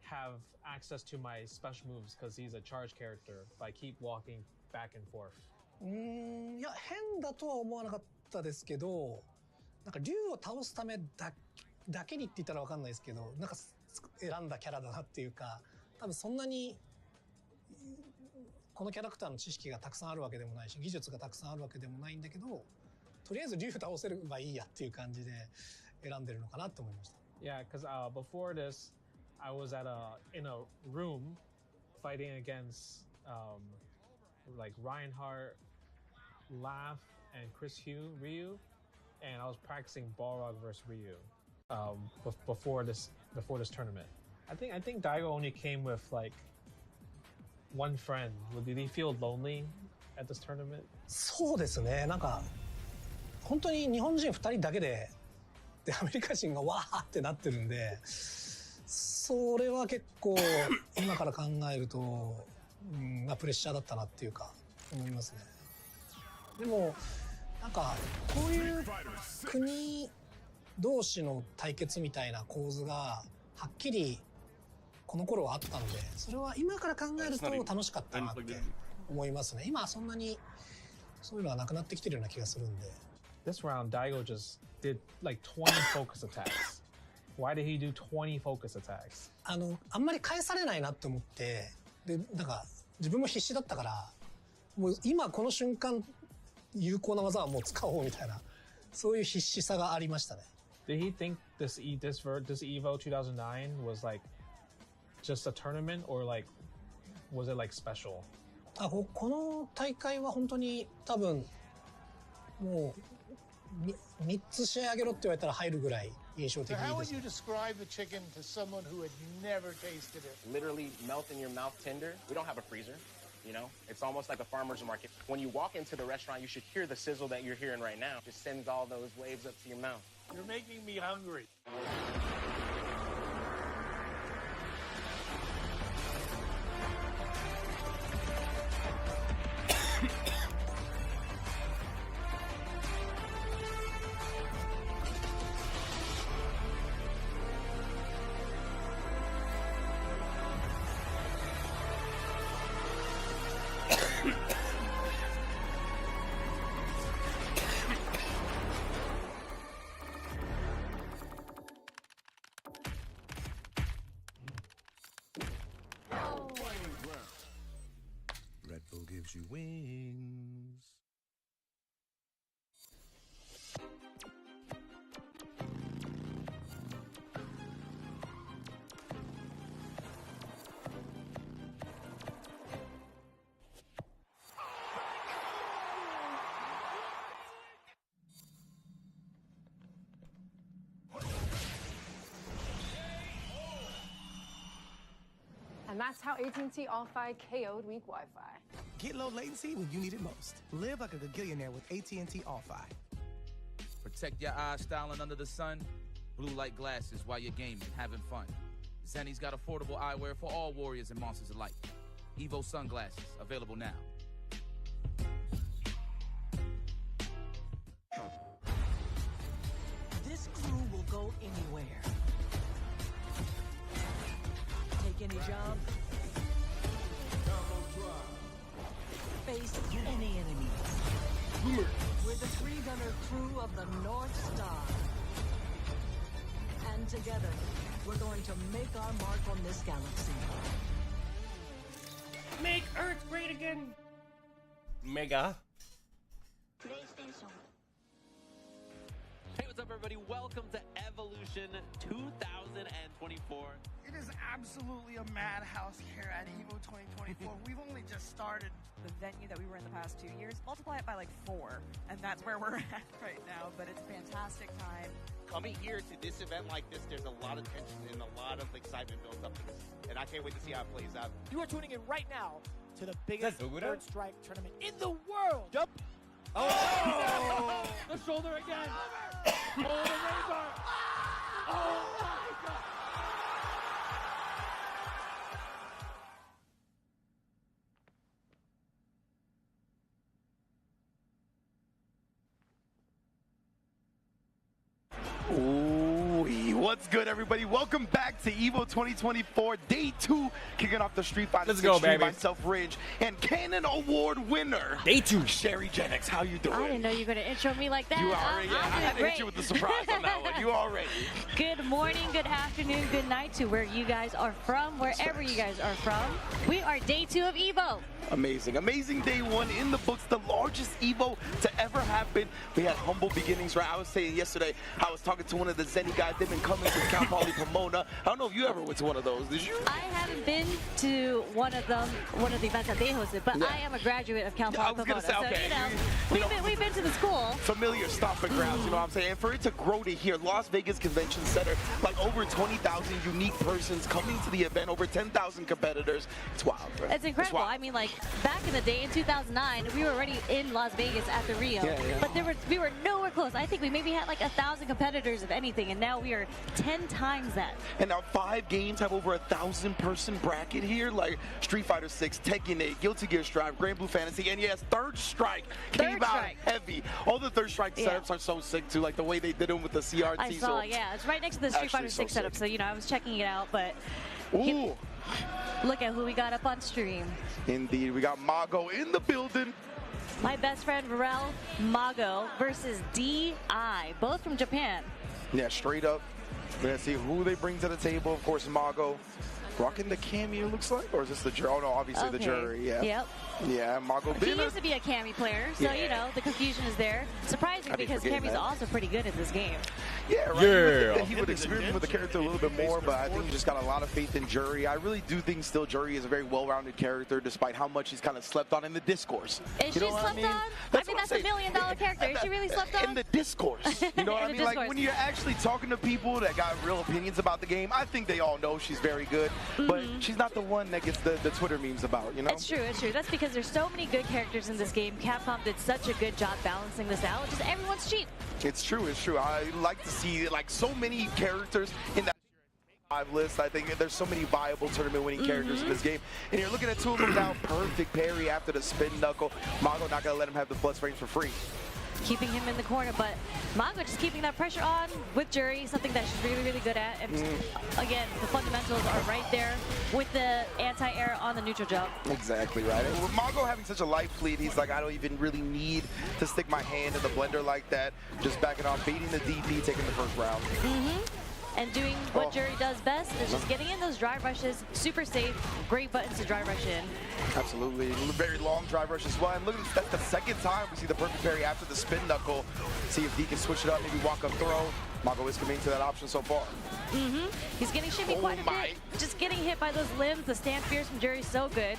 have access to my special moves because he's a charge character if I keep walking back and forth. いや変だとは思わなかったですけど、なんか竜を倒すためだけにって言ったら分かんないですけど、なんか選んだキャラだなっていうか、多分そんなにこのキャラクターの知識がたくさんあるわけでもないし、技術がたくさんあるわけでもないんだけど、とりあえず竜倒せればいいやっていう感じで選んでるのかなと思いました。Yeah, because before this, I was in a room fighting against like Reinhardt, Laugh, and Chris Ryu, and I was practicing Balrog versus Ryu before this tournament. I think Daigo only came with like one friend. Did he feel lonely at this tournament? そうですね。なんか本当に日本人2人だけでアメリカ人がわーってなってるんで、それは結構今から考えると、プレッシャーだったなっていうか思いますね。でもなんかこういう国同士の対決みたいな構図がはっきりこの頃はあったので、それは今から考えると楽しかったなって思いますね。今はそんなにそういうのはなくなってきてるような気がするんで。This round, Daigo just did like 20 focus attacks. Why did he do 20 focus attacks? あんまり返されないなって思って、でなんか自分も必死だったから、もう今この瞬間有効な技はもう使おうみたいな、そういう必死さがありましたね。Did he think this Evo 2009 was like just a tournament or like was it like special? この大会は本当に多分もう3つ試合あげろって言われたら入るぐらい印象的です。How would you describe the chicken to someone who had never tasted it? Literally melt in your mouth tender. We don't have a freezer, you know? It's almost like a farmer's market. When you walk into the restaurant, you should hear the sizzle that you're hearing right now. Just sends all those waves up to your mouth. You're making me hungry. Red Bull gives you wings. And that's how AT&T All-Fi KO'd weak Wi-Fi. Get low latency when you need it most. Live like a gagillionaire with AT&T All-Fi. Protect your eyes styling under the sun. Blue light glasses while you're gaming, having fun. Zenni's got affordable eyewear for all warriors and monsters alike. Evo sunglasses, available now. This crew will go anywhere. Take any job. Face any enemy. We're the three-gunner crew of the North Star. And together, we're going to make our mark on this galaxy. Make Earth great again! Mega. PlayStation. Hey, what's up, everybody? Welcome to Evolution 2024. It is absolutely a madhouse here at Evo 2024. We've only just started. The venue that we were in the past 2 years, multiply it by like 4, and that's where we're at right now, but it's a fantastic time. Coming here to this event like this, there's a lot of tension and a lot of excitement built up to this, and I can't wait to see how it plays out. You are tuning in right now to the biggest Third Strike tournament in the world. Yep. Oh! The shoulder again. Oh, the razor. Oh, my God. Ooh, What's good, everybody? Welcome back to Evo 2024, Day 2, kicking off the Street Fighter 6 go, stream. baby. Myself, Ridge, and Cannon Award winner, Day 2. Sherry Jenix. How you doing? I didn't know you were going to intro me like that. You already, I had to great. hit you with the surprise on that one. You already. Good morning, good afternoon, good night to where you guys are from, wherever you guys are from. We are Day 2 of Evo. Amazing. Amazing Day 1 in the books. The largest Evo to ever happen. We had humble beginnings, right? I was saying yesterday, I was talking to one of the Zenny guys. They've been coming since Cal Poly Pomona. I don't know if you ever went to one of those. Did you? I haven't been to one of the events that they hosted, but Yeah. I am a graduate of Cal Poly I was Pomona. gonna say, okay. So, you know, we've been to the school. Familiar stomping grounds, you know what I'm saying? And for it to grow to here, Las Vegas Convention Center, like over 20,000 unique persons coming to the event, over 10,000 competitors. It's wild, right? It's incredible. wild. I mean, like, back in the day, in 2009, we were already in Las Vegas at the Rio. Yeah. But we were nowhere close. I think we maybe had like 1,000 competitors, if anything, and now we are 10 times that. And now 5 games have over 1,000-person bracket here, like Street Fighter 6, Tekken 8, Guilty Gear Strive, Grand Blue Fantasy, and yes, Third Strike came out heavy. All the Third Strike setups are so sick too, like the way they did them with the CRT. I saw, yeah. It's right next to the Street Fighter 6 setup, so, you know, I was checking it out, but... Ooh. Look at who we got up on stream. Indeed, we got Mago in the building. My best friend, Varel Mago, versus DI, both from Japan. Yeah, straight up. We're going to see who they bring to the table. Of course, Mago rocking the cameo, looks like. Or is this the jury? Oh, no, obviously the jury. Yeah. Yep. Yeah, Mago. He used to be a Cammy player, so, you know, the confusion is there. Surprising because Cammy's also pretty good at this game. Yeah, right. Yeah. He would experiment with the character a little bit more, but I think he just got a lot of faith in Jury. I really do think still Jury is a very well-rounded character, despite how much he's kind of slept on in the discourse. Is she slept on? I mean, that's $1 million character. Is she really slept on? In the discourse. You know what I mean? Like, when you're actually talking to people that got real opinions about the game, I think they all know she's very good, but she's not the one that gets the Twitter memes about, you know? It's true, it's true. That's because there's so many good characters in this game. Capcom did such a good job balancing this out. Just everyone's cheap. It's true, it's true. I like to see like so many characters in that 5 list. I think there's so many viable tournament winning characters in this game. And you're looking at 2 of them now. Perfect parry after the spin knuckle. Mago not gonna let him have the plus frames for free. Keeping him in the corner, but Mago just keeping that pressure on with Jury, something that she's really, really good at. And again, the fundamentals are right there with the anti-air on the neutral jump. Exactly right. And with Mago having such a light fleet, he's like, I don't even really need to stick my hand in the blender like that. Just backing on, baiting the DP, taking the first round. And doing what Jury does best is just getting in those drive rushes, super safe, great buttons to drive rush in. Absolutely, very long drive rush as well. And look, that's the second time we see the perfect parry after the spin knuckle. See if he can switch it up, maybe walk up throw. Mago is committing to that option so far. He's getting shimmy quite a bit. Just getting hit by those limbs, the stand fears from Jury is so good.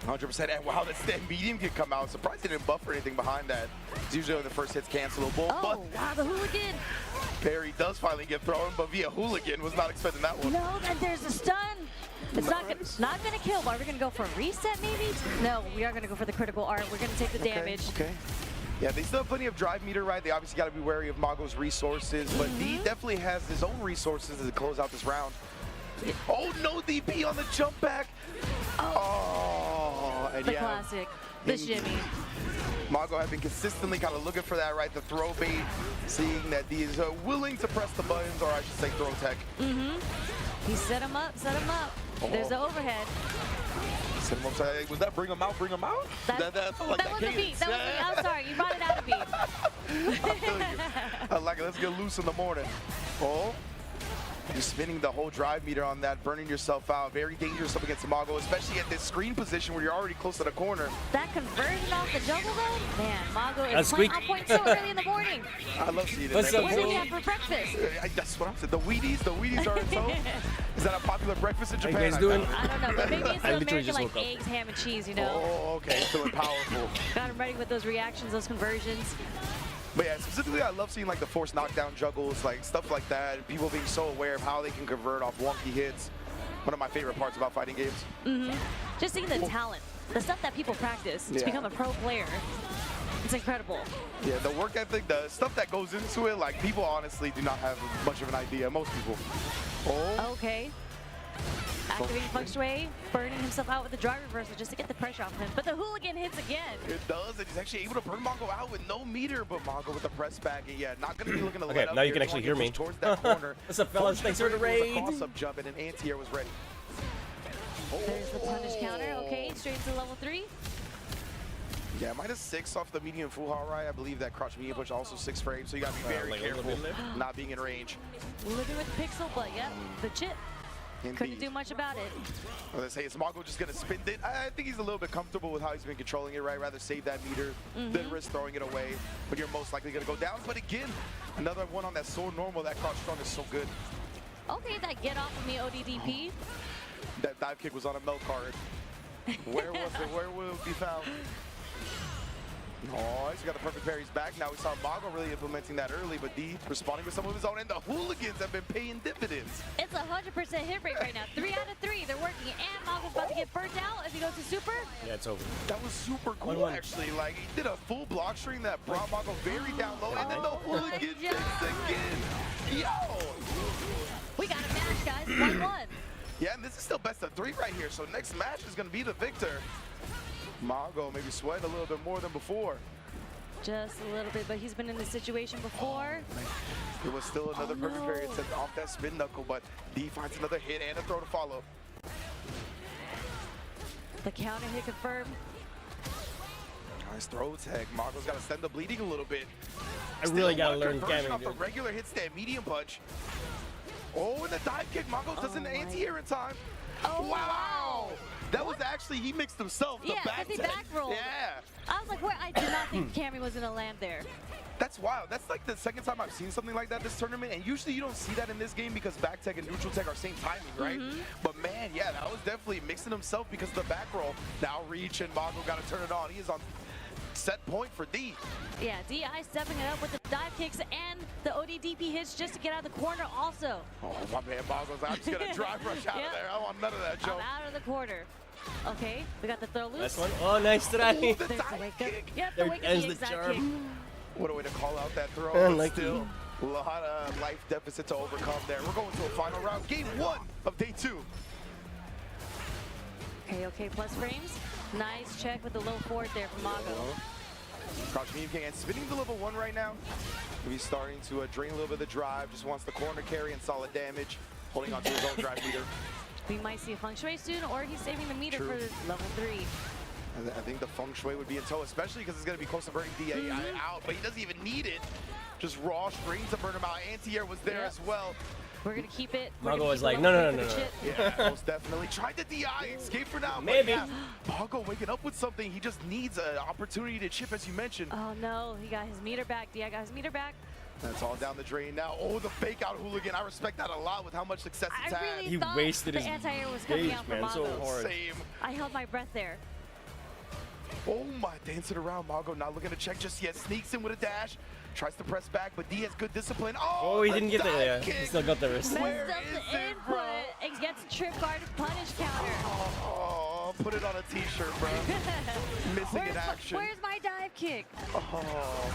100%. And wow, that stand medium can come out. Surprised he didn't buffer anything behind that. It's usually when the first hit's cancelable. Oh, but wow, the hooligan. Parry does finally get thrown, but via hooligan. Was not expecting that one. No, and there's a stun. It's not gonna kill, but are we gonna go for a reset maybe? No, we are gonna go for the critical art. We're gonna take the damage. Okay. Yeah, they still have plenty of drive meter, right? They obviously got to be wary of Mago's resources, but he definitely has his own resources to close out this round. Oh, no DP on the jump back. Oh, and the classic, the shimmy. Mago have been consistently kind of looking for that, right? The throw bait, seeing that he is willing to press the buttons, or I should say throw tech. He set him up, set him up. There's the overhead. Set him up. Was that bring him out, bring him out? That was a beat. That was I'm sorry, you brought it out a beat. I feel you. I like it. Let's get loose in the morning. Oh. You're spinning the whole drive meter on that, burning yourself out. Very dangerous up against Mago, especially at this screen position where you're already close to the corner. That conversion off the juggle though? Man, Mago is playing on point so early in the morning. I love seeing it. What's up, what do we have for breakfast? That's what I'm saying. The Wheaties are in tow. Is that a popular breakfast in Japan? How you guys doing? I don't know, but maybe it's the American like eggs, ham, and cheese, you know? Oh, okay. Feeling powerful. Got him ready with those reactions, those conversions. But yeah, specifically, I love seeing like the forced knockdown juggles, like stuff like that. People being so aware of how they can convert off wonky hits. One of my favorite parts about fighting games. Just seeing the talent, the stuff that people practice to become a pro player. It's incredible. Yeah, the work ethic, the stuff that goes into it, like people honestly do not have much of an idea. Most people. Oh. Okay. Activating Feng Shui, burning himself out with the drive reversal just to get the pressure off him. But the hooligan hits again. It does, and he's actually able to burn Mongo out with no meter, but Mongo with the press back, and yeah, not going to be looking to Okay, let up now you here. can actually hear me. Towards that corner. What's up, fellas? Thanks for the raid. Cross-up jump, and an anti-air was ready. There's the punish counter. Okay, straight to level 3. Yeah, -6 off the medium Fuharai. I believe that crouch medium push also 6 frames, so you got to be very careful not being in range. Living with the pixel, but yeah, the chip. Couldn't do much about it. I was gonna say, is Mongo just gonna spin it? I think he's a little bit comfortable with how he's been controlling it, right? Rather save that meter than risk throwing it away, but you're most likely gonna go down. But again, another one on that sword normal. That crouch strong is so good. Okay, that get off of me ODDP. That dive kick was on a milk card. Where was it? Where will it be found? Oh, he's got the perfect parries back. Now we saw Mongo really implementing that early, but D responding with some of his own, and the hooligans have been paying dividends. It's 100% hit rate right now. 3 out of 3, they're working, and Mongo's about to get burnt out if he goes to super. Yeah, it's over. That was super cool, actually. Like, he did a full block string that brought Mongo very down low, and then the hooligan takes again. Yo! We got a match, guys. 1-1. Yeah, and this is still best of 3 right here, so next match is going to be the victor. Mongo maybe sweating a little bit more than before. Just a little bit, but he's been in this situation before. It was still another perfect parry attempt off that spin knuckle, but D finds another hit and a throw to follow. The counter hit confirmed. Nice throw tag. Mongo's got to send the bleeding a little bit. I really got to learn conversion off camming, the regular hit stand, medium punch. Oh, and the dive kick. Mongo does an anti-air in time. Oh, wow. That was actually, he mixed himself. The back he back rolled. Yeah. I was like, what? I did not think Cammy was going to land there. That's wild. That's like the second time I've seen something like that this tournament, and usually you don't see that in this game because back tech and neutral tech are same timing, right? But man, yeah, that was definitely mixing himself because of the back roll. Now reach, and Mongo got to turn it on. He is on set point for D. Yeah, DI stepping it up with the dive kicks and the ODDP hits just to get out of the corner also. Oh, my man, Mongo's like, I'm just going to drive rush out of there. I want none of that, Joe. I'm out of the corner. Okay, we got the throw loose. Nice one. Oh, nice try. Ooh, the dive kick. Yep, the wake ends up the kick. charm. What a way to call out that throw. Unlucky. Still, a lot of life deficit to overcome there. We're going to a final round. Game 1 of day 2. Okay, plus frames. Nice check with the low forward there from Mongo. Crouch medium king and spinning to level 1 right now. He's starting to drain a little bit of the drive. Just wants the corner carry and solid damage. Holding on to his own drive meter. We might see a Feng Shui soon, or he's saving the meter for level 3. I think the Feng Shui would be in tow, especially because it's going to be close to burning DA out, but he doesn't even need it. Just raw string to burn him out. Anti-air was there as well. We're going to keep it. Mongo was like, no. Yeah, most definitely. Tried the DI, escape for now. Maybe. Yeah, Mongo waking up with something. He just needs an opportunity to chip, as you mentioned. Oh no, he got his meter back. DI got his meter back. That's all down the drain now. Oh, the fake out hooligan. I respect that a lot with how much success it's had. Really He wasted the his anti-air was coming out man, for so Mongo. hard. Same. I held my breath there. Oh my, dancing around. Mongo not looking to check just yet. Sneaks in with a dash. Tries to press back, but D has good discipline. Oh, he didn't get there. Yeah. He still got the wrist. Where Messed up is the it, input. bro? It gets a trip guard punish counter. Oh, put it on a t-shirt, bro. Missing in action. Where's my dive kick? Oh,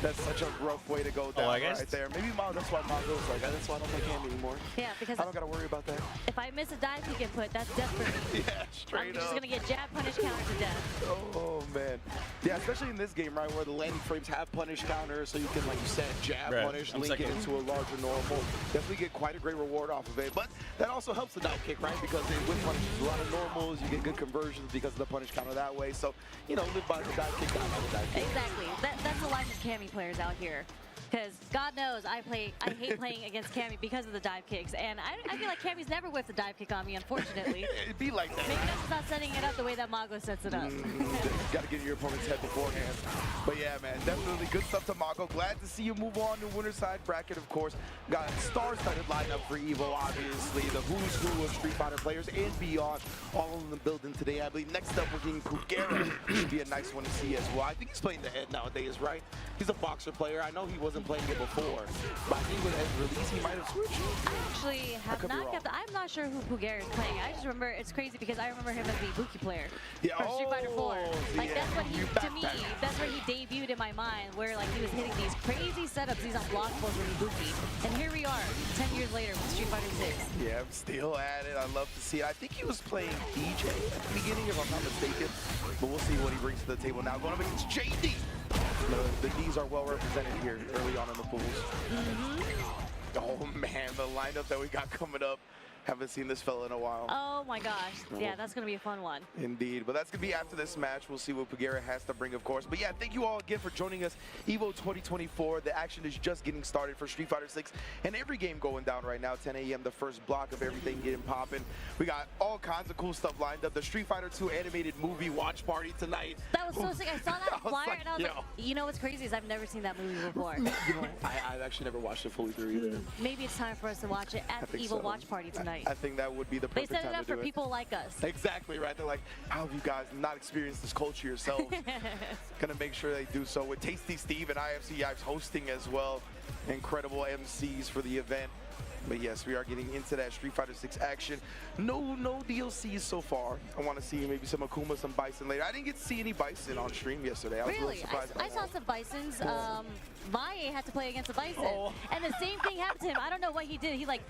that's such a rough way to go down right there. Maybe that's why Mongo's like, that's why I don't play Candy anymore. Yeah, because I don't got to worry about that. if I miss a dive kick input, that's death for me. Yeah, straight I'm just up. going to get jab punish counter to death. Oh, man. Yeah, especially in this game, right, where the landing frames have punish counters, so you can, like you said, jab punish, link it into a larger normal. Definitely get quite a great reward off of it. But that also helps the dive kick, right? Because with punishes a lot of normals, you get good conversions because of the punish counter that way. So, you know, live by the dive kick, die by the dive kick. Exactly. That's the life of Cammy players out here. Because God knows I hate playing against Cammy because of the dive kicks. And I feel like Cammy's never whiffed a dive kick on me, unfortunately. It'd be like that. Maybe that's just not setting it up the way that Mongo sets it up. Got to get in your opponent's head beforehand. But yeah, man, definitely good stuff to Mongo. Glad to see you move on to winner's side bracket, of course. Got a star-studded lineup for Evo, obviously. The who's who of Street Fighter players and beyond, all in the building today. I believe next up we're getting Kugera. Should be a nice one to see as well. I think he's playing the head nowadays, right? He's a boxer player. I know he wasn't playing it before. But I think with his release, he might have switched. I actually have not kept. I'm not sure who Pugera is playing. I just remember it's crazy because I remember him as the Ibuki player from Street Fighter 4. Like that's what he, to me, that's where he debuted in my mind, where like he was hitting these crazy setups, these unblockables with Ibuki. And here we are, 10 years later with Street Fighter 6. Yeah, I'm still at it. I love to see it. I think he was playing DJ at the beginning, if I'm not mistaken. But we'll see what he brings to the table now. Going up against JD. The Ds are well represented here early on in the pools. Oh man, the lineup that we got coming up. Haven't seen this fella in a while. Oh my gosh. Yeah, that's going to be a fun one. Indeed. But that's going to be after this match. We'll see what Pugera has to bring, of course. But yeah, thank you all again for joining us. EVO 2024. The action is just getting started for Street Fighter 6. And every game going down right now. 10 a.m. the first block of everything getting popping. We got all kinds of cool stuff lined up. The Street Fighter 2 animated movie watch party tonight. That was so sick. I saw that flyer and I was like, you know what's crazy is I've never seen that movie before. I've actually never watched it fully through either. Maybe it's time for us to watch it at the EVO watch party tonight. I think that would be the perfect time to do it. They set it up for people like us. Exactly, right? They're like, how have you guys not experienced this culture yourselves? Gonna make sure they do so with Tasty Steve and IFC Yipes hosting as well. Incredible MCs for the event. But yes, we are getting into that Street Fighter 6 action. No DLCs so far. I want to see maybe some Akuma, some Bison later. I didn't get to see any Bison on stream yesterday. I was really? surprised. I saw some Bisons. Maie had to play against a Bison. And the same thing happened to him. I don't know what he did. He like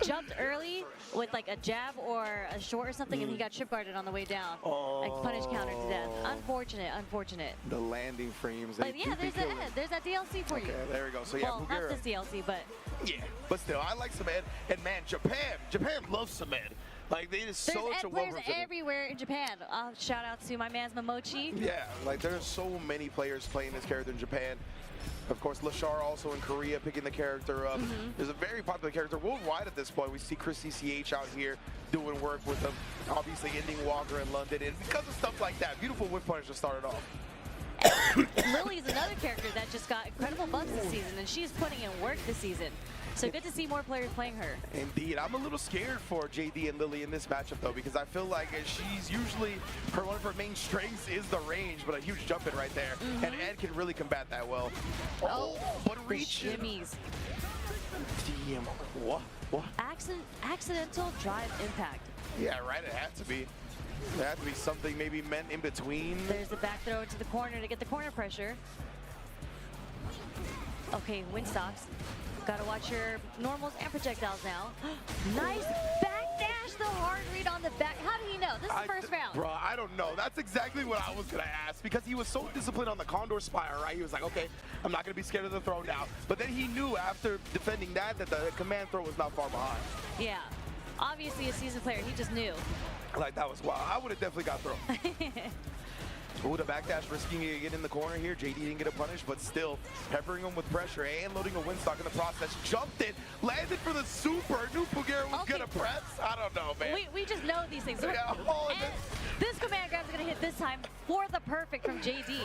jumped early with like a jab or a short or something, and he got chip guarded on the way down. Like punish counter to death. Unfortunate. The landing frames. But yeah, there's that DLC for you. Okay, there we go. So yeah, well, not this DLC, but yeah, but still, I like some Ed. And man, Japan loves some Ed. Like they just there's such Ed a players everywhere in Japan. Shout out to my man's Momochi. Yeah, like there's so many players playing this character in Japan. Of course, Lashar also in Korea picking the character up. There's a very popular character worldwide at this point. We see Chris CCH out here doing work with them. Obviously ending Walker in London. And because of stuff like that, beautiful whip punish to start it off. Lily's another character that just got incredible buffs this season, and she's putting in work this season. So good to see more players playing her. Indeed. I'm a little scared for JD and Lily in this matchup, though, because I feel like she's usually, one of her main strengths is the range, but a huge jump in right there. And Ed can really combat that well. What a reach. Shimmies. Damn. What? Accidental drive impact. Yeah, right. It had to be. There had to be something maybe meant in between. There's a back throw into the corner to get the corner pressure. Okay, wind stops. Gotta watch your normals and projectiles now. Nice backdash, the hard read on the back. How did he know? This is the first round. Bro, I don't know. That's exactly what I was gonna ask, because he was so disciplined on the Condor Spire, right? He was like, okay, I'm not gonna be scared of the throw now. But then he knew after defending that the command throw was not far behind. Yeah, obviously a seasoned player, he just knew. Like, that was wild. I would have definitely got thrown. Ooh, the backdash risking to get in the corner here. JD didn't get a punish, but still peppering him with pressure and loading a windstock in the process. Jumped it, landed for the super. Knew Pugera was gonna press. I don't know, man. We just know these things. Yeah, and this command grab's gonna hit this time for the perfect from JD.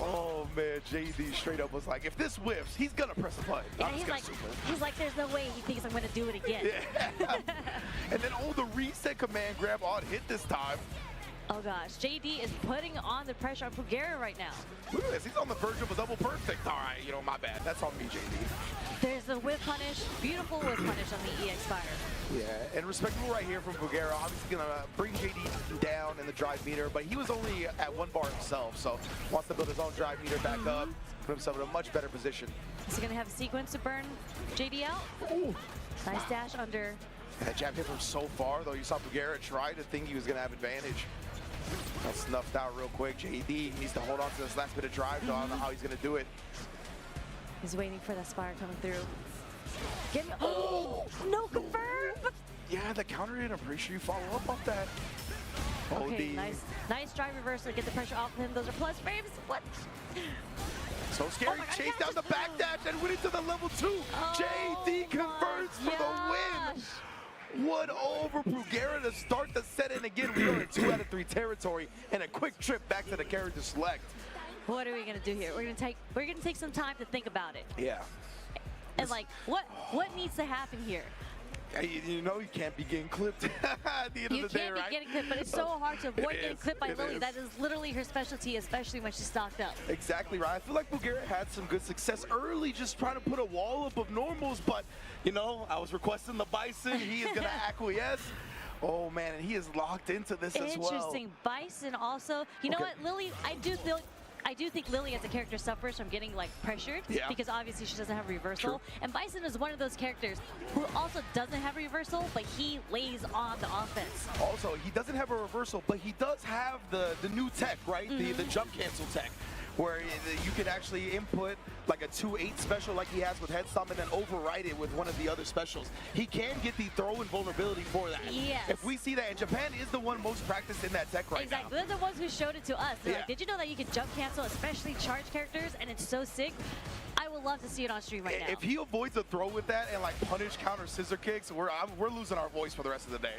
Oh man, JD straight up was like, if this whips, he's gonna press the button. Yeah, he's like, there's no way he thinks I'm gonna do it again. Yeah. And then the reset command grab on hit this time. Oh gosh, JD is putting on the pressure on Pugera right now. Look at this, he's on the verge of a double perfect. All right, my bad. That's on me, JD. There's the whip punish, beautiful whip punish on the EX Fire. Yeah, and respectable right here from Pugera. Obviously gonna bring JD down in the drive meter, but he was only at 1 bar himself, so wants to build his own drive meter back up, put himself in a much better position. Is he gonna have a sequence to burn JD out? Ooh. Nice dash under. That jab hit from so far, though. You saw Pugera try to think he was gonna have advantage. Got snuffed out real quick. JD needs to hold on to this last bit of drive, though. I don't know how he's going to do it. He's waiting for that Spire coming through. Get me. Oh, no confirm. Yeah, the counter hit. I'm pretty sure you follow up off that. Okay, nice drive reversal to get the pressure off of him. Those are plus frames. What? So scary. Chase down the backdash and win it to the level 2. JD converts for the win. What over Pugera to start the set, and again we are in 2 out of 3 territory and a quick trip back to the character select. What are we gonna do here? We're gonna take some time to think about it. Yeah. And like what needs to happen here? You know you can't be getting clipped at the end of the day, right? You can't be getting clipped, but it's so hard to avoid getting clipped by Lily. Is. That is literally her specialty, especially when she's stocked up. Exactly right. I feel like Bulgaria had some good success early, just trying to put a wall up of normals, but, you know, I was requesting the Bison. He is going to acquiesce. Oh, man, and he is locked into this as well. Interesting. Bison also. You know what, Lily, I do think Lily as a character suffers from getting like pressured because obviously she doesn't have reversal. True. And Bison is one of those characters who also doesn't have reversal, but he lays on the offense. Also, he doesn't have a reversal, but he does have the new tech, right? The jump cancel tech, where you can actually input like a 2-8 special like he has with Head Stomp and then override it with one of the other specials. He can get the throw invulnerability for that. Yes. If we see that, and Japan is the one most practiced in that tech right now. Exactly. They're the ones who showed it to us. They're like, did you know that you can jump cancel, especially charge characters, and it's so sick? I would love to see it on stream right now. If he avoids a throw with that and like punish counter scissor kicks, we're losing our voice for the rest of the day.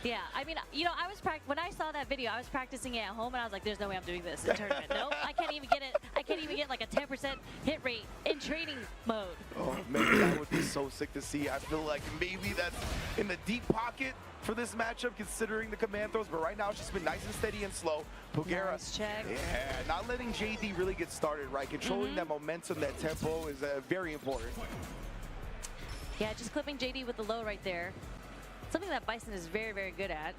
Yeah, I mean, you know, when I saw that video, I was practicing it at home, and I was like, "There's no way I'm doing this in tournament. Nope, I can't even get it. I can't even get like a 10% hit rate in training mode." Oh man, that would be so sick to see. I feel like maybe that's in the deep pocket for this matchup, considering the command throws. But right now, it's just been nice and steady and slow. Bulgaria, nice check. Yeah, not letting JD really get started. Right, controlling that momentum, that tempo is very important. Yeah, just clipping JD with the low right there. Something that Bison is very, very good at.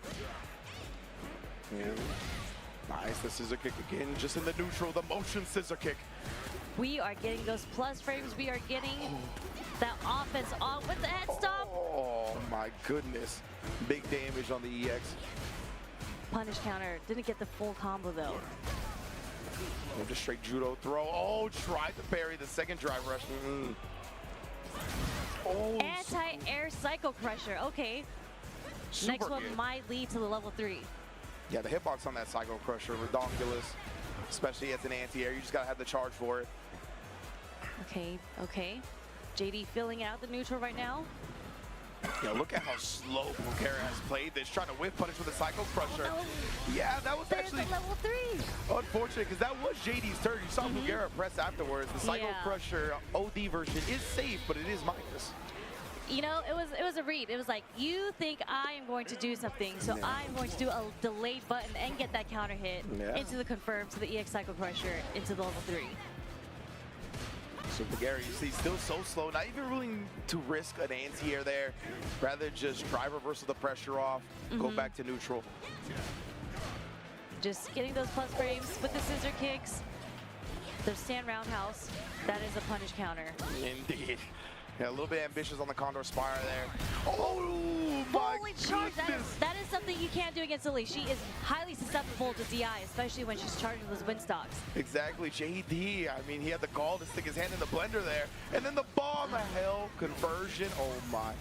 Yeah. Nice, the scissor kick again, just in the neutral, the motion scissor kick. We are getting those plus frames. We are getting that offense on with the head stomp. Oh my goodness. Big damage on the EX. Punish counter. Didn't get the full combo though. Oh, just straight judo throw. Oh, tried to parry the second drive rush. Oh, anti-air Psycho Crusher. Okay. Super Next one good. might lead to the level 3. Yeah, the hitbox on that Psycho Crusher, redonkulous, especially as an anti-air. You just gotta have the charge for it. Okay, okay. JD filling out the neutral right now. Yeah, look at how slow Bulgaria has played this, trying to whip punish with a Psycho Crusher. Oh, no. Yeah, that was actually level 3. Unfortunate, because that was JD's turn. You saw Bulgaria press afterwards. The Psycho Crusher OD version is safe, but it is minus. You know, it was a read. It was like, you think I am going to do something, so I'm going to do a delayed button and get that counter hit into the confirm to the EX Psycho Crusher into the level 3. So Bulgaria, you see, still so slow, not even willing to risk an anti-air there. Rather just drive reversal the pressure off, go back to neutral. Just getting those plus frames with the scissor kicks. The stand roundhouse, that is a punish counter. Indeed. Yeah, a little bit ambitious on the Condor Spire there. Oh my charge. goodness. That is something you can't do against Lily. She is highly susceptible to DI, especially when she's charging those wind stocks. Exactly, JD. I mean, he had the gall to stick his hand in the blender there. And then the bomb hell conversion. Oh my.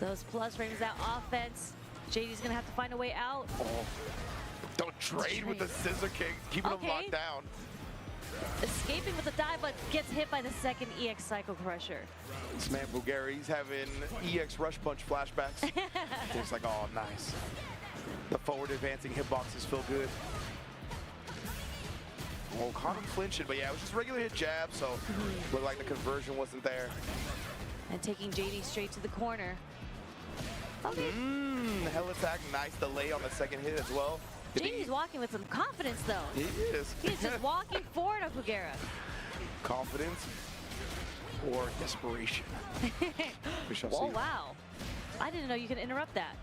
Those plus frames, that offense. JD's gonna have to find a way out. Oh. Don't trade with the scissor kick, keeping him locked down. Escaping with the dive, but gets hit by the second EX Psycho Crusher. This man Bulgaria, he's having EX Rush Punch flashbacks. It's like, oh, nice. The forward advancing hitboxes feel good. Oh, caught him flinching, but yeah, it was just regular hit jab, so looked like the conversion wasn't there. And taking JD straight to the corner. Okay. Hell attack, nice delay on the second hit as well. JD's walking with some confidence, though. He is. He's just walking forward on Bulgaria. Confidence or desperation. We shall see. Oh, wow. I didn't know you could interrupt that.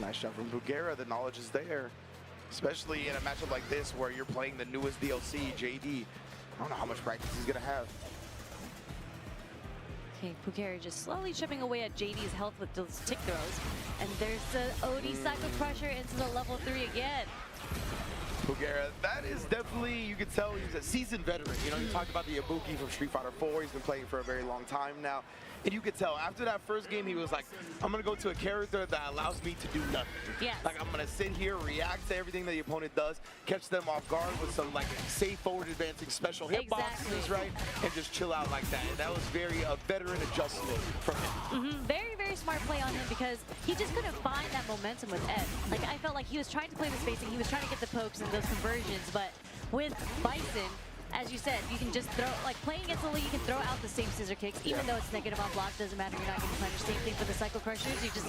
Nice shot from Bulgaria. The knowledge is there. Especially in a matchup like this where you're playing the newest DLC, JD. I don't know how much practice he's going to have. Okay, Bulgaria just slowly chipping away at JD's health with those tick throws. And there's the OD Psycho Crusher into the level 3 again. Bulgaria, that is definitely, you can tell he's a seasoned veteran. You know, you talked about the Evoooooooo from Street Fighter 4. He's been playing for a very long time now. And you could tell after that first game, he was like, I'm going to go to a character that allows me to do nothing. Yes. Like, I'm going to sit here, react to everything that the opponent does, catch them off guard with some, like, safe forward advancing special hitboxes, right? And just chill out like that. And that was very a veteran adjustment from him. Very, very smart play on him because he just couldn't find that momentum with Ed. Like, I felt like he was trying to play the spacing, he was trying to get the pokes and those conversions, but with Bison, as you said, you can just throw, like playing against Lily, you can throw out the same scissor kicks, even though it's negative on block, doesn't matter, you're not getting punished. Same thing for the Cycle Crushers, you just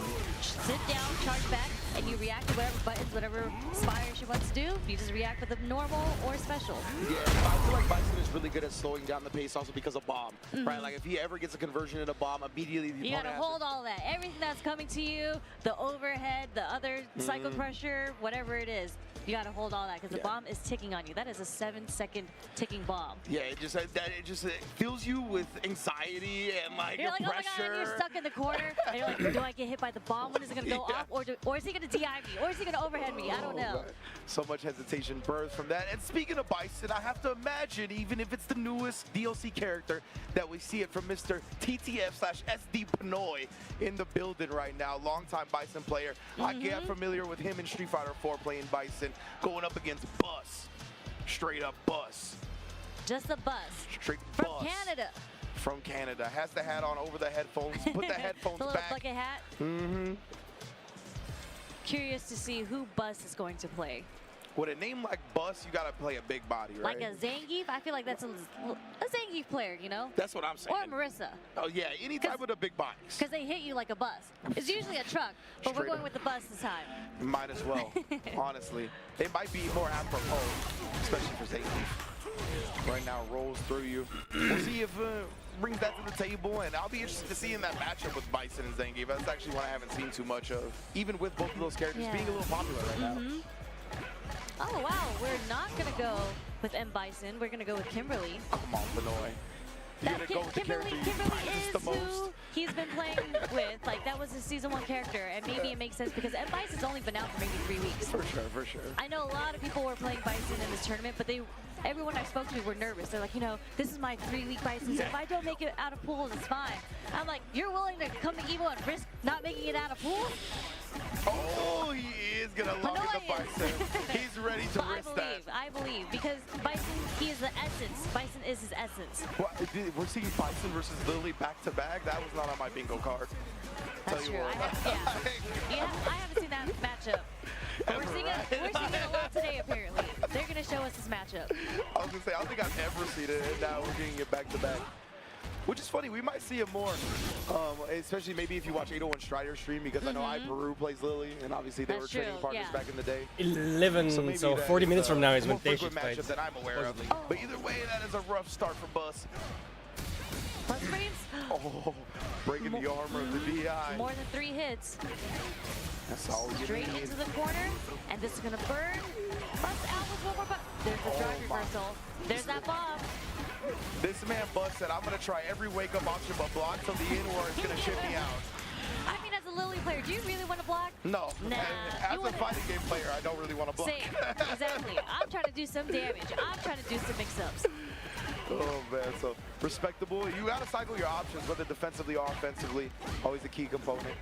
sit down, charge back, and you react to whatever buttons, whatever Spire she wants to do, you just react with a normal or special. Yeah, I feel like Bison is really good at slowing down the pace also because of bomb, right? Like if he ever gets a conversion in a bomb, immediately the you gotta hold all that. Everything that's coming to you, the overhead, the other Cycle Crusher, whatever it is, you gotta hold all that because the bomb is ticking on you. That is a 7-second ticking bomb. Yeah, it just fills you with anxiety and like you're like, pressure. Oh my God, and you're stuck in the corner. And you're like, do I get hit by the bomb? When is it gonna go off? Or is he gonna DI me? Or is he gonna overhead me? I don't know. Man. So much hesitation birthed from that. And speaking of Bison, I have to imagine, even if it's the newest DLC character, that we see it from Mr. TTF/SD Pinoy in the building right now. Longtime Bison player. I get familiar with him in Street Fighter 4 playing Bison, going up against Bus. Straight up Bus. Just a Bus. Straight from Bus. Canada. From Canada. Has the hat on over the headphones. Put the headphones the little back. bucket hat. Curious to see who Bus is going to play. With a name like Bus, you gotta play a big body, right? Like a Zangief? I feel like that's a Zangief player, you know? That's what I'm saying. Or Marissa. Oh yeah, any type of the big bodies. Because they hit you like a bus. It's usually a truck, but we're going with the bus this time. Might as well, honestly. It might be more apropos, especially for Zangief. Right now, rolls through you. We'll see if brings that to the table, and I'll be interested to see in that matchup with Bison and Zangief. That's actually one I haven't seen too much of, even with both of those characters being a little popular right now. Oh wow, we're not gonna go with M. Bison. We're gonna go with Kimberly. Come on, Pinoy. You're gonna go with the character you practice the most. Who he's been playing with. Like that was his season 1 character, and maybe it makes sense because M. Bison's only been out for maybe 3 weeks. For sure. I know a lot of people were playing Bison in this tournament, but everyone I spoke to were nervous. They're like, you know, this is my 3-week Bison, so if I don't make it out of pools, it's fine. I'm like, you're willing to come to Evo and risk not making it out of pools? Oh, he is gonna lock in the Bison. He's ready to risk that. I believe, because Bison, he is the essence. Bison is his essence. Well, we're seeing Bison versus Lily back-to-back. That was not on my bingo card. That's true. I haven't seen that matchup. We're seeing it a lot today, apparently. They're going to show us this matchup. I was going to say, I don't think I've ever seen it, and now we're getting it back-to-back. Which is funny, we might see it more, especially maybe if you watch 801 Strider stream, because I know Peru plays Lily, and obviously they were training partners back in the day. 11, so 40 minutes from now is when they should fight. Matchup that I'm aware of. But either way, that is a rough start for Bus. Bus frames? Oh, breaking the armor of the DI. More than 3 hits. That's all you Straight need. into the corner, and this is going to burn. Bus out with one more button. There's the drive reversal. There's that bomb. This man Bus said, I'm going to try every wake-up option but block till the end where it's going to ship me out. I mean, as a Lily player, do you really want to block? No. Nah. As a fighting game player, I don't really want to block. Same. Exactly. I'm trying to do some damage. I'm trying to do some mix-ups. Oh, man. So, respectable. You got to cycle your options, whether defensively or offensively. Always a key component.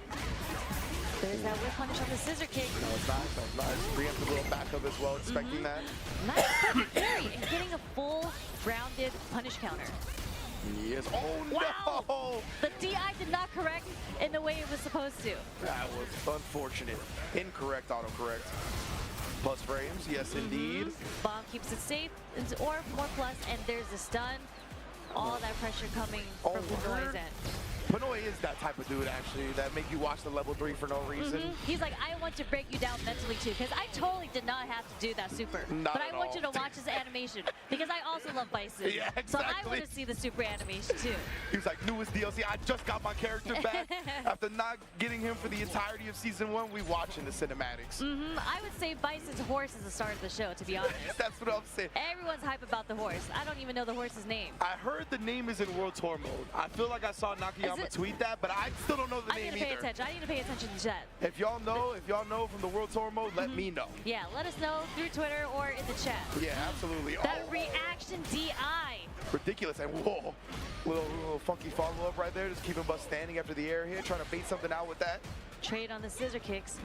There's that whip punish on the scissor kick. That was nice. That was nice. Preemptive little backup as well, expecting that. Nice perfect parry and getting a full rounded punish counter. Yes. Oh, wow. no! The DI did not correct in the way it was supposed to. That was unfortunate. Incorrect autocorrect. Plus frames, yes indeed. Bomb keeps it safe, or more plus, and there's the stun. All that pressure coming from Pinoy's end. Pinoy is that type of dude, actually, that make you watch the level 3 for no reason. He's like, I want to break you down mentally, too, because I totally did not have to do that super. But I want you to watch his animation, because I also love Bison. Yeah, exactly. So I want to see the super animation, too. He was like, newest DLC, I just got my character back. After not getting him for the entirety of Season 1, we watching the cinematics. I would say Bison's horse is the start of the show, to be honest. That's what I'm saying. Everyone's hype about the horse. I don't even know the horse's name. I heard the name is in World Tour mode. I feel like I saw Nakayama tweet that, but I still don't know the name either. I need to pay attention to chat. If y'all know from the World Tour mode, let me know. Yeah, let us know through Twitter or in the chat. Yeah, absolutely. That reaction DI. Ridiculous. And whoa, little funky follow-up right there. Just keeping Bus standing after the air hit, trying to bait something out with that. Trade on the scissor kicks.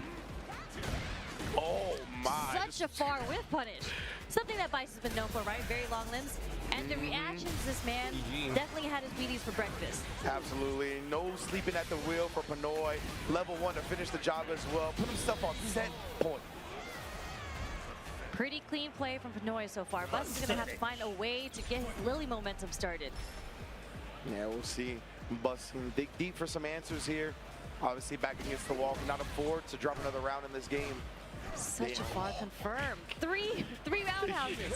Oh my. Such a far whiff punish. Something that Bison's been known for, right? Very long limbs. And the reactions, this man definitely had his Wheaties for breakfast. Absolutely. No sleeping at the wheel for Pinoy. Level 1 to finish the job as well. Put himself on set point. Pretty clean play from Pinoy so far. Bus is going to have to find a way to get his Lily momentum started. Yeah, we'll see. Bus can dig deep for some answers here. Obviously back against the wall, cannot afford to drop another round in this game. Such a far confirmed. Three roundhouses.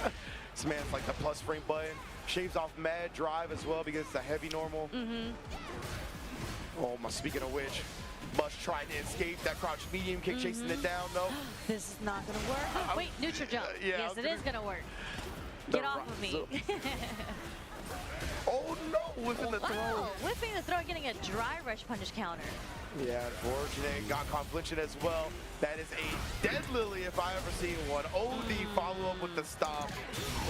This man's like the plus frame button. Shaves off mad drive as well because it's a heavy normal. Oh my, speaking of which, Bus trying to escape that crouch medium kick, chasing it down though. This is not gonna work. Wait, neutral jump. Yeah, yes, it is gonna work. Get off of me. Oh no, whipping the throw. Wow, whipping the throw, getting a dry rush punish counter. Yeah, unfortunate. Got confliction as well. That is a dead Lily if I ever seen one. OD follow up with the stomp.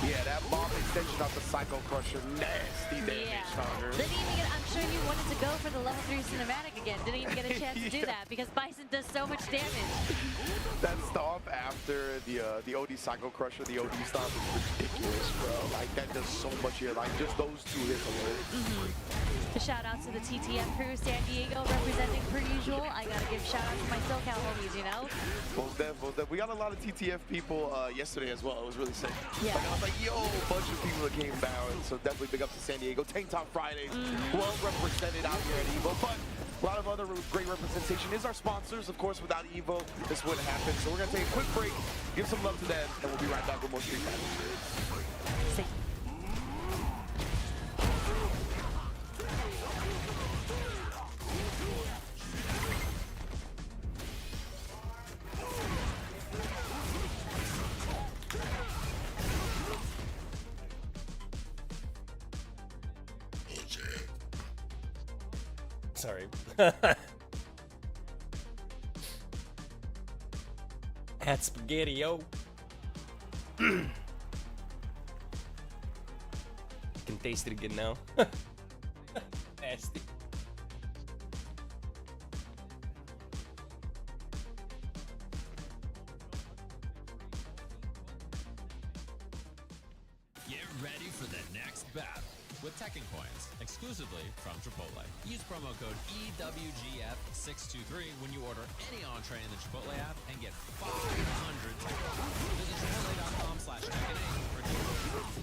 Yeah, that bomb extension off the Psycho Crusher. Nasty damage, Founder. Didn't even get, I'm sure you wanted to go for the level 3 cinematic again. Didn't even get a chance to do that because Bison does so much damage. That stomp after the OD Psycho Crusher, the OD stomp is ridiculous, bro. Like, that does so much here. Like, just those two hits alone. A shout out to the TTF crew, San Diego representing per usual. I gotta give shout out to my SoCal homies, you know? Most def. We got a lot of TTF people yesterday as well. It was really sick. Yeah. Like, I was like, yo, a bunch of people that came down. So definitely big up to San Diego. Tank Top Fridays, well represented out here at EVO. But a lot of other great representation is our sponsors. Of course, without EVO, this wouldn't happen. So we're gonna take a quick break, give some love to them, and we'll be right back with more Street Fighter. Sorry. At Spaghetti-O. Can taste it again now. Nasty. Get ready for the next battle with Tekken Coins, exclusively from Chipotle. Use promo code EWGF623 when you order any entree in the Chipotle app and get 500 Tekken Coins. Visit chipotle.com/Tekken8 for details.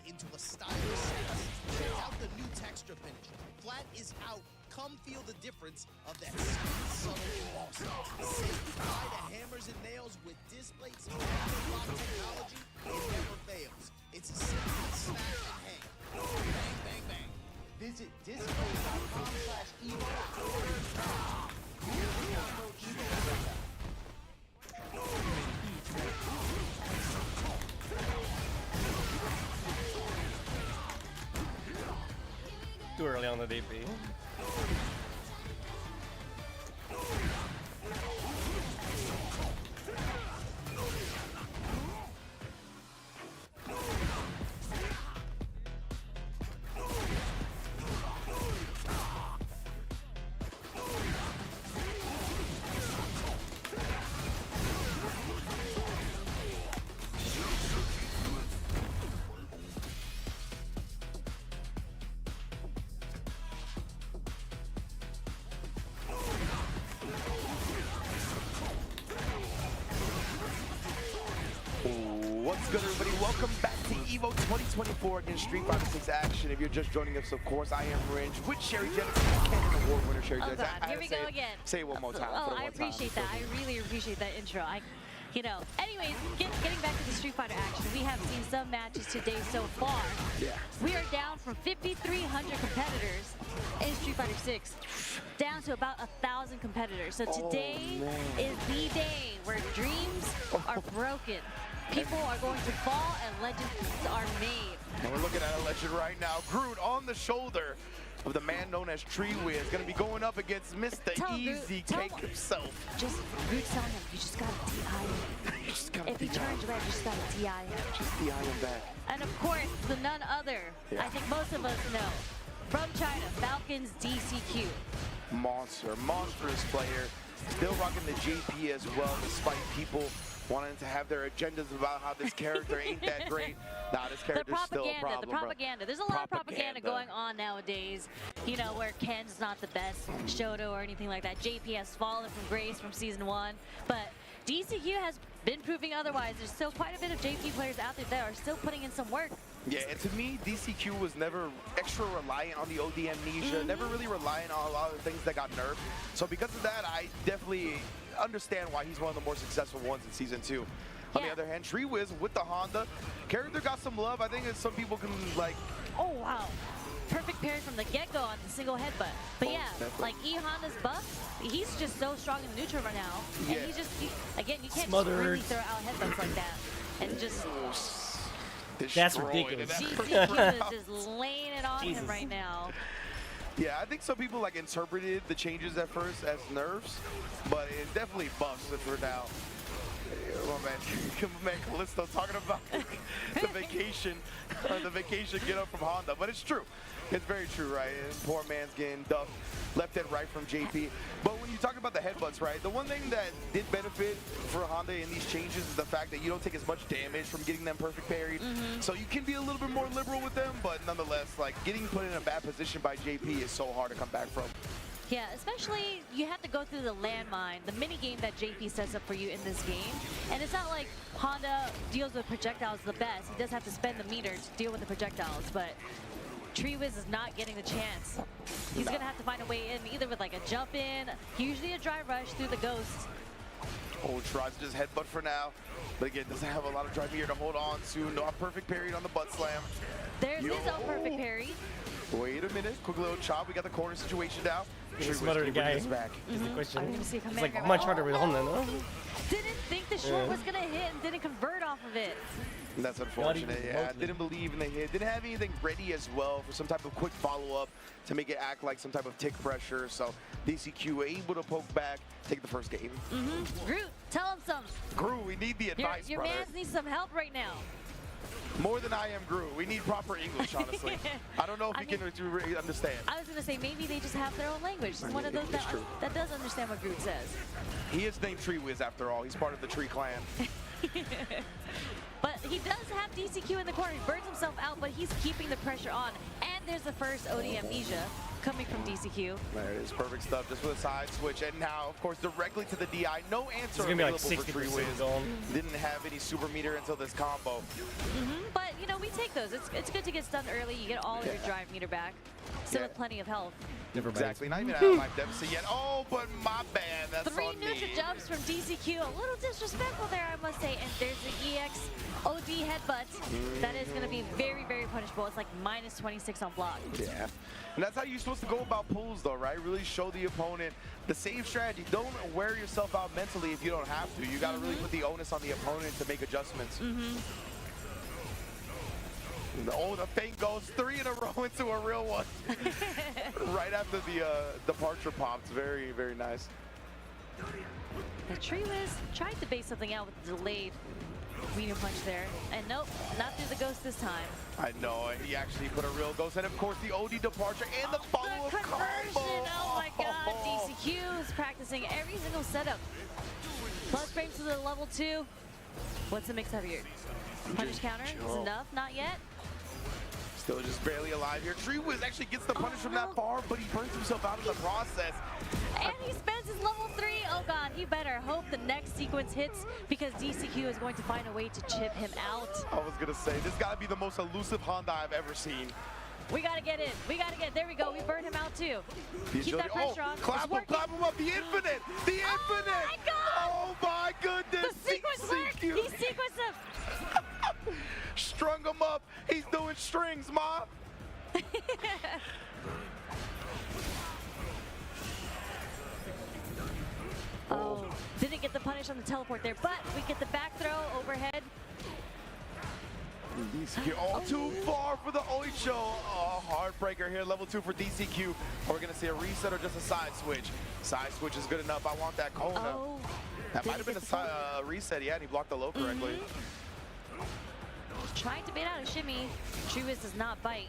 Into a stylish space. Check out the new texture finish. Flat is out. Come feel the difference of that sweet, subtle gloss. Say goodbye to hammers and nails with Display's block technology. It never fails. It's a simple snap and hang. Bang, bang, bang. Visit display.com/Evo. Too early on the DP. What's good, everybody? Welcome back to EVO 2024 against Street Fighter 6 action. If you're just joining us, of course, I am Ringe with Sherry Jennings, Canon Award winner Sherry Jennings. Here we go again. Say it one more time. Oh, I appreciate that. I really appreciate that intro. Anyways, getting back to the Street Fighter action, we have seen some matches today so far. Yeah. We are down from 5,300 competitors in Street Fighter 6, down to about 1,000 competitors. So today is the day where dreams are broken. People are going to fall and legends are made. And we're looking at a legend right now. Groot on the shoulder. of the man known as Tree Wiz. Going to be going up against Mr. Easy Cake himself. Just Groot telling him, you just gotta DI him. If he turns red, you just gotta DI him. Just DI him back. And of course, the none other, I think most of us know, from China, Falcons DCQ. Monstrous player. Still rocking the JP as well, despite people wanting to have their agendas about how this character ain't that great. Nah, this character's still a problem, The propaganda. There's a lot of propaganda going on nowadays. You know, where Ken's not the best Shoto or anything like that. JP has fallen from grace from Season 1. But DCQ has been proving otherwise. There's still quite a bit of JP players out there that are still putting in some work. Yeah, and to me, DCQ was never extra reliant on the OD amnesia, never really reliant on a lot of the things that got nerfed. So because of that, I definitely understand why he's one of the more successful ones in Season 2. On the other hand, Tree Wiz with the Honda, character got some love. I think some people can like... Oh, wow. Perfect parry from the get-go on the single headbutt. But yeah, like E-Honda's buff, he's just so strong in the neutral right now. And he's just, again, you can't just really throw out headbutts like that. And just... That's ridiculous. DCQ is just laying it on him right now. Yeah, I think some people like interpreted the changes at first as nerfs, but it definitely buffs it for now. My man Callisto talking about the vacation get up from Honda, but it's true. It's very true, right? And poor man's getting duffed left and right from JP. But when you talk about the headbutts, right, the one thing that did benefit for Honda in these changes is the fact that you don't take as much damage from getting them perfect parried. So you can be a little bit more liberal with them, but nonetheless, like getting put in a bad position by JP is so hard to come back from. Yeah, especially you have to go through the landmine, the mini game that JP sets up for you in this game. And it's not like Honda deals with projectiles the best. He does have to spend the meter to deal with the projectiles, but Tree Wiz is not getting the chance. He's gonna have to find a way in, either with like a jump in, usually a dry rush through the ghost. Oh, tries to just headbutt for now, but again, doesn't have a lot of dry meter to hold on to. Not perfect parry on the butt slam. There's his own perfect parry. Wait a minute, quick little chop. We got the corner situation now. Smother the guy back. Is the question. It's like much harder with Honda, no? Didn't think the short was gonna hit and didn't convert off of it. And that's unfortunate, yeah. Didn't believe in the hit. Didn't have anything ready as well for some type of quick follow-up to make it act like some type of tick pressure. So DCQ able to poke back, take the first game. Groot, tell him some. Groot, we need the advice, your brother. man needs some help right now. More than I am Groot. We need proper English, honestly. I don't know if he can really understand. I was going to say, maybe they just have their own language. He's one of those that does understand what Groot says. He is named Tree Wiz after all. He's part of the Tree clan. But he does have DCQ in the corner. He burns himself out, but he's keeping the pressure on. And there's the first OD amnesia coming from DCQ. There it is. Perfect stuff. Just with a side switch. And now, of course, directly to the DI. No answer available like for Tree Wiz. Didn't have any super meter until this combo. But, you know, we take those. It's good to get stunned early. You get all your drive meter back. Still with plenty of health. Exactly. Not even out of life deficit yet. Oh, but my bad. That's 3 on neutral me. jumps from DCQ. A little disrespectful there, I must say. And there's the EX OD headbutt. That is going to be very, very punishable. It's like minus 26 on block. Yeah. And that's how you're supposed to go about pulls, though, right? Really show the opponent the same strategy. Don't wear yourself out mentally if you don't have to. You got to really put the onus on the opponent to make adjustments. Oh, the feint goes 3 in a row into a real one. Right after the departure pops. Very, very nice. The Tree Wiz tried to base something out with the delayed medium punch there. And nope, not through the ghost this time. I know, he actually put a real ghost. And of course, the OD departure and the follow-up combo. Oh my god, DCQ is practicing every single setup. Plus frames to the level 2. What's the mix up here? Punish counter is enough, not yet. Still just barely alive here. Tree Wiz actually gets the punish from that far, but he burns himself out in the process. And he spends his level 3. Oh god, he better hope the next sequence hits because DCQ is going to find a way to chip him out. I was gonna say, this gotta be the most elusive Honda I've ever seen. We gotta get in. We gotta get. There we go. We burned him out too. Keep that pressure on. Clap him up. The infinite. The infinite. My god. Oh my goodness. The sequence worked. He sequenced him. Strung him up. He's doing strings, Ma. Oh, didn't get the punish on the teleport there, but we get the back throw overhead. DCQ all too far for the Oicho. Oh, heartbreaker here, level 2 for DCQ. Are we gonna see a reset or just a side switch? Side switch is good enough. I want that Kona. Oh, that might have been a reset, yeah, and he blocked the low correctly. Trying to bait out a shimmy. Treewiz does not bite.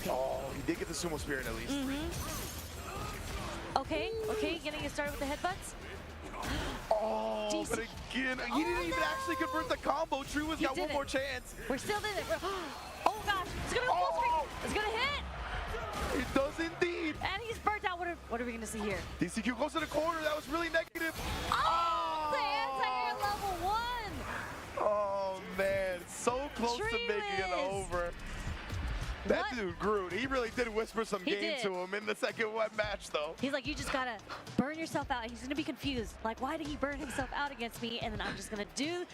Oh, he did get the sumo spirit at least. Okay, getting it started with the headbutts. Oh, but again, he didn't even actually convert the combo. Treewiz got one more chance. We're still there. Oh gosh, it's gonna go full screen. It's gonna hit. It does indeed. And he's burnt out. What are we gonna see here? DCQ goes to the corner. That was really negative. Oh, the anti-air level 1. Oh man, so close to making it over. That dude, Groot, he really did whisper some game to him in the second match, though. He's like, you just gotta burn yourself out. He's gonna be confused. Like, why did he burn himself out against me? And then I'm just gonna do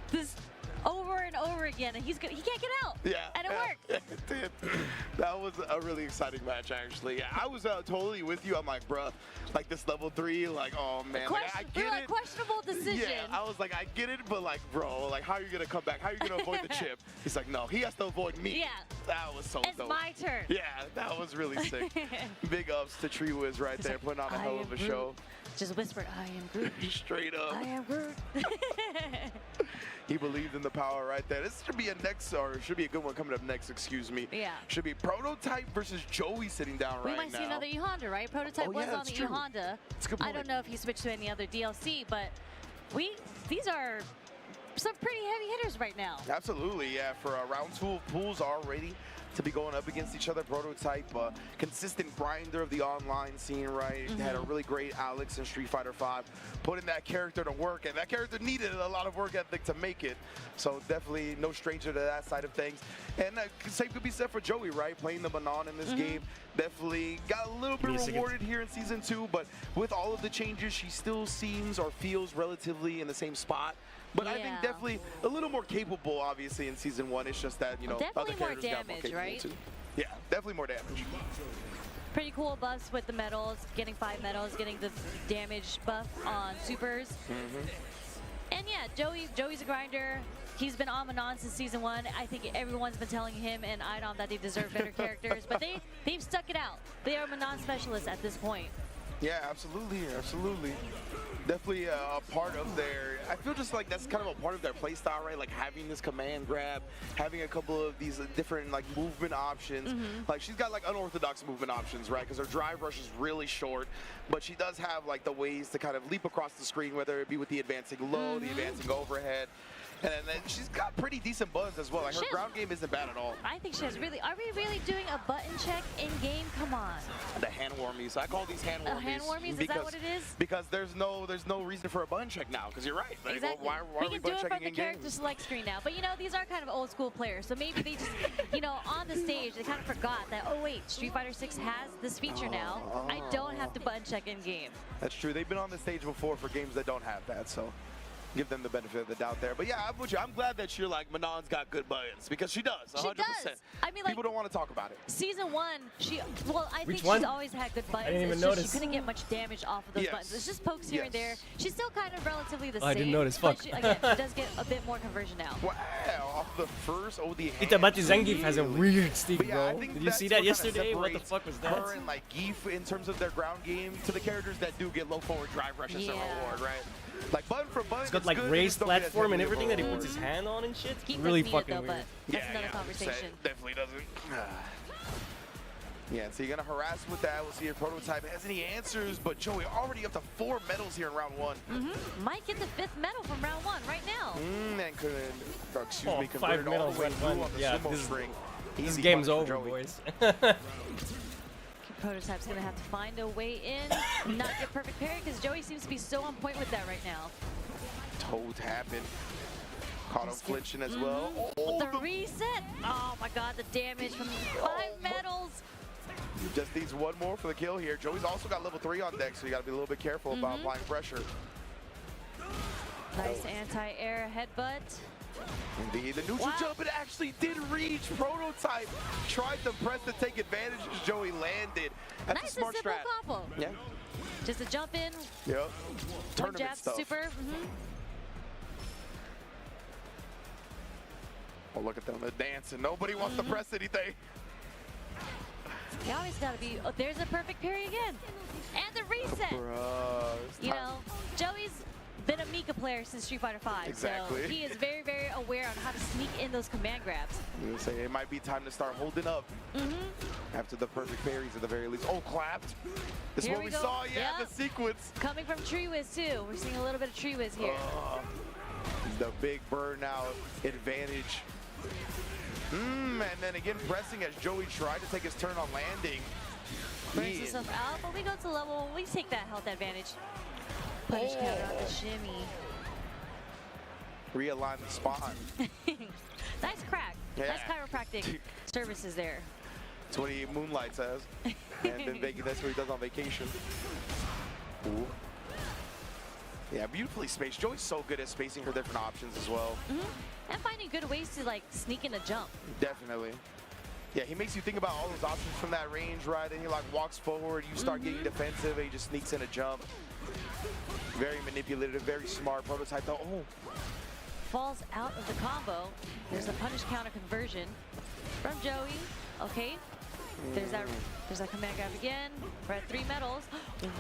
this over and over again, and he can't get out. Yeah. And it worked. It did. That was a really exciting match, actually. Yeah, I was totally with you. I'm like, bruh, like this level 3, like, oh man, like, I get it. Questionable decision. Yeah, I was like, I get it, but like, bro, like, how are you gonna come back? How are you gonna avoid the chip? He's like, no, he has to avoid me. Yeah. That was so It's dope. my turn. Yeah, that was really sick. Big ups to Treewiz right there, putting on a hell of a show. Just whispered, I am Groot. Straight up. I am Groot. He believed in the power right there. This should be a should be a good one coming up next, excuse me. Yeah. Should be Prototype versus Joey sitting down right now. We might see another E-Honda, right? Prototype was on the E-Honda. I don't know if he switched to any other DLC, but these are some pretty heavy hitters right now. Absolutely, yeah. For round 2 of pools already to be going up against each other. Prototype, consistent grinder of the online scene, right? Had a really great Alex in Street Fighter V, putting that character to work, and that character needed a lot of work ethic to make it. So definitely no stranger to that side of things. And same could be said for Joey, right? Playing the Manon in this game. Definitely got a little bit rewarded here in Season 2, but with all of the changes, she still seems or feels relatively in the same spot. But I think definitely a little more capable, obviously, in Season 1. It's just that, you know, definitely other more characters got more damage, capable right? too. Yeah, definitely more damage. Pretty cool buffs with the medals, getting 5 medals, getting the damage buff on supers. And yeah, Joey's a grinder. He's been on Manon since Season 1. I think everyone's been telling him and Idom that they deserve better characters, but they've stuck it out. They are Manon specialists at this point. Yeah, absolutely, absolutely. Definitely a part of their, I feel just like that's kind of a part of their play style, right? Like having this command grab, having a couple of these different like movement options. Like she's got like unorthodox movement options, right? Because her drive rush is really short, but she does have like the ways to kind of leap across the screen, whether it be with the advancing low, the advancing overhead. And then she's got pretty decent buttons as well. Like her ground game isn't bad at all. I think she has really. Are we really doing a button check in game? Come on. The hand warmies. I call these hand warmies. Hand warmies? Is that what it is? Because there's no reason for a button check now. Because you're right. Like, Exactly. why are we button checking in game? We can do it from the character select screen now. But you know, these are kind of old school players. So maybe they just, you know, on the stage they kind of forgot that. Oh wait, Street Fighter 6 has this feature now. I don't have to button check in game. That's true. They've been on the stage before for games that don't have that. So give them the benefit of the doubt there. But yeah, I'm with you. I'm glad that you're like, Manon's got good buttons, because she does, 100%. She does. I mean, like, people don't want to talk about it. Season 1, I think one? she's always had good buttons. I didn't even it's just notice. she couldn't get much damage off of those buttons. It's just pokes here and there. She's still kind of relatively the same. I didn't notice, fuck. She, again, she does get a bit more conversion now. Wow, off the first OD. Itabati Zangief has a weird stick, Yeah, bro. Did you see that yesterday? What the fuck was that? Her and like Geef in terms of their ground game to the characters that do get low forward drive rushes and reward, right? Like button for button. It's got like raised platform and everything that he puts his hand on and shit. Really fucking weird. That's another conversation. Definitely doesn't. Yeah, so you're gonna harass with that. We'll see if Prototype has any answers, but Joey already up to 4 medals here in round 1. Might get the 5th medal from round 1 right now. And couldn't, excuse me, 5 converted all medals the way round through 1. on the Yeah, sumo string. this Easy game's button for over, Joey. boys. Prototype's gonna have to find a way in, not get perfect parry, because Joey seems to be so on point with that right now. Toe tapping. Caught him flinching as well. Oh, the reset! Oh my god, the damage from 5 medals! Just needs one more for the kill here. Joey's also got level 3 on deck, so you gotta be a little bit careful about applying pressure. Nice anti-air headbutt. Indeed, the neutral jump, it actually did reach. Prototype tried to press to take advantage as Joey landed. That's Nice a smart and simple strat. combo. Yeah. Just a jump in. Yep. One Tournament jab stuff. super. Oh, look at them. They're dancing. Nobody wants to press anything. You always gotta be. Oh, there's a perfect parry again. And the reset. Bruh, you know, Joey's been a Mika player since Street Fighter V. Exactly. So he is very, very aware on how to sneak in those command grabs. You say it might be time to start holding up. After the perfect parries at the very least. Oh, clapped. This is what we saw, yeah, the sequence. Coming from Tree Wiz too. We're seeing a little bit of Tree Wiz here. The big burnout advantage. And then again pressing as Joey tried to take his turn on landing. Brings himself out, but we go to level, we take that health advantage. Punish counter on the shimmy. Realign the spawn. Nice crack. Yeah. Nice chiropractic services there. That's what he moonlights as. And then that's what he does on vacation. Ooh. Yeah, beautifully spaced. Joey's so good at spacing her different options as well. And finding good ways to like sneak in a jump. Definitely. Yeah, he makes you think about all those options from that range, right? And he like walks forward, you start getting defensive, and he just sneaks in a jump. Very manipulative, very smart. Prototype though. Oh. Falls out of the combo. There's a punish counter conversion from Joey. Okay. There's that command grab again. We're at 3 medals.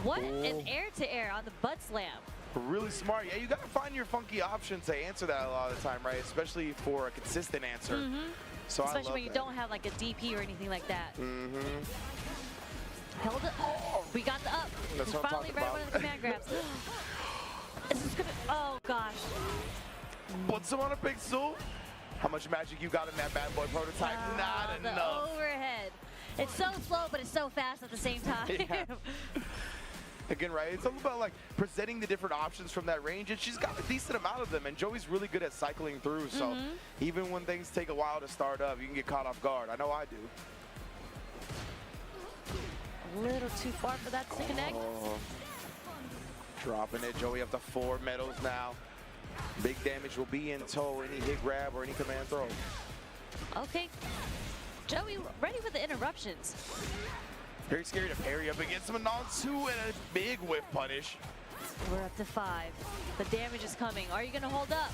What an air-to-air on the butt slam. Really smart. Yeah, you gotta find your funky option to answer that a lot of the time, right? Especially for a consistent answer. So especially when you don't have like a DP or anything like that. Held it. We got the up. That's what I'm finally talking read about. one of the command grabs. Is this gonna? Oh gosh. Puts him on a big stool. How much magic you got in that bad boy Prototype? Not the enough. Overhead. It's so slow, but it's so fast at the same time. Yeah. Again, right, it's all about like presenting the different options from that range, and she's got a decent amount of them, and Joey's really good at cycling through, so even when things take a while to start up, you can get caught off guard. I know I do. A little too far for that to connect. Dropping it, Joey up to 4 medals now. Big damage will be in tow, any hit grab or any command throw. Okay, Joey ready with the interruptions. Very scary to parry up against him, and on 2 and a big whip punish. We're up to 5. The damage is coming. Are you gonna hold up?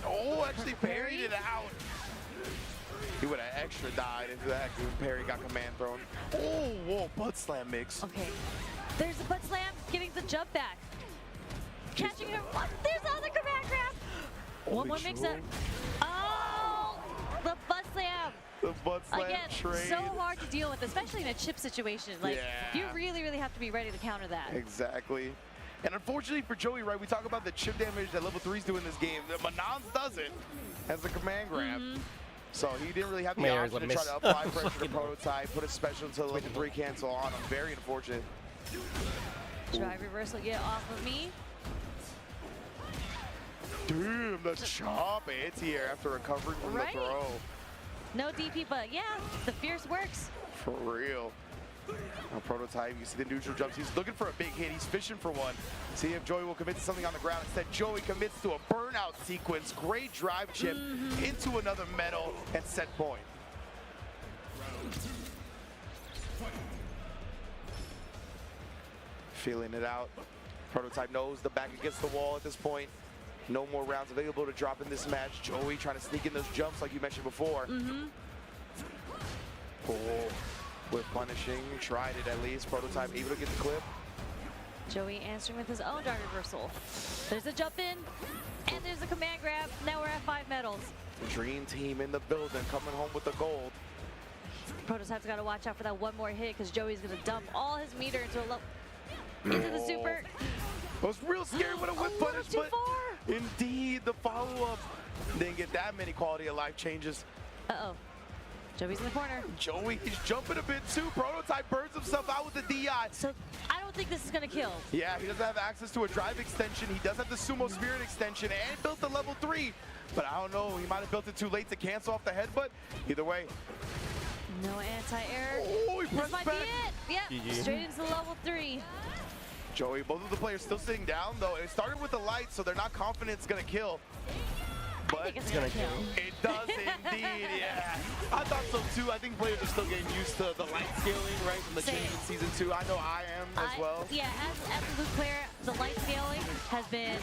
Oh, actually parried it out. He would have extra died if that parry got command thrown. Oh, whoa, butt slam mix. Okay, there's the butt slam, getting the jump back. Catching her, there's another command grab. One more mix up. Oh, the butt slam. The butt slam again, trade. so hard to deal with, especially in a chip situation. Like, you really, really have to be ready to counter that. Exactly. And unfortunately for Joey, right, we talk about the chip damage that level 3's do in this game. Manans doesn't, as a command grab. So he didn't really have the option to try to apply pressure to Prototype, put a special until level 3 cancel on him. Very unfortunate. Drive reversal, get off of me. Damn, the chop anti-air after recovering from the throw. No DP, but yeah, the fierce works. For real. A Prototype, you see the neutral jumps. He's looking for a big hit. He's fishing for one. See if Joey will commit to something on the ground. Instead, Joey commits to a burnout sequence. Great drive chip into another medal and set point. Feeling it out. Prototype knows the back against the wall at this point. No more rounds available to drop in this match. Joey trying to sneak in those jumps like you mentioned before. With punishing, tried it at least. Prototype able to get the clip. Joey answering with his own dart reversal. There's a jump in, and there's a command grab. Now we're at 5 medals. Dream team in the building, coming home with the gold. Prototype's got to watch out for that one more hit, because Joey's going to dump all his meter into the super. It was real scary with a whip punish, but indeed the follow-up didn't get that many quality of life changes. Uh-oh. Joey's in the corner. Joey, he's jumping a bit too. Prototype burns himself out with the DI. So I don't think this is going to kill. Yeah, he doesn't have access to a drive extension. He does have the Sumo Spirit extension and built the level 3. But I don't know, he might have built it too late to cancel off the headbutt. Either way. No anti-air. Oh, he this might back. be it. Yep, straight into level 3. Joey, both of the players still sitting down, though. It started with the light, so they're not confident it's going to kill. But I think it's going to kill. It does indeed, yeah. I thought so, too. I think players are still getting used to the light scaling, right, from the change in Season 2. I know I am as well. Yeah, as a Luke player, the light scaling has been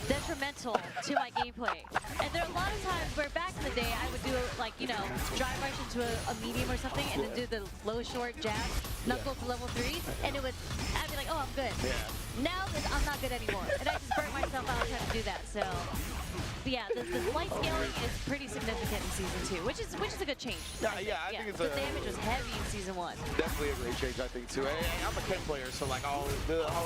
detrimental to my gameplay. And there are a lot of times where back in the day I would do like, you know, drive rush into a medium or something and then do the low short jab, knuckle to level 3, and it would, I'd be like, oh, I'm good. Now I'm not good anymore. And I just burnt myself out trying to do that. So yeah, the light scaling is pretty significant in Season 2, which is a good change. I think it's the damage was heavy in Season 1. Definitely a great change, I think, too. I'm a Ken player, so like I'll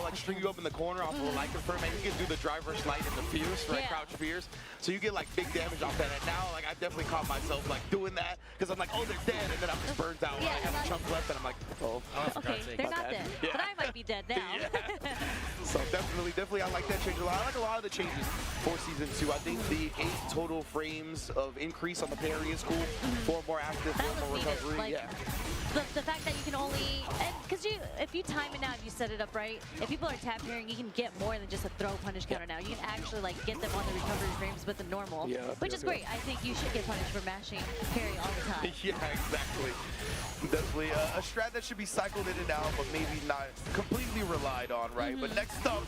like string you up in the corner off of a light confirm, and you can do the drive rush light and the fierce, right? Crouch fierce. So you get like big damage off that. And now like I definitely caught myself like doing that because I'm like, oh, they're dead, and then I'm just burnt out. I have a chunk left, and I'm like, oh. Okay, they're not dead, but I might be dead now. So definitely, I like that change a lot. I like a lot of the changes for Season 2. I think the 8 total frames of increase on the parry is cool. 4 more active, 4 more recovery. Like, the fact that you can only, because if you time it now, if you set it up right, if people are tap parrying, you can get more than just a throw punish counter now. You can actually like get them on the recovery frames with the normal, which is great. I think you should get punished for mashing parry all the time. Yeah, exactly. Definitely a strat that should be cycled in and out, but maybe not completely relied on, right? But next up,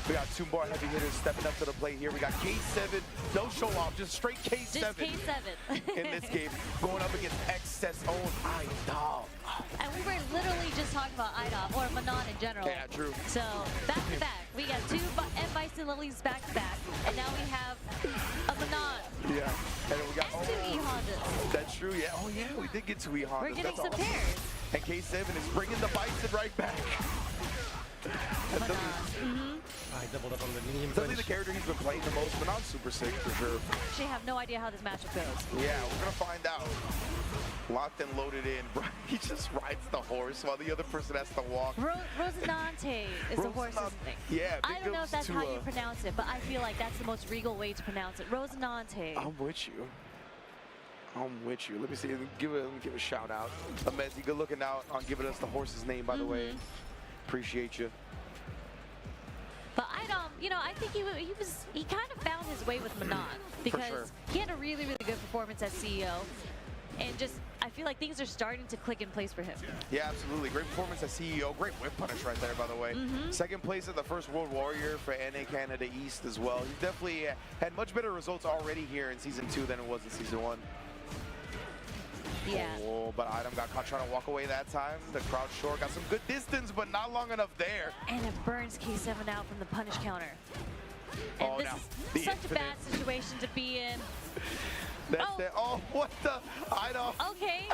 we got 2 more heavy hitters stepping up to the plate here. We got K7, no show off, just straight K7. Just K7. In this game, going up against Excess own IDOM. And we were literally just talking about IDOM, or Manon in general. Yeah, true. So, back to back. We got 2 M Bison Lilies back to back, and now we have a Manon. Yeah. And then we got 2 E-Hondas. That's true, yeah. Oh, yeah, we did get 2 E-Hondas. We're getting That's some awesome. pairs. And K7 is bringing the Bison right back. I doubled up on the medium. Definitely the character he's been playing the most, but not super sick for sure. Actually have no idea how this matchup goes. Yeah, we're gonna find out. Locked and loaded in. He just rides the horse while the other person has to walk. Rosinante is the horse's thing. Yeah, I don't know if that's how you pronounce it, but I feel like that's the most regal way to pronounce it. Rosinante. I'm with you. Let me see. Let me give a shout out. Amezi, good looking out on giving us the horse's name, by the way. Appreciate you. But you know, I think he kind of found his way with Manon because he had a really, really good performance as CEO. And just, I feel like things are starting to click in place for him. Yeah, absolutely. Great performance as CEO. Great whip punish right there, by the way. Second place at the first World Warrior for NA Canada East as well. He's definitely had much better results already here in Season 2 than it was in Season 1. Yeah. Oh, but Item got caught trying to walk away that time. The crouch short got some good distance, but not long enough there. And it burns K7 out from the punish counter. And this is such a bad situation to be in. That's it. Oh, what the? Item. Okay.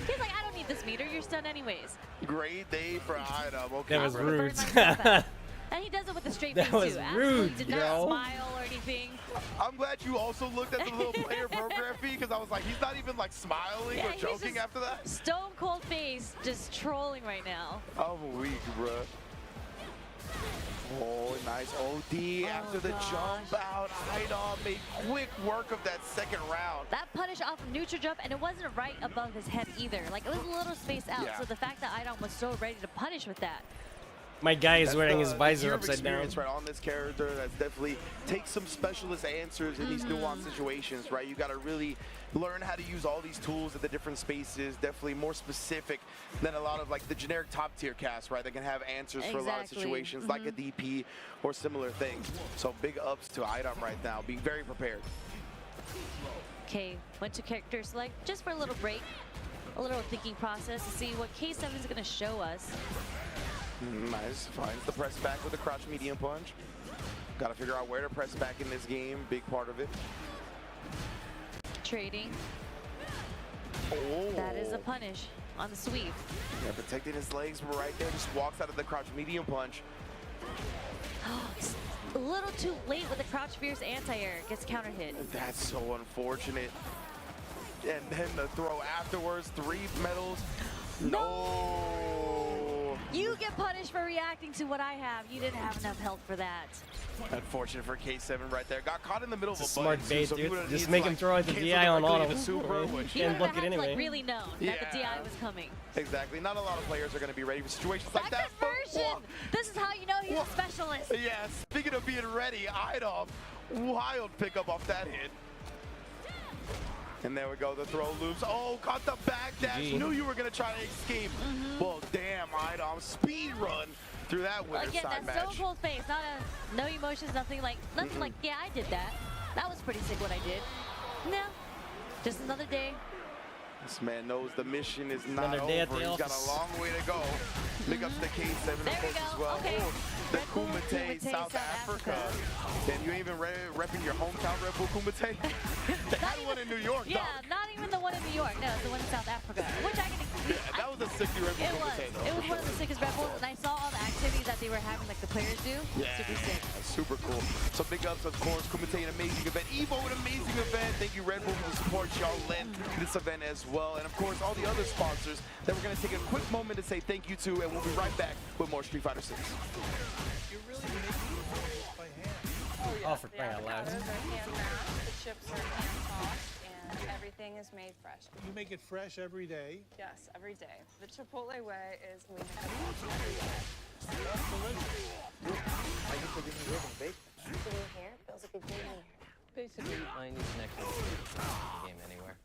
He's like, I don't need this meter. You're stunned anyways. Great day for Item. Okay. That was rude. And he does it with a straight face, too. That was rude, did not smile or anything. I'm glad you also looked at the little player program feed because I was like, he's not even like smiling or joking after that. Stone cold face, just trolling right now. I'm weak, bro. Oh, nice OD after the jump out. Idom made quick work of that second round. That punish off of neutral jump, and it wasn't right above his head either. Like, it was a little spaced out. So the fact that Idom was so ready to punish with that. My guy is wearing his visor upside down. Right on this character that's definitely takes some specialist answers in these nuanced situations, right? You got to really learn how to use all these tools at the different spaces. Definitely more specific than a lot of like the generic top tier cast, right? That can have answers for a lot of situations like a DP or similar things. So big ups to Idom right now, being very prepared. Okay, went to character select just for a little break, a little thinking process to see what K7 is going to show us. Nice, finds the press back with the crouch medium punch. Got to figure out where to press back in this game, big part of it. Trading. Oh. That is a punish on the sweep. Yeah, protecting his legs right there, just walks out of the crouch medium punch. A little too late with the crouch fierce anti-air, gets counter hit. That's so unfortunate. And then the throw afterwards, 3 medals. No! You get punished for reacting to what I have. You didn't have enough health for that. Unfortunate for K7 right there. Got caught in the middle of a smart button, bait, so dude. Just make him throw out the DI on auto. And book it anyway. Like really known that the DI was coming. Exactly. Not a lot of players are going to be ready for situations like that. Conversion! This is how you know he's a specialist. Yeah, speaking of being ready, Idom, wild pickup off that hit. And there we go, the throw loops. Oh, caught the back dash. Knew you were going to try to escape. Well, damn, Idom. Speed run through that winner's Again, side that match. stone cold face, no emotions, nothing like, yeah, I did that. That was pretty sick what I did. No, just another day. This man knows the mission is not Another day at over. the He's got office. a long way to go. Big ups to K7 of There we course go. as well. Okay. Oh, the Red Bull Kumite, Kumite, South Africa. Damn, you ain't even repping your hometown Red Bull Kumite? They had one in New York, Yeah, dog. not even the one in New York. No, it's the one in South Africa, which I can. Yeah, that was a sick Red Bull Kumite, though. It was one of the sickest Red Bulls, and I saw all the activities that they were having, like the players do. Yeah, Super sick. super cool. So big ups, of course, Kumite, an amazing event. Evo, an amazing event. Thank you, Red Bull, for the support y'all lent this event as well. And of course, all the other sponsors that we're going to take a quick moment to say thank you to, and we'll be right back with more Street Fighter 6. You're really making it by hand. Oh, for crying out loud. The avocados are hand-mashed, the chips are hand-tossed, and everything is made fresh. You make it fresh every day. Yes, every day. The Chipotle way is we make it fresh every day. That's delicious. I get to give you rhythm bake. Sitting here feels like a good here. Basically, my new connection to the game anywhere.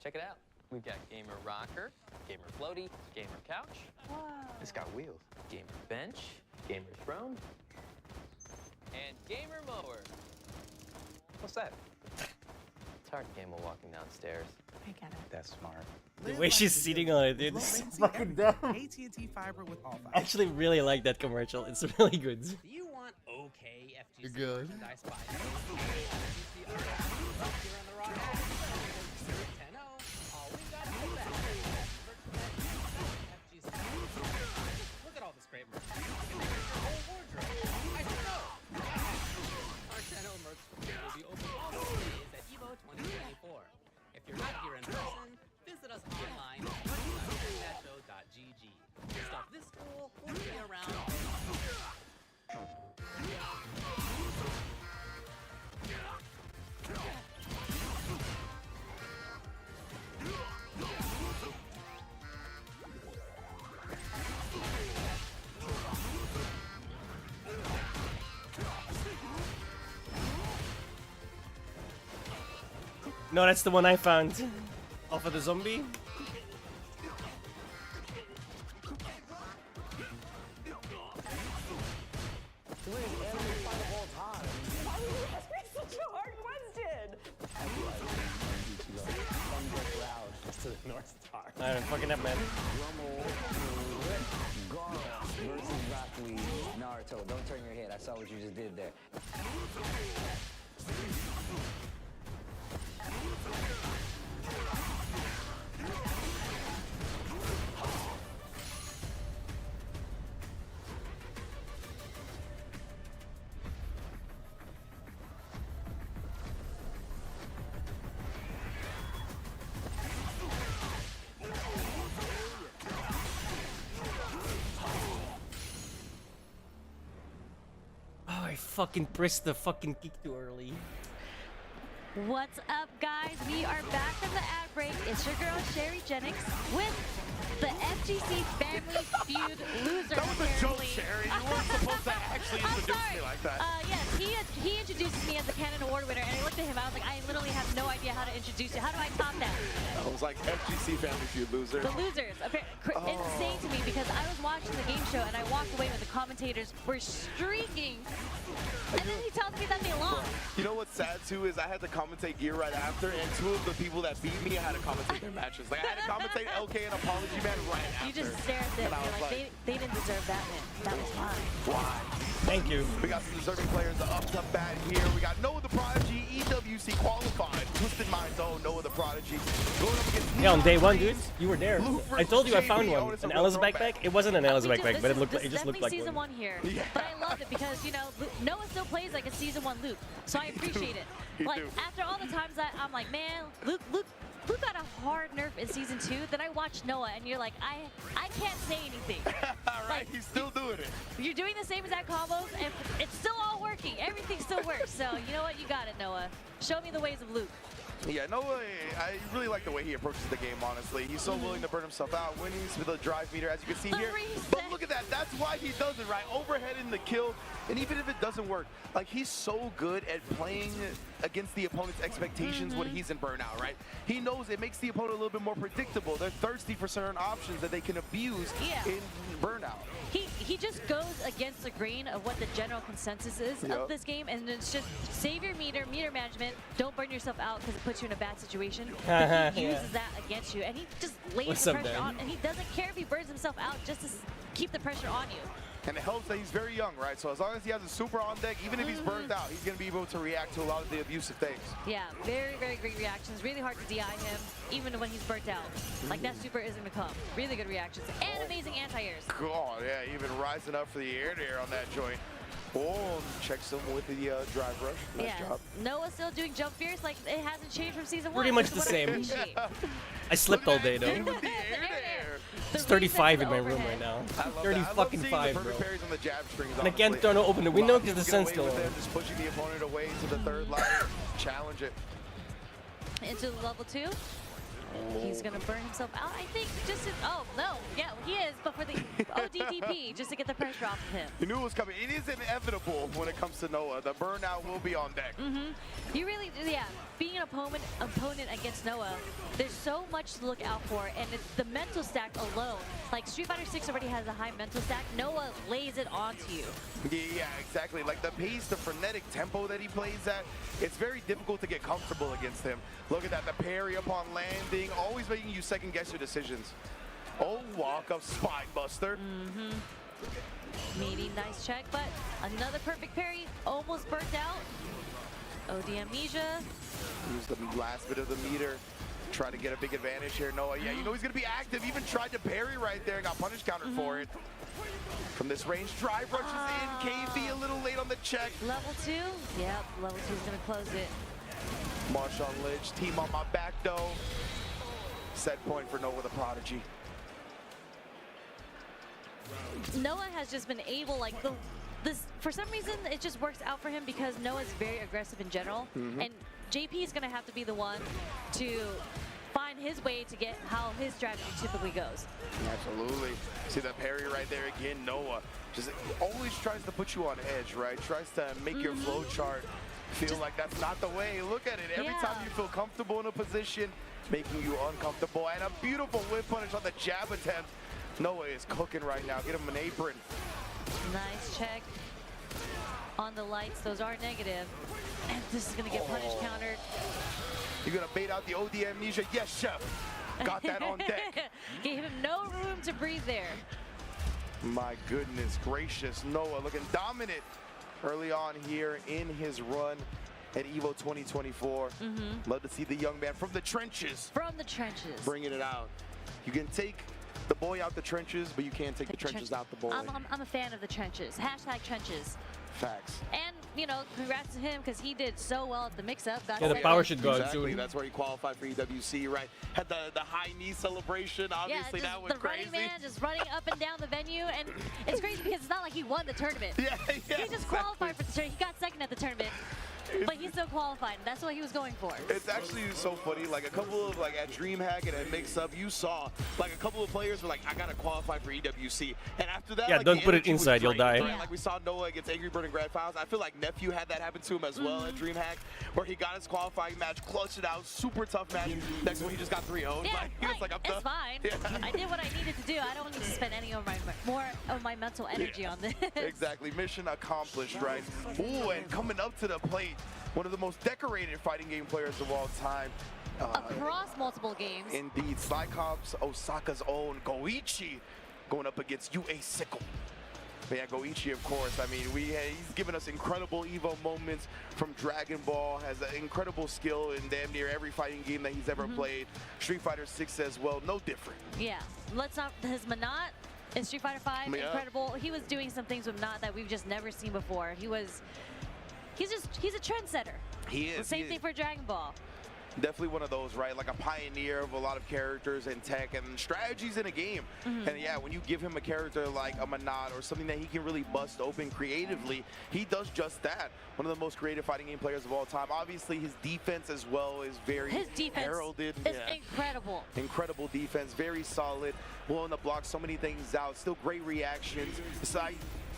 Check it out. We've got Gamer Rocker, Gamer Floaty, Gamer Couch. Wow. It's got wheels. Gamer Bench, Gamer Throne, and Gamer Mower. What's that? It's hard to game while walking downstairs. I get it. That's smart. The way she's sitting on it, dude, this is fucking dumb. AT&T Fiber with all I actually really like that commercial. It's really good. Do you want okay FGC Good. merchandise by FGC here on the Rock? 10-0. All we got is the best. FGC. Look at all this great merch. You can make your whole wardrobe. I should know. Our 10-0 merch will be open all the days at Evo 2024. If you're not here in person, visit us online at merchandise.show.gg. Stuff this cool will be around. No, that's the one I found. Off of the zombie. Why would you ask me such a hard question? To the North Star. I don't fucking up, man. Versus Rock Lee, Naruto. Don't turn your head. I saw what you just did there. Oh, I fucking pressed the fucking kick too early. What's up, guys? We are back from the ad break. It's your girl, Sherry Jennings, with the FGC Family Feud loser. That was a joke, Sherry. You weren't supposed to actually introduce me like that. Yes, he introduced me as the Canon Award winner, and I looked at him. I was like, I literally have no idea how to introduce you. How do I top that? I was like, FGC Family Feud loser. The losers. Insane to me because I was watching the game show and I walked away when the commentators were streaking. And then he tells me that they lost. You know what's sad too is I had to commentate gear right after, and two of the people that beat me, I had to commentate their matches. Like I had to commentate LK and Apology Man right after. You just stare at them. And I You're was like, they didn't deserve that win. That was mine. Why? Thank you. We got some deserving players up to bat here. We got Noah the Prodigy, EWC qualified. Twisted Minds, oh, Noah the Prodigy. Going up against Yeah, on day one, dude. You were there. Luke I told you I JB. found Oh, one. it's a An real Alice throwback. backpack. It wasn't an Alice backpack, but it just looked like season one. one here. Yeah. But I loved it because, you know, Noah still plays like a season one Luke. So I appreciate it. You Like, do. after all the times that I'm like, man, Luke got a hard nerf in season 2. Then I watched Noah, and you're like, I can't say anything. All right, he's still doing it. You're doing the same exact combos, and it's still all working. Everything still works. So, you know what? You got it, Noah. Show me the ways of Luke. Yeah, Noah, I really like the way he approaches the game, honestly. He's so willing to burn himself out, winning with a drive meter, as you can see here. But look at that. That's why he does it, right? Overhead in the kill. And even if it doesn't work, like, he's so good at playing against the opponent's expectations when he's in burnout, right? He knows it makes the opponent a little bit more predictable. They're thirsty for certain options that they can abuse in burnout. He just goes against the grain of what the general consensus is of this game, and it's just save your meter management, don't burn yourself out because it puts you in a bad situation. But he uses that against you, and he just lays the pressure on, and he doesn't care if he burns himself out just to keep the pressure on you. And it helps that he's very young, right? So as long as he has a super on deck, even if he's burned out, he's going to be able to react to a lot of the abusive things. Yeah, very, very great reactions. Really hard to DI him, even when he's burnt out. Like, that super isn't going to come. Really good reactions. And amazing anti-airs. God, yeah, even rising up for the air on that joint. Oh, checks him with the drive rush. Nice job. Noah's still doing jump fierce. Like, it hasn't changed from season 1. Pretty much the same. I slipped all day, though. It's 35 in my room right now. 35, bro. And I can't turn open the window because the sun's still on. Just pushing the opponent away to the third line. Challenge it. Into level 2. He's going to burn himself out, I think, just to, oh, no, yeah, he is, but for the ODDP, just to get the pressure off of him. You knew it was coming. It is inevitable when it comes to Noah. The burnout will be on deck. You really, yeah, being an opponent against Noah, there's so much to look out for, and it's the mental stack alone. Like, Street Fighter 6 already has a high mental stack. Noah lays it onto you. Yeah, exactly. Like, the pace, the frenetic tempo that he plays at, it's very difficult to get comfortable against him. Look at that, the parry upon landing, always making you second-guess your decisions. Oh, walk-up spine buster. Meaty, nice check, but another perfect parry, almost burnt out. OD amnesia. Use the last bit of the meter. Try to get a big advantage here, Noah. Yeah, you know he's going to be active. Even tried to parry right there and got punish counter for it. From this range, drive rushes in. KB a little late on the check. Level 2? Yep, level 2 is going to close it. Marshawn Lynch, team on my back, though. Set point for Noah the Prodigy. Noah has just been able, like, this for some reason, it just works out for him because Noah's very aggressive in general. And JP is going to have to be the one to find his way to get how his strategy typically goes. Absolutely. See that parry right there again, Noah. Just always tries to put you on edge, right? Tries to make your flow chart feel like that's not the way. Look at it. Every time you feel comfortable in a position, making you uncomfortable. And a beautiful whip punish on the jab attempt. Noah is cooking right now. Get him an apron. Nice check on the lights. Those are negative. And this is going to get punish countered. You're going to bait out the OD amnesia? Yes, chef. Got that on deck. Gave him no room to breathe there. My goodness gracious. Noah looking dominant early on here in his run at EVO 2024. Love to see the young man from the trenches. From the trenches. Bringing it out. You can take the boy out the trenches, but you can't take the trenches out the boy. I'm a fan of the trenches. Hashtag trenches. Facts. And, you know, congrats to him because he did so well at the mix-up. Yeah, the power should go exactly. soon. That's where he qualified for EWC, right? Had the high knee celebration. Obviously, yeah, that was crazy. The running man just running up and down the venue. And it's crazy because it's not like he won the tournament. Yeah, he just qualified for the tournament. He got second at the tournament. But he's still qualified. That's what he was going for. It's actually so funny. Like a couple of at DreamHack and at Mix Up, you saw like a couple of players were like, I gotta qualify for EWC. And after that, yeah, like, don't put it inside, you'll die. Right? Yeah. Like we saw Noah against Angry Bird in Grand Finals. I feel like Nephew had that happen to him as well at DreamHack, where he got his qualifying match, clutched it out, super tough match. Next one, he just got 3-0'd. Yeah, like, he was like, I'm it's done. fine. Yeah. I did what I needed to do. I don't need to spend any of more of my mental energy on this. Exactly. Mission accomplished, right? Ooh, and coming up to the plate, one of the most decorated fighting game players of all time. Across multiple games. Indeed. Cyclops, Osaka's own Goichi going up against UA Sickle. But yeah, Goichi, of course. I mean, he's given us incredible EVO moments from Dragon Ball, has an incredible skill in damn near every fighting game that he's ever played. Street Fighter 6 as well, no different. Yeah, let's not, his Manat in Street Fighter 5, incredible. He was doing some things with Manat that we've just never seen before. He's a trendsetter. He is. Same thing for Dragon Ball. Definitely one of those, right? Like a pioneer of a lot of characters and tech and strategies in a game. And yeah, when you give him a character like a Manat or something that he can really bust open creatively, he does just that. One of the most creative fighting game players of all time. Obviously, his defense as well is very heralded. His defense is incredible. Incredible defense, very solid. Willing to block so many things out. Still great reactions.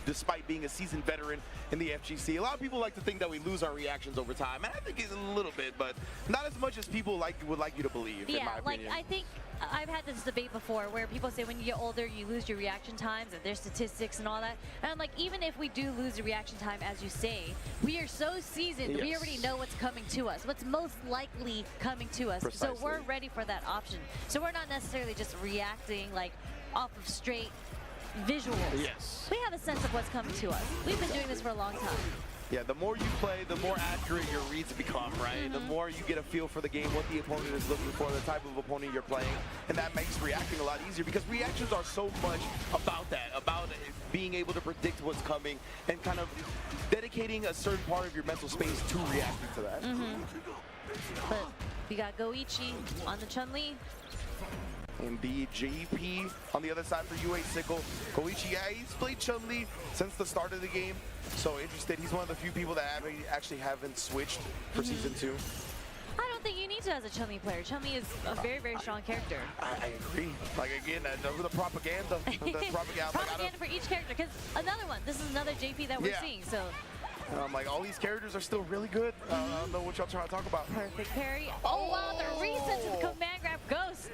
despite being a seasoned veteran in the FGC. A lot of people like to think that we lose our reactions over time, and I think it's a little bit, but not as much as people would like you to believe, in my opinion. I think I've had this debate before where people say when you get older, you lose your reaction times and there's statistics and all that. And I'm like, even if we do lose the reaction time, as you say, we are so seasoned, we already know what's coming to us, what's most likely coming to us. Precisely. So we're ready for that option. So we're not necessarily just reacting like off of straight visuals. Yes. We have a sense of what's coming to us. We've been doing this for a long time. Yeah, the more you play, the more accurate your reads become, right? The more you get a feel for the game, what the opponent is looking for, the type of opponent you're playing, and that makes reacting a lot easier because reactions are so much about that, about being able to predict what's coming and kind of dedicating a certain part of your mental space to reacting to that. But we got Goichi on the Chun-Li. Indeed, JP on the other side for UA Sickle. Koichi, yeah, he's played Chun-Li since the start of the game. So interested, he's one of the few people that actually haven't switched for Season 2. I don't think you need to as a Chun-Li player. Chun-Li is a very, very strong character. I agree. Like, again, the propaganda. Propaganda for each character, because another one, this is another JP that we're seeing, so. And I'm like, all these characters are still really good. I don't know what y'all trying to talk about. Perfect parry. Oh, wow, the reset to the command grab Ghost.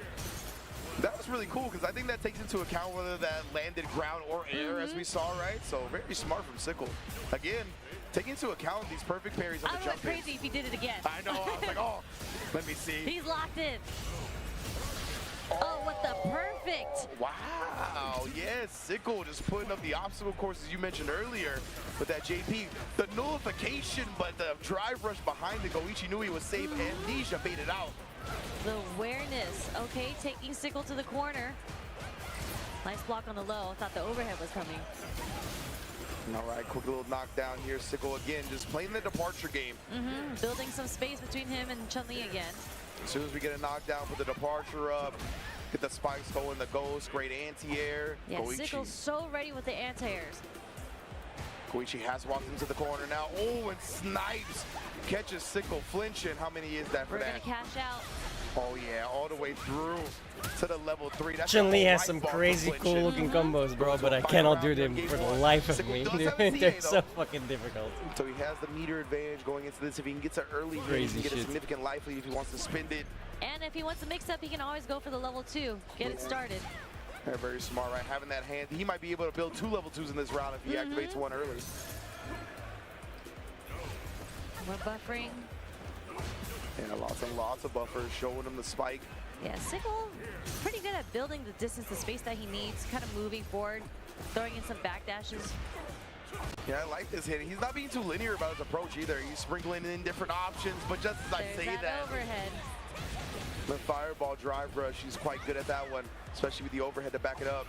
That was really cool because I think that takes into account whether that landed ground or air, as we saw, right? So very smart from Sickle. Again, taking into account these perfect parries on the jump. I would go crazy if he did it again. I know. I was like, oh, let me see. He's locked in. Oh, what the perfect. Wow. Yes, Sickle just putting up the obstacle course as you mentioned earlier with that JP. The nullification, but the drive rush behind the Goichi knew he was safe. Amnesia baited out. The awareness. Okay, taking Sickle to the corner. Nice block on the low. Thought the overhead was coming. All right, quick little knockdown here. Sickle again, just playing the departure game. Building some space between him and Chun-Li again. As soon as we get a knockdown, put the departure up, get the spikes going, the ghost, great anti-air. Yeah, Sickle's so ready with the anti-airs. Koichi has walked into the corner now. Oh, and snipes. Catches Sickle flinching. How many is that for that? We're going to cash out. Oh, yeah, all the way through to the level 3. Chun-Li has some crazy cool looking combos, bro, but I cannot do them for the life of me. They're so fucking difficult. So he has the meter advantage going into this. If he can get to early here, he can get a significant life lead if he wants to spend it. And if he wants to mix up, he can always go for the level 2. Get it started. They're very smart, right? Having that hand, he might be able to build 2 level 2s in this round if he activates one early. We're buffering. Yeah, lots and lots of buffers, showing him the spike. Yeah, Sickle pretty good at building the distance, the space that he needs, kind of moving forward, throwing in some backdashes. Yeah, I like this hit. He's not being too linear about his approach either. He's sprinkling in different options, but just as I say that, overhead. The fireball drive rush, he's quite good at that one, especially with the overhead to back it up.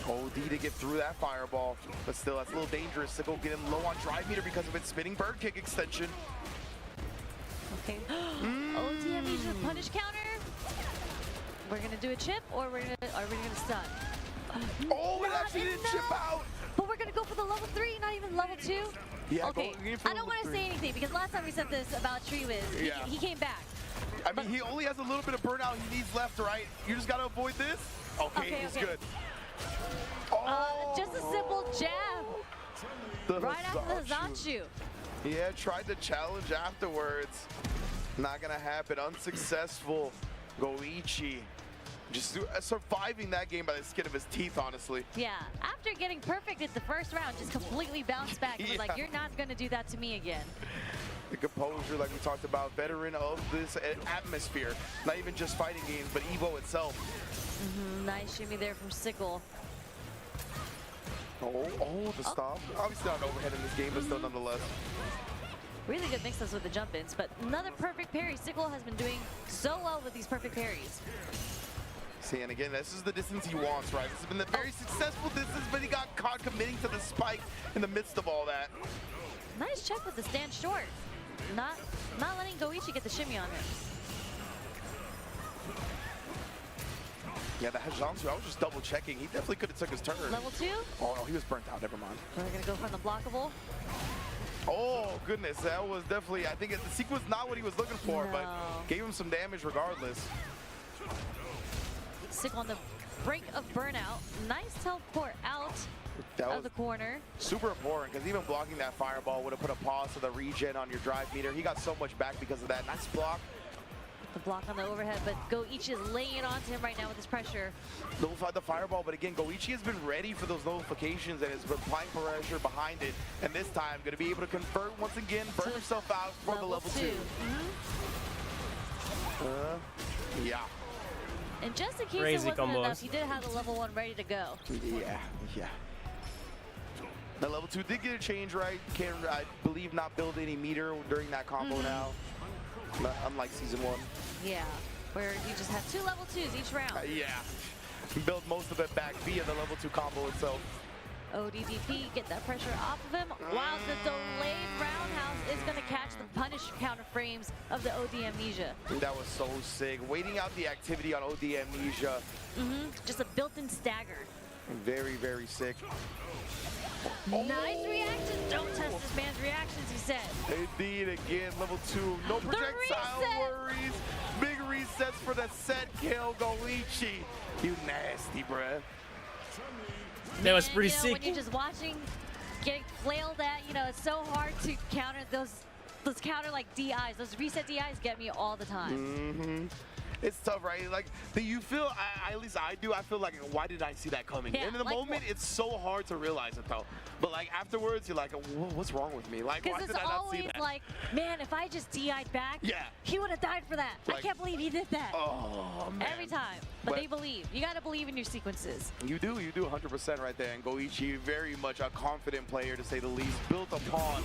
OD to get through that fireball, but still, that's a little dangerous. Sickle getting low on drive meter because of its spinning bird kick extension. Okay. OD amnesia punish counter. We're gonna do a chip, or are we gonna stun? Oh, it actually didn't chip out. But we're gonna go for the level 3, not even level 2. Yeah, okay. I don't want to say anything because last time we said this about Treewiz, he came back. I mean, he only has a little bit of burnout. He needs left, right? You just gotta avoid this. Okay, he's good. Just a simple jab. Right after the Zanshu. Yeah, tried to challenge afterwards. Not gonna happen. Unsuccessful. Goichi just surviving that game by the skin of his teeth, honestly. Yeah, after getting perfect at the first round, just completely bounced back. It was like, you're not gonna do that to me again. The composure, like we talked about, veteran of this atmosphere. Not even just fighting games, but Evo itself. Nice shimmy there from Sickle. Oh, the stop. Obviously not an overhead in this game, but still nonetheless. Really good mix-ups with the jump-ins, but another perfect parry. Sickle has been doing so well with these perfect parries. See, and again, this is the distance he wants, right? This has been the very successful distance, but he got caught committing to the spike in the midst of all that. Nice check with the stand short. Not letting Goichi get the shimmy on him. Yeah, that Hajansu, I was just double checking. He definitely could have took his turn. Level 2? Oh, no, he was burnt out. Never mind. We're going to go for the blockable. Oh, goodness. That was definitely, I think the sequence not what he was looking for, but gave him some damage regardless. Sickle on the brink of burnout. Nice teleport out. of the corner. Super important, because even blocking that fireball would have put a pause to the regen on your drive meter. He got so much back because of that. Nice block. The block on the overhead, but Goichi is laying it onto him right now with his pressure. Nullified the fireball, but again, Goichi has been ready for those nullifications and has been applying pressure behind it. And this time, going to be able to convert once again, burn himself out for the level 2. Yeah. And just in case Crazy it wasn't combos. enough, he did have the level 1 ready to go. Yeah. The level 2 did get a change right. Can, I believe, not build any meter during that combo now. Unlike season 1. Yeah, where you just have 2 level 2s each round. Yeah. Build most of it back via the level 2 combo itself. ODDP, get that pressure off of him, while the delayed roundhouse is going to catch the punish counter frames of the OD Amnesia. That was so sick. Waiting out the activity on OD Amnesia. Just a built-in stagger. Very, very sick. Nice reaction. Don't test this man's reactions, he said. Indeed, again, level 2. No projectile worries. Big resets for the set kill, Goichi. You nasty, bruh. That was pretty sick. When you're just watching, getting flailed at, it's so hard to counter those counter like DIs. Those reset DIs get me all the time. It's tough, right? Like, you feel, at least I do, I feel like, why did I see that coming? Yeah, and in the moment, it's so hard to realize it, though. But, like, afterwards, you're like, what's wrong with me? Like, why did I not see that? Because it's always like, man, if I just DI'd back, yeah, he would have died for that. Like, I can't believe he did that. Oh, man. Every time. But they believe. You got to believe in your sequences. You do 100% right there. And Goichi, very much a confident player, to say the least, built upon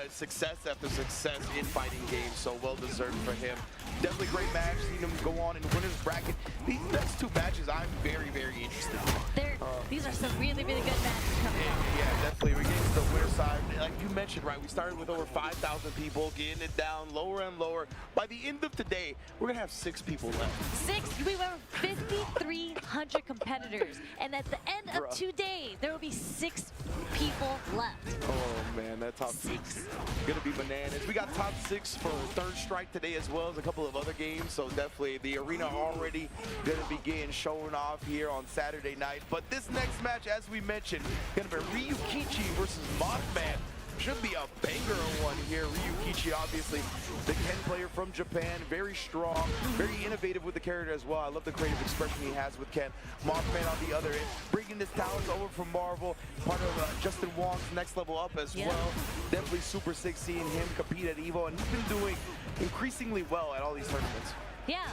success after success in fighting games. So well-deserved for him. Definitely great match. Seeing him go on in winner's bracket. These next 2 matches, I'm very, very interested in. These are some really, really good matches coming up. Yeah, definitely. We're getting to the winner side. Like you mentioned, right, we started with over 5,000 people, getting it down lower and lower. By the end of today, we're going to have 6 people left. 6? We were 5,300 competitors. And at the end of today, there will be 6 people left. Oh, man, that top 6 going to be bananas. We got top 6 for Third Strike today, as well as a couple of other games. So definitely the arena already going to begin showing off here on Saturday night. But this next match, as we mentioned, going to be Ryukichi versus Mothman. Should be a banger one here. Ryukichi, obviously, the Ken player from Japan, very strong, very innovative with the character as well. I love the creative expression he has with Ken. Mothman on the other end, bringing his talents over from Marvel, part of Justin Wong's next level up as well. Definitely super sick seeing him compete at EVO, and he's been doing increasingly well at all these tournaments. Yeah,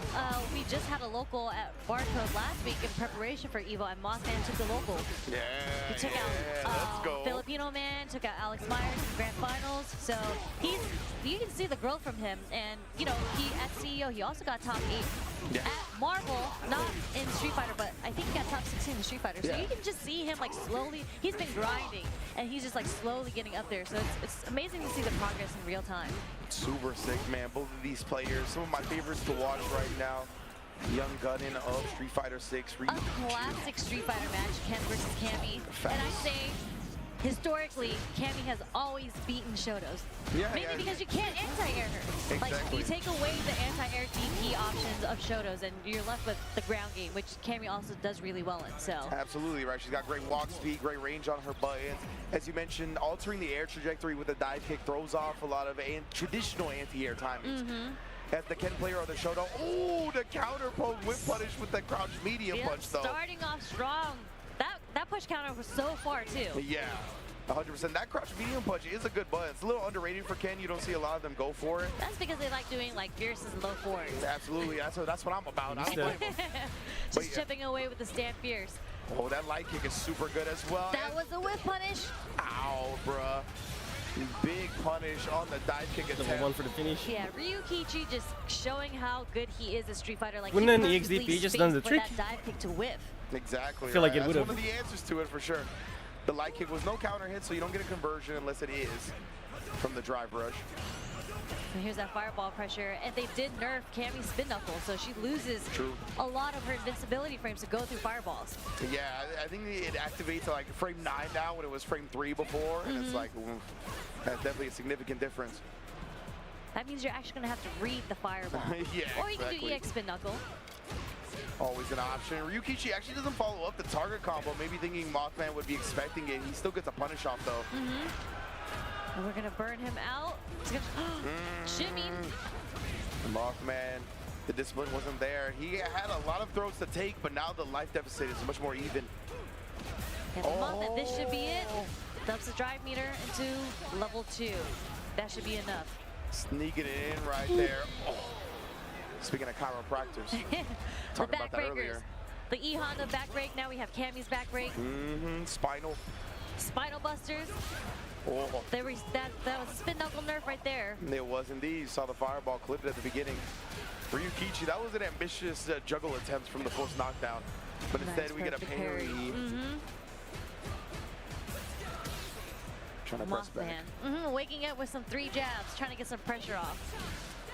we just had a local at Barcode last week in preparation for EVO, and Mothman took the local. Yeah, he took out Filipino Man, took out Alex Myers in the grand finals. So you can see the growth from him. And he at CEO, he also got top 8 at Marvel, not in Street Fighter, but I think he got top 16 in Street Fighter. So you can just see him like slowly. He's been grinding, and he's just like slowly getting up there. So it's amazing to see the progress in real time. Super sick, man. Both of these players, some of my favorites to watch right now. Young Gunnin of Street Fighter 6. A classic Street Fighter match, Ken versus Cammy. And I say, historically, Cammy has always beaten Shotos. Maybe because you can't anti-air her. Exactly. Like, you take away the anti-air DP options of Shotos, and you're left with the ground game, which Cammy also does really well in. So absolutely right. She's got great walk speed, great range on her buttons. As you mentioned, altering the air trajectory with a dive kick throws off a lot of traditional anti-air timings. As the Ken player on the Shoto, the counter poke whip punish with the crouch medium punch, though. Starting off strong. That push counter was so far, too. Yeah, 100%. That crouch medium punch is a good button. It's a little underrated for Ken. You don't see a lot of them go for it. That's because they like doing, like, fierces and low fours. Absolutely. That's what I'm about. I don't blame them. Just chipping away with the stand fierce. Oh, that light kick is super good as well. That was a whip punish. Ow, bruh. Big punish on the dive kick attempt. Level 1 for the finish. Yeah, Ryukichi just showing how good he is a Street Fighter. Like, wouldn't an EXDP just done the trick? That dive kick to whiff. Exactly. I feel like it would have. That's one of the answers to it for sure. The light kick was no counter hit, so you don't get a conversion unless it is from the drive rush. And here's that fireball pressure, and they did nerf Cammy's spin knuckle, so she loses a lot of her invincibility frames to go through fireballs. Yeah, I think it activates like frame 9 now when it was frame 3 before, and it's like, that's definitely a significant difference. That means you're actually going to have to read the fireball. Yeah, or you can do EX spin knuckle. Always an option. Ryukichi actually doesn't follow up the target combo, maybe thinking Mothman would be expecting it. He still gets a punish off though. And we're gonna burn him out. Shimmy. Mothman, the discipline wasn't there. He had a lot of throws to take, but now the life deficit is much more even. And Mothman, this should be it. Dumps the drive meter into level 2. That should be enough. Sneaking it in right there. Oh. Speaking of chiropractors, talking about that earlier. The E Honda back break. Now we have Cammy's back break. Spinal busters. Oh. That was a spin knuckle nerf right there. It was indeed. You saw the fireball clipped at the beginning. Ryukichi, that was an ambitious juggle attempt from the forced knockdown, but instead we get a parry. Trying to press back. Waking up with some 3 jabs, trying to get some pressure off.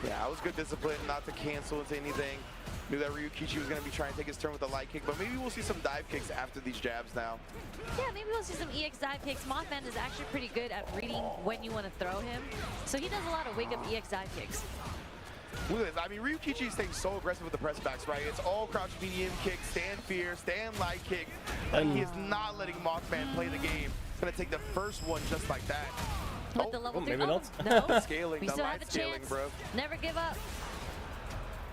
Yeah, it was good discipline not to cancel into anything. Knew that Ryukichi was going to be trying to take his turn with a light kick, but maybe we'll see some dive kicks after these jabs now. Yeah, maybe we'll see some EX dive kicks. Mothman is actually pretty good at reading when you want to throw him. So he does a lot of wake up EX dive kicks. Look at this. I mean, Ryukichi is staying so aggressive with the press backs, right? It's all crouch medium kick, stand fear, stand light kick. Like, he is not letting Mothman play the game. He's going to take the first one just like that. With the level 3. Maybe not. No. Scaling, we the still light have a scaling, chance. bro. Never give up.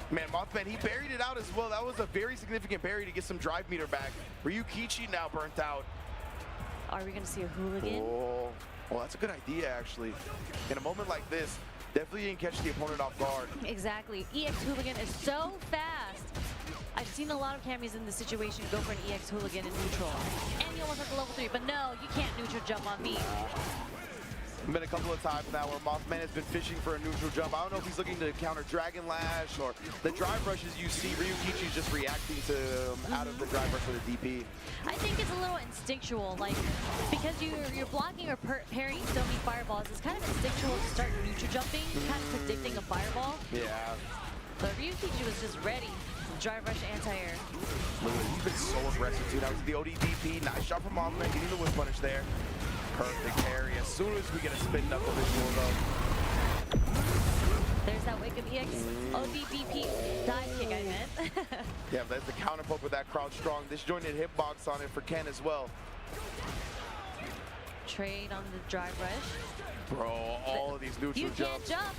Man, Mothman, he buried it out as well. That was a very significant bury to get some drive meter back. Ryukichi now burnt out. Are we going to see a hooligan? Oh, well, that's a good idea, actually. In a moment like this, definitely didn't catch the opponent off guard. Exactly. EX hooligan is so fast. I've seen a lot of Cammies in this situation go for an EX hooligan in neutral. And you almost have the level 3, but no, you can't neutral jump on me. Been a couple of times now where Mothman has been fishing for a neutral jump. I don't know if he's looking to counter Dragon Lash or the drive rushes you see. Ryukichi's just reacting to out of the drive rush with a DP. I think it's a little instinctual, like, because you're blocking or parrying so many fireballs, it's kind of instinctual to start neutral jumping, kind of predicting a fireball. Yeah. But Ryukichi was just ready. Drive rush anti-air. Look at, he's been so aggressive too. That was the ODDP. Nice shot from Mothman, getting the whip punish there. Perfect parry. As soon as we get a spin knuckle visual though. There's that wake of EX ODDP dive kick I meant. Yeah, that's the counter poke with that crouch strong. Disjointed hitbox on it for Ken as well. Trade on the drive rush. Bro, all of these neutral you jumps. You can't jump.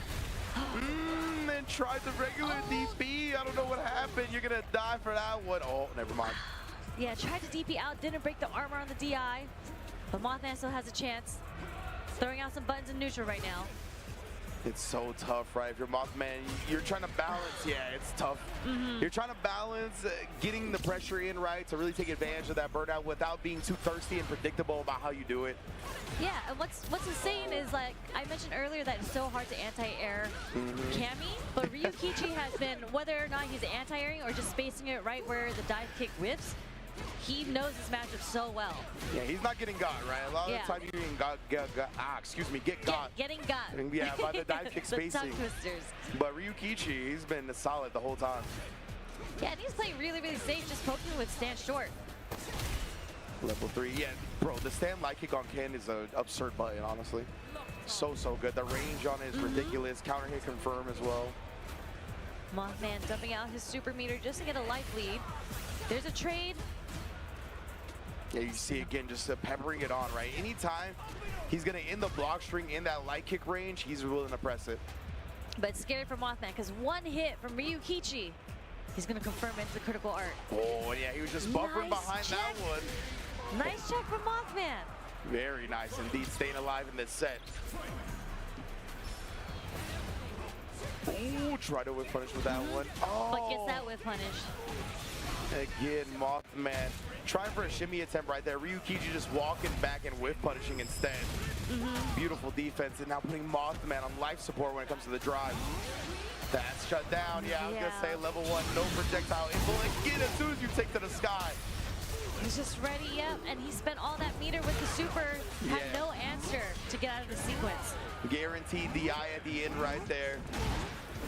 And tried the regular DP. I don't know what happened. You're gonna die for that one. Oh, never mind. Yeah, tried to DP out, didn't break the armor on the DI. But Mothman still has a chance. Throwing out some buttons in neutral right now. It's so tough, right? If you're Mothman, you're trying to balance. Yeah, it's tough. You're trying to balance getting the pressure in, right, to really take advantage of that burnout without being too thirsty and predictable about how you do it. Yeah, and what's insane is, like, I mentioned earlier that it's so hard to anti-air Cammy, but Ryukichi has been, whether or not he's anti-airing or just spacing it right where the dive kick whips, he knows his matchup so well. Yeah, he's not getting got, right? A lot of the time you're getting get got. Getting got. Yeah, by the dive kick spacing. Tongue twisters. But Ryukichi, he's been solid the whole time. Yeah, and he's playing really, really safe, just poking with stand short. Level 3, yeah, bro, the stand light kick on Ken is an absurd button, honestly. So good. The range on it is ridiculous. Counter hit confirm as well. Mothman dumping out his super meter just to get a life lead. There's a trade. Yeah, you see again, just peppering it on, right? Anytime he's gonna end the block string in that light kick range, he's willing to press it. But it's scary for Mothman, because one hit from Ryukichi, he's gonna confirm into the critical art. Oh, yeah, he was just buffering behind that one. Nice check from Mothman. Very nice indeed, staying alive in this set. Ooh, try to whip punish with that one. Oh. But gets that whip punish. Again, Mothman trying for a shimmy attempt right there. Ryukichi just walking back and whip punishing instead. Beautiful defense, and now putting Mothman on life support when it comes to the drive. That's shut down. Yeah, I was gonna say level 1, no projectile influence. Again, as soon as you take to the sky. He's just ready, yep, and he spent all that meter with the super, had no answer to get out of the sequence. Guaranteed DI at the end right there.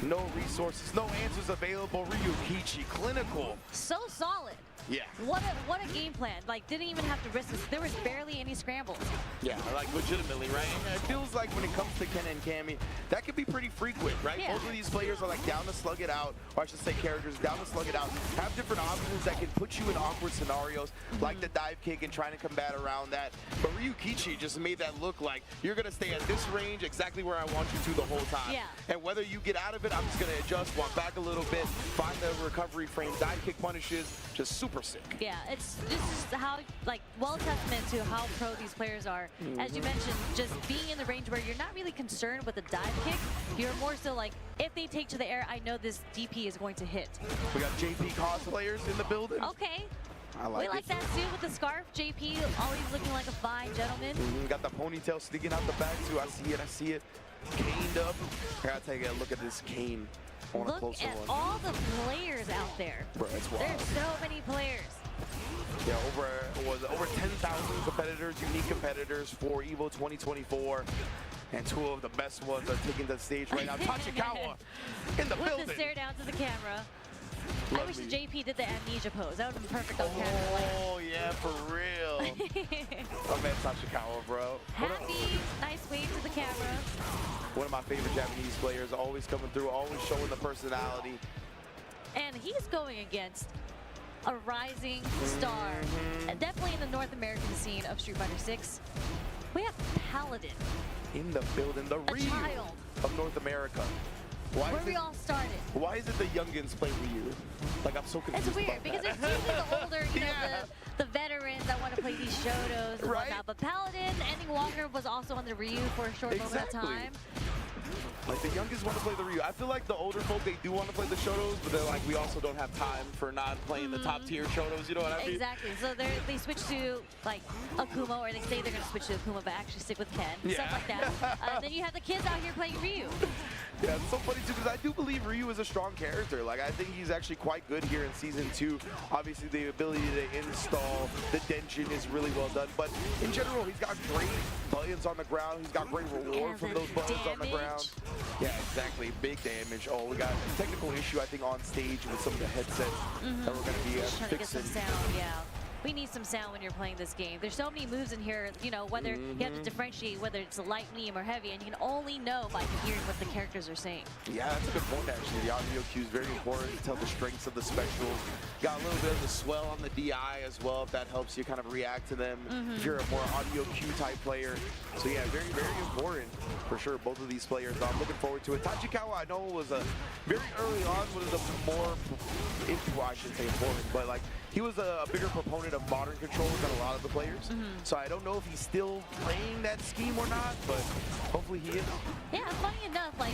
No resources, no answers available. Ryukichi, clinical. So solid. Yeah. What a game plan. Like, didn't even have to risk this. There was barely any scrambles. Yeah, like legitimately, right? And it feels like when it comes to Ken and Cammy, that could be pretty frequent, right? Yeah. Both of these players are like down to slug it out, or I should say characters down to slug it out, have different options that can put you in awkward scenarios, like the dive kick and trying to combat around that. But Ryu Kichi just made that look like you're going to stay at this range exactly where I want you to the whole time. Yeah. And whether you get out of it, I'm just going to adjust, walk back a little bit, find the recovery frame, dive kick punishes, just super sick. Yeah, this is how, like, well testament to how pro these players are. As you mentioned, just being in the range where you're not really concerned with the dive kick, you're more so like, if they take to the air, I know this DP is going to hit. We got JP cosplayers in the building. Okay. I like we like that too with the scarf. JP always looking like a fine gentleman. Got the ponytail sticking out the back too. I see it. Caned up. I gotta take a look at this cane. Look at all the players out there. Bro, it's wild. There's so many players. Yeah, over 10,000 competitors, unique competitors for EVO 2024. And two of the best ones are taking the stage right now. Tachikawa in the building. With the stare down to the camera. I wish the JP did the amnesia pose. That would have been perfect on camera. Oh, yeah, for real. Oh, man, Tachikawa, bro. Happy, nice wave to the camera. One of my favorite Japanese players, always coming through, always showing the personality. And he's going against a rising star. Definitely in the North American scene of Street Fighter 6. We have Paladin. In the building, the Ryu of North America. Where we all started. Why is it the youngins play Ryu? Like, I'm so confused. It's weird about because that. it's usually the older, you know, the veterans that want to play these Shotos and whatnot. But Paladin, Ending Walker was also on the Ryu for a short moment of time. Like, the youngest want to play the Ryu. I feel like the older folk, they do want to play the Shotos, but they're like, we also don't have time for not playing the top tier Shotos, you know what I mean? Exactly. So they switch to, like, Akuma, or they say they're going to switch to Akuma, but actually stick with Ken. Yeah. Stuff like that. Then you have the kids out here playing Ryu. Yeah, it's so funny too, because I do believe Ryu is a strong character. Like, I think he's actually quite good here in Season 2. Obviously, the ability to install the Denshin is really well done. But in general, he's got great buttons on the ground. He's got great reward from those buttons on the ground. Yeah, exactly. Big damage. Oh, we got a technical issue, I think, on stage with some of the headsets that we're going to be Trying to get fixing. some sound, yeah. We need some sound when you're playing this game. There's so many moves in here, you know, whether you have to differentiate whether it's light, medium, or heavy, and you can only know by hearing what the characters are saying. Yeah, that's a good point, actually. The audio cue is very important to tell the strengths of the specials. Got a little bit of the swell on the DI as well, if that helps you kind of react to them if you're a more audio cue type player. So yeah, very, very important for sure, both of these players. I'm looking forward to it. Tachikawa, I know, was very early on, was a more, I shouldn't say important, but like, he was a bigger proponent of modern controls than a lot of the players. So I don't know if he's still playing that scheme or not, but hopefully he is. Yeah, funny enough, like,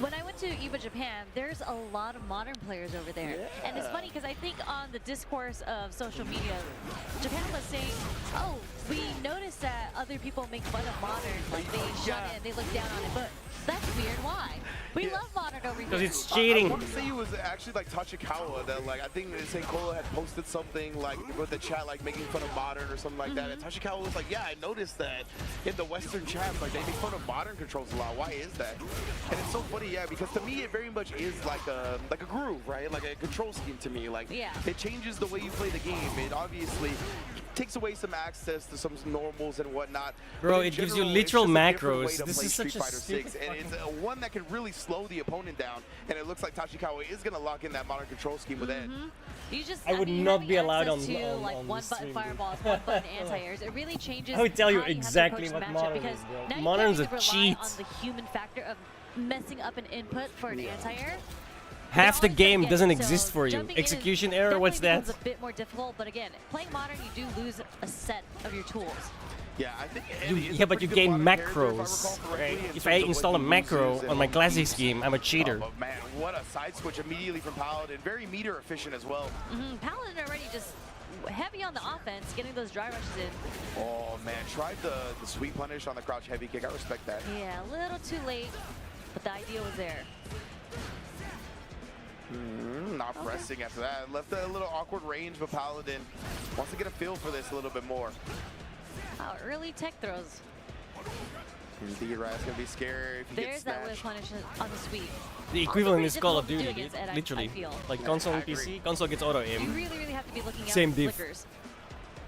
when I went to EVO Japan, there's a lot of modern players over there. Yeah. And it's funny because I think on the discourse of social media, Japan was saying, oh, we noticed that other people make fun of modern, like they shun it and they look down on it, but that's weird. Why? We love modern over here. Because it's cheating. I want to say it was actually like Tachikawa that, like, I think St. Cola had posted something like with the chat, like making fun of modern or something like that. And Tachikawa was like, yeah, I noticed that in the Western chats, like they make fun of modern controls a lot. Why is that? And it's so funny, yeah, because to me it very much is like a groove, right? Like a control scheme to me. Like it changes the way you play the game. It obviously takes away some access to some normals and whatnot. Bro, it gives you literal macros. This is such a Street Fighter 6, and it's one that can really slow the opponent down. And it looks like Tachikawa is going to lock in that modern control scheme with Ed. You just, I would not be allowed on like one button fireballs, one button anti-airs. It really changes. I would tell you how exactly have to what approach the modern matchup, is, because bro. now Modern's you a can't cheat. rely on the human factor of messing up an input for an anti-air. Half the game doesn't so exist for you. jumping in Execution is error, what's that? definitely becomes a bit more difficult, but again, playing modern, you do lose a set of your tools. Yeah, I think Yeah, but you gain macros, right? If I install a macro on my classic scheme, I'm a cheater. Oh, but man, what a side switch immediately from Paladin. Very meter efficient as well. Paladin already just heavy on the offense, getting those dry rushes in. Oh man, tried the sweep punish on the crouch heavy kick. I respect that. Yeah, a little too late, but the idea was there. Not pressing after that. Left a little awkward range, but Paladin wants to get a feel for this a little bit more. Wow, early tech throws. Indeed, right? It's gonna be scary if he There's gets that whip snatched. punish on the sweep. The equivalent is Call of difficult Duty, to do against Ed, literally. I feel. Like console and PC, console gets auto You aim. really, really have to be looking out Same for the diff. flickers.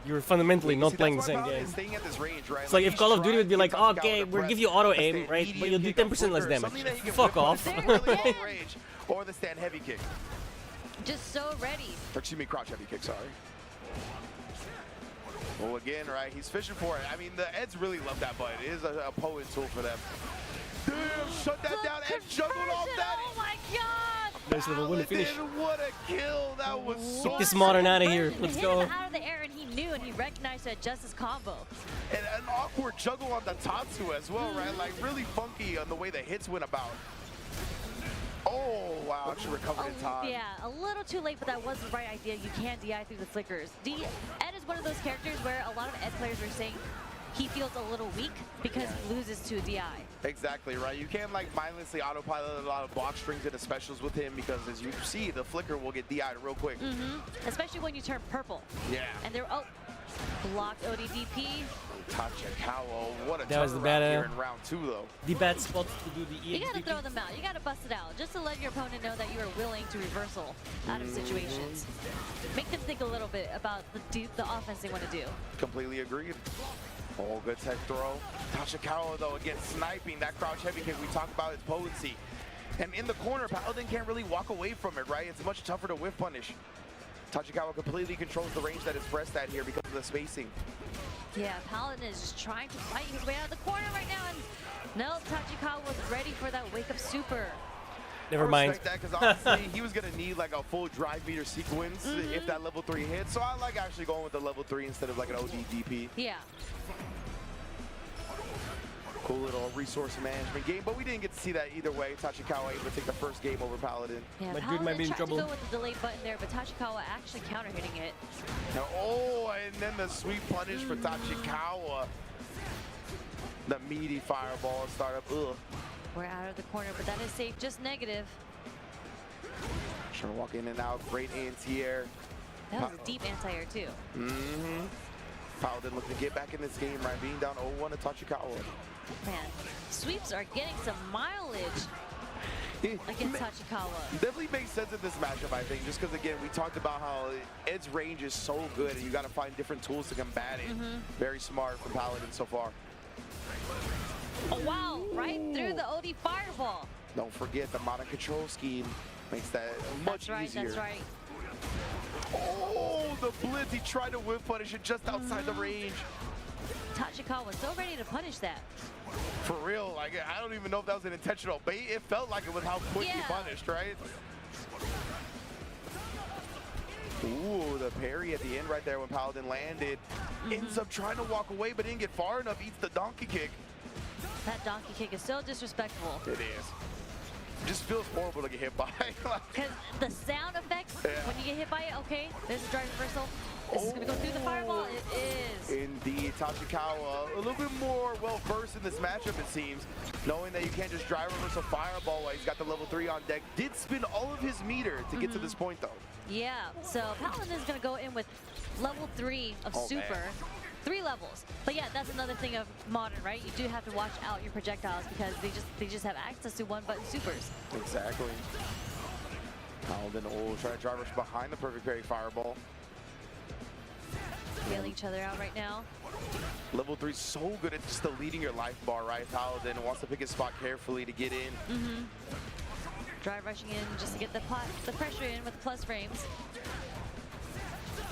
You're fundamentally not playing the same game. It's like if Call of Duty would be like, oh, okay, we'll give you auto aim, right? But you'll do 10% less damage. Fuck off. Or the stand heavy kick. Just so ready. Or excuse me, crouch heavy kick, sorry. Well, again, right, he's fishing for it. I mean, the Eds really love that button. It is a potent tool for them. Damn, shut that down and juggled off that. Oh my god! Nice little win finish. What a kill. That was so Get this modern out of here. Let's hit go. him out of the air and he knew and he recognized that Justice combo. And an awkward juggle on the Tatsu as well, right? Like really funky on the way the hits went about. Oh, wow, actually recovered in time. Yeah, a little too late, but that was the right idea. You can't DI through the flickers. Ed is one of those characters where a lot of Ed players are saying he feels a little weak because he loses to a DI. Exactly, right? You can't like mindlessly autopilot a lot of box strings into specials with him because as you see, the flicker will get DI'd real quick. Especially when you turn purple. Yeah. And they're, blocked ODDP. Tachikawa, what a That was the turnaround bad, here in round 2 though. The bad spot to do the You gotta EXP. throw them out. You gotta bust it out. Just to let your opponent know that you are willing to reversal out of situations. Make them think a little bit about the offense they want to do. Completely agreed. Oh, good tech throw. Tachikawa though, again, sniping that crouch heavy kick. We talked about its potency. And in the corner, Paladin can't really walk away from it, right? It's much tougher to whiff punish. Tachikawa completely controls the range that it's pressed at here because of the spacing. Yeah, Paladin is just trying to fight his way out of the corner right now. And no, Tachikawa was ready for that wake-up super. Never mind. I respect that because honestly, he was going to need like a full drive meter sequence if that level 3 hits. So I like actually going with the level 3 instead of like an ODDP. Yeah. Cool little resource management game, but we didn't get to see that either way. Tachikawa able to take the first game over Paladin. Yeah, Paladin tried to go with the delay button there, but Tachikawa actually counter-hitting it. Now, and then the sweet punish for Tachikawa. The meaty fireball startup. Ugh. We're out of the corner, but that is safe, just negative. Trying to walk in and out. Great anti-air. That was a deep anti-air, too. Paladin looking to get back in this game, right? Being down 0-1 to Tachikawa. Man, sweeps are getting some mileage against Tachikawa. Definitely makes sense in this matchup, I think, just because, again, we talked about how Ed's range is so good and you got to find different tools to combat it. Very smart from Paladin so far. Oh, wow, right through the OD fireball. Don't forget the modern control scheme makes that much easier. That's right. Oh, the blitz. He tried to whip punish it just outside the range. Tachikawa was so ready to punish that. For real, like, I don't even know if that was an intentional bait. It felt like it was how quick he punished, right? Ooh, the parry at the end right there when Paladin landed. Ends up trying to walk away, but didn't get far enough. Eats the donkey kick. That donkey kick is so disrespectful. It is. It just feels horrible to get hit by. Because the sound effects, when you get hit by it, okay, there's a drive reversal. This is going to go through the fireball. It is. Indeed. Tachikawa, a little bit more well-versed in this matchup, it seems. Knowing that you can't just drive reversal fireball while he's got the level 3 on deck. Did spin all of his meter to get to this point, though. Yeah, so Paladin is going to go in with level 3 of super. Man. 3 levels. But yeah, that's another thing of modern, right? You do have to watch out your projectiles because they just have access to one-button supers. Exactly. Paladin will try to drive rush behind the perfect parry fireball. Bailing each other out right now. Level 3 so good at just deleting your life bar, right? Paladin wants to pick his spot carefully to get in. Drive rushing in just to get the pressure in with plus frames.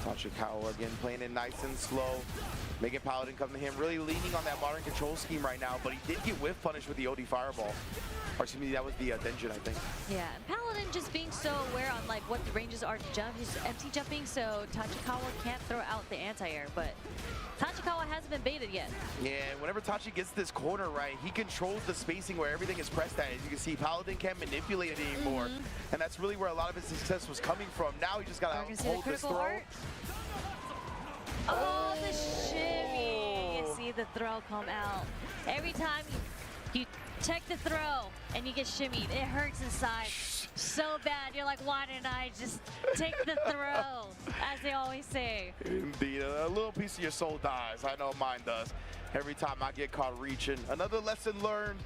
Tachikawa again playing it nice and slow, making Paladin come to him, really leaning on that modern control scheme right now, but he did get whiff punished with the OD fireball. Or excuse me, that was the Denjin, I think. Yeah, Paladin just being so aware on like what the ranges are to jump. He's empty jumping, so Tachikawa can't throw out the anti-air, but Tachikawa hasn't been baited yet. Yeah, whenever Tachi gets this corner right, he controls the spacing where everything is pressed at. As you can see, Paladin can't manipulate it anymore. And that's really where a lot of his success was coming from. Now he just got to hold this throw. Art. Oh, the shimmy. You see the throw come out. Every time you check the throw and you get shimmied, it hurts inside so bad. You're like, why didn't I just take the throw, as they always say. Indeed, a little piece of your soul dies. I know mine does. every time I get caught reaching. Another lesson learned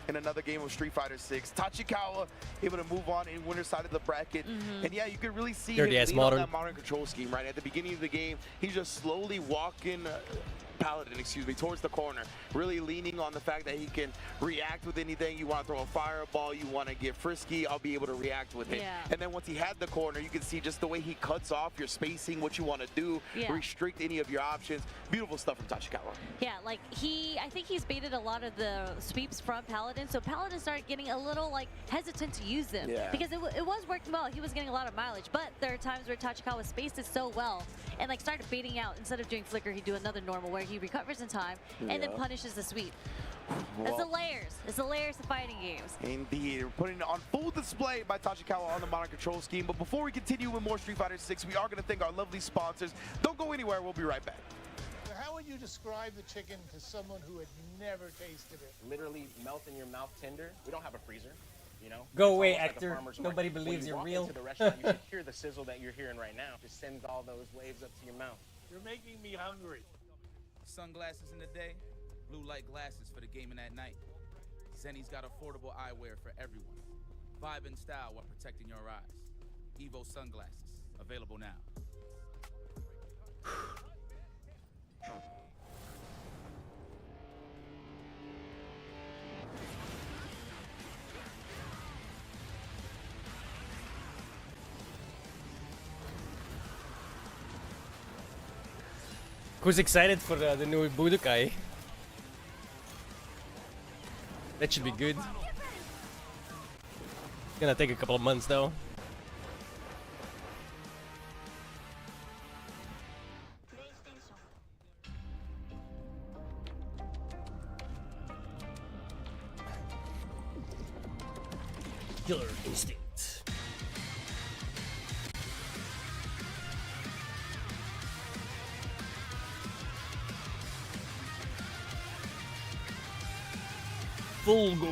in another game of Street Fighter 6. Tachikawa able to move on in winner's side of the bracket. And yeah, you could really see him lean on that modern control scheme, right? At the beginning of the game, he's just slowly walking Paladin, excuse me, towards the corner, really leaning on the fact that he can react with anything. You want to throw a fireball, you want to get frisky, I'll be able to react with it. And then once he had the corner, you can see just the way he cuts off your spacing, what you want to do, restrict any of your options. Beautiful stuff from Tachikawa. Yeah, like I think he's baited a lot of the sweeps from Paladin, so Paladin started getting a little like hesitant to use them because it was working well. He was getting a lot of mileage, but there are times where Tachikawa spaced it so well and like started baiting out. Instead of doing flicker, he'd do another normal where he recovers in time and then punishes the sweep. It's the layers. It's the layers of fighting games. Indeed. We're putting it on full display by Tachikawa on the modern control scheme. But before we continue with more Street Fighter 6, we are going to thank our lovely sponsors. Don't go anywhere. We'll be right back. How would you describe the chicken to someone who had never tasted it? Literally melt in your mouth tender. We don't have a freezer, you know. Go away, actor. Nobody believes you're real. When you walk into the restaurant, you should hear the sizzle that you're hearing right now. Just sends all those waves up to your mouth. You're making me hungry. Sunglasses in the day, blue light glasses for the gaming at night. Zenny's got affordable eyewear for everyone. Vibe and style while protecting your eyes. Evo sunglasses, available now. Who's excited for the new Budokai? That should be good. Gonna take a couple of months though. Killer Instinct. Full goal.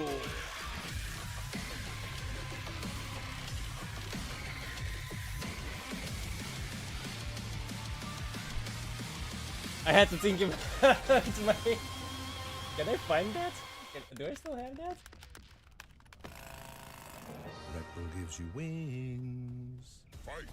I had to think of it's my. Can I find that? Do I still have that? Red Bull gives you wings. Fight.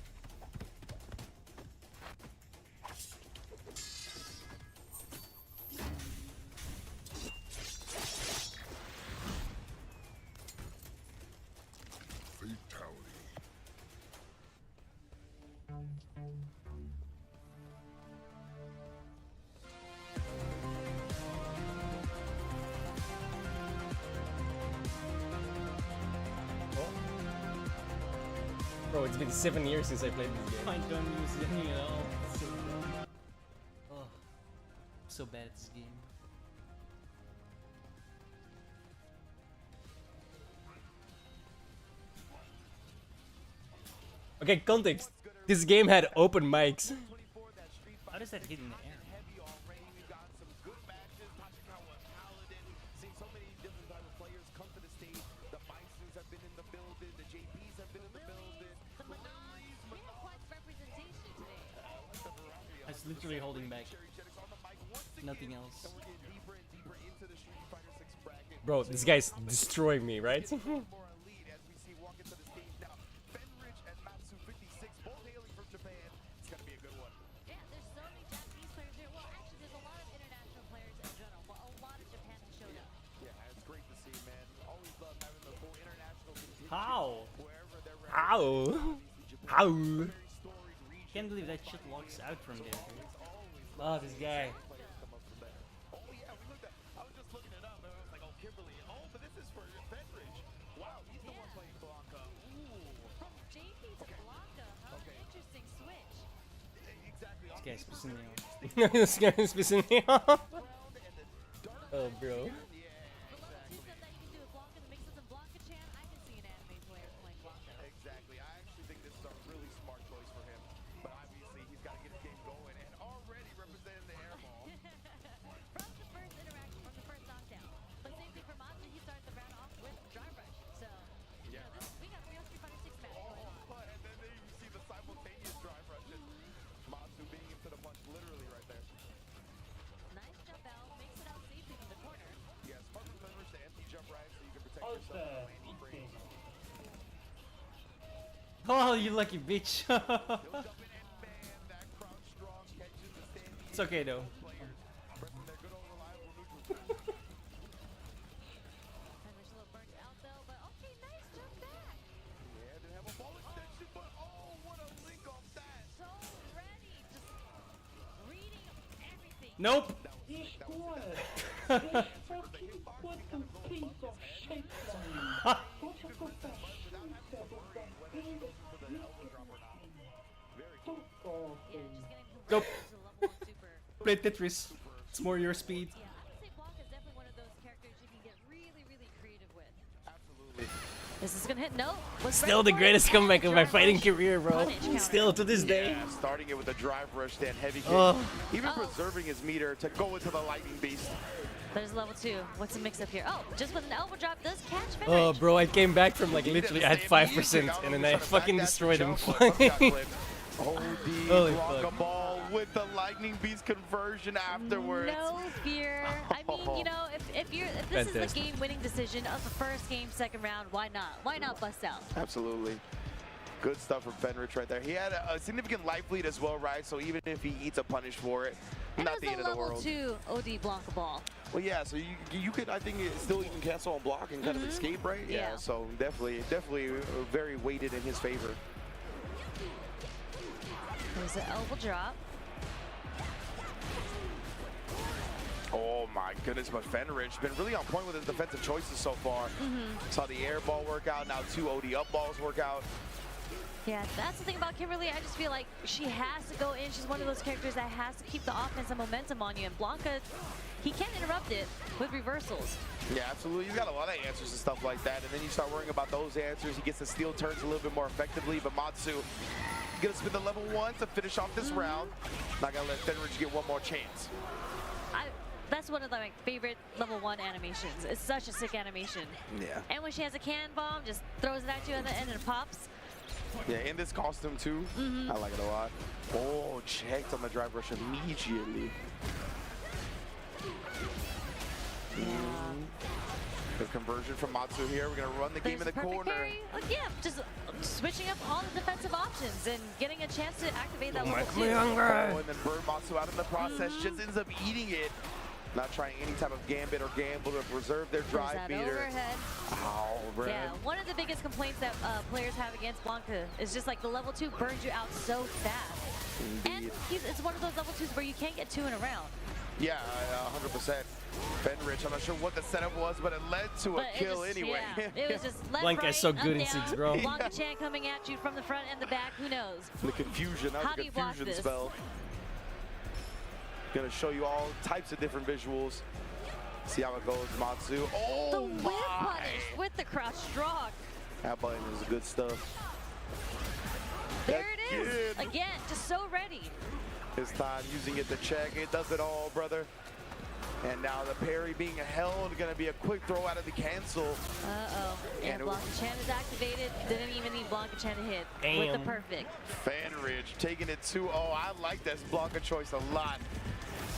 Bro, it's been 7 years since I played this game. I don't use any at all. So dumb. Oh, I'm so bad at this game. Okay, context. This game had open mics. How does that hit in the air? It's literally holding back. Nothing else. Bro, this guy's destroying me, right? How? How? How? Can't believe that shit locks out from there, dude. Oh, this guy. This guy's pissing me off. This guy's pissing me off. Oh, bro. Oh, you lucky bitch. It's okay though. Nope. Nope. Play Tetris. It's more your speed. Yeah, I would say Blanca is definitely one of those characters you can get really, really creative with. Absolutely. Is this gonna hit? No. Was Still the greatest comeback of my fighting career, bro. Still to this day. Yeah, starting it with a drive rush, then heavy kick. Even preserving his meter to go into the lightning beast. There's level 2. What's the mix up here? Oh, just with an elbow drop does catch finish. Oh, bro, I came back from like literally I had 5% and then I fucking destroyed him. Holy fuck. Ball with the lightning beast conversion afterwards. No fear. I mean, you know, if this is the game-winning decision of the first game, second round, why not? Why not bust out? Absolutely. Good stuff from Fenrich right there. He had a significant life lead as well, right? So even if he eats a punish for it, not the end of the world. And it was a level 2 OD Blanca ball. Well, yeah, so you could, I think, still even cancel on block and kind of escape, right? Yeah, so definitely very weighted in his favor. There's an elbow drop. Oh my goodness, but Fenrich been really on point with his defensive choices so far. Saw the air ball work out, now 2 OD up balls work out. Yeah, that's the thing about Kimberly. I just feel like she has to go in. She's one of those characters that has to keep the offense and momentum on you. And Blanca, he can't interrupt it with reversals. Yeah, absolutely. He's got a lot of answers and stuff like that. And then you start worrying about those answers. He gets the steal turns a little bit more effectively. But Matsu gonna spin the level 1 to finish off this round. Not gonna let Fenrich get one more chance. That's one of my favorite level 1 animations. It's such a sick animation. Yeah. And when she has a can bomb, just throws it at you at the end and it pops. Yeah, in this costume too. I like it a lot. Oh, checked on the drive rush immediately. The conversion from Matsu here. We're gonna run the game in the corner. Yeah, just switching up all the defensive options and getting a chance to activate that level 2. Oh, and then burn Matsu out in the process. Just ends up eating it. Not trying any type of gambit or gamble to preserve their drive meter. Overhead. Oh, bro. Yeah, one of the biggest complaints that players have against Blanca is just like the level 2 burns you out so fast. Indeed. And it's one of those level 2s where you can't get 2 in a round. Yeah, 100%. Fenrich, I'm not sure what the setup was, but it led to a kill anyway. Yeah, it was just left, Blanca's right, so good in down. 6, bro. Blanca-chan coming at you from the front and the back, who knows? The confusion, that was a confusion spell. Gonna show you all types of different visuals. See how it goes, Matsu. Oh, the whip punish with the crouch strong. That button is good stuff. There it is. Again, just so ready. This time using it to check. It does it all, brother. And now the parry being held, gonna be a quick throw out of the cancel. Uh-oh. And Blanca-chan is activated. Didn't even need Blanca-chan to hit with the perfect. Fenrich taking it 2-0. I like this Blanca choice a lot.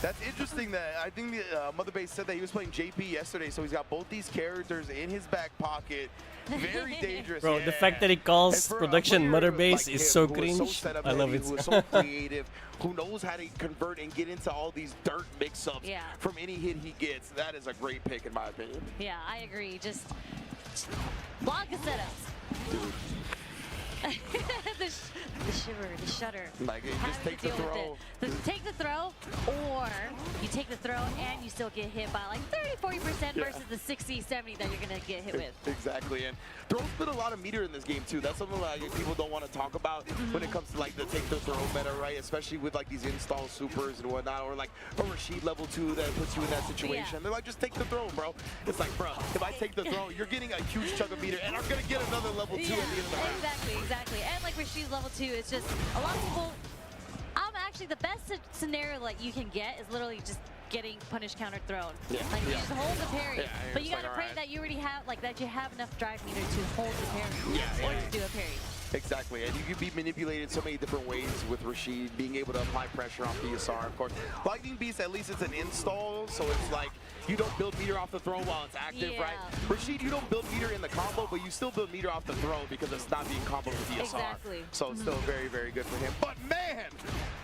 That's interesting that I think the Mother Base said that he was playing JP yesterday, so he's got both these characters in his back pocket. Very dangerous. Bro, the fact that he calls production Mother Base is so cringe. I love it. Who is so creative, who knows how to convert and get into all these dirt mix-ups from any hit he gets. That is a great pick in my opinion. Yeah, I agree. Just Blanca setups. Dude. the shiver, the shudder. Like, just take the throw. Take the throw, or you take the throw and you still get hit by like 30-40% versus the 60-70 that you're gonna get hit with. Exactly, and throws spit a lot of meter in this game too. That's something that people don't want to talk about when it comes to like the take the throw meta, right? Especially with like these install supers and whatnot, or like a Rashid level 2 that puts you in that situation. They're like, just take the throw, bro. It's like, bro, if I take the throw, you're getting a huge chunk of meter, and I'm gonna get another level 2 at the end of the round. Exactly. And like Rashid's level 2, it's just a lot of people. Actually, the best scenario like you can get is literally just getting punish counter thrown. Like you just hold the parry, but you gotta pray that you already have that you have enough drive meter to hold the parry or to do a parry. Exactly, and you can be manipulated so many different ways with Rashid, being able to apply pressure on PSR, of course. Lightning Beast, at least it's an install, so it's like, you don't build meter off the throw while it's active, right? Rashid, you don't build meter in the combo, but you still build meter off the throw because it's not being comboed with DSR. Exactly. So it's still very, very good for him. But man,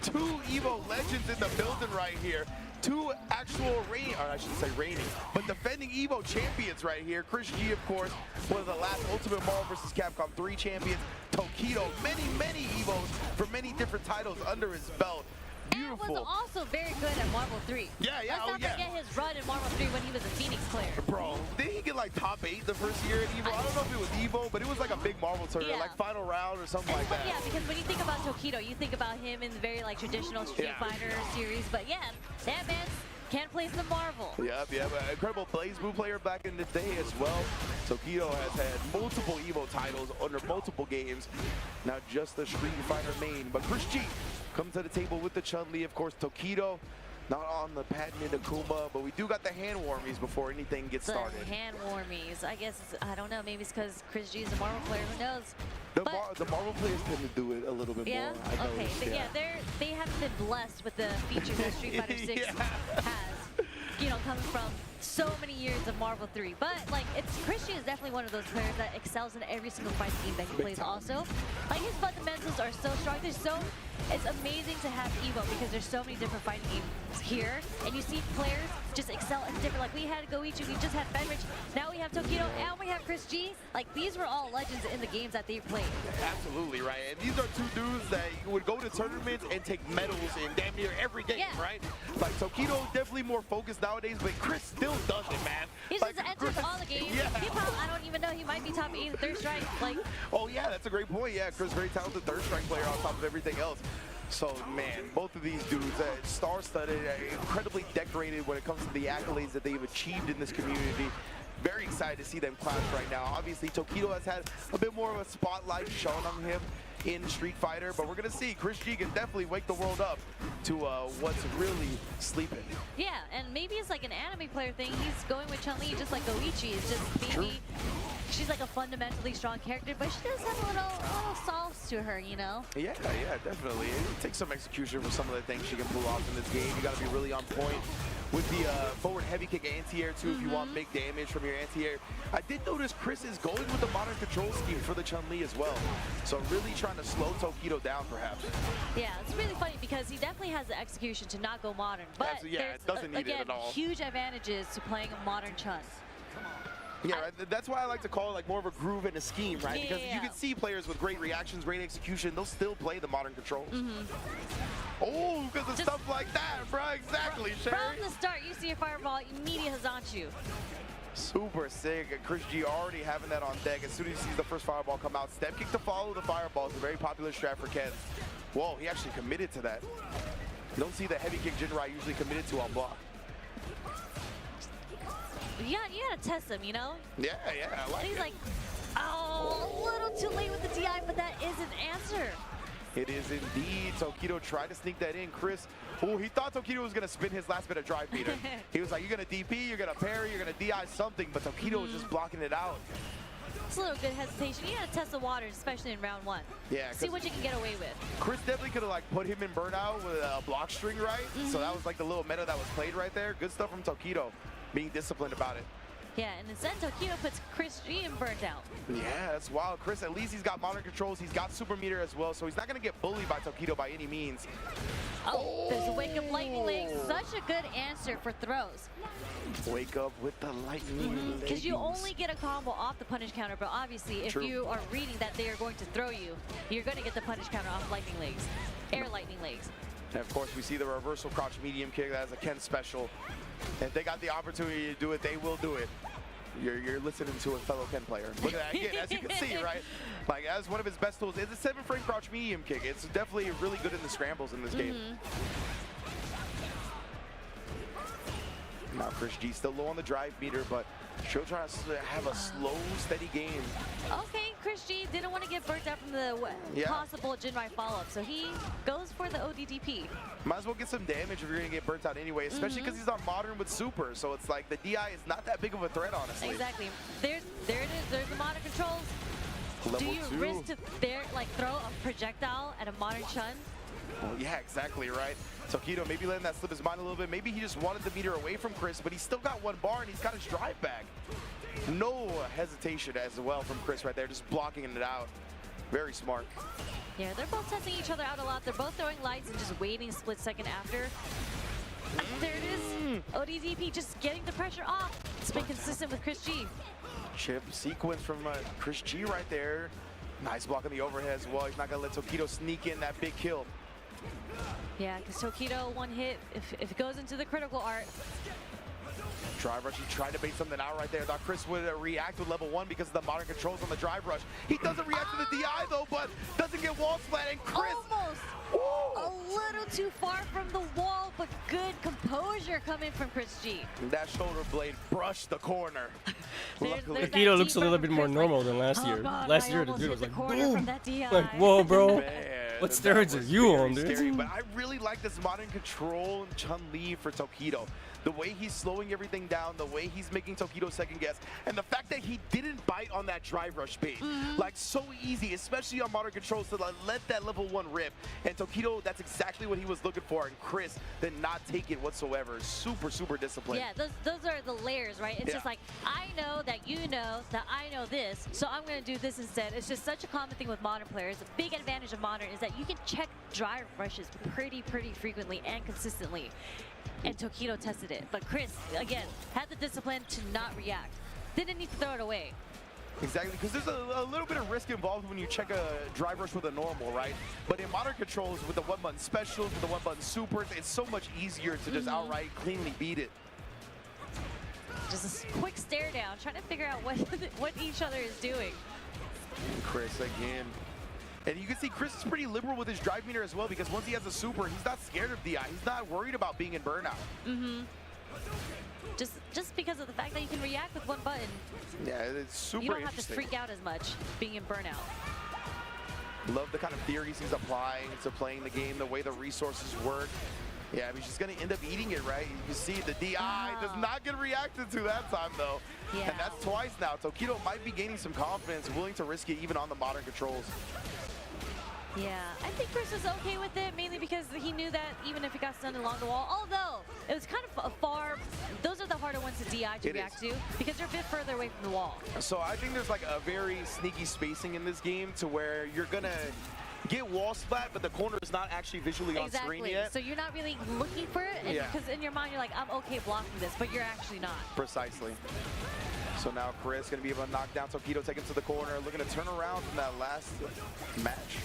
2 EVO legends in the building right here. 2 actual reigning, or I shouldn't say reigning, but defending EVO champions right here. Chris G, of course, one of the last Ultimate Marvel vs. Capcom 3 champions. Tokido, many EVOs for many different titles under his belt. Beautiful. And was also very good at Marvel 3. Yeah, Let's not forget his run in Marvel 3 when he was a Phoenix player. Bro, didn't he get like top 8 the first year at EVO? I don't know if it was EVO, but it was like a big Marvel tournament, like final round or something like that. Yeah, because when you think about Tokido, you think about him in the very like traditional Street Fighter series. But yeah, that man can't play some Marvel. Yep, incredible Blaze Blue player back in the day as well. Tokido has had multiple EVO titles under multiple games, not just the Street Fighter main. But Chris G comes to the table with the Chun-Li, of course. Tokido not on the patented Akuma, but we do got the hand warmies before anything gets started. The hand warmies. I guess, I don't know, maybe it's because Chris G is a Marvel player, who knows? The Marvel players tend to do it a little bit more. Okay, but they haven't been blessed with the features that Street Fighter 6 has. You know, coming from so many years of Marvel 3. But like, Chris G is definitely one of those players that excels in every single fighting game that he plays. Also, like his fundamentals are so strong. It's amazing to have EVO because there's so many different fighting games here, and you see players just excel in different. Like we had Goichi, we just had Fenrich, now we have Tokido, and we have Chris G. Like these were all legends in the games that they played. Absolutely right, and these are 2 dudes that would go to tournaments and take medals in damn near every game, right? Like Tokido definitely more focused nowadays, but Chris still does it, man. He just enters all the games. He probably, I don't even know, he might be top 8 in Third Strike. Like. Oh yeah, that's a great point. Yeah, Chris, very talented Third Strike player on top of everything else. So, man, both of these dudes, star-studded, incredibly decorated when it comes to the accolades that they've achieved in this community. Very excited to see them clash right now. Obviously, Tokido has had a bit more of a spotlight shown on him in Street Fighter, but we're going to see Chris G can definitely wake the world up to what's really sleeping. Yeah, and maybe it's like an anime player thing. He's going with Chun-Li just like Goichi. It's just maybe she's like a fundamentally strong character, but she does have a little sauce to her, you know? Yeah, definitely. It takes some execution for some of the things she can pull off in this game. You got to be really on point with the forward heavy kick anti-air too if you want big damage from your anti-air. I did notice Chris is going with the modern control scheme for the Chun-Li as well. So really trying to slow Tokido down perhaps. Yeah, it's really funny because he definitely has the execution to not go modern. But it doesn't need it at all. Huge advantages to playing a modern Chun. Yeah, that's why I like to call it like more of a groove and a scheme, right? Because you can see players with great reactions, great execution, they'll still play the modern controls. Oh, because of stuff like that, bro. Exactly, Sherry. From the start, you see a fireball, immediate Hazanchu. Super sick. And Chris G already having that on deck. As soon as he sees the first fireball come out, step kick to follow the fireball is a very popular strat for Ken. Whoa, he actually committed to that. You don't see the heavy kick Jinrai usually committed to on block. You gotta test him, you know? Yeah, I like it. He's like, oh, a little too late with the DI, but that is an answer. It is indeed. Tokido tried to sneak that in. Chris, oh, he thought Tokido was going to spin his last bit of drive meter. He was like, you're going to DP, you're going to parry, you're going to DI something, but Tokido was just blocking it out. It's a little good hesitation. You gotta test the waters, especially in round 1. Yeah. See what you can get away with. Chris definitely could have like put him in burnout with a block string, right? So that was like the little meta that was played right there. Good stuff from Tokido, being disciplined about it. Yeah, and instead Tokido puts Chris G in burnt out. Yeah, that's wild. Chris, at least he's got modern controls. He's got super meter as well, so he's not going to get bullied by Tokido by any means. Oh, there's a wake up lightning legs. Such a good answer for throws. Wake up with the lightning legs. Because you only get a combo off the punish counter, but obviously if you are reading that they are going to throw you, you're going to get the punish counter off lightning legs. Air lightning legs. And of course, we see the reversal crouch medium kick. That is a Ken special. If they got the opportunity to do it, they will do it. You're listening to a fellow Ken player. Look at that again, as you can see, right? Like, as one of his best tools is a 7-frame crouch medium kick. It's definitely really good in the scrambles in this game. Now Chris G still low on the drive meter, but she'll try to have a slow, steady game. Okay, Chris G didn't want to get burnt out from the possible Jinrai follow-up, so he goes for the ODDP. Might as well get some damage if you're going to get burnt out anyway, especially because he's on modern with super, so it's like the DI is not that big of a threat, honestly. Exactly. There it is. There's the modern controls. Level Do you 2. risk to throw a projectile at a modern Chun? Well, yeah, exactly right. Tokido maybe letting that slip his mind a little bit. Maybe he just wanted the meter away from Chris, but he's still got one bar and he's got his drive back. No hesitation as well from Chris right there, just blocking it out. Very smart. Yeah, they're both testing each other out a lot. They're both throwing lights and just waiting a split second after. There it is. ODDP just getting the pressure off. It's been consistent with Chris G. Chip sequence from Chris G right there. Nice block on the overhead as well. He's not going to let Tokido sneak in that big kill. Yeah, because Tokido, one hit, if it goes into the critical art. Drive rush, he tried to bait something out right there. Thought Chris would react with level 1 because of the modern controls on the drive rush. He doesn't react to the DI though, but doesn't get wall splat, and Chris... Almost! A little too far from the wall, but good composure coming from Chris G. That shoulder blade brushed the corner. Tokido looks a little bit more normal than last year. God, last year, the dude was like, boom! Like, whoa, bro. Man, what steroids are you on, dude? Scary, but I really like this modern control Chun-Li for Tokido. The way he's slowing everything down, the way he's making Tokido second guess, and the fact that he didn't bite on that drive rush bait. Like, so easy, especially on modern controls, to let that level 1 rip. And Tokido, that's exactly what he was looking for, and Chris did not take it whatsoever. Super, super disciplined. Yeah, those are the layers, right? It's just like, I know that you know that I know this, so I'm going to do this instead. It's just such a common thing with modern players. The big advantage of modern is that you can check drive rushes pretty frequently and consistently. And Tokido tested it. But Chris, again, had the discipline to not react. Didn't need to throw it away. Exactly, because there's a little bit of risk involved when you check a drive rush with a normal, right? But in modern controls, with the one-button specials, with the one-button supers, it's so much easier to just outright cleanly beat it. Just a quick stare down, trying to figure out what each other is doing. Chris again. And you can see Chris is pretty liberal with his drive meter as well, because once he has a super, he's not scared of DI. He's not worried about being in burnout. Just because of the fact that you can react with one button. Yeah, it's super You don't have to interesting. freak out as much being in burnout. Love the kind of theories he's applying to playing the game, the way the resources work. Yeah, but he's just going to end up eating it, right? You see the DI does not get reacted to that time, though. Yeah. And that's twice now. Tokido might be gaining some confidence, willing to risk it even on the modern controls. Yeah, I think Chris was okay with it, mainly because he knew that even if it got stunned along the wall, although it was kind of far, those are the harder ones to DI to react to, because you're a bit further away from the wall. So I think there's like a very sneaky spacing in this game to where you're going to get wall splat, but the corner is not actually visually on screen yet. So you're not really looking for it, because in your mind you're like, I'm okay blocking this, but you're actually not. Precisely. So now Chris going to be able to knock down Tokido, take him to the corner, looking to turn around from that last match.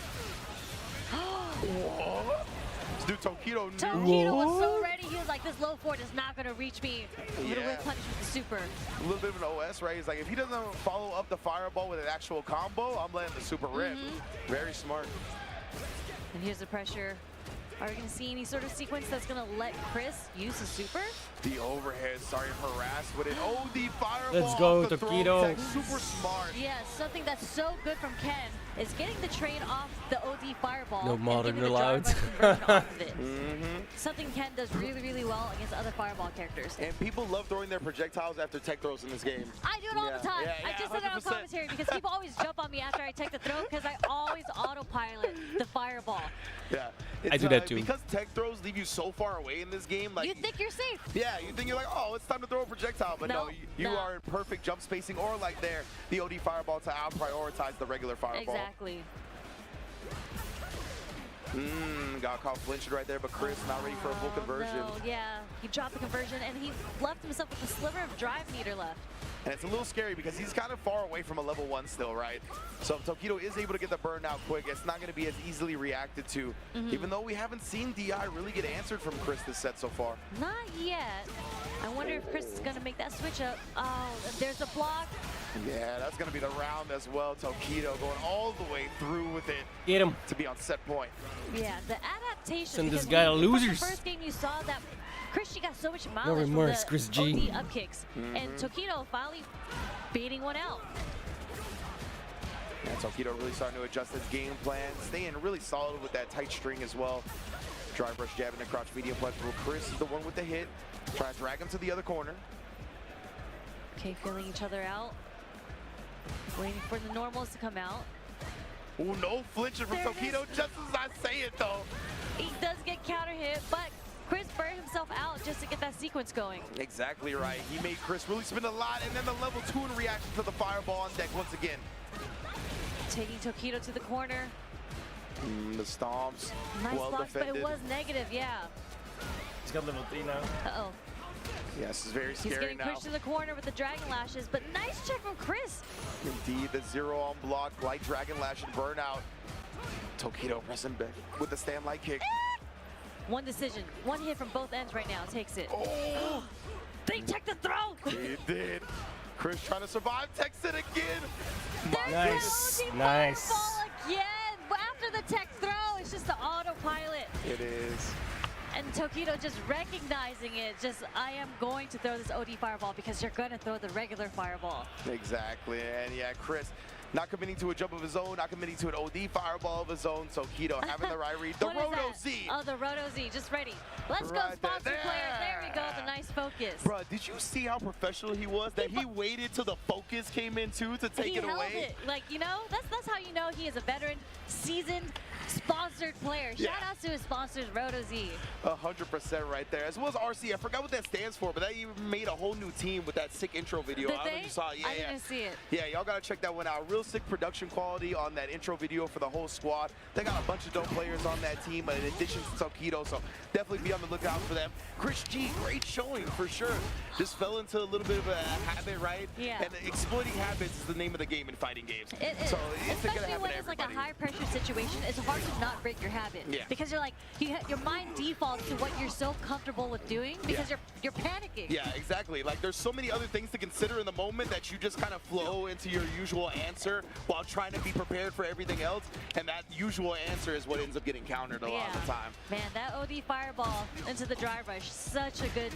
Dude, Tokido knew. Tokido was so ready. He was like, this low forward is not going to reach me. I'm going to whip punch with the super. A little bit of an OS, right? He's like, if he doesn't follow up the fireball with an actual combo, I'm letting the super rip. Very smart. And here's the pressure. Are we going to see any sort of sequence that's going to let Chris use the super? The overhead, starting harassed with an OD fireball. Let's go, Tokido. Super smart. Yeah, something that's so good from Ken is getting the train off the OD fireball. No modern allowed. Something Ken does really well against other fireball characters. And people love throwing their projectiles after tech throws in this game. I do it all the time. I just said that on commentary because people always jump on me after I take the throw because I always autopilot the fireball. Yeah. I do that too. Because tech throws leave you so far away in this game. Like, you think you're safe. Yeah, you think you're like, oh, it's time to throw a projectile. But no, you are in perfect jump spacing, or like there, the OD fireball to out-prioritize the regular fireball. Exactly. Got caught flinching right there, but Chris not ready for a full conversion. No, yeah, he dropped the conversion, and he left himself with a sliver of drive meter left. And it's a little scary because he's kind of far away from a level 1 still, right? So if Tokido is able to get the burn out quick, it's not going to be as easily reacted to, even though we haven't seen DI really get answered from Chris this set so far. Not yet. I wonder if Chris is going to make that switch up. Oh, there's a block. Yeah, that's going to be the round as well. Tokido going all the way through with it. Get him. To be on set point. Yeah, the adaptation. Send this guy to losers. The first game you saw that Chris G got so much mileage No remorse, from Chris the G. OD up kicks. And Tokido finally beating one out. And Tokido really starting to adjust his game plan, staying really solid with that tight string as well. Drive rush jabbing the crouch medium punch. Chris is the one with the hit. Trying to drag him to the other corner. Okay, feeling each other out. Waiting for the normals to come out. Ooh, no flinching from Tokido, just as I say it though. He does get counter hit, but Chris burned himself out just to get that sequence going. Exactly right. He made Chris really spin a lot, and then the level 2 in reaction to the fireball on deck once again. Taking Tokido to the corner. The stomps. Nice well blocks, defended. but it was negative, yeah. He's got level 3 now. Uh-oh. Yes, it's very scary now. He's getting pushed to the corner with the Dragon Lashes, but nice check from Chris. Indeed, the 0 on block, light Dragon Lash and burnout. Tokido pressing back with the stand light kick. One decision, one hit from both ends right now takes it. Oh! They checked the throw! He did. Chris trying to survive, takes it again. Nice, nice. Fireball again! After the tech throw, it's just the autopilot. It is. And Tokido just recognizing it, just, I am going to throw this OD fireball because you're going to throw the regular fireball. Exactly, and yeah, Chris not committing to a jump of his own, not committing to an OD fireball of his own. Tokido having the right read. The Roto Z. Oh, the Roto Z, just ready. Let's go, sponsor players. There we go, the nice focus. Bro, did you see how professional he was? That he waited till the focus came in too to take it away? He held it. Like, you know, that's how you know he is a veteran, seasoned, sponsored player. Shout out to his sponsors, Roto Z. 100% right there. As well as RC. I forgot what that stands for, but they even made a whole new team with that sick intro video. Did I don't know if you saw it. Yeah, I didn't see it. Yeah, y'all gotta check that one out. Real sick production quality on that intro video for the whole squad. They got a bunch of dope players on that team in addition to Tokido, so definitely be on the lookout for them. Chris G, great showing for sure. Just fell into a little bit of a habit, right? Yeah. And exploiting habits is the name of the game in fighting games. It is. So it's gonna Especially happen when to it's like a everybody. high pressure situation, it's hard to not break your habit. Yeah. Because you're like, your mind defaults to what you're so comfortable with doing because you're panicking. Yeah, exactly. Like there's so many other things to consider in the moment that you just kind of flow into your usual answer while trying to be prepared for everything else. And that usual answer is what ends up getting countered a lot of the time. Man, that OD fireball into the dry brush, such a good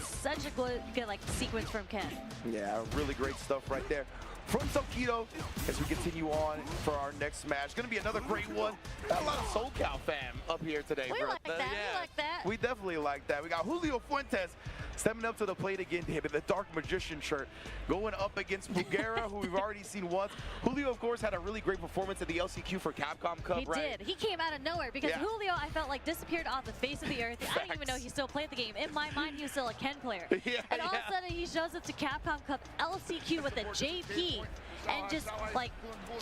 like sequence from Ken. Yeah, really great stuff right there from Tokido as we continue on for our next match. Gonna be another great one. Got a lot of SoCal fam up here today, We bro. like that, we like that. We definitely like that. We got Julio Fuentes stepping up to the plate again, David, the Dark Magician shirt, going up against Pugera, who we've already seen once. Julio, of course, had a really great performance at the LCQ for Capcom Cup, He right? did. He came out of nowhere because Julio, I felt like, disappeared off the face of the earth. I didn't even know he still played the game. In my mind, he was still a Ken player. And all of a sudden, he shows up to Capcom Cup LCQ with a JP and just, like,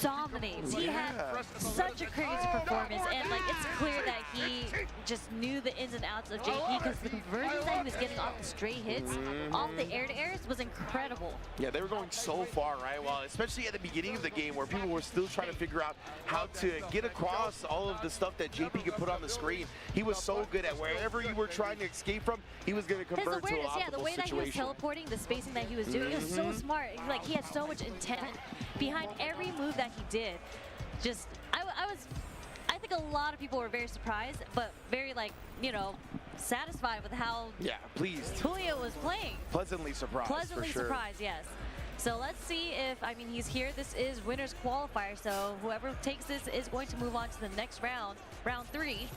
dominates. He had such a crazy performance, and, like, it's clear that he just knew the ins and outs of JP because the conversions that he was getting off the straight hits, off the air-to-airs, was incredible. Yeah, they were going so far, right? Well, especially at the beginning of the game where people were still trying to figure out how to get across all of the stuff that JP could put on the screen. He was so good at wherever you were trying to escape from, he was going to His convert to an awareness, optimal the way that he was situation. teleporting, the spacing that he was doing, it was so smart. Like, he had so much intent behind every move that he did. Just, I think a lot of people were very surprised, but very, like, you know, satisfied with how pleased. Julio was playing. Pleasantly surprised, Pleasantly for sure. surprised, yes. So let's see if, I mean, he's here. This is winner's qualifier, so whoever takes this is going to move on to the next round, round 3.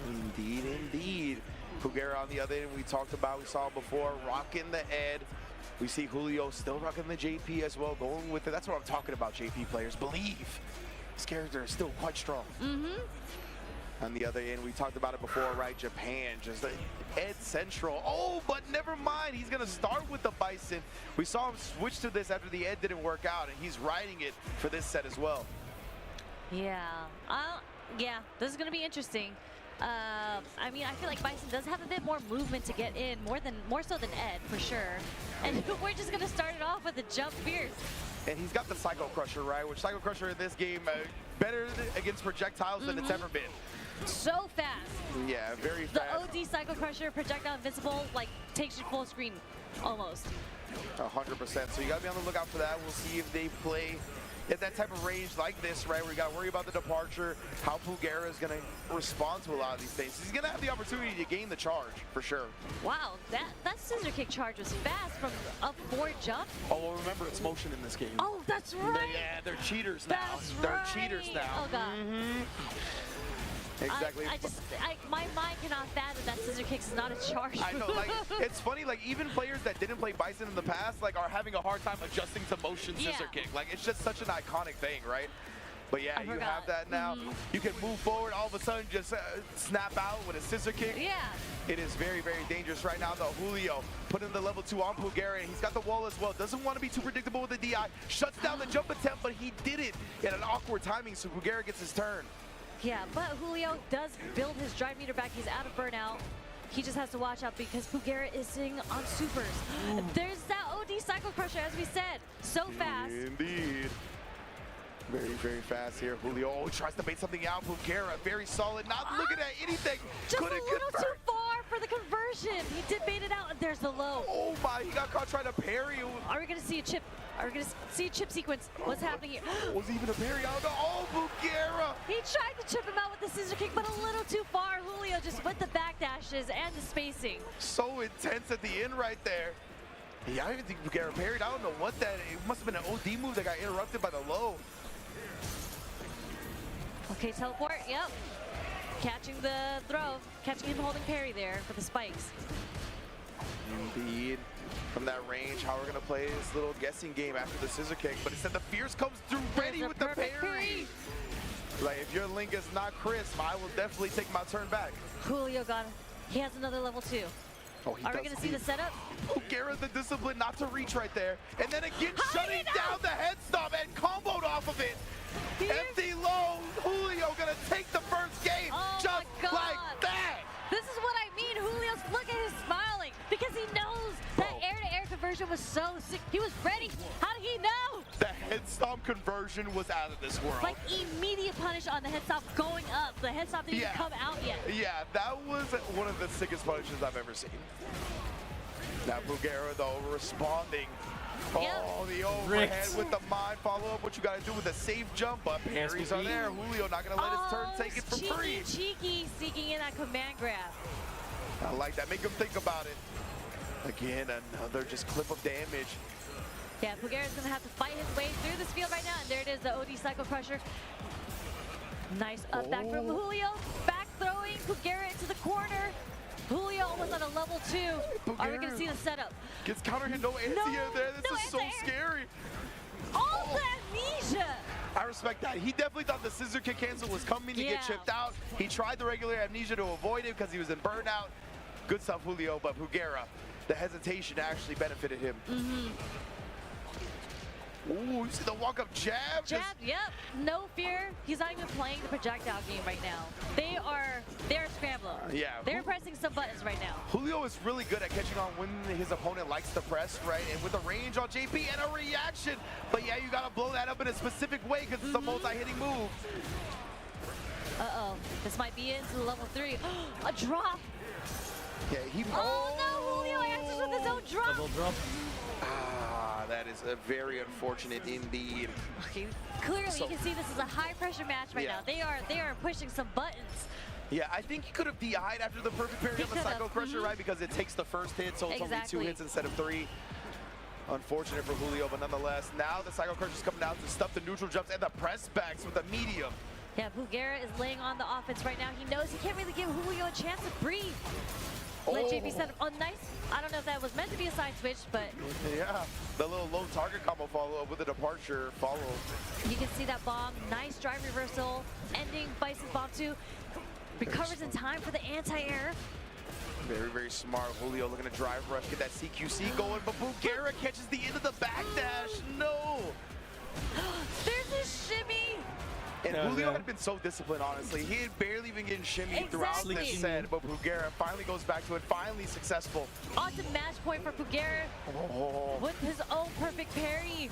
Indeed, indeed. Pugera on the other end, we talked about, we saw him before, rocking the Ed. We see Julio still rocking the JP as well, going with it. That's what I'm talking about, JP players. Believe. This character is still quite strong. On the other end, we talked about it before, right? Japan, just Ed Central. Oh, but never mind. He's going to start with the Bison. We saw him switch to this after the Ed didn't work out, and he's riding it for this set as well. Yeah. Yeah, this is going to be interesting. I mean, I feel like Bison does have a bit more movement to get in, more so than Ed, for sure. And we're just going to start it off with a jump fierce. And he's got the Psycho Crusher, right? Which Psycho Crusher in this game, better against projectiles than it's ever been. So fast. Yeah, very fast. The OD Psycho Crusher, projectile invincible, like, takes you full screen, almost. 100%. So you got to be on the lookout for that. We'll see if they play at that type of range like this, right? We got to worry about the departure, how Pugera is going to respond to a lot of these things. He's going to have the opportunity to gain the charge, for sure. Wow, that scissor kick charge was fast from up 4 jump. Oh, well, remember, it's motion in this game. Oh, that's right. They're cheaters now. They're cheaters now. Oh, God. Exactly. My mind cannot fathom that scissor kicks is not a charge. I know, like, it's funny, like, even players that didn't play Bison in the past, like, are having a hard time adjusting to motion scissor kick. Like, it's just such an iconic thing, right? But yeah, you have that now. You can move forward, all of a sudden just snap out with a scissor kick. Yeah. It is very, very dangerous right now, though. Julio putting the level 2 on Pugera. He's got the wall as well. Doesn't want to be too predictable with the DI. Shuts down the jump attempt, but he did it in an awkward timing, so Pugera gets his turn. Yeah, but Julio does build his drive meter back. He's out of burnout. He just has to watch out because Pugera is sitting on supers. There's that OD cycle crusher, as we said. So fast. Indeed. Very, very fast here. Julio tries to bait something out. Pugera, very solid. Not looking at anything. Just a little too far for the conversion. He did bait it out, and there's the low. Oh my, he got caught trying to parry. Are we going to see a chip? Are we going to see a chip sequence? What's happening here? Was he even a parry out? Oh, Pugera! He tried to chip him out with the scissor kick, but a little too far. Julio just with the backdashes and the spacing. So intense at the end right there. Yeah, I don't even think Pugera parried. I don't know what that is. It must have been an OD move that got interrupted by the low. Okay, teleport, yep. Catching the throw, catching him holding parry there for the spikes. Indeed. From that range, how we're going to play this little guessing game after the scissor kick. But instead, the Fierce comes through ready with the parry. Like, if your link is not crisp, I will definitely take my turn back. Julio got it. He has another level 2. Oh, Are we going to see the setup? Pugera the discipline not to reach right there. And then again, shutting down the head stomp and comboed off of it. Empty low. Julio going to take the first game just like that. This is what I mean. Julio's, look at his smiling because he knows that air-to-air conversion was so sick. He was ready. How did he know? The head stomp conversion was out of this world. Like immediate punish on the head stomp going up. The head stomp didn't even come out yet. Yeah, that was one of the sickest punishes I've ever seen. Now Pugera, though, responding. Oh, the overhead with the mind follow-up. What you got to do with a safe jump, but parries are there. Julio not going to let his turn take it for free. Cheeky, sneaking in that command grab. I like that. Make him think about it. Again, another just clip of damage. Yeah, Pugera's going to have to fight his way through this field right now, and there it is, the OD Cycle Crusher. Nice up back from Julio. Back throwing Pugera into the corner. Julio almost on a level 2. Are we going to see the setup? Gets counter hit, no anti there. This is so scary. All the amnesia. I respect that. He definitely thought the scissor kick cancel was coming to get chipped out. He tried the regular amnesia to avoid it because he was in burnout. Good stuff, Julio, but Pugera, the hesitation actually benefited him. Ooh, you see the walk-up jab? Jab, yep. No fear. He's not even playing the projectile game right now. They're scrambling. Yeah. They're pressing some buttons right now. Julio is really good at catching on when his opponent likes to press, right? And with a range on JP and a reaction. But yeah, you got to blow that up in a specific way because it's a multi-hitting move. Uh-oh. This might be into the level 3. A drop. Yeah, he... Oh, no. Julio answers with his own drop. Double drop. Ah, that is a very unfortunate indeed. Okay. Clearly, you can see this is a high-pressure match right now. They are pushing some buttons. Yeah, I think he could have DI'd after the perfect parry on the Cycle Crusher, right? Because it takes the first hit, so it's only 2 hits instead of 3. Unfortunate for Julio, but nonetheless, now the Cycle Crusher's coming out to stuff the neutral jumps and the press backs with a medium. Yeah, Pugera is laying on the offense right now. He knows he can't really give Julio a chance to breathe. Let JP set up. Oh, nice. I don't know if that was meant to be a side switch, but... Yeah, the little low target combo follow-up with a departure follow. You can see that bomb. Nice drive reversal. Ending Bison's bomb, too. Recovers in time for the anti-air. Very, very smart. Julio looking to drive rush, get that CQC going, but Pugera catches the end of the backdash. No! There's a shimmy! And Julio had been so disciplined, honestly. He had barely been getting shimmy throughout this set, but Pugera finally goes back to it, finally successful. Awesome match point for Pugera with his own perfect parry.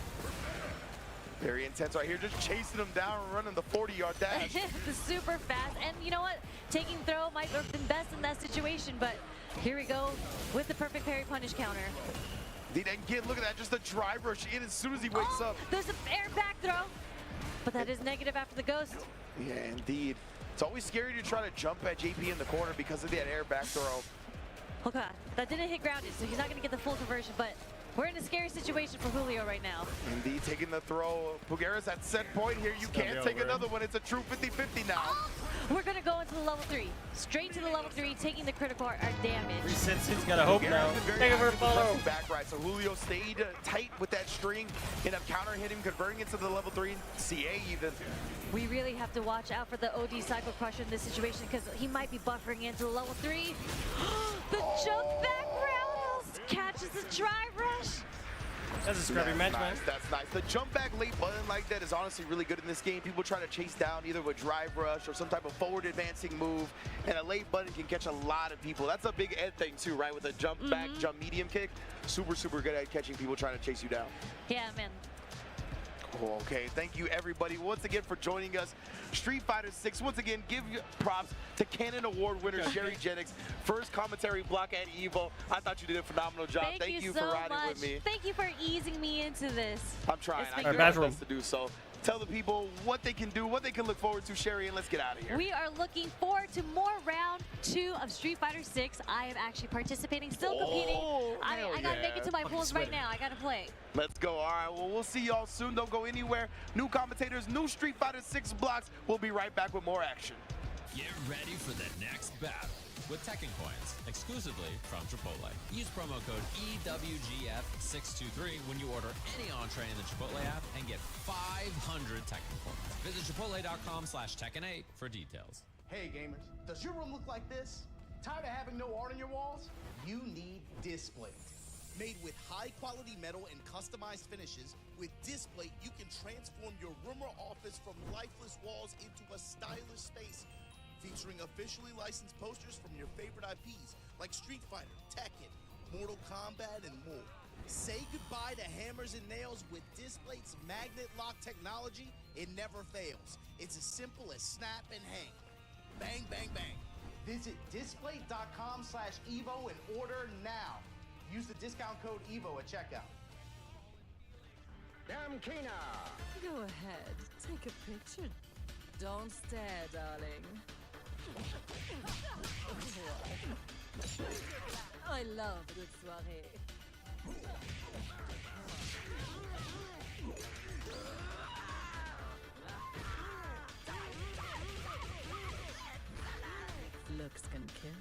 Very intense right here, just chasing him down, running the 40-yard dash. The super fast, and you know what? Taking throw might have been best in that situation, but here we go with the perfect parry punish counter. Again, look at that, just a drive rush in as soon as he wakes up. There's an air back throw, but that is negative after the ghost. Yeah, indeed. It's always scary to try to jump at JP in the corner because of that air back throw. Okay, that didn't hit grounded, so he's not going to get the full conversion, but we're in a scary situation for Julio right now. Indeed, taking the throw. Pugera's at set point here. You can't take another one. It's a true 50-50 now. We're gonna go into the level 3. Straight to the level 3, taking the critical art damage. Resets, he's got a hope now. Thank you for follow. Back right, so Julio stayed tight with that string, ended up counter hitting, converting into the level 3 CA even. We really have to watch out for the OD Cycle Crusher in this situation because he might be buffering into the level 3. The jump back roundhouse catches the drive rush. That's a scrappy match, man. That's nice. The jump back late button like that is honestly really good in this game. People try to chase down either with drive rush or some type of forward advancing move, and a late button can catch a lot of people. That's a big Ed thing too, right? With a jump back, jump medium kick. Super, super good at catching people trying to chase you down. Yeah, man. Okay, thank you everybody once again for joining us. Street Fighter 6, once again, give props to Canon Award winner Sherry Jennings. First commentary block at EVO. I thought you did a phenomenal job. Thank you for riding with me. Thank you for easing me into this. I'm trying. I do my best to do so. Tell the people what they can do, what they can look forward to, Sherry, and let's get out of here. We are looking forward to more round 2 of Street Fighter 6. I am actually participating, still competing. I gotta make it to my pools right now. I gotta play. Let's go. All right, well, we'll see y'all soon. Don't go anywhere. New commentators, new Street Fighter 6 blocks. We'll be right back with more action. Get ready for the next battle with Tekken Coins, exclusively from Chipotle. Use promo code EWGF623 when you order any entree in the Chipotle app and get 500 Tekken Coins. Visit chipotle.com/Tekken8 for details. Hey gamers, does your room look like this? Tired of having no art on your walls? You need Displate. Made with high-quality metal and customized finishes, with Displate you can transform your room or office from lifeless walls into a stylish space. Featuring officially licensed posters from your favorite IPs like Street Fighter, Tekken, Mortal Kombat, and more. Say goodbye to hammers and nails with Displate's magnet lock technology. It never fails. It's as simple as snap and hang. Bang, bang, bang. Visit displate.com/EVO and order now. Use the discount code EVO at checkout. Damkina! Go ahead, take a picture. Don't stare, darling. I love a good soirée. Looks can kill.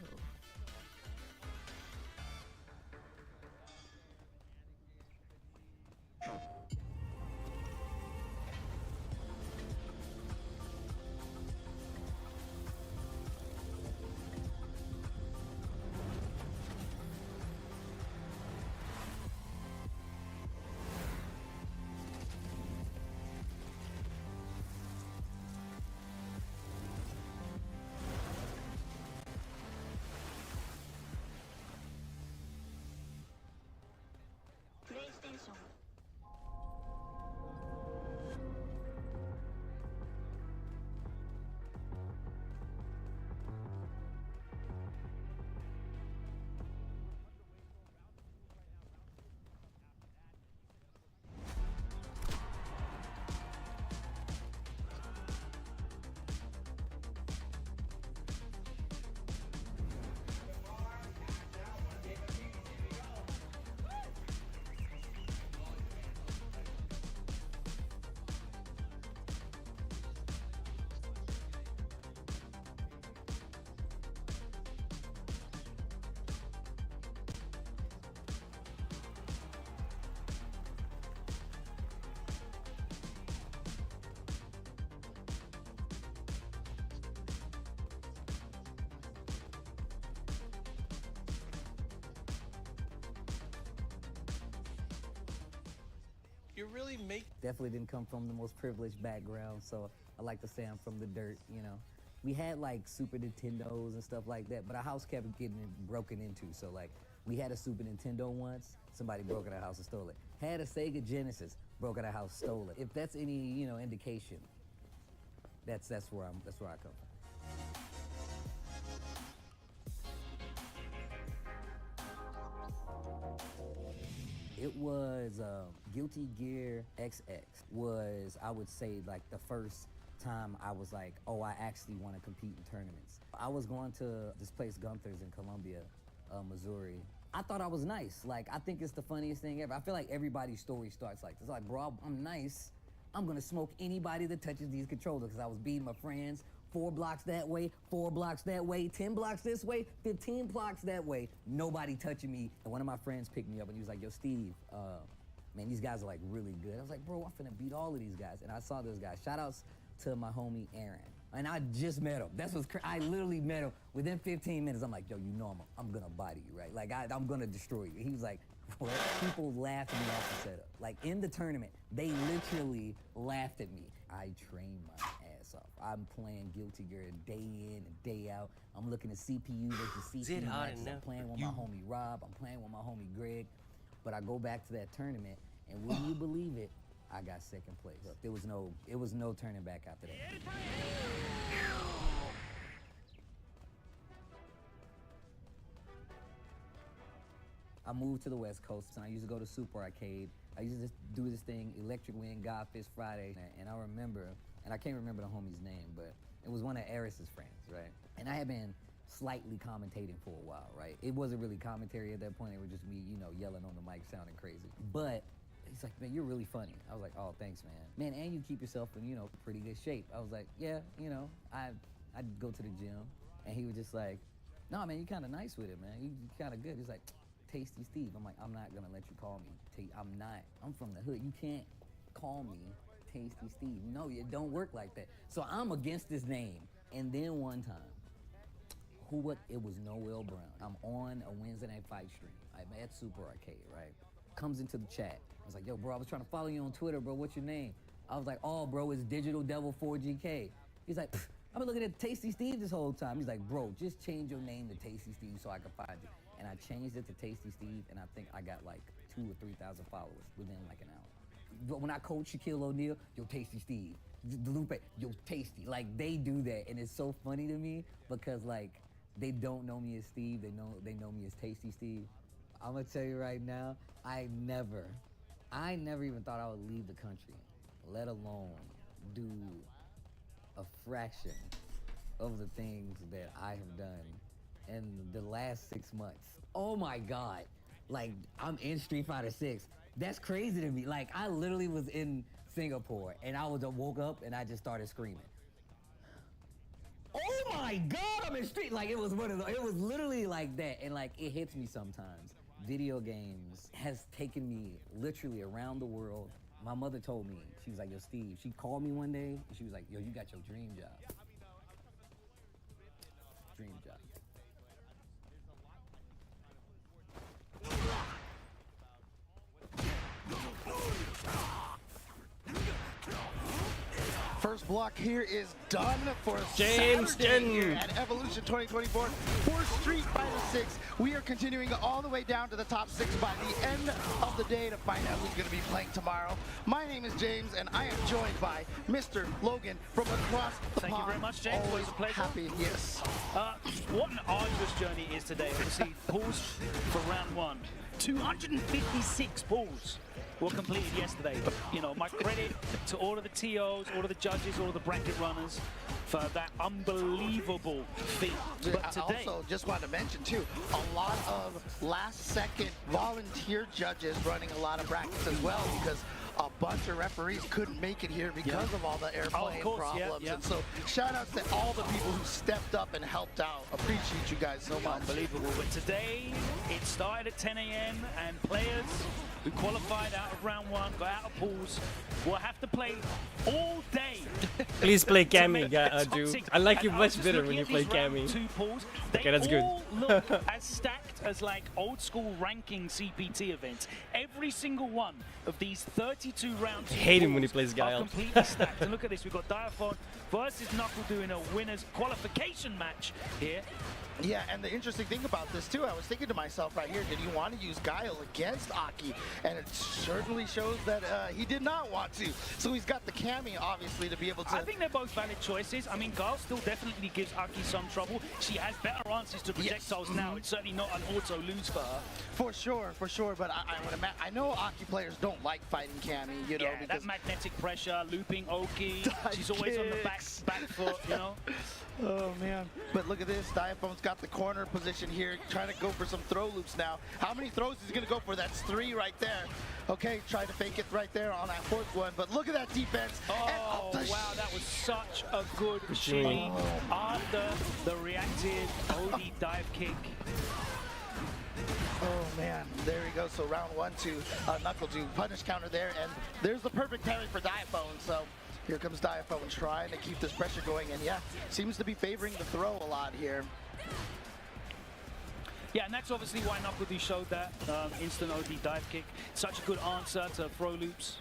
You really make... Definitely didn't come from the most privileged background, so I like to say I'm from the dirt, you know. We had like Super Nintendos and stuff like that, but our house kept getting broken into, so like we had a Super Nintendo once, somebody broke in our house and stole it. Had a Sega Genesis, broke in our house, stole it. If that's any, you know, indication, that's where I come from. It was Guilty Gear XX was, I would say, like the first time I was like, oh, I actually want to compete in tournaments. I was going to this place, Gunther's in Columbia, Missouri. I thought I was nice. Like, I think it's the funniest thing ever. I feel like everybody's story starts like this. Like, bro, I'm nice. I'm gonna smoke anybody that touches these controllers because I was beating my friends 4 blocks that way, 4 blocks that way, 10 blocks this way, 15 blocks that way. Nobody touching me. And one of my friends picked me up and he was like, yo, Steve, man, these guys are like really good. I was like, bro, I'm finna beat all of these guys. And I saw those guys. Shout outs to my homie Aaron. And I just met him. That's what's crazy. I literally met him within 15 minutes. I'm like, yo, you know I'm gonna body you, right? Like, I'm gonna destroy you. He was like, what? People laughed me off the setup. Like, in the tournament, they literally laughed at me. I trained my ass off. I'm playing Guilty Gear day in and day out. I'm looking at CPU versus CPU matches. I'm playing with my homie Rob. I'm playing with my homie Greg. But I go back to that tournament, and wouldn't you believe it, I got second place. Look, it was no turning back after that. I moved to the West Coast, and I used to go to Super Arcade. I used to do this thing, Electric Wing, Godfist Friday, and I remember, and I can't remember the homie's name, but it was one of Eris's friends, right? And I had been slightly commentating for a while, right? It wasn't really commentary at that point. It was just me, you know, yelling on the mic, sounding crazy. But he's like, man, you're really funny. I was like, oh, thanks, man. Man, and you keep yourself in, you know, pretty good shape. I was like, yeah, you know, I'd go to the gym. And he was just like, no, man, you kind of nice with it, man. You kind of good. He's like, Tasty Steve. I'm like, I'm not going to let you call me. I'm not. I'm from the hood. You can't call me Tasty Steve. No, it don't work like that. So I'm against this name. And then one time, it was Noel Brown. I'm on a Wednesday night fight stream. I'm at Super Arcade, right? Comes into the chat. I was like, yo, bro, I was trying to follow you on Twitter, bro. What's your name? I was like, oh, bro, it's Digital Devil 4GK. He's like, I've been looking at Tasty Steve this whole time. He's like, bro, just change your name to Tasty Steve so I can find you. And I changed it to Tasty Steve, and I think I got like 2,000 or 3,000 followers within like an hour. But when I coach Shaquille O'Neal, yo, Tasty Steve. Lupe, yo, Tasty. Like, they do that, and it's so funny to me because, like, they don't know me as Steve. They know me as Tasty Steve. I'm gonna tell you right now, I never even thought I would leave the country, let alone do a fraction of the things that I have done in the last 6 months. Oh my God. Like, I'm in Street Fighter 6. That's crazy to me. Like, I literally was in Singapore and I woke up and I just started screaming. Oh my God, I'm in Street. Like, it was literally like that. And like, it hits me sometimes. Video games has taken me literally around the world. My mother told me, she was like, yo, Steve, she called me one day and she was like, yo, you got your dream job. Dream job. First block here is done for James Saturday here at Evolution 2024 for Street Fighter 6. We are continuing all the way down to the top 6 by the end of the day to find out who's going to be playing tomorrow. My name is James, and I am joined by Mr. Logan from across the pond. Thank you very much, James. Always a pleasure. Happy, yes. What an arduous journey it is today. Obviously, pulls for round 1. 256 pulls were completed yesterday. But, you know, my credit to all of the TOs, all of the judges, all of the bracket runners for that unbelievable feat. But today, also, just wanted to mention, too, a lot of last-second volunteer judges running a lot of brackets as well because a bunch of referees couldn't make it here because of all the airplane problems. And so shout out to all the people who stepped up and helped out. Appreciate you guys so much. Unbelievable. But today, it started at 10 a.m. and players who qualified out of round 1, got out of pools, will have to play all day. Please play Cammy, Drew. I like you much better when you play Cammy. 2 pools. Okay, that's good. All look as stacked as like old school ranking CPT events. Every single one of these 32 rounds. I hate him when he plays Guy out. Completely stacked. And look at this, we've got Diaphon versus Knuckle doing a winner's qualification match here. Yeah, and the interesting thing about this too, I was thinking to myself right here, did he want to use Guile against Aki? And it certainly shows that he did not want to. So he's got the Cammy, obviously, to be able to... I think they're both valid choices. I mean, Guile still definitely gives Aki some trouble. She has better answers to projectiles now. It's certainly not an auto lose for her. For sure, but I know Aki players don't like fighting Cammy. Cammy, you know. Yeah, that magnetic pressure, looping Oki. She's always on the back foot, you know. Oh, man. But look at this. Diaphone's got the corner position here, trying to go for some throw loops now. How many throws is he going to go for? That's 3 right there. Okay, trying to fake it right there on that 4th one. But look at that defense. Oh, wow, that was such a good shimmy after the reactive OD dive kick. Oh, man. There we go. So round 1 to NuckleDu. Punish counter there. And there's the perfect parry for Diaphone. So here comes Diaphone trying to keep this pressure going. And, yeah, seems to be favoring the throw a lot here. Yeah, and that's obviously why NuckleDu showed that instant OD dive kick. Such a good answer to throw loops,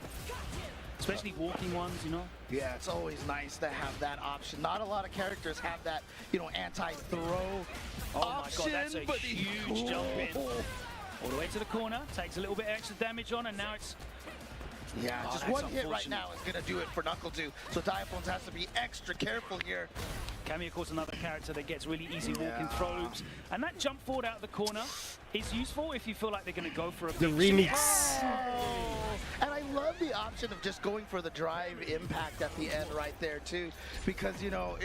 especially walking ones, you know? Yeah, it's always nice to have that option. Not a lot of characters have that, you know, anti-throw Oh option. My God, that's a huge jump in. All the way to the corner, takes a little bit extra damage on, and now it's... Yeah, just one hit right now is going to do it for NuckleDu. So Diaphones has to be extra careful here. Cammy, of course, another character that gets really easy walking throw loops. And that jump forward out of the corner is useful if you feel like they're going to go for a the big remix. And I love the option of just going for the drive impact at the end right there, too. Because, you know,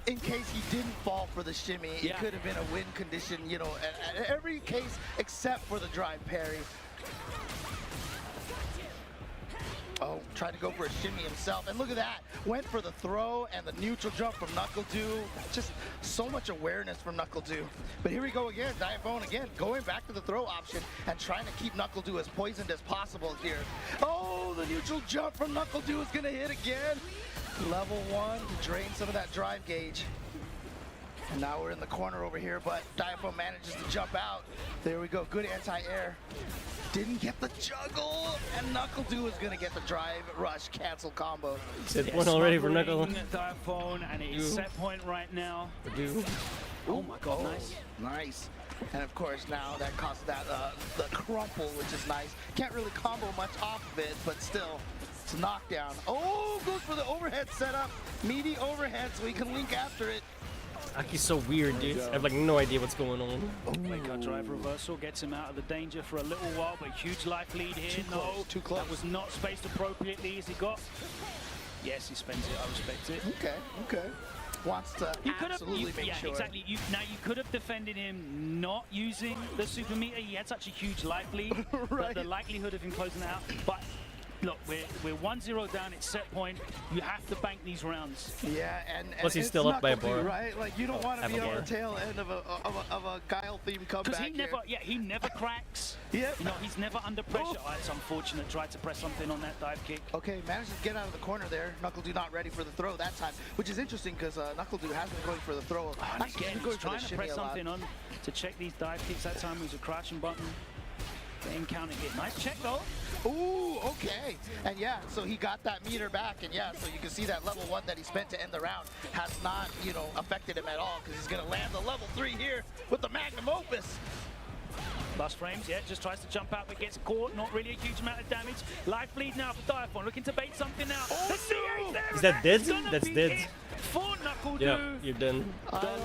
in case he didn't fall for the shimmy, it could have been a win condition, you know, at every case except for the drive parry. Oh, tried to go for a shimmy himself. And look at that. Went for the throw and the neutral jump from NuckleDu. Just so much awareness from NuckleDu. But here we go again. Diaphone again going back to the throw option and trying to keep NuckleDu as poisoned as possible here. Oh, the neutral jump from NuckleDu is going to hit again. Level 1 to drain some of that drive gauge. And now we're in the corner over here, but Diaphone manages to jump out. There we go. Good anti-air. Didn't get the juggle, and NuckleDu is going to get the drive rush cancel combo. Set point already for Knuckle. Diaphone, and it is set point right now. Oh my God, nice. Nice. And of course now that caused that the crumple, which is nice. Can't really combo much off of it, but still, it's a knockdown. Oh, goes for the overhead setup. Meaty overhead, so he can link after it. Aki's so weird, dude. I have like no idea what's going on. Wake up drive reversal gets him out of the danger for a little while, but huge life lead here. Too close. That was not spaced appropriately as he got. Yes, he spends it. I respect it. Okay. Wants to absolutely make sure. Exactly. Now you could have defended him not using the super meter. He had such a huge life lead. Right. The likelihood of him closing it out, but. Look, we're 1-0 down. It's set point. You have to bank these rounds. Yeah, and plus he's still up by a bar, right? Like you don't want to be on the tail end of a Guile themed comeback. Because he never cracks. Yeah. You know, he's never under pressure. Oh, it's unfortunate. Tried to press something on that dive kick. Okay, managed to get out of the corner there. NuckleDu not ready for the throw that time, which is interesting because NuckleDu has been going for the throw. Again, he's trying to press something on to check these dive kicks. That time it was a crouching button. Encounter hit. Nice check though. Ooh, okay. And yeah, so he got that meter back, and yeah, so you can see that level 1 that he spent to end the round has not, you know, affected him at all because he's gonna land the level 3 here with the Magnum Opus. Last frames, yeah, just tries to jump out but gets caught. Not really a huge amount of damage. Life lead now for Diaphone, looking to bait something out. Oh, the C8 there. Is that dead? That's dead. For NuckleDu. Yeah, you're done. I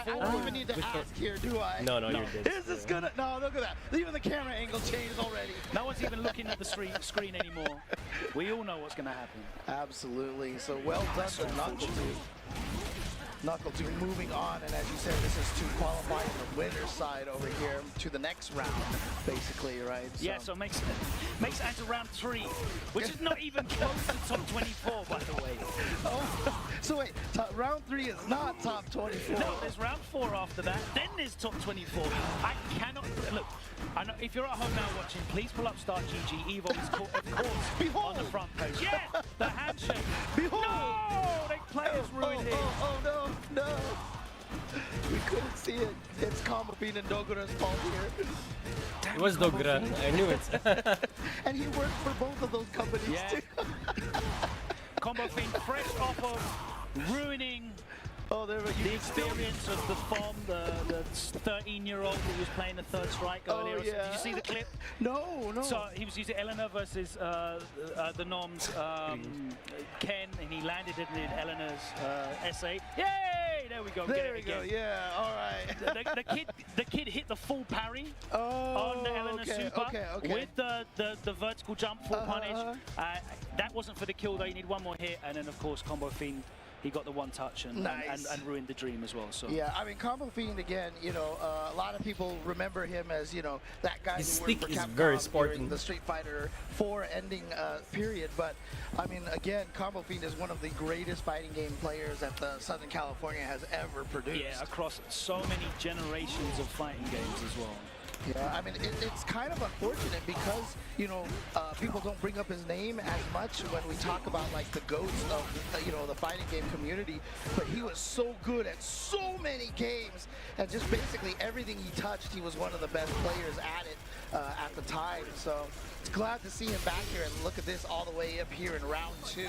don't even need to ask here, do I? No, you're dead. Is this gonna? No, look at that. Even the camera angle changed already. No one's even looking at the screen anymore. We all know what's gonna happen. Absolutely. So well done to NuckleDu. NuckleDu moving on, and as you said, this is to qualify on the winner's side over here to the next round, basically, right? Yeah, so makes it to round 3, which is not even close to top 24, by the way. Oh, so wait, round 3 is not top 24. No, there's round 4 after that, then there's top 24. I cannot, look, I know if you're at home now watching, please pull up Start GG. Evo is of course on the front page. Yeah, the handshake. Behold! No, they players ruined it. Oh, no. We couldn't see it. It's Combo Fiend and Dogura's fault here. It was Dogura. I knew it. And he worked for both of those companies too. Combo Fiend fresh off of ruining the experience of the FOM, the 13-year-old who was playing the third strike earlier. Yeah. Did you see the clip? No. So he was using Eleanor versus the Noms Ken, and he landed it in Eleanor's SA. Yay! there we go. There we go. Yeah, all right. the kid hit the full parry on the Elena Super with the vertical jump full punish. That wasn't for the kill though. You need one more hit, and then of course Combo Fiend. He got the one touch and ruined the dream as well. So yeah, I mean Combo Fiend again. You know, a lot of people remember him as that guy His who worked for stick is Capcom very during Spartan. the Street Fighter 4 ending period. But I mean, again, Combo Fiend is one of the greatest fighting game players that the Southern California has ever produced. Yeah, across so many generations of fighting games as well. Yeah, I mean, it's kind of unfortunate because, people don't bring up his name as much when we talk about, like, the GOATs of, the fighting game community. But he was so good at so many games, and just basically everything he touched, he was one of the best players at it at the time. So it's glad to see him back here, and look at this all the way up here in round 2.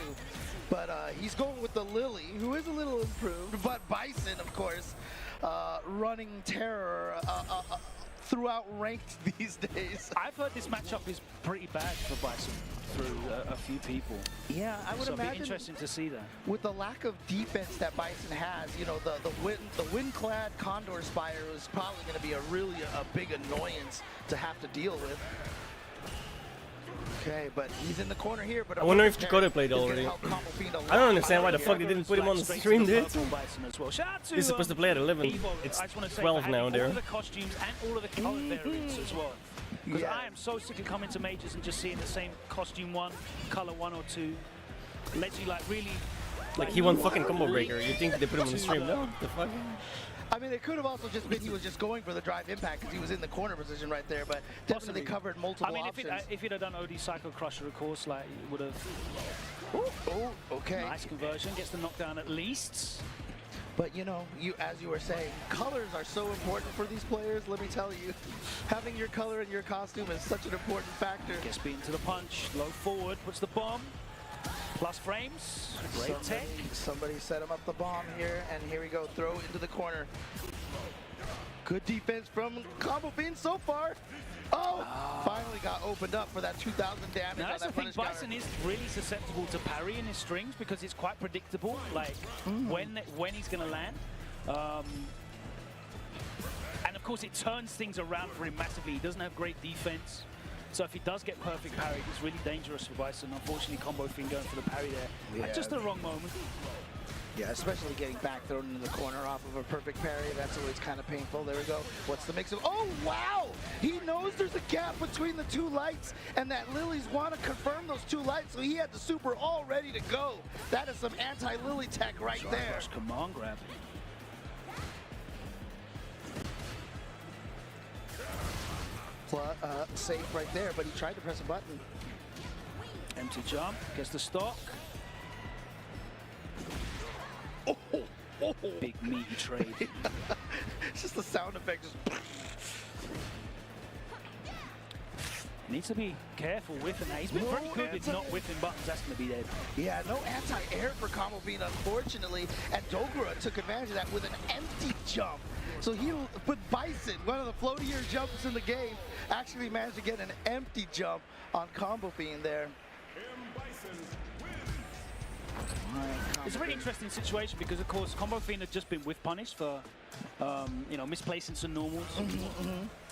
But he's going with the Lily, who is a little improved, but Bison, of course, running terror throughout ranked these days. I've heard this matchup is pretty bad for Bison through a few people. Yeah, I would imagine. It'd be interesting to see that. With the lack of defense that Bison has, the wind-clad Condor Spire is probably going to be a big annoyance to have to deal with. Okay, but he's in the corner here. But I wonder if Dakota played already. I don't understand why the fuck they didn't put him on the stream, dude. He's supposed to play at 11. It's 12 now there. All the costumes and all of the color variants as well. Because I am so sick of coming to majors and just seeing the same costume 1, color 1 or 2. Lets you really. Like he won fucking Combo Breaker. You think they put him on the stream? No, the fuck. I mean, it could have also just been he was just going for the drive impact because he was in the corner position right there, but definitely covered multiple options. If he'd have done OD Psycho Crusher, of course, it would have. Oh, okay. Nice conversion, gets the knockdown at least. But as you were saying, colors are so important for these players. Let me tell you, having your color in your costume is such an important factor. Gets beaten to the punch, low forward, puts the bomb. Plus frames, great tech. Somebody set him up the bomb here, and here we go, throw into the corner. Good defense from Combo Fiend so far. Finally got opened up for that 2,000 damage. Now, that's the thing, Bison is really susceptible to parry in his strings because it's quite predictable, when he's going to land. And of course, it turns things around for him massively. He doesn't have great defense. So if he does get perfect parry, it's really dangerous for Bison. Unfortunately, Combo Fiend going for the parry there. At just the wrong moment. Yeah, especially getting back thrown into the corner off of a perfect parry. That's always kind of painful. There we go. What's the mix of... Oh, wow! He knows there's a gap between the 2 lights, and that Lilies want to confirm those 2 lights, so he had the super all ready to go. That is some anti-Lily tech right there. Rush command grab. Safe right there, but he tried to press a button. Empty jump, gets the stock. Big meaty trade. It's just the sound effect. Needs to be careful with and he's been very good with not whiffing buttons. That's going to be dead. Yeah, no anti-air for Combo Fiend, unfortunately. And Dogura took advantage of that with an empty jump. So but Bison, one of the floatier jumps in the game, actually managed to get an empty jump on Combo Fiend there. It's a really interesting situation because, of course, Combo Fiend had just been whiff punished for, misplacing some normals.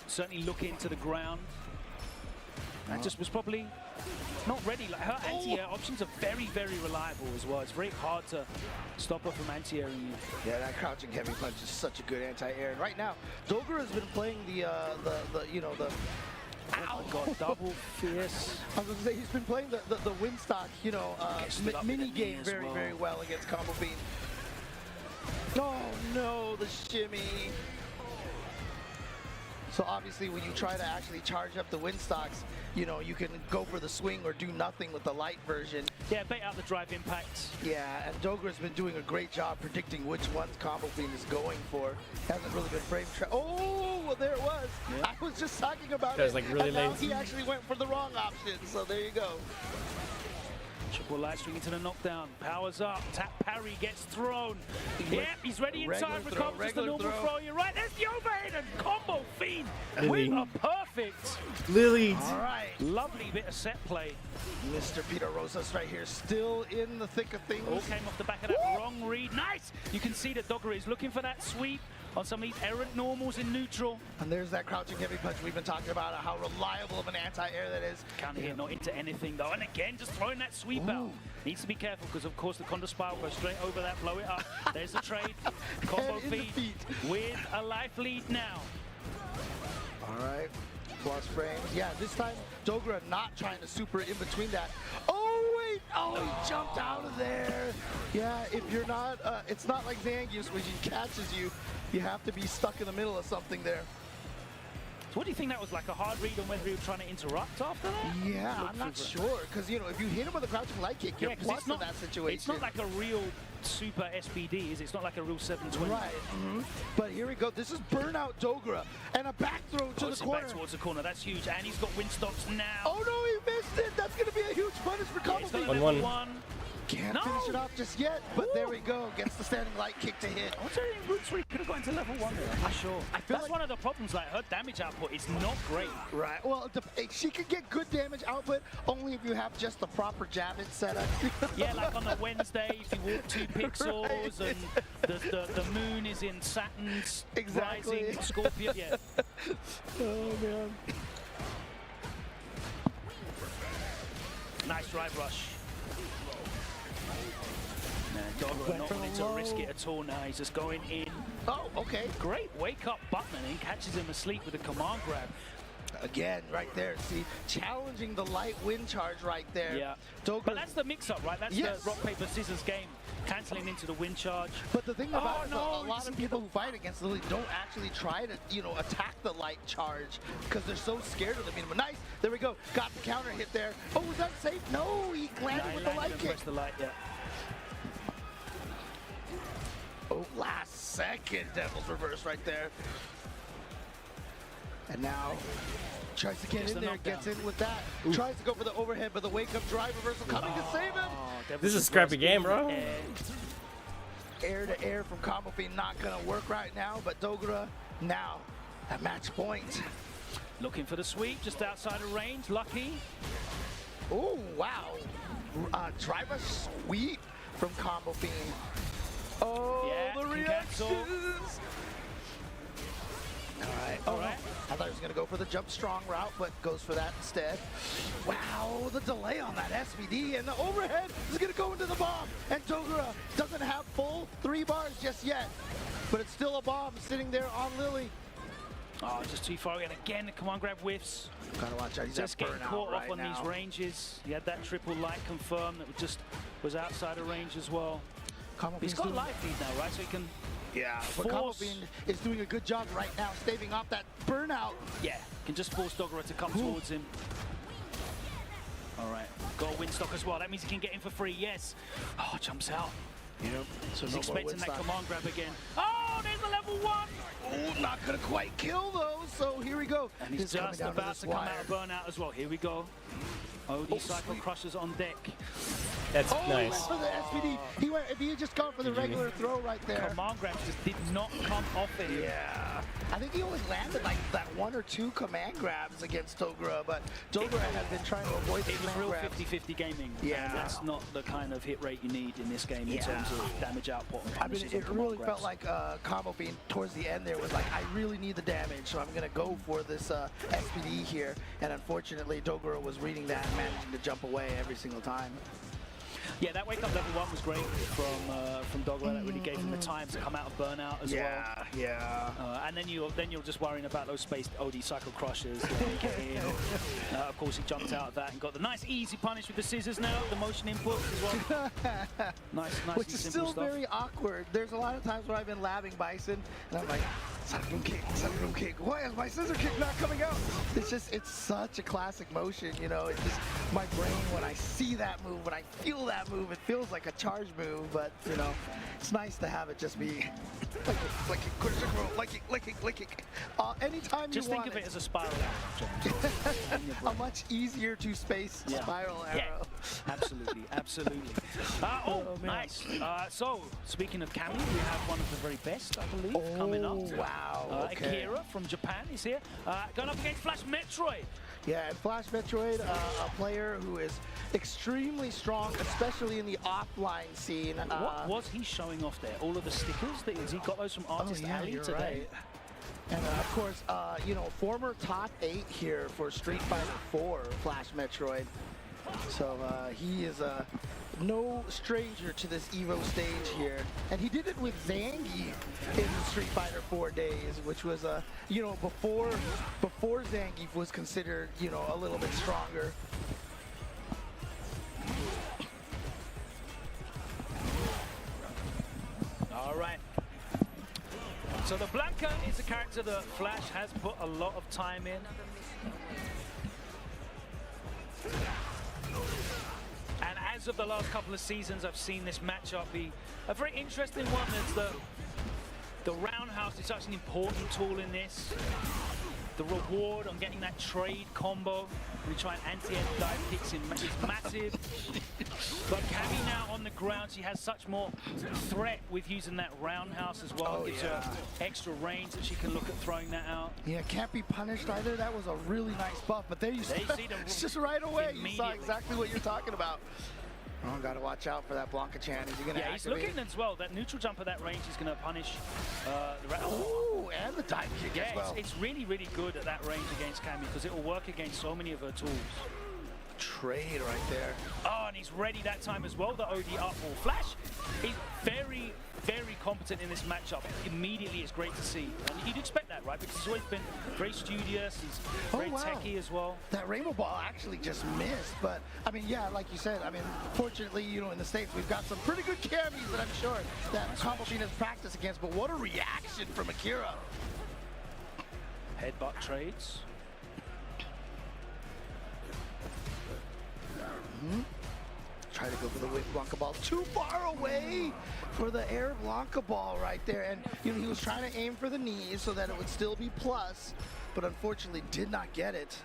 Certainly looking to the ground. That just was probably not ready. Her anti-air options are very, very reliable as well. It's very hard to stop her from anti-airing you. Yeah, that crouching heavy punch is such a good anti-air. And right now, Dogura has been playing Oh my god, double fierce. I was going to say, he's been playing the Windstock, mini game very well against Combo Fiend. Oh no, the shimmy. So obviously when you try to actually charge up the Windstocks, you can go for the swing or do nothing with the light version. Yeah, bait out the drive impact. Yeah, and Dogura's been doing a great job predicting which ones Combo Fiend is going for. Hasn't really been frame trapped. Oh, well, there it was. Yeah. I was just talking about it. Like really and now he actually went for the wrong option, so there you go. Triple light string into the knockdown. Powers up. Tap parry gets thrown. Yep, he's ready in time. Recovers just the normal throw. You're right. There's the overhead and Combo Fiend with a perfect perfect. Lily. All right. Lovely bit of set play. Mr. Peter Rosas right here, still in the thick of things. All came off the back of that wrong read. Nice! You can see that Dogger is looking for that sweep on some of these errant normals in neutral. And there's that crouching heavy punch we've been talking about, how reliable of an anti-air that is. Counter hit not into anything though. And again, just throwing that sweep out. Needs to be careful because of course the Condor Spiral goes straight over that, blow it up. There's the trade. Combo feed with a life lead now. All right. Plus frames. Yeah, this time Dogra not trying to super in between that. Oh, wait. Oh, he jumped out of there. Yeah, if you're not, it's not like Zangief when he catches you. You have to be stuck in the middle of something there. So what do you think that was, like a hard read on whether he was trying to interrupt after that? Yeah, I'm not sure. Because, you know, if you hit him with a crouching light kick, you're plus in that situation. It's not like a real super SBD, is it? It's not like a real 720. Right. But here we go. This is Burnout Dogra. And a back throw to the corner. Back towards the corner. That's huge. And he's got Windstocks now. Oh, no, he missed it. That's going to be a huge punish for Combo. 1-1. Can't finish it off just yet, but there we go. Gets the standing light kick to hit. I'm telling you, Roots 3 could have gone to level 1 there. I'm not sure. That's one of the problems. Like, her damage output is not great. Right. Well, she could get good damage output only if you have just the proper jab it set up. Yeah, like on a Wednesday, if you walk 2 pixels and the moon is in Saturn's rising Scorpio. Yeah. Oh, man. Nice drive rush. Dogger not wanting to risk it at all now. He's just going in. Oh, okay. Great wake-up button, and he catches him asleep with a command grab. Again, right there. See, challenging the light wind charge right there. Yeah. But that's the mix-up, right? That's the rock, paper, scissors game. Canceling into the wind charge. But the thing about it, a lot of people who fight against Lily don't actually try to, you know, attack the light charge because they're so scared of the medium. But nice. There we go. Got the counter hit there. Oh, was that safe? No, he landed with the light kick. The light, yeah. Oh, last second Devil's Reverse right there. And now tries to get in there, gets in with that. Ooh. Tries to go for the overhead, but the wake-up drive reversal coming to save him. This is a scrappy game, bro. Air to air from Combo Fiend not going to work right now, but Dogra now at match point. Looking for the sweep, just outside of range. Lucky. Oh, wow. Drive a sweep from Combo Fiend. Oh, yeah, the reactions! All right. I thought he was going to go for the jump strong route, but goes for that instead. Wow, the delay on that SVD, and the overhead is going to go into the bomb. And Dogra doesn't have full 3 bars just yet, but it's still a bomb sitting there on Lily. Oh, just too far again. Again, the command grab whiffs. Gotta watch out. He's just getting caught right off on these ranges. He had that triple light confirmed that just was outside of range as well. He's got life feed now, right? So he can. Yeah, but Combo Fiend is doing a good job right now, staving off that burnout. Yeah, can just force Dogger to come towards him. All right, got a Windstock as well. That means he can get in for free. Yes. Oh, jumps out. Yep. So he's expecting that command grab again. Oh, there's the level 1. Oh, not gonna quite kill though. So here we go. And he's just about to come out of burnout as well. Here we go. OD Cycle Crushers on deck. That's nice. He went for the SVD. He went, if he had just gone for the regular throw right there. Command grabs just did not come off of him. Yeah. I think he only landed like that 1 or 2 command grabs against Dogra, but Dogra has been trying to avoid the command real grabs. 50-50 gaming. Yeah. And that's not the kind of hit rate you need in this game in terms of damage output. I mean, it really felt like Combo Fiend towards the end there was like, I really need the damage, so I'm going to go for this SPD here. And unfortunately, Dogra was reading that and managing to jump away every single time. Yeah, that wake up level 1 was great from Dogger. That really gave him the time to come out of burnout as well. Yeah. And then you're just worrying about those spaced OD Cycle Crushers. Get in. Of course, he jumped out of that and got the nice easy punish with the scissors now, the motion input as well. nice Which is still stuff. very awkward. There's a lot of times where I've been labbing Bison, and I'm like, Sunroom kick. Why is my scissor kick not coming out? It's such a classic motion, you know. It's just my brain, when I see that move, when I feel that move, it feels like a charge move, but, you know, it's nice to have it just be like it. Anytime just you want think of it as a spiral arrow, a much easier to space spiral arrow. Yeah, absolutely. Absolutely. Nice. So, speaking of Cammy, we have one of the very best, I believe, coming up. Wow. Akira from Japan is here, going up against Flash Metroid. Yeah, and Flash Metroid, a player who is extremely strong, especially in the offline scene. What was he showing off there? All of the stickers? He got those from Artist Alley today. Right. And of course, you know, former top 8 here for Street Fighter 4, Flash Metroid. So he is no stranger to this Evo stage here. And he did it with Zangief in the Street Fighter 4 days, which was, you know, before Zangief was considered, you know, a little bit stronger. All right. So the Blanca is a character that Flash has put a lot of time in. And as of the last couple of seasons, I've seen this matchup be a very interesting one. As the roundhouse is such an important tool in this. The reward on getting that trade combo, we try and anti-air dive kicks in, is massive. But Cammy now on the ground, she has such more threat with using that roundhouse as well. Gives her extra range that she can look at throwing that out. Yeah, can't be punished either. That was a really nice buff, but there you see it's just right away. You saw exactly what you're talking about. Oh, gotta watch out for that Blanca-chan. Is he gonna he's activate? looking as well. That neutral jump at that range is gonna punish the Ooh, and the dive kick as well. It's really, really good at that range against Cammy because it will work against so many of her tools. Trade right there. Oh, and he's ready that time as well, the OD up ball. Flash is very, very competent in this matchup. Immediately, it's great to see. And you'd expect that, right? Because he's always been very studious. He's very techy as well. That rainbow ball actually just missed. But, I mean, yeah, like you said, I mean, fortunately, you know, in the States, we've got some pretty good Cammies that I'm sure that Combo Fiend has practiced against. But what a reaction from Akira. Headbutt trades. Try to go for the whip Blanca ball. Too far away for the air Blanca ball right there. And you know, he was trying to aim for the knees so that it would still be plus, but unfortunately did not get it.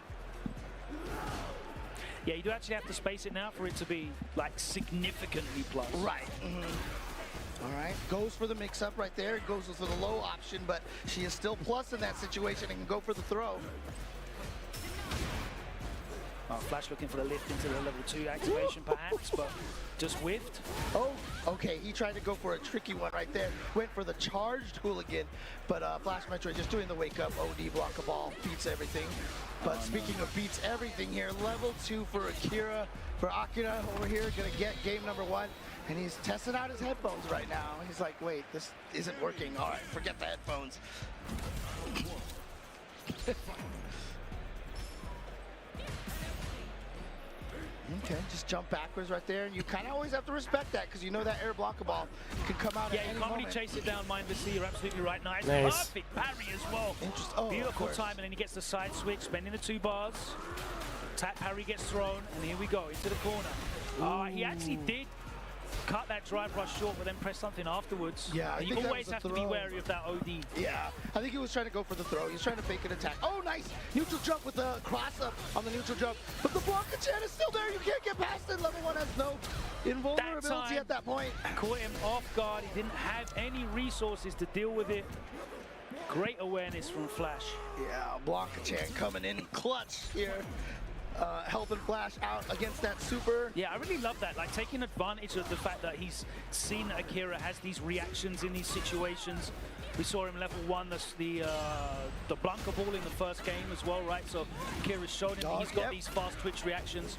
Yeah, you do actually have to space it now for it to be like significantly plus. Right. All right, goes for the mix-up right there. Goes for the low option, but she is still plus in that situation and can go for the throw. Flash looking for the lift into the level 2 activation perhaps, but just whiffed. Oh, okay, he tried to go for a tricky one right there. Went for the charged hooligan, but Flash Metroid just doing the wake-up OD Blanca ball, beats everything. But speaking of beats everything here, level 2 for Akira. Over here, gonna get game number 1. And he's testing out his headphones right now. He's like, wait, this isn't working. All right, forget the headphones. Okay, just jump backwards right there. You kind of always have to respect that because you know that air Blanca ball can come out at any moment. Yeah, you can't really chase it down mindlessly. You're absolutely right. Nice. Perfect parry as well. Beautiful time, and then he gets the side switch, spending the 2 bars. Tap parry gets thrown, and here we go, into the corner. He actually did cut that drive rush short, but then press something afterwards. Yeah, you always have to be wary of that OD. Yeah, I think he was trying to go for the throw. He was trying to fake an attack. Oh, nice neutral jump with the cross up on the neutral jump. But the Blanca-chan is still there. You can't get past it. Level 1 has no invulnerability at that point. Caught him off guard. He didn't have any resources to deal with it. Great awareness from Flash. Yeah, Blanca-chan coming in clutch here. Helping Flash out against that super. Yeah, I really love that. Like taking advantage of the fact that he's seen that Akira has these reactions in these situations. We saw him level 1, the Blanca ball in the first game as well, right? So Akira's shown him that he's got these fast twitch reactions.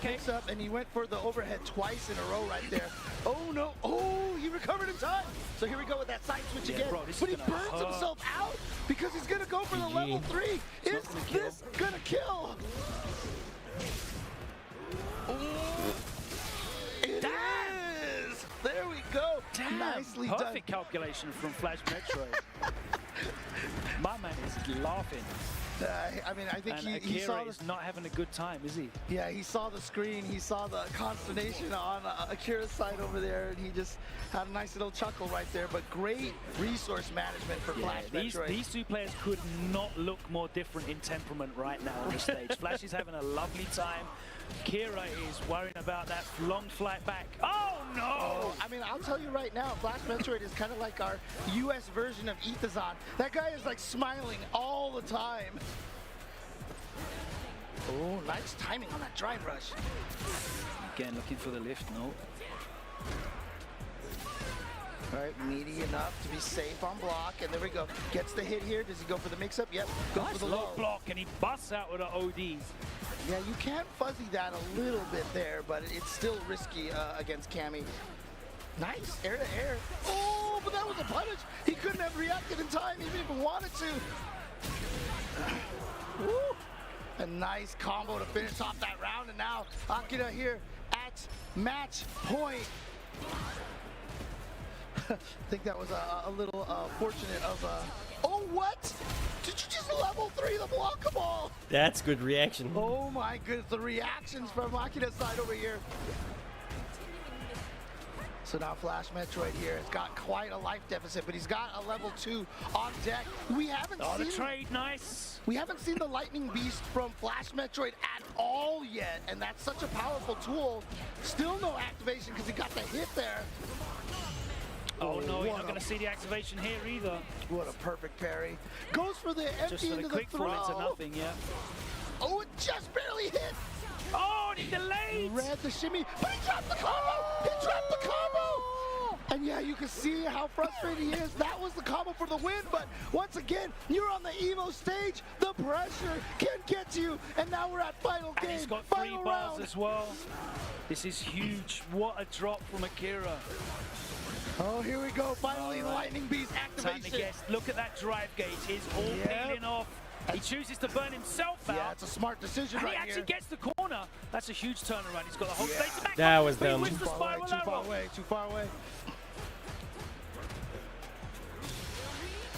Picks up and he went for the overhead twice in a row right there. Oh no! Oh, he recovered in time. So here we go with that side switch again. Bro, but he burns himself out because he's gonna go for the level 3. Is this gonna kill? It is! There we go. Damn, nicely done. Perfect calculation from Flash Metroid. My man is laughing. I mean, I think he saw is not having a good time, is he? Yeah, he saw the screen, he saw the consternation on Akira's side over there, and he just had a nice little chuckle right there. But great resource management for Flash Metroid. These 2 players could not look more different in temperament right now on the stage. Flash is having a lovely time Kira is worrying about that long flight back. Oh no! Oh, I mean, I'll tell you right now, Flash Metroid is kind of like our US version of Ethazon. That guy is like smiling all the time. Oh, nice timing on that drive rush. Again, looking for the lift, no. All right, meaty enough to be safe on block, and there we go. Gets the hit here. Does he go for the mix-up? Yep, goes Nice for the low low. block, and he busts out with an OD. Yeah, you can fuzzy that a little bit there, but it's still risky against Cammy. Nice, air to air. Oh, but that was a punish. He couldn't have reacted in time, even if he wanted to. Woo. A nice combo to finish off that round, and now Akira here at match point. I think that was a little fortunate of oh, what? Did you just level 3 the block ball? That's good reaction. Oh my goodness, the reactions from Akira's side over here. So now Flash Metroid here has got quite a life deficit, but he's got a level 2 on deck. We haven't seen the trade, nice. We haven't seen the Lightning Beast from Flash Metroid at all yet, and that's such a powerful tool. Still no activation because he got the hit there. Oh no, you're not going to see the activation here either. What a perfect parry. Goes for the empty just for into the quick the throw. fall into nothing, yeah. Oh, it just barely hit. Oh, and he delayed. Read the shimmy, but he dropped the combo. He dropped the combo. And yeah, you can see how frustrated he is. That was the combo for the win, but once again, you're on the Evo stage. The pressure can get you, and now we're at final game. And he's got final 3 bars round. as well. This is huge. What a drop from Akira. Oh, here we go. Finally, the Lightning Beast activation. Time to guess. Look at that drive gauge. It's all peeling off. He chooses to burn himself out. Yeah, it's a smart decision and right he actually here. gets the corner. That's a huge turnaround. He's got the whole stage to back That up, was but he dumb. wins the Too far spiral away, too far arrow. away, too far away.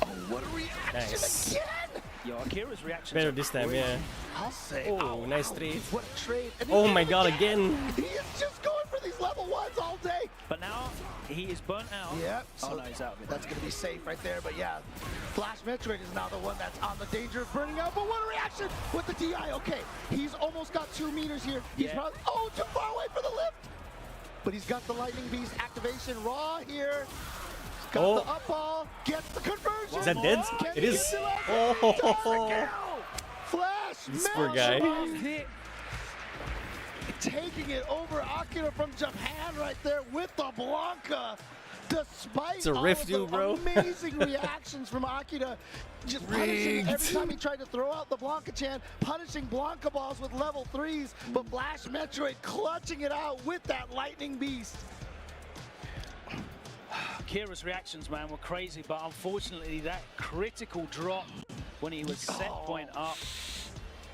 Oh, what a reaction Nice. again! Yo, Akira's reaction. Better this time, yeah. I'll say. Oh, nice trade. What a trade. And Oh he my did god, again. He is just going for these level 1s all day. But now he is burnt out. Yep. Oh no, he's out of it. That's going to be safe right there. But yeah, Flash Metroid is now the one that's on the danger of burning out. But what a reaction with the DI. Okay, he's almost got 2 meters here. He's probably, oh, too far away for the lift. But he's got the Lightning Beast activation raw here. Got the up ball, gets the conversion. Is that dead? Can It he is. still have Oh. it? Does the kill. Flash This poor guy. Metroid taking it over Akira from Japan right there with the Blanca. Despite It's a all rift, of the dude, bro. amazing reactions from Akira, just punishing every time he tried to throw out the Blanca-chan, punishing Blanca balls with level 3s, but Flash Metroid clutching it out with that Lightning Beast. Kira's reactions, man, were crazy, but unfortunately that critical drop when he was set point up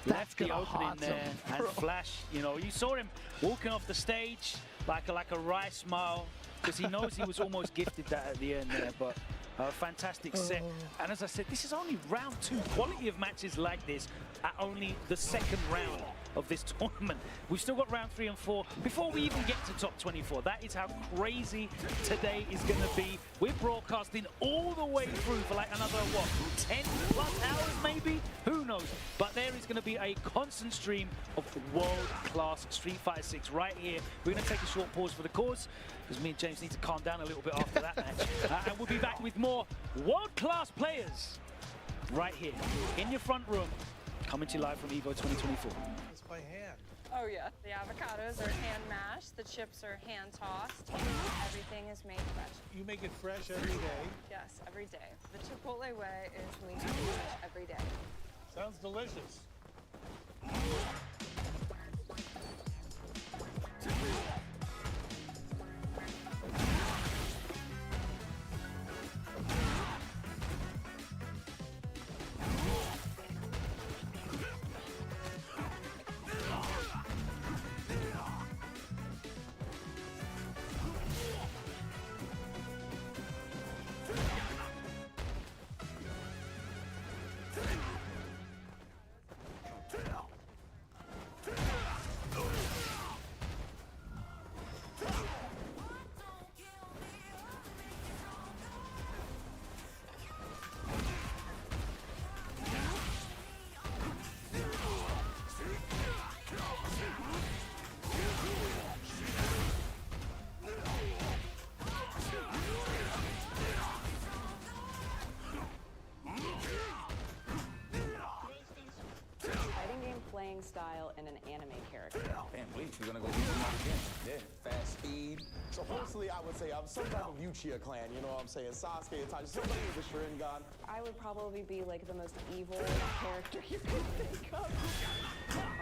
left the gonna opening haunt there. him, And bro. Flash, you know, you saw him walking off the stage like a wry smile because he knows he was almost gifted that at the end there, but a fantastic set. And as I said, this is only round 2. Quality of matches like this at only the 2nd round of this tournament. We've still got round 3 and 4 before we even get to top 24. That is how crazy today is going to be. We're broadcasting all the way through for like another, what, 10 plus hours maybe? Who knows? But there is going to be a constant stream of world-class Street Fighter 6 right here. We're going to take a short pause for the cause because me and James need to calm down a little bit after that match. And we'll be back with more world-class players right here in your front room, coming to you live from Evo 2024. It's by hand. Oh yeah. The avocados are hand mashed, the chips are hand tossed, and everything is made fresh. You make it fresh every day. Yes, every day. The Chipotle way is lean and fresh every day. Sounds delicious. Can't wait. We're gonna go beat them up again. Yeah. Fast speed. So personally, I would say I'm some type of Uchiha clan, you know what I'm saying? Sasuke, Itachi, somebody with a Sharingan. I would probably be like the most evil character you could think of.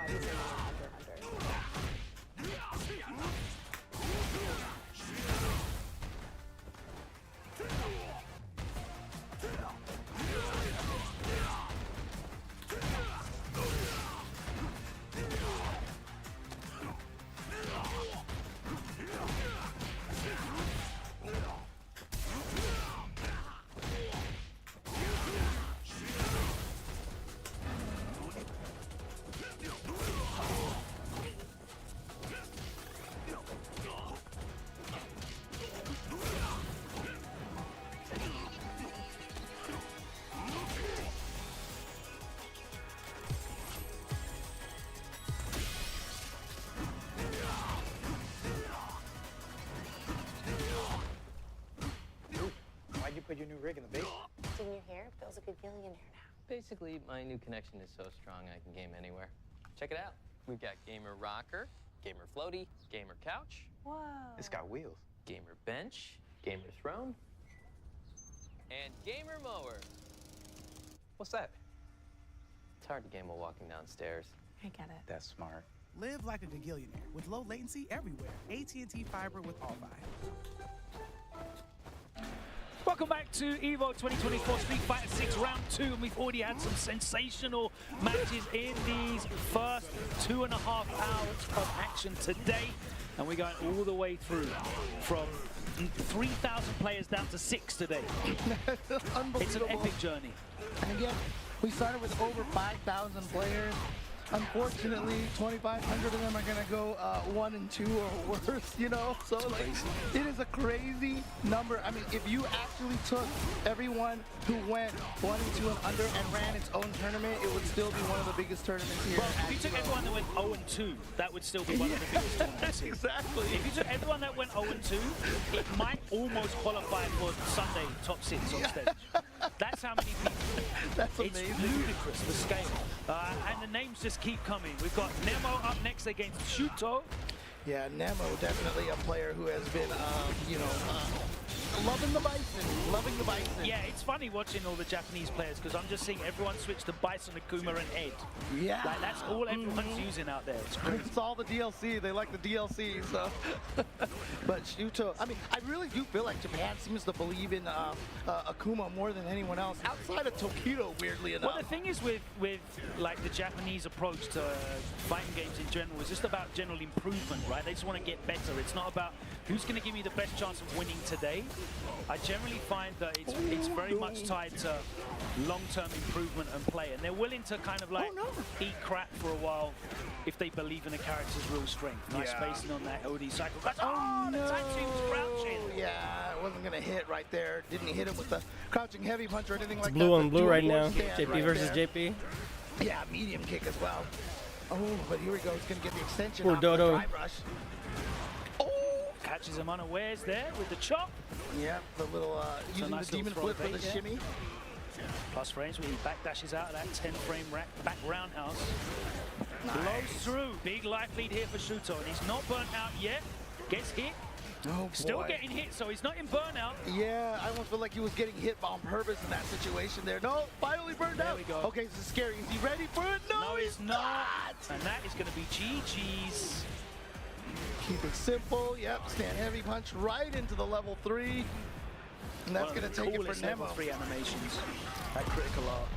Obviously, Hunter. Why'd you put your new rig in the basement? It's in your hair. Bill's a good billionaire now. Basically, my new connection is so strong I can game anywhere. Check it out. We've got Gamer Rocker, Gamer Floaty, Gamer Couch. Whoa. It's got wheels. Gamer Bench, Gamer Throne, and Gamer Mower. What's that? It's hard to game while walking downstairs. I get it. That's smart. Live like a gagillionaire with low latency everywhere. AT&T Fiber with All-Fi. Welcome back to Evo 2024 Street Fighter 6 Round 2, and we've already had some sensational matches in these first 2.5 hours of action today, and we're going all the way through from 3,000 players down to 6 today. It's an epic journey. And again, we started with over 5,000 players. Unfortunately, 2,500 of them are going to go 1 and 2 or worse, you know? So, like, it is a crazy number. I mean, if you actually took everyone who went 1 and 2 and under and ran its own tournament, it would still be one of the biggest tournaments here. Well, if you took everyone that went 0 and 2, that would still be one of the biggest tournaments here. Exactly. If you took everyone that went 0 and 2, it might almost qualify for Sunday top 6 on stage. That's how many people. That's amazing. It's ludicrous, the scale. And the names just keep coming. We've got Nemo up next against Shuto. Yeah, Nemo definitely a player who has been, you know, loving the Bison, loving the Bison. Yeah, it's funny watching all the Japanese players because I'm just seeing everyone switch to Bison, Akuma, and Ed. Yeah. Like, that's all everyone's using out there. It's crazy. It's all the DLC. They like the DLC, so. But Shuto, I mean, I really do feel like Japan seems to believe in Akuma more than anyone else, outside of Tokido, weirdly enough. Well, the thing is with like the Japanese approach to fighting games in general is just about general improvement, right? They just want to get better. It's not about who's going to give me the best chance of winning today. I generally find that it's very much tied to long-term improvement and play, and they're willing to kind of like eat crap for a while if they believe in a character's real strength. Nice spacing on that OD cycle. That's, the time seems crouching. Yeah, it wasn't going to hit right there. Didn't hit him with the crouching heavy punch or anything like that. Blue on blue right now. JP versus JP. Yeah, medium kick as well. Oh, but here we go. He's going to get the extension. Poor Dodo. The drive rush. Catches him unawares there with the chop. Yeah, the little using nice the demon flip for the shimmy. Plus frames when he backdashes out of that 10-frame back roundhouse. Nice. Blows through. Big life lead here for Shuto, and he's not burnt out yet. Gets hit. Oh, Still boy. getting hit, so he's not in burnout. Yeah, I almost feel like he was getting hit on purpose in that situation there. No, finally burned out. There we go. Okay, this is scary. Is he ready for it? No, he's not. And that is going to be GG's. Keep it simple. Yep, stand heavy punch right into the level 3. And that's going to take it for Nemo. Level 3 animations. That critical art.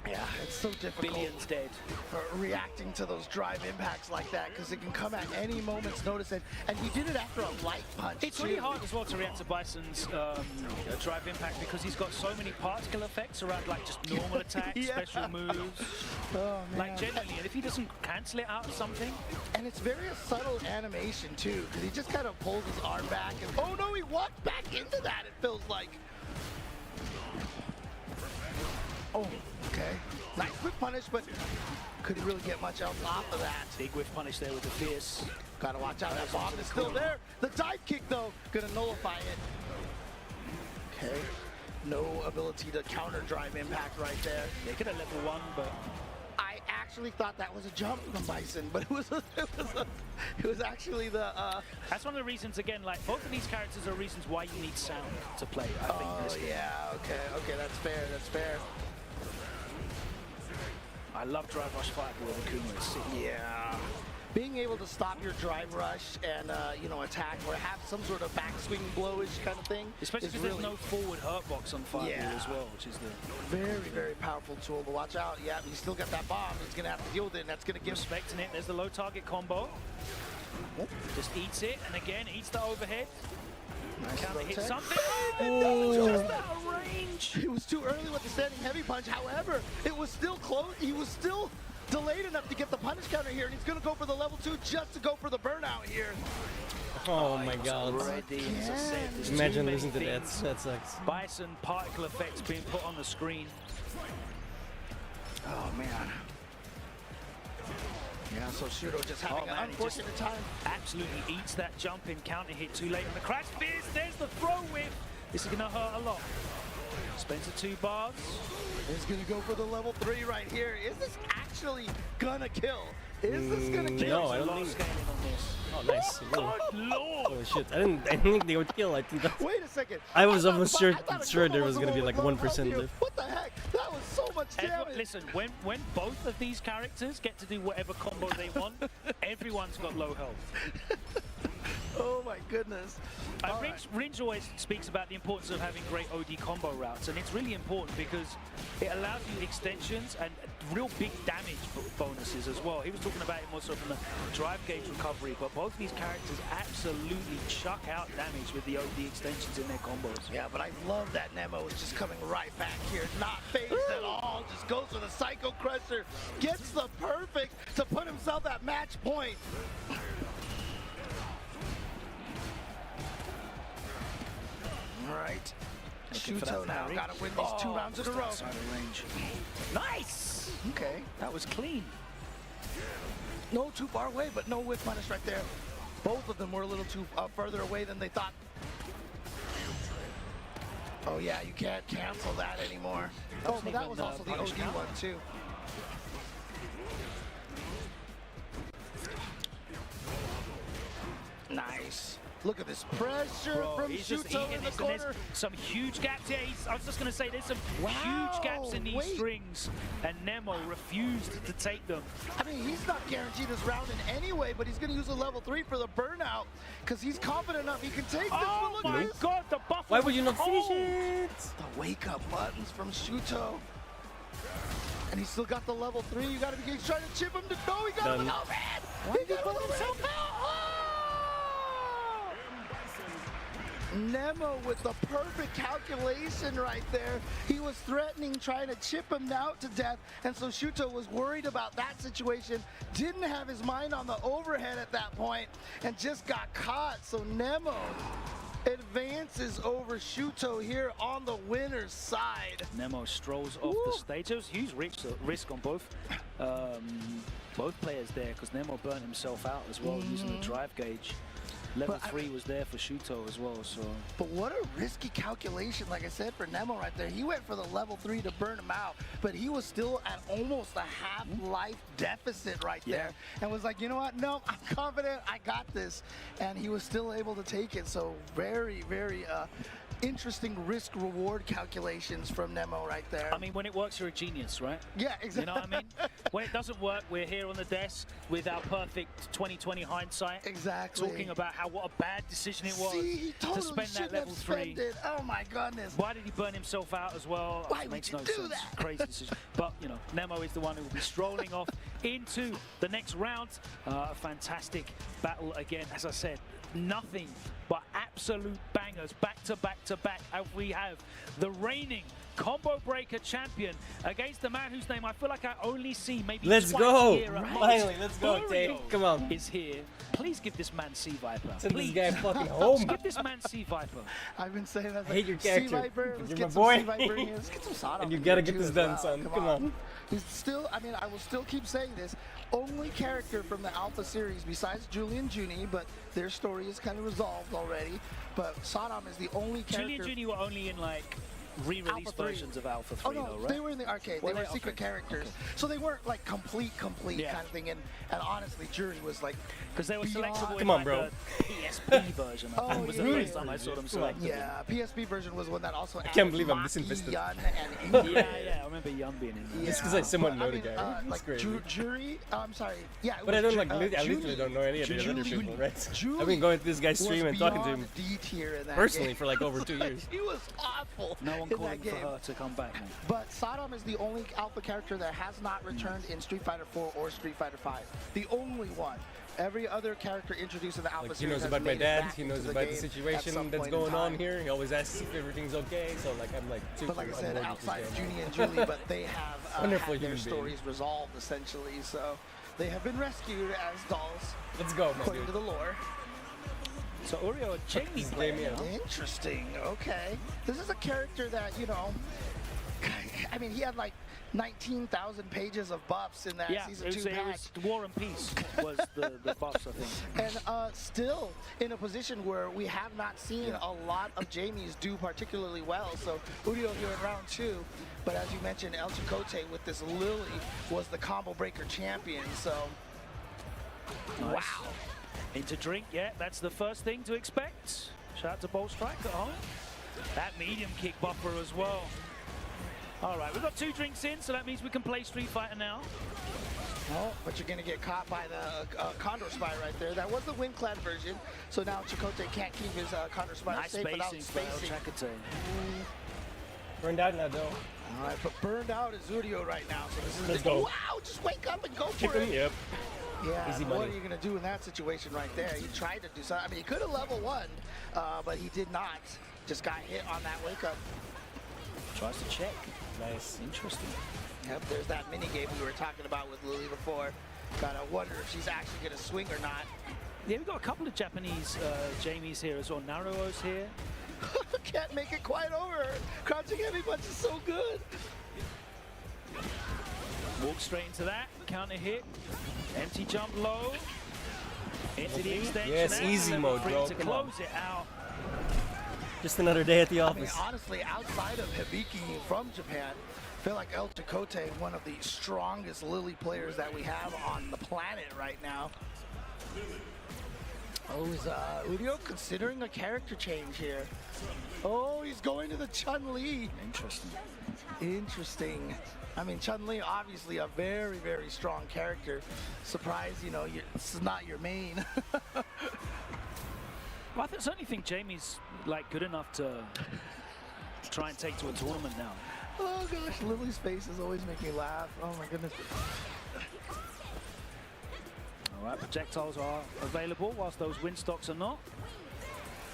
Yeah, it's so difficult. Billions dead. For reacting to those drive impacts like that, because it can come at any moment's notice. And he did it after a light punch. It's really hard as well to react to Bison's drive impact because he's got so many particle effects around like just normal attacks, special moves. Oh, man. Like generally, and if he doesn't cancel it out of something. And it's very a subtle animation too, because he just kind of pulls his arm back and oh no, he walked back into that, it feels like. Oh, okay. Nice whip punish, but couldn't really get much else off of that. Big whiff punish there with the fierce. Gotta watch out, that bomb is still there. The dive kick though, gonna nullify it. Okay. No ability to counter drive impact right there. They could have level 1, but I actually thought that was a jump from Bison, but it was actually the. That's one of the reasons. Again, like both of these characters are reasons why you need sound to play. I think. Oh yeah, okay, that's fair. That's fair. I love drive rush fight with Evoooooooo. It's sick. Yeah. Being able to stop your drive rush and you know, attack or have some sort of backswing blowish kind of thing, especially because there's no forward hurt box on Fireball as well, which is the very powerful tool. But watch out, yeah, he's still got that bomb. He's gonna have to deal with it, and that's gonna give respecting it. There's the low target combo. Just eats it, and again eats the overhead. Nice Counter hit something. Just out of range. It was too early with the standing heavy punch. However, it was still close. He was still delayed enough to get the punish counter here, and he's going to go for the level 2 just to go for the burnout here. Oh my god. Imagine losing to that. That sucks. Bison particle effects being put on the screen. Oh man. Yeah, so Shuto just having an unfortunate time. Absolutely eats that jump in counter hit too late on the crash. There's the throw whip. This is going to hurt a lot. Spencer 2 bars. He's going to go for the level 3 right here. Is this actually going to kill? Is this going to kill? No, I don't think. Oh, nice. Oh, Lord. Oh shit! I didn't think they would kill. I think that. Wait a second. I was almost sure there was gonna be like 1% lift. What the heck? That was so much damage. Listen, when both of these characters get to do whatever combo they want, everyone's got low health. Oh my goodness. Ringe always speaks about the importance of having great OD combo routes, and it's really important because it allows you extensions and real big damage bonuses as well. He was talking about it more so from the drive gauge recovery, but both of these characters absolutely chuck out damage with the OD extensions in their combos. Yeah, but I love that Nemo is just coming right back here, not phased at all, just goes for the Psycho Crusher, gets the perfect to put himself at match point. Right. Shuto now got to win these 2 rounds in a row. Nice! Okay. That was clean. No too far away, but no whiff punish right there. Both of them were a little too further away than they thought. Oh yeah, you can't cancel that anymore. Oh, but that was also the OD one too. Nice. Look at this pressure from Shuto in the corner. Some huge gaps here. I was just going to say, there's some huge gaps in these strings, and Nemo refused to take them. I mean, he's not guaranteed this round in any way, but he's going to use a level 3 for the burnout because he's confident enough he can take this. Oh my god, the buffalo. Why would you not finish it? The wake-up buttons from Shuto. And he's still got the level 3. You got to be trying to chip him to go. He got him. Oh man! He got himself out. Nemo with the perfect calculation right there. He was threatening, trying to chip him out to death, and so Shuto was worried about that situation, didn't have his mind on the overhead at that point, and just got caught. So Nemo advances over Shuto here on the winner's side. Nemo strolls off the stage. There was huge risk on both players there because Nemo burnt himself out as well using the drive gauge. Level 3 was there for Shuto as well, so. But what a risky calculation, like I said, for Nemo right there. He went for the level 3 to burn him out, but he was still at almost a half-life deficit right there. And was like, you know what? No, I'm confident. I got this. And he was still able to take it. So very, very interesting risk-reward calculations from Nemo right there. I mean, when it works, you're a genius, right? Yeah, exactly. You know what I mean? When it doesn't work, we're here on the desk with our perfect 20/20 hindsight. Exactly. Talking about what a bad decision it was to spend that level 3. Oh my goodness. Why did he burn himself out as well? Why makes would no you do sense. that? Crazy decision. But, you know, Nemo is the one who will be strolling off into the next round. A fantastic battle again. As I said, nothing but absolute bangers back to back to back, as we have the reigning combo breaker champion against the man whose name I feel like I only see maybe let's twice go a year at most. Finally, let's go, Tate. Come on. Is here. Please give this man Sea Viper. Send Please. this guy fucking home. Give this man Sea Viper. I've been saying that. I hate your Sea character. Viper. Let's You're get my some boy. Sea Viper in here. Let's get some Sodom. And you gotta get this done, well. son. Come on. He's still, I mean, I will still keep saying this. Only character from the Alpha series besides Julie and Junie, but their story is kind of resolved already. But Sodom is the only character. Julie and Junie were only in like re-release Alpha 3. versions of Alpha 3, Oh, no, though, right? they were in the arcade. Were They were they? secret Okay. characters. Okay. So they weren't like complete kind of thing. And honestly, Jury was like, because they were selectable in Come on, like bro. the PSP version. I think was the yeah. first time I saw them selectable. Yeah, PSP version was one that also I can't believe I'm disinvested. Yun and Ingrid. Yeah, I remember Yun being in there. Just because I somewhat know the mean, guy. That's like crazy. Jury, I'm sorry. Yeah, it But I was don't like, I Julie literally don't know any of the other Julie- people, right? Julie I've been going to this guy's was stream and talking to beyond him D tier in that personally game. for like over 2 years. He was awful. No one in calling that for game. her to come back, man. But Saddam is the only alpha character that has not returned in Street Fighter 4 or Street Fighter 5. The only one. Every other character introduced in the alpha Like, he series knows has about my made it dad, back he knows into about the game at situation some that's point in going on time. here. He always asks if everything's okay, so like I'm like super But like I said, on board with outside this of game. Junie and Julie, but they have Wonderful had their human being. stories resolved essentially. So they have been rescued as dolls. Let's go, my according dude. to the lore. So Uriel and Jamie play me out. Interesting. Okay, this is a character that I mean, he had like 19,000 pages of buffs in that season 2 pack. It was War and Peace was the buffs, I think. And still in a position where we have not seen a lot of Jamies do particularly well. So Udio here in round 2. But as you mentioned, El Chicote with this Lily was the combo breaker champion. So, Nice. wow. Into drink, yeah, that's the first thing to expect. Shout out to Bolt Strike at home. That medium kick buffer as well. All right, we've got 2 drinks in, so that means we can play Street Fighter now. Oh, but you're going to get caught by the Condor Spy right there. That was the Windclad version, so now Chicote can't keep his Condor Spy Nice safe without spacing for El spacing. Chicote. Burned out now, though. All right, but burned out is Udio right now, so this is Let's go. Wow, just wake up and go for Chicken, it. yep. Yeah, Easy what money. are you going to do in that situation right there? He tried to do something. I mean, he could have level 1, but he did not. Just got hit on that wake up. Tries to check. Nice. Interesting. Yep, there's that mini game we were talking about with Lily before. Gotta wonder if she's actually going to swing or not. Yeah, we've got a couple of Japanese Jamies here as well. Naruo's here. Can't make it quite over. Crouching heavy punch is so good. Walk straight into that. Counter hit. Empty jump low. Into the extension. Yes, and easy level mode, 3 bro. to Come on. close it out. Just another day at the I mean, office. honestly, outside of Hibiki from Japan, I feel like El Chicote, one of the strongest Lily players that we have on the planet right now. Oh, is Udio considering a character change here? Oh, he's going to the Chun-Li. Interesting. Interesting. I mean, Chun-Li, obviously a very, very strong character. Surprised, it's not your main. Well, I certainly think Jamie's like good enough to try and take to a tournament now. Oh gosh, Lily's face is always making me laugh. Oh my goodness. All right, projectiles are available whilst those wind stocks are not.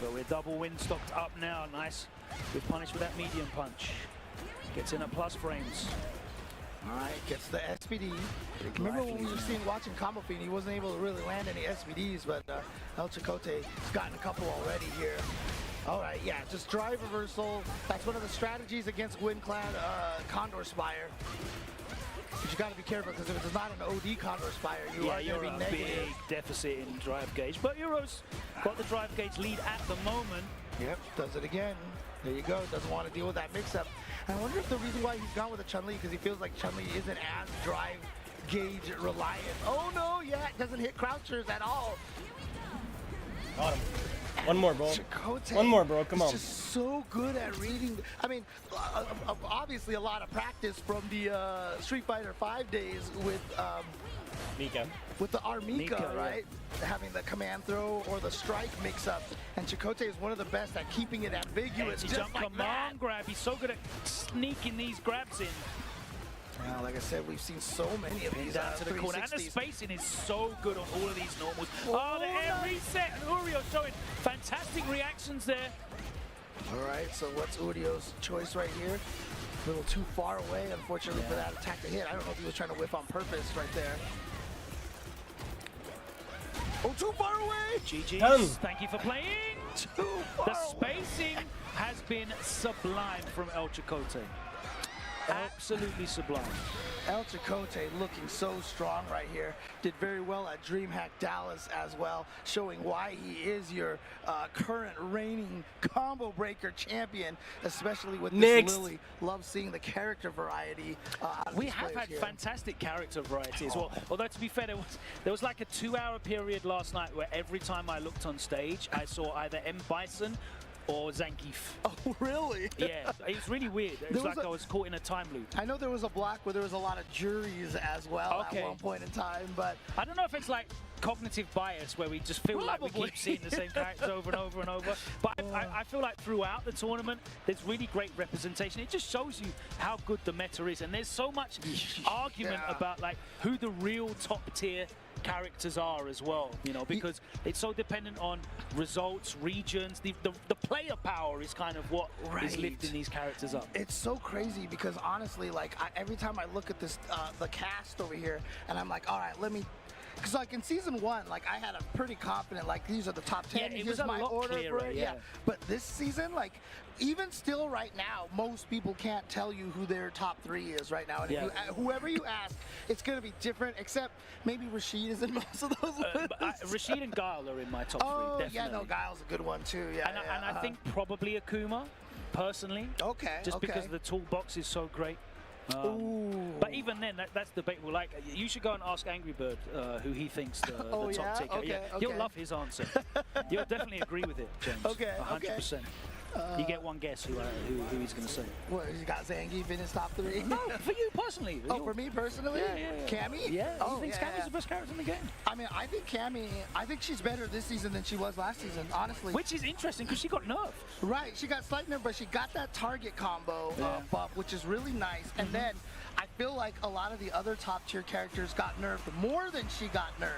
But we're double wind stocked up now. Nice. We're punished with that medium punch. Gets in at plus frames. All right, gets the SPD. Remember when we were watching Combo Fiend, he wasn't able to really land any SPDs, but El Chicote's gotten a couple already here. All right, yeah, just drive reversal. That's one of the strategies against Windclad Condor Spire. But you got to be careful because if it's not an OD Condor Spire, You're going to be a negative. big deficit in drive gauge. But Euro's got the drive gauge lead at the moment. Yep, does it again. There you go. Doesn't want to deal with that mix-up. I wonder if the reason why he's gone with a Chun-Li because he feels like Chun-Li isn't as drive gauge reliant. Oh no, yeah, it doesn't hit crouchers at all. Got him. One more, bro. Chicote One more, bro. Come on. is just so good at reading. I mean, obviously a lot of practice from the Street Fighter 5 days with Mika. With the Armika, Mika, right? Having the command throw or the strike mix-up. And Chicote is one of the best at keeping it ambiguous. Just Jump like command that. grab. He's so good at sneaking these grabs in. Well, like I said, we've seen so many of these Down to the corner. And the 360s. spacing is so good on all of these normals. Oh, the air reset. And Urio showing fantastic reactions there. All right, so what's Udio's choice right here? A little too far away, unfortunately, for that attack to hit. I don't know if he was trying to whip on purpose right there. Oh, too far away! GG's. Thank you for playing. Too far The spacing has been sublime from El Chicote. Absolutely sublime. El Chicote looking so strong right here. Did very well at DreamHack Dallas as well, showing why he is your current reigning combo breaker champion, especially with this Lily. Love seeing the character variety. We have had fantastic character variety as well. Although to be fair, there was like a 2-hour period last night where every time I looked on stage, I saw either M. Bison or Zangief. Oh, really? Yeah, it was really weird. It was like I was caught in a time loop. I know there was a block where there was a lot of juries as well at one point in time, but I don't know if it's like cognitive bias where we just feel like we keep seeing the same characters over and over and over. But I feel like throughout the tournament, there's really great representation. It just shows you how good the meta is. And there's so much argument about like who the real top tier characters are as well, you know, because it's so dependent on results, regions. The player power is kind of what is lifting these characters up. It's so crazy because honestly, like every time I look at this, the cast over here, and I'm like, all right, let me. Because like in season 1, like I had a pretty confident, like these are the top 10. Yeah, it was a lot clearer, for it. Yeah. But this season, like even still right now, most people can't tell you who their top 3 is right now. And if you, whoever you ask, it's going to be different, except maybe Rashid is in most of those lists. Rashid and Guile are in my top 3, definitely. Yeah, no, Guile's a good one too. Yeah, and I think probably Akuma, personally. Okay. Just because the toolbox is so great. But even then, that's debatable. Like, you should go and ask Angry Bird who he thinks the top ticker. Okay, You'll love his answer. You'll definitely agree with it, James. 100%. You get one guess who he's going to say. What, you got Zangief in his top 3? No, for you personally. For me personally? Yeah. Cammy? Yeah, he thinks Cammy's the best character in the game. I mean, I think Cammy, she's better this season than she was last season, honestly. Which is interesting because she got nerfed. Right, she got slight nerfed, but she got that target combo buff, which is really nice. And then I feel like a lot of the other top tier characters got nerfed more than she got nerfed.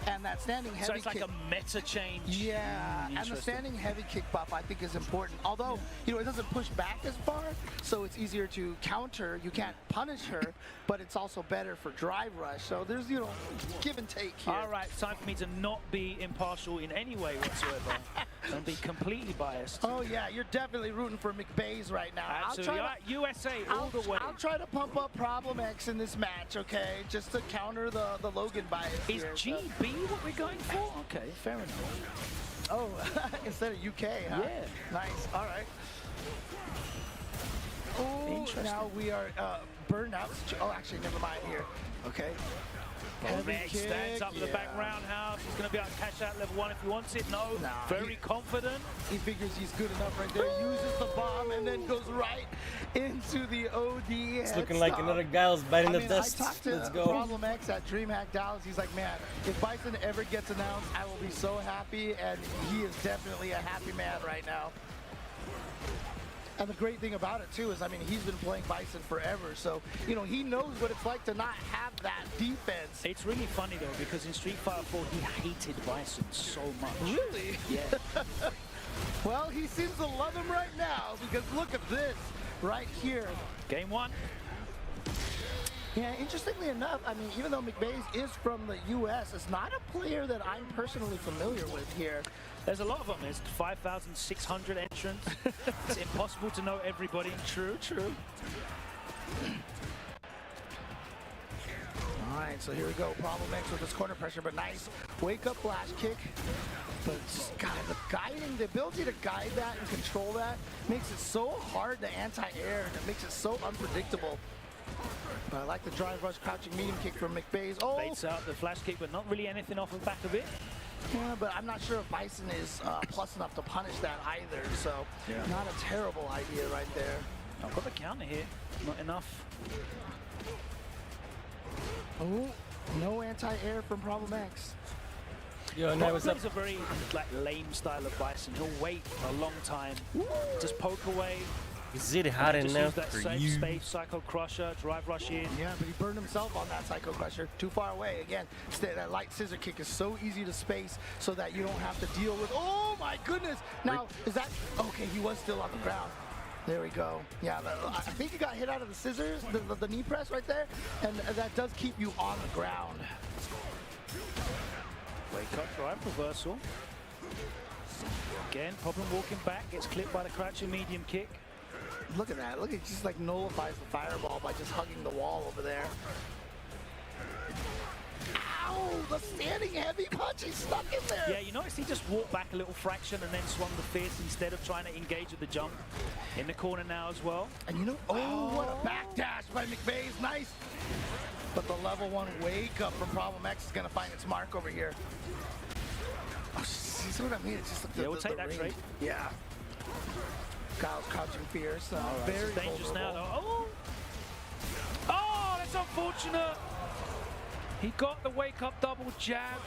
And that standing heavy So it's like kick, a meta change. Yeah, and the standing heavy kick buff I think is important. Although, you know, it doesn't push back as far, so it's easier to counter. You can't punish her, but it's also better for drive rush. So there's, you know, give and take here. All right, time for me to not be impartial in any way whatsoever and be completely biased. Oh yeah, you're definitely rooting for McBaze right now. Absolutely. USA all the way. I'll try to pump up Problem X in this match, okay, just to counter the Logan bias. Is here, GB what we're going for? Okay, fair enough. Oh, instead of UK, huh? Yeah. Nice. All right. Oh, now we are burned out. Oh, actually, never mind here. Okay. Next stands up in the back roundhouse. He's going to be able to catch out level 1 if he wants it. No, very confident. He figures he's good enough right there. Uses the bomb and then goes right into the OD. It's looking like another Guile's biting the dust. I talked to Let's go. Problem X at DreamHack Dallas. He's like, man, if Bison ever gets announced, I will be so happy. And he is definitely a happy man right now. And the great thing about it, too, is, I mean, he's been playing Bison forever, so, you know, he knows what it's like to not have that defense. It's really funny, though, because in Street Fighter 4, he hated Bison so much. Really? Yeah. Well, he seems to love him right now, because look at this right here. Game 1. Yeah, interestingly enough, I mean, even though McBaze is from the U.S., it's not a player that I'm personally familiar with here. There's a lot of them. There's 5,600 entrants. It's impossible to know everybody. True. All right, so here we go. Problem X with this corner pressure, but nice wake-up flash kick. But God, the guiding, the ability to guide that and control that makes it so hard to anti-air, and it makes it so unpredictable. But I like the drive rush crouching medium kick from McBaze. Oh! Baits out the flash kick, but not really anything off the back of it. Yeah, but I'm not sure if Bison is plus enough to punish that either, so not a terrible idea right there. I've got the counter here, not enough. Oh, no anti-air from Problem X. Yo, no, what's up? It's a very lame style of Bison. He'll wait a long time, just poke away. Is it hot enough that for same you? Space Psycho Crusher, drive rush in. Yeah, but he burned himself on that Psycho Crusher. Too far away. Again, that light scissor kick is so easy to space so that you don't have to deal with. Oh my goodness! Now, is that okay? He was still on the ground. There we go. Yeah, I think he got hit out of the scissors, the knee press right there, and that does keep you on the ground. Wake up, drive reversal. Again, Problem walking back, gets clipped by the crouching medium kick. Look at that. Look, it just like nullifies the fireball by just hugging the wall over there. Ow! The standing heavy punch, he's stuck in there. Yeah, you notice he just walked back a little fraction and then swung the fist instead of trying to engage with the jump. In the corner now as well. And you know, what a backdash by McVay's, nice. But the level 1 wake up from Problem X is gonna find its mark over here. Oh, see what I mean? It's just like we'll take that trade. Yeah. Kyle's crouching fierce. Very dangerous now though. Oh, that's unfortunate. He got the wake up double jab.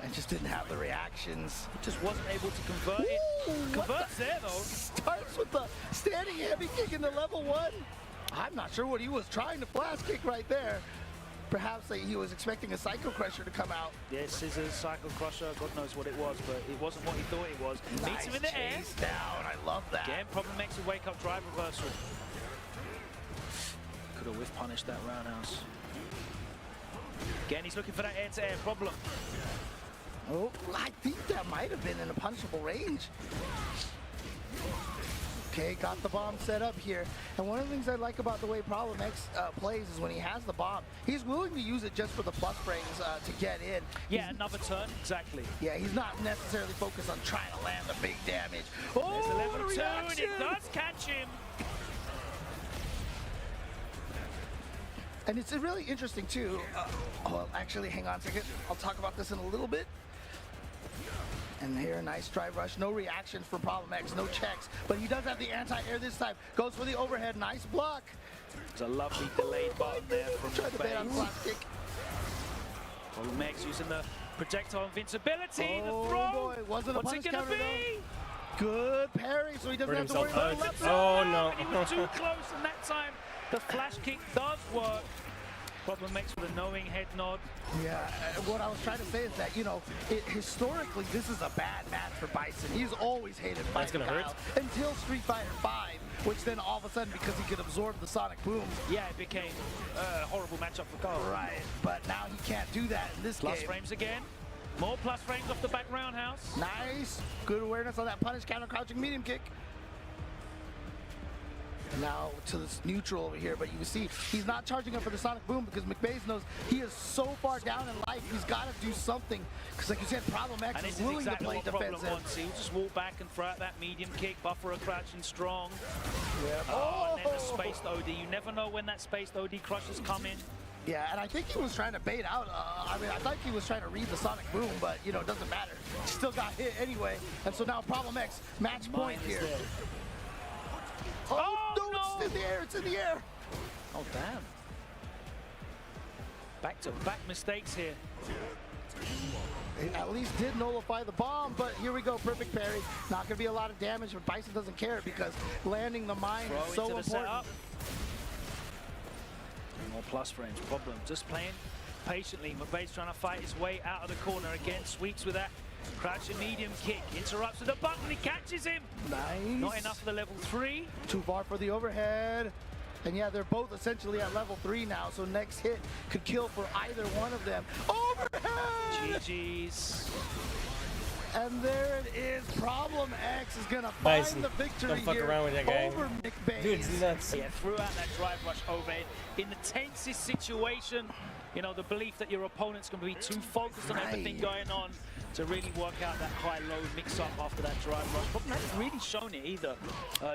And just didn't have the reactions. He just wasn't able to convert it. Converts there though. Starts with the standing heavy kick into level 1. I'm not sure what he was trying to blast kick right there. Perhaps he was expecting a Psycho Crusher to come out. Yeah, scissors, Psycho Crusher, God knows what it was, but it wasn't what he thought it was. Nice Meets him in the air. Down, I love that. Again, Problem makes a wake up drive reversal. Could have whiff punished that roundhouse. Again, he's looking for that air-to-air Problem. Oh, I think that might have been in a punishable range. Okay, got the bomb set up here. And one of the things I like about the way Problem X plays is when he has the bomb, he's willing to use it just for the plus frames to get in. Yeah, another turn, exactly. Yeah, he's not necessarily focused on trying to land the big damage. There's Oh, a level 2, and it does catch him. And it's really interesting too. Well, actually, hang on a second. I'll talk about this in a little bit. And here, nice drive rush. No reactions from Problem X, no checks. But he does have the anti-air this time. Goes for the overhead, nice block. There's a lovely delayed button there from Tried to bait on the last kick. Problem X using the projectile invincibility. Oh the throw. boy, wasn't a What's punish it gonna counter, be? Good parry, so he doesn't Hurt have to worry himself about the out. left. Oh no. And he was too close, and that time the flash kick does work. Problem makes with a knowing head nod. Yeah, what I was trying to say is that, you know, historically, this is a bad match for Bison. He's always hated That's fighting gonna Kyle hurt. until Street Fighter V, which then all of a sudden, because he could absorb the sonic boom. Yeah, it became a horrible matchup for Kyle. Right, but now he can't do that in this Plus game. frames again. More plus frames off the back roundhouse. Nice, good awareness on that punish counter crouching medium kick. And now to this neutral over here, but you can see he's not charging up for the sonic boom because McBaze knows he is so far down in life, he's got to do something. Because like you said, Problem X And is this is willing exactly to play what Problem defensive. wants. He'll just walk back and throw out that medium kick, buffer a crouching strong. Yeah. Oh, and then the spaced OD. You never know when that spaced OD crushes come in. Yeah, and I think he was trying to bait out. I mean, I thought he was trying to read the sonic boom, but, you know, it doesn't matter. Still got hit anyway. And so now Problem X, match point here. Oh, no, it's in the air, it's in the air. Oh, damn. Back-to-back mistakes here. He at least did nullify the bomb, but here we go, perfect parry. Not going to be a lot of damage, but Bison doesn't care because landing the mine is so important. Setup. More plus frames, Problem just playing patiently. McVay's trying to fight his way out of the corner again. Sweeps with that crouching medium kick. Interrupts with the button, he catches him. Nice. Not enough for the level 3. Too far for the overhead. And yeah, they're both essentially at level 3 now, so next hit could kill for either one of them. Overhead! GG's. And there it is. Problem X is gonna Bison, find the victory don't fuck here around with that guy. over McBaze. Dude's nuts. Yeah, threw out that drive rush overhead in the tensest situation. You know, the belief that your opponent's going to be too focused on everything going on to really work out that high-low mix-up after that drive rush. Problem hasn't really shown it either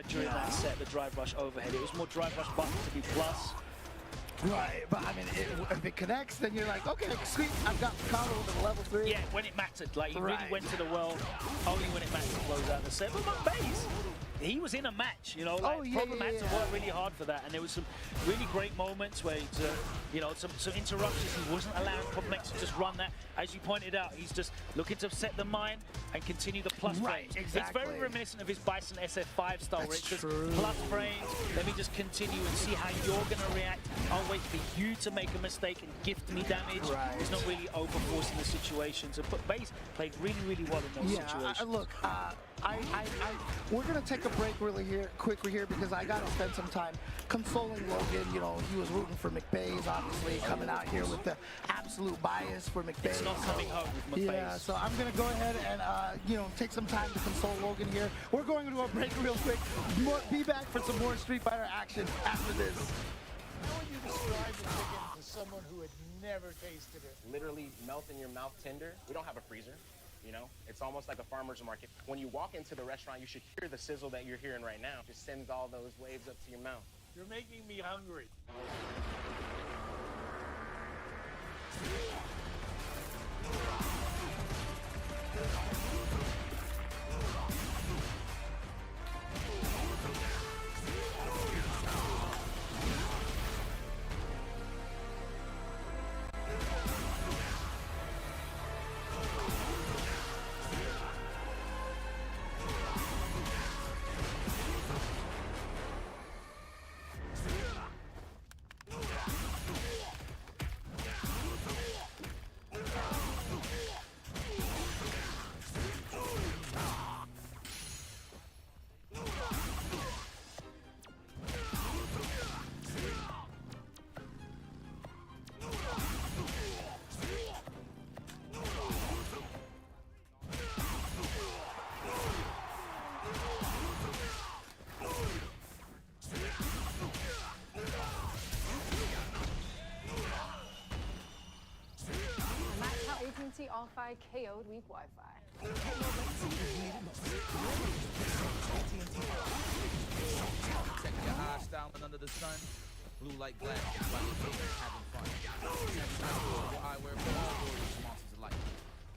during that set, the drive rush overhead. It was more drive rush button to be plus. Right, but I mean, if it connects, then you're like, okay, sweet, I've got the combo with the level 3. Yeah, when it mattered. Like, he really went to the well, only when it mattered to close out the set. But McBaze, he was in a match, you know, like, Problem had to work really hard for that. And there was some really great moments where, you know, some interruptions. He wasn't allowing Problem X to just run that. As you pointed out, he's just looking to set the mine and continue the plus frames. Exactly. It's very reminiscent of his Bison SF5 style, where it's just plus frames. Let me just continue and see how you're going to react. I'll wait for you to make a mistake and gift me damage. He's not really overforcing the situations. But Base played really, really well in those situations. Look, we're going to take a break really quickly here because I gotta spend some time consoling Logan. You know, he was rooting for McBays, obviously, coming out here with the absolute bias for McBays. It's not coming home with McBays. Yeah, so I'm gonna go ahead and you know, take some time to console Logan here. We're going to a break real quick. Be back for some more Street Fighter action after this. How would you describe the chicken to someone who had never tasted it? Literally melt in your mouth tender. We don't have a freezer. You know, it's almost like a farmer's market. When you walk into the restaurant, you should hear the sizzle that you're hearing right now. Just sends all those waves up to your mouth. You're making me hungry. AT&T All-Fi KO'd weak Wi-Fi. Protect your eyes, styling under the sun. Blue light glasses while you're gaming, having fun. Affordable eyewear for all warriors and monsters alike.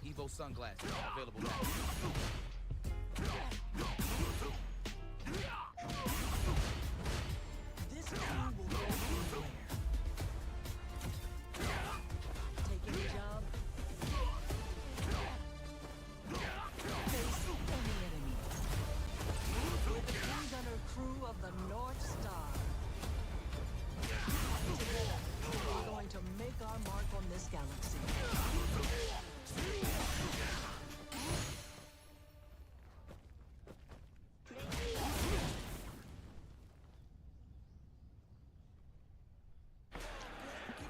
Evo sunglasses available now. This crew will go anywhere. Taking a job. Face any enemy. We're the three-gunner crew of the North Star. Together, we're going to make our mark on this galaxy.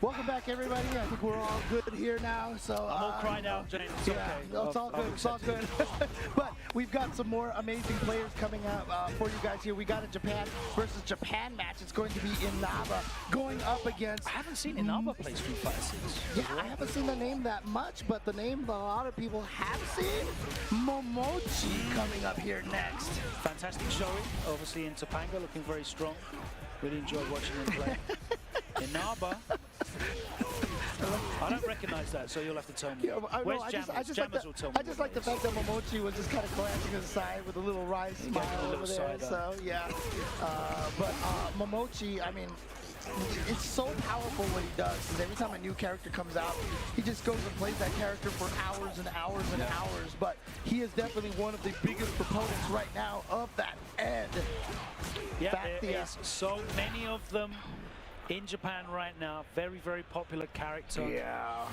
Welcome back, everybody. I think we're all good here now. So I'm all crying out, James. It's yeah, okay. it's all good. It's all good. But we've got some more amazing players coming out for you guys here. We got a Japan versus Japan match. It's going to be Inaba going up against. I haven't seen Inaba play Street Fighter 6. Yeah, I haven't seen the name that much, but the name that a lot of people have seen, Momochi, coming up here next. Fantastic showing. Obviously in Topanga, looking very strong. Really enjoyed watching him play. Inaba. I don't recognize that, so you'll have to tell me. Yeah, Where's Jammers? Jammers will tell me. I just like the fact that Momochi was just kind of glancing aside with a little wry smile over there. So, yeah. But Momochi, I mean, it's so powerful what he does, because every time a new character comes out, he just goes and plays that character for hours and hours and hours. But he is definitely one of the biggest proponents right now of that Ed. Yeah, there is so many of them in Japan right now. Very, very popular character. Yeah.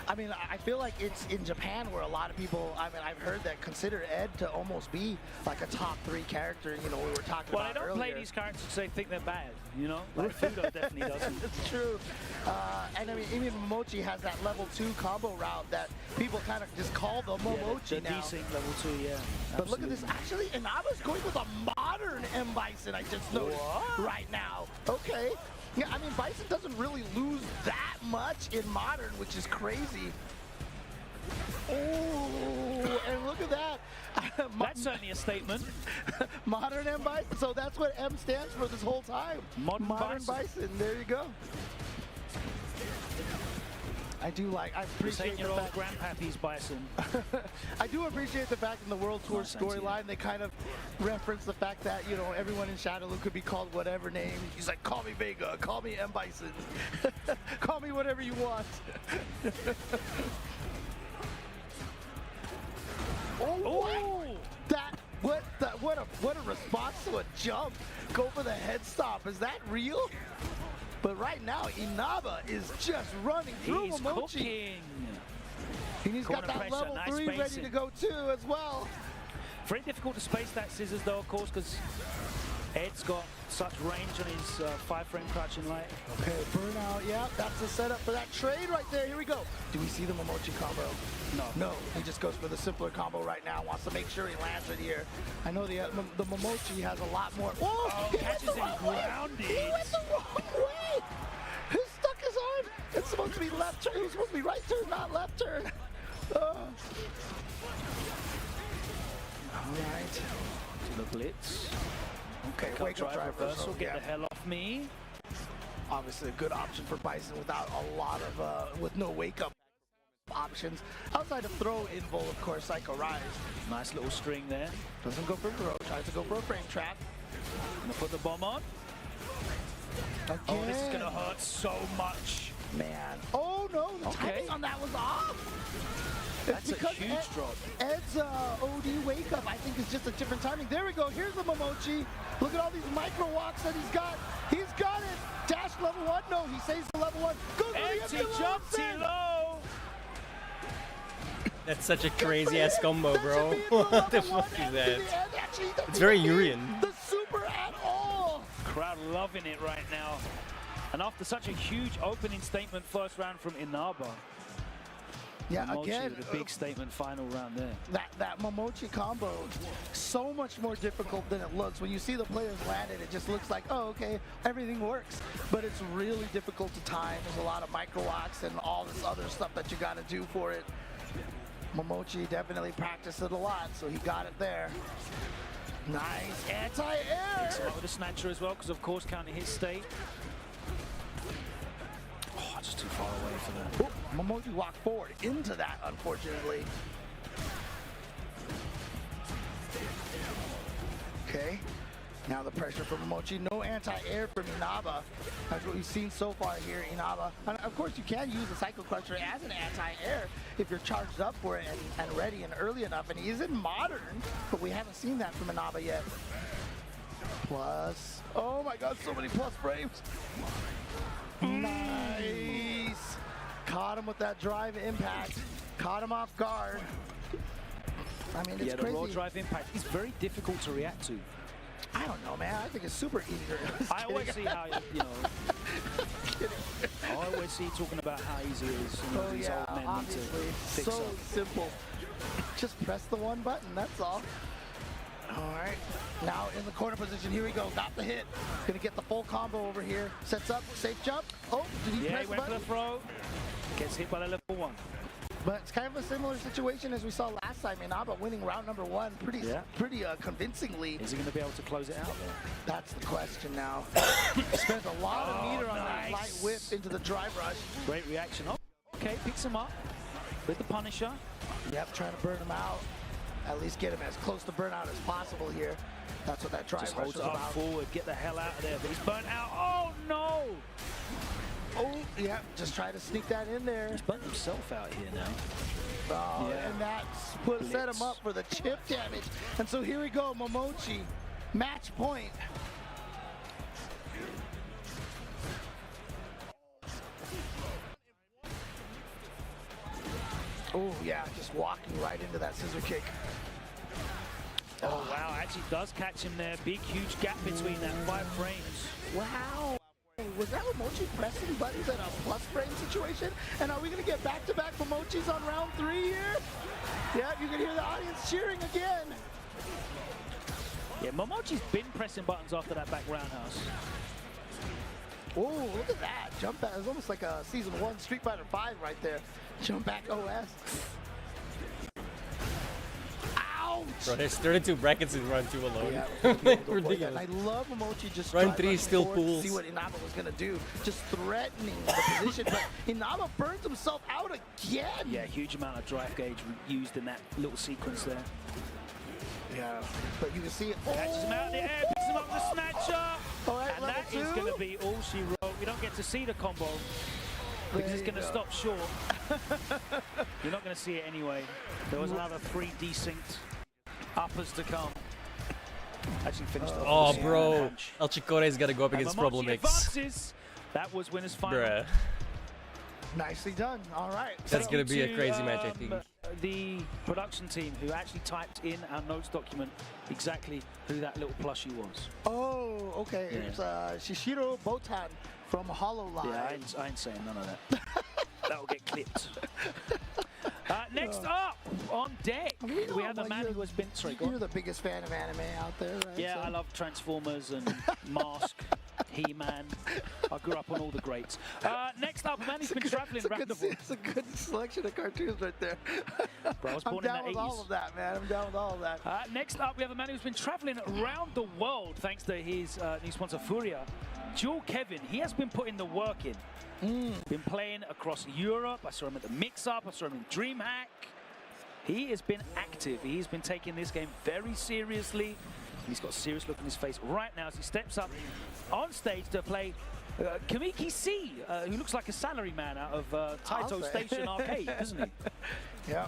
I mean, I feel like it's in Japan where a lot of people, I mean, I've heard that consider Ed to almost be like a top 3 character, you know, we were talking well, about they don't earlier. play these characters because they think they're bad, you know? Like Fudo definitely doesn't. It's true. And I mean, even Momochi has that level 2 combo route that people kind of just call the Momochi the now. desync level 2, yeah. But look at this. Actually, Inaba's going with a modern M. Bison, I just noticed right now. Okay. Yeah, I mean, Bison doesn't really lose that much in modern, which is crazy. Oh, and look at that. That's certainly a statement. Modern M. Bison. So that's what M stands for this whole time. Modern Bison. There you go. I appreciate the fact. Grandpappy's Bison. I do appreciate the fact in the World Tour storyline they kind of reference the fact that, you know, everyone in Shadowloo could be called whatever name. He's like, call me Vega, call me M. Bison, call me whatever you want. What a response to a jump. Go for the head stop. Is that real? But right now, Inaba is just running through Momochi. Cooking. And he's got that level 3 ready to go too as well. Very difficult to space that scissors though, of course, because Ed's got such range on his 5-frame crouching light. Okay, burnout, yeah, that's the setup for that trade right there. Here we go. Do we see the Momochi combo? No. No, he just goes for the simpler combo right now. Wants to make sure he lands it here. I know the Momochi has a lot more. Whoa! Oh, catches him grounded. He went the wrong way. He stuck his arm. It's supposed to be left turn. It was supposed to be right turn, not left turn. All right. To the blitz. Okay, wake up drive reversal. Get the hell off me. Obviously a good option for Bison without a lot of, with no wake up options. Outside of throw invul, of course, Psycho Rise. Nice little string there. Doesn't go for throw, tries to go for a frame trap. Gonna put the bomb on. Again. Oh, this is gonna hurt so much. Man. Oh no, the timing on that was off. That's it's a huge drop. Ed's OD wake up, I think, is just a different timing. There we go. Here's the Momochi. Look at all these micro walks that he's got. He's got it. Dash level 1. No, he saves the level 1. Goes empty jump low. That's such a crazy ass combo, bro. What the fuck is that? It's very Urian. The super at all. Crowd loving it right now. And after such a huge opening statement first round from Inaba. Yeah, Momochi again, with a big statement final round there. That Momochi combo, so much more difficult than it looks. When you see the players land it, it just looks like, oh, okay, everything works. But it's really difficult to time. There's a lot of micro walks and all this other stuff that you got to do for it. Momochi definitely practiced it a lot, so he got it there. Nice anti-air. Picks him up with a snatcher as well, because of course counting his state. Oh, just too far away for that. Ooh, Momochi walked forward into that, unfortunately. Okay, now the pressure from Momochi. No anti-air from Inaba. That's what we've seen so far here, Inaba. And of course, you can use the Cycle Crusher as an anti-air if you're charged up for it and ready and early enough. And he's in Modern, but we haven't seen that from Inaba yet. Plus, oh my god, so many plus frames. Nice. Caught him with that drive impact. Caught him off guard. I mean, it's the crazy. raw drive impact is very difficult to react to. I don't know, man. I think it's super easy. I always see how, you know. I always see talking about how easy it is. You know, Oh these yeah, old men obviously. need to fix So up. simple. Just press the one button, that's all. All right, now in the corner position, here we go, got the hit. Gonna get the full combo over here. Sets up, safe jump. Oh, did he press He the went for button? the throw. Gets hit by the level 1. But it's kind of a similar situation as we saw last time. Inaba winning round number 1 pretty convincingly. Is he going to be able to close it out there? That's the question now. Spent a lot of meter on that light whip into the drive rush. Great reaction. Oh, okay, picks him up with the Punisher. Yep, trying to burn him out. At least get him as close to burnout as possible here. That's what that drive Just rush holds is it up about. forward, get the hell out of there. But he's burnt out. Oh no! Oh, yeah, just try to sneak that in there. He's burnt himself out here now. Oh, Yeah. and that's set him up for the chip damage. And so here we go, Momochi, match point. Oh yeah, just walking right into that scissor kick. Oh wow, actually does catch him there. Big, huge gap between that 5 frames. Wow. Was that Momochi pressing buttons in a plus frame situation? And are we going to get back-to-back Momochis on round 3 here? Yeah, you can hear the audience cheering again. Yeah, Momochi's been pressing buttons after that back roundhouse. Oh, look at that. Jump back. It's almost like a Season 1 Street Fighter 5 right there. Jump back OS. Ouch! Bro, there's 32 brackets in round 2 alone. Yeah, Ridiculous. and I love Momochi just Round drive 3 is rushing still forward to pools. see what Inaba was going to do. Just threatening the position, but Inaba burns himself out again. Yeah, huge amount of drive gauge used in that little sequence there. Yeah, but you can see it. Catches him out in the air, picks him up with the snatcher. All right, and level that is 2. going to be all she wrote. We don't get to see the combo because it's going to stop short. You're not going to see it anyway. There was another 3 decent uppers to come. Actually finished off Oh, with the bro. punch. El Chicore's got to go up And against Momochi Problem X. advances. That was winner's final. Bruh. Nicely done. All right. That's So going to be a to, crazy match, I think. the production team who actually typed in our notes document exactly who that little plushie was. Oh, okay. Yeah. It's Shishiro Botan from HoloLive. Yeah, I ain't saying none of that. That'll get clipped. Next up on deck, we have the man who has been. Sorry, go on. You're the biggest fan of anime out there, right? Yeah, So- I love Transformers and Mask, He-Man. I grew up on all the greats. Next up, a man who's been traveling rapidly. It's a good selection of cartoons right there. Bro, I was I'm born in down the with 80s. all of that, man. I'm down with all of that. Next up, we have a man who's been traveling around the world thanks to his new sponsor, Furia. Jewel Kevin, he has been putting the work in. Been playing across Europe. I saw him at the Mix-Up. I saw him in DreamHack. He has been active. He's been taking this game very seriously. He's got a serious look on his face right now as he steps up on stage to play Kamiki C, who looks like a salary man out of Taito Station Arcade, doesn't he? Yeah.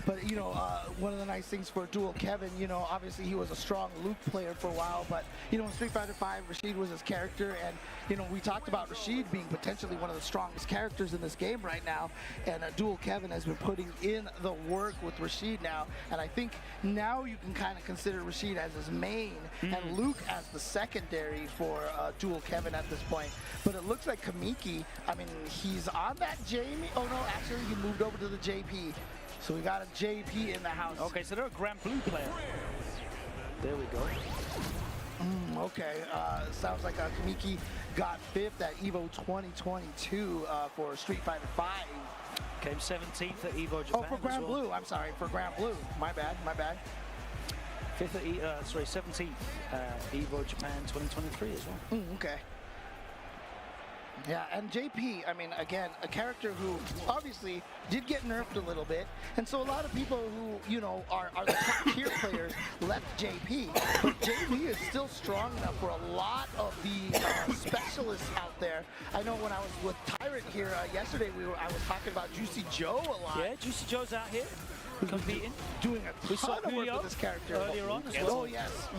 But, you know, one of the nice things for Dual Kevin, you know, obviously he was a strong Luke player for a while, but, you know, in Street Fighter V, Rashid was his character, and, you know, we talked about Rashid being potentially one of the strongest characters in this game right now, and Dual Kevin has been putting in the work with Rashid now, and I think now you can kind of consider Rashid as his main, and Luke as the secondary for Dual Kevin at this point. But it looks like Kamiki, I mean, he's on that Jamie. Oh, no, actually, he moved over to the JP. So we got a JP in the house. Okay, so they're a Grand Blue player. There we go. Okay, sounds like Kamiki got 5th at EVO 2022 for Street Fighter V. Came 17th at EVO Japan. Oh, for Grand Blue. I'm sorry, for Grand Blue. My bad, my bad. 5th at 17th at EVO Japan 2023 as well. Okay. Yeah, and JP, I mean, again, a character who obviously did get nerfed a little bit, and so a lot of people who, you know, are the top tier players left JP, but JP is still strong enough for a lot of the specialists out there. I know when I was with Tyrant here yesterday, I was talking about Juicy Joe a lot. Yeah, Juicy Joe's out here competing, doing a ton of work with this character earlier on as well. Oh yes.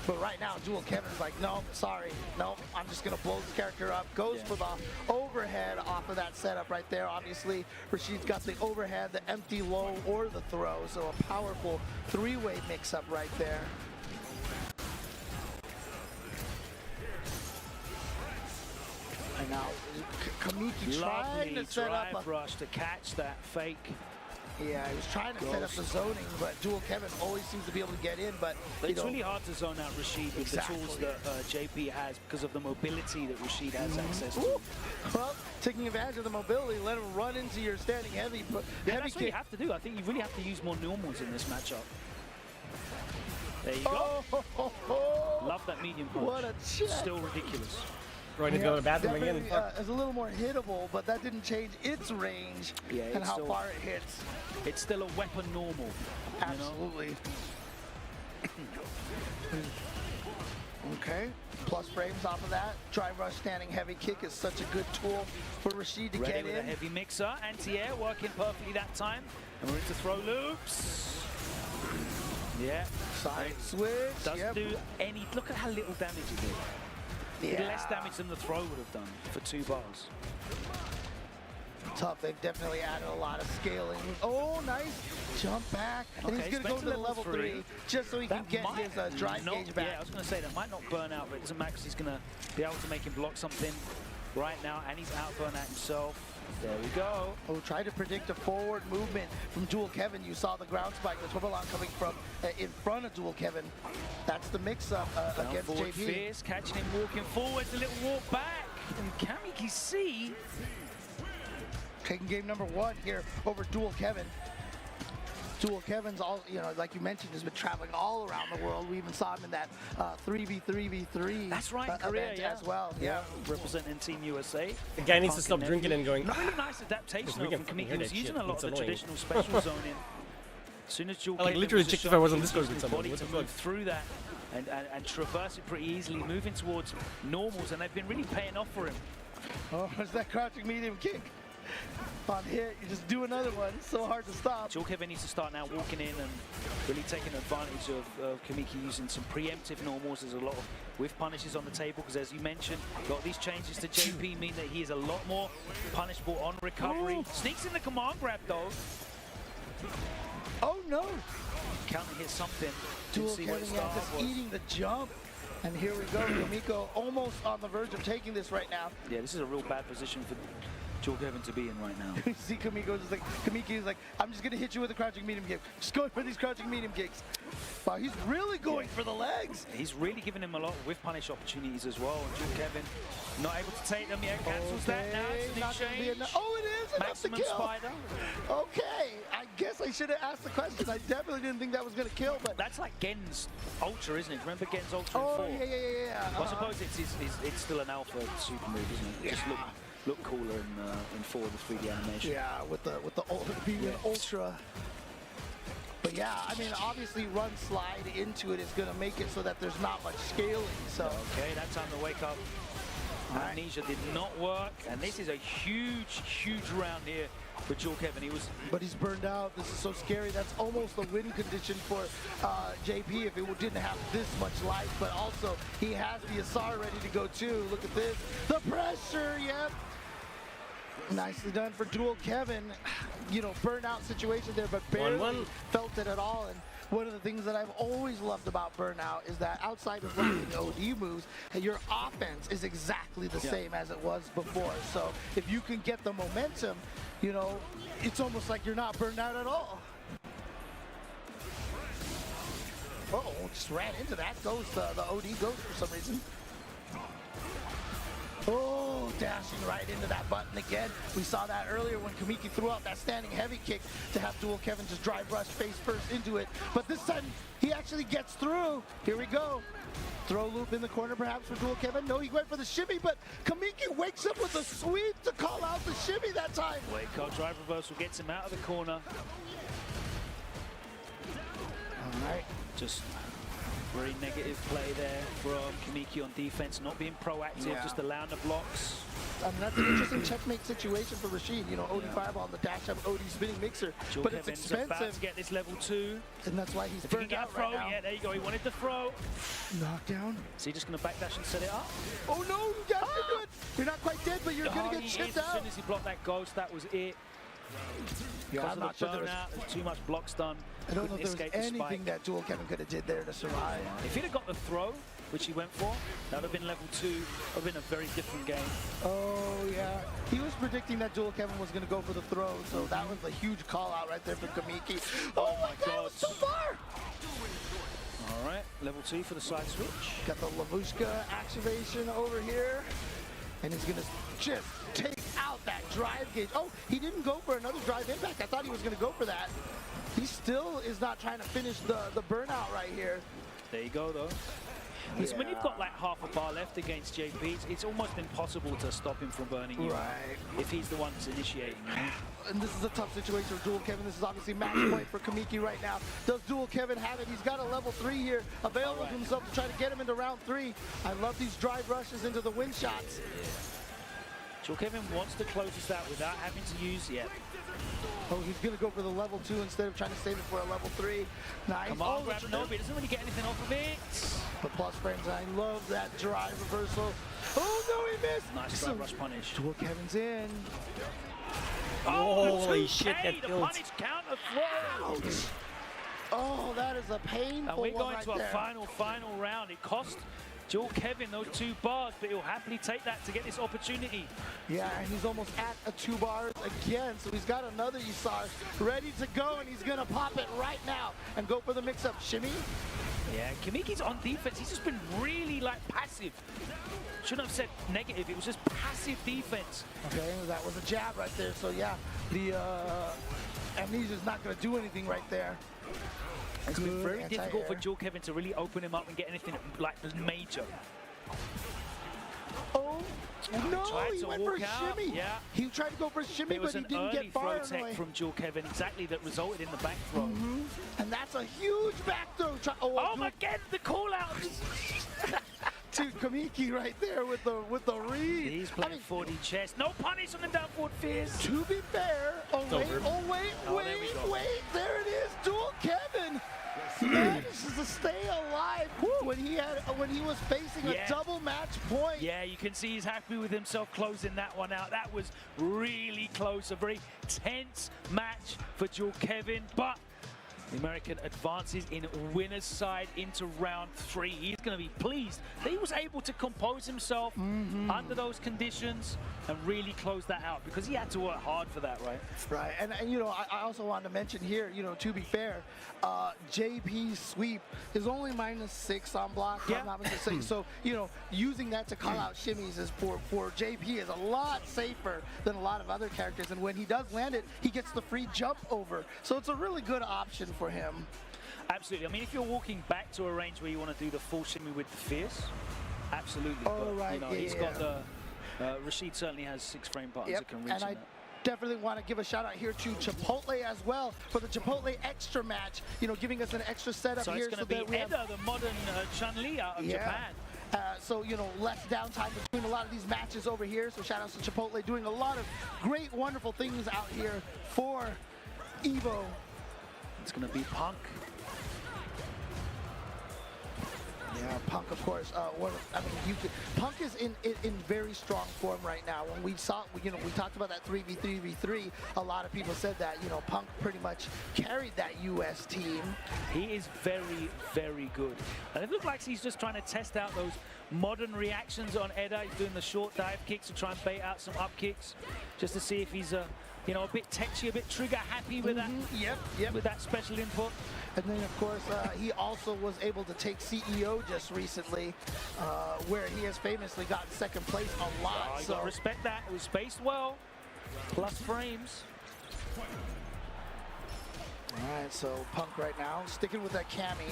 But right now, Dual Kevin's like, no, sorry, no, I'm just gonna blow this character up. Goes for the overhead off of that setup right there. Obviously, Rashid's got the overhead, the empty low, or the throw. So a powerful three-way mix-up right there. And now Kamiki trying to set up a rush to catch that fake. Yeah, he was trying to set up the zoning, but Dual Kevin always seems to be able to get in, but it's really hard to zone out Rashid with the tools that JP has because of the mobility that Rashid has access to. Well, taking advantage of the mobility, let him run into your standing heavy. But that's what you have to do. I think you really have to use more normals in this matchup. There you go. Love that medium punch. What a check. Still ridiculous. Going to go to the bathroom again. It's a little more hittable, but that didn't change its range and how far it hits. It's still a weapon normal. Absolutely. Okay, plus frames off of that. Drive rush standing heavy kick is such a good tool for Rashid to Ready get with in. a heavy mixer, anti-air working perfectly that time. And we're into throw loops. Yeah. Side switch. Doesn't do any, look at how little damage it did. Yeah. Less damage than the throw would have done for 2 bars. Tough. They've definitely added a lot of scaling. Oh, nice. Jump back. And he's going to go to the level 3 just so he can get his drive gauge back. Yeah, I was going to say that might not burn out, but it doesn't matter because he's going to be able to make him block something right now, and he's out burn out himself. There we go. Oh, try to predict a forward movement from Dual Kevin. You saw the ground spike, the Twibberlon coming from in front of Dual Kevin. That's the mix-up against JP. Fierce, catching him walking forwards, a little walk back. And Kamiki C taking game number 1 here over Dual Kevin. Dual Kevin's all, you know, like you mentioned, has been traveling all around the world. We even saw him in that 3v3v3. That's right, Korea, as well. Yeah, representing Team USA. The guy needs to stop drinking and going. Really nice adaptation from Kamiki. He was using a lot of the annoying. traditional special zoning. As soon as Dual I like Kevin literally was checked just if I was on showing Discord with his someone. body What the to fuck? move through that and traverse it pretty easily, moving towards normals, and they've been really paying off for him. Oh, it's that crouching medium kick. On hit, you just do another one. It's so hard to stop. Dual Kevin needs to start now walking in and really taking advantage of Kamiki using some preemptive normals. There's a lot of whiff punishes on the table because, as you mentioned, a lot of these changes to JP mean that he is a lot more punishable on recovery. Sneaks in the command grab though. Oh no! Counter hit something. Dual Didn't see what Kevin his start just was. eating the jump. And here we go, Kamiko almost on the verge of taking this right now. Yeah, this is a real bad position for Dual Kevin to be in right now. You see Kamiko just like, Kamiki is like, I'm just gonna hit you with a crouching medium kick. Just going for these crouching medium kicks. Wow, he's really going for the legs. He's really giving him a lot of whiff punish opportunities as well. And Dual Kevin not able to take them yet. Cancels that now. It's an exchange. Oh, it is enough to Maximum kill. Spider. Okay, I guess I should have asked the question. I definitely didn't think that was gonna kill, but that's like Gen's Ultra, isn't it? Remember Gen's Ultra oh, in 4? yeah. Well, I suppose it's still an alpha super move, isn't it? Just look cooler in 4 with the 3D animation. Yeah, with the being an Ultra. But yeah, I mean, obviously run slide into it is going to make it so that there's not much scaling. So okay, that's time to wake up. Amnesia did not work, and this is a huge round here for Dual Kevin. But he's burned out. This is so scary. That's almost a win condition for JP if it didn't have this much life. But also, he has the Asar ready to go too. Look at this. The pressure, yep. Nicely done for Dual Kevin. You know, burnout situation there, but barely felt it at all. And one of the things that I've always loved about Burnout is that outside of landing OD moves, your offense is exactly the same as it was before. So if you can get the momentum, you know, it's almost like you're not burned out at all. Uh-oh, just ran into that. Goes the OD goes for some reason. Oh, dashing right into that button again. We saw that earlier when Kamiki threw out that standing heavy kick to have Dual Kevin just drive rush face first into it. But this time, he actually gets through. Here we go. Throw loop in the corner perhaps for Dual Kevin. No, he went for the shimmy, but Kamiki wakes up with a sweep to call out the shimmy that time. Wake up drive reversal gets him out of the corner. All right. Just very negative play there from Kamiki on defense, not being proactive, just allowing the blocks. I mean, that's an interesting checkmate situation for Rashid. You know, OD fireball on the dash up, OD spinning mixer, Dual but it's Kevin's expensive. about to get this level 2. And that's why he's if he can burned get a out throw, right now. yeah, there you go. He wanted the throw. Knockdown. So he's just going to backdash and set it up. Oh no, you guys are good. You're not quite dead, but you're going to get chipped out. As soon as he blocked that ghost, that was it. Yeah, I'm not sure there's too much blocks done. I don't know if there was Escape the anything spike. that Dual Kevin could have did there to survive. If he'd have got the throw, which he went for, that would have been level 2. Would have been a very different game. Oh, yeah. He was predicting that Dual Kevin was going to go for the throw, so that was a huge call out right there for Kamiki. Oh my God, it was so far! All right, level 2 for the side switch. Got the Lavushka activation over here. And he's going to just take out that drive gauge. Oh, he didn't go for another drive impact. I thought he was going to go for that. He still is not trying to finish the burnout right here. There you go, though. Because when you've got like half a bar left against JP, it's almost impossible to stop him from burning you if he's the one that's initiating. And this is a tough situation for Dual Kevin. This is obviously match point for Kamiki right now. Does Dual Kevin have it? He's got a level 3 here available to himself to try to get him into round 3. I love these drive rushes into the win shots. Dual Kevin wants to close this out without having to use Oh, he's going to go for the level 2 instead of trying to save it for a level 3. Nice. Come on, grab no, but he doesn't really get anything off of it. But plus frames, I love that drive reversal. Oh, no, he missed. Nice drive rush punish. Dual Kevin's in. Oh, holy shit, that the killed. punish counter throw. Oh, that is a painful And we're going right to a there. final round. It cost Dual Kevin those 2 bars, but he'll happily take that to get this opportunity. Yeah, and he's almost at a 2 bars again, so he's got another Isar ready to go, and he's gonna pop it right now and go for the mix-up. Shimmy? Yeah, Kamiki's on defense. He's just been really like passive. Shouldn't have said negative. It was just passive defense. Okay, that was a jab right there. So yeah, the Amnesia's not gonna do anything right there. It's been very difficult for Dual Kevin to really open him up and get anything like major. Oh, no, he went for a out. shimmy. Yeah. He tried to go for a shimmy, but he didn't get far It was an early throw tech from Dual Kevin, exactly, that resulted in the back throw. And that's a huge back throw. Oh my God, the call out! To Kamiki right there with the read. He's playing 4D chess. No punish on the down forward fierce. To be fair, wait, there it is, Dual Kevin. manages to stay alive when he was facing a double match point. Yeah, you can see he's happy with himself closing that one out. That was really close, a very tense match for Jewel Kevin, but the American advances in winner's side into round 3. He's going to be pleased that he was able to compose himself under those conditions and really close that out, because he had to work hard for that, right? Right, and you know, I also wanted to mention here, you know, to be fair, JP's sweep is only -6 on block. Yeah. I'm not going to say. So, you know, using that to call out shimmies is for JP is a lot safer than a lot of other characters. And when he does land it, he gets the free jump over. So it's a really good option for him. Absolutely. I mean, if you're walking back to a range where you want to do the full shimmy with the fierce, absolutely. Oh, but, right, you know, he's got the... Rashid certainly has 6 frame buttons that can reach and I that. definitely want to give a shout out here to Chipotle as well for the Chipotle extra match, you know, giving us an extra setup so here. It's going to be Eda, the modern Chun-Li out of Japan. So, you know, less downtime between a lot of these matches over here. So shout outs to Chipotle doing a lot of great, wonderful things out here for Evo. It's going to be Punk. Yeah, Punk, of course. Punk is in very strong form right now. When we saw, you know, we talked about that 3v3v3. A lot of people said that, you know, Punk pretty much carried that US team. He is very, very good. And it looks like he's just trying to test out those modern reactions on Eda. He's doing the short dive kicks to try and bait out some up kicks, just to see if he's you know, a bit techy, a bit trigger happy with that. Yep. With that special input. And then, of course, he also was able to take CEO just recently, where he has famously gotten 2nd place a lot. You gotta respect that. It was spaced well, plus frames. All right, so Punk right now sticking with that Cammy.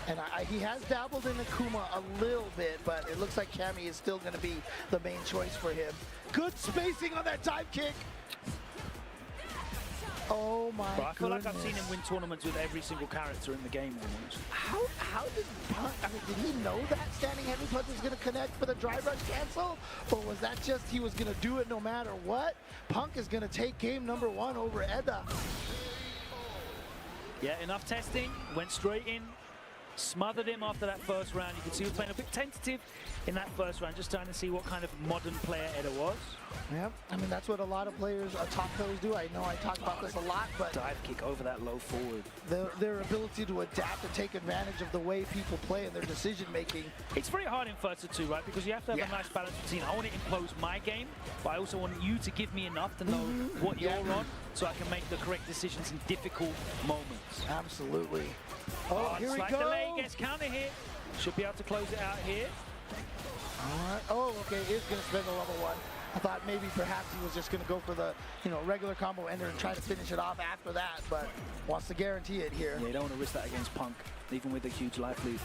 And he has dabbled in Akuma a little bit, but it looks like Cammy is still going to be the main choice for him. Good spacing on that dive kick. Oh my I feel goodness. like I've seen him win tournaments with every single character in the game almost. How did Punk, I mean, did he know that standing heavy punch was going to connect for the drive rush cancel? Or was that just he was going to do it no matter what? Punk is going to take game number 1 over Eda. Yeah, enough testing, went straight in, smothered him after that first round. You can see he was playing a bit tentative in that first round, just trying to see what kind of modern player Eda was. Yep, I mean, that's what a lot of players, top players do. I know I talk about this a lot, but dive kick over that low forward. Their ability to adapt and take advantage of the way people play and their decision making. It's very hard in Versa 2, right? Because you have to have a nice balance between, I want to impose my game, but I also want you to give me enough to know what you're on, so I can make the correct decisions in difficult moments. Absolutely. Oh, here we go. Delay gets counter hit. Should be able to close it out here. All right. Oh, okay. Is going to spend the level 1. I thought maybe perhaps he was just going to go for the, you know, regular combo ender and try to finish it off after that, but wants to guarantee it here. Yeah, you don't want to risk that against Punk, even with a huge life lead.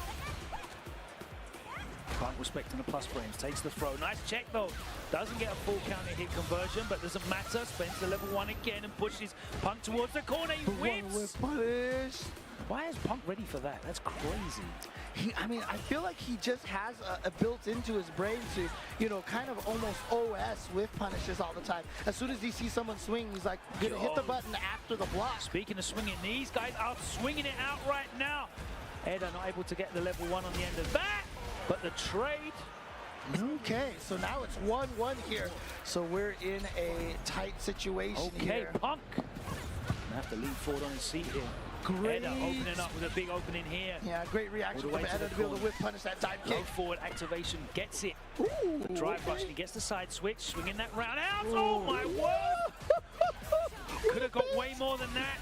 Punk respecting the plus frames, takes the throw. Nice check though. Doesn't get a full counter hit conversion, but doesn't matter. Spends the level 1 again and pushes Punk towards the corner. He whips. Why is Punk ready for that? That's crazy. I mean, I feel like he just has a built into his brain to, you know, kind of almost OS with punishes all the time. As soon as he sees someone swing, he's like, gonna hit the button after the block. Speaking of swinging, these guys are swinging it out right now. Eda not able to get the level 1 on the end of that, but the trade. Okay, so now it's 1-1 here. So we're in a tight situation here. Okay, Punk. Gonna have to lean forward on his seat here. Great. Eda opening up with a big opening here. Yeah, great reaction from Eda to be able to whip punish that dive kick. Low forward activation gets it. Ooh, the drive rush, he gets the side switch, swinging that round out. Oh my word! Could have got way more than that.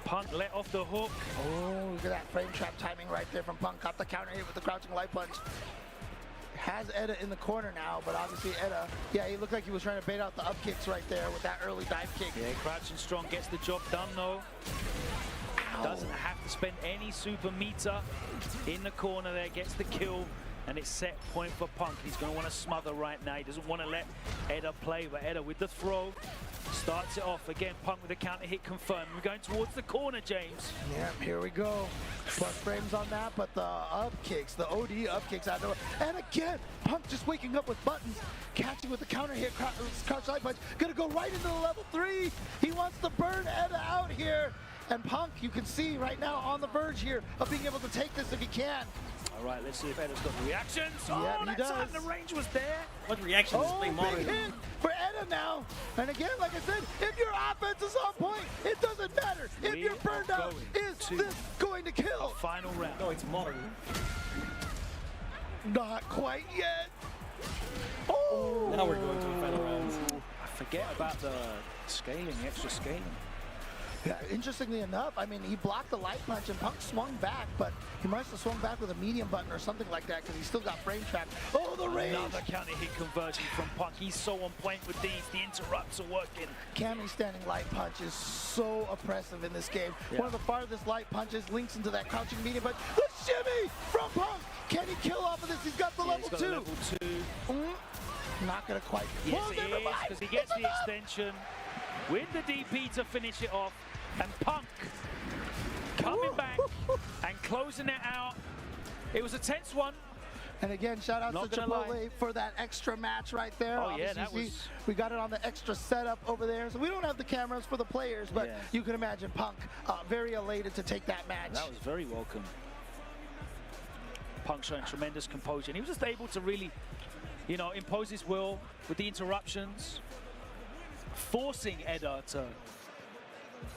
Punk let off the hook. Oh, look at that frame trap timing right there from Punk. Got the counter hit with the crouching light punch. Has Eda in the corner now, but obviously Eda, yeah, he looked like he was trying to bait out the up kicks right there with that early dive kick. Yeah, crouching strong gets the job done though. Ow. Doesn't have to spend any super meter in the corner there, gets the kill, and it's set point for Punk. He's going to want to smother right now. He doesn't want to let Eda play, but Eda with the throw starts it off. Again, Punk with a counter hit confirmed. We're going towards the corner, James. Yeah, here we go. Plus frames on that, but the up kicks, the OD up kicks out of it. And again, Punk just waking up with buttons, catching with the counter hit, crouch light punch. Gonna go right into the level 3. He wants to burn Eda out here. And Punk, you can see right now on the verge here of being able to take this if he can. All right, let's see if Edda's got the reactions. Yeah, he that does. time the range was there. What reaction is playing big Modern? hit for Edda now. And again, like I said, if your offense is on point, it doesn't matter. If We you're burned are out, going is to this going to kill? Final round. No, it's Modern. Not quite yet. Oh! Now we're going to the final round. I forget about the scaling, the extra scaling. Yeah, interestingly enough, I mean, he blocked the light punch and Punk swung back, but he must have swung back with a medium button or something like that because he still got frame trapped. Oh, the range! Another counter hit conversion from Punk. He's so on point with these. The interrupts are working. Cammy's standing light punch is so oppressive in this game. Yeah. One of the farthest light punches links into that crouching medium, but the shimmy from Punk! Can he kill off of this? He's got the level he's got 2. Level 2. Not gonna quite. Yes, oh, it never is, mind. because he gets the extension with the DP to finish it off. And Punk coming back and closing it out. It was a tense one. And again, shout out Not to gonna lie. Chipotle for that extra match right there. Oh, yeah, Obviously, that you see, was- we got it on the extra setup over there. So we don't have the cameras for the players, but Yeah. you can imagine Punk very elated to take that match. That was very welcome. Punk showing tremendous composure. And he was just able to really, you know, impose his will with the interruptions, forcing Edda to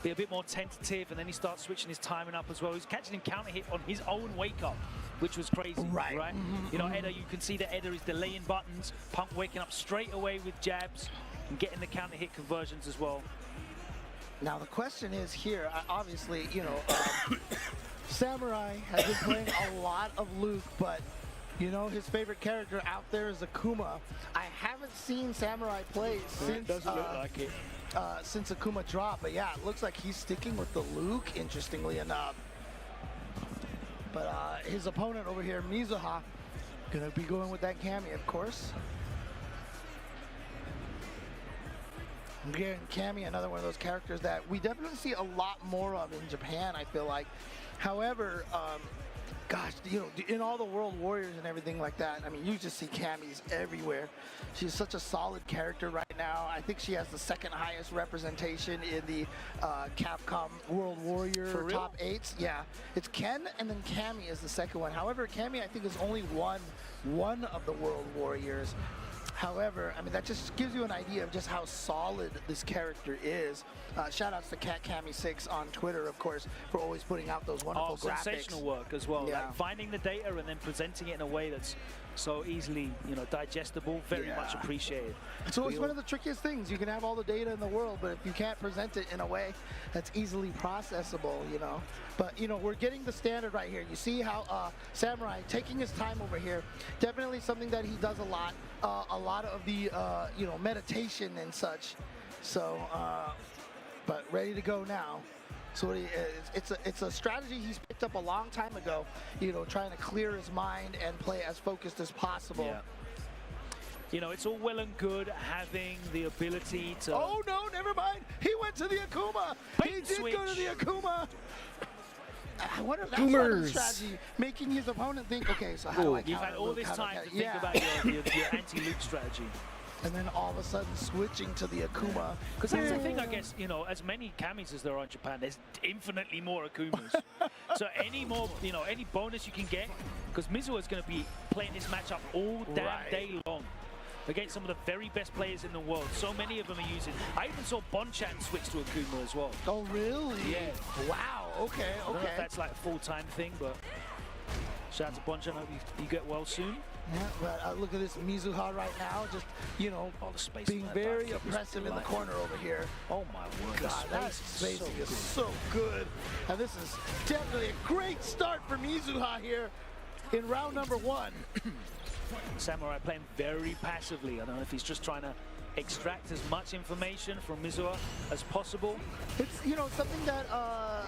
be a bit more tentative, and then he starts switching his timing up as well. He's catching him counter hit on his own wake up, which was crazy, right? You know, Edda, you can see that Edda is delaying buttons. Punk waking up straight away with jabs and getting the counter hit conversions as well. Now the question is here, obviously, you know, Samurai has been playing a lot of Luke, but you know, his favorite character out there is Akuma. I haven't seen Samurai play since Doesn't look like it. Since Akuma dropped, but yeah, it looks like he's sticking with the Luke, interestingly enough. But his opponent over here, Mizuha, gonna be going with that Cammy, of course. Again, Cammy, another one of those characters that we definitely see a lot more of in Japan, I feel like. However, gosh, you know, in all the World Warriors and everything like that, I mean, you just see Cammys everywhere. She's such a solid character right now. I think she has the second highest representation in the Capcom World Warrior top 8s. Yeah, it's Ken and then Cammy is the second one. However, Cammy, I think, is only one of the World Warriors. However, I mean, that just gives you an idea of just how solid this character is. Shout outs to CatCammy6 on Twitter, of course, for always putting out those wonderful graphics. Sensational work as well. Yeah. Like finding the data and then presenting it in a way that's so easily, you know, digestible. Very much appreciated. So it's one of the trickiest things. You can have all the data in the world, but if you can't present it in a way that's easily processable, you know. But, you know, we're getting the standard right here. You see how Samurai taking his time over here. Definitely something that he does a lot. A lot of the, you know, meditation and such. So, but ready to go now. So it's a strategy he's picked up a long time ago, you know, trying to clear his mind and play as focused as possible. Yeah. You know, it's all well and good having the ability to... Oh, no, never mind. He went to the Akuma. He did go to the Akuma. I wonder if that's part of the strategy, making his opponent think, okay, so how do I counter? You've had all this time to think about your anti-Luke strategy. And then all of a sudden switching to the Akuma. Because that's the thing, I guess, you know, as many Cammies as there are in Japan, there's infinitely more Akumas. So any more, you know, any bonus you can get, because Mizuha is going to be playing this matchup all damn day long against some of the very best players in the world. So many of them are using... I even saw Bonchan switch to Akuma as well. Oh, really? Yeah. Wow, okay, I don't know if that's like a full-time thing, but shout out to Bonchan. Hope you get well soon. Yeah, but look at this Mizuha right now, just, you know, being very oppressive in the corner over here. Oh my word. God, that spacing is so good. And this is definitely a great start for Mizuha here in round number 1. Samurai playing very passively. I don't know if he's just trying to extract as much information from Mizuha as possible. It's, you know, something that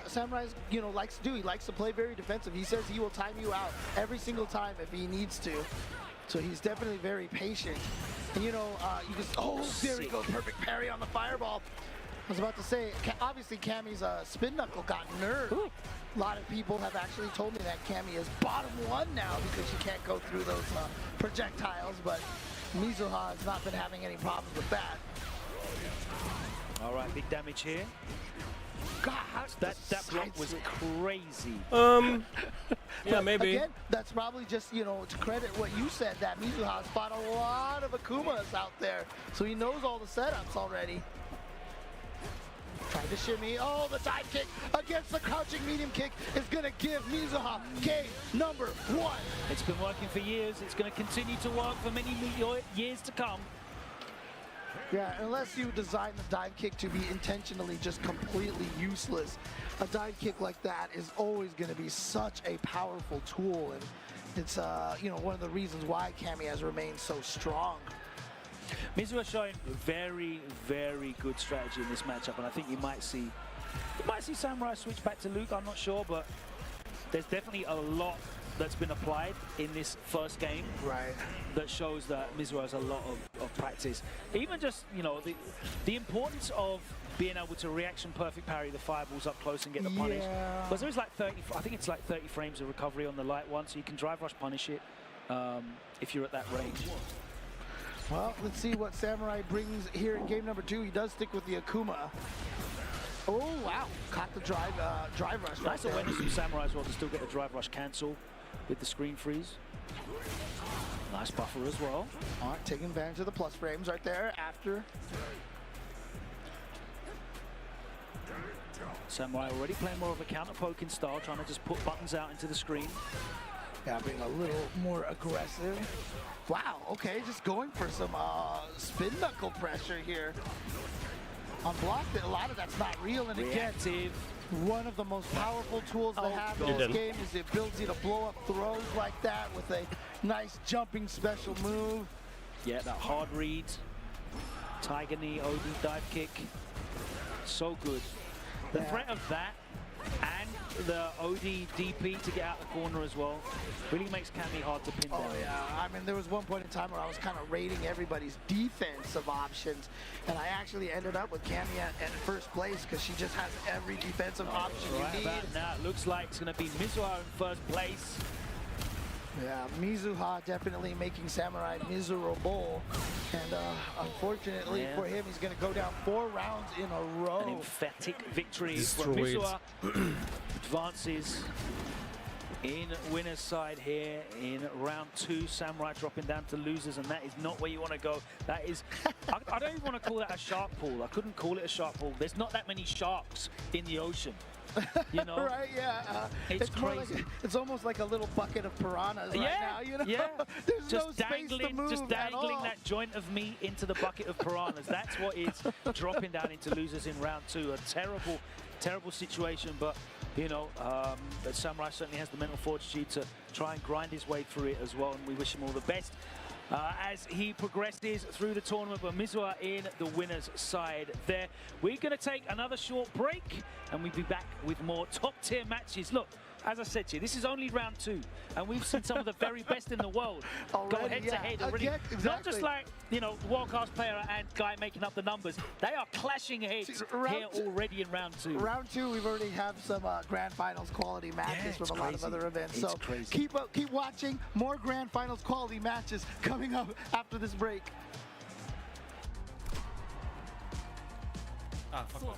Samurai, you know, likes to do. He likes to play very defensive. He says he will time you out every single time if he needs to. So he's definitely very patient. And, you know, you just, oh, there he goes. Perfect parry on the fireball. I was about to say, obviously Cammy's spin knuckle got nerfed. Ooh. A lot of people have actually told me that Cammy is bottom 1 now because she can't go through those projectiles, but Mizuha has not been having any problems with that. All right, big damage here. God, that block was crazy. Yeah, maybe. Again, that's probably just, you know, to credit what you said, that Mizuha's fought a lot of Akumas out there, so he knows all the setups already. Trying to shimmy. Oh, the dive kick against the crouching medium kick is going to give Mizuha game number 1. It's been working for years. It's going to continue to work for many years to come. Yeah, unless you design the dive kick to be intentionally just completely useless, a dive kick like that is always going to be such a powerful tool, and it's you know, one of the reasons why Cammy has remained so strong. Mizuha showing very, very good strategy in this matchup, and I think you might see Samurai switch back to Luke. I'm not sure, but there's definitely a lot that's been applied in this first game, right? That shows that Mizuha has a lot of practice. Even just, you know, the importance of being able to reaction perfect parry the fireballs up close and get the punish. Because there is like 30, I think it's like 30 frames of recovery on the light one, so you can drive rush punish it if you're at that range. Well, let's see what Samurai brings here in game number 2. He does stick with the Akuma. Oh, wow. Caught the drive rush. Nice awareness from Samurai as well to still get the drive rush cancel with the screen freeze. Nice buffer as well. All right, taking advantage of the plus frames right there after. Samurai already playing more of a counter poking style, trying to just put buttons out into the screen. Yeah, being a little more aggressive. Wow, okay, just going for some spin knuckle pressure here. Unblocked it, a lot of that's not real, and reactive. Again, one of the most powerful tools to have in this game is the ability to blow up throws like that with a nice jumping special move. Yeah, that hard read, tiger knee, OD dive kick, so good. The threat of that and the OD DP to get out the corner as well really makes Cammy hard to pin down. Oh yeah, I mean there was one point in time where I was kind of rating everybody's defensive options, and I actually ended up with Cammy at first place because she just has every defensive option you need. About now, it looks like it's going to be Mizuha in first place. Yeah, Mizuha definitely making Samurai miserable, and unfortunately for him, he's going to go down 4 rounds in a row. An emphatic victory for Mizuha. Advances in winner's side here in round 2. Samurai dropping down to losers, and that is not where you want to go. That is, I don't even want to call that a shark pool. I couldn't call it a shark pool. There's not that many sharks in the ocean. You know? Right, yeah. It's crazy. Like, it's almost like a little bucket of piranhas right now, you know? Yeah. There's just no space to move just dangling at all. that joint of meat into the bucket of piranhas. That's what is dropping down into losers in round 2. A terrible, terrible situation, but you know, Samurai certainly has the mental fortitude to try and grind his way through it as well, and we wish him all the best as he progresses through the tournament. But Mizuha in the winner's side there. We're going to take another short break, and we'll be back with more top-tier matches. Look, as I said to you, this is only round 2, and we've seen some of the very best in the world go head-to-head already. Exactly. Not just like, you know, world-class player and guy making up the numbers. They are clashing heads here already in round 2. Round 2, we've already have some grand finals quality matches from a lot of other events. So keep watching. More grand finals quality matches coming up after this break. Ah, fuck off.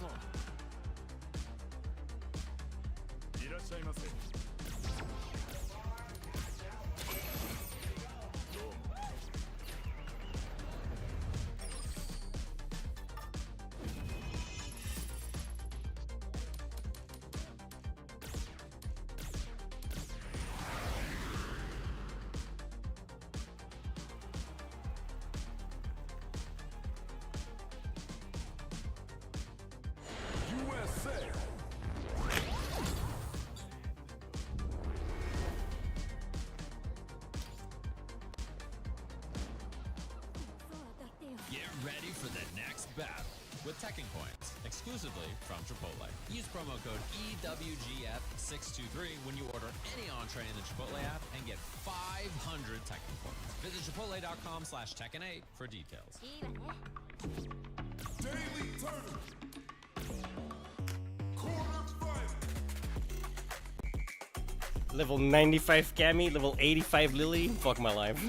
Get ready for the next battle with Tekken Coins, exclusively from Chipotle. Use promo code EWGF623 when you order any entree in the Chipotle app and get 500 Tekken Coins. Visit chipotle.com/Tekken8 for details. Daily Tournament. Quarter fight. Level 95 Cammy, level 85 Lily. Fuck my life.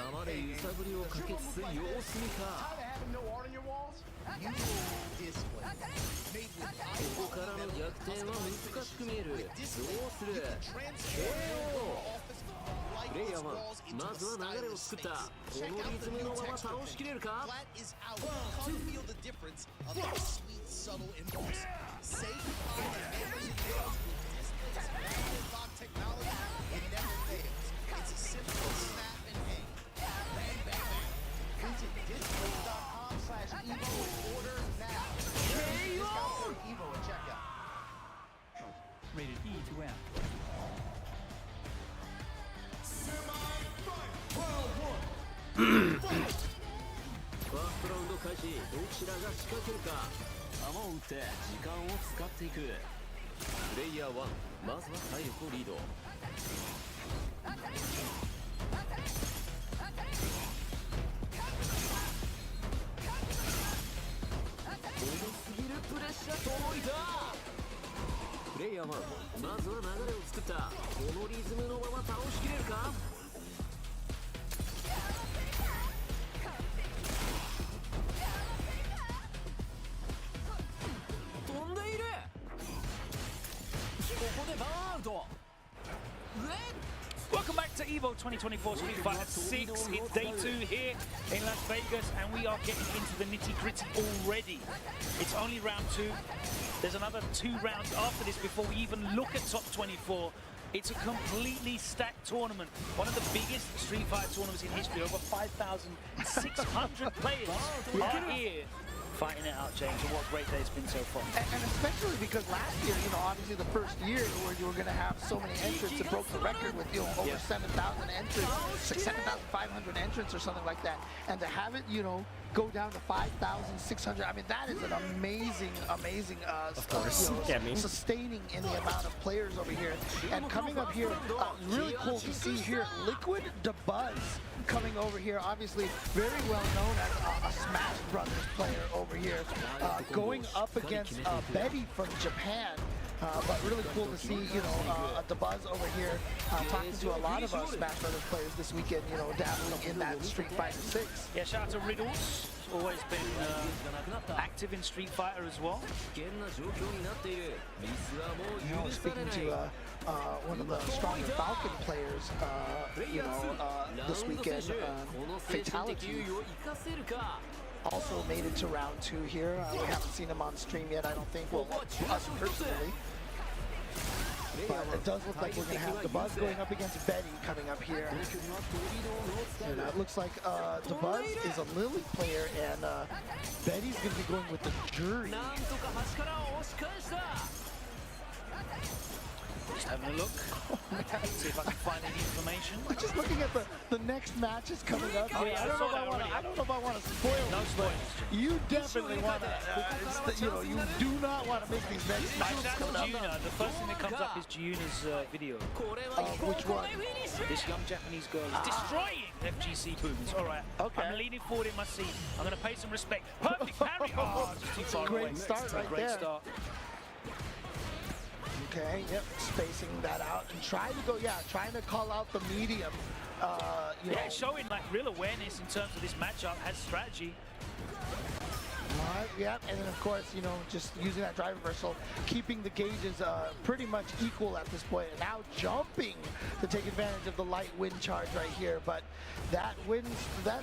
Tired of having no art on your walls? Display. Made with high-quality metal, custom finishes. With display, you can transform your office lifeless walls into a stylish space. Check out the new texture finish. Flat is out. Come feel the difference of that sweet, subtle emboss. Say goodbye to hammers and nails with Display's manual lock technology. It never fails. It's a simple snap and hang. Bang, bang, bang. Visit displays.com/Evo and order now. Discount code Evo at checkout. Rated E to M. Welcome back to Evo 2024 Street Fighter 6. It's day 2 here in Las Vegas, and we are getting into the nitty-gritty already. It's only round 2. There's another 2 rounds after this before we even look at top 24. It's a completely stacked tournament. One of the biggest Street Fighter tournaments in history. Over 5,600 players are here fighting it out, James. And what a great day it's been so far. And especially because last year, you know, obviously the first year where you were going to have so many entrants, it broke the record with, you know, over 7,000 entrants, like 7,500 entrants or something like that. And to have it, you know, go down to 5,600. I mean, that is an amazing, sustaining in the amount of players over here. And coming up here, really cool to see here, Liquid DeBuzz coming over here. Obviously, very well known as a Smash Brothers player over here, going up against Betty from Japan. But really cool to see, you know, DeBuzz over here talking to a lot of Smash Brothers players this weekend, you know, dabbling in that Street Fighter 6. Yeah, shout out to Riddles. Always been active in Street Fighter as well. You know, speaking to one of the stronger Falcon players, you know, this weekend, Fatality. Also made it to round 2 here. We haven't seen him on stream yet, I don't think. Well, us personally. But it does look like we're going to have DeBuzz going up against Betty coming up here. And it looks like DeBuzz is a Lily player, and Betty's going to be going with the Jury. Just having a look. See if I can find any information. I'm just looking at the next matches coming up. Oh, yeah, I don't know if I want to spoil. No spoilers. You definitely want to, you know, you do not want to make these next matches come up. The first thing that comes up is Giuna's video. Which one? This young Japanese girl is destroying FGC Boomers. All right. Okay. I'm leaning forward in my seat. I'm going to pay some respect. Perfect parry. Oh, just too far away. Great start right Great there. start. Okay, yep, spacing that out and trying to call out the medium. You know. Showing like real awareness in terms of this matchup, has strategy. Yeah, and then of course, you know, just using that drive reversal, keeping the gauges pretty much equal at this point, and now jumping to take advantage of the light wind charge right here. But that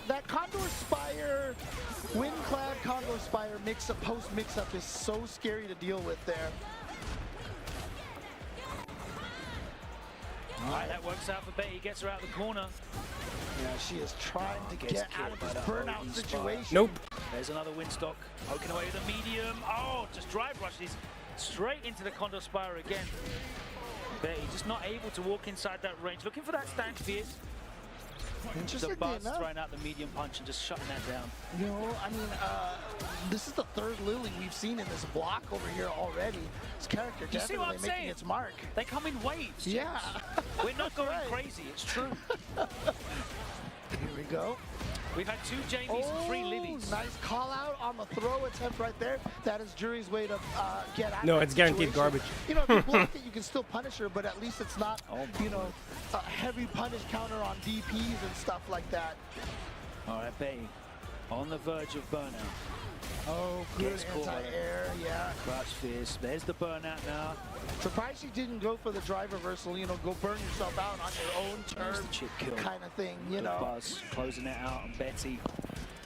that Condor Spire, wind-clad Condor Spire mix-up, post-mix-up is so scary to deal with there. All right, that works out for Betty. Gets her out of the corner. Yeah, she is trying to get out of this burnout situation. Nope. There's another Windstock. Poking away with the medium. Oh, just drive rushes straight into the Condor Spire again. Betty just not able to walk inside that range. Looking for that stand fierce. The Buzz throwing out the medium punch and just shutting that down. You know, I mean, this is the third Lily we've seen in this block over here already. This character definitely making its mark. They come in waves, James. Yeah. We're not going crazy, it's true. Here we go. We've had 2 Jamies and 3 Lilies. Nice call out on the throw attempt right there. That is Jury's way to get out. No, it's guaranteed garbage. You know, if you block it, you can still punish her, but at least it's not, you know, a heavy punish counter on DPs and stuff like that. All right, Betty, on the verge of burnout. Oh, good anti-air, yeah. Crouch fist. There's the burnout now. Surprised she didn't go for the drive reversal, you know, go burn yourself out on your own turn kind of thing, you know. Buzz closing it out on Betty.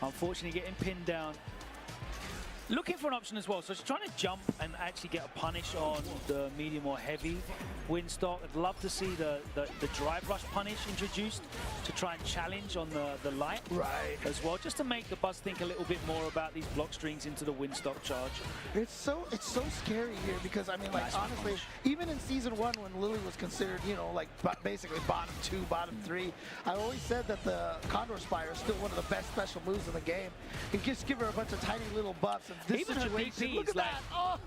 Unfortunately getting pinned down. Looking for an option as well, so she's trying to jump and actually get a punish on the medium or heavy Windstock. I'd love to see the drive rush punish introduced to try and challenge on the light as well, just to make the Buzz think a little bit more about these block strings into the Windstock charge. It's so scary here because, I mean, like, honestly, even in Season 1 when Lily was considered, you know, like basically bottom 2, bottom 3, I always said that the Condor Spire is still one of the best special moves in the game. You just give her a bunch of tiny little buffs. This even situation, her DP look at that! Oh!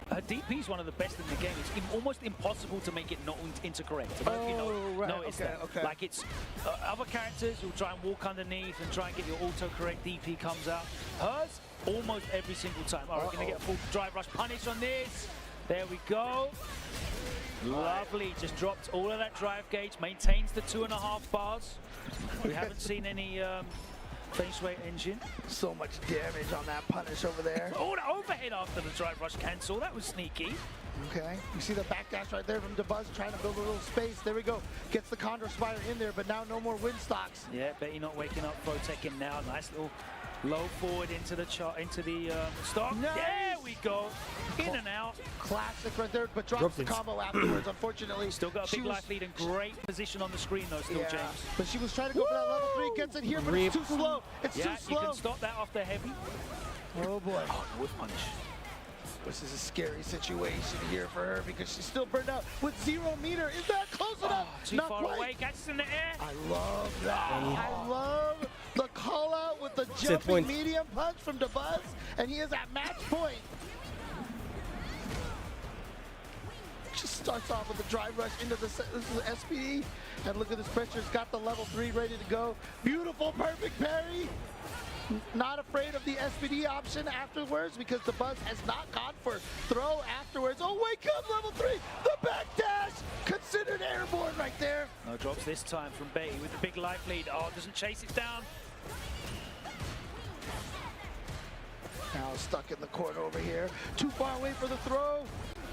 Her DP is one of the best in the game. It's almost impossible to make it not incorrect. I don't know if you noticed that. Like, it's other characters who try and walk underneath and try and get your auto-correct DP comes out. Hers, almost every single time. All right, we're going to get a full drive rush punish on this. There we go. Lovely. Just dropped all of that drive gauge. Maintains the 2.5 bars. We haven't seen any... Face weight engine. So much damage on that punish over there. Oh, the overhead after the drive rush cancel. That was sneaky. Okay, you see the backdash right there from DeBuzz trying to build a little space. There we go. Gets the Condor Spire in there, but now no more Windstocks. Yeah, Betty not waking up, protecting now. Nice little low forward into the stock. Nice. There we go. In and out. Classic right there, but drops the combo afterwards, unfortunately. Still got a big life lead and great position on the screen though, still, James. But she was trying to go for that level 3, gets it here, but it's too slow. It's too slow. You can stop that off the heavy. Oh boy. Oh, whiff punish. This is a scary situation here for her because she's still burned out with 0 meter. Is that close enough? Too Not far quite. away, catches in the air. I love that. I love the call out with the jumping medium punch from DeBuzz, and he is at match point. Just starts off with the drive rush into this is SPD, and look at this pressure. It's got the level 3 ready to go. Beautiful, perfect parry. Not afraid of the SPD option afterwards because DeBuzz has not gone for throw afterwards. Oh, wake up, level 3, the back dash, considered airborne right there. No drops this time from Betty with the big life lead. Oh, doesn't chase it down. Now stuck in the corner over here. Too far away for the throw.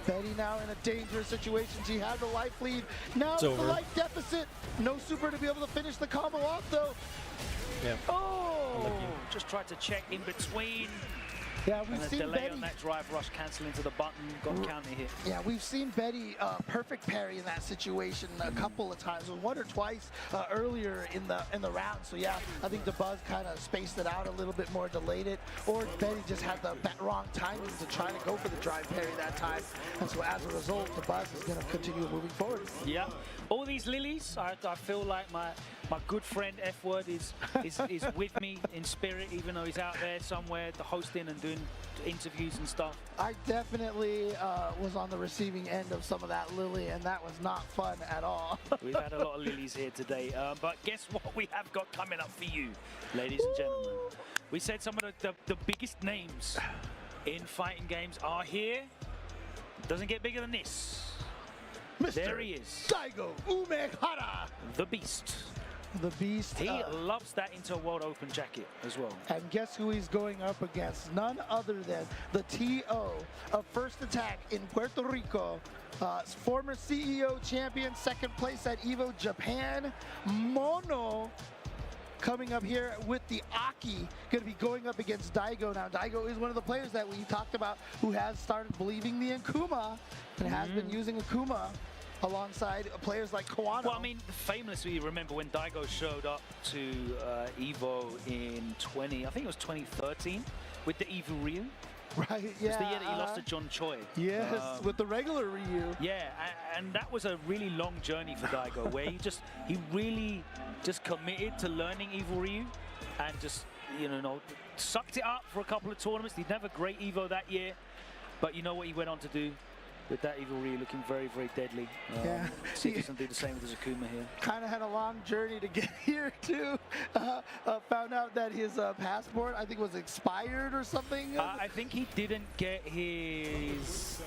Betty now in a dangerous situation. She had the life lead. Now the life deficit. No super to be able to finish the combo off though. Yeah. Oh, just tried to check in between. Yeah, we've seen delay Betty on that drive rush, cancel into the button, got counter hit. Yeah, we've seen Betty perfect parry in that situation a couple of times, one or twice earlier in the round. So yeah, I think DeBuzz kind of spaced it out a little bit more, delayed it, or Betty just had the wrong timing to try to go for the drive parry that time. And so as a result, DeBuzz is going to continue moving forward. Yeah, all these lilies, I feel like my good friend F-Word is with me in spirit, even though he's out there somewhere hosting and doing interviews and stuff. I definitely was on the receiving end of some of that lily, and that was not fun at all. We've had a lot of lilies here today, but guess what we have got coming up for you, ladies and gentlemen. We said some of the biggest names in fighting games are here. Doesn't get bigger than this. There he is. Daigo Umehara. The Beast. The Beast. He loves that into a World Open jacket as well. And guess who he's going up against? None other than the TO of First Attack in Puerto Rico. Former CEO champion, second place at Evo Japan, Mono. Coming up here with the Aki, going to be going up against Daigo. Now, Daigo is one of the players that we talked about who has started believing the Akuma and has been using Akuma alongside players like Kawano. Well, I mean, famously, remember when Daigo showed up to Evo in I think it was 2013, with the Evoooooooo. Right, yeah. It was the year that he lost to John Choi. Yes, with the regular Ryu. Yeah, and that was a really long journey for Daigo, where he really just committed to learning Evoooooooo and just, you know, sucked it up for a couple of tournaments. He'd never great Evo that year, but you know what he went on to do? with that Evoooooooo looking very, very deadly. Yeah. See if he can do the same with his Akuma here. Kind of had a long journey to get here too. Found out that his passport, I think, was expired or something. I think he didn't get his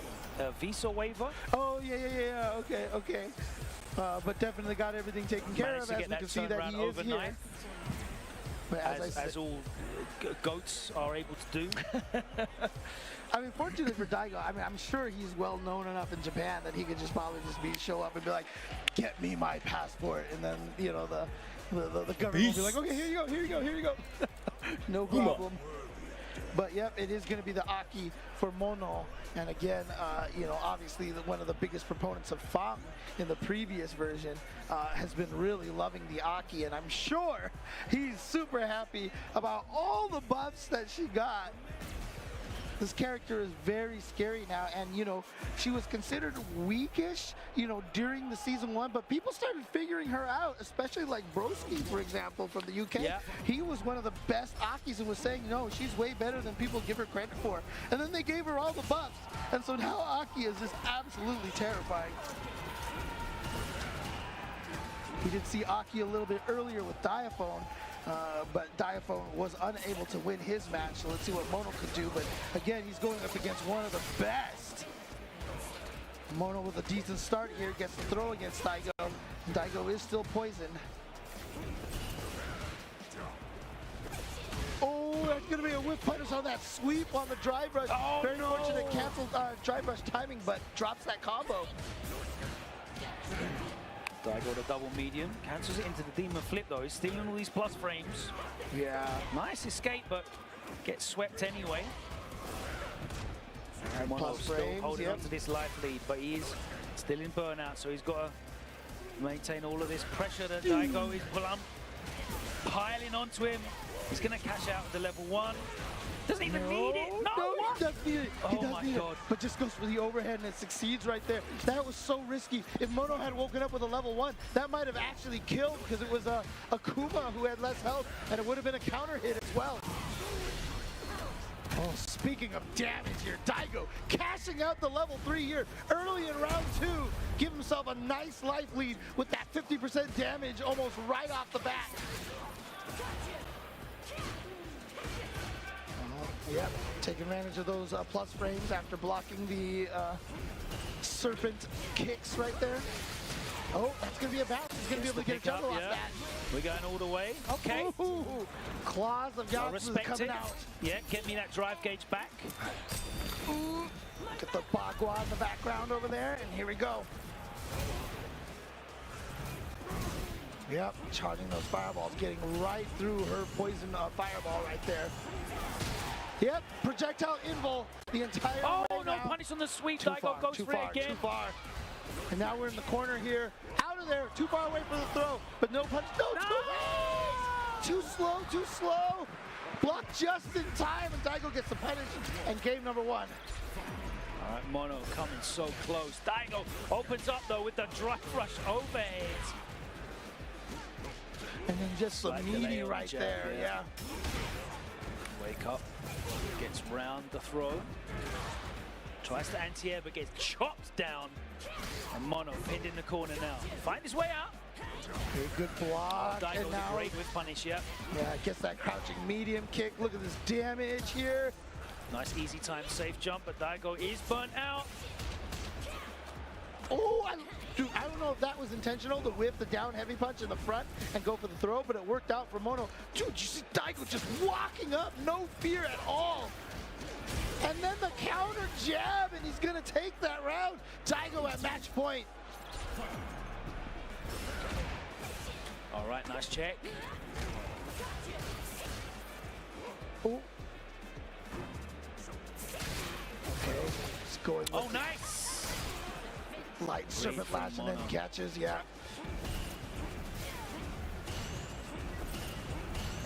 visa waiver. Oh, yeah. Okay. But definitely got everything taken care of, as we can see that he is overnight. here. But as all goats are able to do. I mean, fortunately for Daigo, I mean, I'm sure he's well known enough in Japan that he could just probably show up and be like, "Get me my passport," and then the government will be like, "Okay, here you go." No problem. But yep, it is going to be the Aki for Mono, and again, obviously one of the biggest proponents of Fang in the previous version has been really loving the Aki, and I'm sure he's super happy about all the buffs that she got. This character is very scary now, and she was considered weakish, during the season 1, but people started figuring her out, especially like Broski, for example, from the UK. Yeah. He was one of the best Akis and was saying, no, she's way better than people give her credit for. And then they gave her all the buffs, and so now Aki is just absolutely terrifying. We did see Aki a little bit earlier with Diaphone, but Diaphone was unable to win his match, so let's see what Mono could do. But again, he's going up against one of the best. Mono with a decent start here, gets the throw against Daigo. Daigo is still poisoned. Oh, that's going to be a whip punish on that sweep on the drive rush. Oh, Very fortunate canceled drive rush timing, but drops that combo. Daigo the double medium, cancels it into the demon flip though. He's stealing all these plus frames. Yeah. Nice escape, but gets swept anyway. And Mono Plus still frames, holding yep. on to this life lead, but he is still in burnout, so he's got to maintain all of this pressure that Daigo is piling onto him. He's going to cash out at the level 1. Doesn't even need it. No, he does need it. He does need God. it. But just goes for the overhead and it succeeds right there. That was so risky. If Mono had woken up with a level 1, that might have actually killed because it was a Akuma who had less health, and it would have been a counter hit as well. Oh, speaking of damage here, Daigo cashing out the level 3 here early in round 2. Give himself a nice life lead with that 50% damage almost right off the bat. Yep, take advantage of those plus frames after blocking the serpent kicks right there. Oh, that's going to be a bounce. He's going to be able to get a juggle off that. We're going all the way. Okay. Ooh, claws of Yatsu coming out. Yeah, get me that drive gauge back. Ooh, get the Bagua in the background over there, and here we go. Yep, charging those fireballs, getting right through her poison fireball right there. Yep, projectile invul the entire way. Oh, no punish on the sweep. Daigo goes for it again. Too far. And now we're in the corner here. Out of there, too far away for the throw, but no punch. No, too slow, too slow. Blocked just in time, and Daigo gets the punish and game number 1. All right, Mono coming so close. Daigo opens up though with the drive rush overhead. And then just some meaty right there, yeah. Wake up, gets round the throw. Tries to anti-air, but gets chopped down. And Mono pinned in the corner now. Find his way out. Very good block. Daigo's and now, great with punish, yeah. Yeah, gets that crouching medium kick. Look at this damage here. Nice easy time safe jump, but Daigo is burnt out. Oh, dude, I don't know if that was intentional to whip the down heavy punch in the front and go for the throw, but it worked out for Mono. Dude, you see Daigo just walking up, no fear at all. And then the counter jab, and he's gonna take that round. Daigo at match point. All right, nice check. Oh. Okay, he's going with Oh, nice. Light serpent lash and then catches, yeah.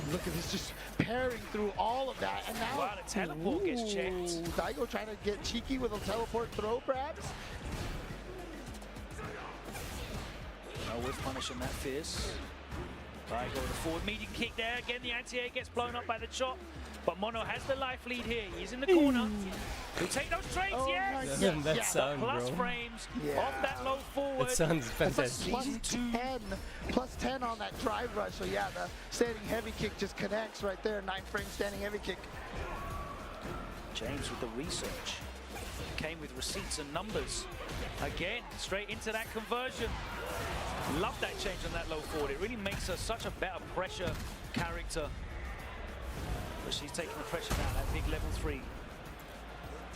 And look at this, just parrying through all of that. And now, wow, the teleport gets checked. Daigo trying to get cheeky with a teleport throw, perhaps? No whip punish on that fierce. Daigo with a forward medium kick there. Again, the anti-air gets blown up by the chop. But Mono has the life lead here. He's in the corner. He'll take those trades, yes! Damn, that sound, Plus bro. frames off that low forward. That sounds fantastic. Plus 10 on that drive rush. So yeah, the standing heavy kick just connects right there. 9-frame standing heavy kick. James with the research. Came with receipts and numbers. Again, straight into that conversion. Love that change on that low forward. It really makes her such a better pressure character. But she's taking the pressure now, that big level 3.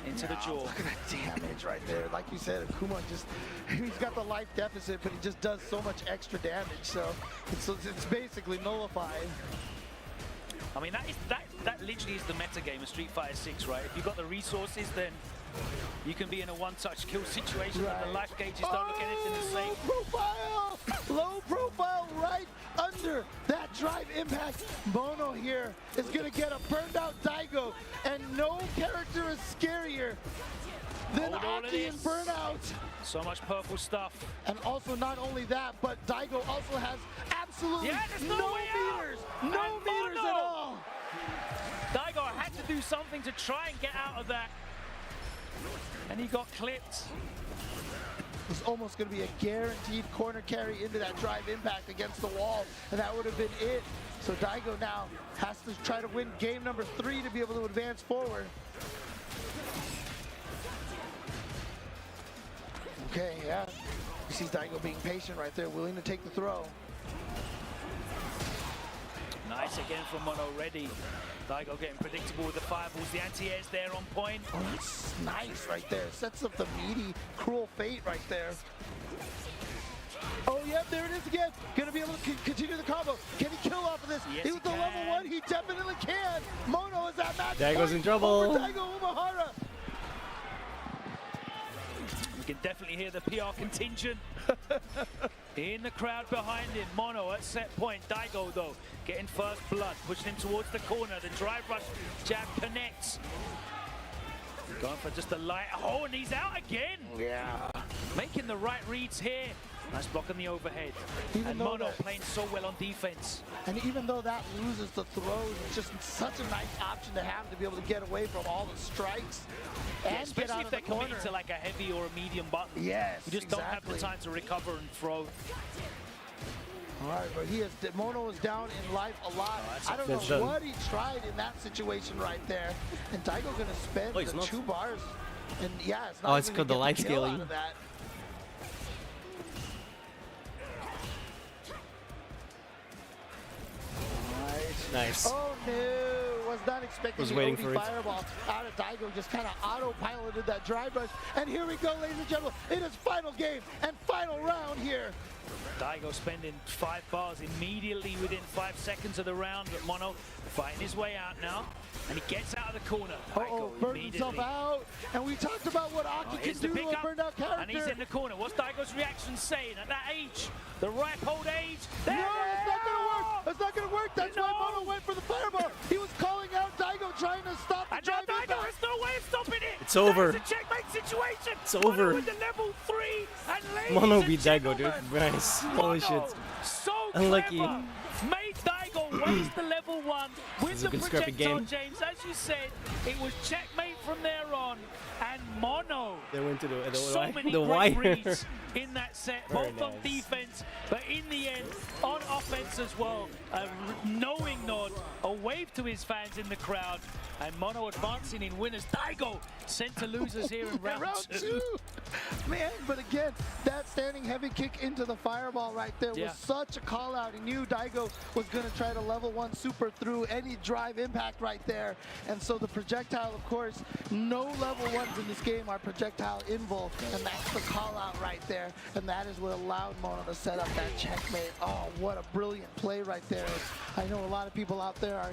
Into the jaw. Look at that damage right there. Like you said, Akuma just, he's got the life deficit, but he just does so much extra damage. So it's basically nullified. I mean, that literally is the meta game of Street Fighter 6, right? If you've got the resources, then you can be in a one-touch kill situation and the life gauges don't look anything the same. Low profile right under that drive impact. Mono here is going to get a burned out Daigo, and no character is scarier than Aki in Burnout. So much purple stuff. And also not only that, but Daigo also has absolutely no meters. No meters at all. Daigo had to do something to try and get out of that. And he got clipped. It was almost going to be a guaranteed corner carry into that drive impact against the wall, and that would have been it. So Daigo now has to try to win game number 3 to be able to advance forward. Okay, yeah. You see Daigo being patient right there, willing to take the throw. Nice again from Mono, ready. Daigo getting predictable with the fireballs. The anti-air's there on point. Oh, that's nice right there. Sets up the meaty, cruel fate right there. Oh, yeah, there it is again. Gonna be able to continue the combo. Can he kill off of this? Yes, he was the level 1. He definitely can. Mono is at match Daigo's point in trouble. over Daigo Umehara. You can definitely hear the PR contingent in the crowd behind him. Mono at set point. Daigo, though, getting first blood, pushing him towards the corner. The drive rush jab connects. Going for just a light. Oh, and he's out again. Yeah. Making the right reads here. Nice block on the overhead. And Mono playing so well on defense. And even though that loses the throws, it's just such a nice option to have to be able to get away from all the strikes. And Yeah, especially get out if of they're the corner. committing to like a heavy or a medium button. Yes, You just don't have the time to recover and throw. All right, but Mono is down in life a lot. I don't know what he tried in that situation right there. And Daigo gonna spend the 2 bars. And yeah, it's not it's even called the gonna life get the kill scaling. out of that. Nice. Oh no, was not expecting Was the waiting OD for it. fireball out of Daigo, just kind of autopiloted that drive rush. And here we go, ladies and gentlemen. It is final game and final round here. Daigo spending 5 bars immediately within 5 seconds of the round, but Mono fighting his way out now, and he gets out of the corner. Daigo Burns himself out, and we talked about what Aki can here's the do to a pickup, burned out character. and he's in the corner. What's Daigo's reaction saying at that age? The ripe old age? No, it's not gonna work. It's not gonna work. That's why Mono went for the fireball. He was calling out Daigo, trying to stop the And now drive Daigo impact. has no way of stopping it. It's over. That is a checkmate situation. It's over. Mono with the level 3, and ladies Mono and beat Daigo, dude. gentlemen, Nice. Holy shit. So Unlucky. clever. Made Daigo waste the level 1 with This is the a good scrappy projectile, game. James. As you said, it was checkmate from there on. And Mono, They went to the so many the great wire. reads in that set, Very both on nice. defense, but in the end, on offense as well. A knowing nod, a wave to his fans in the crowd, and Mono advancing in winners. Daigo sent to losers here in round 2. Man, but again, that standing heavy kick into the fireball right there Yeah. was such a call out. He knew Daigo was going to try to level 1 super through any drive impact right there. And so the projectile, of course, no level 1s in this game are projectile invul, and that's the call out right there. And that is what allowed Mono to set up that checkmate. Oh, what a brilliant play right there. I know a lot of people out there are,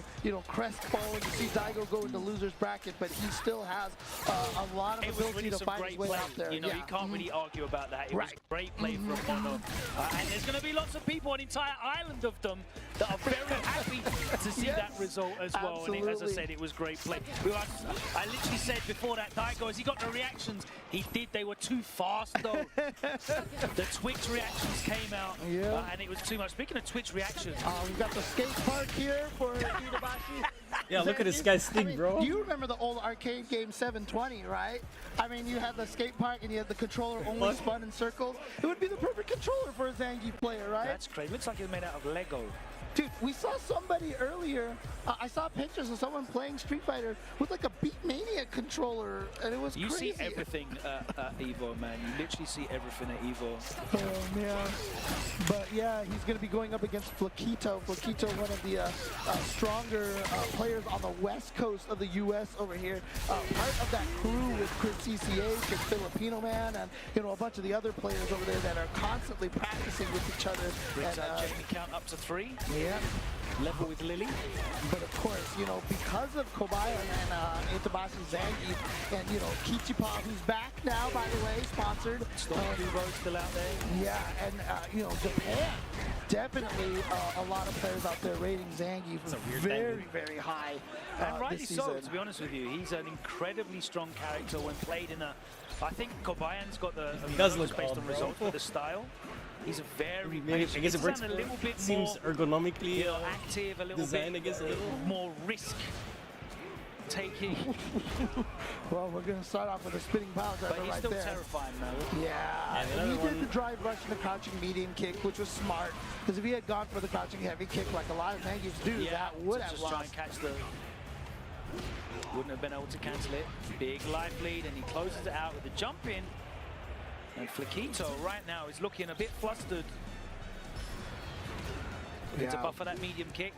crestfallen to see Daigo go into loser's bracket, but he still has a lot of It was ability really to some find great his way play. out there. You know, Yeah. you can't really argue about that. It was Right. great play from Mono. And there's going to be lots of people, an entire island of them, that are very happy to see that result as well. And as I Absolutely. said, it was great play. I literally said before that, Daigo, as he got the reactions, they were too fast though. The Twitch reactions came out, and it was too much. Speaking of Twitch reactions, we've got the skate park here for Kitabashi. Yeah, look at this guy's stick, bro. Do you remember the old arcade game 720, right? I mean, you had the skate park and you had the controller only spun in circles. It would be the perfect controller for a Zangief player, right? That's crazy. Looks like it's made out of Lego. Dude, we saw somebody earlier. I saw pictures of someone playing Street Fighter with like a Beatmania controller, and it was crazy. You see everything at Evo, man. You literally see everything at Evo. Oh, man. But yeah, he's going to be going up against Flaquito. Flaquito, one of the stronger players on the west coast of the U.S. over here. Part of that crew with Chris CCH and Filipino Man, and you know, a bunch of the other players over there that are constantly practicing with each other. Brings And, Jamie count up to 3. Yeah. Level with Lily. But of course, you know, because of Kobayashi and Itabashi Zangief, and you know, Kichipa, who's back now, by the way, sponsored. Storm Kubo's still out there. Yeah, and you know, Japan, definitely a lot of players out there rating Zangief very, very high. And rightly this so, season. to be honest with you. He's an incredibly strong character when played in a... I think Kobayan's got the... He does look based old, on bro. results, but the style. He's a very... Maybe, I guess it works. A little bit Seems more, ergonomically you know, active, a little designed, bit I guess, a little more risk taking. Well, we're going to start off with a spinning power driver But he's right still there. terrifying, though. Yeah, and he did the drive rush and the crouching medium kick, which was smart. Because if he had gone for the crouching heavy kick like a lot of Zangiefs do, that would have just lost. try and catch the... Wouldn't have been able to cancel it. Big life lead, and he closes it out with the jump in. And Flaquito right now is looking a bit flustered. Looking to buffer that medium kick.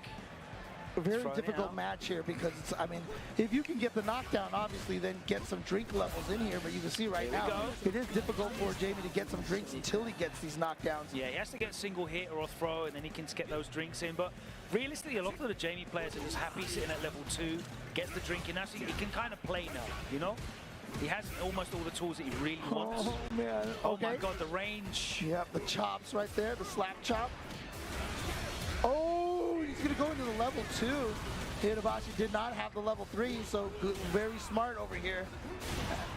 A very Throwing it difficult out. match here because it's, I mean, if you can get the knockdown, obviously, then get some drink levels in here. But you can see right Here we now, go. it is difficult for Jamie to get some drinks until he gets these knockdowns. Yeah, he has to get a single hit or a throw, and then he can get those drinks in. But realistically, a lot of the Jamie players are just happy sitting at level 2, gets the drink in. Now, so he can kind of play now, you know? He has almost all the tools that he really wants. Oh, man. Oh, Okay. my God, the range. Yep, the chops right there, the slap chop. Oh, he's going to go into the level 2. Itabashi did not have the level 3, so good, very smart over here.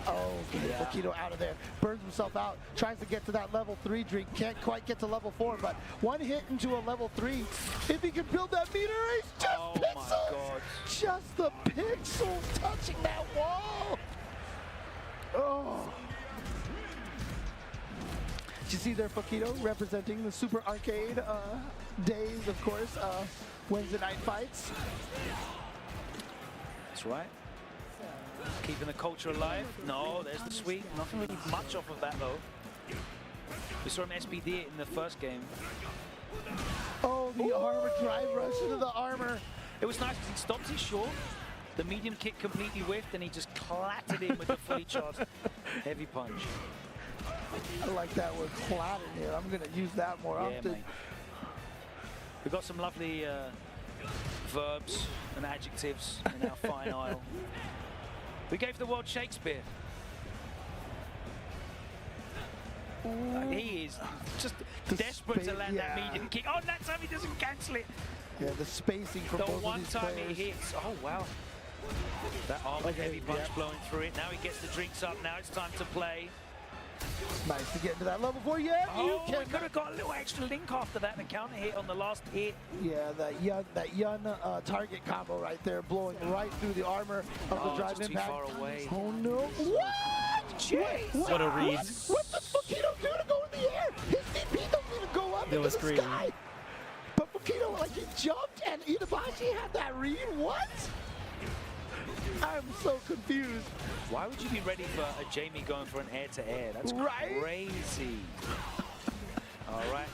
Oh, Flaquito out of there. Burns himself out. Tries to get to that level 3 drink. Can't quite get to level 4, but one hit into a level 3. If he can build that meter race, just pixels! My God. Just the pixels touching that wall! Oh. Did you see there, Flaquito, representing the Super Arcade days, of course, Wednesday night fights? That's right. Keeping the culture alive. No, there's the sweep. Nothing really much off of that, though. We saw him SPD it in the first game. Oh, the armor drive rush into the armor. It was nice because he stopped his short. The medium kick completely whiffed, and he just clattered him with the fully charged heavy punch. I like that word, clattered here. I'm going to use that more often. Mate. We've got some lovely verbs and adjectives in our fine aisle. We gave the world Shakespeare. He is just desperate to land that medium kick. Oh, that time he doesn't cancel it. Yeah, the spacing from the both one of these time players. it hits. Oh, wow. That armor heavy punch blowing through it. Now he gets the drinks up. Now it's time to play. Nice to get into that level 4. Yeah, you we could have got a little extra link after that. The counter hit on the last hit. Yeah, that Yun target combo right there, blowing right through the armor of the drive just impact. too far away. Oh no! What? Wait, What a read. What does Flaquito do to go in the air? His DP doesn't even go up into the sky. But Flaquito, like, he jumped and Itabashi had that read. What? I'm so confused. Why would you be ready for a Jamie going for an air-to-air? That's crazy. All right,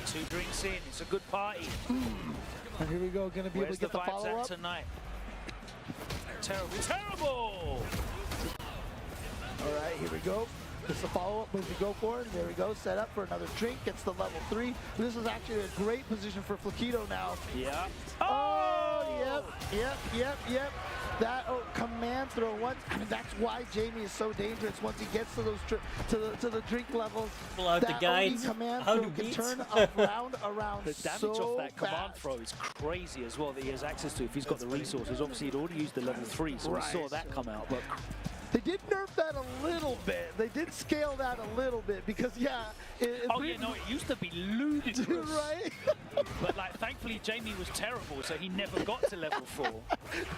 2 drinks in. It's a good party. And here we go. Going to be able to get the follow-up tonight. Terrible, terrible! All right, here we go. It's the follow-up move to go for it. There we go. Set up for another drink. Gets the level 3. This is actually a great position for Flaquito now. Yeah. Oh, yep. That command throw once. I mean, that's why Jamie is so dangerous. Once he gets to those to the drink levels, that command throw can turn around The damage so off that command fast. throw is crazy as well that he has access to if he's got the resources. Obviously, he'd already used the level 3, so we saw that come out. But They did nerf that a little bit. They did scale that a little bit because, yeah. It used to be ludicrous. Right? But, like, thankfully, Jamie was terrible, so he never got to level 4.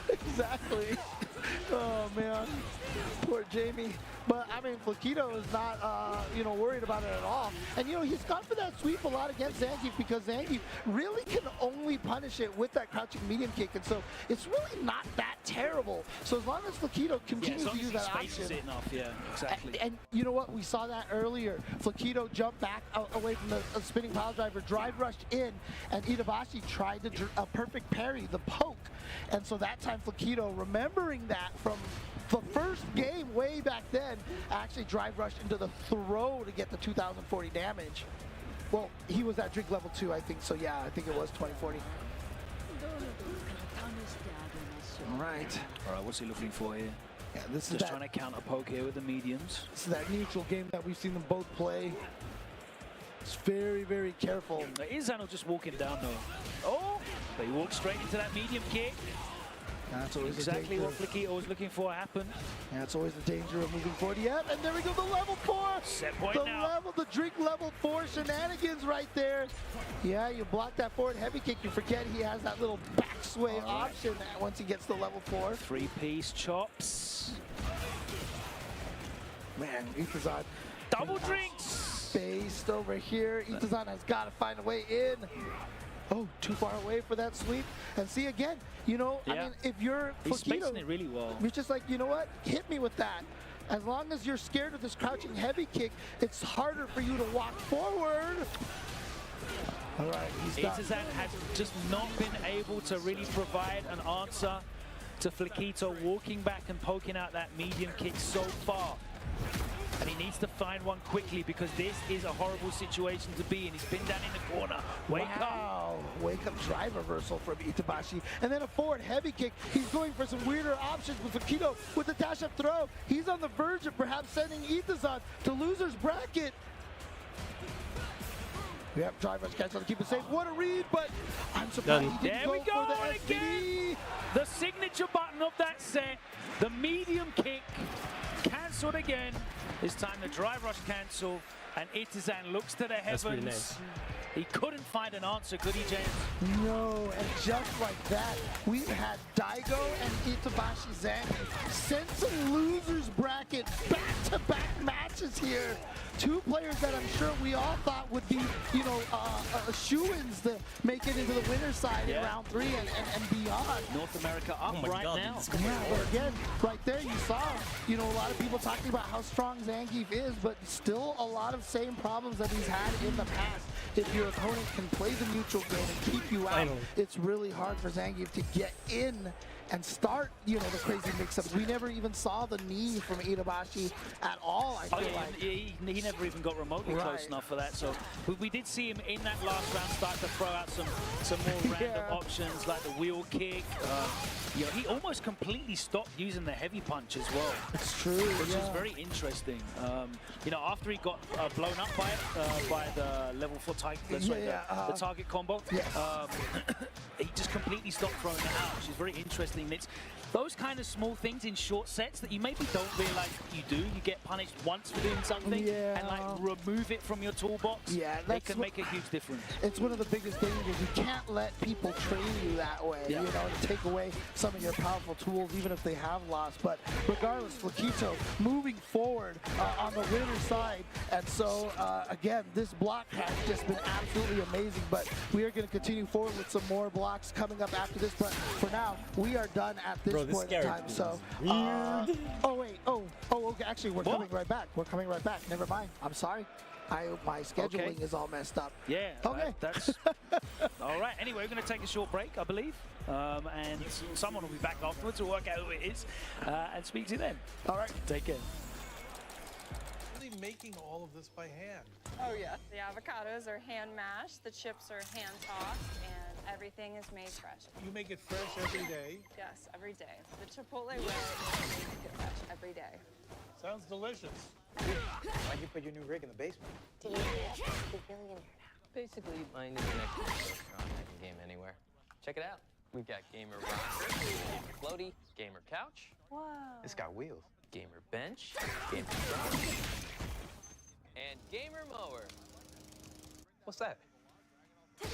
Exactly. Oh, man. Poor Jamie. But, I mean, Flaquito is not, you know, worried about it at all. And, you know, he's gone for that sweep a lot against Zangief because Zangief really can only punish it with that crouching medium kick. And so it's really not that terrible. So as long as Flaquito continues to use that option. It enough, yeah, exactly. And you know what? We saw that earlier. Flaquito jumped back away from the spinning pile driver, drive rushed in, and Itabashi tried to a perfect parry, the poke. And so that time Flaquito, remembering that from the first game way back then, actually drive rushed into the throw to get the 2040 damage. Well, he was at drink level 2, I think. So yeah, I think it was 2040. All right, what's he looking for here? Yeah, this is just trying to counter poke here with the mediums. This is that neutral game that we've seen them both play. It's very, very careful. Izano just walking down though. Oh, they walk straight into that medium kick. That's always exactly what Flaquito was looking for happened. Yeah, it's always the danger of moving forward. Yep, and there we go, the level 4. Set point now. The drink level 4 shenanigans right there. Yeah, you block that forward heavy kick. You forget he has that little back sway option once he gets to level 4. 3-piece chops. Man, Itazan. Double drinks. Based over here. Itazan has got to find a way in. Oh, too far away for that sweep. And see again, you know, I mean, if you're He's spacing it really well. You're just like, you know what? Hit me with that. As long as you're scared of this crouching heavy kick, it's harder for you to walk forward. All right, he's done. Itazan has just not been able to really provide an answer to Flaquito walking back and poking out that medium kick so far. And he needs to find one quickly because this is a horrible situation to be in. He's been down in the corner. Wake up. Wake up drive reversal from Itabashi. And then a forward heavy kick. He's going for some weirder options with Flaquito with the dash up throw. He's on the verge of perhaps sending Itazan to loser's bracket. Yep, drive rush cancel to keep it safe. What a read, but I'm surprised he didn't go for the again. The signature button of that set. The medium kick. Cancelled again. This time the drive rush cancel, and Itazan looks to the heavens. That's pretty nice. He couldn't find an answer, could he, James? No, and just like that, we've had Daigo and Itabashi Zangief sent some losers bracket back-to-back matches here. Two players that I'm sure we all thought would be, you know, shoo-ins to make it into the winner's side in round 3 and beyond. North America up now. Yeah, but again, right there you saw, you know, a lot of people talking about how strong Zangief is, but still a lot of same problems that he's had in the past. If your opponent can play the neutral game and keep you out, it's really hard for Zangief to get in and start, you know, the crazy mix-ups. We never even saw the knee from Itabashi at all, I feel like. He never even got remotely close enough for that. So we did see him in that last round start to throw out some more random options like the wheel kick. You know, he almost completely stopped using the heavy punch as well. It's true, which is very interesting. You know, after he got blown up by the level 4 the target combo, he just completely stopped throwing it out, which is very interesting. It's those kind of small things in short sets that you maybe don't realize you do. You get punished once for doing something and like remove it from your toolbox. Yeah, it can make a huge difference. It's one of the biggest dangers. You can't let people train you that way, you know, to take away some of your powerful tools, even if they have lost. But regardless, Flaquito moving forward on the winner's side. And so, again, this block has just been absolutely amazing. But we are going to continue forward with some more blocks coming up after this. But for now, we are done at this point in time. So, okay, actually, we're coming right back. We're coming right back. Never mind. I'm sorry. My scheduling is all messed up. Yeah. Okay. That's all right. Anyway, we're going to take a short break, I believe. And someone will be back afterwards to work out who it is and speak to you then. All right. Take care. Making all of this by hand. Oh yeah. The avocados are hand mashed, the chips are hand tossed, and everything is made fresh. You make it fresh every day? Yes, every day. The Chipotle way, you make it fresh every day. Sounds delicious. Why'd you put your new rig in the basement? Do you be a billionaire now? Basically, mine is an extra restaurant I can game anywhere. Check it out. We've got Gamer Rocker, Gamer Floaty, Gamer Couch. Wow. It's got wheels. Gamer bench, gamer strong, and gamer mower. What's that? I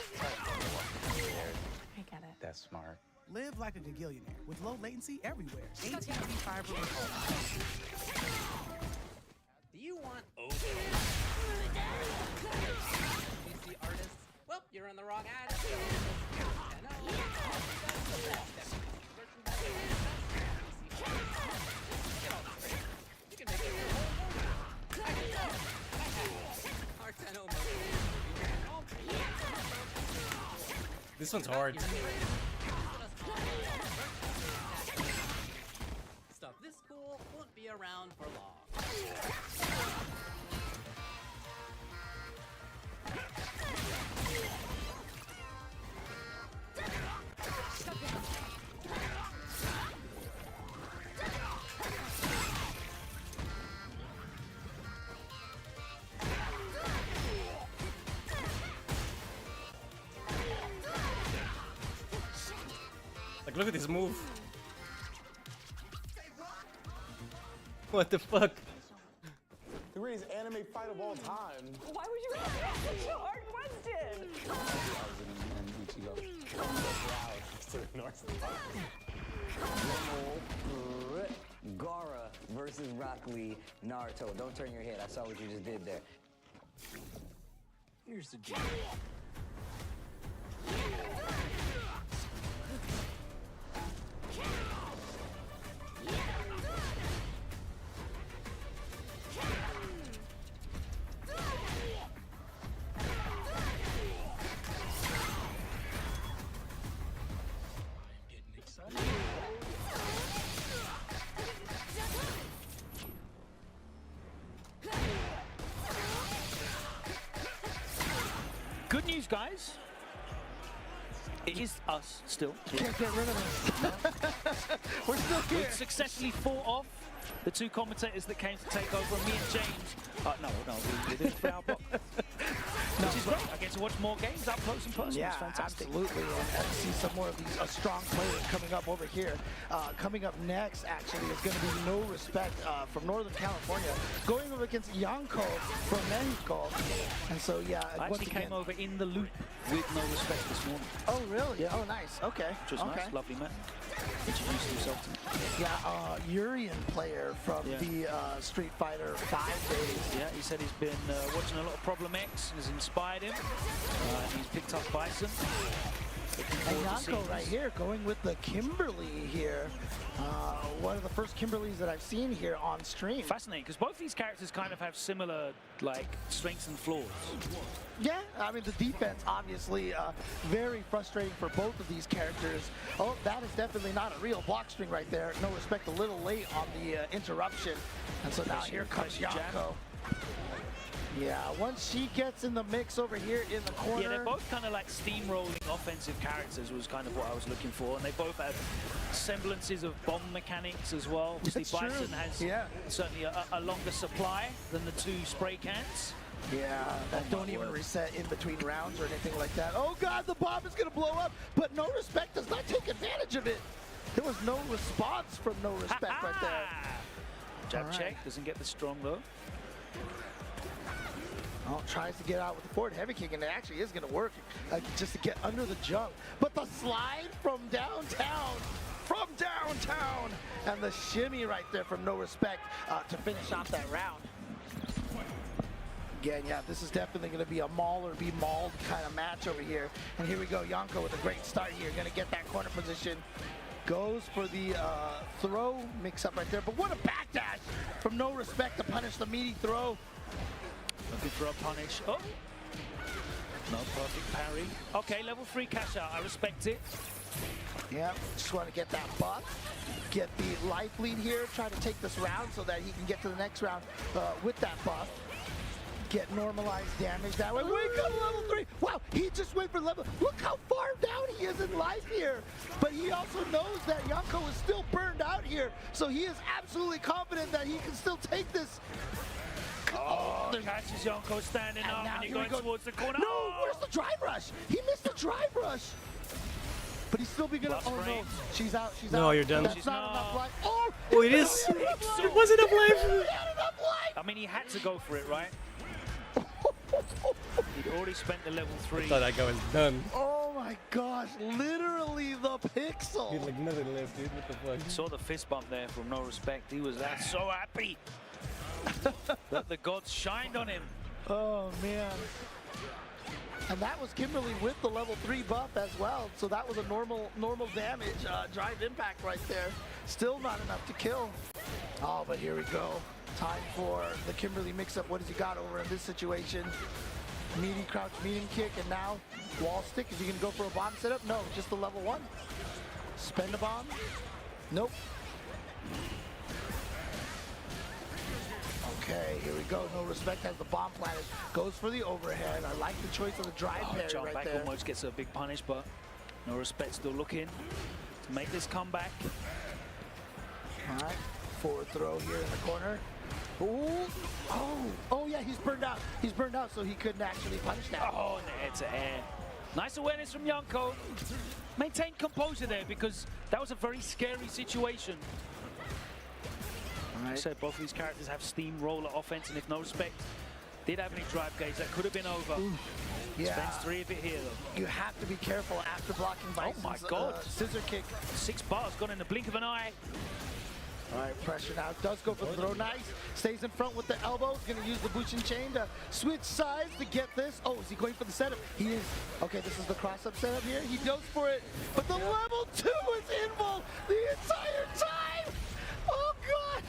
get it. That's smart. Live like a gagillionaire with low latency everywhere. AT&T Fiber with home. Do you want over? PC artists? Well, you're in the wrong ad. You can make it your own logo. This one's hard. Stuff this cool won't be around for long. Like, look at this move. What the fuck? The greatest anime fight of all time. Why would you ask such a hard question? Gara versus Rock Lee, Naruto. Don't turn your head. I saw what you just did there. Here's the deal. Good news, guys. It is us still. Can't get rid of us. We're still here. We've successfully fought off the two commentators that came to take over, me and James. No, we did it for our book. Which is great. I get to watch more games up close and personal. Yeah, It's fantastic. absolutely. And see some more of these strong players coming up over here. Coming up next, actually, is going to be No Respect from Northern California, going over against Yanko from Mexico. And so, yeah. I actually came over in the loop with No Respect this morning. Oh, really? Yeah. Oh, nice. Okay. Which was nice. Lovely man. Introduced himself to me. Yeah, Urian player from the Street Fighter 5 days. Yeah, he said he's been watching a lot of Problem X and has inspired him. He's picked up Bison. And Yanko right here going with the Kimberly here. One of the first Kimberlys that I've seen here on stream. Fascinating, because both these characters kind of have similar, like, strengths and flaws. Yeah, I mean, the defense, obviously, very frustrating for both of these characters. Oh, that is definitely not a real block string right there. No Respect, a little late on the interruption. And so now here comes Yanko. Yeah, once she gets in the mix over here in the corner. Yeah, they're both kind of like steamrolling offensive characters was kind of what I was looking for. And they both have semblances of bomb mechanics as well. Obviously, Bison has certainly a longer supply than the two spray cans. Yeah, that don't even reset in between rounds or anything like that. Oh God, the bomb is gonna blow up, but No Respect does not take advantage of it. There was no response from No Respect right there. Jab check, doesn't get the strong though. Oh, tries to get out with the forward heavy kick, and it actually is going to work just to get under the jump. But the slide from downtown, and the shimmy right there from No Respect to finish off that round. Again, yeah, this is definitely going to be a maul or be mauled kind of match over here. And here we go, Yanko with a great start here, going to get that corner position. Goes for the throw mix-up right there, but what a backdash from No Respect to punish the meaty throw. Looking for a punish. Oh! No perfect parry. Okay, level 3 cash out. I respect it. Yeah, just want to get that buff. Get the life lead here. Try to take this round so that he can get to the next round with that buff. Get normalized damage that way. Wake up level 3. Wow, he just went for level. Look how far down he is in life here. But he also knows that Yanko is still burned out here. So he is absolutely confident that he can still take this. Oh, catches Yanko standing up and you're going towards the corner. No, where's the drive rush? He missed the drive rush. but he's still beginning. Oh no, she's out. She's out. No, you're done. That's not enough life. Oh, Oh, it is. It wasn't enough life. I mean, he had to go for it, right? He'd already spent the level 3. I thought that guy was done. Oh my gosh, literally the pixel. He's like nothing left, dude. What the fuck? Saw the fist bump there from No Respect. He was so happy that the gods shined on him. Oh man. And that was Kimberly with the level 3 buff as well. So that was a normal damage, drive impact right there. Still not enough to kill. Oh, but here we go. Time for the Kimberly mix-up. What has he got over in this situation? Meaty crouch, medium kick, and now wall stick. Is he gonna go for a bomb setup? No, just the level 1. Spend a bomb? Nope. Okay, here we go. No Respect has the bomb planted. Goes for the overhead. I like the choice of the drive parry John right back there. almost gets a big punish, but No Respect still looking to make this comeback. All right, forward throw here in the corner. Ooh. Oh yeah, he's burned out. He's burned out, so he couldn't actually punish that. Oh, and the head to air. Nice awareness from Yonko. Maintain composure there because that was a very scary situation. Like I said, both of these characters have steamroller offense, and if No Respect did have any drive gauge, that could have been over. Yeah. Spends 3 of it here, though. You have to be careful after blocking Bison's oh my God. Scissor kick. 6 bars gone in the blink of an eye. All right, pressure now. Does go for the throw. Nice. Stays in front with the elbow. He's going to use the Bushin chain to switch sides to get this. Oh, is he going for the setup? He is. Okay, this is the cross-up setup here. He goes for it. But the level 2 is involved the entire time. Oh, God.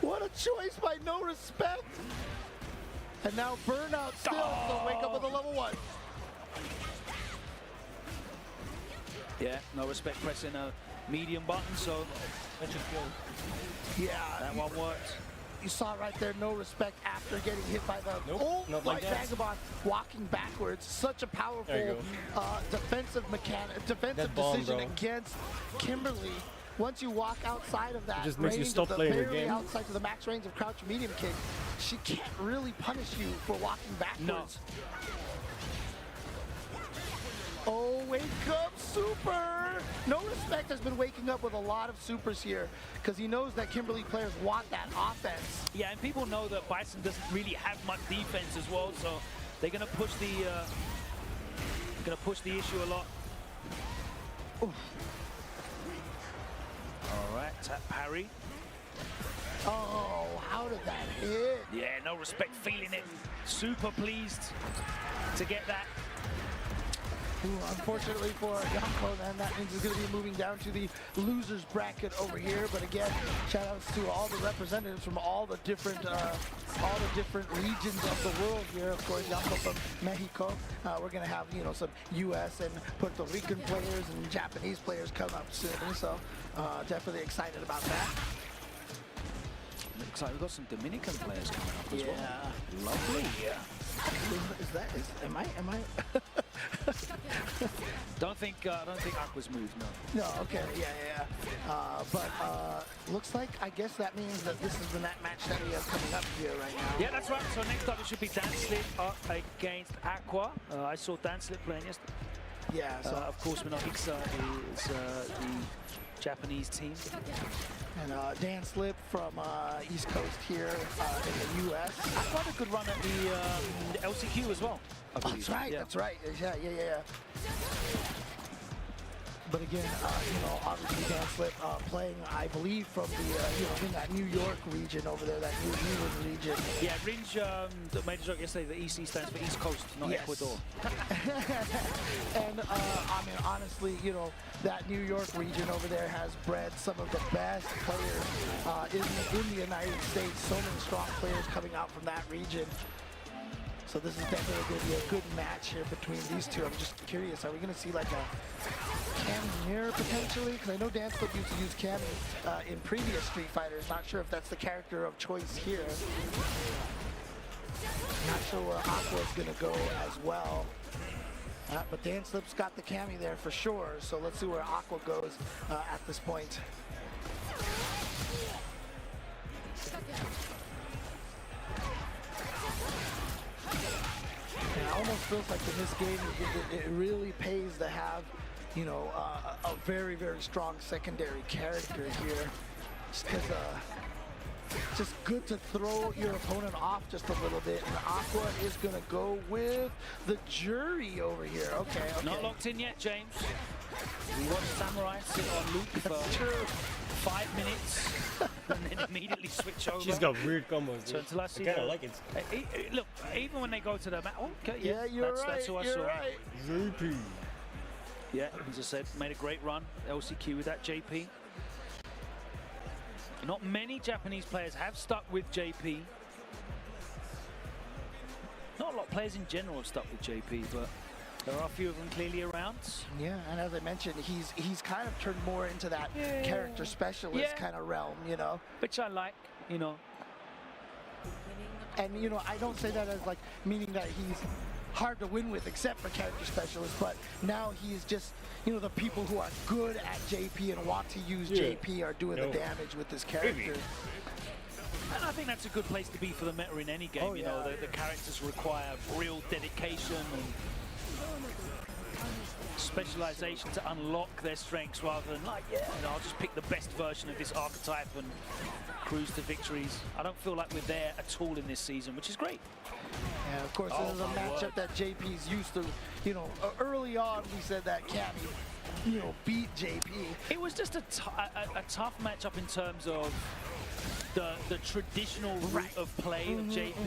What a choice by No Respect. And now Burnout still. So wake up with a level 1. Yeah, No Respect pressing a medium button, so that should kill. Yeah. That one worked. You saw right there, No Respect after getting hit by the old not White like that. Vagabond walking backwards. Such a powerful defensive bomb, decision bro. against Kimberly. Once you walk outside of that just makes you range stop of the playing your barely game. outside to the max range of crouch medium kick, she can't really punish you for walking backwards. Oh, wake up, super! No Respect has been waking up with a lot of supers here because he knows that Kimberly players want that offense. Yeah, and people know that Bison doesn't really have much defense as well, so they're gonna push the issue a lot. Oof. All right, tap parry. Oh, how did that hit? Yeah, No Respect feeling it. Super pleased to get that. Ooh, unfortunately for Yonko, then that means he's going to be moving down to the losers bracket over here. But again, shout outs to all the representatives from all the different regions of the world here. Of course, Yonko from Mexico. We're going to have some U.S. and Puerto Rican players and Japanese players come up soon. So definitely excited about that. Looks like we've got some Dominican players coming up as well. Yeah, Lovely. Am I? Don't think Aqua's moved, no. No, okay, yeah. But looks like, I guess that means that this is the net match that we have coming up here right now. Yeah, that's right. So next up it should be Danslip up against Aqua. I saw Danslip playing yesterday. Yeah, so of course Minohixa is the Japanese team. And Danslip from East Coast here in the U.S. I thought a good run at the LCQ as well. That's right, yeah. that's right. Yeah. But again, obviously Danslip playing, I believe, from the, in that New York region over there, that New England region. Yeah, Ringe made a joke yesterday that EC stands for East Coast, not Ecuador. And, I mean, honestly, that New York region over there has bred some of the best players in the United States. So many strong players coming out from that region. So this is definitely going to be a good match here between these two. I'm just curious, are we going to see like a Cammy mirror potentially? Because I know Danslip used to use Cammy in previous Street Fighters. Not sure if that's the character of choice here. Not sure where Aqua is going to go as well. But Danslip's got the Cammy there for sure. So let's see where Aqua goes at this point. It almost feels like in this game, it really pays to have you know, a very, very strong secondary character here. Just because, just good to throw your opponent off just a little bit. And Aqua is going to go with the jury over here. Okay, okay. Not locked in yet, James. We watched Samurai sit on Luke for 5 minutes and then immediately switch over. She's got weird combos. So until I see kind of like it. Look, even when they go to the map, okay, Yeah, you're right. That's who I saw. Right. JP. Yeah, as I said, made a great run. LCQ with that JP. Not many Japanese players have stuck with JP. Not a lot of players in general have stuck with JP, but there are a few of them clearly around. Yeah, and as I mentioned, he's kind of turned more into that character specialist kind of realm, you know. Which I like, you know. And, you know, I don't say that as like meaning that he's hard to win with except for character specialists, but now he's just, you know, the people who are good at JP and want to use JP are doing the damage with this character. And I think that's a good place to be for the meta in any game. You know, the characters require real dedication and specialization to unlock their strengths rather than like, I'll just pick the best version of this archetype and cruise to victories. I don't feel like we're there at all in this season, which is great. And of course, this is a matchup that JP's used to. You know, early on we said that Cammy, you know, beat JP. It was just a tough matchup in terms of the traditional route of play of JP.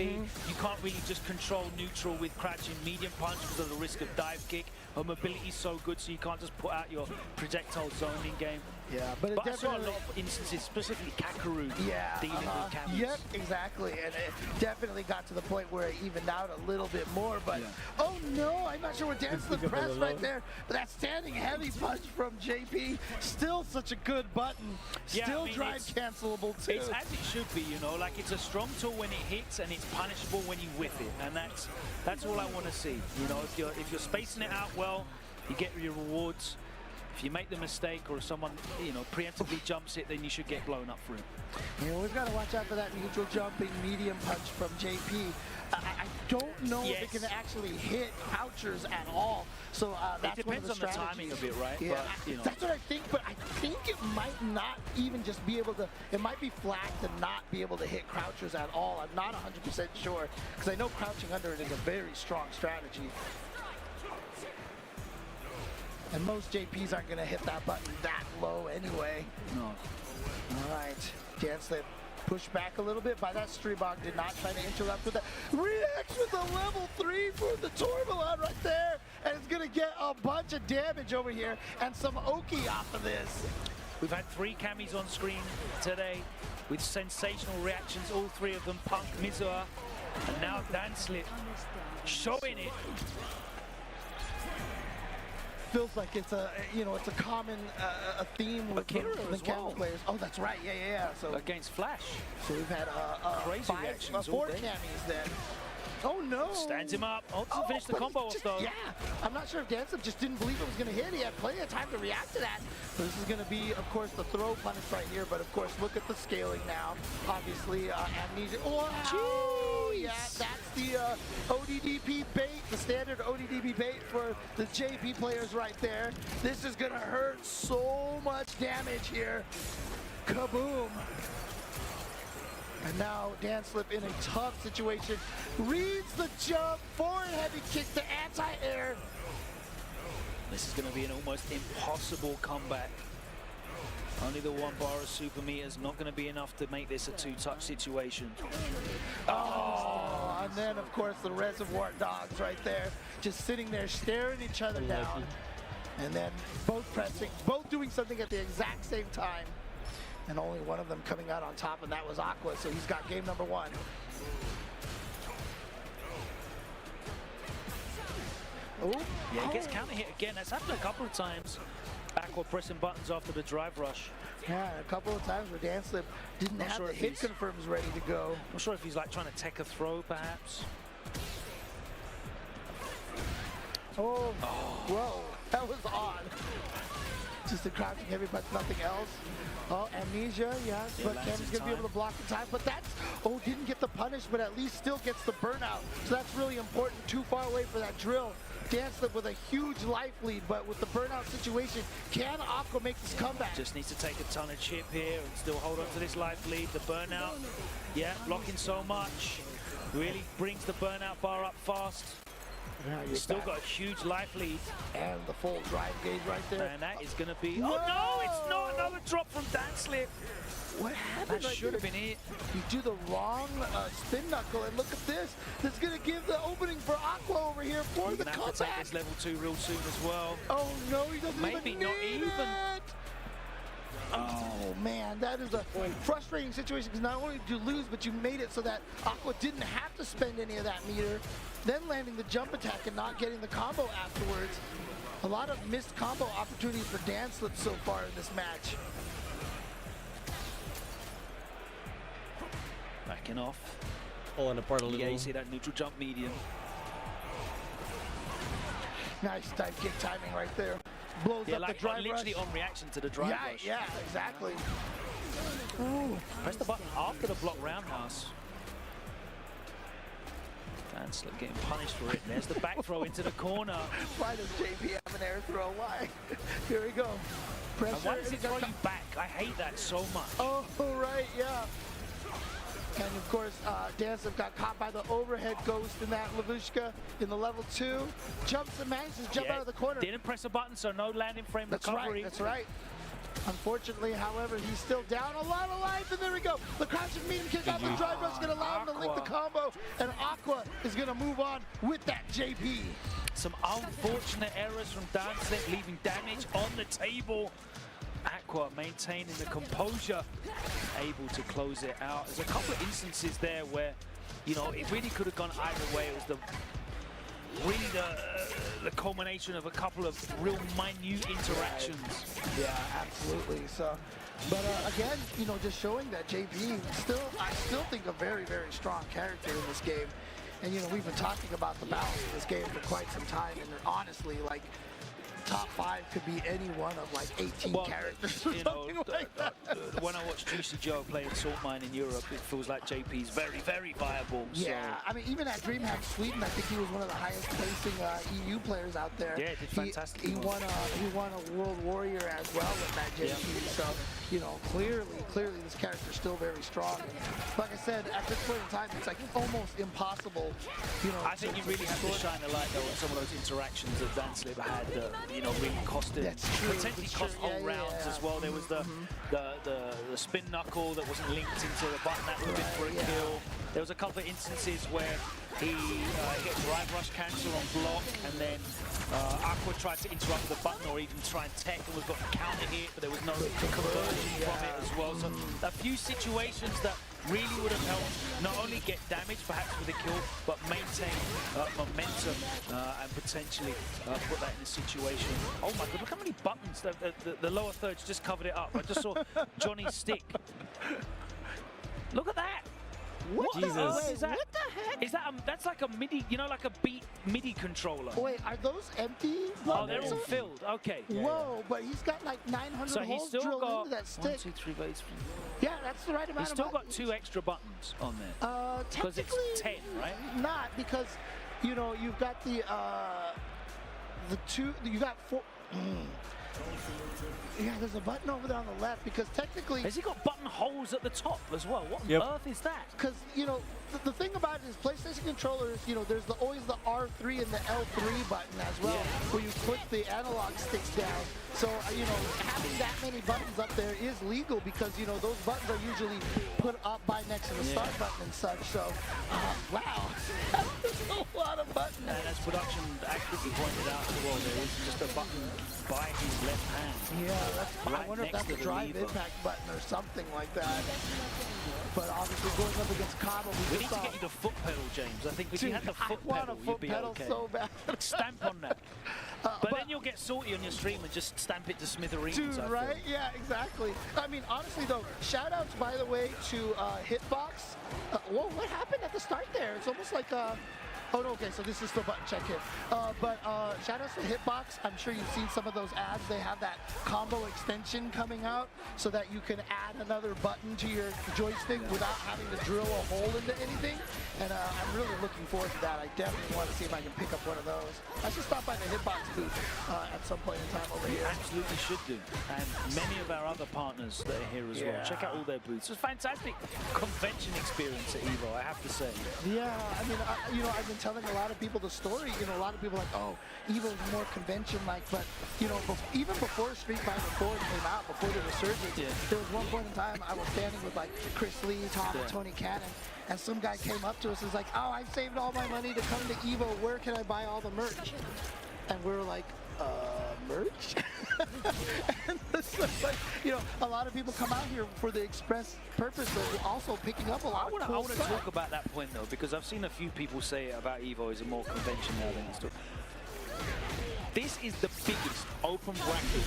You can't really just control neutral with crouching medium punch because of the risk of dive kick. Her mobility is so good, so you can't just put out your projectile zoning game. Yeah, but I saw a lot of instances, specifically Kakaroo, dealing with cameras. Yep, exactly, and it definitely got to the point where it evened out a little bit more, but oh no, I'm not sure what Dance the press right there, but that standing heavy punch from JP, still such a good button, still drive cancelable too. It's as it should be, you know, like it's a strong tool when it hits and it's punishable when you whiff it, and that's all I want to see. You know, if you're spacing it out well, you get your rewards. If you make the mistake or if someone, you know, preemptively jumps it, then you should get blown up for it. You know, we've got to watch out for that neutral jumping medium punch from JP. I don't know if it can actually hit crouchers at all. So that's it depends one of the on the timing of it, right? Yeah, but, you know. that's what I think. But I think it might not even just be able to. It might be flagged to not be able to hit crouchers at all. I'm not 100% sure because I know crouching under it is a very strong strategy. And most JPs aren't going to hit that button that low anyway. No. All right. Janslip pushed back a little bit by that Streebog. Did not try to interrupt with that. Reacts with a level 3 for the Tourmalin right there. And it's going to get a bunch of damage over here and some Oki off of this. We've had 3 Camis on screen today with sensational reactions. All 3 of them, Punk, Mizua, and now Danslip showing it. Feels like it's a, you know, it's a common a theme with the Cammy players. Oh, that's right. Yeah. So against Flash. So we've had crazy reactions. 4 Cammies then. Oh no! Stands him up. Ultimate finish the combo off though. Yeah, I'm not sure if Danslip just didn't believe it was going to hit. He had plenty of time to react to that. So this is going to be, of course, the throw punish right here. But of course, look at the scaling now. Obviously, Amnesia. Wow! Jeez. Yeah, that's the ODDP bait, the standard ODDP bait for the JP players right there. This is going to hurt so much damage here. Kaboom! And now Danslip in a tough situation. Reads the jump, forward heavy kick to anti-air. This is going to be an almost impossible comeback. Only the 1 bar of super meter is not going to be enough to make this a 2-touch situation. Oh, and then of course the Reservoir Dogs right there, just sitting there staring each other down. And then both pressing, both doing something at the exact same time. And only one of them coming out on top, and that was Aqua, so he's got game number 1. Oh, yeah, he gets counter hit again. That's happened a couple of times. Aqua pressing buttons after the drive rush. Yeah, a couple of times where Danslip didn't have the hit confirms ready to go. I'm not sure if he's like trying to tech a throw, perhaps. Oh, whoa, that was odd. Just a crouching heavy punch, nothing else. Oh, Amnesia, yes, but Cammy's going to be able to block the time. But that's, didn't get the punish, but at least still gets the burnout. So that's really important. Too far away for that drill. Danslip with a huge life lead, but with the burnout situation, can Aqua make this comeback? Just needs to take a ton of chip here and still hold on to this life lead. The burnout, yeah, blocking so much. Really brings the burnout bar up fast. He's still got a huge life lead. And the full drive gauge right there. And that is going to be... Oh, no, it's not another drop from Danslip. What happened? That should have been it. You do the wrong spin knuckle, and look at this. This is going to give the opening for Aqua over here for the comeback. He's going to have to take this level 2 real soon as well. Oh, no, he doesn't Maybe even not need even. it. Oh, man, that is a frustrating situation because not only did you lose, but you made it so that Aqua didn't have to spend any of that meter, then landing the jump attack and not getting the combo afterwards. A lot of missed combo opportunities for Danslip so far in this match. Backing off. Pulling apart a little. Yeah, you see that neutral jump medium. Nice dive kick timing right there. Blows up like, the drive literally rush. on reaction to the drive rush. Yeah, exactly. Ooh. Press the button after the block roundhouse. Danslip getting punished for it. There's the back throw into the corner. Why does JP have an air throw? Why? Here we go. Pressure. And why does it throw you back? I hate that so much. Oh, right, yeah. And of course, Danslip got caught by the overhead ghost in that Lavushka in the level 2. Jumps and manages to jump out of the corner. Didn't press a button, so no landing frame recovery. That's right. Unfortunately, however, he's still down a lot of life, and there we go. The crouching medium kick out the drive rush is going to allow him to link the combo, and Aqua is going to move on with that JP. Some unfortunate errors from Danslip, leaving damage on the table. Aqua maintaining the composure, able to close it out. There's a couple of instances there where, you know, it really could have gone either way. It was the culmination of a couple of real minute interactions. Yeah, absolutely. So, but again, you know, just showing that JP I still think a very, very strong character in this game. And, you know, we've been talking about the balance of this game for quite some time, and honestly, like, top 5 could be any one of like 18 characters or something like that. When I watch Juicy Joe playing Salt Mine in Europe, it feels like JP's very, very viable. Yeah, so. I mean, even at DreamHack Sweden, I think he was one of the highest placing EU players out there. Yeah, did fantastic. He won a World Warrior as well with that JP. Yeah. So, you know, clearly this character's still very strong. And like I said, at this point in time, it's like almost impossible, you know. I think you really have to shine a light though on some of those interactions that Danslip had that, you know, really costed, potentially cost whole rounds as well. There was the spin knuckle that wasn't linked into the button that would have been for a kill. There was a couple of instances where he gets drive rush cancel on block, and then Aqua tried to interrupt the button or even try and tech and was got the counter hit, but there was no conversion from it as well. So a few situations that really would have helped not only get damage perhaps with a kill, but maintain momentum and potentially put that in a situation. Oh my god, look how many buttons. The lower thirds just covered it up. I just saw Johnny's stick. Look at that. What Jesus. the hell is that? What the heck? Is that that's like a MIDI, you know, like a beat MIDI controller. Wait, are those empty? Oh, they're all filled. Okay. Whoa, but he's got like 900 so he's holes still drilled got into that stick. 1, 2, 3 baits. Yeah, that's the right amount He's of still got buttons. 2 extra buttons on there. Because it's 10, right? Not, because, you know, you've got the 2, you got 4. Yeah, there's a button over there on the left, because technically... Has he got button holes at the top as well? What on earth is that? Because, you know, the thing about it is PlayStation controllers, you know, there's always the R3 and the L3 button as well, where you put the analog sticks down. So, you know, having that many buttons up there is legal because, you know, those buttons are usually put up by next to the start button and such. So, wow, that's a lot of buttons. And as production accurately pointed out as well, there is just a button by his left hand. Yeah, that's, right I wonder if that's a drive impact button or something like that. But obviously going up against Cabo, we need to get you the foot pedal, James. I think if you had the foot pedal, you'd be okay. So bad. Stamp on that. But then you'll get salty on your stream and just stamp it to smithereens. Dude, right? Yeah, exactly. I mean, honestly, though, shout-outs, by the way, to Hitbox. Whoa, what happened at the start there? It's almost like Oh, no, okay, so this is still button check hit. But shout out to Hitbox. I'm sure you've seen some of those ads. They have that combo extension coming out so that you can add another button to your joystick without having to drill a hole into anything. And I'm really looking forward to that. I definitely want to see if I can pick up one of those. I should stop by the Hitbox booth at some point in time over here. Absolutely should do. And many of our other partners that are here as well. Check out all their booths. It's a fantastic convention experience at EVO, I have to say. Yeah, I mean, you know, I've been telling a lot of people the story. You know, a lot of people are like, oh, EVO is more convention-like. But, you know, even before Street Fighter 4 came out, before the resurgence, there was one point in time I was standing with, like, Chris Lee, Tom, and Tony Cannon. And some guy came up to us and was like, oh, I saved all my money to come to EVO. Where can I buy all the merch? And we were like, merch? And it's like, you know, a lot of people come out here for the express purpose of also picking up a lot of cool I want to stuff. talk about that point, though, because I've seen a few people say it about EVO is a more convention now than it's. This is the biggest open bracket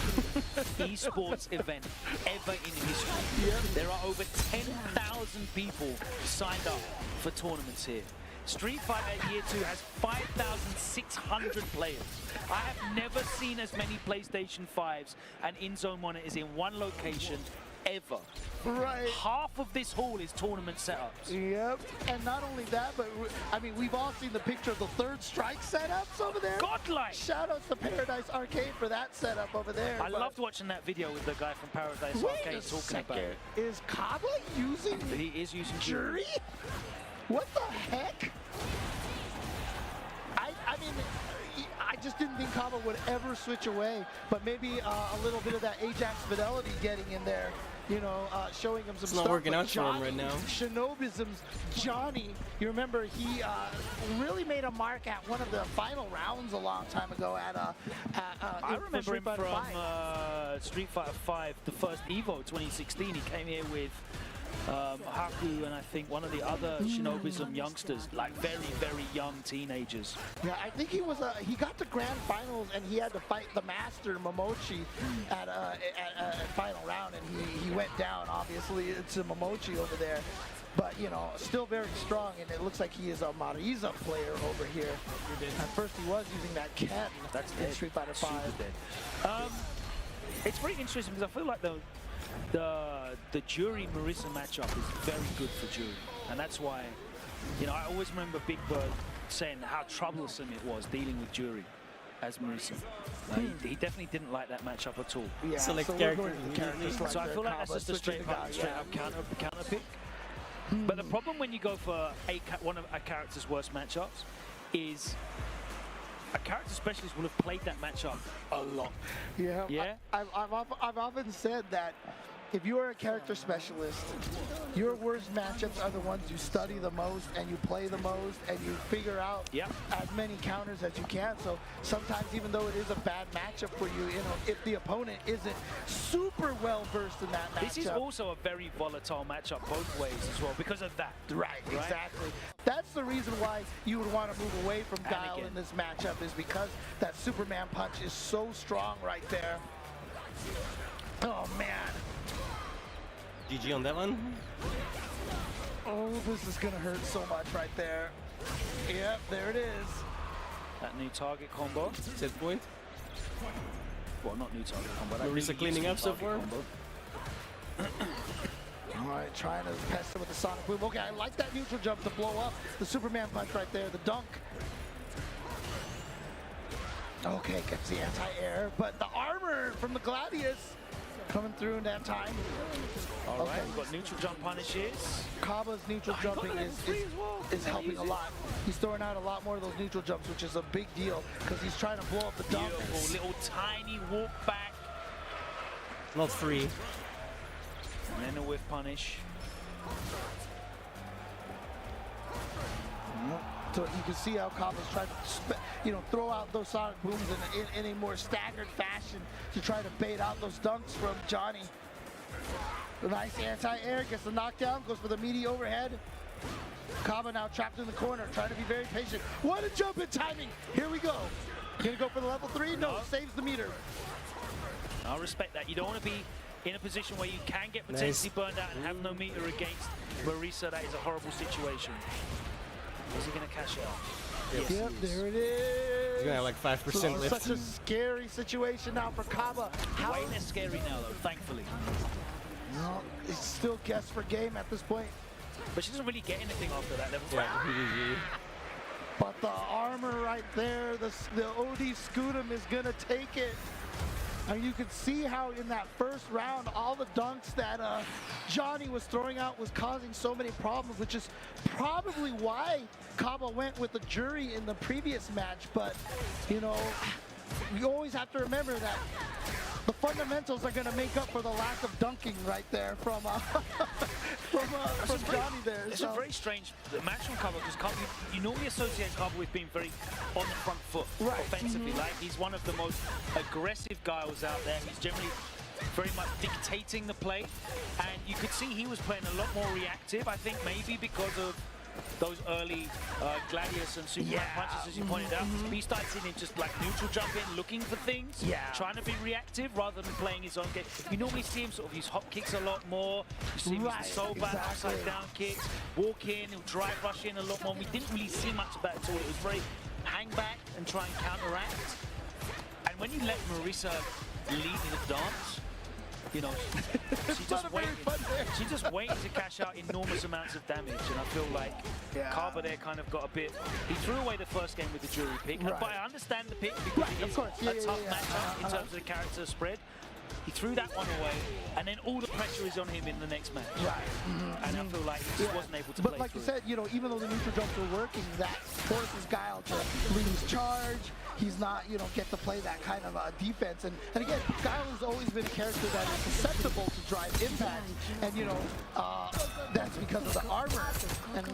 esports event ever in history. There are over 10,000 people signed up for tournaments here. Street Fighter Year 2 has 5,600 players. I have never seen as many PlayStation 5s and in-zone monitors in one location ever. Right. Half of this hall is tournament setups. Yep. And not only that, but I mean, we've all seen the picture of the Third Strike setups over there. Godlike! Shout out to Paradise Arcade for that setup over there. I loved watching that video with the guy from Paradise Arcade talking about it. Is Kaba using? He is using Jury? What the heck? I mean, I just didn't think Kaba would ever switch away, but maybe a little bit of that Ajax fidelity getting in there, you know, showing him some It's stuff. not working but out for him right now. Shinobism's Johnny, you remember he really made a mark at one of the final rounds a long time ago at I remember him from Street Fighter 5, the first EVO 2016. He came here with Haku and I think one of the other Shinobism youngsters, like very, very young teenagers. Yeah, I think he was he got to grand finals and he had to fight the master Momochi at final round, and he went down. Obviously, it's a Momochi over there. But, you know, still very strong, and it looks like he is a Marisa player over here. At first he was using that Ken in Street Fighter 5. It's pretty interesting because I feel like the Jury Marisa matchup is very good for Jury, and that's why, you know, I always remember Big Bird saying how troublesome it was dealing with Jury as Marisa. He definitely didn't like that matchup at all. Yeah, Select so characters. So I feel like that's just a straight up counter pick. But the problem when you go for one of a character's worst matchups is a character specialist will have played that matchup a lot. Yeah. Yeah? I've often said that if you are a character specialist, your worst matchups are the ones you study the most and you play the most and you figure out as many counters as you can. So sometimes, even though it is a bad matchup for you, you know, if the opponent isn't super well versed in that matchup. This is also a very volatile matchup both ways as well because of that. Right, exactly. That's the reason why you would want to move away from Guile in this matchup, is because that Superman punch is so strong right there. Oh, man. GG on that one. Oh, this is gonna hurt so much right there. Yep, there it is. That new target combo. Set point. Well, not new target combo. Marisa cleaning up so far. All right, trying to pester with the Sonic Boom. Okay, I like that neutral jump to blow up the Superman punch right there, the dunk. Okay, gets the anti-air, but the armor from the Gladius coming through in that time. All right, we've got neutral jump punishes. Kaba's neutral jumping is helping a lot. He's throwing out a lot more of those neutral jumps, which is a big deal because he's trying to blow up the dunk. Beautiful little tiny walk back. Not free. And then a whiff punish. So you can see how Kaba's trying to, you know, throw out those Sonic Booms in a more staggered fashion to try to bait out those dunks from Johnny. A nice anti-air, gets the knockdown, goes for the meaty overhead. Kaba now trapped in the corner, trying to be very patient. What a jump in timing! Here we go. Gonna go for the level 3? No, saves the meter. I respect that. You don't want to be in a position where you can get potentially burned out and have no meter against Marisa. That is a horrible situation. Is he going to cash it out? Yep, there it is. He's gonna have like 5% lift. Such a scary situation now for Kaba. Way less scary now, though, thankfully. No, it's still guess for game at this point. But she doesn't really get anything after that level. Yeah. But the armor right there, the OD Scootum is going to take it. And you could see how in that first round, all the dunks that Johnny was throwing out was causing so many problems, which is probably why Kaba went with the jury in the previous match. But, you know, you always have to remember that the fundamentals are going to make up for the lack of dunking right there from Johnny there. It's a very strange match from Kaba because you normally associate Kaba with being very on the front foot offensively. Like he's one of the most aggressive guys out there. He's generally very much dictating the play, and you could see he was playing a lot more reactive. I think maybe because of those early Gladius and Superman punches, as you pointed out. He started seeing him just like neutral jump in, looking for things, trying to be reactive rather than playing his own game. You normally see him sort of use hop kicks a lot more. You see him use the soul back, upside down kicks, walk in, he'll drive rush in a lot more. We didn't really see much of that at all. It was very hang back and try and counteract. And when you let Marisa lead the dance, you know, she's just waiting to cash out enormous amounts of damage, and I feel like Kaba there kind of got a bit. He threw away the first game with the jury pick, but I understand the pick because it is a tough matchup in terms of the character spread. He threw that one away, and then all the pressure is on him in the next match. And I feel like he just wasn't able to play. But like you said, you know, even though the neutral jumps were working, that forces Guile to lose charge. He's not, you know, get to play that kind of defense. And again, Guile has always been a character that is susceptible to drive impact. And, you know, that's because of the armor. And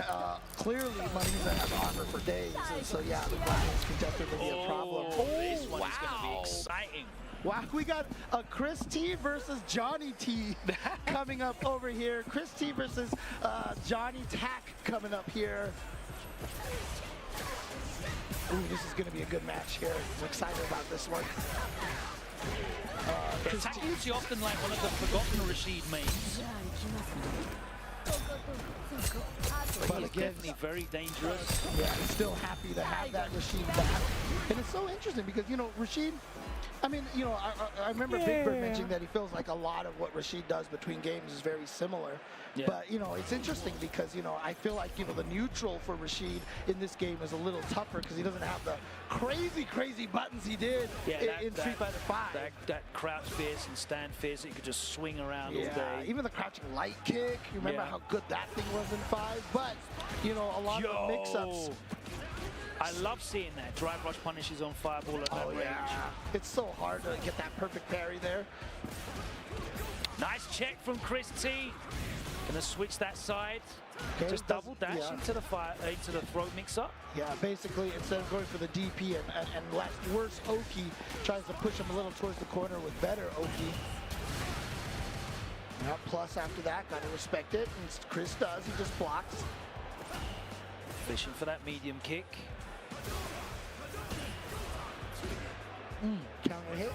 clearly, Marisa has armor for days. And so, yeah, the Gladius can definitely be a problem. This one is going to be exciting. Wow, we got a Chris T versus Johnny T coming up over here. Chris T versus Johnny Tack coming up here. Ooh, this is going to be a good match here. I'm excited about this one. Tack usually often like one of the forgotten Rashid mains. But he's definitely very dangerous. Yeah, he's still happy to have that Rashid back. And it's so interesting because, you know, Rashid, I mean, you know, I remember Big Bird mentioning that he feels like a lot of what Rashid does between games is very similar. But, you know, it's interesting because, you know, I feel like, you know, the neutral for Rashid in this game is a little tougher because he doesn't have the crazy buttons he did in Street Fighter 5. That crouch fierce and stand fierce that you could just swing around all day. Even the crouching light kick, you remember how good that thing was in 5? But, you know, a lot of the mix-ups. I love seeing that. Drive rush punishes on fireball at that range. It's so hard to get that perfect parry there. Nice check from Chris T. Gonna switch that side. Just double dash into the throat mix-up. Yeah, basically instead of going for the DP and less worse Oki tries to push him a little towards the corner with better Oki. Now plus after that, gotta respect it. And Chris does, he just blocks. Fishing for that medium kick. Counter hit.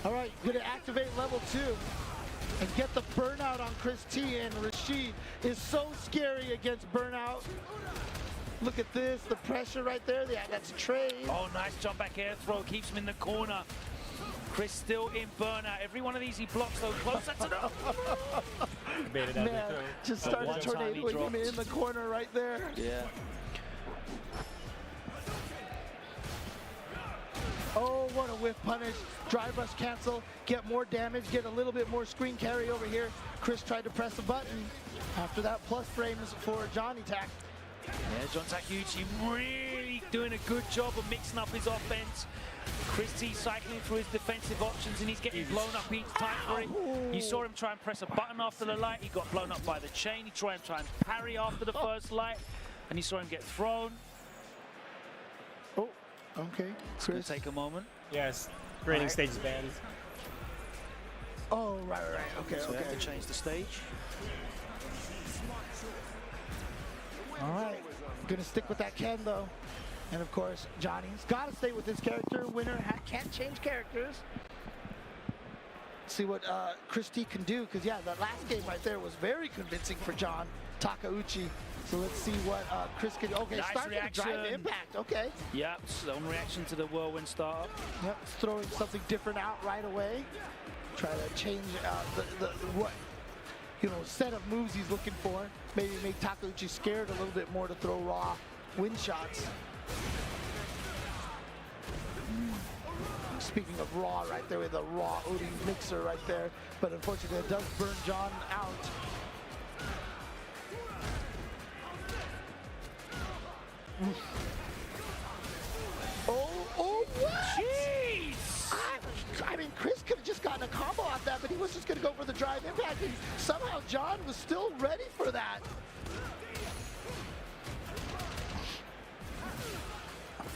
All right, gonna activate level 2 and get the burnout on Chris T, and Rashid is so scary against burnout. Look at this, the pressure right there. Yeah, that's trade. Oh, nice jump back air throw, keeps him in the corner. Chris still in burnout. Every one of these he blocks though, closer to the... Man, just started tornadoing him in the corner right there. Yeah. Oh, what a whiff punish. Drive rush cancel, get more damage, get a little bit more screen carry over here. Chris tried to press a button. After that, plus frames for Johnny Tack. Yeah, John Takuchi really doing a good job of mixing up his offense. Chris T cycling through his defensive options, and he's getting blown up each time for it. You saw him try and press a button after the light. He got blown up by the chain. He tried to try and parry after the first light, and you saw him get thrown. Oh, okay. It's going to take a moment. Yes, grading stage is banned. Oh, right. Okay, so we have to change the stage. All right, gonna stick with that Ken though. And of course, Johnny's gotta stay with his character. Winner can't change characters. see what Chris T can do, because yeah, that last game right there was very convincing for John Takeuchi. So let's see what Chris can. Okay, nice start with a drive impact. Okay. Yep, some reaction to the whirlwind startup. Yep, throwing something different out right away. Try to change the what set of moves he's looking for. Maybe make Takeuchi scared a little bit more to throw raw wind shots. Speaking of raw right there with the raw Odin mixer right there, but unfortunately it does burn John out. Oh, what? Jeez! I mean, Chris could have just gotten a combo off that, but he was just going to go for the drive impact, and somehow John was still ready for that.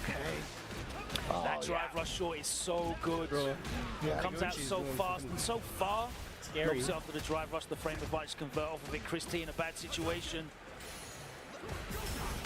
Okay. That drive rush short is so good. Yeah, comes out so fast and so far. Scary. Knocks it after the drive rush, the frame device convert off of it. Chris T in a bad situation.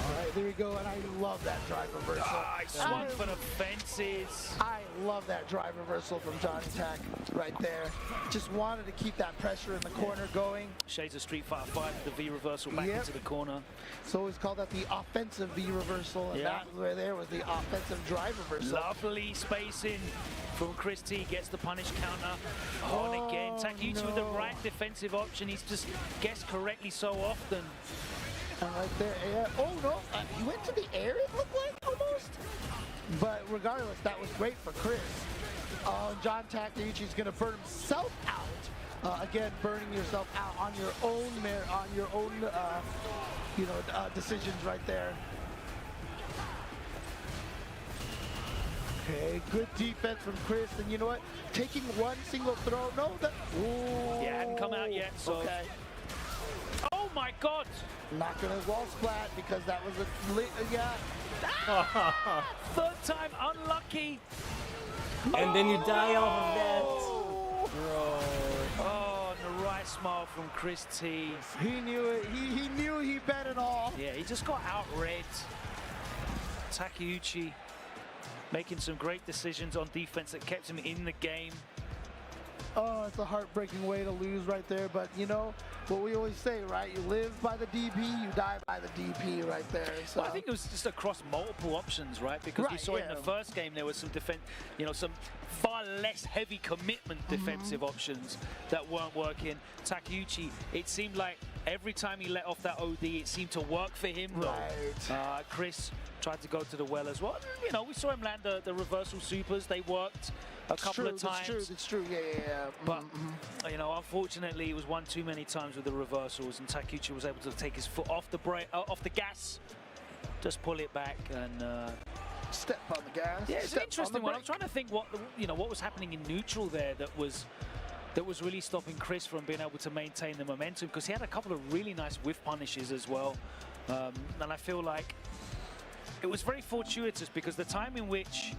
All right, there we go, and I love that drive reversal. I swung for the fences. I love that drive reversal from Johnny Tak right there. Just wanted to keep that pressure in the corner going. Shades of Street Fighter 5, the V reversal back into the corner. So always called that the offensive V reversal, and that right there was the offensive drive reversal. Lovely spacing from Chris T, gets the punish counter. And again, Takeuchi with the right defensive option. He's just guessed correctly so often. And right there, oh no, he went to the air, it looked like, almost. But regardless, that was great for Chris. John Takeuchi's gonna burn himself out. Again, burning yourself out on your own decisions right there. Okay, good defense from Chris, and you know what? Taking one single throw, yeah, hadn't come out yet, so. Okay. Oh my God! Not gonna wall splat because that was Third time unlucky. And then you die off of that. Bro. Oh, and the right smile from Chris T. He knew it. He knew he bet it all. Yeah, he just got out-read. Takeuchi making some great decisions on defense that kept him in the game. Oh, it's a heartbreaking way to lose right there, but you know what we always say, right? You live by the DP, you die by the DP right there. So well, I think it was just across multiple options, right? Because we saw in the first game there was some defense, some far less heavy commitment defensive options that weren't working. Takeuchi, it seemed like every time he let off that OD, it seemed to work for him. Right. Chris tried to go to the well as well. You know, we saw him land the reversal supers. They worked a couple of times. It's true. Yeah. But you know, unfortunately, it was one too many times with the reversals, and Takeuchi was able to take his foot off the brake, off the gas, just pull it back and step on the gas. Yeah, it's an interesting one. I'm trying to think what was happening in neutral there that was really stopping Chris from being able to maintain the momentum, because he had a couple of really nice whiff punishes as well, and I feel like it was very fortuitous because the time in which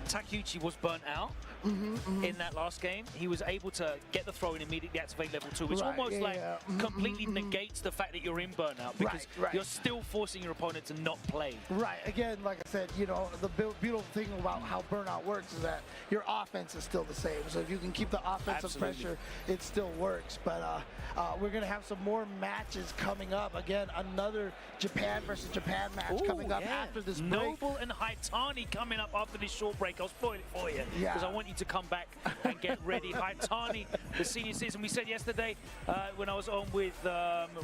Takeuchi was burnt out in that last game, he was able to get the throw and immediately activate level 2, which almost completely negates the fact that you're in burnout, because you're still forcing your opponent to not play. Right. Again, like I said, the beautiful thing about how burnout works is that your offense is still the same. So if you can keep the offensive pressure, it still works. But we're going to have some more matches coming up. Again, another Japan versus Japan match coming up after this break. Noble and Haitani coming up after this short break. I'll spoil it for you because I want you to come back and get ready. Haitani, the senior citizen. We said yesterday when I was on with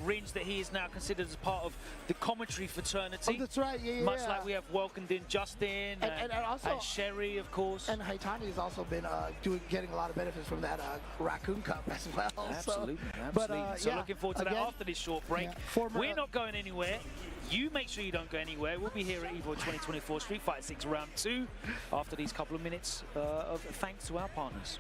Ringe that he is now considered as part of the commentary fraternity. Oh, that's right. Much like we have welcomed in Justin and Sherry, of course. And Haitani has also been getting a lot of benefits from that Raccoon Cup as well. Absolutely. So looking forward to that after this short break. We're not going anywhere. You make sure you don't go anywhere. We'll be here at Evo 2024 Street Fighter 6 Round 2 after these couple of minutes of thanks to our partners.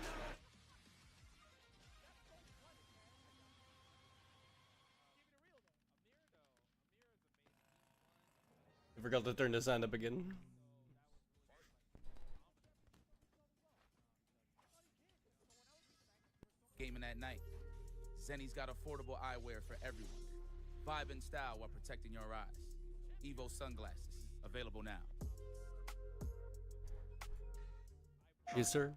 I forgot to turn the sound up again. Gaming at night. Zenny's got affordable eyewear for everyone. Vibe in style while protecting your eyes. Evo sunglasses, available now. Yes, sir.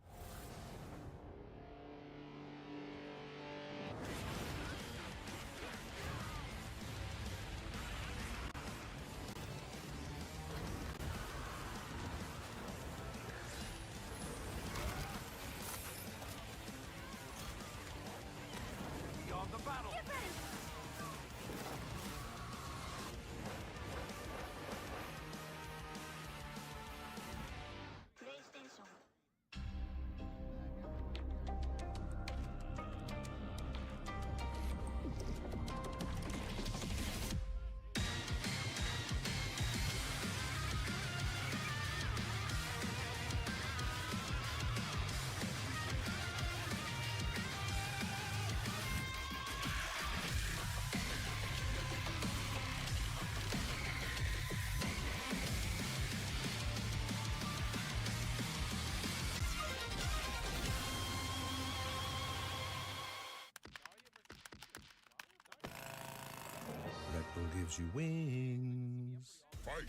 Red Bull gives you wings. Fight.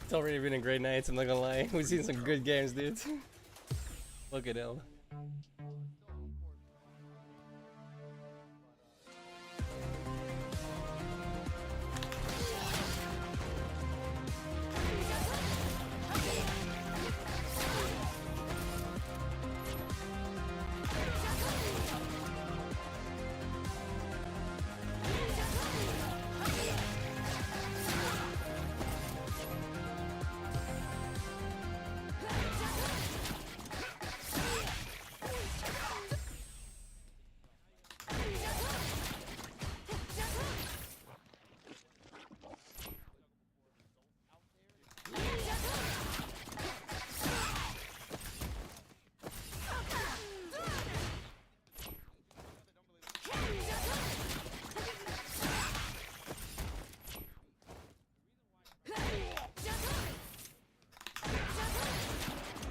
It's already been a great night, I'm not gonna lie. We've seen some good games, dude. Look at him.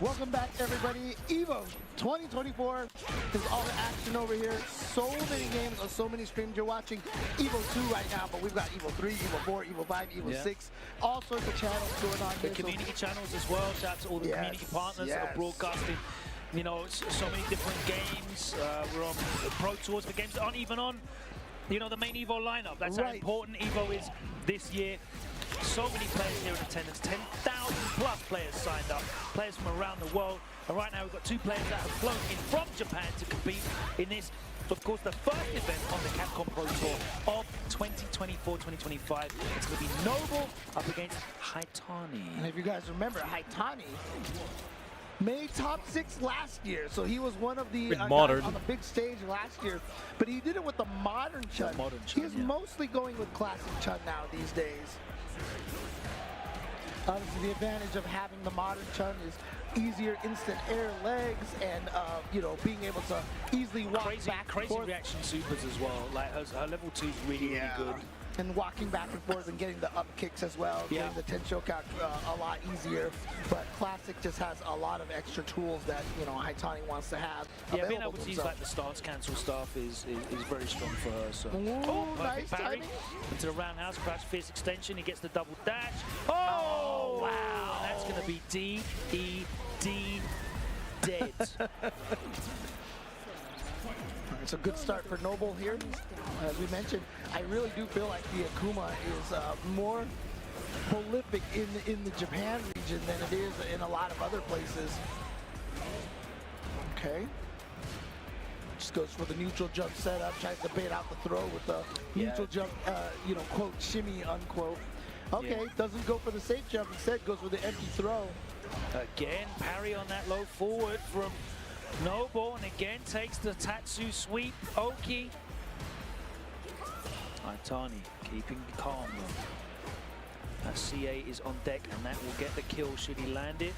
Welcome back, everybody. EVO 2024 is all the action over here. So many games on so many streams. You're watching EVO 2 right now, but we've got EVO 3, EVO 4, EVO 5, EVO 6. All sorts of channels going on here. The community channels as well. Shout out to all the community partners that are broadcasting. You know, so many different games. We're on Pro Tours for games that aren't even on, you know, the main EVO lineup. That's how important EVO is this year. So many players here in attendance, 10,000 plus players signed up, players from around the world. And right now we've got 2 players that have flown in from Japan to compete in this, of course, the first event on the Capcom Pro Tour of 2024-2025. It's going to be Noble up against Haitani. And if you guys remember, Haitani made top 6 last year, so he was one of the guys on the big stage last year. But he did it with the modern Chun. He is mostly going with classic Chun now these days. Obviously, the advantage of having the modern Chun is easier instant air legs and, you know, being able to easily walk back and Crazy forth. reaction supers as well. Like her level 2 is really, really good. And walking back and forth and getting the up kicks as well, getting the Tenshoka a lot easier. But Classic just has a lot of extra tools that, you know, Haitani wants to have. Yeah, being able to use like the stance cancel stuff is very strong for her. So. Nice parry timing. into the roundhouse, crouch fierce extension. He gets the double dash. Oh, wow! That's gonna be D-E-D dead. It's a good start for Noble here. As we mentioned, I really do feel like the Akuma is more prolific in the Japan region than it is in a lot of other places. Okay. Just goes for the neutral jump setup, tries to bait out the throw with the neutral jump, you know, quote, shimmy, unquote. Okay, doesn't go for the safe jump, instead goes for the empty throw. Again, parry on that low forward from Noble, and again takes the Tatsu sweep. Oki. Haitani keeping calm though. That CA is on deck, and that will get the kill should he land it.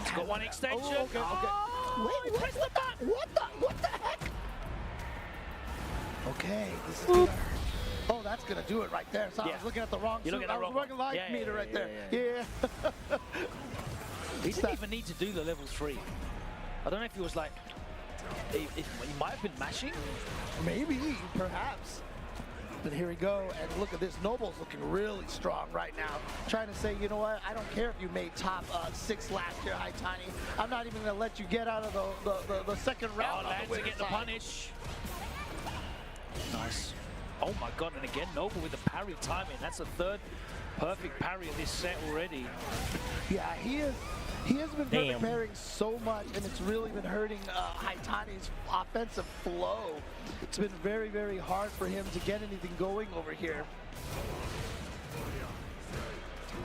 He's got one extension. Wait, press the button. What the heck? Okay, this is gonna, that's gonna do it right there. So I was looking at the wrong suit. I was looking live meter right there. Yeah. He didn't even need to do the level 3. I don't know if he was like, he might have been mashing. Maybe, perhaps. But here we go, and look at this. Noble's looking really strong right now. Trying to say, you know what, I don't care if you made top 6 last year, Haitani. I'm not even going to let you get out of the second round. Lands to get the punish. Nice. Oh my god, and again, Noble with the parry timing. That's the third perfect parry of this set already. Yeah, he has been perfect parrying so much, and it's really been hurting Haitani's offensive flow. It's been very, very hard for him to get anything going over here.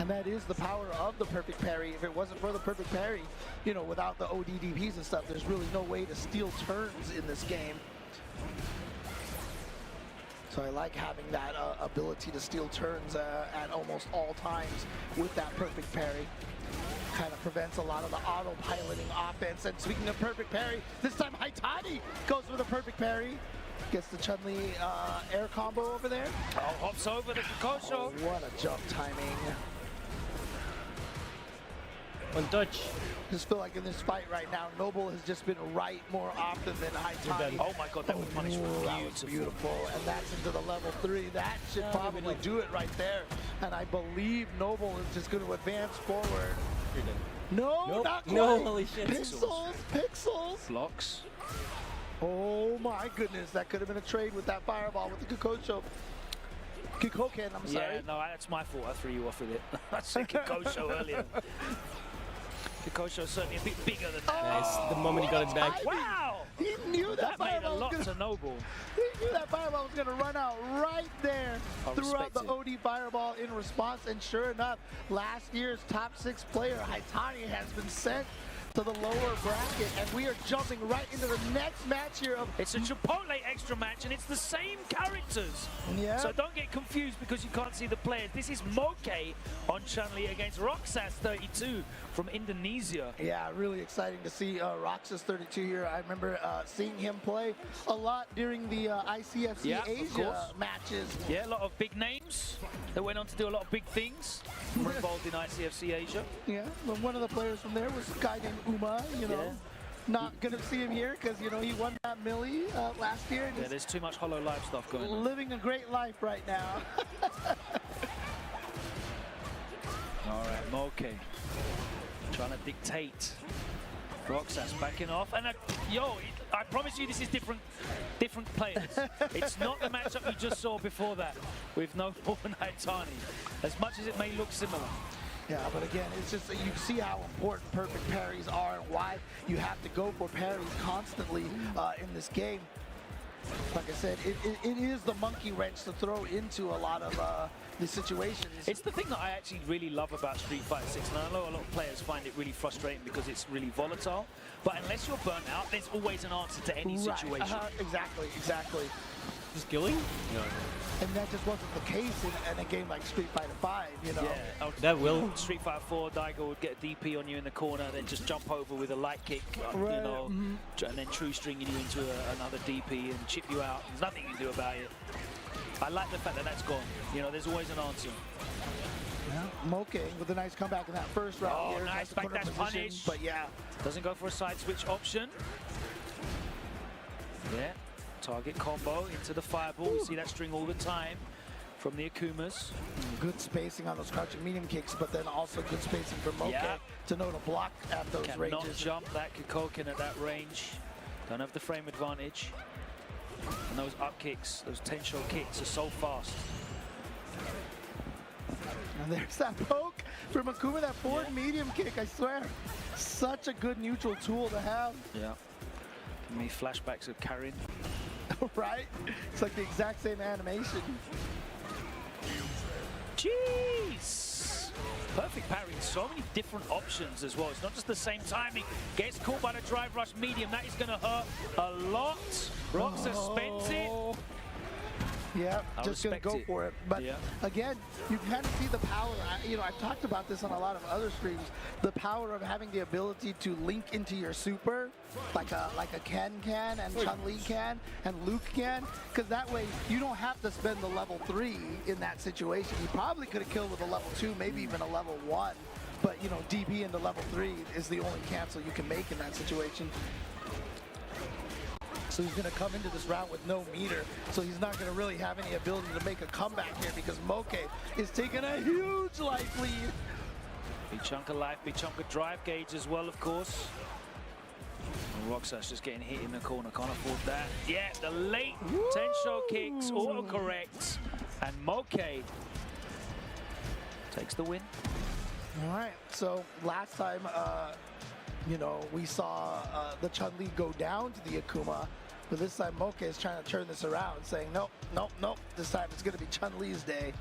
And that is the power of the perfect parry. If it wasn't for the perfect parry, you know, without the ODDPs and stuff, there's really no way to steal turns in this game. So I like having that ability to steal turns at almost all times with that perfect parry. Kind of prevents a lot of the auto-piloting offense. And speaking of perfect parry, this time Haitani goes for the perfect parry. Gets the Chun-Li air combo over there. Oh, hops over the Kikosho. Oh, what a jump timing. One touch. I just feel like in this fight right now, Noble has just been right more often than Haitani. Oh my god, that was punished beautiful. And that's into the level 3. That should probably do it right there. And I believe Noble is just going to advance forward. No, nope. not quite. No, holy shit. Pixels. Blocks. Oh my goodness, that could have been a trade with that fireball with the Kikosho. Kikoken, I'm sorry. Yeah, no, that's my fault. I threw you off with it. I said Kikosho earlier. Kikosho's certainly a bit bigger than that. Nice. The moment he got it back. Wow! He knew that made a fireball lot was to Noble. He knew that fireball was going to run out right there. Threw out the OD fireball in response, and sure enough, last year's top 6 player, Haitani, has been sent to the lower bracket, and we are jumping right into the next match here. It's a Chipotle extra match, and it's the same characters. Yeah. So don't get confused because you can't see the players. This is Moke on Chun-Li against Roxas 32 from Indonesia. Yeah, really exciting to see Roxas 32 here. I remember seeing him play a lot during the ICFC Asia matches. Yeah, a lot of big names that went on to do a lot of big things. Were involved in ICFC Asia. Yeah, but one of the players from there was a guy named Uma, you know. Yeah. Not gonna see him here because, you know, he won that Millie last year. Yeah, there's too much Hollow Live stuff going on. Living a great life right now. All right, Moke trying to dictate. Roxas backing off, and I promise you this is different players. It's not the matchup you just saw before that with Noble and Haitani, as much as it may look similar. Yeah, but again, it's just that you see how important perfect parries are and why you have to go for parries constantly in this game. Like I said, it is the monkey wrench to throw into a lot of the situations. It's the thing that I actually really love about Street Fighter 6, and I know a lot of players find it really frustrating because it's really volatile, but unless you're burnt out, there's always an answer to any situation. Exactly. Just killing? No. And that just wasn't the case in a game like Street Fighter 5, you know? Yeah. That will. Street Fighter 4, Daigo would get a DP on you in the corner, then just jump over with a light kick, you know, and then true stringing you into another DP and chip you out. There's nothing you can do about it. I like the fact that that's gone. You know, there's always an answer. Yeah. Moke with a nice comeback in that first round. Oh, here. nice backdash punish. But yeah. Doesn't go for a side switch option. Yeah. Target combo into the fireball. We see that string all the time from the Akumas. Good spacing on those crouching medium kicks, but then also good spacing for Moke to know to block at those ranges. Cannot jump that Kikoken at that range. Don't have the frame advantage. And those up kicks, those Tensho kicks are so fast. And there's that poke from Akuma, that forward medium kick, I swear. Such a good neutral tool to have. Yeah. Give me flashbacks of Karin. Right? It's like the exact same animation. Jeez! Perfect parry. So many different options as well. It's not just the same timing. Gets caught by the drive rush medium. That is going to hurt a lot. Roxas spends it. Yeah, just gonna go for it. But again, you kind of see the power. You know, I've talked about this on a lot of other streams. The power of having the ability to link into your super, like a Ken can and Chun-Li can and Luke can, because that way you don't have to spend the level 3 in that situation. You probably could have killed with a level 2, maybe even a level 1. But you know, DP into level 3 is the only cancel you can make in that situation. So he's going to come into this round with no meter, so he's not going to really have any ability to make a comeback here because Moke is taking a huge life lead. Big chunk of life, big chunk of drive gauge as well, of course. Roxas just getting hit in the corner, can't afford that. Yeah, the late Tensho kicks, auto-corrects, and Moke takes the win. All right, so last time, you know, we saw the Chun-Li go down to the Akuma, but this time Moke is trying to turn this around, saying, nope, nope, nope, this time it's going to be Chun-Li's day.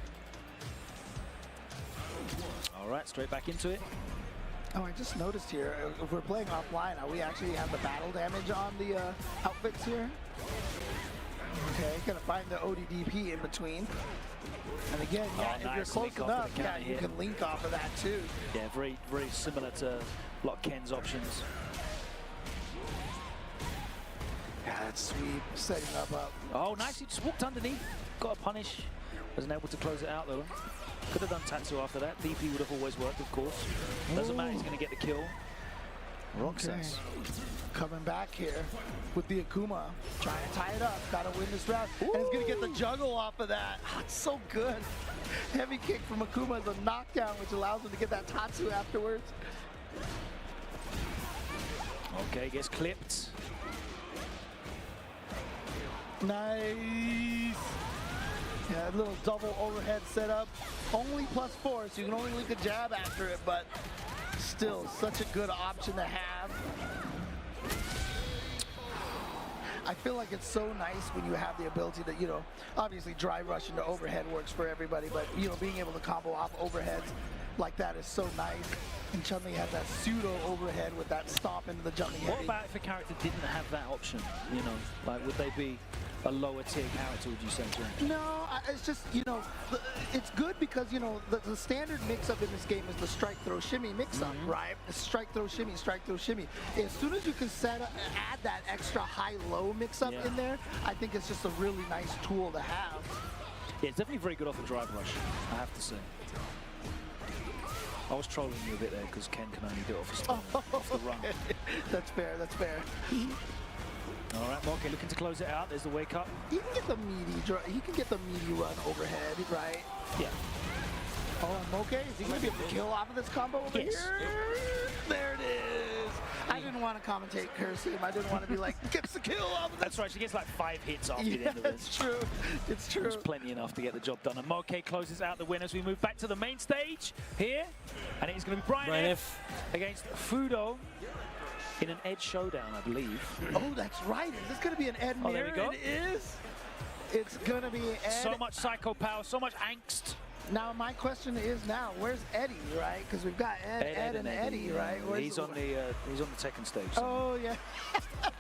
All right, straight back into it. Oh, I just noticed here, if we're playing offline, we actually have the battle damage on the outfits here. Okay, gonna find the ODDP in between. And again, yeah, if you're close enough, yeah, you can link off of that too. Yeah, very, very similar to a lot of Ken's options. Yeah, that's sweet, setting up. Oh, nice, he just walked underneath. Got a punish. Wasn't able to close it out though. Could have done Tatsu after that. DP would have always worked, of course. Doesn't matter, he's going to get the kill. Roxas. Coming back here with the Akuma. Trying to tie it up. Got to win this round. And he's going to get the juggle off of that. That's so good. Heavy kick from Akuma is a knockdown, which allows him to get that Tatsu afterwards. Okay, gets clipped. Nice. Yeah, a little double overhead setup. Only +4, so you can only link a jab after it, but still such a good option to have. I feel like it's so nice when you have the ability to, you know, obviously drive rush into overhead works for everybody, but, you know, being able to combo off overheads like that is so nice. And Chun-Li has that pseudo overhead with that stomp into the jumping heavy. What about if a character didn't have that option? You know, like would they be a lower tier character, would you say, Jim? No, it's just, you know, it's good because, you know, the standard mix-up in this game is the strike, throw, shimmy mix-up, right? It's strike, throw, shimmy, strike, throw, shimmy. As soon as you can add that extra high-low mix-up in there, I think it's just a really nice tool to have. Yeah, it's definitely very good off a drive rush, I have to say. I was trolling you a bit there because Ken can only do it off the run. That's fair, that's fair. All right, Moke looking to close it out. There's the wake up. He can get the meaty run overhead, right? Yeah. Oh, Moke, is he going to be able to kill off of this combo over here? There it is. I didn't want to commentate cursing. I didn't want to be like, gets the kill off of this. That's right, she gets like 5 hits after the end of it. It's true. It's true. There's plenty enough to get the job done. And Moke closes out the win as we move back to the main stage here. And it's going to be Brian F against Evoooooooo in an Ed showdown, I believe. Oh, that's right. Is this going to be an Ed mirror? There we go. It is. It's going to be Ed. So much psycho power, so much angst. Now, my question is now, where's Eddie, right? Because we've got Ed and Eddie, right? He's on the Tekken stage. Oh, yeah.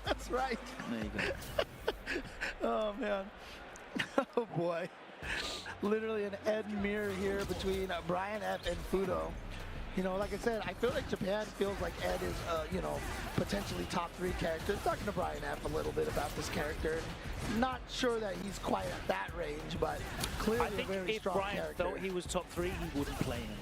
That's right. There you go. Oh, man. Oh, boy. Literally an Ed mirror here between Brian F and Evoooooooo. You know, like I said, I feel like Japan feels like Ed is, you know, potentially top 3 character. Talking to Brian F a little bit about this character. Not sure that he's quite at that range, but clearly a very strong character. I think if Brian thought he was top 3, he wouldn't play him.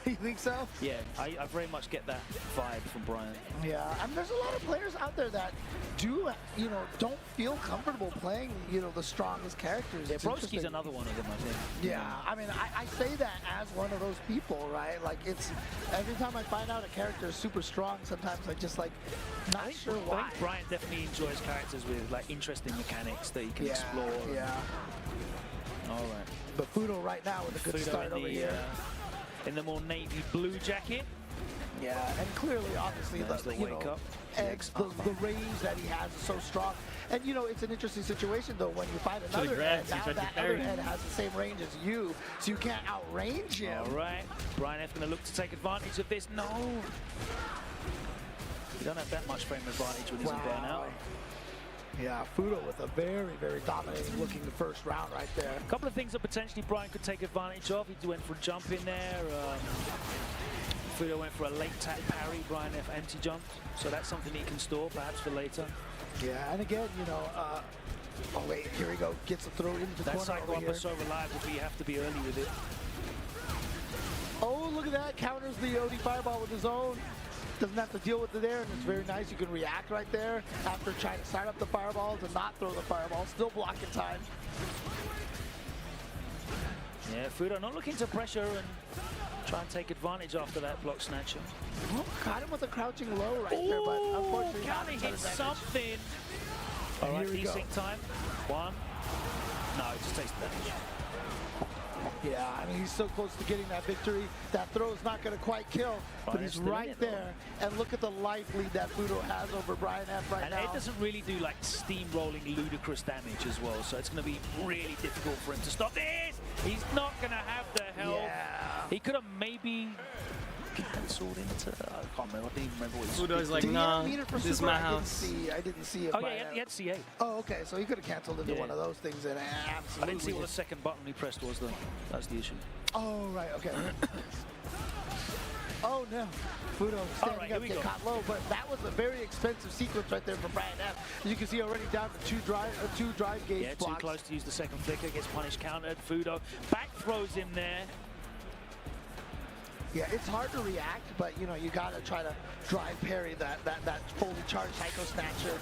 You think so? Yeah, I very much get that vibe from Brian. Yeah, I mean, there's a lot of players out there that do, you know, don't feel comfortable playing, you know, the strongest characters. Yeah, Broski's another one of them, I think. Yeah, I mean, I say that as one of those people, right? Like, it's, every time I find out a character is super strong, sometimes I just, like, not sure why. I think Brian definitely enjoys characters with, like, interesting mechanics that he can explore. Yeah. All right. But Evoooooooo right now with a good start over here. In the more navy blue jacket. Yeah, and clearly, obviously, the wake up. Edge, the range that he has is so strong. And, you know, it's an interesting situation, though, when you find another Ed, now that other Ed has the same range as you, so you can't outrange him. All right. Brian F's going to look to take advantage of this. No. You don't have that much frame advantage when he's in burnout. Yeah, Evoooooooo with a very, very dominating looking the first round right there. A couple of things that potentially Brian could take advantage of. He went for a jump in there. Evoooooooo went for a late tap parry. Brian F empty jumped. So that's something he can store perhaps for later. Yeah, and again, you know, oh wait, here we go. Gets the throw into the corner That cycle up is so reliable, but you have to be early with it. Oh, look at that. Counters the OD fireball with his own. Doesn't have to deal with it there, and it's very nice. You can react right there after trying to start up the fireball to not throw the fireball. Still block in time. Yeah, Fudo not looking to pressure and try and take advantage after that block snatcher. Oh, caught him with a crouching low right there, but unfortunately not Counter a ton hit of damage. something. All right, Here we go. desync time. One. No, it just takes the damage. Yeah, I mean, he's so close to getting that victory. That throw is not going to quite kill, but Brian he's still in right it, though. there. And look at the life lead that Fudo has over Brian F right And now. it doesn't really do like steamrolling ludicrous damage as well, so it's going to be really difficult for him to stop this. He's not going to have the health. Yeah. He could have maybe cancelled into. I can't remember. I didn't even remember what he Fudo's like, Did he nah, have meter for this is super? my house. I didn't see it. Oh, yeah, he had CA. Oh, okay, so he could have canceled into Yeah. one of those things and I absolutely. didn't see what the second button he pressed was, though. That's the issue. Oh, right, okay. Oh, no. Fudo standing right, here up, we get go. caught low, but that was a very expensive sequence right there for Brian F. As you can see already down to two drive gauge Yeah, blocks. too close to use the second flicker. Gets punished, countered. Fudo back throws in there. Yeah, it's hard to react, but you know, you gotta try to drive parry that fully charged Psycho Snatcher.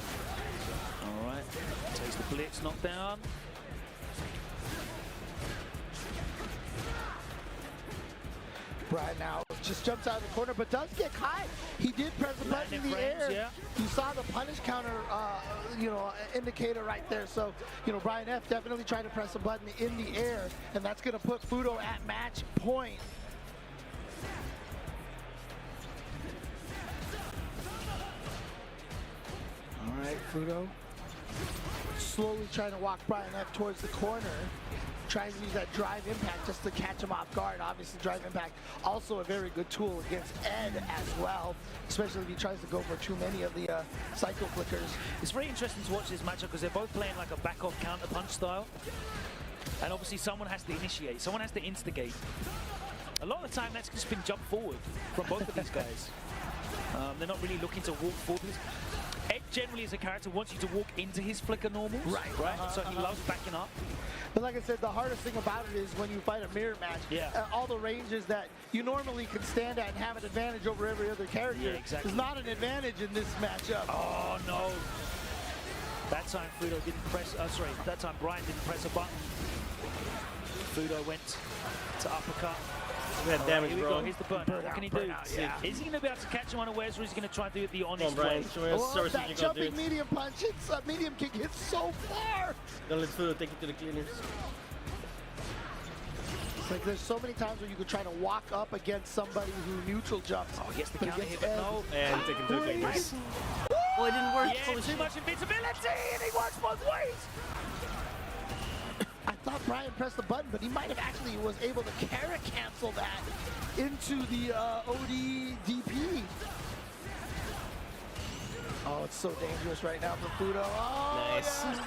All right, takes the blitz knockdown. Brian now just jumps out of the corner, but does get caught. He did press the button in the frames, air. yeah. You saw the punish counter, indicator right there. So, you know, Brian F definitely trying to press a button in the air, and that's gonna put Fudo at match point. All right, Fudo slowly trying to walk Brian F towards the corner. Trying to use that drive impact just to catch him off guard. Obviously, drive impact also a very good tool against Ed as well, especially if he tries to go for too many of the Psycho Flickers. It's very interesting to watch this matchup because they're both playing like a back-off counter-punch style. And obviously someone has to initiate, someone has to instigate. A lot of the time that's just been jump forward from both of these guys. They're not really looking to walk forward. Ed generally as a character wants you to walk into his flicker normals. Right? So he loves backing up. But like I said, the hardest thing about it is when you fight a mirror match, all the ranges that you normally can stand at and have an advantage over every other character is not an advantage in this matchup. Oh, no. That time Fudo didn't press, that time Brian didn't press a button. Fudo went to uppercut. That damage, here we bro. go, here's the burn. What can he do? Is he going to be able to catch him unawares, or is he going to try and do it the honest way? That jumping medium punch hits, medium kick hits so far. Don't let Fudo take it to the cleaners. It's like there's so many times where you could try to walk up against somebody who neutral jumps. Oh, he gets the counter hit, but no. And taking to the cleaners. Oh, it didn't work. Yeah, too much invincibility, and he works both ways. I thought Brian pressed the button, but he might have actually was able to carrot cancel that into the OD DP. Oh, it's so dangerous right now for Fudo. Oh, nice. Yeah.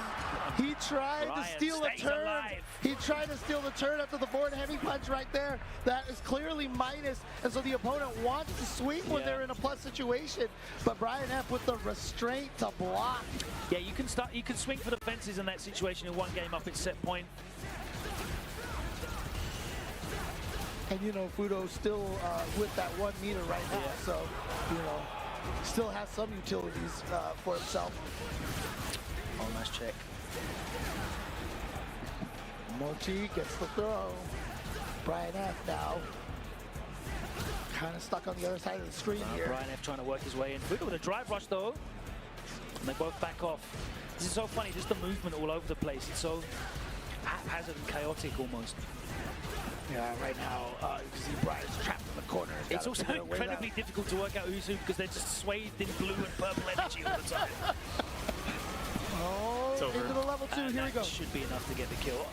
He tried Brian to steal a turn. Alive. He tried to steal the turn after the forward heavy punch right there. That is clearly minus, and so the opponent wants to swing when they're in a plus situation. But Brian F with the restraint to block. Yeah, you can swing for the fences in that situation in one game up at set point. And you know, Fudo still with that 1 meter right now, so you know, still has some utilities for himself. Oh, nice check. Mochi gets the throw. Brian F now kind of stuck on the other side of the screen here. Brian F trying to work his way in. Fudo with a drive rush though. And they both back off. This is so funny, just the movement all over the place. It's so haphazard and chaotic almost. Yeah, right now, you can see Brian's trapped in the corner. It's also incredibly difficult to work out who's who because they're just swathed in blue and purple energy all the time. Oh, into the level 2, here we go. Should be enough to get the kill.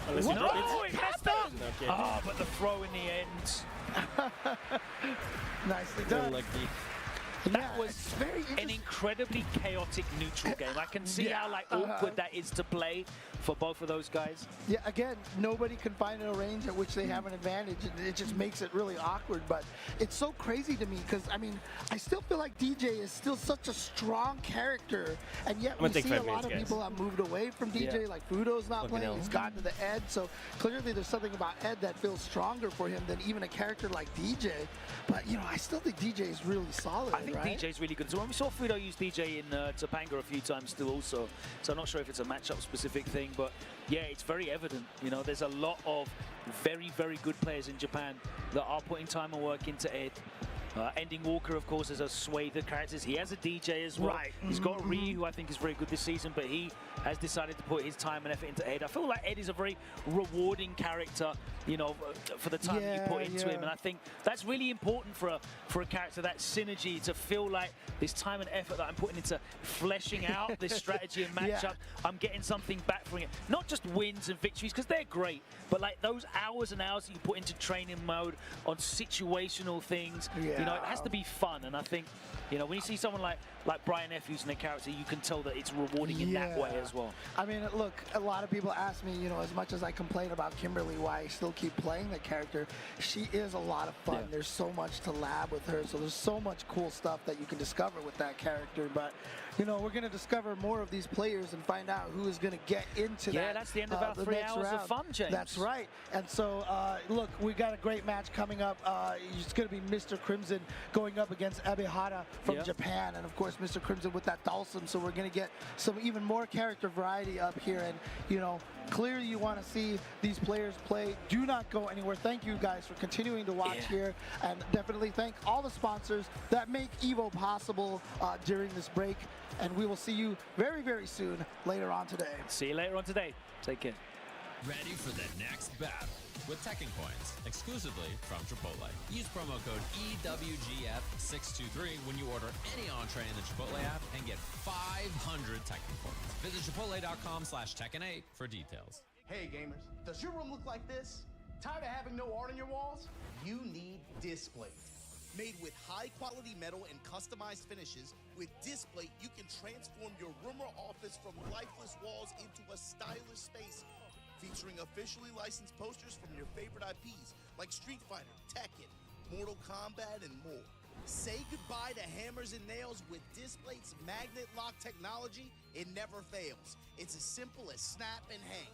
Unless No, he it messed up! Okay. Oh, but the throw in the end. Nicely done. Unlucky. That was an incredibly chaotic neutral game. I can see how awkward that is to play for both of those guys. Yeah, again, nobody can find a range at which they have an advantage. It just makes it really awkward, but it's so crazy to me because, I mean, I still feel like DJ is still such a strong character, and yet we see a lot of people have moved away from DJ, like Fudo's not playing, he's gotten to the Ed, so clearly there's something about Ed that feels stronger for him than even a character like DJ, but, you know, I still think DJ is really solid. I think right? DJ's really good. So when we saw Fudo use DJ in Topanga a few times too also, so I'm not sure if it's a matchup specific thing, but yeah, it's very evident. You know, there's a lot of very, very good players in Japan that are putting time and work into Ed. Ending Walker, of course, is a swathe of characters. He has a DJ as well. Right. He's got Ryu, who I think is very good this season, but he has decided to put his time and effort into Ed. I feel like Ed is a very rewarding character, you know, for the time that you put into him. And I think that's really important for a character, that synergy, to feel like this time and effort that I'm putting into fleshing out this strategy and matchup, I'm getting something back from it. Not just wins and victories, because they're great, but like those hours and hours that you put into training mode on situational things, you know, it has to be fun. And I think, you know, when you see someone like Brian F using their character, you can tell that it's rewarding in that way as well. I mean, look, a lot of people ask me, you know, as much as I complain about Kimberly, why I still keep playing the character, she is a lot of fun. There's so much to lab with her, so there's so much cool stuff that you can discover with that character. But, you know, we're going to discover more of these players and find out who is going to get into that. Yeah, that's the end of our 3 hours of fun, James. That's right. And so, look, we got a great match coming up. It's going to be Mr. Crimson going up against Ebihara from Japan. And, of course, Mr. Crimson with that Dhalsim. So we're going to get some even more character variety up here. And, you know, clearly you want to see these players play. Do not go anywhere. Thank you guys for continuing to watch here. And definitely thank all the sponsors that make Evo possible during this break. And we will see you very, very soon later on today. See you later on today. Take care. Ready for the next battle with Tekken Coins, exclusively from Chipotle. Use promo code EWGF623 when you order any entree in the Chipotle app and get 500 Tekken Coins. Visit chipotle.com/Tekken8 for details. Hey gamers, does your room look like this? Tired of having no art on your walls? You need Displate. Made with high-quality metal and customized finishes, with Displate you can transform your room or office from lifeless walls into a stylish space, featuring officially licensed posters from your favorite IPs like Street Fighter, Tekken, Mortal Kombat, and more. Say goodbye to hammers and nails with Displate's magnet lock technology. It never fails. It's as simple as snap and hang.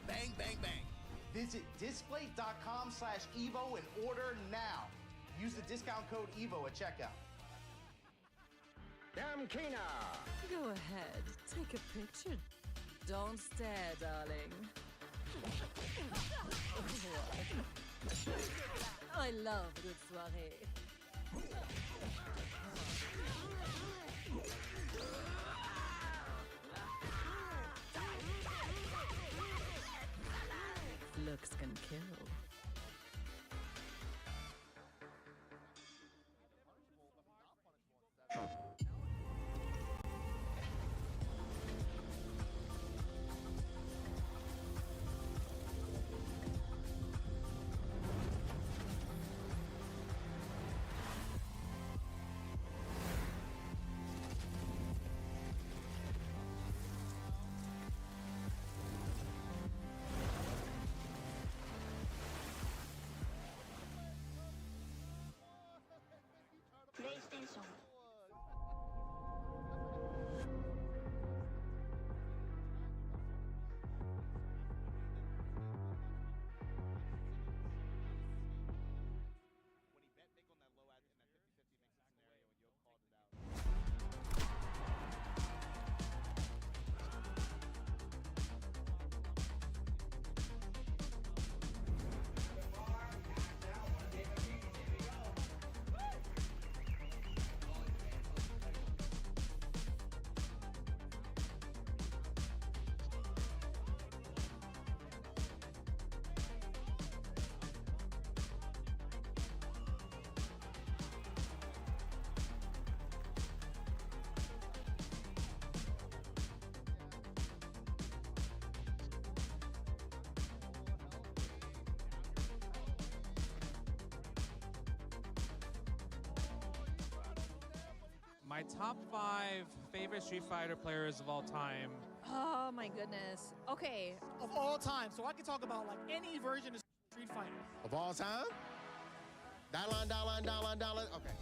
Bang, bang, bang. Visit displate.com/Evo and order now. Use the discount code EVO at checkout. Damkina! Go ahead, take a picture. Don't stare, darling. I love a good soirée. Looks can kill. PlayStation. My top 5 favorite Street Fighter players of all time. Oh my goodness. Okay. Of all time, so I can talk about like any version of Street Fighter. Of all time? Dial-on, dial-on, dial-on, dial-on. Okay.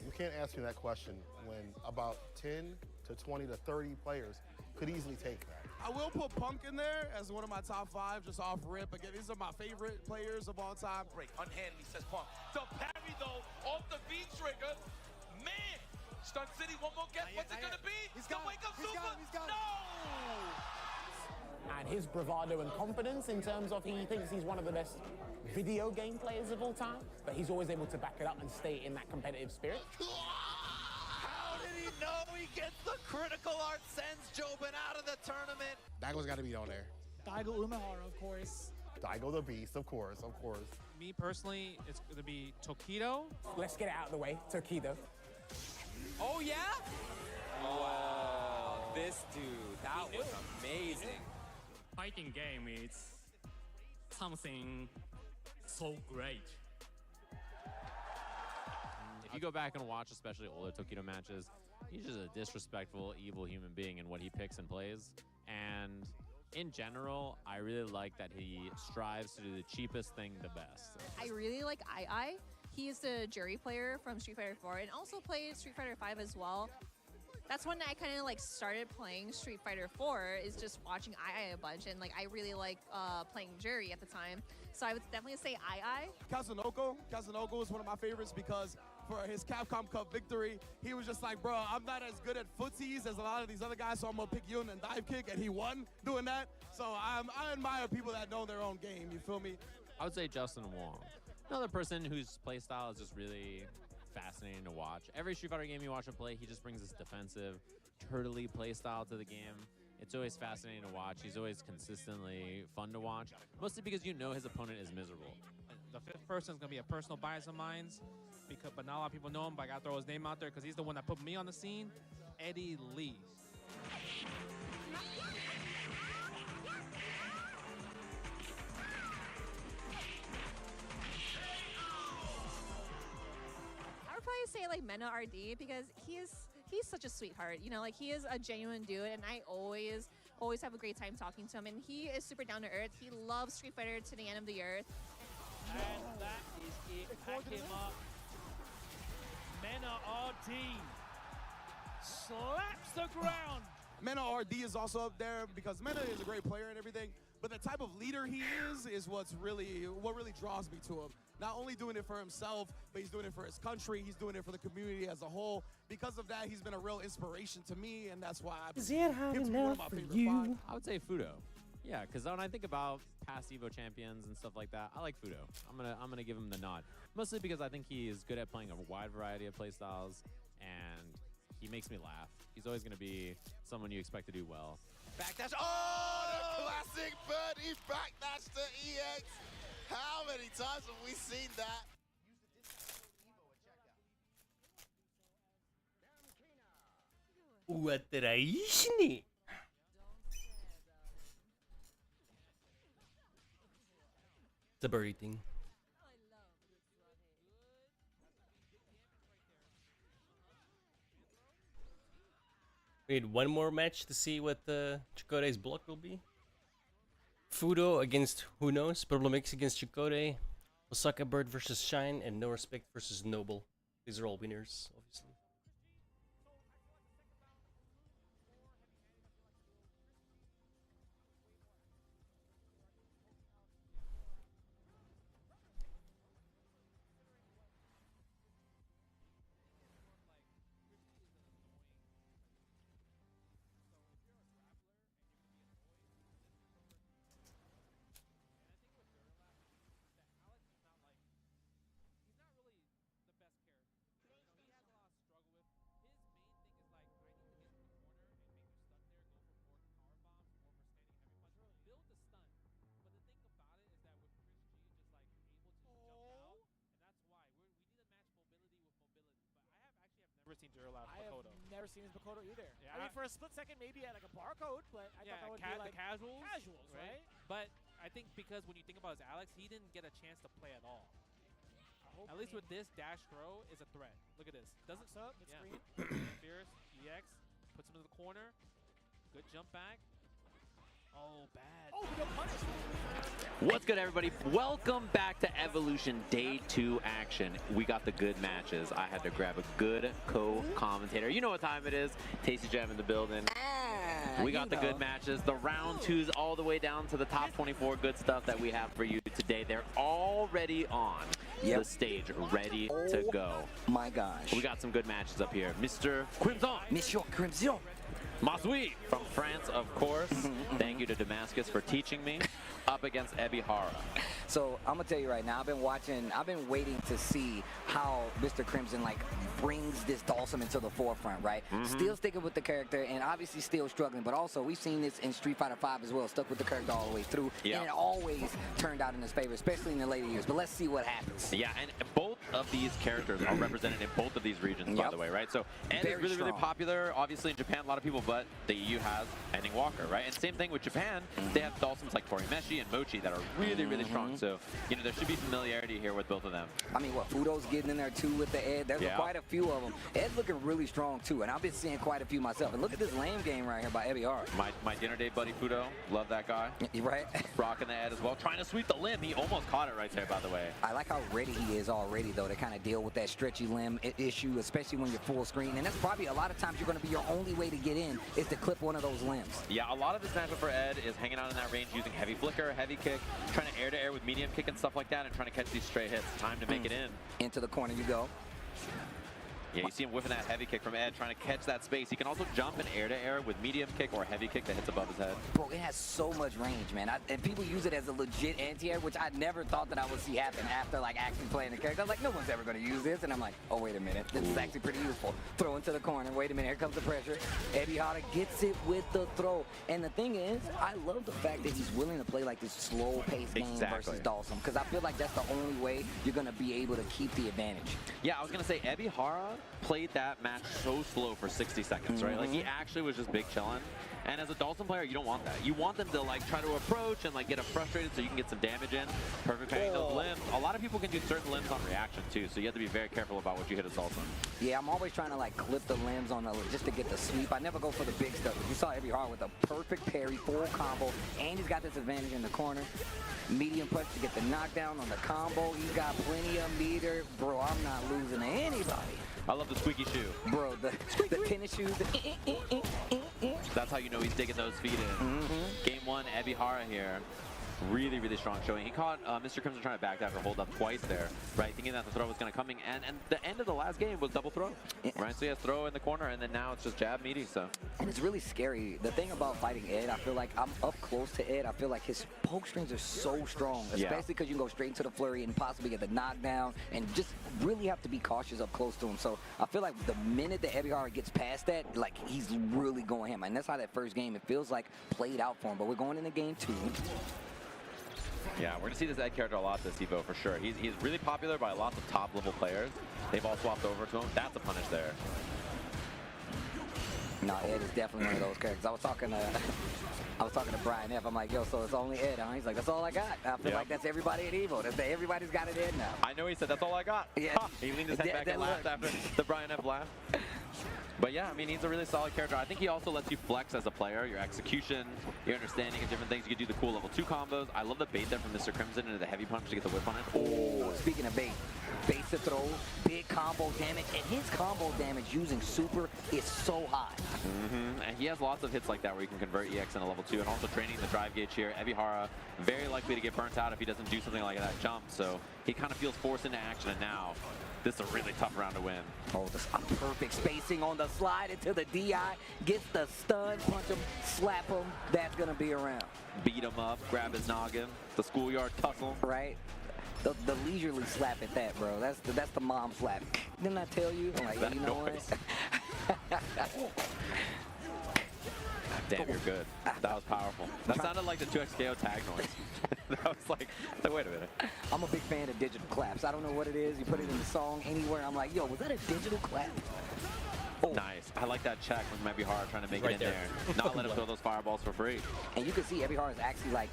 You can't ask me that question when about 10 to 20 to 30 players could easily take that. I will put Punk in there as one of my top 5, just off rip. Again, these are my favorite players of all time. Break, unhandedly, says Punk. The parry, though, off the V-trigger. Man! Stunt City, one more guess. What's it gonna be? He's the got wake up He's super. got him. He's got No! And his bravado and confidence in terms of he thinks he's one of the best video game players of all time, but he's always able to back it up and stay in that competitive spirit. How did he know he gets the critical art, sends Jobin out of the tournament? Daigo's got to be on there. Daigo Umehara, of course. Daigo the Beast, of course, of course. Me personally, it's going to be Tokido. Let's get it out of the way. Tokido. Oh, yeah? Wow. This dude, that was amazing. Fighting game is something so great. If you go back and watch especially older Tokido matches, he's just a disrespectful, evil human being in what he picks and plays. And in general, I really like that he strives to do the cheapest thing the best. I really like II. He is the jury player from Street Fighter 4 and also played Street Fighter 5 as well. That's when I kind of like started playing Street Fighter 4, is just watching II a bunch, and like I really like playing jury at the time. So I would definitely say II. Kazunoko is one of my favorites because for his Capcom Cup victory, he was just like, bro, I'm not as good at footsies as a lot of these other guys, so I'm gonna pick you in a dive kick, and he won doing that. So I admire people that know their own game, you feel me? I would say Justin Wong. Another person whose playstyle is just really fascinating to watch. Every Street Fighter game you watch him play, he just brings this defensive, turtley playstyle to the game. It's always fascinating to watch. He's always consistently fun to watch, mostly because you know his opponent is miserable. The 5th person is going to be a personal bias of mine, but not a lot of people know him, but I got to throw his name out there because he's the one that put me on the scene, Eddie Lee. Say like Mena RD because he's such a sweetheart, you know, like he is a genuine dude, and I always have a great time talking to him, and he is super down to earth. He loves Street Fighter to the end of the earth. And that is it. Pack him up. Mena RD slaps the ground. Mena RD is also up there because Mena is a great player and everything, but the type of leader he is what really draws me to him. Not only doing it for himself, but he's doing it for his country. He's doing it for the community as a whole. Because of that, he's been a real inspiration to me, and that's why Is it hard enough for you? I would say Fudo. Yeah, because when I think about past Evo champions and stuff like that, I like Fudo. I'm gonna give him the nod, mostly because I think he is good at playing a wide variety of playstyles, and he makes me laugh. He's always gonna be someone you expect to do well. Backdash. Oh, the classic birdie backdash to EX. How many times have we seen that? Łatrajśnie. It's a birdie thing. We need one more match to see what Chikode's block will be. Fudo against who knows, Purple Mix against Chikode, Osaka Bird versus Shine, and No Respect versus Noble. These are all winners, obviously. Never seen Jiro out I have Makoto. never seen his Makoto either. Yeah, I mean, for a split second, maybe at like a barcode, but I thought that would be like the casuals, right? But I think because when you think about his Alex, he didn't get a chance to play at all. At least with this, dash throw is a threat. Look at this. Doesn't up, it's green. Fierce, EX, puts him to the corner. Good jump back. Oh, bad. Oh, no punish. What's good, everybody? Welcome back to Evolution Day 2 action. We got the good matches. I had to grab a good co-commentator. You know what time it is. Tasty Jam in the building. We got the good matches, the round 2s all the way down to the top 24 good stuff that we have for you today. They're already on the stage, ready to go. My gosh. We got some good matches up here. Mr. Crimson. Monsieur Crimson. Masui from France, of course. Thank you to Damascus for teaching me. Up against Evoooooooo. So I'm gonna tell you right now, I've been waiting to see how Mr. Crimson like brings this Dawson into the forefront, right? Still sticking with the character and obviously still struggling, but also we've seen this in Street Fighter V as well, stuck with the character all the way through, and it always turned out in his favor, especially in the later years. But let's see what happens. Yeah, and both of these characters are represented in both of these regions, by the way, right? So Ed is really, really popular, obviously in Japan, a lot of people, but the EU has Ending Walker, right? And same thing with Japan, they have Dawsons like Torimeshi and Mochi that are really, really strong. So, you know, there should be familiarity here with both of them. I mean, what, Fudo's getting in there too with the Ed. There's quite a few of them. Ed's looking really strong too, and I've been seeing quite a few myself. And look at this lame game right here by Evoooooooo. My dinner date buddy Fudo, love that guy. Right? Rocking the Ed as well, trying to sweep the limb. He almost caught it right there, by the way. I like how ready he is already, though, to kind of deal with that stretchy limb issue, especially when you're full screen. And that's probably a lot of times you're going to be your only way to get in is to clip one of those limbs. Yeah, a lot of this matchup for Ed is hanging out in that range using heavy flicker, heavy kick, trying to air-to-air with medium kick and stuff like that, and trying to catch these straight hits. Time to make it in. Into the corner you go. Yeah, you see him whiffing that heavy kick from Ed, trying to catch that space. He can also jump and air-to-air with medium kick or heavy kick that hits above his head. Bro, it has so much range, man. And people use it as a legit anti-air, which I never thought that I would see happen after, like, actually playing the character. I was like, no one's ever going to use this. And I'm like, oh, wait a minute. This is actually pretty useful. Throw into the corner. Wait a minute. Here comes the pressure. Evoooooooo gets it with the throw. And the thing is, I love the fact that he's willing to play, like, this slow-paced game versus Dawson. Because I feel like that's the only way you're going to be able to keep the advantage. Yeah, I was going to say, Evoooooooo played that match so slow for 60 seconds, right? Like, he actually was just big chilling. And as a Dawson player, you don't want that. You want them to, like, try to approach and, like, get them frustrated so you can get some damage in. Perfect paying those limbs. A lot of people can do certain limbs on reaction, too, so you have to be very careful about what you hit as Dawson. Yeah, I'm always trying to, like, clip the limbs on the, just to get the sweep. I never go for the big stuff. You saw Evoooooooo with a perfect parry, full combo, and he's got this advantage in the corner. Medium punch to get the knockdown on the combo. He's got plenty of meter. Bro, I'm not losing to anybody. I love the squeaky shoe. Bro, the tennis shoes. That's how you know he's digging those feet in. Game 1, Evoooooooo here. Really, really strong showing. He caught Mr. Crimson trying to back that or hold up twice there, right? Thinking that the throw was going to come in. And the end of the last game was double throw, right? So he has throw in the corner, and then now it's just jab meaty, so. And it's really scary. The thing about fighting Ed, I feel like I'm up close to Ed. I feel like his poke strings are so strong, especially because you can go straight into the flurry and possibly get the knockdown and just really have to be cautious up close to him. So I feel like the minute that Evoooooooo gets past that, like, he's really going ham. And that's how that first game, it feels like, played out for him. But we're going into game 2. Yeah, we're going to see this Ed character a lot this Evo for sure. He's really popular by lots of top-level players. They've all swapped over to him. That's a punish there. No, Ed is definitely one of those characters. I was talking to Brian F. I'm like, yo, so it's only Ed, huh? He's like, that's all I got. I feel like that's everybody at Evo. Everybody's got an Ed now. I know he said, that's all I got. Yeah. He leaned his head back and laughed after the Brian F. laugh. But yeah, I mean, he's a really solid character. I think he also lets you flex as a player, your execution, your understanding of different things. You can do the cool level 2 combos. I love the bait there from Mr. Crimson into the heavy punch to get the whip on it. Oh, speaking of bait, baits to throw, big combo damage, and his combo damage using super is so high. And he has lots of hits like that where you can convert EX into level 2, and also training the drive gauge here. Evoooooooo very likely to get burnt out if he doesn't do something like that jump, so he kind of feels forced into action, and now this is a really tough round to win. Oh, this perfect spacing on the slide into the DI. Gets the stun, punch him, slap him. That's going to be around. Beat him up, grab his noggin, the schoolyard tussle. Right. The leisurely slap at that, bro. That's the mom slap. Didn't I tell you? I'm like, that you know noise. what? Damn, you're good. That was powerful. That sounded like the 2XKO tag noise. That was like, wait a minute. I'm a big fan of digital claps. I don't know what it is. You put it in the song anywhere. I'm like, yo, was that a digital clap? Oh. Nice. I like that check with Evoooooooo trying to make it in there. Not let him throw those fireballs for free. And you can see Evoooooooo is actually like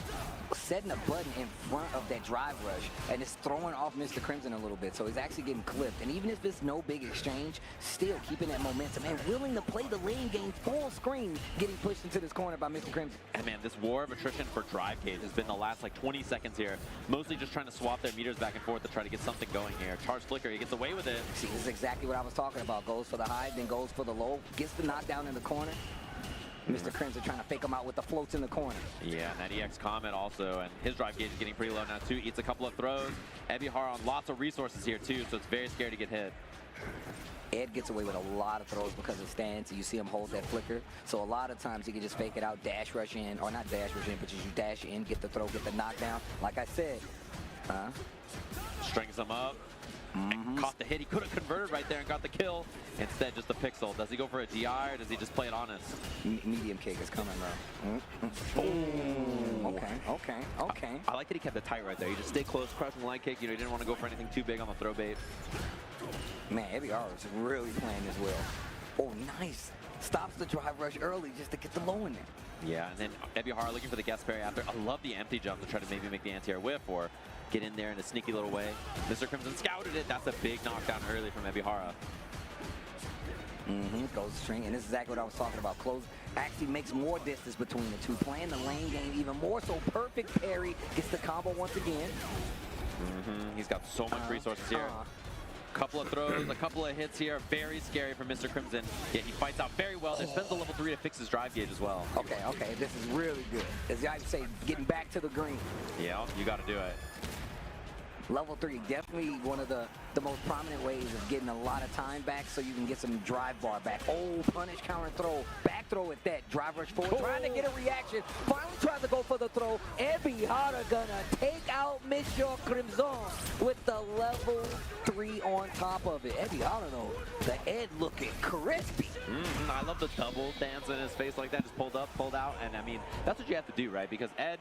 setting a button in front of that drive rush, and it's throwing off Mr. Crimson a little bit. So he's actually getting clipped. And even if it's no big exchange, still keeping that momentum and willing to play the lane game full screen, getting pushed into this corner by Mr. Crimson. And man, this war of attrition for drive gauge has been the last like 20 seconds here. Mostly just trying to swap their meters back and forth to try to get something going here. Charge flicker, he gets away with it. See, this is exactly what I was talking about. Goes for the high, then goes for the low, gets the knockdown in the corner. Mr. Crimson trying to fake him out with the floats in the corner. Yeah, and that EX Comet also, and his drive gauge is getting pretty low now too. Eats a couple of throws. Evoooooooo on lots of resources here too, so it's very scary to get hit. Ed gets away with a lot of throws because of stance, and you see him hold that flicker. So a lot of times he can just fake it out, dash rush in, or not dash rush in, but just you dash in, get the throw, get the knockdown. Like I said, strings him up. And caught the hit. He could have converted right there and got the kill. Instead, just a pixel. Does he go for a DI or does he just play it honest? Medium kick is coming, though. Okay. I like that he kept it tight right there. He just stayed close, crouching light kick. You know, he didn't want to go for anything too big on the throw bait. Man, Evoooooooo is really playing this well. Oh, nice. Stops the drive rush early just to get the low in there. Yeah, and then Evoooooooo looking for the guest parry after. I love the empty jump to try to maybe make the anti-air whiff or get in there in a sneaky little way. Mr. Crimson scouted it. That's a big knockdown early from Evoooooooo. Goes string, and this is exactly what I was talking about. Close actually makes more distance between the two. Playing the lane game even more so. Perfect parry. Gets the combo once again. He's got so much resources here. Couple of throws, a couple of hits here. Very scary for Mr. Crimson. Yeah, he fights out very well. There spends the level 3 to fix his drive gauge as well. Okay. This is really good. As I say, getting back to the green. Yeah, you got to do it. Level 3, definitely one of the most prominent ways of getting a lot of time back so you can get some drive bar back. Oh, punish, counter throw, back throw at that. Drive rush forward, trying to get a reaction. Finally tries to go for the throw. Evoooooooo gonna take out Mr. Crimson with the level 3 on top of it. Evoooooooo though, the Ed looking crispy. I love the double dance in his face like that. Just pulled up, pulled out, and I mean, that's what you have to do, right? Because Ed,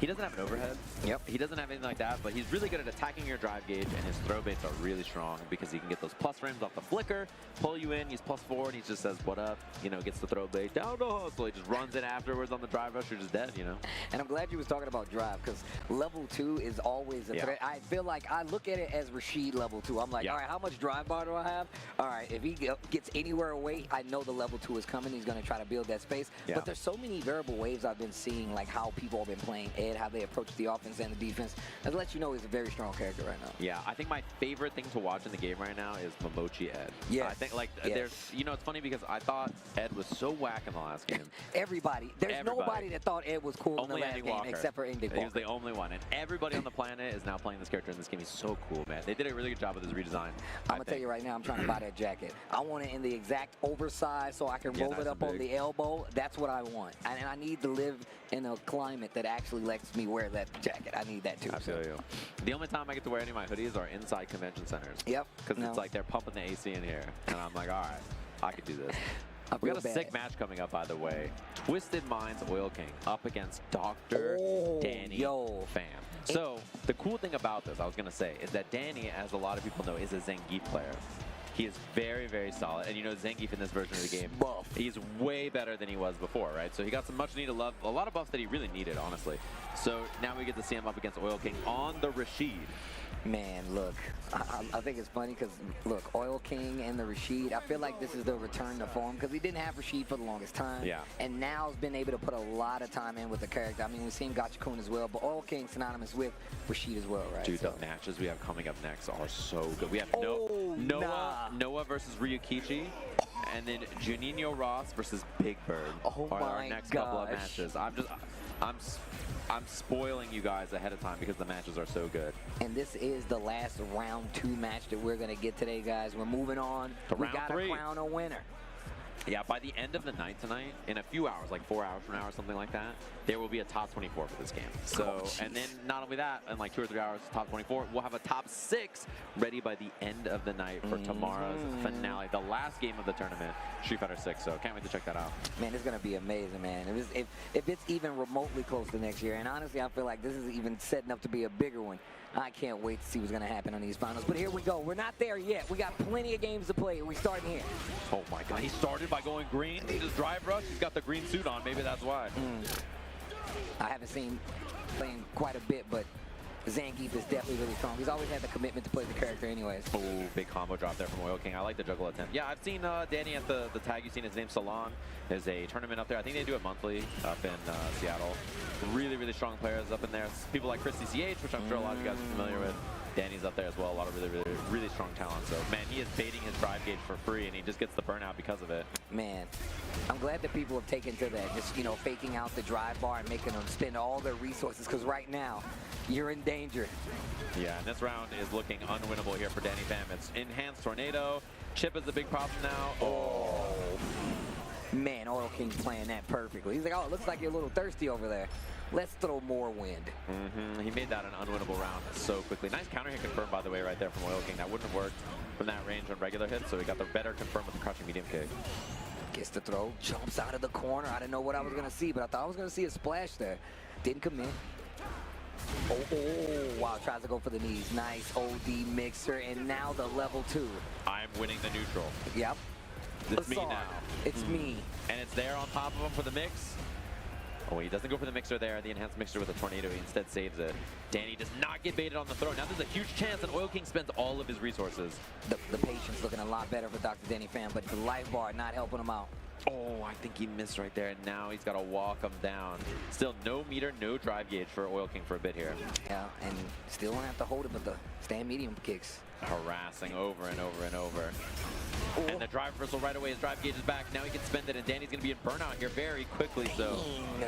he doesn't have an overhead. Yep. He doesn't have anything like that, but he's really good at attacking your drive gauge, and his throw baits are really strong because he can get those plus frames off the flicker, pull you in, he's +4, and he just says, what up? You know, gets the throw bait down the hustle. He just runs in afterwards on the drive rush, you're just dead, you know? And I'm glad you was talking about drive because level 2 is always a threat. I feel like I look at it as Rashid level 2. I'm like, all right, how much drive bar do I have? All right, if he gets anywhere away, I know the level 2 is coming. He's going to try to build that space. But there's so many variable waves I've been seeing, like how people have been playing Ed, how they approach the offense and the defense. That lets you know he's a very strong character right now. Yeah, I think my favorite thing to watch in the game right now is Momochi Ed. Yes. I think, like, there's, you know, it's funny because I thought Ed was so whack in the last game. There's nobody that thought Ed was cool in the last game except for Indy Walker. He was the only one, and everybody on the planet is now playing this character in this game. He's so cool, man. They did a really good job with his redesign. I'm going to tell you right now, I'm trying to buy that jacket. I want it in the exact oversized so I can roll it up on the elbow. That's what I want. And I need to live in a climate that actually lets me wear that jacket. I need that too. I feel you. The only time I get to wear any of my hoodies are inside convention centers. Yep. Because it's like they're pumping the AC in here. And I'm like, all right, I can do this. We got a sick match coming up, by the way. Twisted Minds Oil King up against Dr. Danny Pham. So the cool thing about this, I was going to say, is that Danny, as a lot of people know, is a Zangief player. He is very, very solid. And you know, Zangief in this version of the game, he's way better than he was before, right? So he got some much needed love, a lot of buffs that he really needed, honestly. So now we get to see him up against Oil King on the Rashid. Man, look, I think it's funny because, look, Oil King and the Rashid, I feel like this is the return to form because he didn't have Rashid for the longest time. Yeah. And now has been able to put a lot of time in with the character. I mean, we've seen Gachikun as well, but Oil King synonymous with Rashid as well, right? Dude, the matches we have coming up next are so good. We have Noah versus Ryukichi, and then Juninho Ross versus Big Bird are our next couple of matches. I'm spoiling you guys ahead of time because the matches are so good. And this is the last round 2 match that we're going to get today, guys. We're moving on. To we round got 3. to crown a winner. Yeah, by the end of the night tonight, in a few hours, like 4 hours from now or something like that, there will be a top 24 for this game. So, and then not only that, in like 2 or 3 hours, top 24, we'll have a top 6 ready by the end of the night for tomorrow's finale, the last game of the tournament, Street Fighter 6. So can't wait to check that out. Man, it's going to be amazing, man. If it's even remotely close to next year, and honestly, I feel like this is even setting up to be a bigger one. I can't wait to see what's going to happen on these finals. But here we go. We're not there yet. We got plenty of games to play. We're starting here. Oh, my God. He started by going green. He just drive rush. He's got the green suit on. Maybe that's why. I haven't seen playing quite a bit, but Zangief is definitely really strong. He's always had the commitment to play the character anyways. Oh, big combo drop there from Oil King. I like the juggle attempt. Yeah, I've seen Danny at the tag. You've seen his name, Salon. There's a tournament up there. I think they do it monthly up in Seattle. Really, really strong players up in there. People like Christy CH, which I'm sure a lot of you guys are familiar with. Danny's up there as well. A lot of really strong talent. So, man, he is baiting his drive gauge for free, and he just gets the burnout because of it. Man, I'm glad that people have taken to that. Just, you know, faking out the drive bar and making them spend all their resources. Because right now, you're in danger. Yeah, and this round is looking unwinnable here for Danny Pham. It's Enhanced Tornado. Chip is a big problem now. Oh. Man, Oil King playing that perfectly. He's like, oh, it looks like you're a little thirsty over there. Let's throw more wind. He made that an unwinnable round so quickly. Nice counter hit confirmed, by the way, right there from Oil King. That wouldn't have worked from that range on regular hits, so he got the better confirmed with the crouching medium kick. Gets the throw, jumps out of the corner. I didn't know what I was going to see, but I thought I was going to see a splash there. Didn't commit. Oh, wow, tries to go for the knees. Nice OD mixer, and now the level 2. I'm winning the neutral. Yep. It's me now. It's me. And it's there on top of him for the mix. Oh, he doesn't go for the mixer there, the enhanced mixer with a tornado. He instead saves it. Danny does not get baited on the throw. Now there's a huge chance that Oil King spends all of his resources. The patience looking a lot better for Dr. Danny Pham, but the life bar not helping him out. Oh, I think he missed right there, and now he's got to walk him down. Still no meter, no drive gauge for Oil King for a bit here. Yeah, and still don't have to hold it, but the stand medium kicks. Harassing over and over and over. And the drive reversal right away, his drive gauge is back. Now he can spend it, and Danny's going to be in burnout here very quickly. So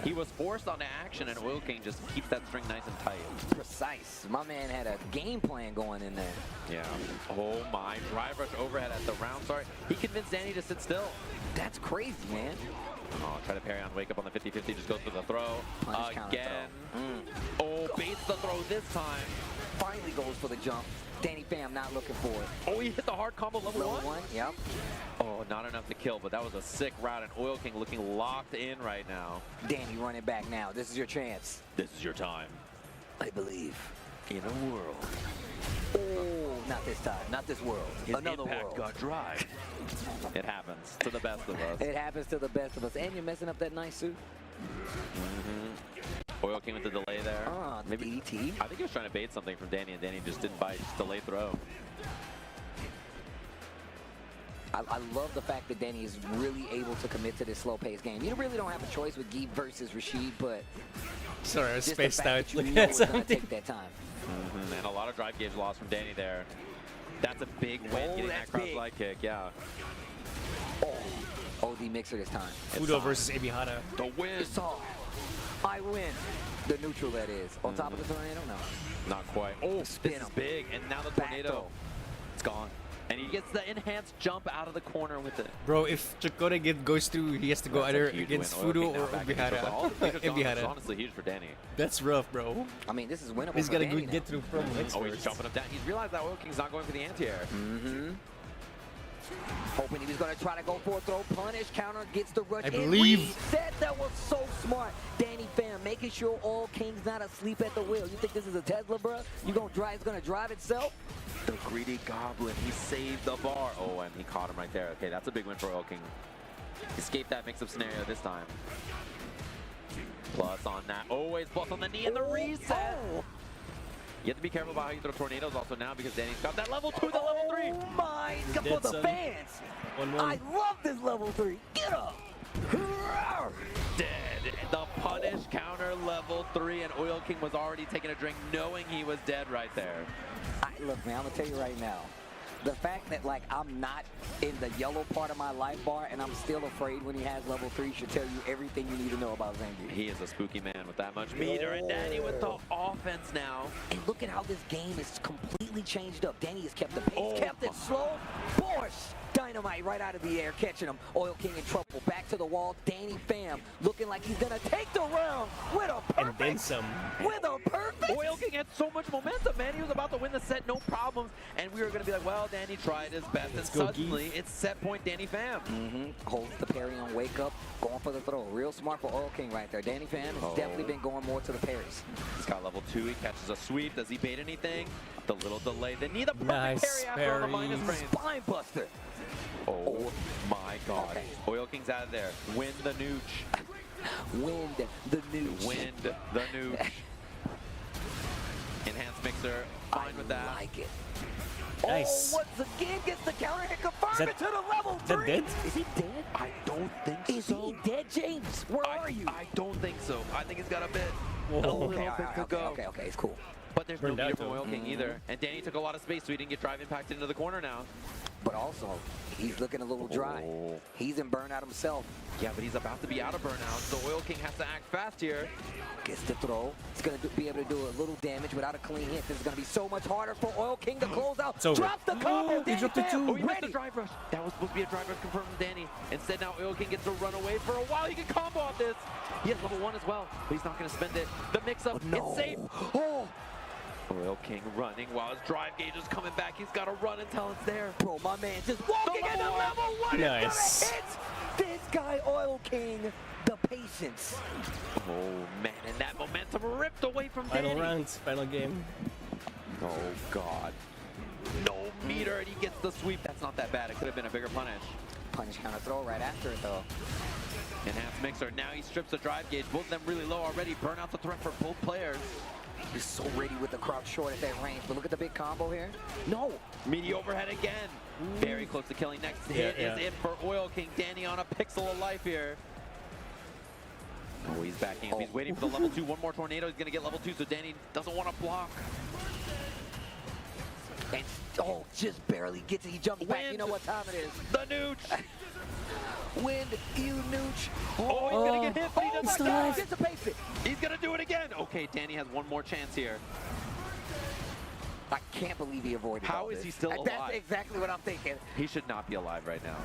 he was forced onto action, and Oil King just keeps that string nice and tight. Precise. My man had a game plan going in there. Yeah. Oh my, drive rush overhead at the round start. He convinced Danny to sit still. That's crazy, man. Oh, try to parry on wake up on the 50-50, just goes for the throw. Punish Again. Oh, baits the throw this time. Finally goes for the jump. Danny Pham not looking for it. Oh, he hit the hard combo level 1? Yep. Oh, not enough to kill, but that was a sick route, and Oil King looking locked in right now. Danny running back now. This is your chance. This is your time. I believe. In a world. Oh, not this time. Not this world. His Another impact world. got dry. It happens to the best of us. It happens to the best of us. And you're messing up that nice suit. Oil King with the delay there. Maybe DT. I think he was trying to bait something from Danny, and Danny just didn't bite. Just delay throw. I love the fact that Danny is really able to commit to this slow-paced game. You really don't have a choice with Geeb versus Rashid, but sorry, I was spaced out. Looking at something. Take that time. And a lot of drive gauge loss from Danny there. That's a big win, getting that cross slide kick, yeah. OD mixer this time. Foodooo versus Ebihara. The win. I win. The neutral, that is. On top of the tornado? No. Not quite. Oh, Spin this is him. big. And now the tornado. It's gone. And he gets the enhanced jump out of the corner with it. Bro, if Chakotay goes through, he has to go either against Foodooo or Ebihara. Ebihara. Honestly huge for Danny. That's rough, bro. I mean, this is winnable. He's got to Danny get through from next. Oh, he's jumping up down. He's realized that Oil King's not going for the anti-air. Hoping he was going to try to go for a throw. Punish, counter, gets the rush. I believe. That was so smart. Danny Pham making sure Oil King's not asleep at the wheel. You think this is a Tesla, bro? You gonna drive? It's gonna drive itself? The greedy goblin. He saved the bar. Oh, and he caught him right there. Okay, that's a big win for Oil King. Escaped that mix-up scenario this time. Plus on that. Always plus on the knee and the reset. You have to be careful about how you throw tornadoes also now because Danny's got that level 2, the level 3. Oh my God, for the fans. 1-1. I love this level 3. Get up. Dead. The punish counter level 3, and Oil King was already taking a drink knowing he was dead right there. Look, man, I'm going to tell you right now. The fact that, like, I'm not in the yellow part of my life bar and I'm still afraid when he has level 3 should tell you everything you need to know about Zangief. He is a spooky man with that much meter, and Danny with the offense now. And look at how this game is completely changed up. Danny has kept the pace, kept it slow. Borscht, dynamite right out of the air, catching him. Oil King in trouble, back to the wall. Danny Pham looking like he's going to take the round with a perfect. And then some. With a perfect. Oil King had so much momentum, man. He was about to win the set, no problems. And we were going to be like, well, Danny tried his best. And suddenly, it's set point Danny Pham. Holds the parry on wake up, going for the throw. Real smart for Oil King right there. Danny Pham has definitely been going more to the parries. He's got level 2. He catches a sweep. Does he bait anything? The little delay. They need a perfect nice parry after the minus brain. Spine buster. Oh my God. Oil King's out of there. Win the nooch. Wind the nooch. Wind the nooch. Enhanced mixer. Fine with that. I like it. Nice. Oh, once again gets the counter hit, confirm it to the level 3. Is that dead? Is he dead? I don't think so. Is he dead, James? Where are you? I don't think so. I think he's got a bit. Okay, it's cool. But there's no Burned meter out, from though. Oil King either. And Danny took a lot of space, so he didn't get drive impacted into the corner now. But also, he's looking a little dry. He's in burnout himself. Yeah, but he's about to be out of burnout, so Oil King has to act fast here. Gets the throw. He's going to be able to do a little damage without a clean hit. This is going to be so much harder for Oil King to close out. It's over. Drops the combo. He dropped it too. Oh, he missed the drive rush. That was supposed to be a drive rush confirmed from Danny. Instead, now Oil King gets to run away for a while. He can combo off this. He has level 1 as well, but he's not going to spend it. The mix-up is safe. Oh. Oil King running while his drive gauge is coming back. He's got to run until it's there. Bro, my man just walking into level 1. Nice. Hit. This guy, Oil King, the patience. Oh, man, and that momentum ripped away from Final Danny. round, final game. Oh, God. No meter, and he gets the sweep. That's not that bad. It could have been a bigger punish. Punish counter throw right after it, though. Enhanced mixer. Now he strips the drive gauge. Both of them really low already. Burnout's a threat for both players. He's so ready with the crouch short at that range. But look at the big combo here. No. Meaty overhead again. Very close to killing. Next hit is it for Oil King. Danny on a pixel of life here. Oh, he's backing up. He's waiting for the level 2. One more tornado. He's going to get level 2, so Danny doesn't want to block. And, just barely gets it. He jumps back. You know what time it is. The nooch. Wind, you nooch. Oh, he's going to get hit, but he doesn't die. Anticipates it. He's going to do it again. Okay, Danny has one more chance here. I can't believe he avoided How all is this. he still alive? That's exactly what I'm thinking. He should not be alive right now.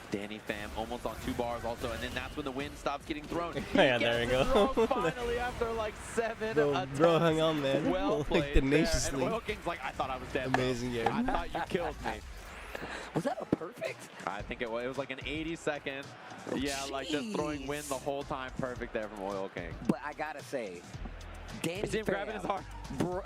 Danny fam almost on 2 bars also, and then that's when the wind stops getting thrown. Yeah, there you go. Finally, after like 7 Bro, attempts. bro hung on, man. Well Like, played tenaciously. there. And Oil King's like, I thought I was dead. Amazing bro. game. I thought you killed me. Was that a perfect? I think it was like an 80-second. Yeah, like just throwing wind the whole time. Perfect there from Oil King. But I gotta say, Danny You see him grabbing his heart? Bro,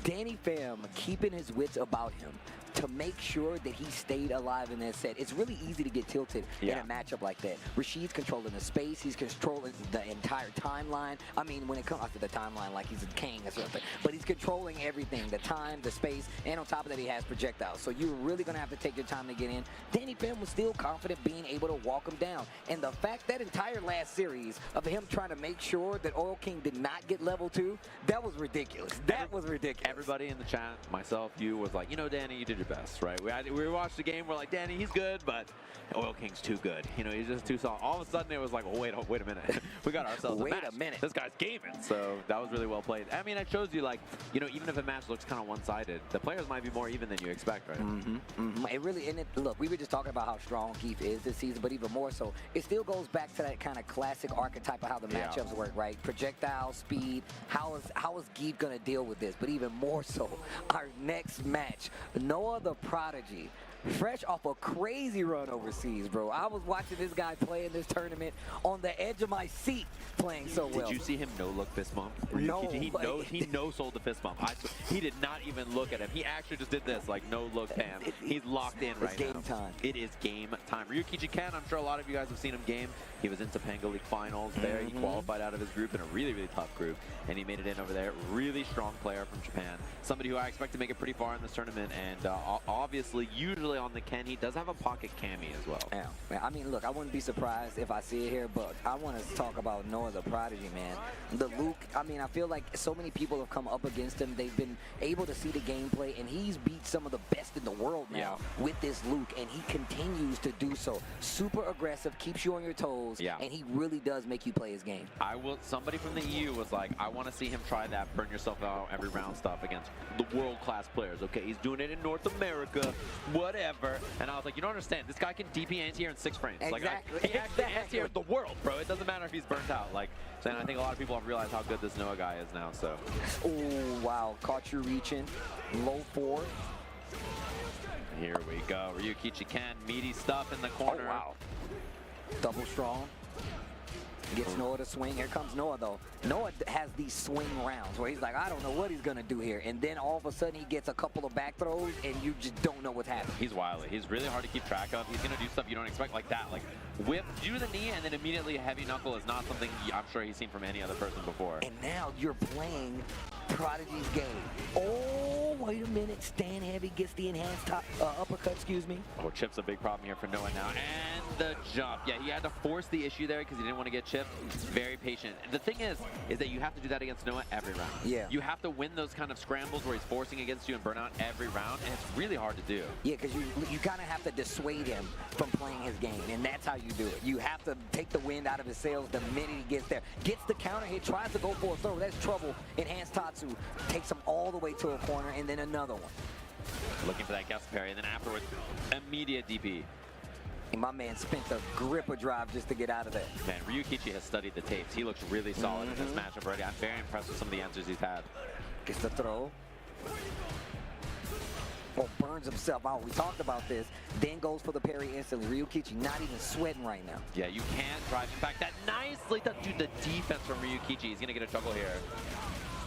Danny Pham keeping his wits about him to make sure that he stayed alive in that set. It's really easy to get tilted in a matchup like that. Rashid's controlling the space. He's controlling the entire timeline. I mean, when it comes to the timeline, like he's a king or something. But he's controlling everything, the time, the space, and on top of that, he has projectiles. So you're really going to have to take your time to get in. Danny Pham was still confident being able to walk him down. And the fact that entire last series of him trying to make sure that Oil King did not get level 2, that was ridiculous. That was ridiculous. Everybody in the chat, myself, you, was like, you know, Danny, you did your best, right? We watched the game, we're like, Danny, he's good, but Oil King's too good. You know, he's just too solid. All of a sudden, it was like, oh, wait a minute. We got ourselves Wait a match. a minute. This guy's gaming. So that was really well played. I mean, it shows you, like, you know, even if a match looks kind of one-sided, the players might be more even than you expect, right? It really, and look, we were just talking about how strong Keith is this season, but even more so, it still goes back to that kind of classic archetype of how the matchups work, right? Projectile, speed, how is Keith going to deal with this? But even more so, our next match, Noah the Prodigy, fresh off a crazy run overseas, bro. I was watching this guy play in this tournament on the edge of my seat playing so well. Did you see him no-look fist bump? No. He no-sold the fist bump. He did not even look at him. He actually just did this, like, no-look Pam. He's locked in right now. It's game time. It is game time. Ryukichi Ken, I'm sure a lot of you guys have seen him game. He was in Topanga League Finals there. He qualified out of his group in a really, really tough group, and he made it in over there. Really strong player from Japan. Somebody who I expect to make it pretty far in this tournament, and obviously, usually on the Ken, he does have a pocket Cammy as well. Yeah, I mean, look, I wouldn't be surprised if I see it here, but I want to talk about Noah the Prodigy, man. The Luke, I mean, I feel like so many people have come up against him. They've been able to see the gameplay, and he's beat some of the best in the world now with this Luke, and he continues to do so. Super aggressive, keeps you on your toes, and he really does make you play his game. Somebody from the EU was like, I want to see him try that burn yourself out every round stuff against the world-class players. Okay, he's doing it in North America, whatever. And I was like, you don't understand. This guy can DP anti-air in 6 frames. Exactly. Like, he actually anti-airs the world, bro. It doesn't matter if he's burnt out. Like, and I think a lot of people have realized how good this Noah guy is now. So. Oh wow, caught you reaching, low 4. Here we go. Ryukichi Ken, meaty stuff in the corner. Oh wow. Double strong. Gets Noah to swing. Here comes Noah, though. Noah has these swing rounds where he's like, I don't know what he's going to do here. And then all of a sudden he gets a couple of back throws and you just don't know what's happening. He's wily. He's really hard to keep track of. He's going to do stuff you don't expect like that. Like whip, do the knee, and then immediately a heavy knuckle is not something I'm sure he's seen from any other person before. And now you're playing Prodigy's game. Oh, wait a minute. Stand heavy, gets the enhanced top uppercut, excuse me. Oh, Chip's a big problem here for Noah now. And the jump. Yeah, he had to force the issue there because he didn't want to get chipped. Very patient. The thing is that you have to do that against Noah every round. Yeah. You have to win those kind of scrambles where he's forcing against you and burnout every round, and it's really hard to do. Yeah, because you kind of have to dissuade him from playing his game, and that's how you do it. You have to take the wind out of his sails the minute he gets there. Gets the counter hit, tries to go for a throw. That's trouble. Enhanced Tatsu takes him all the way to a corner, and then another one. Looking for that guest parry, and then afterwards, immediate DP. And my man spent a gripper drive just to get out of there. Man, Ryukichi has studied the tapes. He looks really solid in this matchup already. I'm very impressed with some of the answers he's had. Gets the throw. Oh, burns himself out. We talked about this. Then goes for the parry instantly. Ryukichi not even sweating right now. Yeah, you can't drive. In fact, that nicely done. Dude, the defense from Ryukichi. He's going to get a juggle here.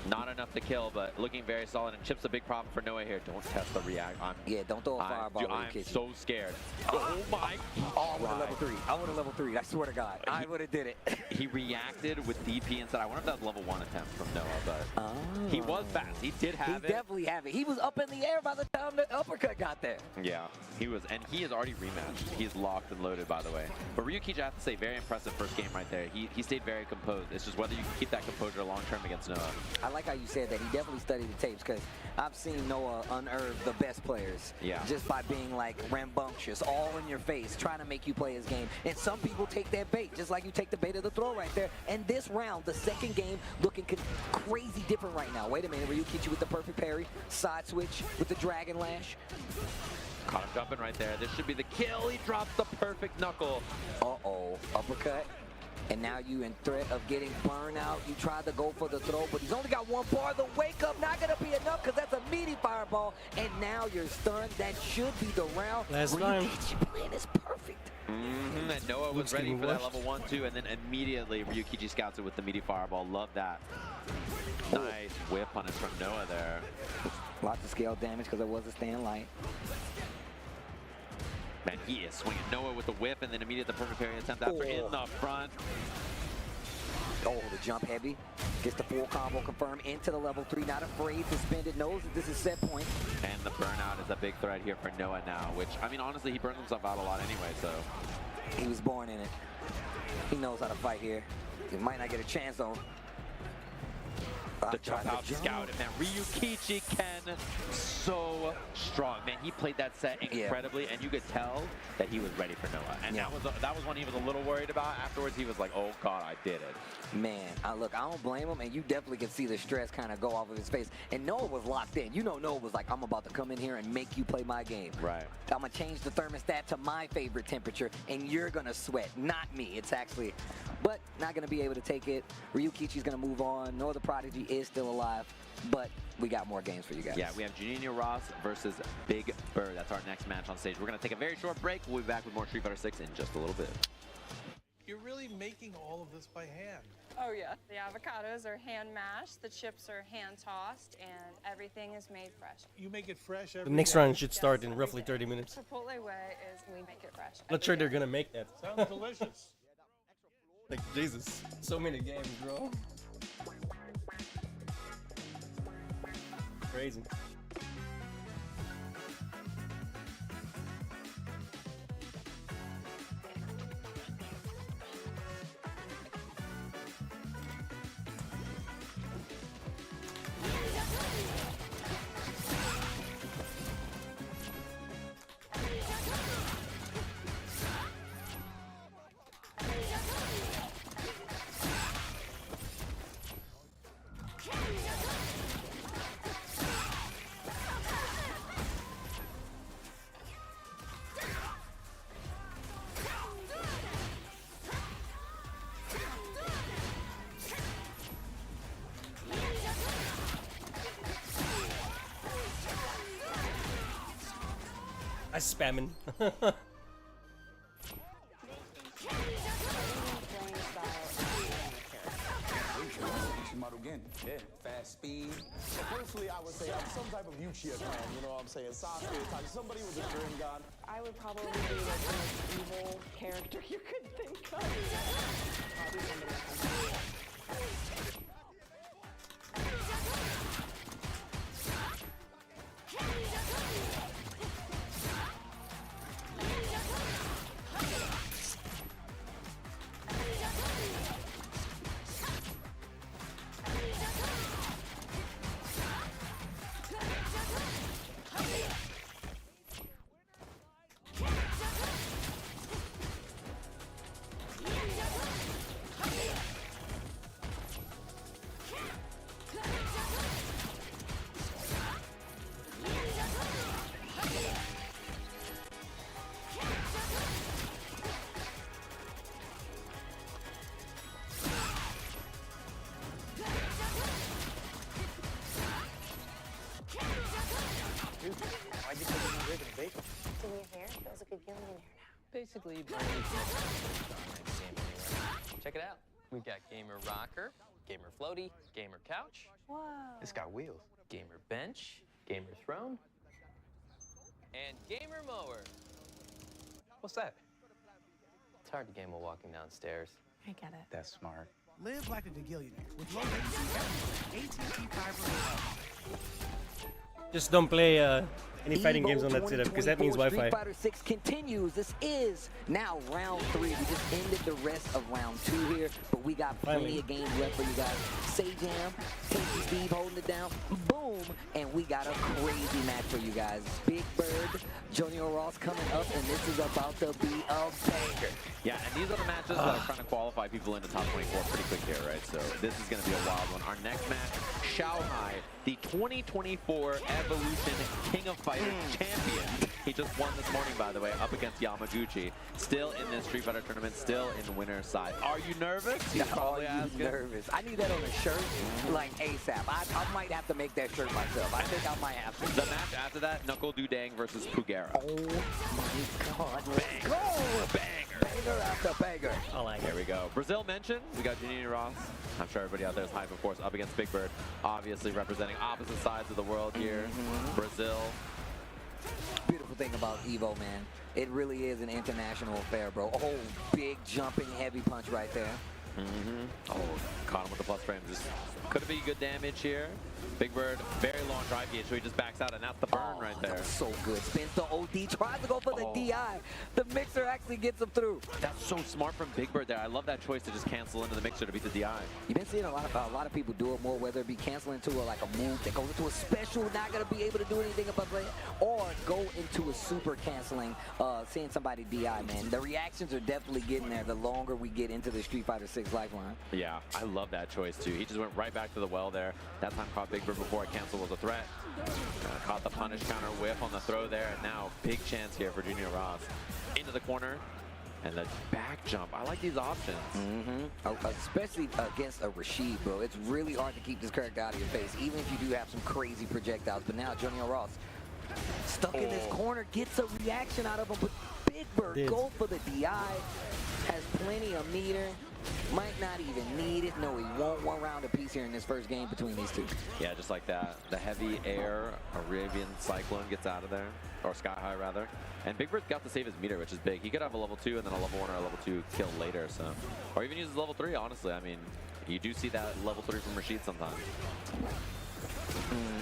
Not enough to kill, but looking very solid. And Chip's a big problem for Noah here. Don't test the react. Yeah, don't throw a fireball. I'm so scared. Oh my. Oh, I would have level 3. I would have level 3. I swear to God. I would have did it. He reacted with DP instead. I wonder if that was level 1 attempt from Noah, but he was fast. He did have it. He definitely have it. He was up in the air by the time the uppercut got there. Yeah, he was, and he has already rematched. He's locked and loaded, by the way. But Ryukichi, I have to say, very impressive first game right there. He stayed very composed. It's just whether you can keep that composure long term against Noah. I like how you said that. He definitely studied the tapes because I've seen Noah unearth the best players just by being like rambunctious, all in your face, trying to make you play his game. And some people take that bait, just like you take the bait of the throw right there. And this round, the second game, looking crazy different right now. Wait a minute, Ryukichi with the perfect parry, side switch with the dragon lash. Caught him jumping right there. This should be the kill. He drops the perfect knuckle. Uh-oh, uppercut. And now you in threat of getting burned out. You tried to go for the throw, but he's only got one bar. The wake up not gonna be enough because that's a meaty fireball. And now you're stunned. That should be the round. Last time. Ryukichi plan is perfect. And Noah was ready for that level 1, 2, and then immediately Ryukichi scouts it with the meaty fireball. Love that. Nice whip punish from Noah there. Lots of scale damage because it was a stand light. Man, he is swinging Noah with the whip and then immediately the perfect parry attempt after in the front. Oh, the jump heavy. Gets the full combo confirmed into the level 3. Not afraid to spend it. Knows that this is set point. And the burnout is a big threat here for Noah now, which, I mean, honestly, he burns himself out a lot anyway, so. He was born in it. He knows how to fight here. He might not get a chance, though. The jump out scout, and man, Ryukichi can so strong. Man, he played that set incredibly, and you could tell that he was ready for Noah. And that was one he was a little worried about. Afterwards, he was like, oh, God, I did it. Man, look, I don't blame him, and you definitely can see the stress kind of go off of his face. And Noah was locked in. You know Noah was like, I'm about to come in here and make you play my game. Right. I'm going to change the thermostat to my favorite temperature, and you're going to sweat, not me. It's actually, but not going to be able to take it. Ryukichi's going to move on. Noah the Prodigy is still alive, but we got more games for you guys. Yeah, we have Juninho Ross versus Big Bird. That's our next match on stage. We're going to take a very short break. We'll be back with more Street Fighter 6 in just a little bit. You're really making all of this by hand. Oh yeah. The avocados are hand mashed, the chips are hand tossed, and everything is made fresh. You make it fresh every The next day. round should start in roughly 30 minutes. Chipotle way is we make it fresh. Not sure they're gonna make that. Sounds delicious. Like, Jesus. So many games, bro. Crazy. I spamming. Model again. Yeah, fast speed. Personally, I would say I'm some type of Uchiha clan, you know what I'm saying? Sasuke type, somebody with a Sharingan. I would probably be like the most evil character you could think of. Probably somebody Feels like a gillionaire now. Basically, check it out. We've got Gamer Rocker, Gamer Floaty, Gamer Couch. Whoa. It's got wheels. Gamer Bench, Gamer Throne, and Gamer Mower. What's that? It's hard to game while walking downstairs. I get it. That's smart. Live like a gillionaire with low latency AT&T Fiber. Just don't play any fighting games on that setup because that means Wi-Fi. Street Fighter 6 continues. This is now round 3. We just ended the rest of round 2 here, but we got plenty of games left for you guys. Sajam, Tasty Steve holding it down. Boom, and we got a crazy match for you guys. Big Bird, Junior Ross coming up, and this is about to be a banger. Yeah, and these are the matches that are trying to qualify people into top 24 pretty quick here, right? So this is going to be a wild one. Our next match, Shanghai, the 2024 Evolution King of Fighters champion. He just won this morning, by the way, up against Yamaguchi. Still in this Street Fighter tournament, still in the winner's side. Are you nervous? He's probably asking. Nervous. I need that on a shirt, like ASAP. I might have to make that shirt myself. I think I might have to. The match after that, Knuckle Dudang versus Pugera. Oh my God. Let's go. Banger. Banger after banger. I like it. Here we go. Brazil mentioned. We got Junior Ross. I'm sure everybody out there is hype, of course, up against Big Bird. Obviously representing opposite sides of the world here. Brazil. Beautiful thing about Evo, man. It really is an international affair, bro. Oh, big jumping heavy punch right there. Oh, caught him with the plus frame. Just could be good damage here. Big Bird, very long drive gauge, so he just backs out, and that's the burn right there. That was so good. Spins the OD, tries to go for the DI. The mixer actually gets him through. That's so smart from Big Bird there. I love that choice to just cancel into the mixer to beat the DI. You've been seeing a lot of people do it more, whether it be canceling into like a move that goes into a special, not gonna be able to do anything about it, or go into a super canceling, seeing somebody DI, man. The reactions are definitely getting there the longer we get into the Street Fighter 6 lifeline. Yeah, I love that choice too. He just went right back to the well there. That time caught Big Bird before a cancel was a threat. Caught the punish counter whiff on the throw there, and now big chance here for Junior Ross. Into the corner, and the back jump. I like these options. Especially against a Rashid, bro. It's really hard to keep this character out of your face, even if you do have some crazy projectiles. But now Junior Ross, stuck in this corner, gets a reaction out of him, but Big Bird goes for the DI, has plenty of meter. Might not even need it. No, he won't. One round apiece here in this first game between these two. Yeah, just like that. The heavy air Arabian Cyclone gets out of there, or Sky High rather. And Big Bird's got to save his meter, which is big. He could have a level 2 and then a level 1 or a level 2 kill later, so. Or even use his level 3, honestly. I mean, you do see that level 3 from Rashid sometimes.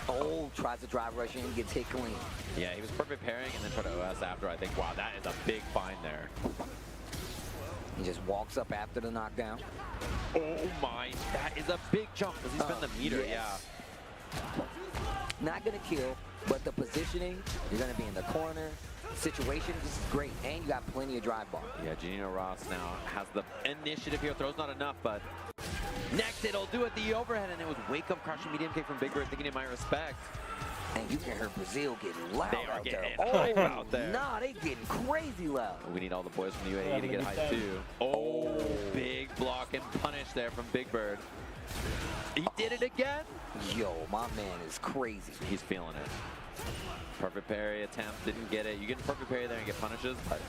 Oh, tries to drive rush in, gets hit clean. Yeah, he was perfect pairing and then tried to OS after. I think, wow, that is a big find there. He just walks up after the knockdown. Oh my, that is a big jump. Does he spend the meter? Yes. Yeah. Not gonna kill, but the positioning, you're gonna be in the corner. Situation, this is great, and you got plenty of drive bar. Yeah, Junior Ross now has the initiative here. Throws not enough, but next it'll do it. The overhead, and it was wake up crushing medium kick from Big Bird, thinking it might respect. And you can hear Brazil getting loud out there. Hype out there. Nah, they getting crazy loud. We need all the boys from the UAE to get hyped too. Oh, big block and punish there from Big Bird. He did it again. Yo, my man is crazy. He's feeling it. Perfect parry attempt, didn't get it. You get a perfect parry there and get punishes, but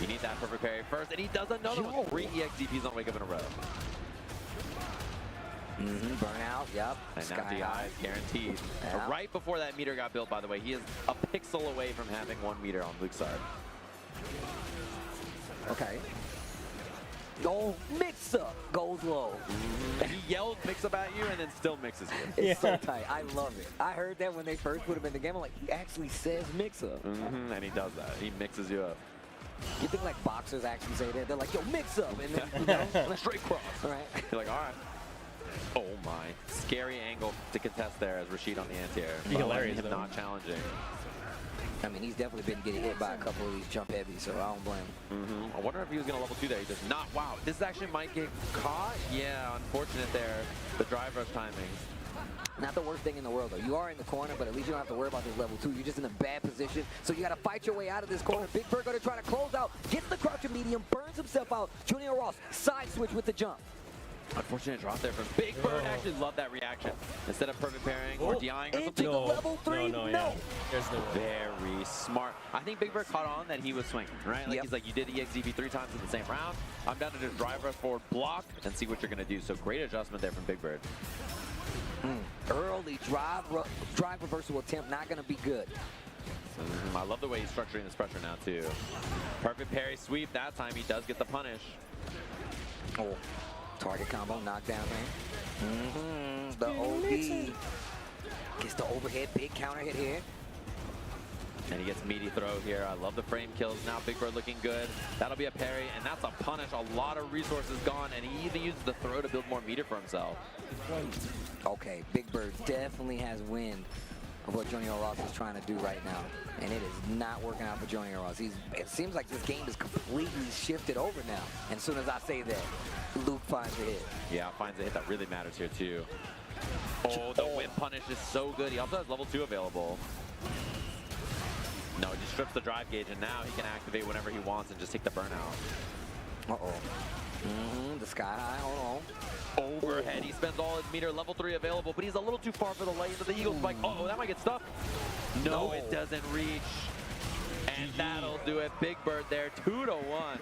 you need that perfect parry first. And he does another one. 3 EXDPs on wake up in a row. Burnout, yep. And now DI is guaranteed. Yeah. Right before that meter got built, by the way, he is a pixel away from having 1 meter on Luke's side. Okay. Oh, mix up goes low. He yelled mix up at you and then still mixes you. It's so tight. I love it. I heard that when they first put him in the game. I'm like, he actually says mix up. And he does that. He mixes you up. You think like boxers actually say that? They're like, yo, mix up. And then, you know, and a straight cross. Right. You're like, all right. Oh my. Scary angle to contest there as Rashid on the anti-air. Hilarious, him not challenging. I mean, he's definitely been getting hit by a couple of these jump heavies, so I don't blame him. I wonder if he was going to level 2 there. He does not. Wow. This actually might get caught. Yeah, unfortunate there. The drive rush timing. Not the worst thing in the world, though. You are in the corner, but at least you don't have to worry about this level 2. You're just in a bad position, so you got to fight your way out of this corner. Big Bird going to try to close out, gets the crouch medium, burns himself out. Junior Ross, side switch with the jump. Unfortunate drop there from Big Bird. I actually love that reaction. Instead of perfect pairing or DIing or something. level 3? No. Yeah. There's no way. Very smart. I think Big Bird caught on that he was swinging, right? Like he's like, you did EXEV 3 times in the same round. I'm down to just drive rush forward, block, and see what you're going to do. So great adjustment there from Big Bird. Early drive reversal attempt, not going to be good. I love the way he's structuring this pressure now, too. Perfect parry sweep. That time he does get the punish. Oh, target combo, knockdown there. The OD gets the overhead, big counter hit here. And he gets meaty throw here. I love the frame kills. Now Big Bird looking good. That'll be a parry, and that's a punish. A lot of resources gone, and he even uses the throw to build more meter for himself. Okay, Big Bird definitely has wind of what Junior Ross is trying to do right now. And it is not working out for Junior Ross. It seems like this game is completely shifted over now. And as soon as I say that, Luke finds a hit. Yeah, finds a hit that really matters here, too. Oh, the whip punish is so good. He also has level 2 available. No, he just strips the drive gauge, and now he can activate whenever he wants and just take the burnout. The sky high, hold on. Overhead, he spends all his meter, level 3 available, but he's a little too far for the light into the Eagle Spike. Uh-oh, that might get stuck. No, it doesn't reach. And that'll do it. Big Bird there, 2-1.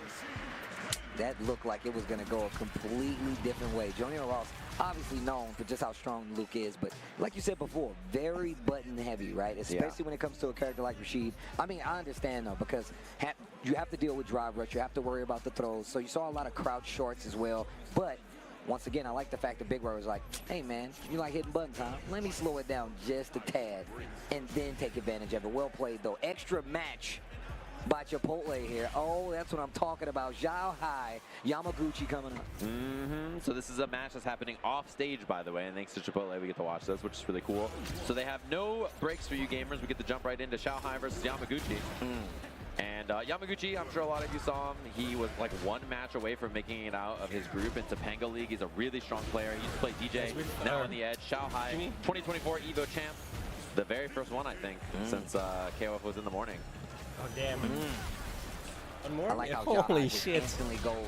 That looked like it was going to go a completely different way. Junior Ross, obviously known for just how strong Luke is, but like you said before, very button heavy, right? Especially when it comes to a character like Rashid. I mean, I understand though, because you have to deal with drive rush, you have to worry about the throws, so you saw a lot of crouch shorts as well, but once again, I like the fact that Big Bird was like, hey man, you like hitting buttons, huh? Let me slow it down just a tad and then take advantage of it. Well played though. Extra match by Chipotle here. Oh, that's what I'm talking about. Zhao Hai, Yamaguchi coming up. So this is a match that's happening off stage, by the way, and thanks to Chipotle, we get to watch this, which is really cool. So they have no breaks for you gamers. We get to jump right into Zhao Hai versus Yamaguchi. And Yamaguchi, I'm sure a lot of you saw him. He was like one match away from making it out of his group in Topanga League. He's a really strong player. He used to play DJ, now on the edge. Zhao Hai, 2024 Evo champ. The very first one, I think, since KOF was in the morning. Oh, damn. One more? I like how Holy Zhao shit. instantly goes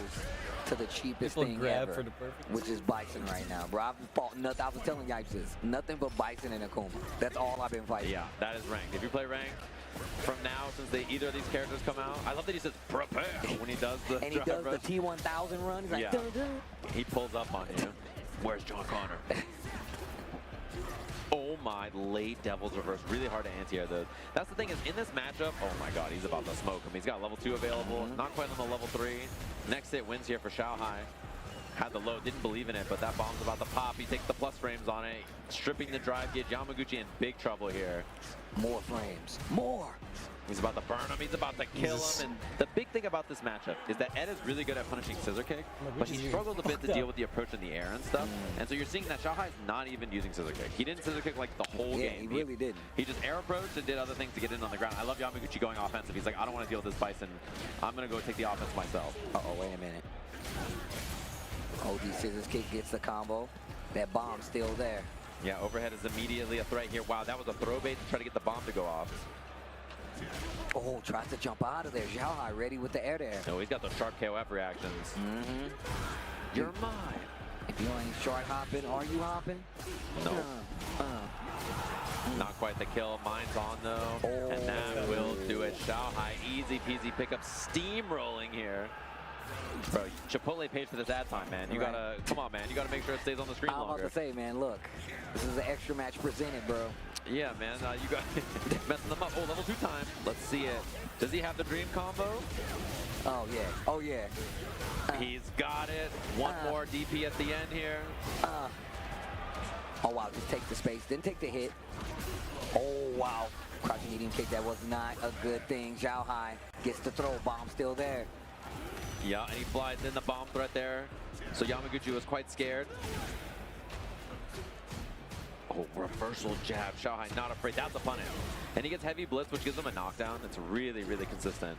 to the cheapest People thing grab ever, for the perfect. which is Bison right now, bro. I was telling Yipes this. Nothing but Bison and Akuma. That's all I've been fighting. Yeah, that is ranked. If you play ranked from now, since either of these characters come out, I love that he says prepare when he does the And he does the T-1000 run. He's like, dun, dun. He pulls up on you. Where's John Connor? Oh my, late Devil's Reverse. Really hard to anti-air though. That's the thing is, in this matchup, oh my god, he's about to smoke him. He's got level 2 available, not quite on the level 3. Next hit wins here for Zhao Hai. Had the low, didn't believe in it, but that bomb's about to pop. He takes the plus frames on it, stripping the drive gauge. Yamaguchi in big trouble here. More frames. More! He's about to burn him. He's about to kill him. And the big thing about this matchup is that Ed is really good at punishing scissor kick, but he struggles a bit to deal with the approach in the air and stuff. And so you're seeing that Zhao Hai is not even using scissor kick. He didn't scissor kick like the whole game. He really didn't. He just air approached and did other things to get in on the ground. I love Yamaguchi going offensive. He's like, I don't want to deal with this Bison. I'm going to go take the offense myself. Uh-oh, wait a minute. OD scissors kick gets the combo. That bomb's still there. Yeah, overhead is immediately a threat here. Wow, that was a throw bait to try to get the bomb to go off. Oh, tries to jump out of there. Zhao Hai ready with the air there. No, he's got those sharp KOF reactions. You're mine. If you ain't short hopping, are you hopping? No. Not quite the kill. Mine's on though. And that will do it. Zhao Hai, easy peasy pickup, steamrolling here. Bro, Chipotle paid for this ad time, man. You gotta, come on, man. You gotta make sure it stays on the screen longer. I'm about to say, man, look. This is an extra match presented, bro. Yeah, man. You got messing them up. Oh, level 2 time. Let's see it. Does he have the dream combo? Oh, yeah. Oh, yeah. He's got it. One more DP at the end here. Oh, wow. Just take the space. Didn't take the hit. Oh, wow. Crouching eating kick. That was not a good thing. Zhao Hai gets the throw. Bomb still there. Yeah, and he flies in the bomb threat there. So Yamaguchi was quite scared. Oh, reversal jab. Zhao Hai not afraid. That's a punish. And he gets heavy blitz, which gives him a knockdown. It's really, really consistent.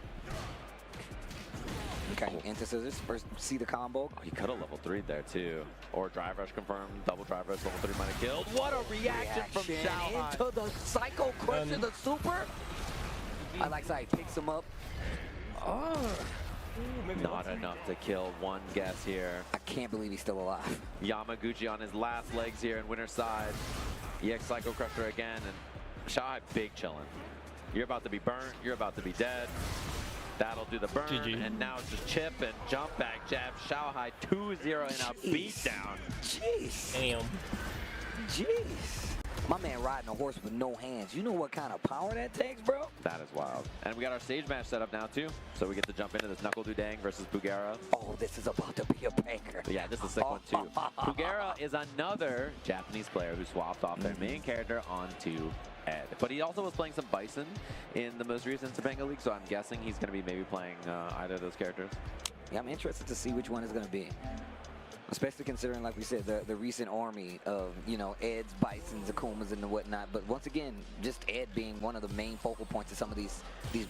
Okay, into scissors. First, see the combo. Oh, he cut a level 3 there, too. Or drive rush confirmed. Double drive rush. Level 3 might have killed. What a reaction from Zhao Hai. Into the Psycho Crusher, the super. I like how he picks him up. Not enough to kill one guess here. I can't believe he's still alive. Yamaguchi on his last legs here in winner's side. EX Psycho Crusher again, and Shy big chillin'. You're about to be burnt, you're about to be dead. That'll do the burn, GG. and now it's just chip and jump back jab. Shanghai 2-0 in a beatdown. Jeez. Damn. Jeez. My man riding a horse with no hands. You know what kind of power that takes, bro? That is wild. And we got our stage match set up now, too. So we get to jump into this Knuckle Dudang versus Pugera. Oh, this is about to be a banger. Yeah, this is a sick one, too. Pugera is another Japanese player who swapped off their main character onto Ed. But he also was playing some Bison in the most recent Topanga League, so I'm guessing he's going to be maybe playing either of those characters. Yeah, I'm interested to see which one is going to be. Especially considering, like we said, the recent army of, you know, Eds, Bisons, Akumas, and whatnot. But once again, just Ed being one of the main focal points of some of these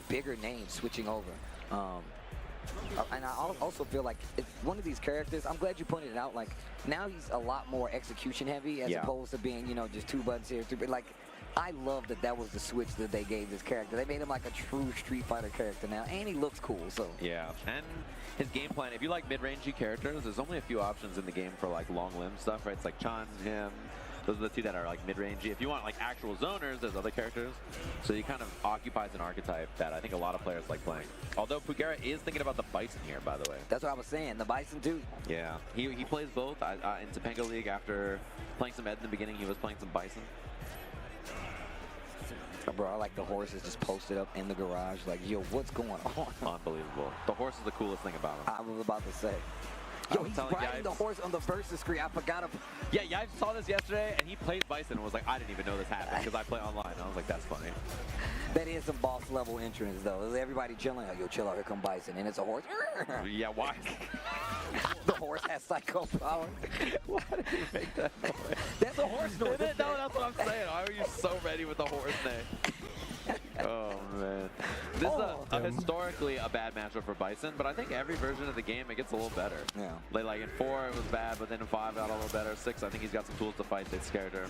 bigger names switching over. And I also feel like it's one of these characters, I'm glad you pointed it out, like, now he's a lot more execution heavy as opposed to being, you know, just 2 buttons here, 2 buttons. Like, I love that was the switch that they gave this character. They made him like a true Street Fighter character now, and he looks cool, so. Yeah, and his game plan, if you like mid-rangey characters, there's only a few options in the game for like long limb stuff, right? It's like Chan, him. Those are the 2 that are like mid-rangey. If you want like actual zoners, there's other characters. So he kind of occupies an archetype that I think a lot of players like playing. Although Pugera is thinking about the Bison here, by the way. That's what I was saying, the Bison too. Yeah, he plays both. In Topanga League, after playing some Ed in the beginning, he was playing some Bison. Bro, I like the horses just posted up in the garage. Like, yo, what's going on? Unbelievable. The horse is the coolest thing about him. I was about to say. Yo, he's riding the horse on the versus screen. I forgot about. Yeah, I saw this yesterday, and he plays Bison and was like, I didn't even know this happened because I play online. I was like, that's funny. That is some boss level entrance, though. Everybody chilling. Like, yo, chill out, here come Bison. And it's a horse. Yeah, why? The horse has psycho power. Why did you make that noise? That's a horse noise. No, that's what I'm saying. Why are you so ready with the horse name? Oh, man. This is historically a bad matchup for Bison, but I think every version of the game, it gets a little better. Yeah. Like in 4, it was bad, but then in 5, it got a little better. 6, I think he's got some tools to fight this character.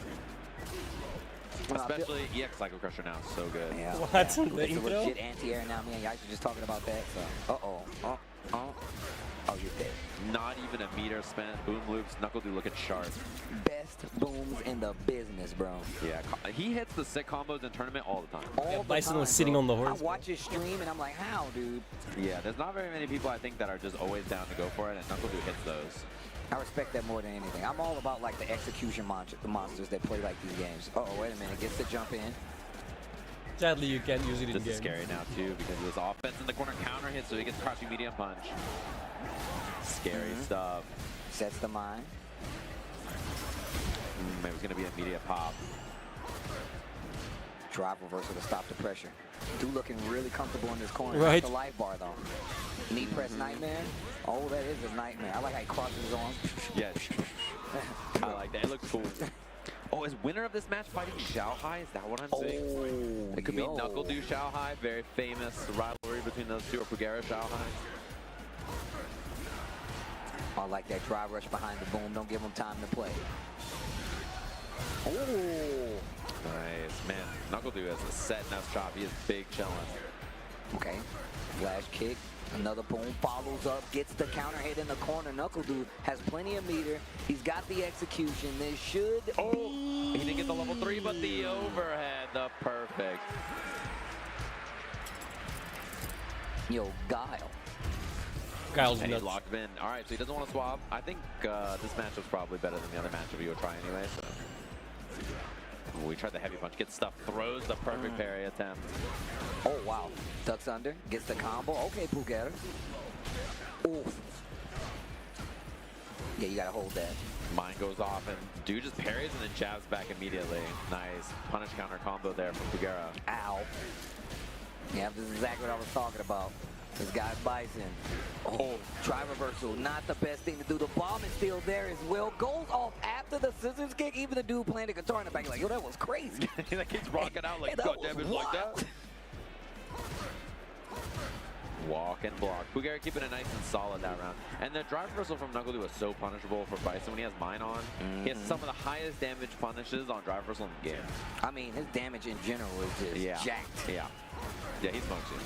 Especially EX Psycho Crusher now, so good. Yeah. What? It's a legit anti-air now. Me and Yikes were just talking about that, so. Oh, you're dead. Not even a meter spent. Boom loops. Knuckle Dude looking sharp. Best booms in the business, bro. Yeah, he hits the sick combos in tournament all the time. All the Bison time, was sitting bro. on the horse. I watch his stream and I'm like, how, dude? Yeah, there's not very many people I think that are just always down to go for it, and Knuckle Dude hits those. I respect that more than anything. I'm all about like the execution monsters that play like these games. Uh oh, wait a minute. Gets to jump in. Sadly, you can't use it in This game. is scary now, too, because of this offense in the corner counter hit, so he gets crouching medium punch. Scary stuff. Sets the mind. It was going to be an immediate pop. Drive reversal to stop the pressure. Dude looking really comfortable in this corner. Right. Not the life bar, though. Knee press nightmare. Oh, that is a nightmare. I like how he crosses his arms. Yeah. I like that. It looks cool. Oh, is winner of this match fighting Xiaohai? Is that what I'm saying? It could be Knuckle Dude Xiaohai. Very famous rivalry between those two, or Pugera Xiaohai. I like that drive rush behind the boom. Don't give him time to play. Oh. Nice. Man, Knuckle Dude has a set enough chop. He is big chilling. Okay. Flash kick. Another boom. Follows up. Gets the counter hit in the corner. Knuckle Dude has plenty of meter. He's got the execution. This should be... He didn't get the level 3, but the overhead. The perfect. Yo, Guile. Guile's and nuts. he's locked in. All right, so he doesn't want to swap. I think this match was probably better than the other matchup he would try anyway. So we tried the heavy punch, gets stuff, throws the perfect parry attempt. Oh, wow. Ducks under, gets the combo. Okay, Pugera. Oof. Yeah, you got to hold that. Mine goes off, and dude just parries and then jabs back immediately. Nice. Punish counter combo there from Pugera. Ow. Yeah, this is exactly what I was talking about. This guy's Bison. Oh, try reversal. Not the best thing to do. The bomb is still there as well. Goes off after the scissors kick. Even the dude playing the guitar in the back, like, yo, that was crazy. That kid's rocking out like, God damn it, like that. Walk and block. Pugera keeping it nice and solid that round. And the drive reversal from Knuckle Dude was so punishable for Bison when he has mine on. He has some of the highest damage punishes on drive reversal in the game. I mean, his damage in general is just jacked. Yeah. Yeah, he smokes you.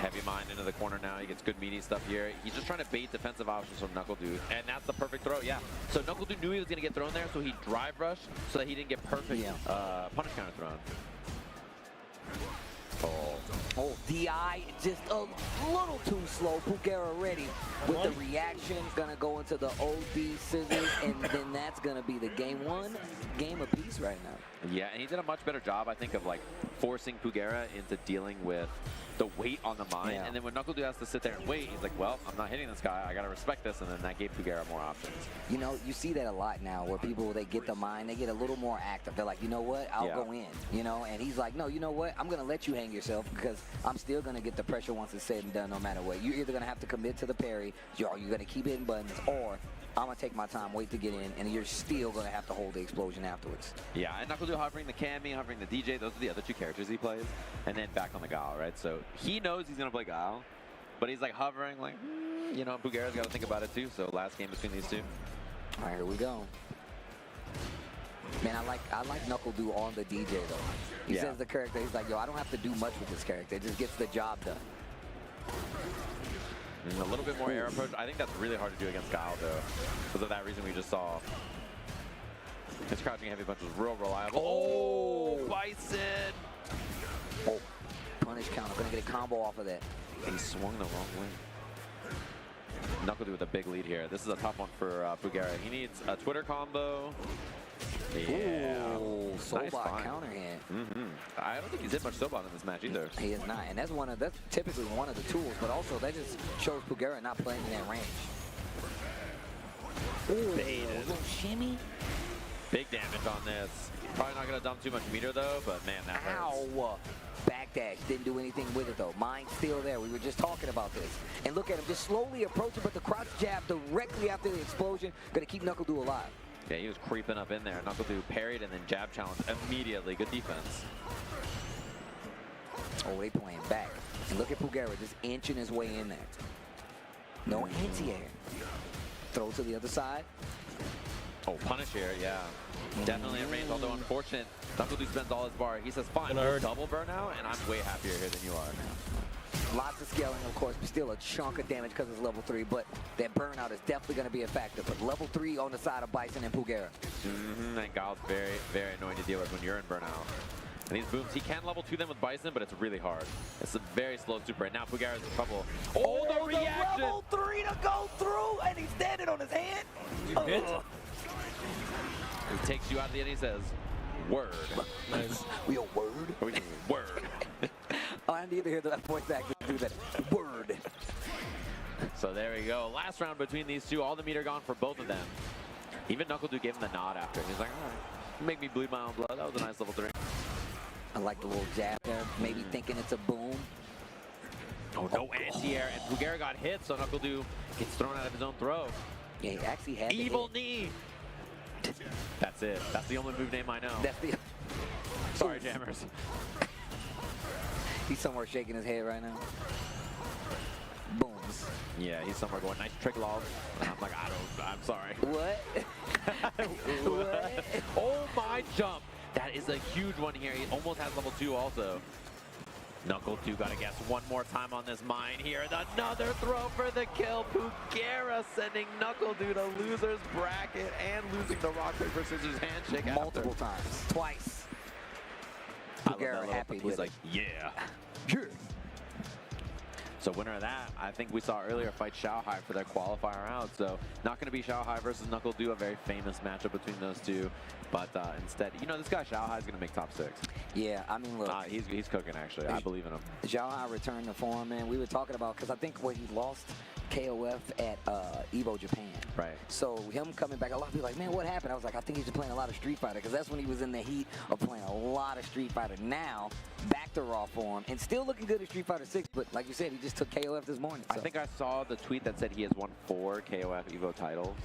Heavy mine into the corner now. He gets good meaty stuff here. He's just trying to bait defensive options from NuckleDu, and that's the perfect throw. Yeah. So NuckleDu knew he was going to get thrown there, so he drive rushed so that he didn't get perfect punish counter thrown. Oh, DI just a little too slow. Pugera ready with the reaction. Gonna go into the OD scissors, and then that's gonna be the game one game apiece right now. Yeah, and he did a much better job, I think, of like forcing Pugera into dealing with the weight on the mine. And then when NuckleDu has to sit there and wait, he's like, well, I'm not hitting this guy. I gotta respect this, and then that gave Pugera more options. You know, you see that a lot now where people, they get the mine, they get a little more active. They're like, you know what, I'll go in, you know? And he's like, no, you know what, I'm gonna let you hang yourself because I'm still gonna get the pressure once it's said and done no matter what. You're either gonna have to commit to the parry, or you're gonna keep hitting buttons, or I'm gonna take my time, wait to get in, and you're still gonna have to hold the explosion afterwards. Yeah, and NuckleDu hovering the Cammy, hovering the DJ, those are the other two characters he plays, and then back on the Gal, right? So he knows he's gonna play Gal, but he's like hovering, like, you know, Pugera's gotta think about it too, so last game between these two. All right, here we go. Man, I like NuckleDu on the DJ though. He says the character, he's like, yo, I don't have to do much with this character, it just gets the job done. And a little bit more air approach. I think that's really hard to do against Guile, though, because of that reason we just saw. His crouching heavy punch was real reliable. Oh, Bison! Oh, punish counter. Gonna get a combo off of that. He swung the wrong way. NuckleDu with a big lead here. This is a tough one for Pugera. He needs a Twitter combo. Yeah. Ooh, nice Sobot counter hit. I don't think he's hit much Sobot in this match either. He is not, and that's typically one of the tools, but also that just shows Pugera not playing in that range. Ooh, Baited. A little shimmy. Big damage on this. Probably not going to dump too much meter though, but man, that hurts. Ow! Backdash, didn't do anything with it though. Mine's still there. We were just talking about this. And look at him, just slowly approaching, but the crouch jab directly after the explosion, gonna keep NuckleDu alive. Yeah, he was creeping up in there. NuckleDu parried and then jab challenged immediately. Good defense. Oh, they playing back. And look at Pugera just inching his way in there. No anti-air. Throw to the other side. Oh, punish here, yeah. Definitely in range, although unfortunate. NuckleDu spends all his bar. He says, fine, double burnout, and I'm way happier here than you are. Lots of scaling, of course, but still a chunk of damage because it's level 3. But that burnout is definitely going to be a factor. But level 3 on the side of Bison and Pugera. And Guile's very, very annoying to deal with when you're in burnout. And these booms, he can level 2 them with Bison, but it's really hard. It's a very slow super. And now Pugera's in trouble. Oh, the reaction! Level 3 to go through, and he's standing on his hand. He takes you out of the end, he says, word. Nice. We a word? Word. Oh, I need to hear that voice actor do that. Word. So there we go. Last round between these two. All the meter gone for both of them. Even NuckleDu gave him the nod after. He's like, all right, make me bleed my own blood. That was a nice level 3. I like the little jab there. Maybe thinking it's a boom. Oh, no anti-air. And Pugera got hit, so NuckleDu gets thrown out of his own throw. Yeah, he actually had Evil knee. That's it. That's the only move name I know. That's the... Sorry, Jammers. He's somewhere shaking his head right now. Booms. Yeah, he's somewhere going, nice trick log. And I'm like, I'm sorry. What? What? Oh, my jump. That is a huge one here. He almost has level 2 also. NuckleDu got to guess one more time on this mine here. Another throw for the kill. Pugera sending NuckleDu to loser's bracket and losing the rock, paper, scissors handshake multiple times. Twice. Pugera happy with He's like, yeah. So winner of that, I think we saw earlier fight Xiaohai for their qualifier out. So not going to be Xiaohai versus NuckleDu, a very famous matchup between those two. But instead, you know, this guy Xiaohai is going to make top 6. Yeah, I mean, look. He's cooking, actually. I believe in him. Xiaohai returned to form, man. We were talking about, because I think when he lost KOF at Evo Japan. Right. So him coming back, a lot of people like, man, what happened? I was like, I think he's just playing a lot of Street Fighter, because that's when he was in the heat of playing a lot of Street Fighter. Now, back to raw form, and still looking good at Street Fighter 6, but like you said, he just took KOF this morning. So. I think I saw the tweet that said he has won 4 KOF Evo titles.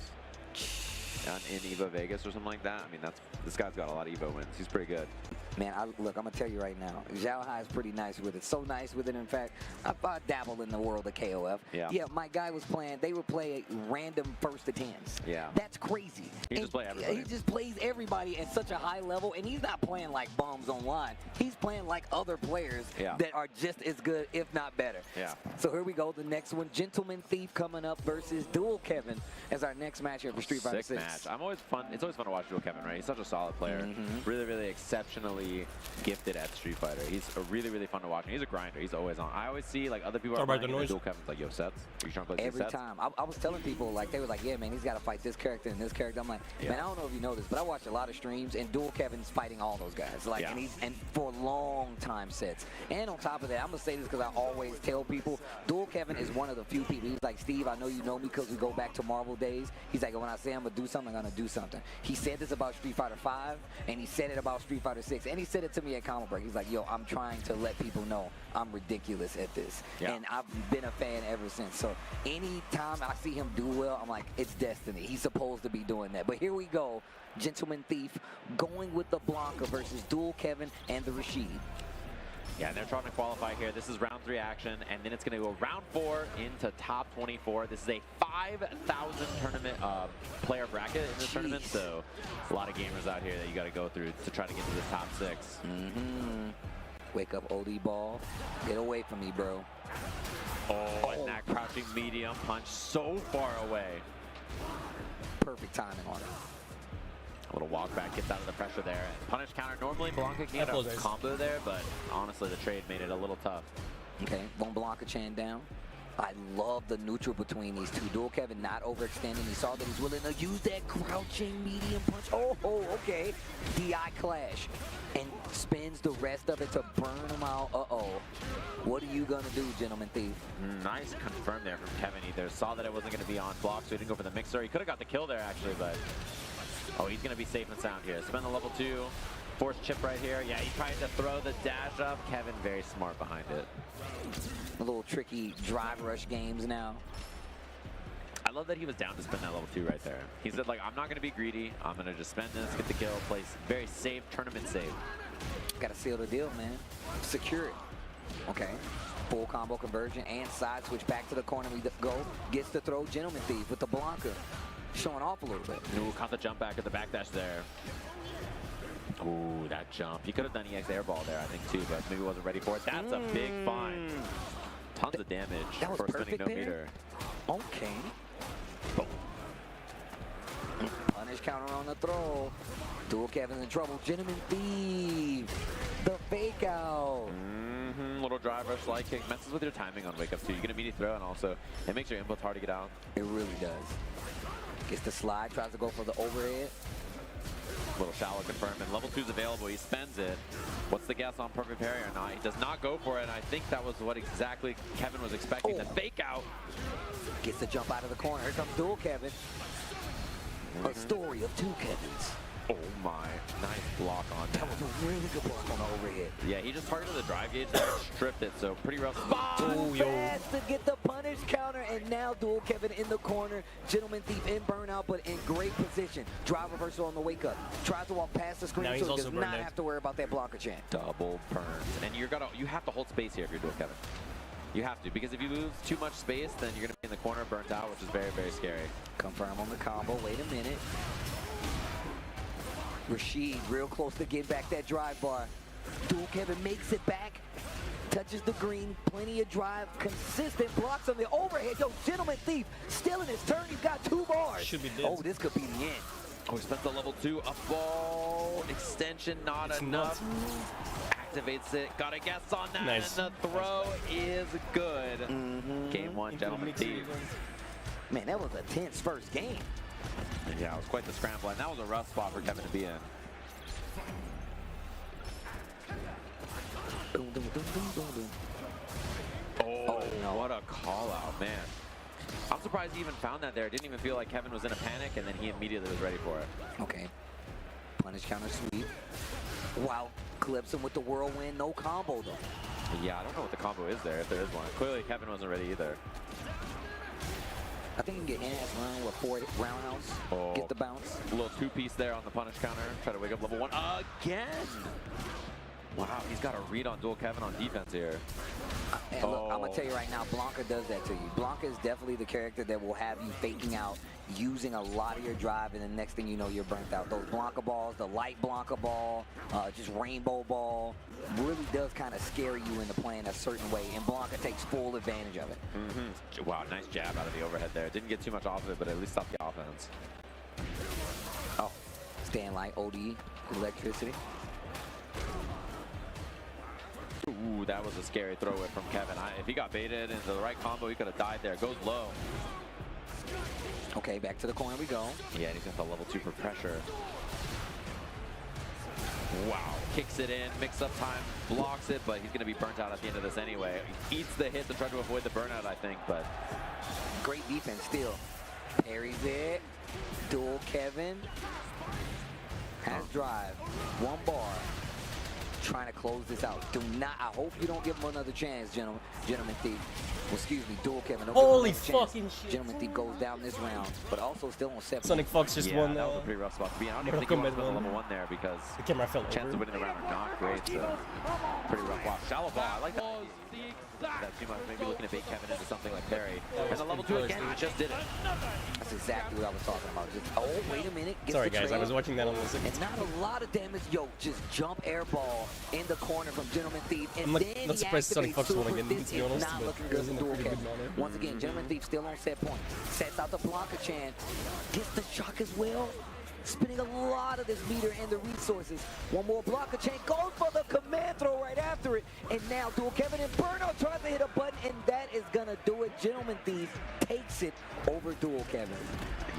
in Evo Vegas or something like that. I mean, this guy's got a lot of Evo wins. He's pretty good. Man, look, I'm going to tell you right now, Zhao Hai is pretty nice with it. So nice with it, in fact, I dabble in the world of KOF. Yeah. My guy was playing, they would play random first to 10s. Yeah. That's crazy. He just plays everybody. He just plays everybody at such a high level, and he's not playing like bums online. He's playing like other players that are just as good, if not better. Yeah. So here we go, the next one, Gentleman Thief coming up versus Dual Kevin as our next match here for Street Fighter 6. Match. It's always fun to watch Dual Kevin, right? He's such a solid player. Really, really exceptionally gifted at Street Fighter. He's really, really fun to watch. And he's a grinder. He's always on. I always see like other people are playing Dual Kevin's like, yo, sets? Are you trying to play Every sets? time. I was telling people, like, they were like, yeah, man, he's got to fight this character and this character. I'm like, man, I don't know if you know this, but I watch a lot of streams, and Dual Kevin's fighting all those guys. Like, and for long time sets. And on top of that, I'm going to say this because I always tell people, Dual Kevin is one of the few people. He's like, Steve, I know you know me because we go back to Marvel days. He's like, when I say I'm going to do something, I'm going to do something. He said this about Street Fighter 5, and he said it about Street Fighter 6, and he said it to me at Comic Break. He's like, yo, I'm trying to let people know I'm ridiculous at this. And I've been a fan ever since. So anytime I see him do well, I'm like, it's destiny. He's supposed to be doing that. But here we go. Gentleman Thief going with the Blanca versus Dual Kevin and the Rashid. Yeah, and they're trying to qualify here. This is round 3 action, and then it's going to go round 4 into top 24. This is a 5,000 tournament player bracket in this tournament, so a lot of gamers out here that you got to go through to try to get to this top 6. Wake up, OD ball. Get away from me, bro. Oh, and that crouching medium punch so far away. Perfect timing on it. A little walk back, gets out of the pressure there. Punish counter. Normally Blanca can get a combo there, but honestly the trade made it a little tough. Okay, one Blanca chain down. I love the neutral between these two. Dual Kevin not overextending. He saw that he's willing to use that crouching medium punch. Oh, okay. DI clash. And spins the rest of it to burn him out. What are you going to do, Gentleman Thief? Nice confirm there from Kevin. He either saw that it wasn't going to be on block, so he didn't go for the mixer. He could have got the kill there, actually, but... Oh, he's going to be safe and sound here. Spend the level 2. Force chip right here. Yeah, he tried to throw the dash up. Kevin very smart behind it. A little tricky drive rush games now. I love that he was down to spend that level 2 right there. He said, like, I'm not going to be greedy. I'm going to just spend this, get the kill, play very safe, tournament safe. Got to seal the deal, man. Secure it. Okay. Full combo conversion and side switch back to the corner we go. Gets to throw Gentleman Thief with the Blanca. Showing off a little bit. Ooh, caught the jump back at the backdash there. Ooh, that jump. He could have done EX airball there, I think, too, but maybe wasn't ready for it. That's a big find. Tons of damage for spending no meter. Okay. Boom. Punish counter on the throw. Dual Kevin's in trouble. Gentleman Thief. The fake out. Little drive rush slide kick. Messes with your timing on wake up, too. You get immediate throw, and also it makes your inputs hard to get out. It really does. Gets the slide, tries to go for the overhead. Little shallow confirm, and level 2 is available. He spends it. What's the guess on perfect parry or not? He does not go for it. I think that was what exactly Kevin was expecting. The fake out. Gets the jump out of the corner. Here comes Dual Kevin. A story of 2 Kevins. Oh my, nice block on that. That was a really good block on the overhead. Yeah, he just targeted the drive gauge there, stripped it, so pretty rough spot. Fast to get the punish counter, and now Dual Kevin in the corner. Gentleman Thief in burnout, but in great position. Drive reversal on the wake up. Tries to walk past the screen, so he does not have to worry about that blocker chant. Double burns. And you have to hold space here if you're Dual Kevin. You have to, because if you lose too much space, then you're going to be in the corner burnt out, which is very, very scary. Confirm on the combo. Wait a minute. Rashid real close to getting back that drive bar. Dual Kevin makes it back. Touches the green. Plenty of drive. Consistent blocks on the overhead. Yo, Gentleman Thief still in his turn. He's got 2 bars. Should be dead. Oh, this could be the end. Oh, he spends the level 2. Up ball. Extension not enough. Activates it. Got a guess on that. Nice. And the throw is good. Game 1, Gentleman Thief. Man, that was a tense first game. Yeah, it was quite the scramble, and that was a rough spot for Kevin to be in. Oh, no. What a call out, man. I'm surprised he even found that there. It didn't even feel like Kevin was in a panic, and then he immediately was ready for it. Okay. Punish counter sweep. Wow, clips him with the whirlwind. No combo, though. Yeah, I don't know what the combo is there, if there is one. Clearly, Kevin wasn't ready either. I think you can get in-ass run with 4 roundhouse. Oh. Get the bounce. A little two-piece there on the punish counter. Try to wake up level 1 again. Wow, he's got a read on Dual Kevin on defense here. And look, I'm going to tell you right now, Blanka does that to you. Blanka is definitely the character that will have you faking out, using a lot of your drive, and the next thing you know, you're burnt out. Those Blanka balls, the light Blanka ball, just rainbow ball, really does kind of scare you into playing a certain way, and Blanka takes full advantage of it. Wow, nice jab out of the overhead there. Didn't get too much off of it, but at least stopped the offense. Oh, stand like OD, electricity. Ooh, that was a scary throw away from Kevin. If he got baited into the right combo, he could have died there. Goes low. Okay, back to the corner we go. Yeah, and he's got the level 2 for pressure. Wow, kicks it in, mix-up time, blocks it, but he's going to be burnt out at the end of this anyway. He eats the hit to try to avoid the burnout, I think, but... Great defense still. Parries it. Dual Kevin. Has drive. 1 bar. Trying to close this out. Do not. I hope you don't give him another chance, Gentleman Thief. Well, excuse me, Dual Kevin. Holy fucking shit. Gentleman Thief goes down this round, but also still on 7. Sonic Fox just won. That was a pretty rough spot to be in. I don't even think he went to level 1 there because the camera fell chances of winning the round are not great. So pretty rough. Wow, shallow ball. I like that. That too much. Maybe looking to bait Kevin into something like parry. And the level 2 again, he just did it. That's exactly what I was talking about. Just, oh, wait a minute. Sorry, guys. I was watching that on the second. And not a lot of damage. Yo, just jump air ball in the corner from Gentleman Thief. And I'm not surprised Sonic Fox won again, This to be is honest, not but looking it good was for in a Dual pretty good Kevin. manner. Once again, Gentleman Thief still on set point. Sets out the Blanka Chan. Gets the shock as well. Spending a lot of this meter and the resources. One more Blanka Chain goes for the command throw right after it. And now Dual Kevin and Burnout tries to hit a button, and that is gonna do it. Gentleman Thief takes it over Dual Kevin.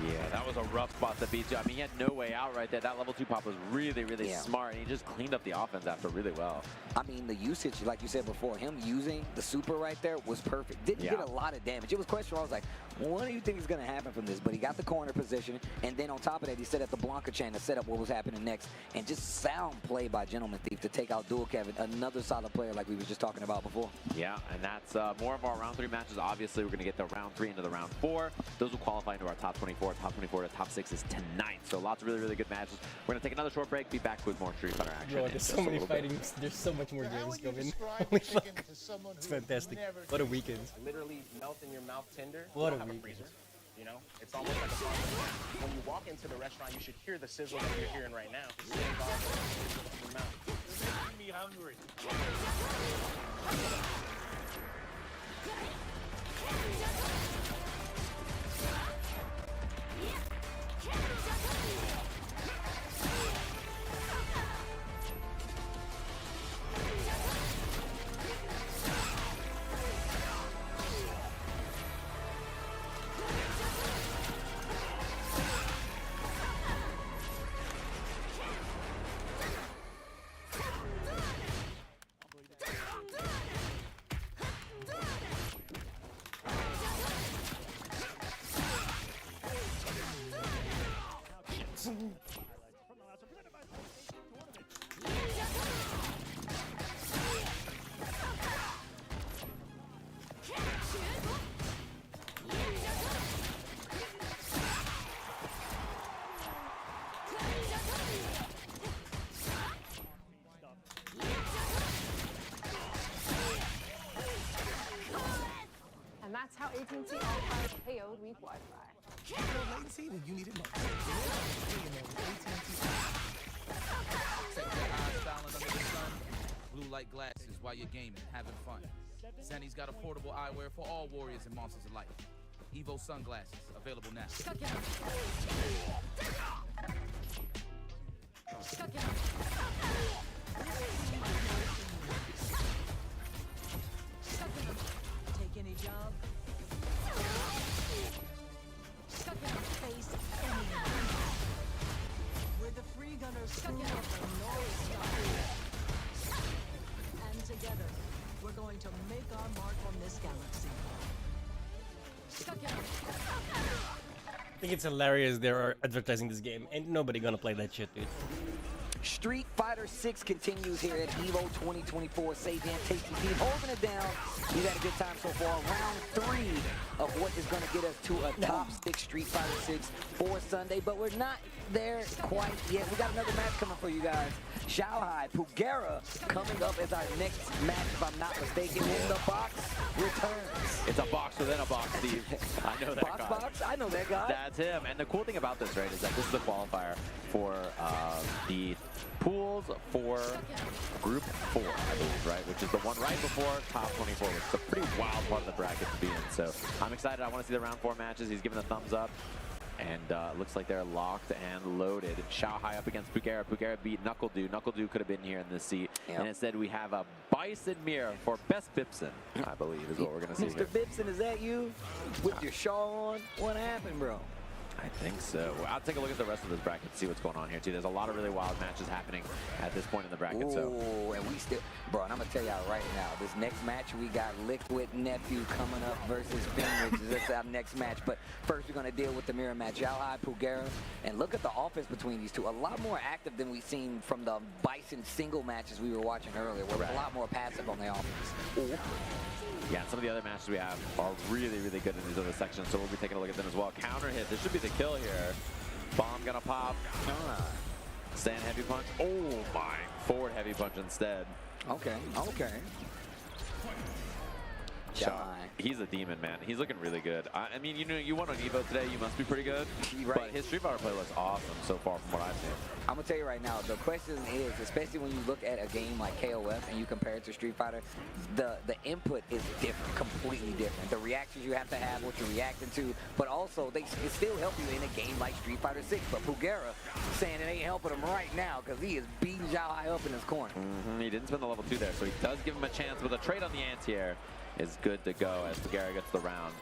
Yeah, that was a rough spot to beat you. I mean, he had no way out right there. That level 2 pop was really, really smart, and he just cleaned up the offense after really well. I mean, the usage, like you said before, him using the super right there was perfect. Didn't get a lot of damage. It was questionable. I was like, what do you think is going to happen from this? But he got the corner position, and then on top of that, he set up the Blanka Chain to set up what was happening next. And just sound play by Gentleman Thief to take out Dual Kevin, another solid player like we were just talking about before. Yeah, and that's more of our round 3 matches. Obviously, we're going to get the round 3 into the round 4. Those will qualify into our top 24. Top 24 to top 6 is tonight. So lots of really, really good matches. We're going to take another short break, be back with more Street Fighter action. Bro, there's so many fighting. There's so much more games coming. Holy fuck. It's fantastic. What a weekend. Literally melt in your mouth tender. What a have weekend. freezer. You know, it's almost like a sausage. When you walk into the restaurant, you should hear the sizzle that you're hearing right now. The same vibe in your mouth. Making me hungry. And that's how AT&T All-Stars KO'd weak Wi-Fi. Latency, then you need it most. Take that eye silent under the sun. Blue light glasses while you're gaming, having fun. Zenny's got affordable eyewear for all warriors and monsters alike. Evo sunglasses, available now. Take any job. Face any enemy. We're the free gunners crew of the North Star. And together, we're going to make our mark on this galaxy. I think it's hilarious they are advertising this game. Ain't nobody gonna play that shit, dude. Street Fighter 6 continues here at EVO 2024. Say-Jan Tasty Team holding it down. We've had a good time so far. Round 3 of what is going to get us to a top 6 Street Fighter 6 for Sunday, but we're not there quite yet. We got another match coming for you guys. Xiaohai Pugera coming up as our next match, if I'm not mistaken, in the box returns. It's a box within a box, Steve. I know that guy. Box? I know that guy. That's him. And the cool thing about this, right, is that this is the qualifier for the pools for Group 4, I believe, right, which is the one right before top 24, which is a pretty wild part of the bracket to be in. So I'm excited. I want to see the round 4 matches. He's giving a thumbs up. And looks like they're locked and loaded. Xiaohai up against Pugera. Pugera beat NuckleDo. NuckleDo could have been here in this seat. Yep. And instead we have a Bison mirror for Best Bibson, I believe, is what we're going to see Mr. here. Bibson, is that you? With your shawl on? What happened, bro? I think so. I'll take a look at the rest of this bracket to see what's going on here, too. There's a lot of really wild matches happening at this point in the bracket. Ooh, and we still, bro, and I'm going to tell y'all right now, this next match, we got Liquid Nephew coming up versus Phoenix. That's our next match. But first, we're going to deal with the mirror match. Xiaohai Pugera. And look at the offense between these two. A lot more active than we've seen from the Bison single matches we were watching earlier, where we're a lot more passive on the offense. Ooh. Yeah, some of the other matches we have are really, really good in these other sections, so we'll be taking a look at them as well. Counter hit. This should be the kill here. Bomb gonna pop. Stand heavy punch. Oh my. Forward heavy punch instead. Okay, okay. Shot. He's a demon, man. He's looking really good. I mean, you know, you won on Evo today. You must be pretty good. Right. But his Street Fighter play looks awesome so far from what I've seen. I'm going to tell you right now, the question is, especially when you look at a game like KOF and you compare it to Street Fighter, the input is different, completely different. The reactions you have to have, what you're reacting to, but also it still help you in a game like Street Fighter 6. But Pugera saying it ain't helping him right now because he is beating Xiaohai up in his corner. He didn't spend the level 2 there, so he does give him a chance with a trade on the anti-air. Is good to go as Pugera gets the round.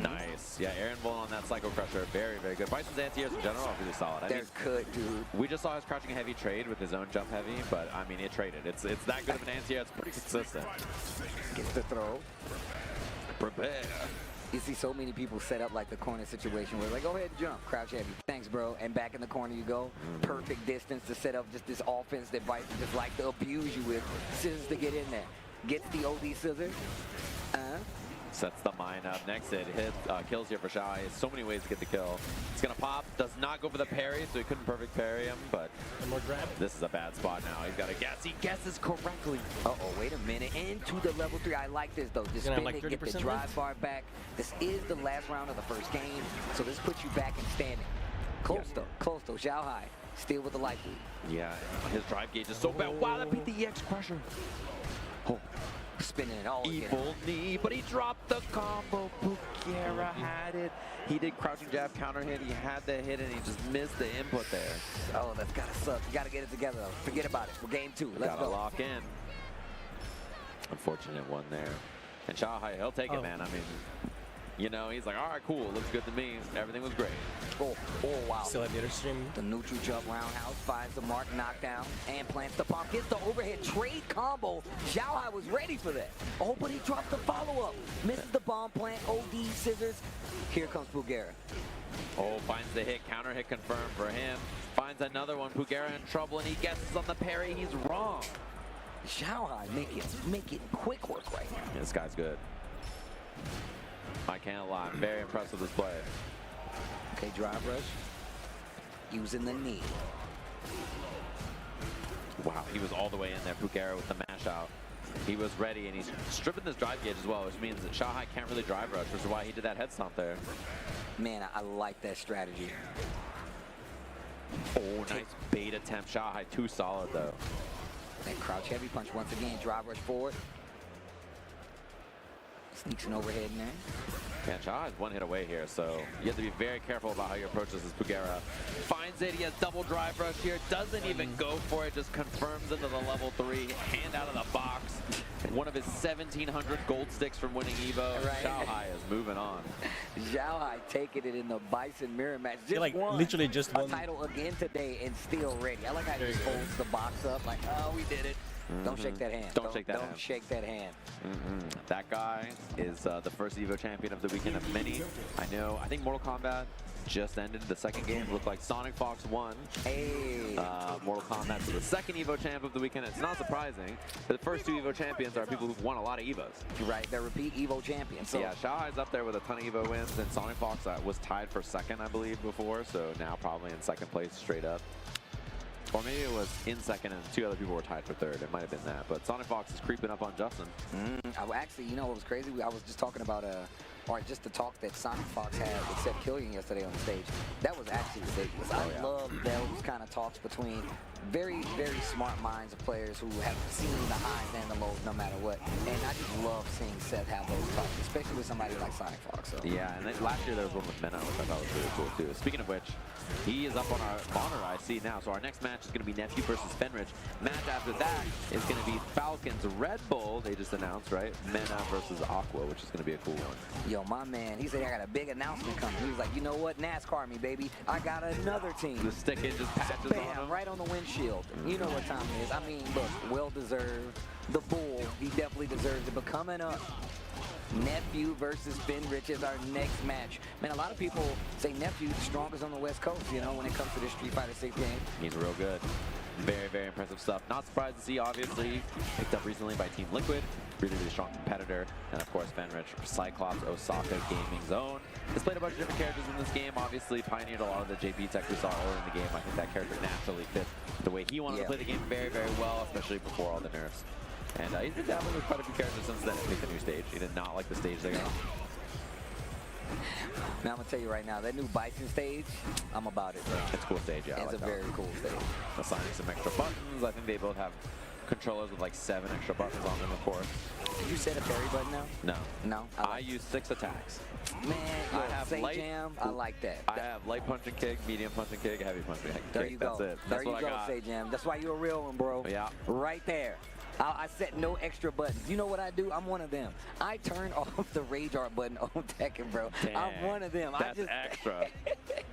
Nice. Yeah, Aaron Bull on that Psycho Crusher. Very, very good. Bison's anti-airs in general are really solid. They're good, dude. We just saw his crouching heavy trade with his own jump heavy, but I mean, it traded. It's that good of an anti-air. It's pretty consistent. Gets the throw. Prepare. You see so many people set up like the corner situation where like, go ahead and jump, crouch heavy. Thanks, bro. And back in the corner you go. Perfect distance to set up just this offense that Bison just like to abuse you with. Scissors to get in there. Gets the OD scissor. Sets the mine up. Next it hits, kills here for Xiaohai. So many ways to get the kill. It's going to pop. Does not go for the parry, so he couldn't perfect parry him, but this is a bad spot now. He's got to guess. He guesses correctly. Uh-oh, wait a minute. Into the level 3. I like this, though. Just spin it, get the drive bar back. This is the last round of the first game, so this puts you back in standing. Close, though. Close, though. Xiaohai still with the life lead. Yeah, his drive gauge is so bad. Wow, that beat the EX Crusher. Oh. Spinning it all Evil knee, but he dropped the combo. Pugera had it. He did crouching jab counter hit. He had the hit, and he just missed the input there. Oh, that's gotta suck. You gotta get it together, though. Forget about it. We're game 2. Let's gotta go. Lock in. Unfortunate one there. And Xiaohai, he'll take it, man. I mean, you know, he's like, all right, cool. Looks good to me. Everything was great. Oh, wow. Still have the other stream. The neutral jump roundhouse finds the mark knockdown and plants the pump. Gets the overhead trade combo. Xiaohai was ready for that. Oh, but he dropped the follow-up. Misses the bomb plant. OD scissors. Here comes Pugera. Oh, finds the hit. Counter hit confirmed for him. Finds another one. Pugera in trouble, and he guesses on the parry. He's wrong. Xiaohai making quick work right now. Yeah, this guy's good. I can't lie. I'm very impressed with this play. Okay, drive rush. Using the knee. Wow, he was all the way in there. Pugera with the mash out. He was ready, and he's stripping this drive gauge as well, which means that Xiaohai can't really drive rush, which is why he did that head stomp there. Man, I like that strategy. Oh, nice bait attempt. Xiaohai too solid, though. That crouch heavy punch once again. Drive rush forward. Sneaks an overhead in there. Yeah, Xiaohai's one hit away here, so you have to be very careful about how you approach this as Pugera. Finds it, he has double drive rush here, doesn't even go for it, just confirms into the level 3, hand out of the box. One of his 1,700 gold sticks from winning Evo. Right. Xiaohai is moving on. Xiaohai taking it in the Bison mirror match. Just like won literally just a won. Title again today and still ready. I like how he just holds the box up like, oh, we did it. Don't shake that hand. Don't shake that hand. Don't shake that hand. That guy is the first Evo champion of the weekend of many. I think Mortal Kombat just ended. The second game looked like Sonic Fox won. Hey. Mortal Kombat, so the second Evo champ of the weekend. It's not surprising. The first two Evo champions are people who've won a lot of Evos. Right, they're repeat Evo champions. So yeah, Xiaohai's up there with a ton of Evo wins, and Sonic Fox was tied for second, I believe, before, so now probably in second place straight up. Or maybe it was in second and two other people were tied for third. It might have been that. But Sonic Fox is creeping up on Justin. Actually, you know what was crazy? I was just talking about, or just the talk that Sonic Fox had with Seth Killian yesterday on the stage. That was actually ridiculous. I love those kind of talks between very, very smart minds of players who have seen the highs and the lows no matter what. And I just love seeing Seth have those talks, especially with somebody like Sonic Fox. So. Yeah, and then last year there was one with Mena, which I thought was really cool too. Speaking of which, he is up on our monitor, I see now. So our next match is going to be Nephew versus Fenrich. Match after that is going to be Falcons Red Bull, they just announced, right? Mena versus Aqua, which is going to be a cool one. Yo, my man, he said, I got a big announcement coming. He was like, you know what? NASCAR me, baby. I got another team. The stick-in just patches Bam, on him. right on the windshield. You know what time it is. I mean, look, well-deserved. The Bull, he definitely deserves it. But coming up, Nephew versus Fenrich is our next match. Man, a lot of people say Nephew the strongest on the West Coast, you know, when it comes to this Street Fighter 6 game. He's real good. Very, very impressive stuff. Not surprised to see, obviously, picked up recently by Team Liquid. Really, really strong competitor. And of course, Fenrich, Cyclops, Osaka Gaming's own. Has played a bunch of different characters in this game. Obviously, pioneered a lot of the JP tech we saw earlier in the game. I think that character naturally fit the way he wanted to play the game very, very well, especially before all the nerfs. And he's been dabbling with quite a few characters since then. He picked the new stage. He did not like the stage they got. Now, I'm going to tell you right now, that new Bison stage, I'm about it, bro. It's a cool stage, yeah. It's a very cool stage. Assigning some extra buttons. I think they both have controllers with like 7 extra buttons on them, of course. Did you set a parry button now? No. No? I use 6 attacks. Man, I have light Jam, I like that. I have light punch and kick, medium punch and kick, heavy punch and kick. There you go. That's it. There That's what you I go, got. Say Jam. That's why you're a real one, bro. Yeah. Right there. I set no extra buttons. You know what I do? I'm one of them. I turn off the Rage Art button on Tekken, bro. Dang. I'm one of them. That's extra.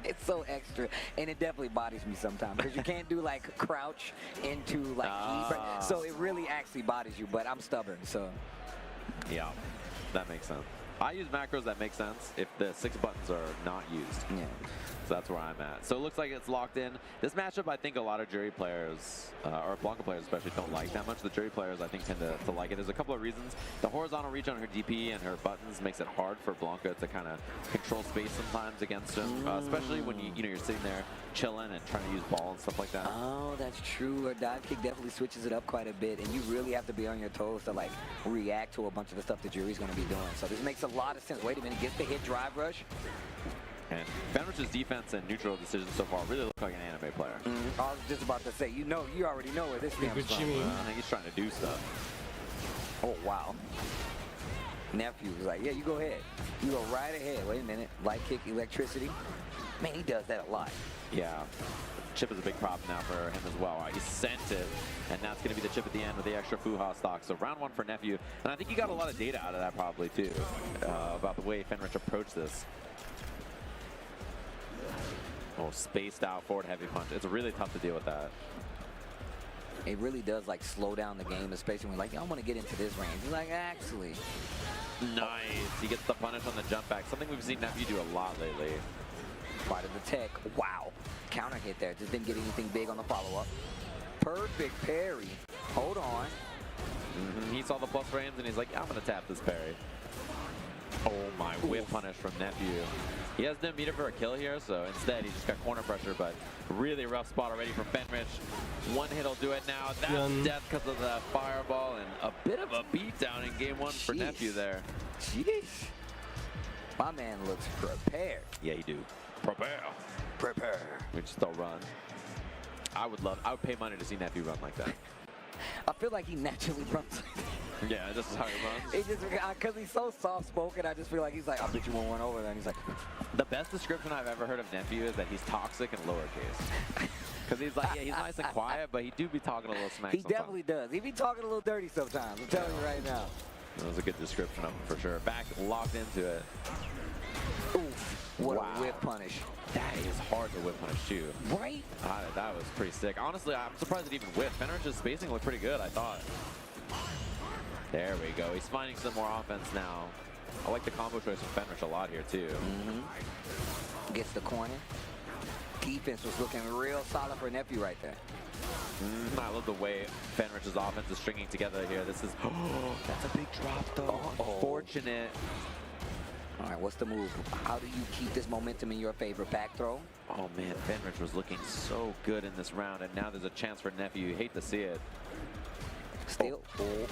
It's so extra, and it definitely bodies me sometimes because you can't do like crouch into like E, so it really actually bodies you. But I'm stubborn, so. Yeah, that makes sense. I use macros that make sense if the 6 buttons are not used. Yeah. So that's where I'm at. So it looks like it's locked in. This matchup, I think a lot of jury players, or Blanca players especially, don't like that much. The jury players, I think, tend to like it. There's a couple of reasons. The horizontal reach on her DP and her buttons makes it hard for Blanca to kind of control space sometimes against him, especially when you're sitting there chilling and trying to use ball and stuff like that. Oh, that's true. Her dive kick definitely switches it up quite a bit, and you really have to be on your toes to like react to a bunch of the stuff the jury's going to be doing. So this makes a lot of sense. Wait a minute, gets the hit drive rush. And Fenrich's defense and neutral decisions so far really look like an anime player. I was just about to say, you already know where this stems from. I think he's trying to do stuff. Oh, wow. Nephew was like, yeah, you go ahead. You go right ahead. Wait a minute. Light kick, electricity. Man, he does that a lot. Yeah. Chip is a big problem now for him as well. He sent it, and that's going to be the chip at the end with the extra Fuha stock. So round 1 for Nephew. And I think he got a lot of data out of that probably, too, about the way Fenrich approached this. Oh, spaced out forward heavy punch. It's really tough to deal with that. It really does like slow down the game, especially when like, I want to get into this range. He's like, actually. Nice. He gets the punish on the jump back. Something we've seen Nephew do a lot lately. Part of the tech. Wow. Counter hit there. Just didn't get anything big on the follow-up. Perfect parry. Hold on. He saw the plus frames and he's like, I'm going to tap this parry. Oh my, whip punish from Nephew. He has no meter for a kill here, so instead he just got corner pressure, but really rough spot already from Fenrich. One hit will do it now. That's death because of the fireball and a bit of a beatdown in game 1 for Nephew there. Jeez. My man looks prepared. Yeah, he do. Prepare. Prepare. We just don't run. I would pay money to see Nephew run like that. I feel like he naturally runs. Yeah, this is how he runs. It just because he's so soft-spoken, I just feel like he's like, I bet you won't run over there. And he's like, the best description I've ever heard of Nephew is that he's toxic in lowercase. Because he's like, yeah, he's nice and quiet, but he do be talking a little smack. He definitely does. He be talking a little dirty sometimes. I'm telling you right now. That was a good description of him for sure. Back locked into it. Oof. What a whip punish. That is hard to whip punish too. Right? That was pretty sick. Honestly, I'm surprised it even whipped. Fenrich's spacing looked pretty good, I thought. There we go. He's finding some more offense now. I like the combo choice from Fenrich a lot here too. Gets the corner. Defense was looking real solid for Nephew right there. I love the way Fenrich's offense is stringing together here. This is, that's a big drop though. Unfortunate. All right, what's the move? How do you keep this momentum in your favor? Back throw? Oh man, Fenrich was looking so good in this round, and now there's a chance for Nephew. You hate to see it. Still,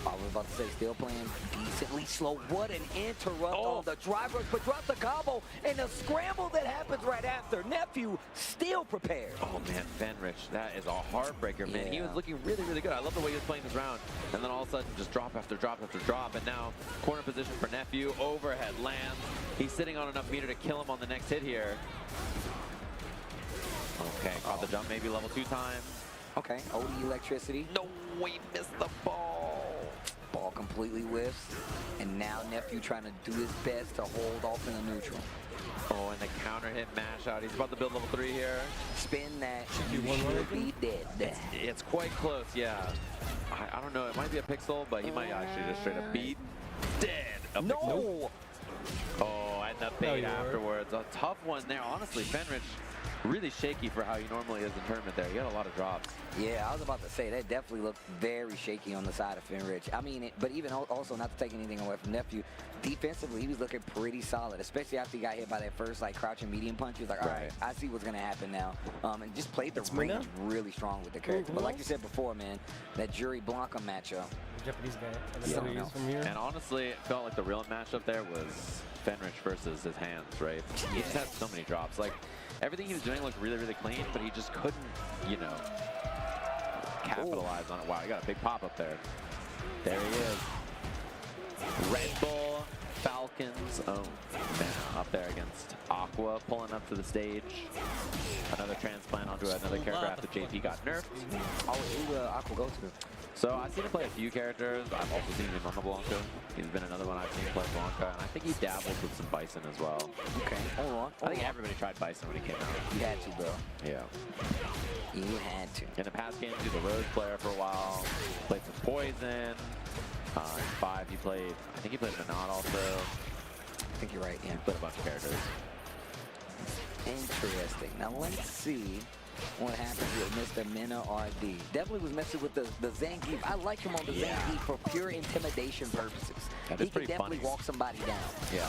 I was about to say, still playing decently slow. What an interrupt on the driver, but drop the combo and the scramble that happens right after. Nephew still prepared. Oh man, Fenrich, that is a heartbreaker, man. He was looking really, really good. I love the way he was playing this round. And then all of a sudden, just drop after drop after drop. And now, corner position for Nephew, overhead lands. He's sitting on enough meter to kill him on the next hit here. Okay, caught the jump, maybe level 2 time. Okay, OD electricity. No, we missed the ball. Ball completely whiffs. And now Nephew trying to do his best to hold off in the neutral. Oh, and the counter hit mash out. He's about to build level 3 here. Spin that. You should be dead. It's quite close, yeah. I don't know. It might be a pixel, but he might actually just straight up beat dead. No! Oh, and the bait afterwards. A tough one there. Honestly, Fenrich really shaky for how he normally is in tournament there. He had a lot of drops. Yeah, I was about to say, that definitely looked very shaky on the side of Fenrich. I mean, but even also, not to take anything away from Nephew, defensively, he was looking pretty solid, especially after he got hit by that first, like, crouching medium punch. He was like, all right, I see what's going to happen now. And just played the range really strong with the character. But like you said before, man, that Jury Blanca matchup. Japanese guy. From here. And honestly, it felt like the real matchup there was Fenrich versus his hands, right? He just had so many drops. Like, everything he was doing looked really, really clean, but he just couldn't, you know, capitalize on it. Wow, he got a big pop up there. There he is. Red Bull Falcons. Oh, man, up there against Aqua, pulling up to the stage. Another transplant onto another character after JP got nerfed. Oh, who Aqua go to? So I've seen him play a few characters. I've also seen him on the Blanca. He's been another one I've seen play Blanca, and I think he dabbled with some Bison as well. Okay, hold on. I think everybody tried Bison when he came out. You had to, bro. Yeah. You had to. In the past games, he was a Rose player for a while. Played some Poison. In 5, he played, I think he played Minot also. I think you're right, yeah. He played a bunch of characters. Interesting. Now let's see what happens with Mr. Mena RD. Definitely was messing with the Zangief. I like him on the Zangief for pure intimidation purposes. He can definitely walk somebody down. Yeah.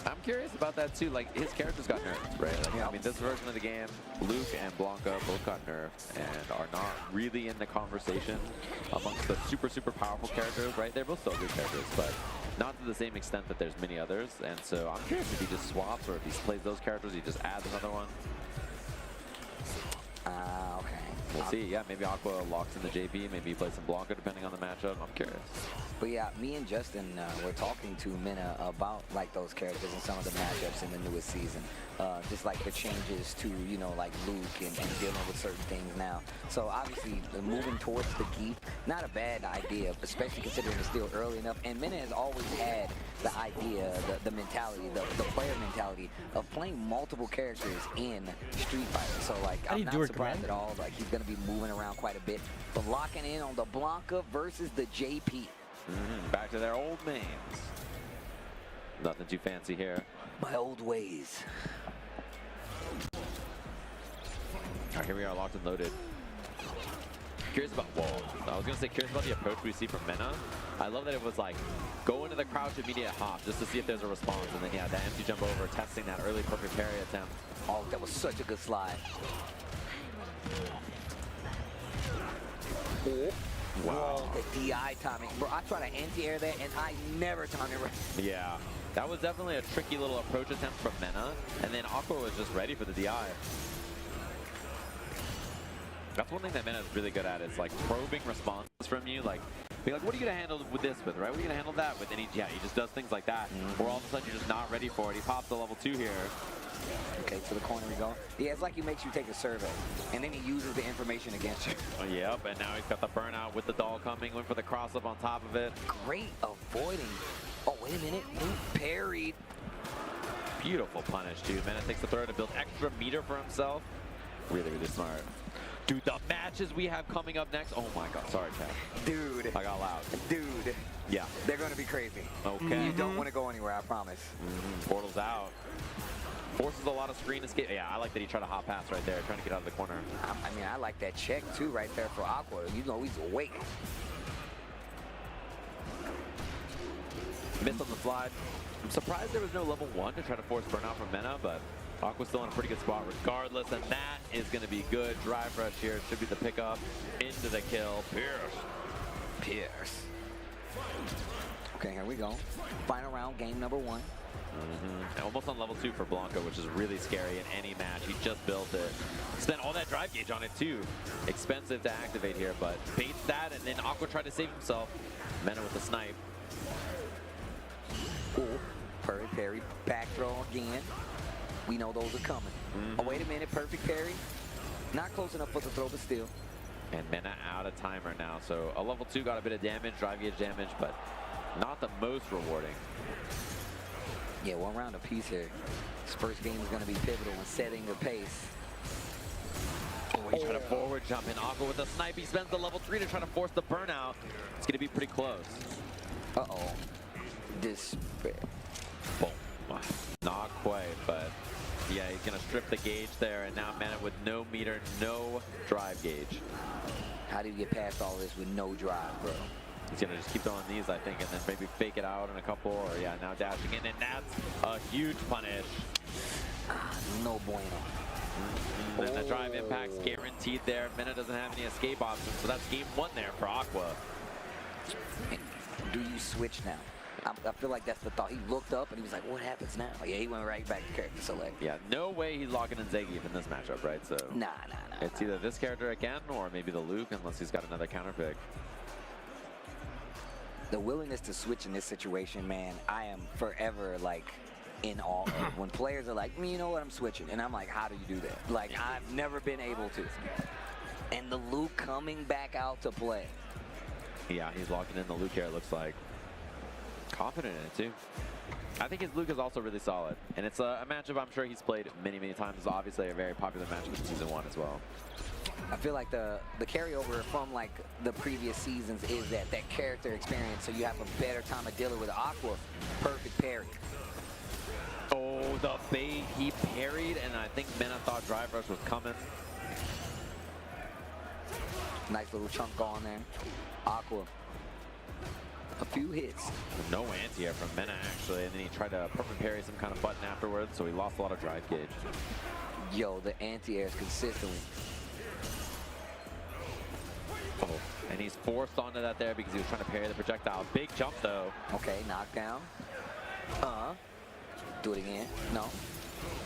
I'm curious about that too. Like, his characters got nerfed, right? Like, I mean, this version of the game, Luke and Blanca both got nerfed and are not really in the conversation amongst the super, super powerful characters, right? They're both still good characters, but not to the same extent that there's many others. And so I'm curious if he just swaps or if he plays those characters, he just adds another one. Okay. We'll see. Yeah, maybe Aqua locks in the JP. Maybe he plays some Blanca depending on the matchup. I'm curious. But yeah, me and Justin were talking to Mena about like those characters and some of the matchups in the newest season. Just like the changes to, you know, like Luke and dealing with certain things now. So obviously moving towards the Geef, not a bad idea, especially considering it's still early enough. And Mena has always had the idea, the mentality, the player mentality of playing multiple characters in Street Fighter. So like, I'm not surprised at all. Like, he's gonna be moving around quite a bit. But locking in on the Blanca versus the JP. Back to their old names. Nothing too fancy here. My old ways. All right, here we are, locked and loaded. Curious about, I was gonna say curious about the approach we see from Mena. I love that it was like, go into the crouch immediate hop just to see if there's a response. And then yeah, that empty jump over, testing that early perfect parry attempt. Oh, that was such a good slide. Wow. The DI timing. Bro, I try to anti-air that and I never time it right. Yeah. That was definitely a tricky little approach attempt from Mena. And then Aqua was just ready for the DI. That's one thing that Mena is really good at, is like probing responses from you. Like, be like, what are you gonna handle with this with, right? What are you gonna handle that with? And he just does things like that. Where all of a sudden you're just not ready for it. He pops to level 2 here. Okay, to the corner we go. Yeah, it's like he makes you take a survey, and then he uses the information against you. Oh, yep, and now he's got the burnout with the doll coming, went for the cross-up on top of it. Great avoiding. Oh, wait a minute. Luke parried. Beautiful punish, dude. Mena takes the throw to build extra meter for himself. Really, really smart. Dude, the matches we have coming up next. Oh my god, sorry, chat. Dude. I got loud. Dude. Yeah. They're going to be crazy. Okay. You don't want to go anywhere, I promise. Portal's out. Forces a lot of screen escape. Yeah, I like that he tried to hop pass right there, trying to get out of the corner. I mean, I like that check too right there for Aqua. You know he's awake. Missed on the slide. I'm surprised there was no level 1 to try to force burnout from Mena, but Aqua's still in a pretty good spot regardless, and that is going to be good. Drive rush here should be the pickup into the kill. Pierce. Okay, here we go. Final round, game number 1. Almost on level 2 for Blanco, which is really scary in any match. He just built it. Spent all that drive gauge on it too. Expensive to activate here, but baits that, and then Aqua tried to save himself. Mena with the snipe. Ooh, perfect parry, back throw again. We know those are coming. Oh, wait a minute, perfect parry. Not close enough for the throw, but still. And Mena out of timer now, so a level 2 got a bit of damage, drive gauge damage, but not the most rewarding. Yeah, 1 round apiece here. This first game is going to be pivotal in setting the pace. Oh, he tried to forward jump in. Aqua with the snipe. He spends the level 3 to try to force the burnout. It's going to be pretty close. Uh-oh. This... Boom. Not quite, but yeah, he's going to strip the gauge there, and now Mena with no meter, no drive gauge. How do you get past all this with no drive, bro? He's going to just keep throwing these, I think, and then maybe fake it out in a couple, or yeah, now dashing in, and that's a huge punish. No bueno. And the drive impact's guaranteed there. Mena doesn't have any escape options, so that's game 1 there for Aqua. Do you switch now? I feel like that's the thought. He looked up and he was like, what happens now? Yeah, he went right back to character select. Yeah, no way he's locking in Zangief in this matchup, right? So Nah. It's either this character again or maybe the Luke, unless he's got another counter pick. The willingness to switch in this situation, man, I am forever like in awe of. When players are like, you know what, I'm switching. And I'm like, how do you do that? Like, I've never been able to. And the Luke coming back out to play. Yeah, he's locking in the Luke here, it looks like. Confident in it, too. I think his Luke is also really solid. And it's a matchup I'm sure he's played many, many times. It's obviously a very popular matchup in Season 1 as well. I feel like the carryover from like the previous seasons is that character experience, so you have a better time of dealing with Aqua. Perfect parry. Oh, the bait. He parried, and I think Mena thought Drive Rush was coming. Nice little chunk on there. Aqua. A few hits. No anti-air from Mena, actually, and then he tried to perfect parry some kind of button afterwards, so he lost a lot of drive gauge. Yo, the anti-airs consistently. Oh, and he's forced onto that there because he was trying to parry the projectile. Big jump, though. Okay, knockdown. Do it again. No.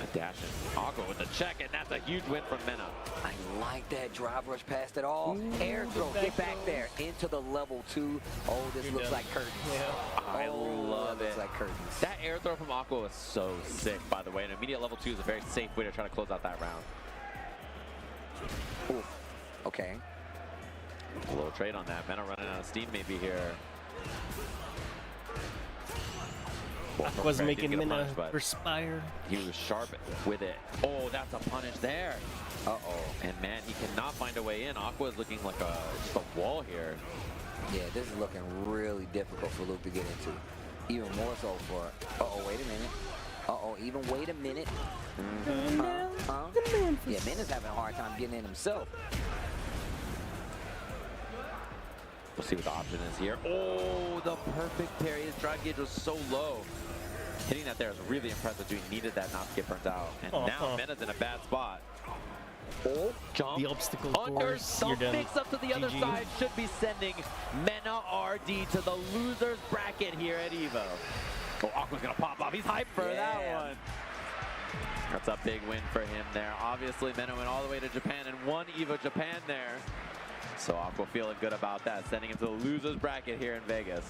A dash in. Aqua with the check, and that's a huge win from Mena. I like that drive rush past it all. Air throw, get back there into the level 2. Oh, this looks like curtains. Yeah. I love it. Looks like curtains. That air throw from Aqua was so sick, by the way. And immediate level 2 is a very safe way to try to close out that round. Ooh. Okay. A little trade on that. Mena running out of steam maybe here. Was making Mena perspire. He was sharp with it. Oh, that's a punish there. Uh-oh. And man, he cannot find a way in. Aqua is looking like just a wall here. Yeah, this is looking really difficult for Luke to get into. Even more so for... Uh-oh, wait a minute. Uh-oh, even wait a minute. Yeah, Mena's having a hard time getting in himself. We'll see what the option is here. Oh, the perfect parry. His drive gauge was so low. Hitting that there is really impressive. He needed that not to get burnt out. And now Mena's in a bad spot. Oh, jump. The obstacle Under course. You're done. mix up to the other side should be sending Mena RD to the loser's bracket here at Evo. Oh, Aqua's going to pop off. He's hyped for that one. That's a big win for him there. Obviously, Mena went all the way to Japan and won Evo Japan there. So Aqua feeling good about that, sending him to the loser's bracket here in Vegas.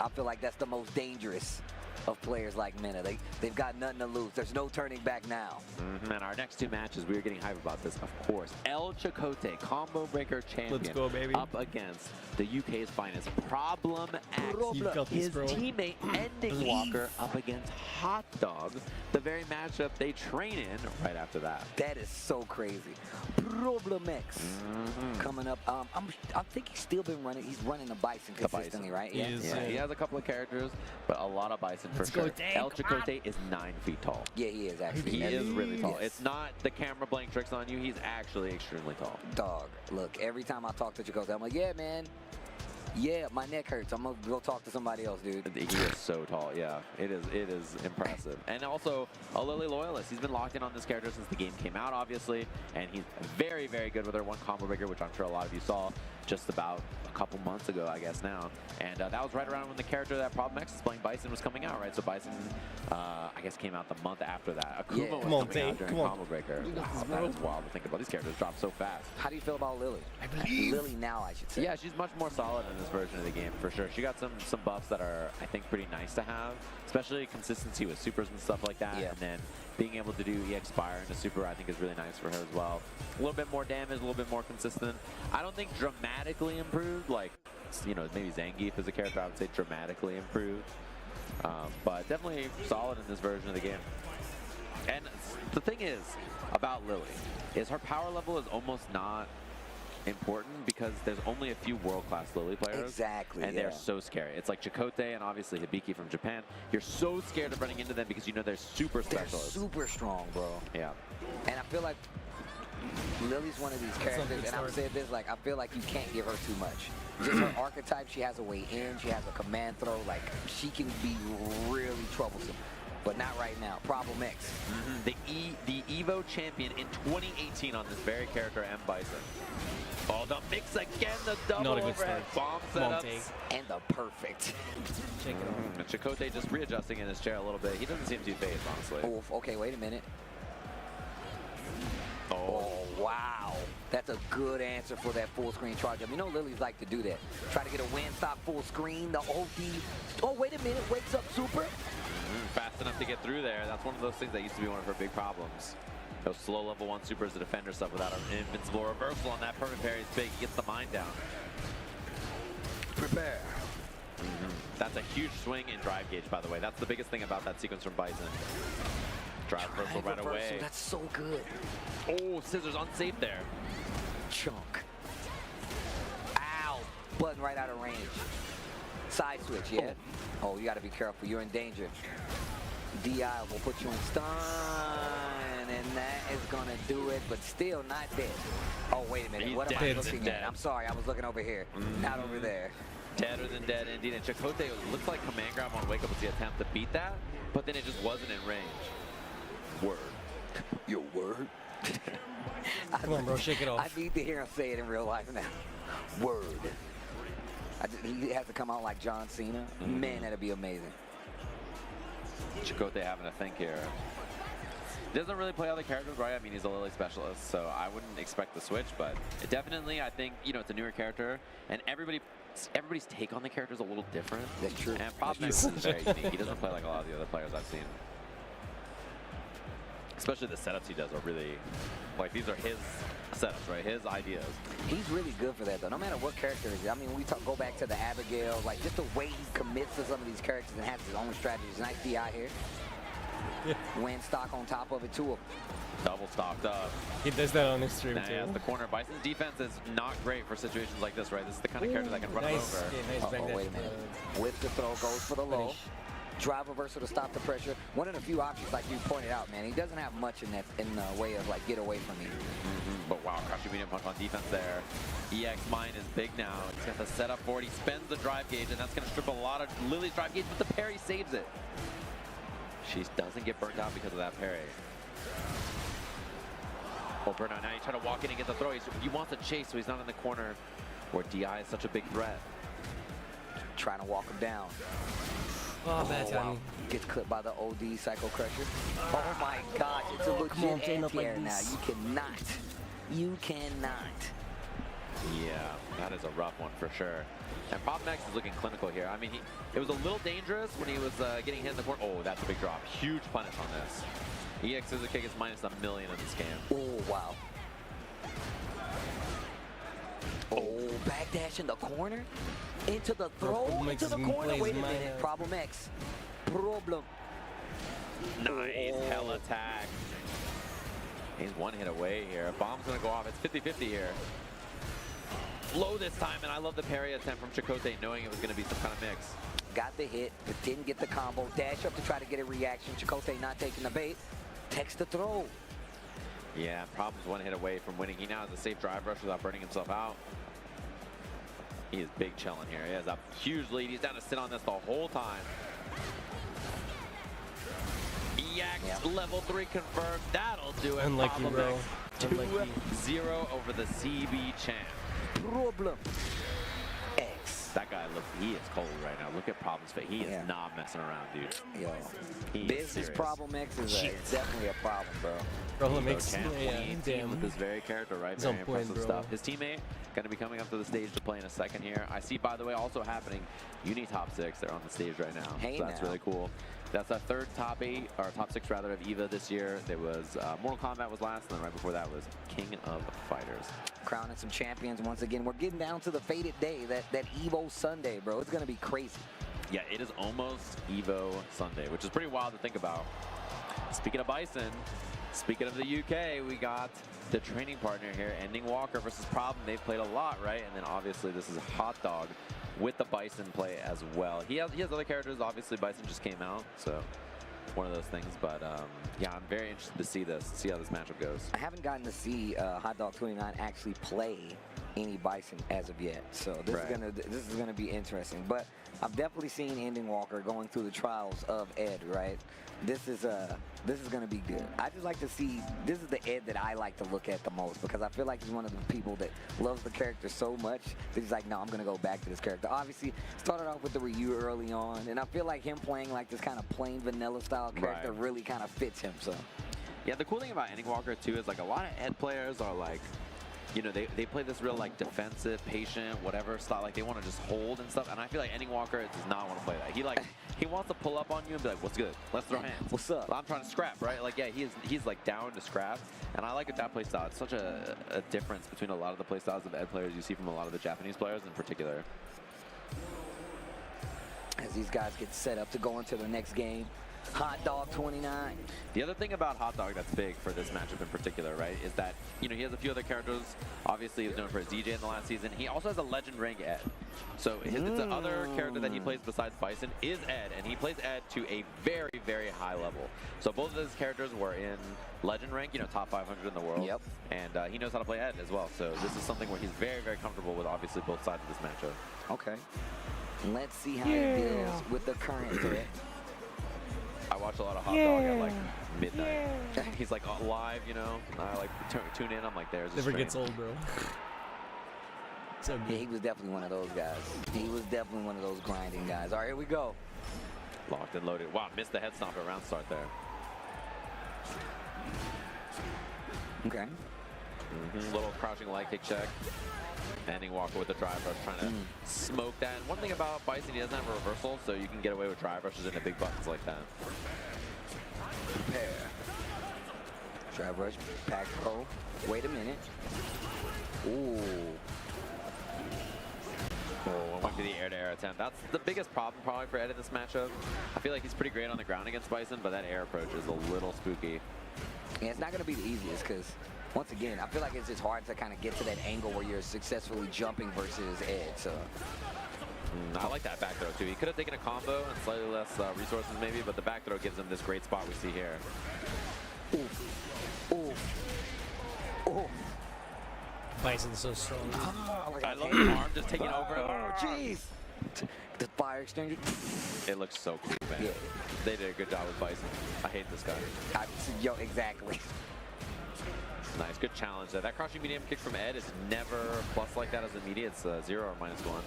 I feel like that's the most dangerous of players like Mena. They've got nothing to lose. There's no turning back now. And our next two matches, we were getting hype about this, of course. El Chakotay, combo breaker champion. Let's go, baby. Up against the UK's finest, Problem X. His bro. teammate, Ending Walker, up against Hot Dog, the very matchup they train in right after that. That is so crazy. Problem X coming up. I think he's still been running. He's running the Bison consistently, right? Yeah. He has a couple of characters, but a lot of Bison for sure. El Chakotay is 9 feet tall. Yeah, he is actually. He is really tall. It's not the camera playing tricks on you. He's actually extremely tall. Dog, look, every time I talk to Chakotay, I'm like, yeah, man. Yeah, my neck hurts. I'm gonna go talk to somebody else, dude. He is so tall, yeah. It is impressive. And also, a Lily loyalist. He's been locked in on this character since the game came out, obviously. And he's very, very good with her one combo breaker, which I'm sure a lot of you saw just about a couple months ago, I guess now. And that was right around when the character that Problem X is playing, Bison, was coming out, right? So Bison, I guess, came out the month after that. Akuma was coming out during Combo Breaker. Wow, that is wild to think about. These characters drop so fast. How do you feel about Lily? Lily now, I should say. Yeah, she's much more solid in this version of the game, for sure. She got some buffs that are, I think, pretty nice to have, especially consistency with supers and stuff like that. Yeah. And then being able to do EX Spire into super, I think, is really nice for her as well. A little bit more damage, a little bit more consistent. I don't think dramatically improved, like, you know, maybe Zangief is a character I would say dramatically improved. But definitely solid in this version of the game. And the thing is about Lily is her power level is almost not important because there's only a few world-class Lily players. Exactly, and they're so scary. It's like Chakotay and obviously Hibiki from Japan. You're so scared of running into them because you know they're super specialists. They're super strong, bro. Yeah. And I feel like Lily's one of these characters, and I've said this, like, I feel like you can't give her too much. Just her archetype, she has a way in, she has a command throw, like, she can be really troublesome. But not right now. Problem X. The Evo champion in 2018 on this very character, M. Bison. Oh, the mix again, the double overhead bomb setups. And the perfect. Chakotay just readjusting in his chair a little bit. He doesn't seem too phased, honestly. Oh, okay, wait a minute. Oh, wow. That's a good answer for that full screen charge up. You know Lily's like to do that. Try to get a win stock full screen, the OD. Oh, wait a minute, wakes up super. Fast enough to get through there. That's one of those things that used to be one of her big problems. Those slow level 1 supers to defend herself without an invincible reversal on that perfect parry is big. He gets the mine down. Prepare. That's a huge swing in drive gauge, by the way. That's the biggest thing about that sequence from Bison. Drive reversal right away. That's so good. Oh, scissors unsafe there. Chunk. Ow. Button right out of range. Side switch, yeah? Oh, you gotta be careful. You're in danger. DI will put you in stun, and that is gonna do it, but still not dead. Oh, wait a minute. What am I looking at? I'm sorry, I was looking over here, not over there. Deader than dead, indeed. And Chakotay looks like command grab on Wake Up was the attempt to beat that, but then it just wasn't in range. Word. Your word? Come on, bro, shake it off. I need to hear him say it in real life now. Word. He has to come out like John Cena. Man, that'd be amazing. Chakotay having to think here. Doesn't really play other characters, right? I mean, he's a Lily specialist, so I wouldn't expect the switch, but definitely, I think, you know, it's a newer character, and everybody's take on the character is a little different. That's true. And Problem X is very unique. He doesn't play like a lot of the other players I've seen. Especially the setups he does are really, like, these are his setups, right? His ideas. He's really good for that, though. No matter what character it is. I mean, we go back to the Abigail, like, just the way he commits to some of these characters and has his own strategies. Nice DI here. Win stock on top of it, too. Double stocked up. He does that on his stream, too. Yeah, the corner. Bison's defense is not great for situations like this, right? This is the kind of character that can run him over. Yeah, nice wait a minute. With the throw, goes for the low. Drive reversal to stop the pressure. One of the few options, like you pointed out, man. He doesn't have much in the way of, like, get away from me. But wow, crushing medium punch on defense there. EX mine is big now. He's got the setup for it. He spends the drive gauge, and that's going to strip a lot of Lily's drive gauge, but the parry saves it. She doesn't get burnt out because of that parry. Oh, burnout. Now he's trying to walk in and get the throw. He wants to chase, so he's not in the corner where DI is such a big threat. Trying to walk him down. Oh, bad timing. Gets clipped by the OD Psycho Crusher. Oh my gosh, it's a legit anti-air now. You cannot. Yeah, that is a rough one for sure. And Popnex is looking clinical here. I mean, it was a little dangerous when he was getting hit in the corner. Oh, that's a big drop. Huge punish on this. EX Scissor Kick is minus $1 million in this game. Oh, wow. Oh, backdash in the corner. Into the throw, into the corner. Wait a minute. Problem X. Problem. Nice, hell attack. He's one hit away here. Bomb's gonna go off. It's 50-50 here. Low this time, and I love the parry attempt from Chakotay, knowing it was gonna be some kind of mix. Got the hit, but didn't get the combo. Dash up to try to get a reaction. Chakotay not taking the bait. Takes the throw. Yeah, Problem's one hit away from winning. He now has a safe drive rush without burning himself out. He is big chilling here. He has a huge lead. He's down to sit on this the whole time. EX level 3 confirmed. That'll do it. Unlucky, bro. 2-0 over the CB champ. Problem X. That guy looks, he is cold right now. Look at Problem's face. He is not messing around, dude. Yo, this is Problem X is definitely a problem, bro. Problem X, damn. With this very character, right? Very impressive stuff. His teammate going to be coming up to the stage to play in a second here. I see, by the way, also happening, Uni top 6. They're on the stage right now. Hey, so that's really cool. That's our third top 8, or top 6 rather, of EVA this year. There was Mortal Kombat was last, and then right before that was King of Fighters. Crowning some champions once again. We're getting down to the fated day, that Evo Sunday, bro. It's gonna be crazy. Yeah, it is almost Evo Sunday, which is pretty wild to think about. Speaking of Bison, speaking of the UK, we got the training partner here, Ending Walker versus Problem. They've played a lot, right? And then obviously this is Hot Dog with the Bison play as well. He has other characters. Obviously, Bison just came out, so one of those things. But yeah, I'm very interested to see how this matchup goes. I haven't gotten to see Hot Dog 29 actually play any Bison as of yet, so this is gonna be interesting. But I've definitely seen Ending Walker going through the trials of Ed, right? This is gonna be good. I just like to see, this is the Ed that I like to look at the most, because I feel like he's one of the people that loves the character so much that he's like, no, I'm gonna go back to this character. Obviously, started off with the Ryu early on, and I feel like him playing like this kind of plain vanilla style character really kind of fits him. So yeah, the cool thing about Ending Walker too is like a lot of Ed players are like, you know, they play this real like defensive, patient, whatever style. Like they want to just hold and stuff. And I feel like Ending Walker does not want to play that. He wants to pull up on you and be like, "What's good? Let's throw hands. What's up? I'm trying to scrap, right?" Like, yeah, he's like down to scrap. And I like that play style. It's such a difference between a lot of the play styles of Ed players you see from a lot of the Japanese players in particular. As these guys get set up to go into the next game. Hot Dog 29. The other thing about Hot Dog that's big for this matchup in particular, right, is that, you know, he has a few other characters. Obviously, he was known for his DJ in the last season. He also has a legend rank Ed. So the other character that he plays besides Bison is Ed, and he plays Ed to a very, very high level. So both of his characters were in legend rank, you know, top 500 in the world. Yep. And he knows how to play Ed as well. So this is something where he's very, very comfortable with, obviously, both sides of this matchup. Okay. Let's see how he deals with the current threat. I watch a lot of Hot Dog at like midnight. He's like live, you know. I like tune in. I'm like, there's. Never gets old, bro. So good. Yeah, he was definitely one of those guys. He was definitely one of those grinding guys. All right, here we go. Locked and loaded. Wow, missed the head stomp at round start there. Okay. Little crouching leg kick check. Ending Walker with the drive rush, trying to smoke that. And one thing about Bison, he doesn't have a reversal, so you can get away with drive rushes into big buttons like that. Prepare. Drive rush, pack pro. Wait a minute. Ooh. Oh, went to the air-to-air attempt. That's the biggest problem probably for Ed in this matchup. I feel like he's pretty great on the ground against Bison, but that air approach is a little spooky. Yeah, it's not going to be the easiest because, once again, I feel like it's just hard to kind of get to that angle where you're successfully jumping versus Ed. So I like that back throw too. He could have taken a combo and slightly less resources maybe, but the back throw gives him this great spot we see here. Ooh. Ooh. Ooh. Bison's so strong. I love the arm just taking over. Oh, jeez. The fire exchanger. It looks so cool, man. Yeah. They did a good job with Bison. I hate this guy. Yo, exactly. Nice, good challenge there. That crouching medium kick from Ed is never plus like that as immediate. It's 0 or -1.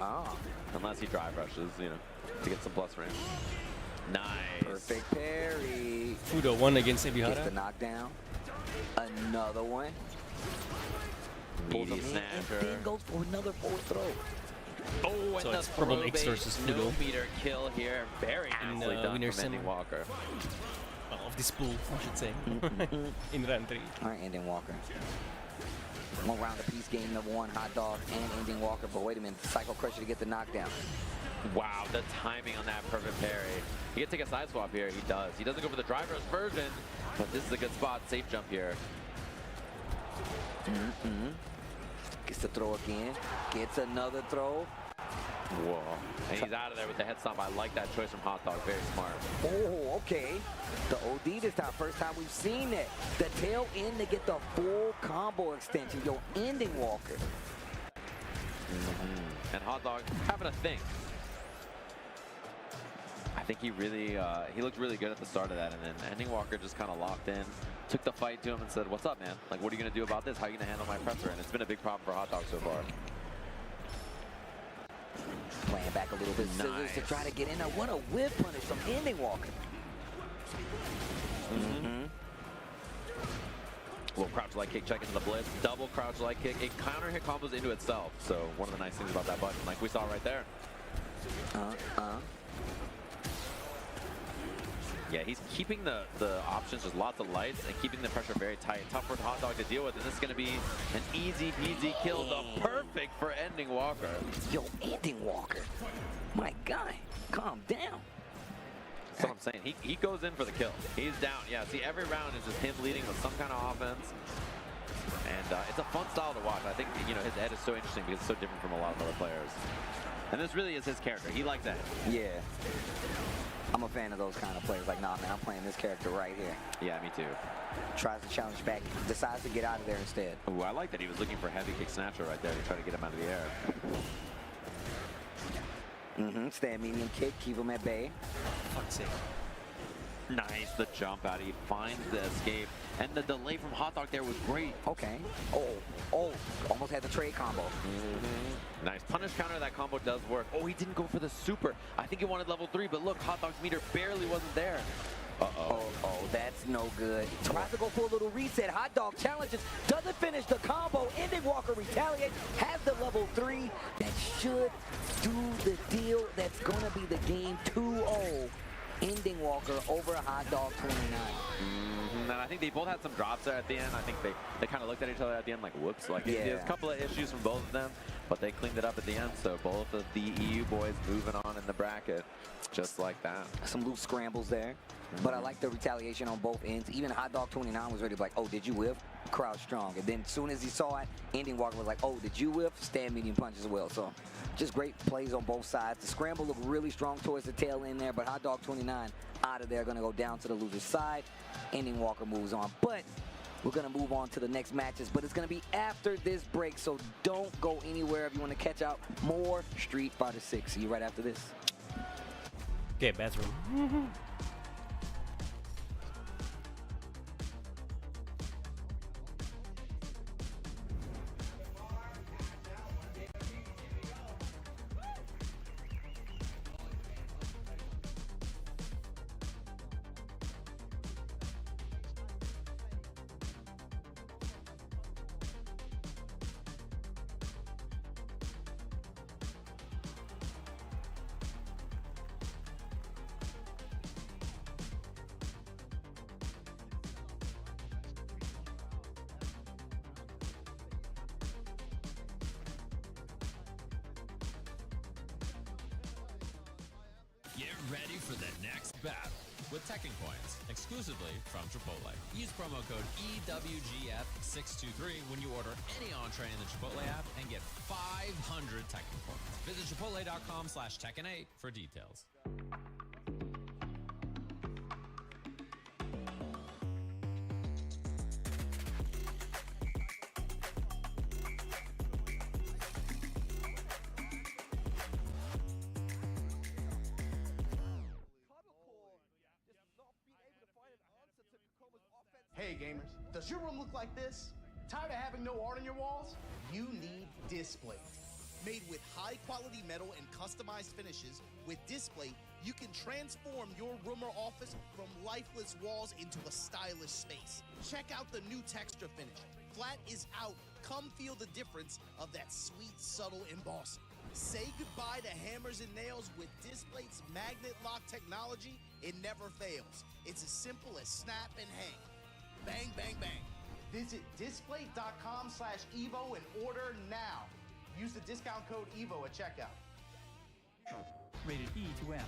Oh. Unless he drive rushes, you know, to get some plus range. Nice. Perfect parry. Fudo won against Ebihara. Gets the knockdown. Another one. Pulls Meaty him in and snatcher. then goes for another forward throw. Oh, So and it's the Problem throw X bait versus no Fludo. meter kill here. Very nicely done winner from Ending sim. Walker. Of this pool, I should say. In round 3. All right, Ending Walker. One round apiece, game number 1, Hot Dog and Ending Walker. But wait a minute, Psycho Crusher to get the knockdown. Wow, the timing on that perfect parry. He can take a side swap here. He does. He doesn't go for the driver's version, but this is a good spot. Safe jump here. Gets the throw again. Gets another throw. Whoa. And he's out of there with the head stomp. I like that choice from Hot Dog. Very smart. Oh, okay. The OD this time. First time we've seen it. The tail end to get the full combo extension. Yo, Ending Walker. And Hot Dog having a think. I think he really, he looked really good at the start of that, and then Ending Walker just kind of locked in, took the fight to him and said, what's up, man? Like, what are you going to do about this? How are you going to handle my presser? And it's been a big problem for Hot Dog so far. Playing back a little bit, scissors to try to get in there. What a whip punish from Ending Walker. Little crouch light kick check into the blitz, double crouch light kick. It counter hit combos into itself. So one of the nice things about that button, like we saw right there. Yeah, he's keeping the options, just lots of lights, and keeping the pressure very tight. Tough for Hot Dog to deal with, and this is going to be an easy peasy kill. The perfect for Ending Walker. Yo, Ending Walker. My guy, calm down. That's what I'm saying. He goes in for the kill. He's down. Yeah, see, every round is just him leading with some kind of offense. And it's a fun style to watch. I think, you know, his head is so interesting because it's so different from a lot of other players. And this really is his character. He likes that. Yeah. I'm a fan of those kind of players. Like, nah, man, I'm playing this character right here. Yeah, me too. Tries to challenge back, decides to get out of there instead. Ooh, I like that he was looking for heavy kick snatcher right there to try to get him out of the air. Stand medium kick, keep him at bay. Fuck's sake. Nice, the jump out. He finds the escape. And the delay from Hot Dog there was great. Okay. Oh, almost had the trade combo. Nice punish counter. That combo does work. Oh, he didn't go for the super. I think he wanted level 3, but look, Hot Dog's meter barely wasn't there. Oh, that's no good. Tries to go for a little reset. Hot Dog challenges, doesn't finish the combo. Ending Walker retaliates, has the level 3. That should do the deal. That's going to be the game 2-0. Ending Walker over Hot Dog 29. And I think they both had some drops there at the end. I think they kind of looked at each other at the end like, whoops. Like, there's a couple of issues from both of them, but they cleaned it up at the end. So both of the EU boys moving on in the bracket just like that. Some loose scrambles there, but I like the retaliation on both ends. Even Hot Dog 29 was ready to be like, oh, did you whiff? Crowd strong. And then as soon as he saw it, Ending Walker was like, oh, did you whiff? Stand medium punch as well. So just great plays on both sides. The scramble looked really strong towards the tail end there, but Hot Dog 29 out of there, going to go down to the loser's side. Ending Walker moves on. But we're going to move on to the next matches, but it's going to be after this break, so don't go anywhere if you want to catch out more Street Fighter 6. See you right after this. Okay, bathroom. Get ready for the next battle with Tekken Coins, exclusively from Chipotle. Use promo code EWGF623 when you order any entree in the Chipotle app and get 500 Tekken Coins. Visit chipotle.com/Tekken8 for details. Hey gamers, does your room look like this? Tired of having no art on your walls? You need Displate. Made with high quality metal and customized finishes, with Displate, you can transform your room or office from lifeless walls into a stylish space. Check out the new texture finish. Flat is out. Come feel the difference of that sweet, subtle embossing. Say goodbye to hammers and nails with Displate's magnet lock technology. It never fails. It's as simple as snap and hang. Bang, bang, bang. Visit displate.com/Evo and order now. Use the discount code EVO at checkout. Rated E to M.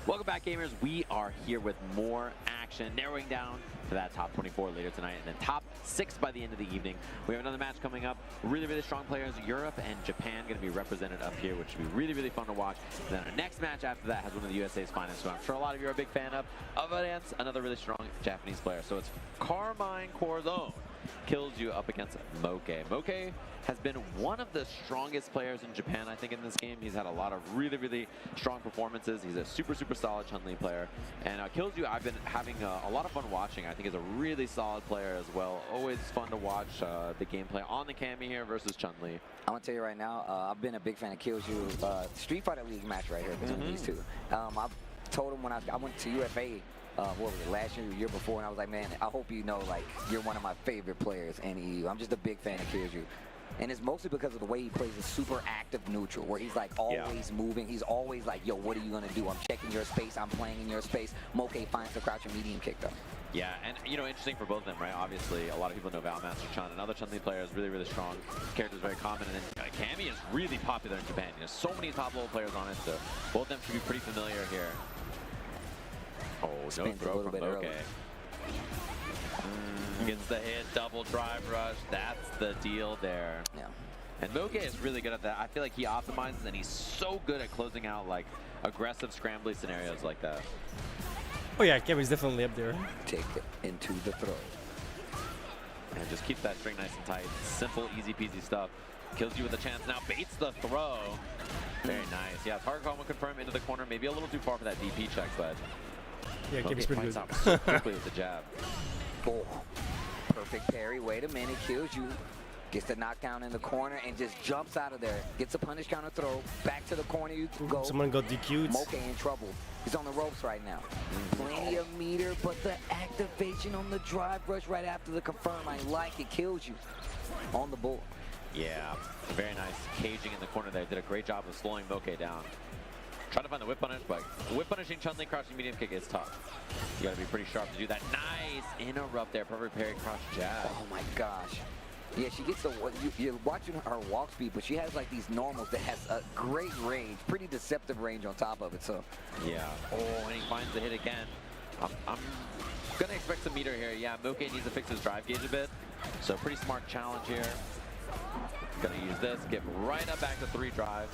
Welcome back, gamers. We are here with more action, narrowing down to that top 24 later tonight, and then top 6 by the end of the evening. We have another match coming up. Really, really strong players. Europe and Japan going to be represented up here, which should be really, really fun to watch. And then our next match after that has one of the USA's finest, so I'm sure a lot of you are a big fan of against another really strong Japanese player. So it's Carmine Corzone kills you up against Moke. Moke has been one of the strongest players in Japan, I think, in this game. He's had a lot of really, really strong performances. He's a super, super solid Chun-Li player. And kills you, I've been having a lot of fun watching. I think he's a really solid player as well. Always fun to watch the gameplay on the Cammy here versus Chun-Li. I'm gonna tell you right now, I've been a big fan of Killju. Street Fighter League match right here between these two. I've told him when I went to UFA, what was it, last year or the year before, and I was like, man, I hope you know, like, you're one of my favorite players in EU. I'm just a big fan of Killju. And it's mostly because of the way he plays a super active neutral, where he's like always moving. He's always like, yo, what are you gonna do? I'm checking your space, I'm playing in your space. Moke finds the crouch and medium kick though. Yeah, and you know, interesting for both of them, right? Obviously, a lot of people know Valmaster Chun. Another Chun-Li player is really, really strong. Character is very common, and then Cammy is really popular in Japan. There's so many top-level players on it, so both of them should be pretty familiar here. Oh, no throw from Moke. Gets the hit, double drive rush. That's the deal there. Yeah. And Moke is really good at that. I feel like he optimizes, and he's so good at closing out like aggressive scrambly scenarios like that. Oh yeah, Cammy's definitely up there. Take it into the throw. And just keeps that string nice and tight. Simple, easy peasy stuff. Kills you with a chance now, baits the throw. Very nice. Yeah, target call will confirm into the corner. Maybe a little too far for that DP check, but yeah, Cammy's pretty good. Out so quickly with the jab. Oh, perfect parry. Wait a minute, kills you. Gets the knockdown in the corner and just jumps out of there. Gets a punish counter throw. Back to the corner you go. Someone got DQ'd. Moke in trouble. He's on the ropes right now. Plenty of meter, but the activation on the drive rush right after the confirm. I like it. Kills you on the board. Yeah, very nice caging in the corner there. Did a great job of slowing Moke down. Trying to find the whip punish, but whip punishing Chun-Li crouching medium kick is tough. You gotta be pretty sharp to do that. Nice interrupt there. Perfect parry crouch jab. Oh my gosh. Yeah, she gets the, you're watching her walk speed, but she has like these normals that has a great range, pretty deceptive range on top of it, so. Yeah, oh, and he finds the hit again. I'm gonna expect some meter here. Yeah, Moke needs to fix his drive gauge a bit, so pretty smart challenge here. Gonna use this, get right up back to 3 drive.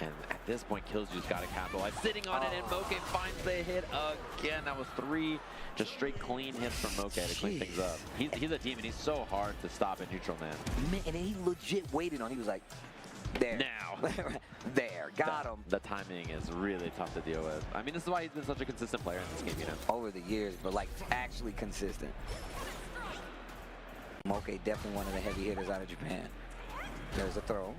And at this point, Killju's got to capitalize. Sitting on it, and Moke finds the hit again. That was 3 just straight clean hits from Moke to clean things up. He's a demon. He's so hard to stop in neutral, man. And he legit waited on. He was like, there. Now. There. Got him. The timing is really tough to deal with. I mean, this is why he's been such a consistent player in this game, you know? Over the years, but like actually consistent. Moke definitely one of the heavy hitters out of Japan. There's a throw.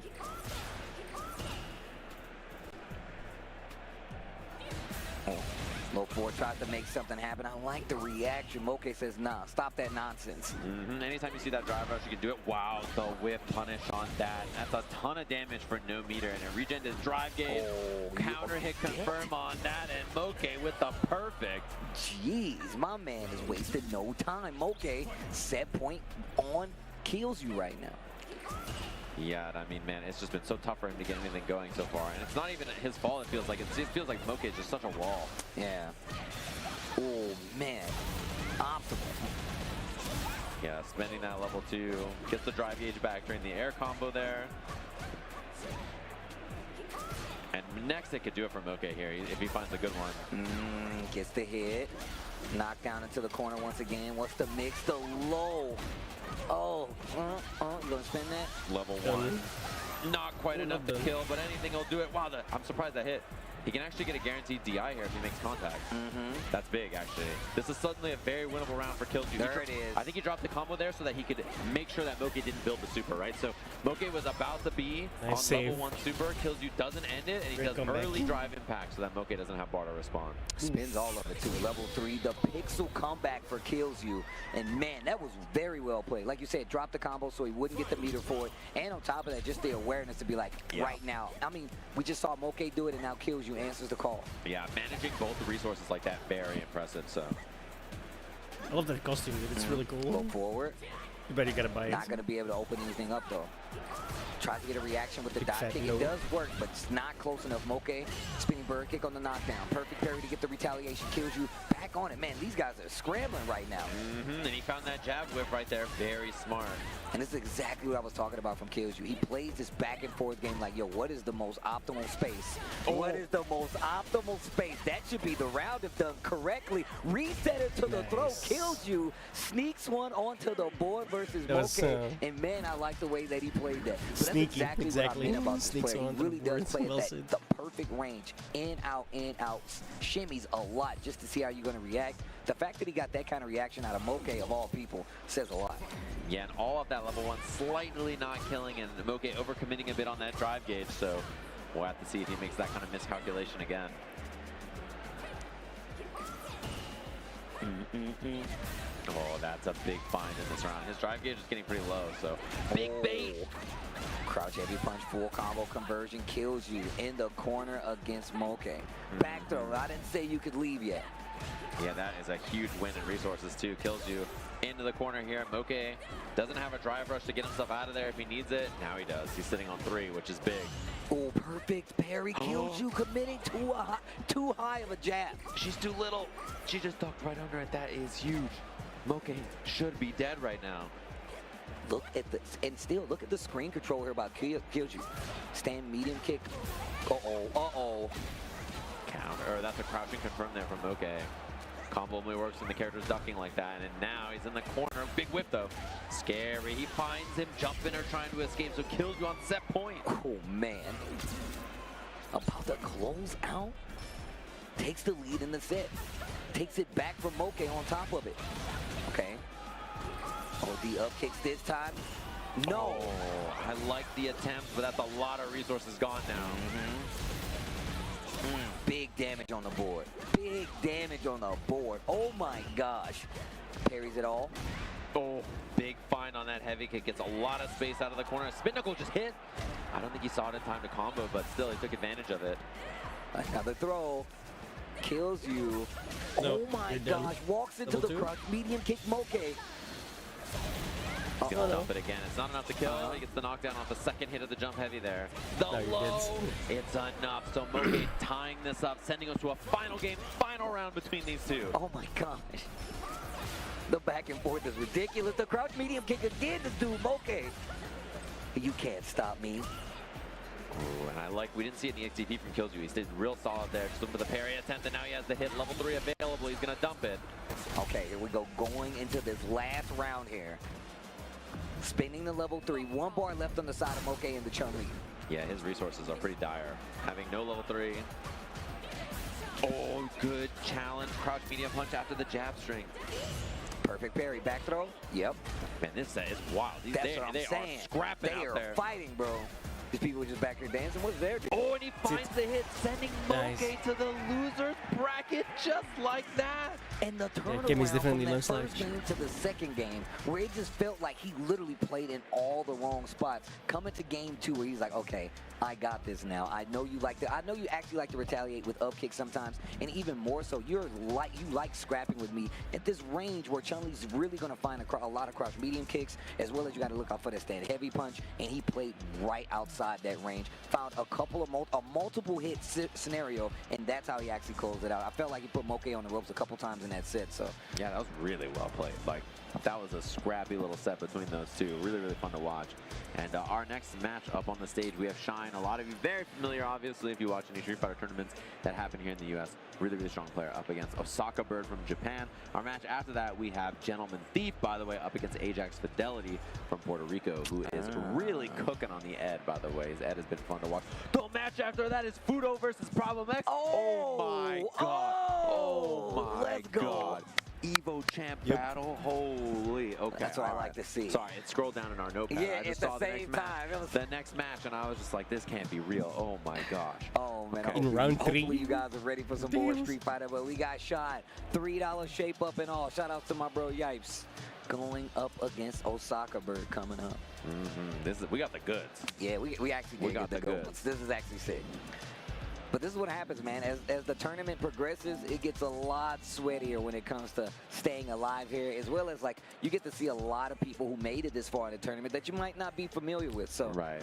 Oh, low four tries to make something happen. I like the reaction. Moke says, nah, stop that nonsense. Anytime you see that drive rush, you can do it. Wow, the whip punish on that. That's a ton of damage for no meter. And it regen his drive gauge. Counter hit confirm on that. And Moke with the perfect. Jeez, my man has wasted no time. Moke, set point on kills you right now. Yeah, I mean, man, it's just been so tough for him to get anything going so far. And it's not even his fault, it feels like. It feels like Moke is just such a wall. Yeah. Oh, man. Optimal. Yeah, spending that level 2. Gets the drive gauge back during the air combo there. And next it could do it for Moke here if he finds a good one. Gets the hit. Knocked down into the corner once again. What's the mix? The low. Oh, you gonna spin that? Level 1. Not quite enough to kill, but anything will do it. Wow, I'm surprised that hit. He can actually get a guaranteed DI here if he makes contact. That's big, actually. This is suddenly a very winnable round for Killju. There it is. I think he dropped the combo there so that he could make sure that Moke didn't build the super, right? So Moke was about to be on level 1 super. Killju doesn't end it, and he does early drive impact so that Moke doesn't have bar to respond. Spins all of it too. Level 3, the pixel comeback for Killju. And man, that was very well played. Like you said, drop the combo so he wouldn't get the meter for it. And on top of that, just the awareness to be like, right now. I mean, we just saw Moke do it, and now Killju answers the call. Yeah, managing both the resources like that, very impressive. So I love that costume, dude. It's really cool. Go forward. You better gotta buy it. Not gonna be able to open anything up though. Tries to get a reaction with the Big dive fat kick. no. It does work, but it's not close enough. Moke, spinning bird kick on the knockdown. Perfect parry to get the retaliation. Killju back on it. Man, these guys are scrambling right now. And he found that jab whip right there. Very smart. And this is exactly what I was talking about from Killju. He plays this back and forth game like, yo, what is the most optimal space? What is the most optimal space? That should be the round if done correctly. Reset it to the throat. Killju sneaks one onto the board versus Moke. And man, I like the way that he played that. But Sneaky, that's exactly what I mean about this Sneaks player. He onto really the board. does play Well at said. the perfect range. In, out, shimmies a lot just to see how you're going to react. The fact that he got that kind of reaction out of Moke, of all people, says a lot. Yeah, and all of that level 1 slightly not killing, and Moke overcommitting a bit on that drive gauge, so we'll have to see if he makes that kind of miscalculation again. Oh, that's a big find in this round. His drive gauge is getting pretty low, so big bait. Crouch heavy punch, full combo conversion kills you in the corner against Moke. Back throw. I didn't say you could leave yet. Yeah, that is a huge win in resources too. Kills you into the corner here. Moke doesn't have a drive rush to get himself out of there if he needs it. Now he does. He's sitting on 3, which is big. Oh, perfect parry. Killju committing too high of a jab. She's too little. She just ducked right under it. That is huge. Moke should be dead right now. Look at this, and still look at the screen control here about Killju. Stand medium kick. Uh-oh. Counter, or that's a crouching confirm there from Moke. Combo only works when the character's ducking like that, and now he's in the corner. Big whip though. Scary. He finds him jumping or trying to escape, so kills you on set point. Oh man. About to close out. Takes the lead in the set. Takes it back from Moke on top of it. Okay. OD up kicks this time. No. Oh, I like the attempt, but that's a lot of resources gone now. Big damage on the board. Big damage on the board. Oh my gosh. Parries it all. Oh, big find on that heavy kick. Gets a lot of space out of the corner. Spin knuckle just hit. I don't think he saw it in time to combo, but still he took advantage of it. Another throw. Kills you. No, oh my you're done. gosh. Walks into Level the 2? crush. Medium kick Moke. He's gonna dump it again. It's not enough to kill. He gets the knockdown off the second hit of the jump heavy there. The low. It's enough. So Moke tying this up, sending us to a final game, final round between these two. Oh my gosh. The back and forth is ridiculous. The crouch medium kick again to do Moke. You can't stop me. Ooh, and I like, we didn't see it in the XTP from Killju. He stayed real solid there. Just looking for the parry attempt, and now he has the hit. Level 3 available. He's gonna dump it. Okay, here we go. Going into this last round here. Spinning the level 3. 1 bar left on the side of Moke in the Chun-Li. Yeah, his resources are pretty dire. Having no level 3. Oh, good challenge. Crouch medium punch after the jab string. Perfect parry. Back throw. Yep. Man, this set is wild. That's what I'm saying. Are scrapping they out are there. fighting, bro. These people just back here dancing. What's their deal? Oh, and he finds the hit, sending Nice. Moke to the loser's bracket just like that. And the turnaround Kimmy's from definitely that low first slouch. game to the second game, where it just felt like he literally played in all the wrong spots. Coming to game 2, where he's like, okay, I got this now. I know you like to. I know you actually like to retaliate with up kicks sometimes, and even more so, you like scrapping with me at this range where Chun-Li's really gonna find a lot of cross medium kicks, as well as you got to look out for that stand heavy punch, and he played right outside that range. Found a couple of multiple hit scenario, and that's how he actually closed it out. I felt like he put Moke on the ropes a couple times in that set. So yeah, that was really well played. Like, that was a scrappy little set between those two. Really, really fun to watch. And our next match up on the stage, we have Shine. A lot of you very familiar, obviously, if you watch any Street Fighter tournaments that happen here in the U.S. Really, really strong player up against Osaka Bird from Japan. Our match after that, we have Gentleman Thief, by the way, up against Ajax Fidelity from Puerto Rico, who is really cooking on the Ed, by the way. His Ed has been fun to watch. The match after that is Fudo versus Problem X. Oh my God. Oh my God. Evo champ battle. Holy. Okay. That's what I like to see. Sorry, it scrolled down in our notepad. Yeah, I just at saw the same time. the next match, and I was just like, this can't be real. Oh my gosh. Oh man. Okay. In round 3. Hopefully you guys are ready for some more Street Fighter, but we got Shine. $3 shape up and all. Shout out to my bro Yipes. Going up against Osaka Bird coming up. We got the goods. Yeah, we actually did got get the the goods. goods. This is actually sick. But this is what happens, man. As the tournament progresses, it gets a lot sweatier when it comes to staying alive here, as well as, like, you get to see a lot of people who made it this far in the tournament that you might not be familiar with. So Right.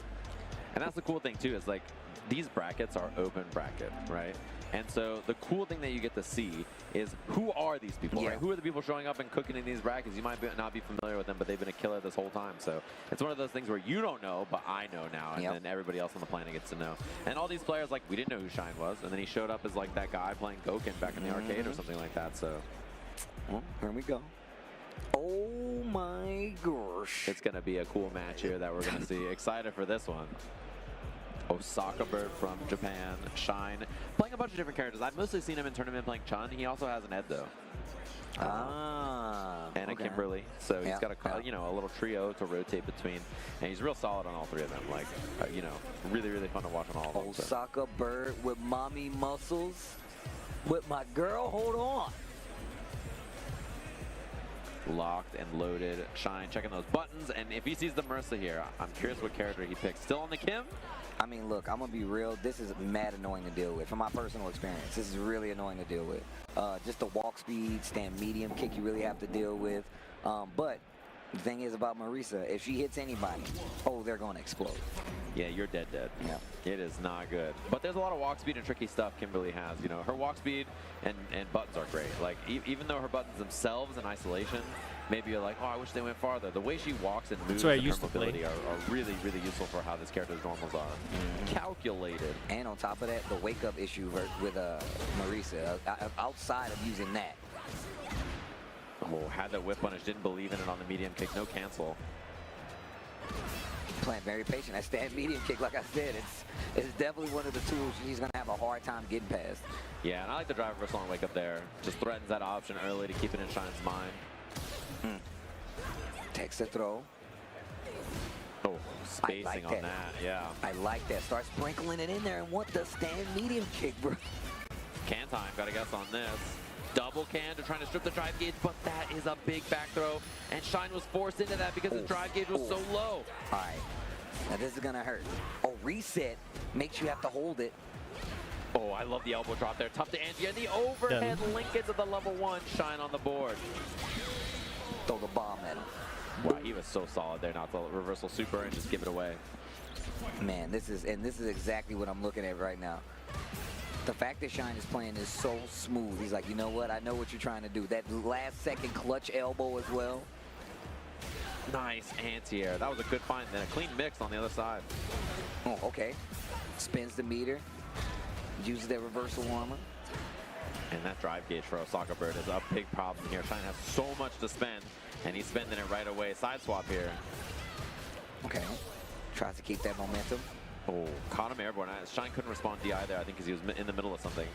And that's the cool thing, too, is, like, these brackets are open bracket, right? And so the cool thing that you get to see is who are these people, right? Who are the people showing up and cooking in these brackets? You might not be familiar with them, but they've been a killer this whole time. So it's one of those things where you don't know, but I know now, and then everybody else on the planet gets to know. And all these players, like, we didn't know who Shine was, and then he showed up as, like, that guy playing Gouken back in the arcade or something like that. So, well, here we go. Oh my gosh. It's going to be a cool match here that we're going to see. Excited for this one. Osaka Bird from Japan, Shine, playing a bunch of different characters. I've mostly seen him in tournament playing Chun. He also has an Ed though. And a Kimberly. So he's got a a little trio to rotate between, and he's real solid on all three of them. Like really, really fun to watch on all of them. Osaka Bird with mommy muscles. With my girl, hold on. Locked and loaded. Shine checking those buttons, and if he sees the Mercy here, I'm curious what character he picks. Still on the Kim? I mean, look, I'm going to be real. This is mad annoying to deal with. From my personal experience, this is really annoying to deal with. Just the walk speed, stand medium kick you really have to deal with. But the thing is about Marisa, if she hits anybody, they're going to explode. Yeah, you're dead. Yeah. It is not good. But there's a lot of walk speed and tricky stuff Kimberly has. You know, her walk speed and buttons are great. Like, even though her buttons themselves in isolation, maybe you're like, oh, I wish they went farther. The way she walks and moves and her mobility are really, really useful for how this character's normals are. Calculated. And on top of that, the wake-up issue with Marisa, outside of using that. Oh, had that whip punish, didn't believe in it on the medium kick, no cancel. Playing very patient. That stand medium kick, like I said, it's definitely one of the tools she's going to have a hard time getting past. Yeah, and I like the drive reversal on wake up there. Just threatens that option early to keep it in Shine's mind. Takes the throw. Oh, spacing on that, yeah. I like that. Start sprinkling it in there and want the stand medium kick, bro. Can time, gotta guess on this. Double can to trying to strip the drive gauge, but that is a big back throw. And Shine was forced into that because his drive gauge was so low. All right, now this is gonna hurt. Reset makes you have to hold it. Oh, I love the elbow drop there. Tough to anti, and the overhead link into the level 1. Shine on the board. Throw the bomb at him. Wow, he was so solid there, not the reversal super and just give it away. Man, this is exactly what I'm looking at right now. The fact that Shine is playing is so smooth. He's like, you know what? I know what you're trying to do. That last second clutch elbow as well. Nice anti-air. That was a good find. Then a clean mix on the other side. Oh, okay. Spins the meter. Uses that reversal armor. And that drive gauge for Osaka Bird is a big problem here. Shine has so much to spend, and he's spending it right away. Side swap here. Okay. Tries to keep that momentum. Oh, caught him airborne. Shine couldn't respond DI there, I think, because he was in the middle of something.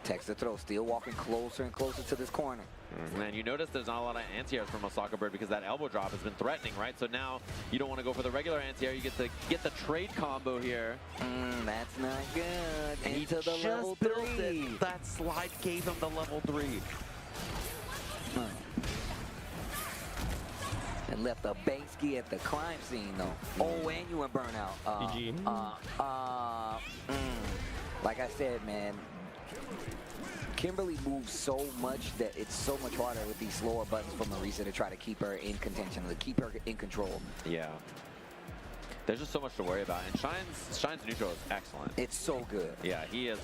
Text the throw, still walking closer and closer to this corner. And you notice there's not a lot of anti-airs from Osaka Bird because that elbow drop has been threatening, right? So now you don't want to go for the regular anti-air. You get the trade combo here. That's not good. And Into the just level built 3. it. That slide gave him the level 3. And left a Banksy at the crime scene, though. Oh, and you went burnout. GG. Like I said, man, Kimberly moves so much that it's so much harder with these slower buttons from Marisa to try to keep her in contention, to keep her in control. Yeah. There's just so much to worry about, and Shine's neutral is excellent. It's so good. Yeah, he is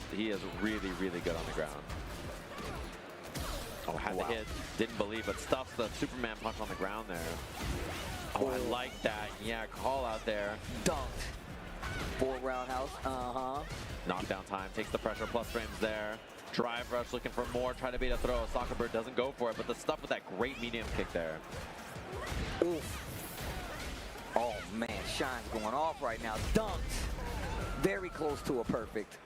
really, really good on the ground. Oh, had the hit, didn't believe, but stuffs the Superman punch on the ground there. Oh, I like that. Yeah, call out there. Dunked. 4 roundhouse, Knockdown time, takes the pressure, plus frames there. Drive rush, looking for more, try to bait a throw. Soccer Bird doesn't go for it, but the stuff with that great medium kick there. Oof. Oh man, Shine's going off right now. Dunked. Very close to a perfect.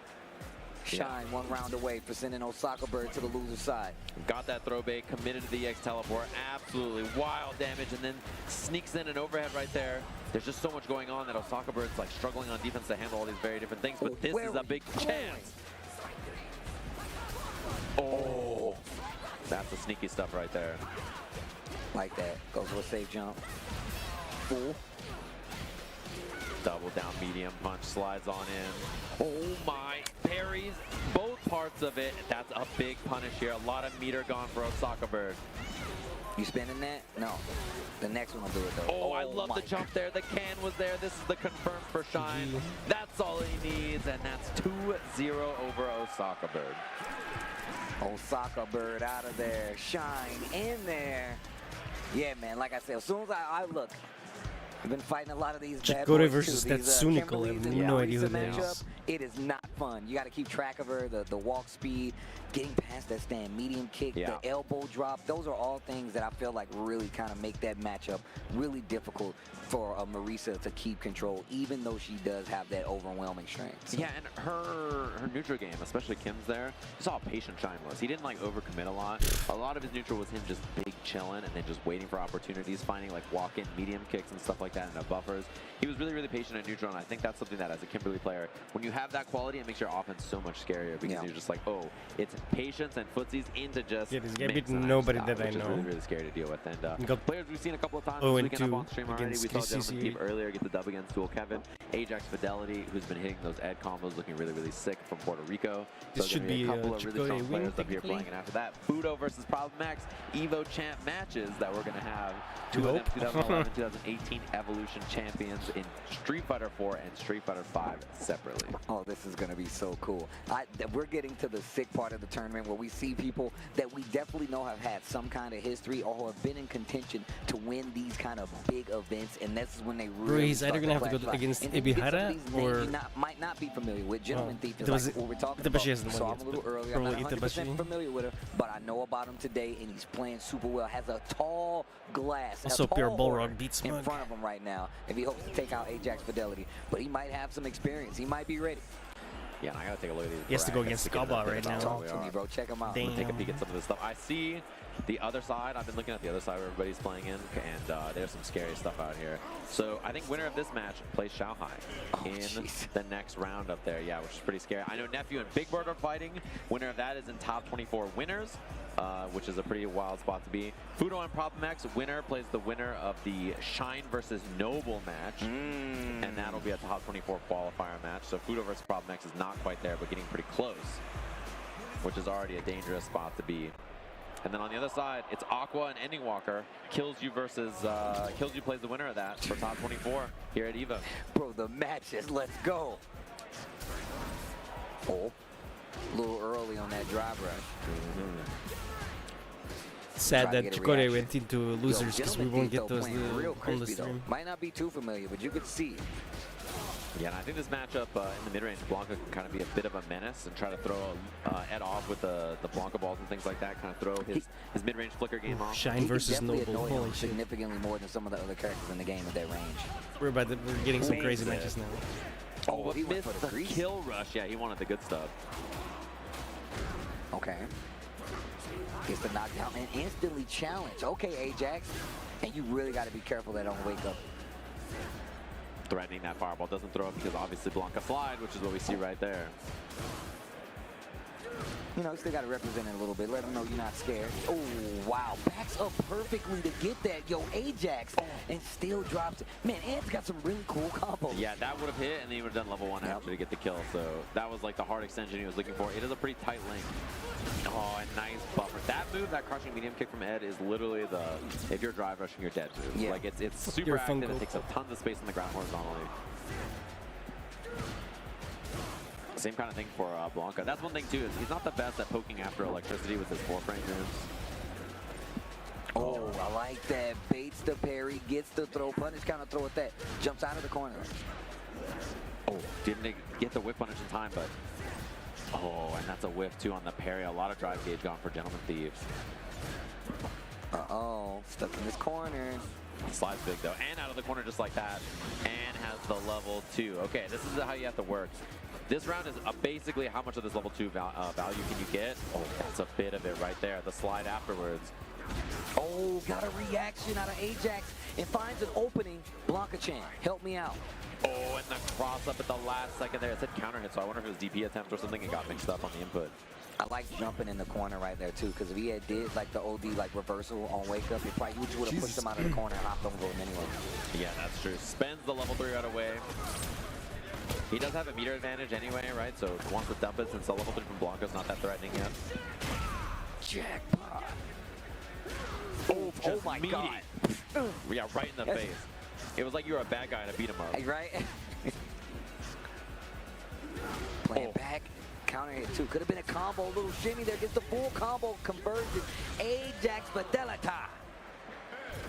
Shine 1 round away for sending Osaka Bird to the loser side. Got that throw bait, committed to the EX teleport. Absolutely wild damage, and then sneaks in an overhead right there. There's just so much going on that Osaka Bird's like struggling on defense to handle all these very different things, but this is a big chance. Oh, that's the sneaky stuff right there. Like that. Goes for a safe jump. Full. Double down medium punch, slides on in. Oh my, parries both parts of it. That's a big punish here. A lot of meter gone for Osaka Bird. You spinning that? No. The next one will do it though. Oh, I love the jump there. The can was there. This is the confirmed for Shine. That's all he needs, and that's 2-0 over Osaka Bird. Osaka Bird out of there. Shine in there. Yeah, man, like I said, as soon as I look, I've been fighting a lot of these bad Chakotay boys versus too. that These, Sunical, I Kimberly's have and no idea who Marisa that matchup, is. It is not fun. You got to keep track of her, the walk speed, getting past that stand medium kick, the elbow drop. Those are all things that I feel like really kind of make that matchup really difficult for Marisa to keep control, even though she does have that overwhelming strength. So. Yeah, and her neutral game, especially Kim's there, you saw how patient Shine was. He didn't like overcommit a lot. A lot of his neutral was him just big chilling and then just waiting for opportunities, finding like walk-in medium kicks and stuff like that in the buffers. He was really, really patient at neutral, and I think that's something that as a Kimberly player, when you have that quality, it makes your offense so much scarier because you're just like, oh, it's patience and footsies into just beat nobody that I know. Which is really, really scary to deal with. And players we've seen a couple of times Oh, this weekend up on 2 stream already. We saw Gentleman Team earlier get the dub against Dual Kevin. Ajax Fidelity, who's been hitting those Ed combos, looking really, really sick from Puerto Rico. This should be a couple of really Chakotay strong win, players up here technically. playing. And after that, Fudo versus Problem X Evo Champ matches that we're going to have. To Two of them, hope. 2011, 2018 Evolution champions in Street Fighter 4 and Street Fighter 5 separately. Oh, this is going to be so cool. We're getting to the sick part of the tournament where we see people that we definitely know have had some kind of history or have been in contention to win these kind of big events, and this is when they really Bro, he's either start gonna to have to go flash against and then you get some of Ibihara these names or- you might not be familiar with. Gentleman Thief is Itabashi- like what we're talking Itabashi about. hasn't won So I'm yet, a little but early. I'm not probably 100% Itabashi. familiar with him, but I know about him today, and he's playing super well. Has a tall glass, Also, a tall Pure Bullrock order beats in Smug. front of him right now, if he hopes to take out Ajax Fidelity. But he might have some experience. He might be ready. Yeah, and I gotta take a look at these. He has to go brackets against get a Skaba bit right about now. where we Talk to me, are. bro. Check him out. I'm gonna take a peek at some of this stuff. I see the other side. I've been looking at the other side where everybody's playing in, and there's some scary stuff out here. So I think winner of this match plays Shanghai in the next round up there. Yeah, which is pretty scary. I know Nephew and Big Bird are fighting. Winner of that is in top 24 winners, which is a pretty wild spot to be. Fudo and Problem X, winner plays the winner of the Shine versus Noble match, and that'll be a top 24 qualifier match. So Fudo versus Problem X is not quite there, but getting pretty close, which is already a dangerous spot to be. And then on the other side, it's Aqua and Ending Walker. Kills You versus Kills You plays the winner of that for top 24 here at EVO. Bro, the matches, let's go. Oh, a little early on that drive rush. Sad Try to that get a Chakotay reaction. went into losers because we Gentleman won't Thief, get though, those playing real on the crispy, though. stream. Might not be too familiar, but you could see. Yeah, and I think this matchup in the mid-range, Blanca can kind of be a bit of a menace and try to throw Ed off with the Blanca balls and things like that, kind of throw his mid-range flicker game off. Shine He can versus definitely Noble. annoy him Holy shit. significantly more than some of the other characters in the game at that range. We're getting some crazy Wasted. matches now. Oh, he he went missed for the the crease. kill rush. Yeah, he wanted the good stuff. Okay. Gets the knockdown and instantly challenged. Okay, Ajax. And you really got to be careful that don't wake up. Threatening that fireball doesn't throw up because obviously Blanca slide, which is what we see right there. You know, still got to represent it a little bit. Let them know you're not scared. Oh, wow. Backs up perfectly to get that. Yo, Ajax. And still drops it. Man, Ed's got some really cool combos. Yeah, that would have hit, and then he would have done level 1 after to get the kill. So that was like the hard extension he was looking for. It is a pretty tight link. Oh, a nice buffer. That move, that crushing medium kick from Ed, is literally the, if you're drive rushing, you're dead move. Yeah. Like, it's super active. It takes a ton of space on the ground horizontally. Same kind of thing for Blanca. That's one thing, too, is he's not the best at poking after electricity with his 4-frame moves. Oh, I like that. Baits the parry, gets the throw, punish counter throw at that. Jumps out of the corner. Oh, didn't get the whip punish in time, but... Oh, and that's a whiff, too, on the parry. A lot of drive gauge gone for Gentleman Thieves. Uh-oh, stuck in this corner. Slides big, though, and out of the corner just like that. And has the level 2. Okay, this is how you have to work. This round is basically how much of this level 2 value can you get? Oh, that's a bit of it right there. The slide afterwards. Oh, got a reaction out of Ajax and finds an opening. Blanca-chan, help me out. Oh, and the cross up at the last second there. It said counter hit, so I wonder if it was DP attempt or something and got mixed up on the input. I like jumping in the corner right there, too, because if he had did like the OD like reversal on wake up, he probably would have pushed him out of the corner and hopped over him anyway. Yeah, that's true. Spends the level 3 right away. He does have a meter advantage anyway, right? So wants to dump it since the level 3 from Blanca's not that threatening yet. Jackpot. Oh my meaty. God. Yeah, right in the face. It was like you were a bad guy to beat him up. Right? Playing back. Counter hit too. Could have been a combo. Little shimmy there. Gets the full combo conversion. Ajax Fidelita.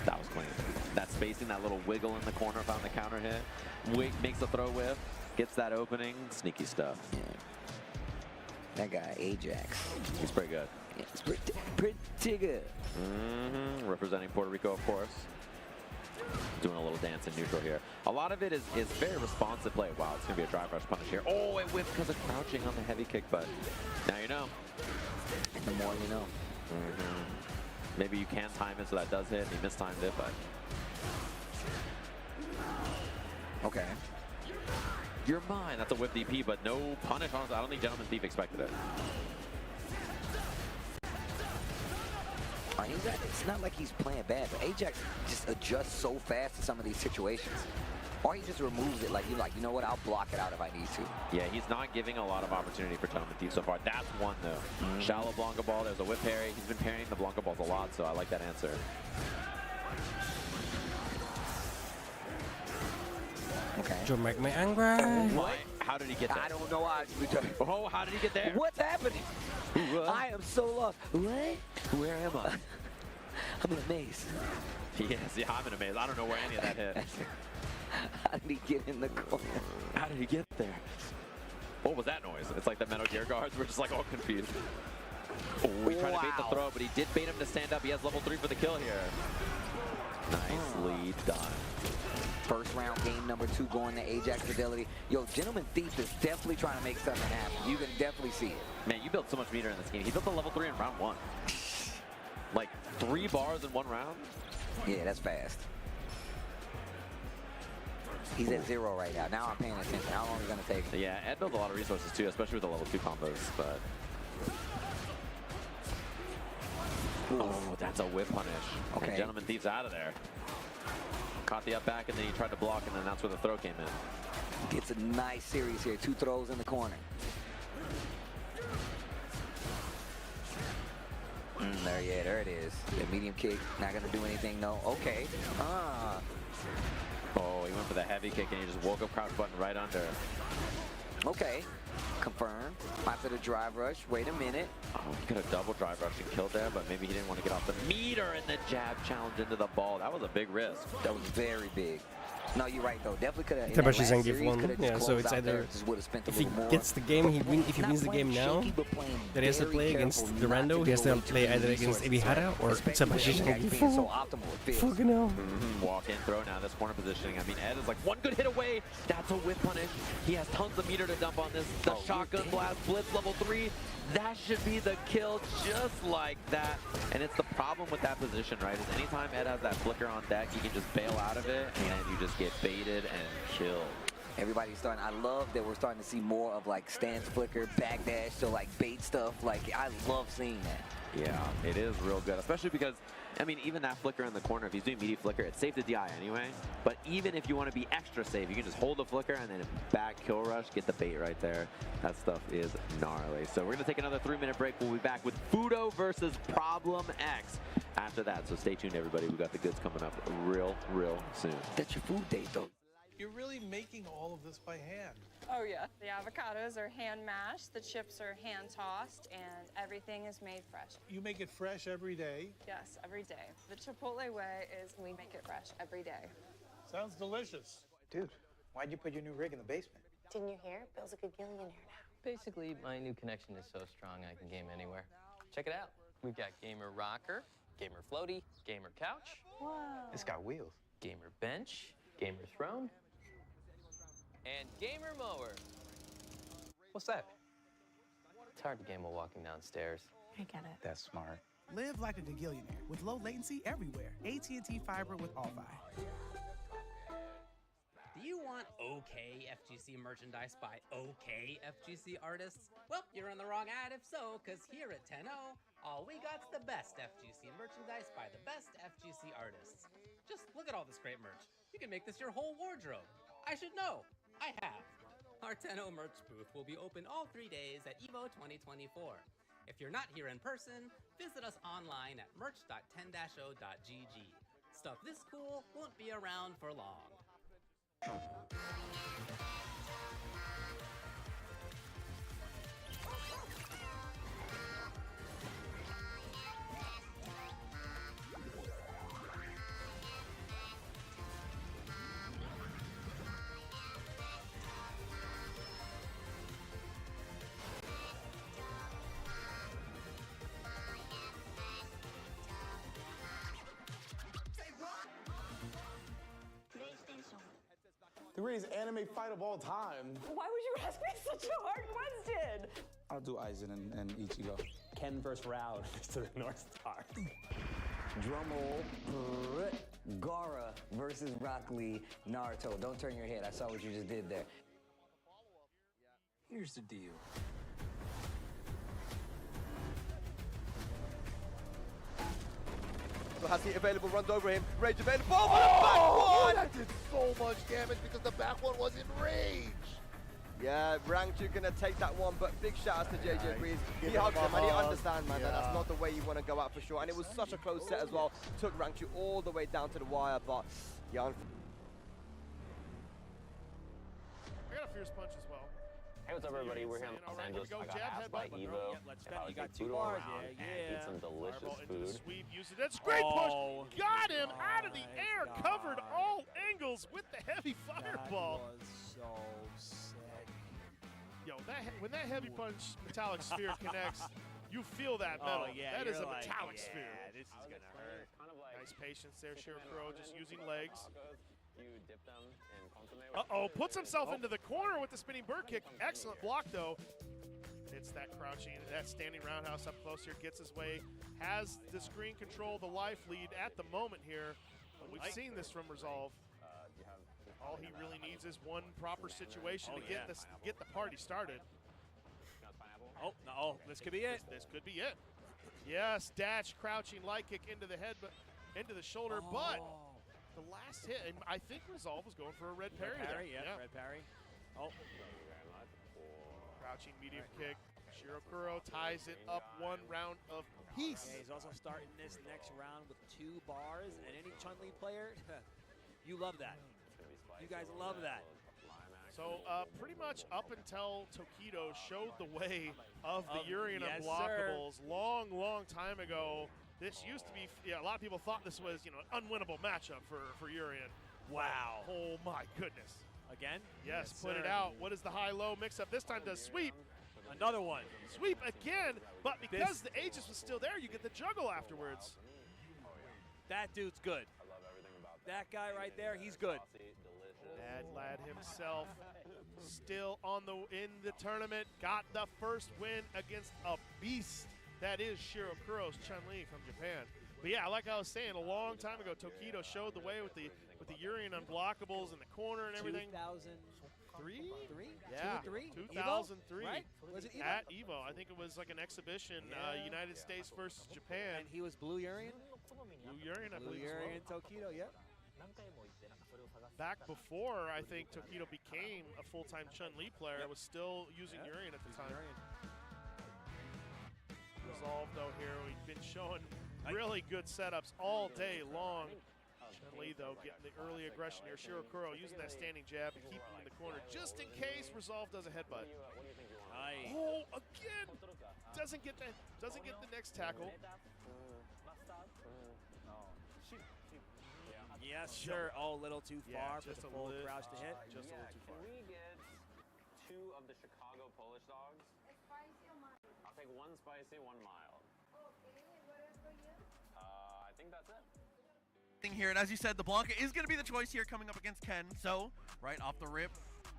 That was clean. That spacing, that little wiggle in the corner, found the counter hit. Wig makes a throw whiff. Gets that opening. Sneaky stuff. Yeah. That guy, Ajax. He's pretty good. Yeah, it's pretty good. Representing Puerto Rico, of course. Doing a little dance in neutral here. A lot of it is very responsive play. Wow, it's going to be a drive rush punish here. Oh, it whipped because of crouching on the heavy kick, but now you know. And the more you know. Maybe you can time it so that does hit, and he mistimed it, but... Okay. You're mine. That's a whip DP, but no punish. Honestly, I don't think Gentleman Thief expected it. It's not like he's playing bad, but Ajax just adjusts so fast to some of these situations. Or he just removes it like, you know what, I'll block it out if I need to. Yeah, he's not giving a lot of opportunity for Gentleman Thief so far. That's one, though. Shallow Blanca ball. There's a whip parry. He's been parrying the Blanca balls a lot, so I like that answer. Okay. You make me angry. What? How did he get there? I don't know. Oh, how did he get there? What's happening? I am so lost. What? Where am I? I'm in a maze. Yes, yeah, I'm in a maze. I don't know where any of that hit. How did he get in the corner? How did he get there? What was that noise? It's like the Metal Gear guards were just like all confused. Oh, he tried to bait the throw, but he did bait him to stand up. He has level 3 for the kill here. Nicely done. First round, game number 2 going to Ajax Fidelity. Yo, Gentleman Thief is definitely trying to make something happen. You can definitely see it. Man, you built so much meter in this game. He built the level 3 in round 1. Like 3 bars in 1 round? Yeah, that's fast. He's at 0 right now. Now I'm paying attention. How long is it going to take? Yeah, Ed built a lot of resources too, especially with the level 2 combos, but... Oh, that's a whip punish. Okay. And Gentleman Thief's out of there. Caught the up back, and then he tried to block, and then that's where the throw came in. Gets a nice series here. 2 throws in the corner. There it is. The medium kick, not going to do anything, no. Okay. Oh, he went for the heavy kick, and he just woke up crouch button right under. Okay. Confirm. After the drive rush. Wait a minute. Oh, he could have double drive rushed and killed there, but maybe he didn't want to get off the meter, and the jab challenge into the ball. That was a big risk. That was very big. No, you're right though. Definitely could have. Tabashi Zangief won. Yeah, so it's either if he gets the game, if he wins the game now, that he has to play against the rando, he has to play either against Ebihara or Tabashi Zangief. Fucking hell. Walk in, throw now. This corner positioning. I mean, Ed is like one good hit away. That's a whip punish. He has tons of meter to dump on this. The shotgun blast, blitz level 3. That should be the kill just like that. And it's the problem with that position, right? Is anytime Ed has that flicker on deck, he can just bail out of it and you just get baited and killed. Everybody's starting. I love that we're starting to see more of like stance flicker, backdash, so like bait stuff. Like I love seeing that. Yeah, it is real good, especially because, I mean, even that flicker in the corner, if he's doing meaty flicker, it's safe to DI anyway. But even if you want to be extra safe, you can just hold the flicker and then back kill rush, get the bait right there. That stuff is gnarly. So we're going to take another 3-minute break. We'll be back with Evoooooooo versus Problem X after that. So stay tuned, everybody. We got the goods coming up real soon. That's your food date, though. You're really making all of this by hand. Oh yeah. The avocados are hand mashed, the chips are hand tossed, and everything is made fresh. You make it fresh every day. Yes, every day. The Chipotle way is we make it fresh every day. Sounds delicious. Dude, why'd you put your new rig in the basement? Didn't you hear? Bill's a gagillionaire now. Basically, my new connection is so strong I can game anywhere. Check it out. We've got Gamer Rocker, Gamer Floaty, Gamer Couch. Wow. It's got wheels. Gamer Bench, Gamer Throne, and Gamer Mower. What's that? It's hard to game while walking downstairs. I get it. That's smart. Live like a gagillionaire with low latency everywhere. AT&T Fiber with All-Fi. Do you want okay FGC merchandise by okay FGC artists? Well, you're in the wrong ad if so, because here at 10-0, all we got's the best FGC merchandise by the best FGC artists. Just look at all this great merch. You can make this your whole wardrobe. I should know. I have. Our 10-0 merch booth will be open all 3 days at EVO 2024. If you're not here in person, visit us online at merch.10-0.gg. Stuff this cool won't be around for long. The greatest anime fight of all time. Why would you ask me such a hard question? I'll do Aizen and Ichigo. Ken versus Raud to the North Star. Drumroll. Gara versus Rock Lee, Naruto. Don't turn your head. I saw what you just did there. Here's the deal. Has he available, runs over him, rage available, oh, the back one! That did so much damage because the back one was in rage. Yeah, Rangchu gonna take that one, but big shout out to JJ Breeze. He hugs him and he understands, man, that that's not the way you want to go out for sure. And it was such a close set as well. Took Rangchu all the way down to the wire, but yeah. I got a fierce punch as well. Hey, what's up, everybody? We're here in Los Angeles. I got asked by Evo if I would get Evoooooooo around and eat some delicious food. Sweep, use it. That's great push. Got him out of the air. Covered all angles with the heavy fireball. That was so sick. Yo, when that heavy punch metallic sphere connects, you feel that metal. Oh, yeah, that is a like, metallic yeah, sphere. This is gonna hurt. Nice patience there, Shirokuro, just using legs. You dip them in consomme. Uh-oh, puts himself into the corner with the spinning bird kick. Excellent block, though. It's that crouching, that standing roundhouse up close here, gets his way, has the screen control, the life lead at the moment here. But we've seen this from Resolve. All he really needs is one proper situation to get the party started. Oh, no, this could be it. This could be it. Yes, dash, crouching, light kick into the head, but into the shoulder, but the last hit, and I think Resolve was going for a red parry. Yeah, red parry. Oh. Crouching medium kick. Shirokuro ties it up one round of peace. Yeah, he's also starting this next round with 2 bars, and any Chun-Li player, you love that. You guys love that. So pretty much up until Tokido showed the way of the Urien Unblockables long time ago. This used to be, a lot of people thought this was, an unwinnable matchup for Urien. Wow. Oh my goodness. Again? Yes, put it out. What is the high-low mix-up? This time does sweep. Another one. Sweep again, but because the Aegis was still there, you get the juggle afterwards. That dude's good. That guy right there, he's good. Mad Lad himself still in the tournament. Got the first win against a beast that is Shirokuro's Chun-Li from Japan. But yeah, like I was saying, a long time ago, Tokido showed the way with the Urian unblockables in the corner and everything. 2003? Yeah, 2003. Right? Was it Evo? At Evo. I think it was like an exhibition, United States versus Japan. And he was Blue Urian? Blue Urian, I believe. Blue Urian, Tokido, yep. Back before, I think, Tokido became a full-time Chun-Li player, was still using Urian at the time. Resolve, though, here. We've been showing really good setups all day long. Chun-Li, though, getting the early aggression here. Shirokuro using that standing jab to keep him in the corner just in case Resolve does a headbutt. Oh, again! Doesn't get the next tackle. Yes, sure. Oh, a little too far for the full crouch to hit. Just a little too far. Can we get 2 of the Chicago Polish dogs? I'll take 1 spicy, 1 mild. I think that's it. Here, and as you said, the Blanca is going to be the choice here coming up against Ken. So, right off the rip,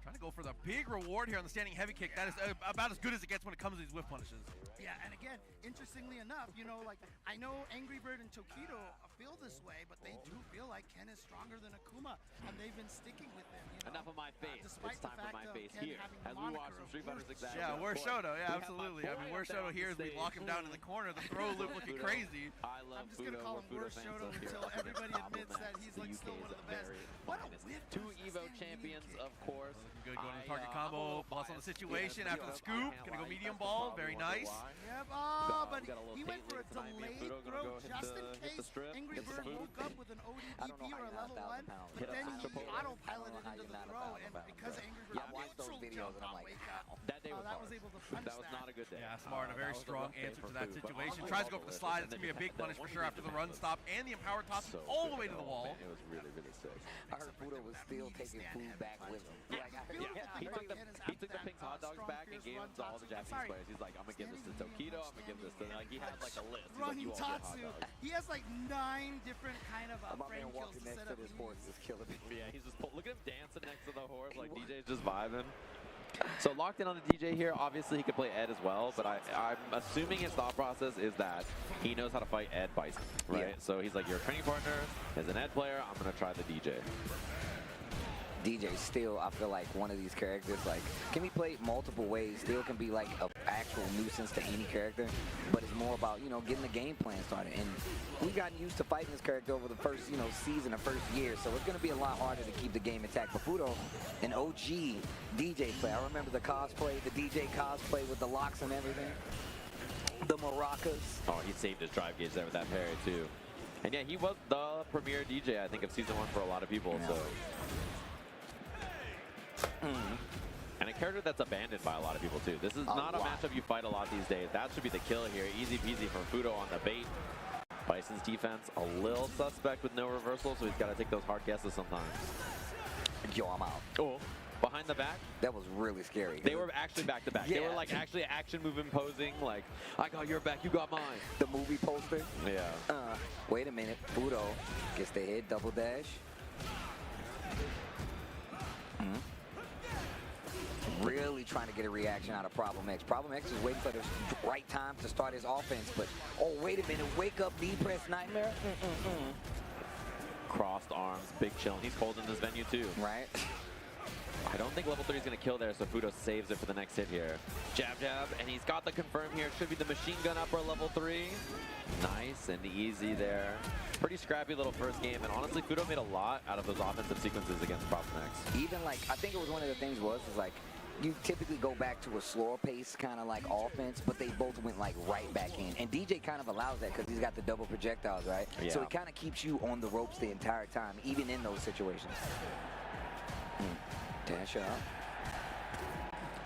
trying to go for the big reward here on the standing heavy kick. That is about as good as it gets when it comes to these whiff punishes. Yeah, and again, interestingly enough, you know, like, I know Angry Bird and Tokido feel this way, but they do feel like Ken is stronger than Akuma, and they've been sticking with him. You know? Enough of my face. Despite It's time for my face here. As we watch some Street Fighter 6 action. Yeah, where's Shoto? Yeah, absolutely. I mean, where's Shoto here as we lock him down in the corner, the throw loop looking crazy. I'm just going to call him Worst Shoto until everybody admits that he's like still one of the best. What a whiff. 2 Evo champions, of course. Good going to the target combo, plus on the situation after the scoop. Gonna go medium ball, very nice. Yep, but he went for a delayed throw just in case Angry Bird woke up with an ODDP or a level 1, but then he autopiloted into the throw, and because Angry Bird literally jumped on wake up, that was able to punch that was not a good day. Yeah, Smart, a very strong answer to that situation. Tries to go for the slide. It's gonna be a big punish for sure after the run stop and the empowered toss all the way to the wall. It was really, really sick. I heard Fudo was still taking food back with him. He took the Pink's hot dogs back and gave them to all the Japanese players. He's like, I'm gonna give this to Tokido, I'm gonna give this to, like, he had like a list. Running Tatsu. He has like 9 different kind of frame kills to set up. His horse is killing me. Yeah, he's just look at him dancing next to the horse, like DJ's just vibing. So locked in on the DJ here. Obviously, he could play Ed as well, but I'm assuming his thought process is that he knows how to fight Ed Bison, right? Yeah. So he's like, your training partner is an Ed player. I'm gonna try the DJ. DJ still, I feel like one of these characters, like, can be played multiple ways, still can be like an actual nuisance to any character, but it's more about, you know, getting the game plan started. And we've gotten used to fighting this character over the first, you know, season or first year, so it's going to be a lot harder to keep the game intact. But Fudo, an OG DJ player, I remember the cosplay, the DJ cosplay with the locks and everything, the maracas. Oh, he saved his drive gauge there with that parry too. And yeah, he was the premier DJ, I think, of Season 1 for a lot of people, so. And a character that's abandoned by a lot of people too. This is not a matchup you fight a lot these days. That should be the kill here. Easy peasy from Fudo on the bait. Bison's defense a little suspect with no reversal, so he's got to take those hard guesses sometimes. Yo, I'm out. Oh, behind the back? That was really scary. They were actually back to back. Yeah. They were like actually action move imposing, like, I got your back, you got mine. The movie poster? Yeah. Wait a minute. Fudo gets the hit, double dash. Really trying to get a reaction out of Problem X. Problem X is waiting for the right time to start his offense, but oh, wait a minute, wake up, D-press Nightmare. Crossed arms, big chill. He's cold in this venue too. Right. I don't think level 3 is going to kill there, so Fudo saves it for the next hit here. Jab, jab, and he's got the confirm here. Should be the machine gun upper level 3. Nice and easy there. Pretty scrappy little first game, and honestly, Fudo made a lot out of those offensive sequences against Problem X. Even like, I think it was one of the things is like, you typically go back to a slower pace kind of like offense, but they both went like right back in. And DJ kind of allows that because he's got the double projectiles, right? Yeah. So it kind of keeps you on the ropes the entire time, even in those situations. Dash up.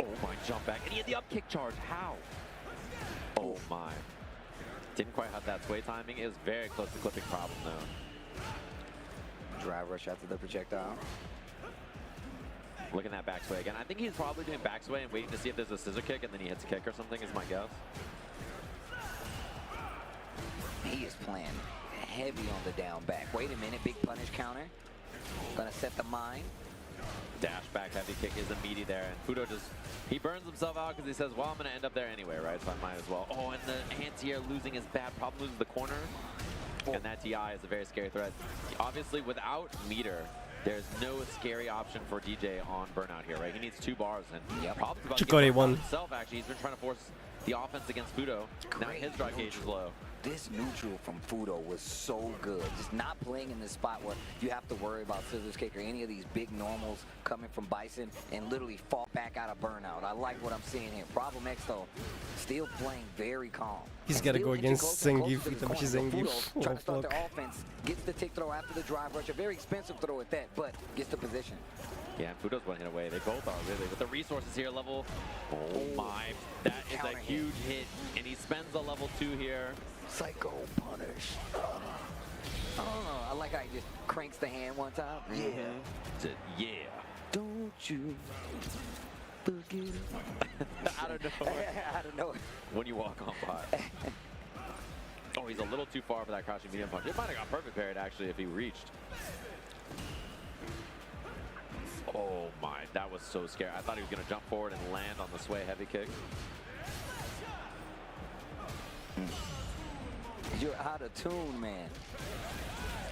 Oh my, jump back. And he had the up kick charge. How? Oh my. Didn't quite have that sway timing. It was very close to clipping Problem though. Drive rush after the projectile. Looking at backsway again. I think he's probably doing backsway and waiting to see if there's a scissor kick, and then he hits a kick or something, is my guess. He is playing heavy on the down back. Wait a minute, big punish counter. Gonna set the mine. Dash back heavy kick is a meaty there, and Fudo just, he burns himself out because he says, well, I'm going to end up there anyway, right? So I might as well. Oh, and the anti-air losing is bad. Problem loses the corner, and that TI is a very scary threat. Obviously, without meter, there's no scary option for DJ on burnout here, right? He needs 2 bars, and Problem's about to get Chakotay burned won. out himself, actually. He's been trying to force the offense against Fudo. Now his drive gauge is low. This neutral from Fudo was so good. Just not playing in this spot where you have to worry about scissors kick or any of these big normals coming from Bison and literally fall back out of burnout. I like what I'm seeing here. Problem X, though, still playing very calm. He's got to go against Zangief. Fudo trying to start their offense. Gets the tick throw after the drive rush. A very expensive throw at that, but gets the position. Yeah, and Fudo's one hit away. They both are, really. With the resources here, level... Oh my. That is a huge hit, and he spends a level 2 here. Psycho punish. Oh, I like how he just cranks the hand one time. Yeah. Said, yeah. Don't you forget it. Out of nowhere. Out of nowhere. When you walk on by. Oh, he's a little too far for that crouching medium punch. It might have got perfect parried, actually, if he reached. Oh my, that was so scary. I thought he was going to jump forward and land on the sway heavy kick. You're out of tune, man.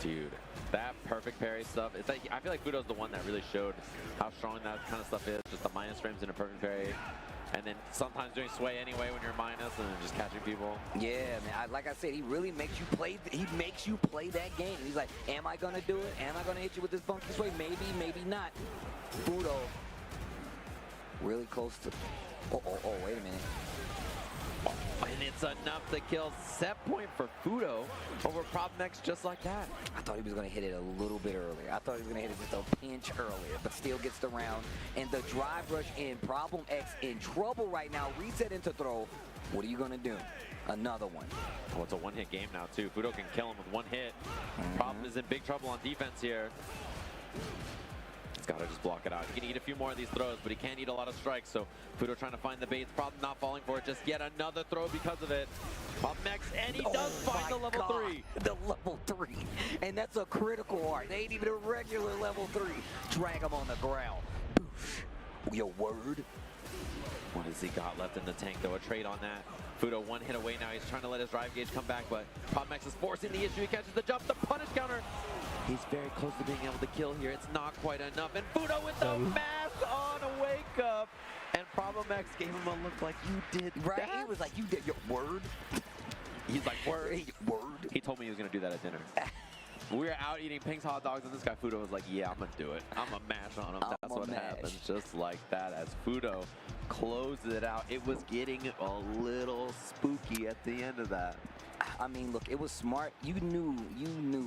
Dude, that perfect parry stuff. It's like, I feel like Fudo's the one that really showed how strong that kind of stuff is. Just the minus frames in a perfect parry. And then sometimes doing sway anyway when you're minus and then just catching people. Yeah, man. Like I said, he really makes you play. He makes you play that game. He's like, am I gonna do it? Am I gonna hit you with this funky sway? Maybe, maybe not. Fudo, really close to. Oh, wait a minute. And it's enough to kill. Set point for Fudo over Problem X just like that. I thought he was going to hit it a little bit earlier. I thought he was going to hit it just a pinch earlier, but still gets the round. And the drive rush in. Problem X in trouble right now. Reset into throw. What are you going to do? Another one. Oh, it's a one-hit game now, too. Fudo can kill him with one hit. Problem is in big trouble on defense here. He's got to just block it out. He can eat a few more of these throws, but he can't eat a lot of strikes. So Fudo trying to find the baits. Problem not falling for it. Just yet another throw because of it. Problem X, and he does find the level 3. The level 3. And that's a critical art. They ain't even a regular level 3. Drag him on the ground. Boosh. Your word. What has he got left in the tank, though? A trade on that. Fudo one hit away now. He's trying to let his drive gauge come back, but Problem X is forcing the issue. He catches the jump, the punish counter. He's very close to being able to kill here. It's not quite enough. And Fudo with the mask on a wake up. And Problem X gave him a look like, you did right? that? He was like, you did your word. He's like, word. Word. He told me he was going to do that at dinner. We were out eating Pink's hot dogs, and this guy Fudo was like, yeah, I'm going to do it. I'm going to mash on him. That's what happens. Just like that, as Fudo closes it out. It was getting a little spooky at the end of that. I mean, look, it was smart. You knew,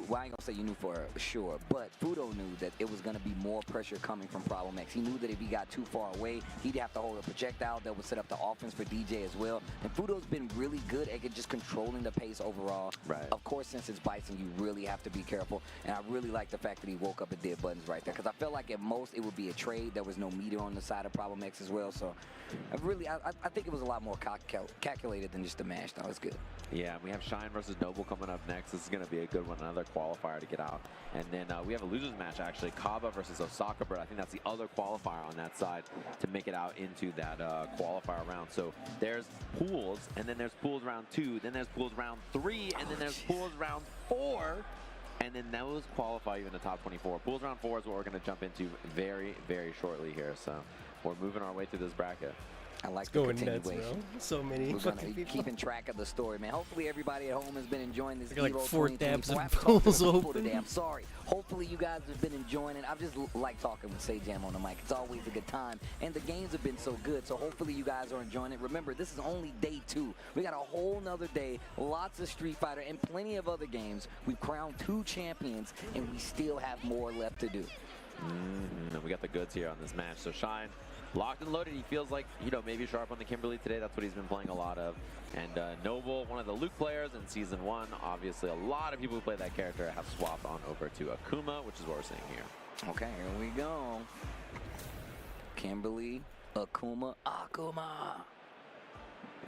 well, I ain't gonna say you knew for sure, but Fudo knew that it was gonna be more pressure coming from Problem X. He knew that if he got too far away, he'd have to hold a projectile that would set up the offense for DJ as well. And Fudo's been really good at just controlling the pace overall. Right. Of course, since it's Bison, you really have to be careful. And I really like the fact that he woke up and did buttons right there, because I felt like at most it would be a trade. There was no meter on the side of Problem X as well. So I think it was a lot more calculated than just a mash. That was good. Yeah, we have Shine versus Noble coming up next. This is going to be a good one, another qualifier to get out. And then we have a losers match, actually. Kaba versus Osaka Bird. I think that's the other qualifier on that side to make it out into that qualifier round. So there's pools, and then there's pools round 2, then there's pools round 3, and then there's pools round 4. And then those qualify even the top 24. Pools round 4 is what we're going to jump into very, very shortly here. So we're moving our way through this bracket. I like it's the going continuation. nuts, bro. So many fucking people. Keeping track of the story, man. Hopefully everybody at home has been enjoying this. Like 4 dabs of pools pools open. Today. I'm sorry. Hopefully you guys have been enjoying it. I just like talking with Sajam on the mic. It's always a good time. And the games have been so good, so hopefully you guys are enjoying it. Remember, this is only day 2. We got a whole nother day, lots of Street Fighter, and plenty of other games. We've crowned 2 champions, and we still have more left to do. We got the goods here on this match. So Shine Locked and loaded. He feels like, you know, maybe sharp on the Kimberly today. That's what he's been playing a lot of. And Noble, one of the Luke players in Season 1. Obviously, a lot of people who play that character have swapped on over to Akuma, which is what we're seeing here. Okay, here we go. Kimberly, Akuma.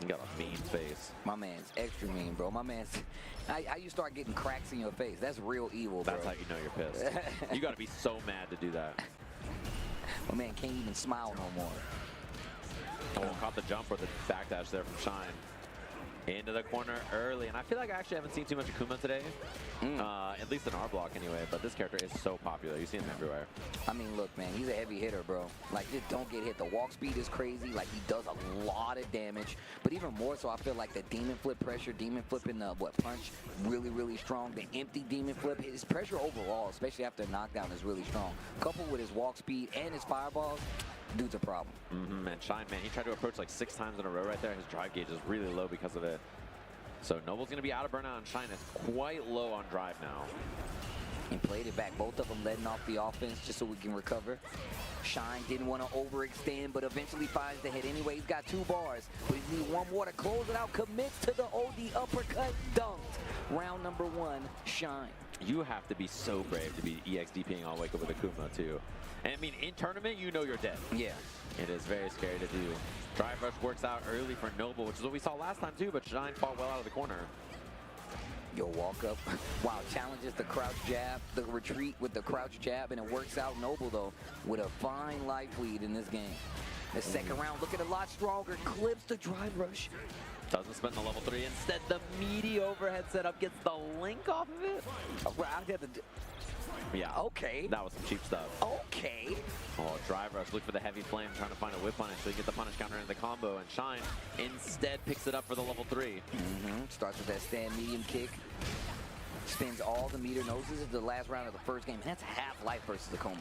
You got a mean face. My man's extra mean, bro. My man's... How you start getting cracks in your face? That's real evil, bro. That's how you know you're pissed. You got to be so mad to do that. My man can't even smile no more. Oh, caught the jump or the backdash there from Shine. Into the corner early, and I feel like I actually haven't seen too much Akuma today, at least in our block anyway, but this character is so popular. You see him everywhere. I mean, look, man, he's a heavy hitter, bro. Like, just don't get hit. The walk speed is crazy. Like, he does a lot of damage, but even more so, I feel like the demon flip pressure, demon flip in the, punch, really, really strong. The empty demon flip, his pressure overall, especially after a knockdown, is really strong. Coupled with his walk speed and his fireballs, dude's a problem. And Shine, man, he tried to approach like 6 times in a row right there. His drive gauge is really low because of it. So Noble's going to be out of burnout, and Shine is quite low on drive now. He played it back, both of them letting off the offense just so we can recover. Shine didn't want to overextend, but eventually finds the hit anyway. He's got 2 bars, but he needs one more to close it out. Commits to the OD uppercut, dunked. Round number 1, Shine. You have to be so brave to be EXDPing on Wake Up with Akuma, too. And I mean, in tournament, you know you're dead. Yeah. It is very scary to do. Drive rush works out early for Noble, which is what we saw last time, too, but Shine fought well out of the corner. Yo, walk up. Wow, challenges the crouch jab, the retreat with the crouch jab, and it works out. Noble, though, with a fine life lead in this game. The second round looking a lot stronger. Clips the drive rush. Doesn't spend the level 3. Instead, the meaty overhead setup gets the link off of it. Yeah. Okay. That was some cheap stuff. Okay. Oh, drive rush. Look for the heavy flame, trying to find a whip punish so you get the punish counter into the combo. And Shine instead picks it up for the level 3. Starts with that stand medium kick. Spins all the meter noses. This is the last round of the first game. And that's half life versus Akuma.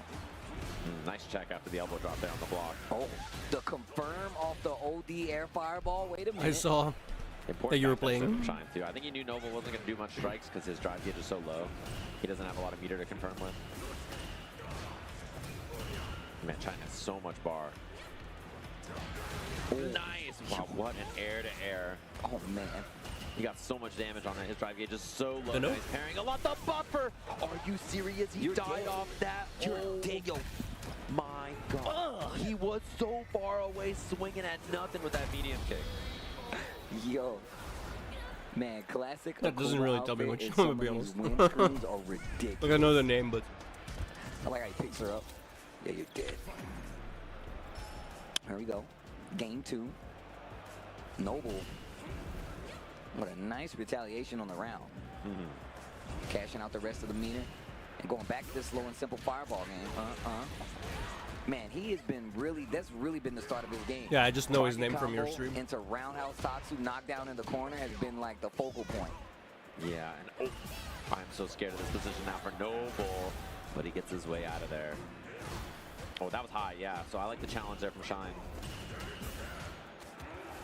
Nice check after the elbow drop there on the block. Oh, the confirm off the OD air fireball. Wait a minute. I saw that you were playing. Shine too. I think he knew Noble wasn't going to do much strikes because his drive gauge is so low. He doesn't have a lot of meter to confirm with. Man, Shine has so much bar. Nice! Wow, what an air-to-air. Oh, man. He got so much damage on it. His drive gauge is so low. He's parrying a lot. The buffer! Are you serious? He died off that. You're dead, yo. My God. He was so far away, swinging at nothing with that medium kick. Yo. Man, classic. That doesn't really tell me much, I'm gonna be honest. Win screens are ridiculous. Like, I know the name, but... I like how he picks her up. Yeah, you're dead. Here we go. Game 2. Noble. What a nice retaliation on the round. Cashing out the rest of the meter. And going back to this slow and simple fireball game. Man, he has been really, that's really been the start of his game. Yeah, I just know his name from your stream. Into roundhouse Tatsu, knockdown in the corner has been like the focal point. Yeah, and I'm so scared of this position now for Noble, but he gets his way out of there. Oh, that was high, yeah. So I like the challenge there from Shine.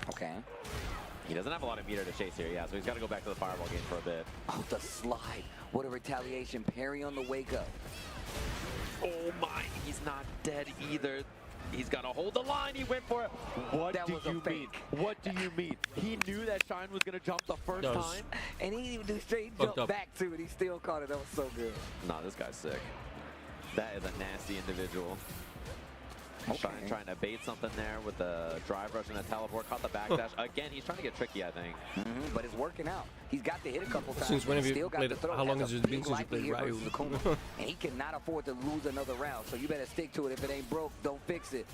Okay. He doesn't have a lot of meter to chase here, yeah, so he's got to go back to the fireball game for a bit. Oh, the slide. What a retaliation. Parry on the wake up. Oh my, he's not dead either. He's got to hold the line. He went for it. What do you mean? What do you mean? He knew that Shine was going to jump the first time. And he didn't even do straight jump back to it. He still caught it. That was so good. Nah, this guy's sick. That is a nasty individual. Shine trying to bait something there with the drive rush and a teleport. Caught the backdash. Again, he's trying to get tricky, I think. But it's working out. He's got to hit a couple times. Since when have you played it? How long has it been since you played Ryu? And he cannot afford to lose another round, so you better stick to it. If it ain't broke, don't fix it.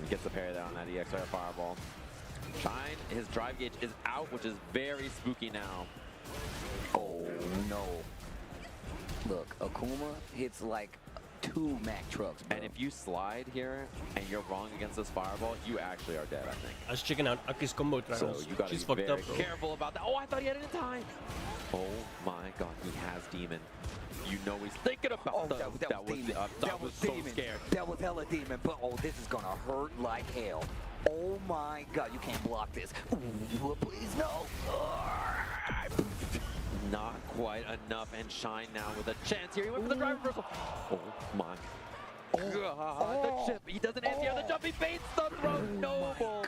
Gets the parry there on that EXR fireball. Shine, his drive gauge is out, which is very spooky now. Oh, no. Look, Akuma hits like 2 Mack trucks, bro. And if you slide here and you're wrong against this fireball, you actually are dead, I think. I was checking out Aki's combo trials. So you gotta She's be fucked very up, bro. careful about that. Oh, I thought he had it in time. Oh my God, he has demon. You know he's thinking about that was so scared. That was hella demon, but oh, this is gonna hurt like hell. Oh my God, you can't block this. Ooh, please no. Not quite enough, and Shine now with a chance here. He went for the drive reversal. Oh my. The chip, he doesn't answer the jump, he baits the throw. Noble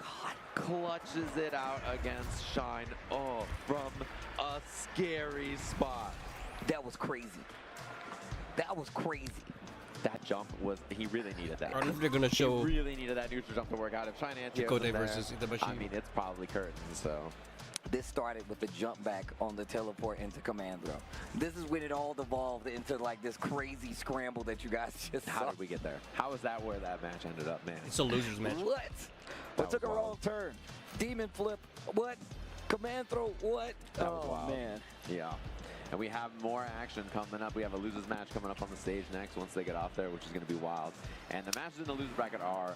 clutches it out against Shine. Oh, from a scary spot. That was crazy. That was crazy. That jump was, he really needed that. I don't know if they're gonna show. He really needed that neutral jump to work out. If Shine anti-air Chakotay versus Itabashi. I mean, it's probably curtains, so. This started with the jump back on the teleport into command throw. This is when it all devolved into like this crazy scramble that you guys just saw. How did we get there? How is that where that match ended up, man? It's a loser's match. What? It took a wrong turn. Demon flip. What? Command throw. What? Oh, man. Yeah. And we have more action coming up. We have a losers match coming up on the stage next once they get off there, which is going to be wild. And the matches in the loser bracket are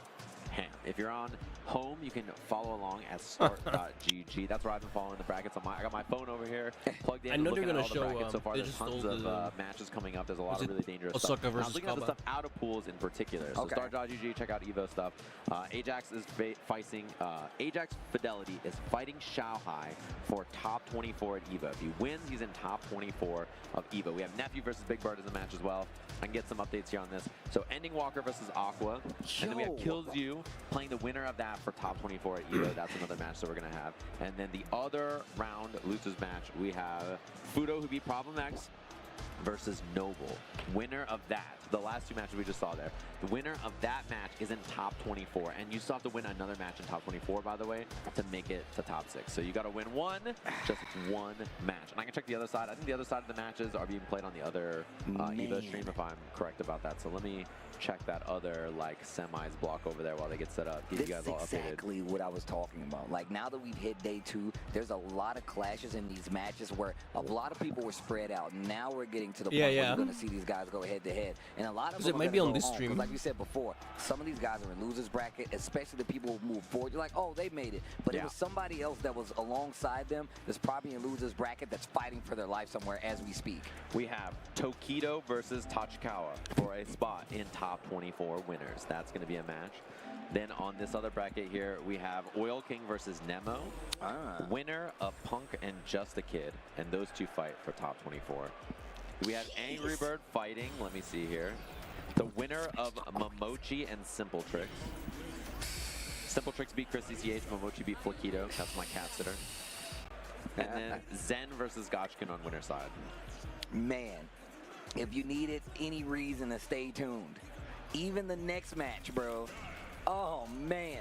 ham. If you're on home, you can follow along at start.gg. That's where I've been following the brackets. I got my phone over here plugged in. I know they're going to show. So far, there's tons of matches coming up. There's a lot of really dangerous stuff. I was looking at the stuff out of pools in particular. So start.gg, check out Evo stuff. Ajax is fighting. Ajax Fidelity is fighting Shanghai for top 24 at Evo. If he wins, he's in top 24 of Evo. We have Nephew versus Big Bird as a match as well. I can get some updates here on this. So Ending Walker versus Aqua. And then we have Kills You playing the winner of that for top 24 at Evo. That's another match that we're going to have. And then the other round losers match, we have Fudo, who beat Problem X, versus Noble. Winner of that, the last two matches we just saw there, the winner of that match is in top 24. And you still have to win another match in top 24, by the way, to make it to top 6. So you got to win just one match. And I can check the other side. I think the other side of the matches are being played on the other Evo stream, if I'm correct about that. So let me check that other like semis block over there while they get set up. Get you guys all updated. This is exactly what I was talking about. Like now that we've hit day 2, there's a lot of clashes in these matches where a lot of people were spread out. Now we're getting to the point where you're going to see these guys go head to head, and a lot of them it might be on this stream. Like we said before, some of these guys are in losers bracket, especially the people who move forward. You're like, oh, they made it, but it was somebody else that was alongside them that's probably in losers bracket that's fighting for their life somewhere as we speak. We have Tokido versus Tachikawa for a spot in top 24 winners. That's going to be a match. Then on this other bracket here, we have Oil King versus Nemo. Winner of Punk and Just a Kid. And those two fight for top 24. We have Angry Bird fighting. Let me see here. The winner of Momochi and Simple Tricks. Simple Tricks beat Chris CCH. Momochi beat Flaquito. That's my cat sitter. And then Zen versus Gotchkin on winner side. Man, if you needed any reason to stay tuned, even the next match, bro. Oh, man.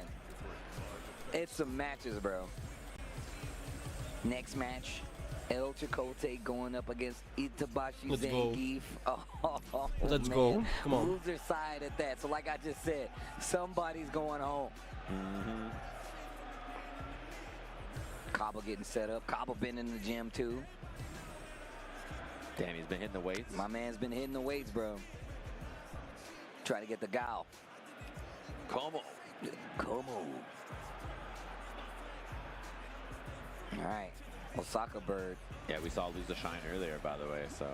It's some matches, bro. Next match, El Chakotay going up against Itabashi Zangief. Oh, let's go. Come on. Loser side at that. So like I just said, somebody's going home. Cabo getting set up. Cabo been in the gym, too. Damn, he's been hitting the weights. My man's been hitting the weights, bro. Try to get the Gao. Come on. All right. Osaka Bird. Yeah, we saw lose the Shine earlier, by the way. So,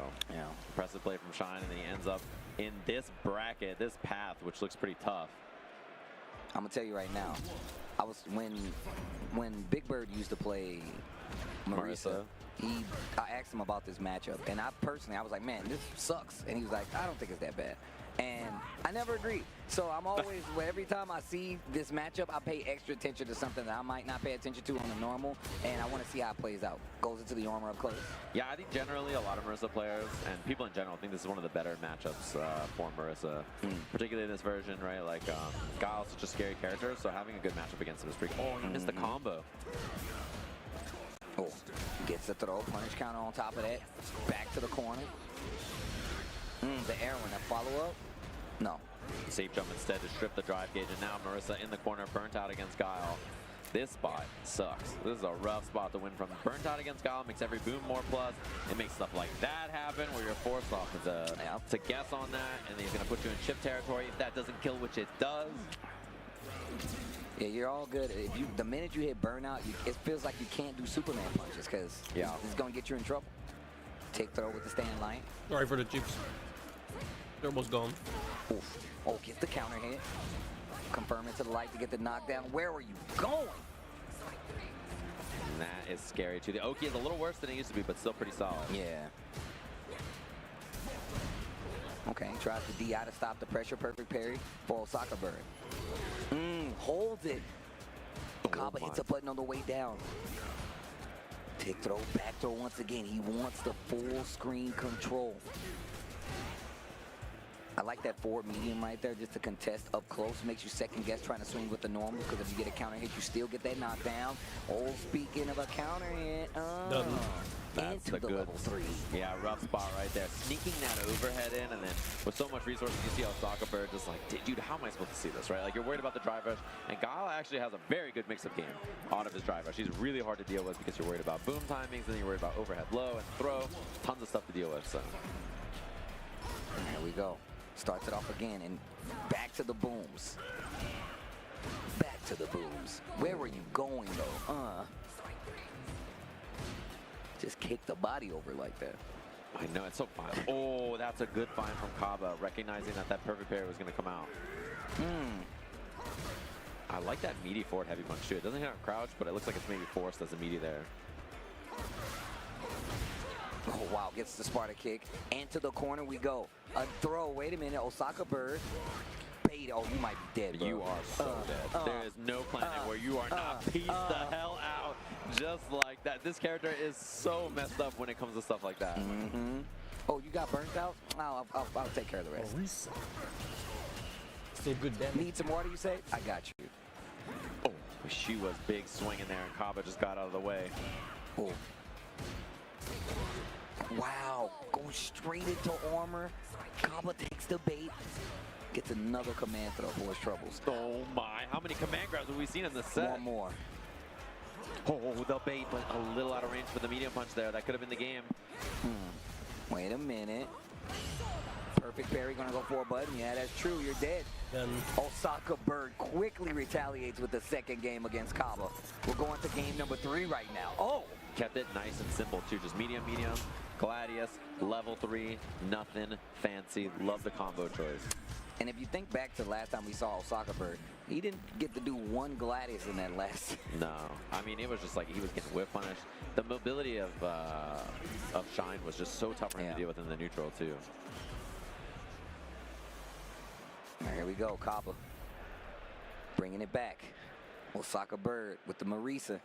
impressive play from Shine, and then he ends up in this bracket, this path, which looks pretty tough. I'm gonna tell you right now. I was when Big Bird used to play Marisa. I asked him about this matchup, and I was like, man, this sucks. And he was like, I don't think it's that bad. And I never agreed. So I'm always, every time I see this matchup, I pay extra attention to something that I might not pay attention to on the normal, and I want to see how it plays out. Goes into the armor up close. Yeah, I think generally a lot of Marisa players, and people in general, think this is one of the better matchups for Marisa, particularly in this version, right? Like, Guile's such a scary character, so having a good matchup against him is pretty cool. Oh, he missed the combo. Oh, gets the throw, punish counter on top of that. Back to the corner. The air one, that follow-up? No. Safe jump instead to strip the drive gauge, and now Marisa in the corner, burnt out against Guile. This spot sucks. This is a rough spot to win from. Burnt out against Guile makes every boom more plus. It makes stuff like that happen where you're forced off to guess on that, and then he's going to put you in chip territory. If that doesn't kill, which it does. Yeah, you're all good. The minute you hit burnout, it feels like you can't do Superman punches because it's going to get you in trouble. Take throw with the stand line. Sorry for the chips. They're almost gone. Oof. Oh, gets the counter hit. Confirm it to the light to get the knockdown. Where are you going? And that is scary too. The Oki is a little worse than it used to be, but still pretty solid. Yeah. Okay, tries to DI to stop the pressure. Perfect parry for Osaka Bird. Holds it. Kaba hits a button on the way down. Tick throw, back throw once again. He wants the full screen control. I like that forward medium right there just to contest up close. Makes you second guess trying to swing with the normal because if you get a counter hit, you still get that knockdown. Oh, speaking of a counter hit, That's into the good level 3. Yeah, rough spot right there. Sneaking that overhead in, and then with so much resources, you see Osaka Bird just like, dude, how am I supposed to see this, right? Like, you're worried about the drive rush, and Gala actually has a very good mix-up game out of his drive rush. He's really hard to deal with because you're worried about boom timings, and then you're worried about overhead low and throw. Tons of stuff to deal with, so. There we go. Starts it off again, and back to the booms. Back to the booms. Where were you going, though? Just kick the body over like that. I know, it's so fine. Oh, that's a good find from Kaba, recognizing that that perfect parry was going to come out. I like that meaty forward heavy punch, too. It doesn't hit on crouch, but it looks like it's maybe forced as a meaty there. Oh, wow, gets the Sparta kick. And to the corner we go. A throw. Wait a minute. Osaka Bird. Bait. Oh, you might be dead, bro. You are so dead. There is no planet where you are not pieced the hell out just like that. This character is so messed up when it comes to stuff like that. Oh, you got burnt out? I'll take care of the rest. Still good damage. Need some water, you say? I got you. Oh, she was big swinging there, and Kaba just got out of the way. Oh. Wow, going straight into armor. Kaba takes the bait. Gets another command throw for his troubles. Oh my, how many command grabs have we seen in this set? One more. Oh, the bait, but a little out of range for the medium punch there. That could have been the game. Wait a minute. Perfect parry, gonna go for a button. Yeah, that's true, you're dead. Osaka Bird quickly retaliates with the second game against Kaba. We're going to game number 3 right now. Oh! Kept it nice and simple too, just medium, Gladius, level 3, nothing fancy. Love the combo choice. And if you think back to the last time we saw Osaka Bird, he didn't get to do one Gladius in that last. No, I mean, it was just like he was getting whip punished. The mobility of Shine was just so tough for him to deal with in the neutral too. Here we go, Kaba. Bringing it back. Osaka Bird with the Marisa.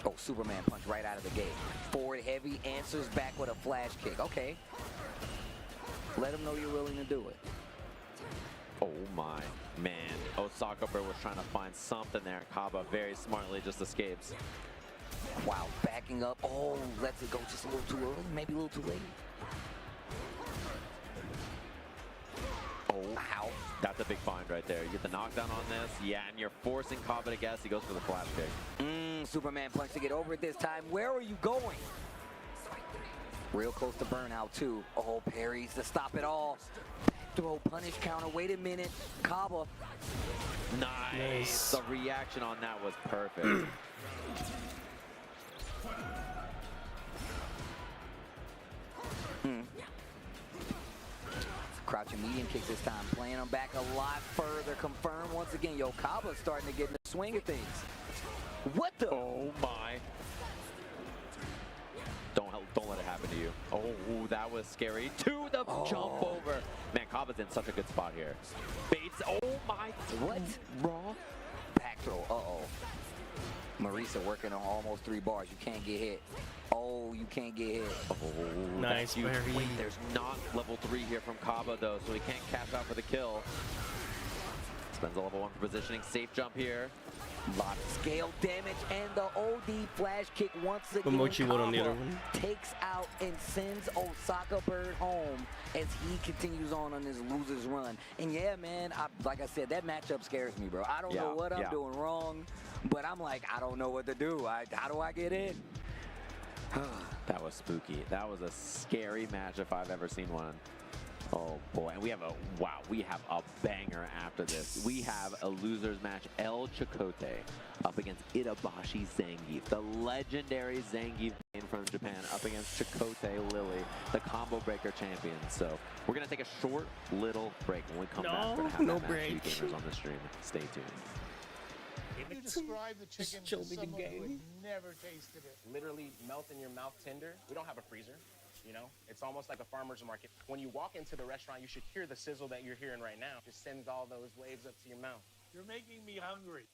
Oh, Superman punch right out of the gate. Forward heavy, answers back with a flash kick. Okay. Let him know you're willing to do it. Oh my, man. Osaka Bird was trying to find something there. Kaba very smartly just escapes. Wow, backing up. Oh, lets it go just a little too early, maybe a little too late. Oh, ow. That's a big find right there. You get the knockdown on this. Yeah, and you're forcing Kaba to guess. He goes for the flash kick. Superman punch to get over it this time. Where are you going? Real close to burnout, too. Oh, parries to stop it all. Back throw, punish counter. Wait a minute. Kaba. Nice. The reaction on that was perfect. Crouching medium kick this time. Playing them back a lot further. Confirm once again. Yo, Kaba's starting to get in the swing of things. What the? Oh my. Don't let it happen to you. Oh, that was scary. To the jump over. Man, Kaba's in such a good spot here. Bates. Oh my. What? Raw. Back throw. Uh-oh. Marisa working on almost 3 bars. You can't get hit. Oh, you can't get hit. Oh, nice parry. Wait, there's not level 3 here from Kaba though, so he can't cash out for the kill. Spends a level 1 for positioning. Safe jump here. Lot of scale damage and the OD flash kick once again. Momochi won on the other one. Takes out and sends Osaka Bird home as he continues on his loser's run. And yeah, man, like I said, that matchup scares me, bro. I don't know what I'm doing wrong, but I'm like, I don't know what to do. How do I get in? That was spooky. That was a scary match if I've ever seen one. Oh boy, and we have a banger after this. We have a loser's match, El Chakotay up against Itabashi Zangief, the legendary Zangief from Japan up against Chakotay Lily, the combo breaker champion. So we're gonna take a short little break. When we come back, we're gonna have that match for you gamers on the stream. Stay tuned. You describe the chicken show to me the someone who had game. never tasted it. Literally melt in your mouth tender. We don't have a freezer, you know? It's almost like a farmer's market. When you walk into the restaurant, you should hear the sizzle that you're hearing right now. Just sends all those waves up to your mouth. You're making me hungry.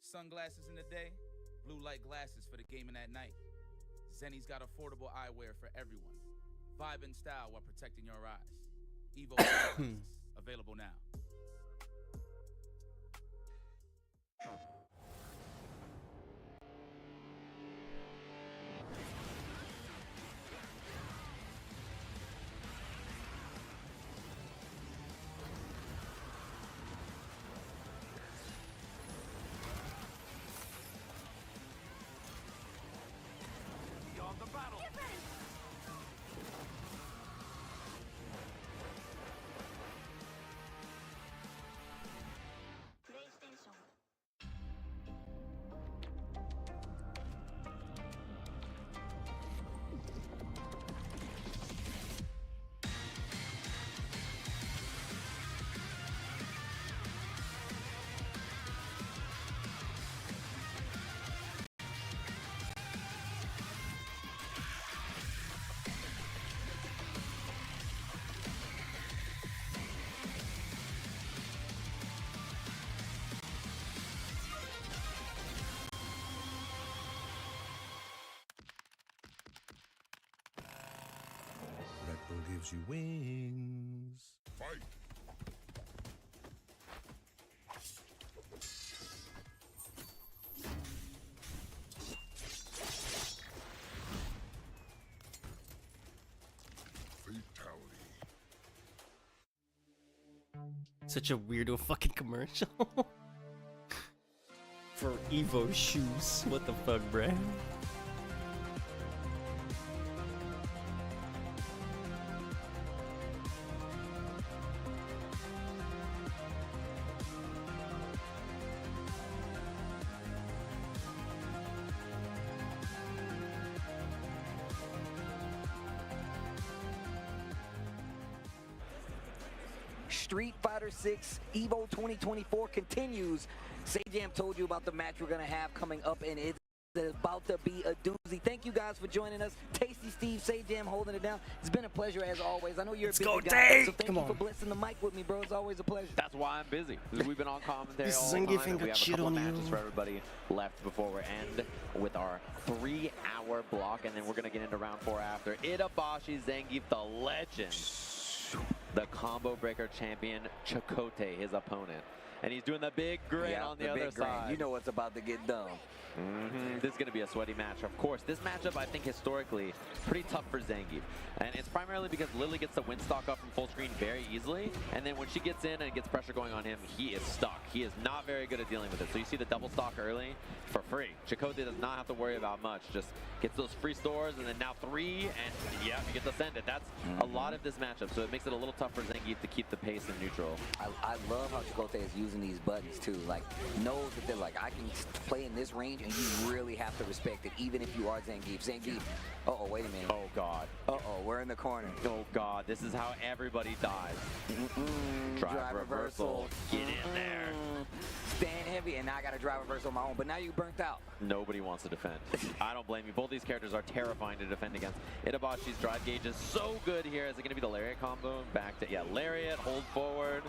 Sunglasses in the day, blue light glasses for the gaming at night. Zenny's got affordable eyewear for everyone. Vibe and style while protecting your eyes. Evo glasses, available now. Beyond the battle. Red Bull gives you wings. Fight! Fatality. Such a weirdo fucking commercial. For Evo shoes. What the fuck, bruh? Street Fighter 6 Evo 2024 continues. Sajam told you about the match we're going to have coming up, and it's about to be a doozy. Thank you guys for joining us. Tasty Steve, Sajam holding it down. It's been a pleasure as always. I know you're a busy guy, so thank you for blessing the mic with me, bro. It's always a pleasure. That's why I'm busy. We've been on commentary This all isn't the time, giving and we a have a shit couple of on matches you. for everybody left before we end with our 3-hour block, and then we're going to get into round 4 after. Itabashi Zangief, the legend. The combo breaker champion, Chakotay, his opponent. And he's doing the big grin on the other side. You know what's about to get done. This is going to be a sweaty match. Of course, this matchup, I think, historically, pretty tough for Zangief. And it's primarily because Lily gets the win stock up from full screen very easily. And then when she gets in and gets pressure going on him, he is stuck. He is not very good at dealing with it. So you see the double stock early for free. Chakotay does not have to worry about much. Just gets those free stores, and then now 3, and yeah, you get to send it. That's a lot of this matchup. So it makes it a little tough for Zangief to keep the pace in neutral. I love how Chakotay is using these buttons too. Like, knows that they're like, I can play in this range, and you really have to respect it, even if you are Zangief. Zangief, uh-oh, wait a minute. Oh, God. Uh-oh, we're in the corner. Oh, God, this is how everybody dies. Drive reversal. Get in there. Stand heavy, and now I got to drive reversal on my own, but now you burnt out. Nobody wants to defend. I don't blame you. Both these characters are terrifying to defend against. Itabashi's drive gauge is so good here. Is it going to be the Lariat combo? Back to, yeah, Lariat, hold forward.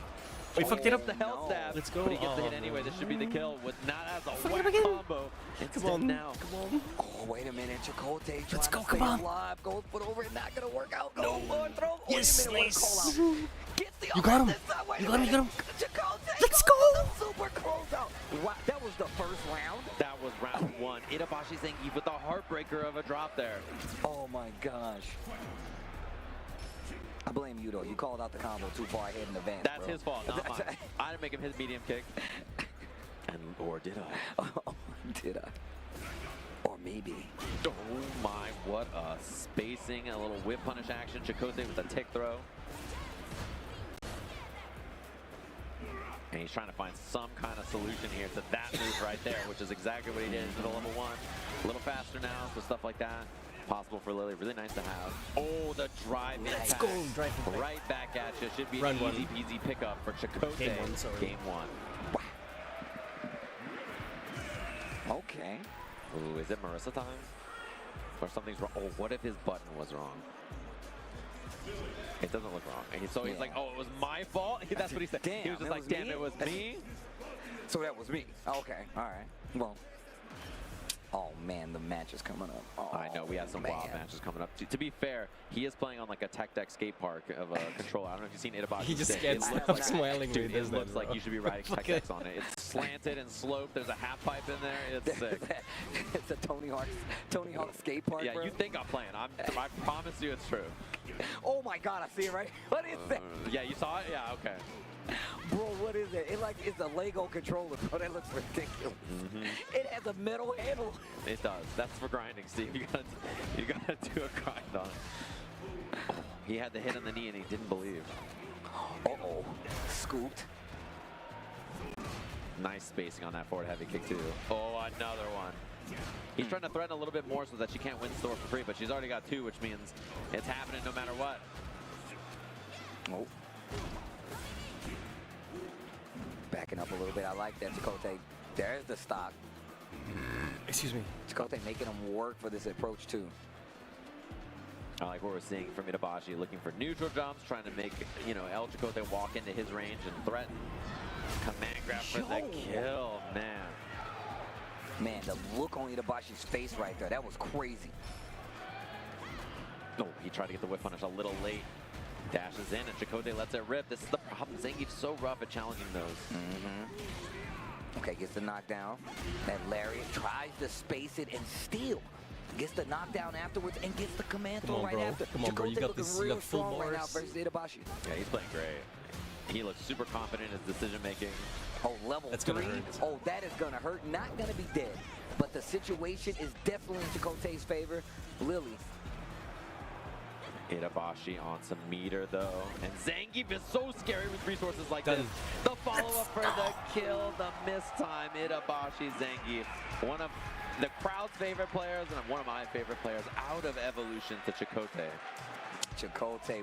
We fucked it up. The hell stab. Let's go. But he gets the hit anyway. This should be the kill with not as a whack combo. Instead Come on. now. Come on. Oh, wait a minute. Chakotay Let's trying go. to Come stay on. alive. Goes foot over it. Not going to work out. Go on, throw. Yes, wait a minute. nice. Call out. Gets the You got him. this time. Wait You a got him. You minute. got him. Chakotay Let's goes go. with the super closeout. Wow, that was the first round. That was round 1. Itabashi Zangief with the heartbreaker of a drop there. Oh, my gosh. I blame you, though. You called out the combo too far ahead in advance, That's bro. his fault, not mine. I didn't make him hit the medium kick. Or did I? Oh, did I? Or maybe. Oh my, what a spacing, a little whip punish action. Chakotay with a tick throw. And he's trying to find some kind of solution here to that move right there, which is exactly what he did into the level 1. A little faster now, so stuff like that. Possible for Lily, really nice to have. Oh, the drive Let's impact. go, drive impact. Right back at you. Should be Run an one. easy peasy pickup for Chakotay. Game 1, sorry. Game 1. Okay. Ooh, is it Marissa time? Or something's wrong? Oh, what if his button was wrong? It doesn't look wrong. And so he's like, oh, it was my fault? That's what he said. Damn, he was just like, damn, it was me? So that was me. Okay, all right. Well, oh man, the match is coming up. Oh, I know, we have some wild matches coming up. To be fair, he is playing on like a tech deck skate park of a controller. I don't know if you've seen Itabashi. He just stick. can't stop smiling when he does It that, looks like bro. you should be riding tech decks on it. It's slanted and sloped. There's a half pipe in there. It's sick. It's a Tony Hawk skate park, Yeah, bro. you think I'm playing. I promise you it's true. Oh my God, I see it right. What is that? Yeah, you saw it? Yeah, okay. Bro, what is it? It's a Lego controller, bro. That looks ridiculous. It has a metal handle. It does. That's for grinding, Steve. You gotta do a grind on it. Oh, he had the hit on the knee and he didn't believe. Uh-oh. Scooped. Nice spacing on that forward heavy kick too. Oh, another one. He's trying to threaten a little bit more so that she can't win store for free, but she's already got 2, which means it's happening no matter what. Oh. Backing up a little bit. I like that, Chakotay. There's the stock. Excuse me. Chakotay making him work for this approach too. I like what we're seeing from Itabashi, looking for neutral jumps, trying to make, you know, El Chakotay walk into his range and threaten. Command grab for the kill, man. Man, the look on Itabashi's face right there, that was crazy. Oh, he tried to get the whip punish a little late. Dashes in and Chakotay lets it rip. This is the problem. Zangief's so rough at challenging those. Okay, gets the knockdown. That lariat tries to space it and steal. Gets the knockdown afterwards and gets the command throw right after. Come on, bro. You got this. You got full strong right now bars. versus Itabashi. Yeah, he's playing great. He looks super confident in his decision making. Oh, level That's 3. gonna hurt. Oh, that is gonna hurt. Not gonna be dead, but the situation is definitely in Chakotay's favor. Lily. Itabashi on some meter though, and Zangief is so scary with resources like Done. this. The follow-up for the kill, the miss time. Itabashi Zangief, one of the crowd's favorite players and one of my favorite players out of Evolution to Chakotay. Chakotay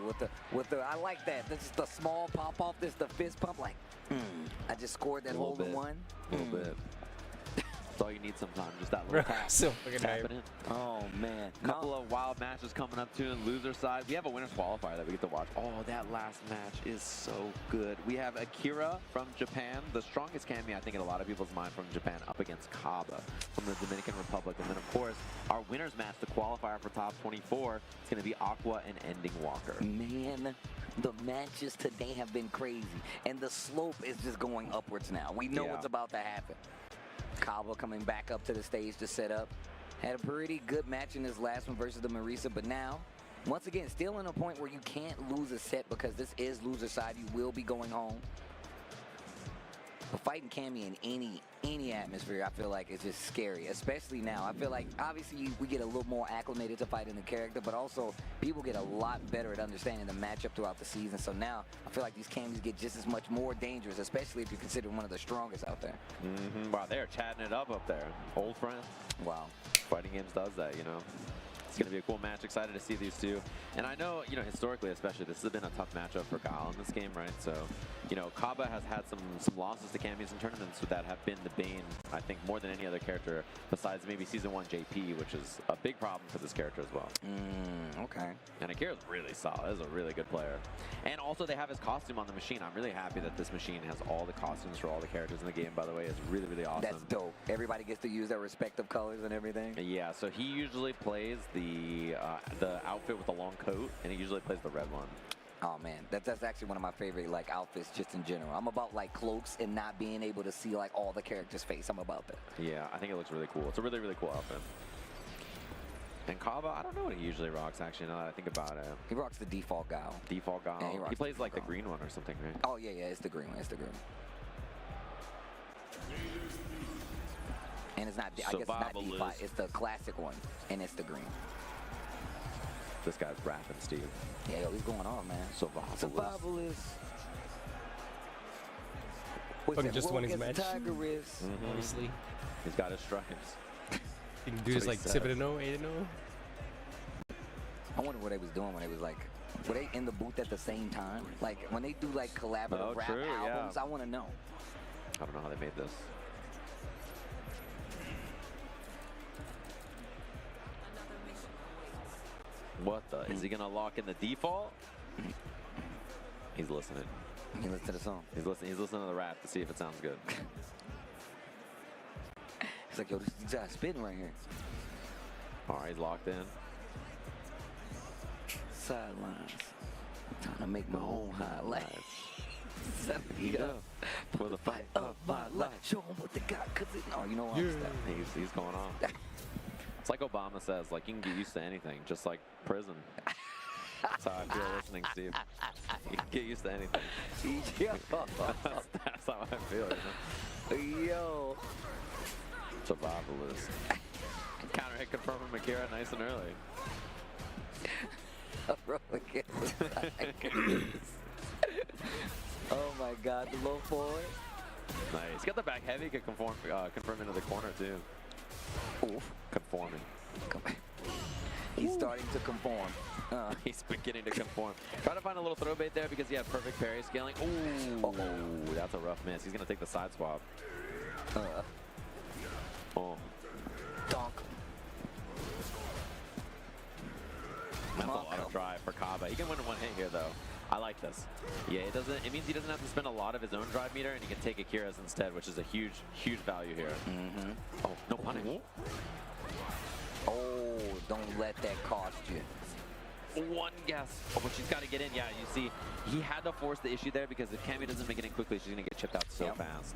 with the I like that. This is the small pop off. This is the fist pump. Like, I just scored that hole in one. A little bit. That's all you need sometimes, just that little tap. So fucking Tap it in. Oh man. Couple of wild matches coming up too in loser side. We have a winners qualifier that we get to watch. Oh, that last match is so good. We have Akira from Japan, the strongest Kami I think in a lot of people's mind from Japan, up against Kaba from the Dominican Republic. And then of course, our winners match, the qualifier for top 24, it's gonna be Aqua and Ending Walker. Man, the matches today have been crazy. And the slope is just going upwards now. We know what's about to happen. Kaba coming back up to the stage to set up. Had a pretty good match in this last one versus the Marisa, but now, once again, still in a point where you can't lose a set because this is loser side. You will be going home. But fighting Cammy in any atmosphere, I feel like it's just scary, especially now. I feel like, obviously, we get a little more acclimated to fighting the character, but also people get a lot better at understanding the matchup throughout the season. So now, I feel like these Cammys get just as much more dangerous, especially if you consider one of the strongest out there. Wow, they're chatting it up there. Old friends. Wow. Fighting Games does that, you know. It's going to be a cool match. Excited to see these two. And I know, you know, historically especially, this has been a tough matchup for Gal in this game, right? So, you know, Kaba has had some losses to Cammys in tournaments that have been the bane, I think, more than any other character besides maybe Season 1 JP, which is a big problem for this character as well. Okay. And Akira's really solid. He's a really good player. And also they have his costume on the machine. I'm really happy that this machine has all the costumes for all the characters in the game, by the way. It's really, really awesome. That's dope. Everybody gets to use their respective colors and everything. Yeah, so he usually plays the outfit with the long coat, and he usually plays the red one. Oh man, that's actually one of my favorite like outfits just in general. I'm about like cloaks and not being able to see like all the characters' face. I'm about that. Yeah, I think it looks really cool. It's a really, really cool outfit. And Kaba, I don't know what he usually rocks actually now that I think about it. He rocks the default Gal. Default Gal. Yeah, he plays like the green one or something, right? Oh yeah, it's the green one. It's the green one. And it's not, I guess it's not default. It's the classic one, and it's the green. This guy's rapping, Steve. Yeah, yo, he's going on, man. Survivalist. Fucking just won his match. Obviously. He's got his stripes. You can do this like 7-0, 8-0. I wonder what they was doing when they was like, were they in the booth at the same time? Like when they do like collaborative rap albums, I want to know. I don't know how they made this. What the? Is he gonna lock in the default? He's listening. He listened to the song. He's listening to the rap to see if it sounds good. He's like, yo, this guy's spitting right here. All right, he's locked in. Sidelines. Trying to make my own highlights. 70 up for the fight of my life. Show them what they got, cause it. No, you know what? He's going on. It's like Obama says, like, you can get used to anything, just like prison. That's how I feel listening, Steve. You can get used to anything. That's how I feel, you know? Yo. Survivalist. Counter hit confirmed from Akira nice and early. Oh my God, the low forward. Nice. He's got the back heavy, can confirm into the corner too. Oof. Conforming. He's starting to conform. He's beginning to conform. Try to find a little throw bait there because he had perfect parry scaling. Ooh, that's a rough miss. He's gonna take the side swap. Donk. That's a lot of drive for Kaba. He can win in one hit here though. I like this. Yeah, it means he doesn't have to spend a lot of his own drive meter, and he can take Akira's instead, which is a huge value here. Oh, no punish. Oh, don't let that cost you. One guess. Oh, but she's got to get in. Yeah, you see, he had to force the issue there because if Cammy doesn't make it in quickly, she's going to get chipped out so fast.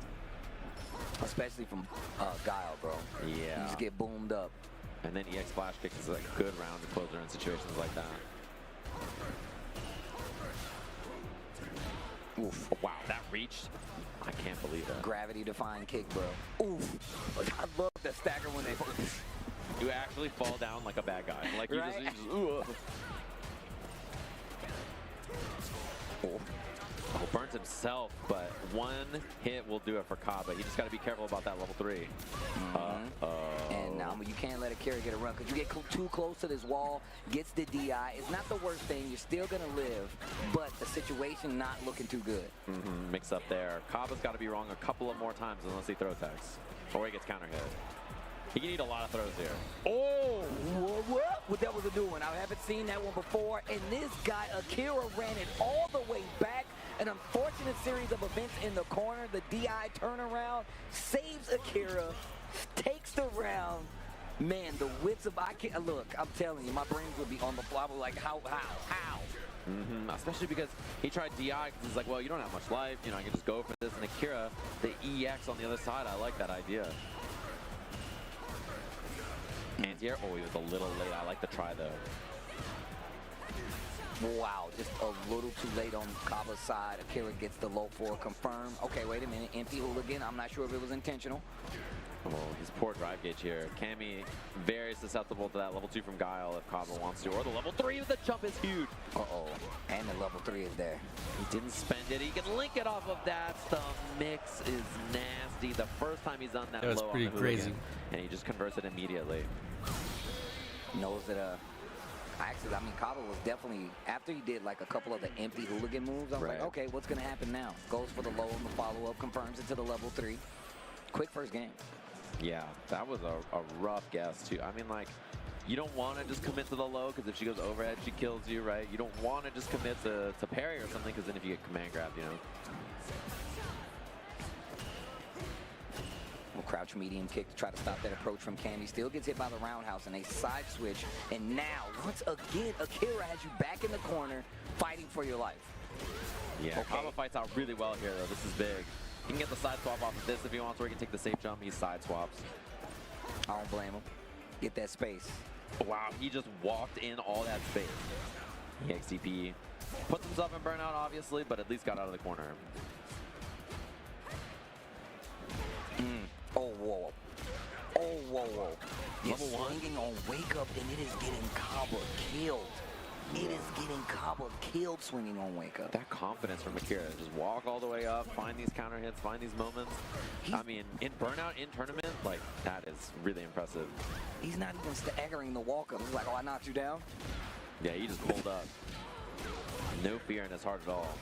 Especially from Guile, bro. Yeah. You just get boomed up. And then EX Flash Kick is like a good round to close her in situations like that. Oof. Oh, wow, that reached. I can't believe that. Gravity-defying kick, bro. Oof. I love the stagger when they... You actually fall down like a bad guy. Like you right? just ooh. Oh, burns himself, but one hit will do it for Kaba. You just got to be careful about that level 3. And you can't let Akira get a run because you get too close to this wall, gets the DI. It's not the worst thing. You're still going to live, but the situation not looking too good. Mix up there. Kaba's got to be wrong a couple of more times unless he throw attacks. Or he gets counter hit. He can eat a lot of throws here. Oh, what? That was a new one. I haven't seen that one before. And this guy, Akira, ran it all the way back. An unfortunate series of events in the corner. The DI turnaround saves Akira, takes the round. Man, the wits of look, I'm telling you, my brains would be on the floor. Like, how? Especially because he tried DI because he's like, well, you don't have much life. You know, I can just go for this. And Akira, the EX on the other side, I like that idea. Anti-air, oh, he was a little late. I like the try, though. Wow, just a little too late on Kaba's side. Akira gets the low 4 confirmed. Okay, wait a minute. Empty hooligan. I'm not sure if it was intentional. Oh, his poor drive gauge here. Cammy very susceptible to that level 2 from Guile if Kaba wants to. Or the level 3 with the jump is huge. And the level 3 is there. He didn't spend it. He can link it off of that. The mix is nasty. The first time he's done that was low pretty on the crazy. hooligan, and he just converts it immediately. Knows that actually, I mean, Kaba was definitely, after he did like a couple of the empty hooligan moves, I was like, okay, what's going to happen now? Goes for the low on the follow-up, confirms it to the level 3. Quick first game. Yeah, that was a rough guess, too. I mean, like, you don't want to just commit to the low, because if she goes overhead, she kills you, right? You don't want to just commit to parry or something, because then if you get command grabbed, you know. Crouch medium kick to try to stop that approach from Cammy. Still gets hit by the roundhouse and a side switch. And now, once again, Akira has you back in the corner fighting for your life. Yeah, Kaba fights out really well here, though. This is big. He can get the side swap off of this if he wants, or he can take the safe jump. He side swaps. I don't blame him. Get that space. Wow, he just walked in all that space. EXTP puts himself in burnout, obviously, but at least got out of the corner. Oh, whoa. Oh, whoa. He's Level 1. swinging on wake up, and it is getting Kaba killed. It is getting Kaba killed swinging on wake up. That confidence from Akira. Just walk all the way up, find these counter hits, find these moments. I mean, in burnout, in tournament, like, that is really impressive. He's not even staggering the walk up. He's like, oh, I knocked you down? Yeah, he just pulled up. No fear in his heart at all.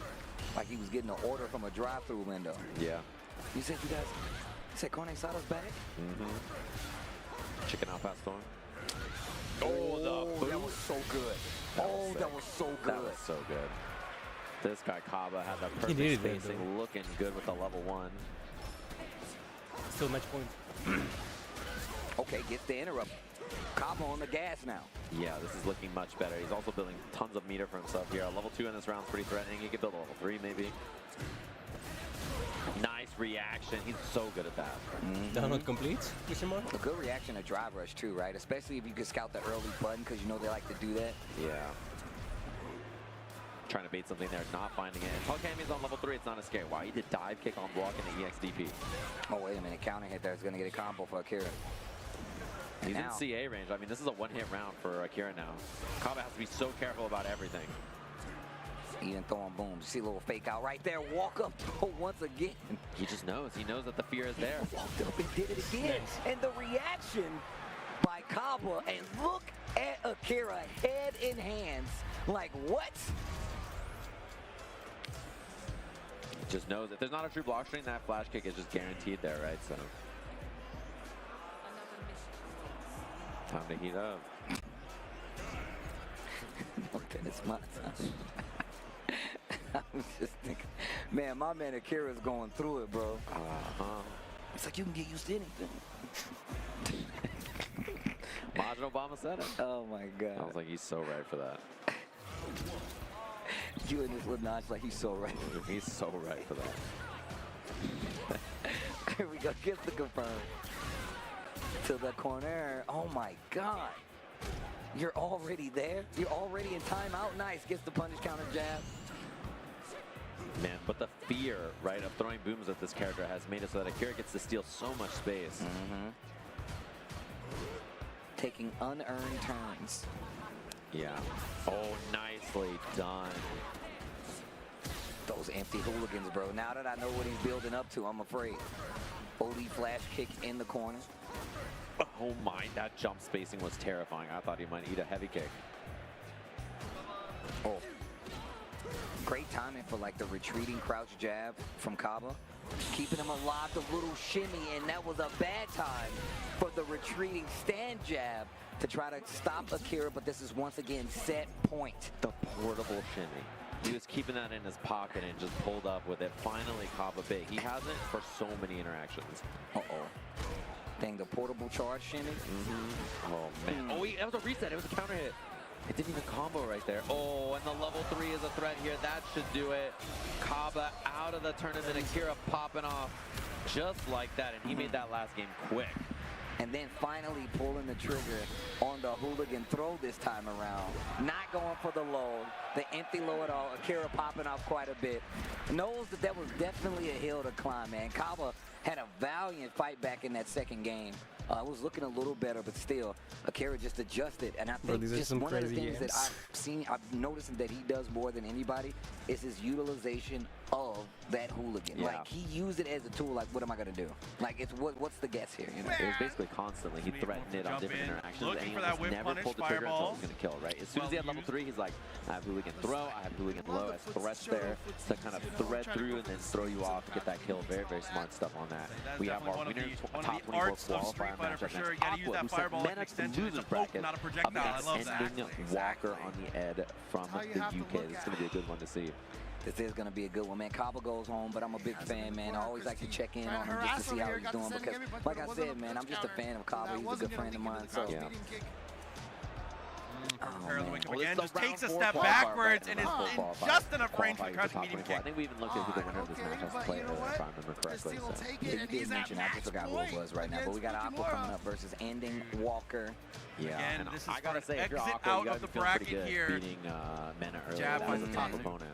Like he was getting an order from a drive-through window. Yeah. You said you guys... You said Carne Sada's back? Chicken out past storm. Oh, that was so good. Oh, that was so good. That was so good. This guy Kaba had that He perfect needed that, spacing, though. looking good with the level 1. Still match point. Okay, gets the interrupt. Kaba on the gas now. Yeah, this is looking much better. He's also building tons of meter for himself here. A level 2 in this round is pretty threatening. He could build a level 3 maybe. Nice reaction. He's so good at that. Download complete? A good reaction to drive rush too, right? Especially if you can scout the early button because you know they like to do that. Yeah. Trying to bait something there, not finding it. And Hogami's on level 3, it's not a scare. Wow, he did dive kick on block in the EXDP. Oh, wait a minute. Counter hit there is going to get a combo for Akira. He's in CA range. I mean, this is a one-hit round for Akira now. Kaba has to be so careful about everything. Even throwing booms. You see a little fake out right there. Walk up once again. He just knows. He knows that the fear is there. Walked up and did it again. And the reaction by Kaba. And look at Akira head in hands. Like, what? Just knows if there's not a true block string, that flash kick is just guaranteed there, right? So time to heat up. Okay, it's my time. I was just thinking, man, my man Akira's going through it, bro. It's like you can get used to anything. Majin Obama said it. Oh my God. I was like, he's so right for that. You and this little notch, like he's so right. He's so right for that. Here we go, gets the confirm. To the corner. Oh my God. You're already there? You're already in timeout? Nice. Gets the punish counter jab. Man, but the fear, right, of throwing booms at this character has made it so that Akira gets to steal so much space. Taking unearned turns. Yeah. Oh, nicely done. Those empty hooligans, bro. Now that I know what he's building up to, I'm afraid. OD flash kick in the corner. Oh my, that jump spacing was terrifying. I thought he might eat a heavy kick. Oh. Great timing for like the retreating crouch jab from Kaba. Keeping him alive, the little shimmy, and that was a bad time for the retreating stand jab to try to stop Akira, but this is once again set point. The portable shimmy. He was keeping that in his pocket and just pulled up with it. Finally, Kaba bit. He hasn't for so many interactions. Uh-oh. Dang, the portable charge shimmy. Oh, man. Oh, that was a reset. It was a counter hit. It didn't even combo right there. Oh, and the level 3 is a threat here. That should do it. Kaba out of the tournament. Akira popping off just like that. And he made that last game quick. And then finally pulling the trigger on the hooligan throw this time around. Not going for the low, the empty low at all. Akira popping off quite a bit. Knows that that was definitely a hill to climb, man. Kaba had a valiant fight back in that second game. It was looking a little better, but still, Akira just adjusted. And I think just one of the things that I've noticed that he does more than anybody is his utilization of that hooligan. Yeah. Like, he used it as a tool. Like, what am I going to do? Like, it's what's the guess here? You know? It was basically constantly. He threatened it on different interactions, and he for that whip never punish, pulled the trigger until fireball. he was going to kill, right? As soon as he had level 3, he's like, I have hooligan throw, I have hooligan low, as threats there to kind of thread through and then throw you off and get that kill. Very, very smart stuff on that. We have our winner, top 24 qualifier matchup next Aqua, who sent Men up to losers bracket against Ending Walker on the Ed from the UK. This is going to be a good one to see. This is going to be a good one, man. Kaba goes home, but I'm a big fan, man. I always like to check in on him just to see how he's doing because, like I said, man, I'm just a fan of Kaba. He's a good friend of mine, so. Yeah. Again, just takes a step backwards and is in just enough range for the crouching medium kick. I think we even looked at who the winner of this match has to play, if I remember correctly. So. Yeah, you did mention, I just forgot who it was right now, but we got Aqua coming up versus Ending Walker. Yeah, Again, and this is I gotta say, if you're exit Aqua, out you guys of the are feeling pretty bracket good here. beating Mena earlier. Jab That was a on tough the opponent.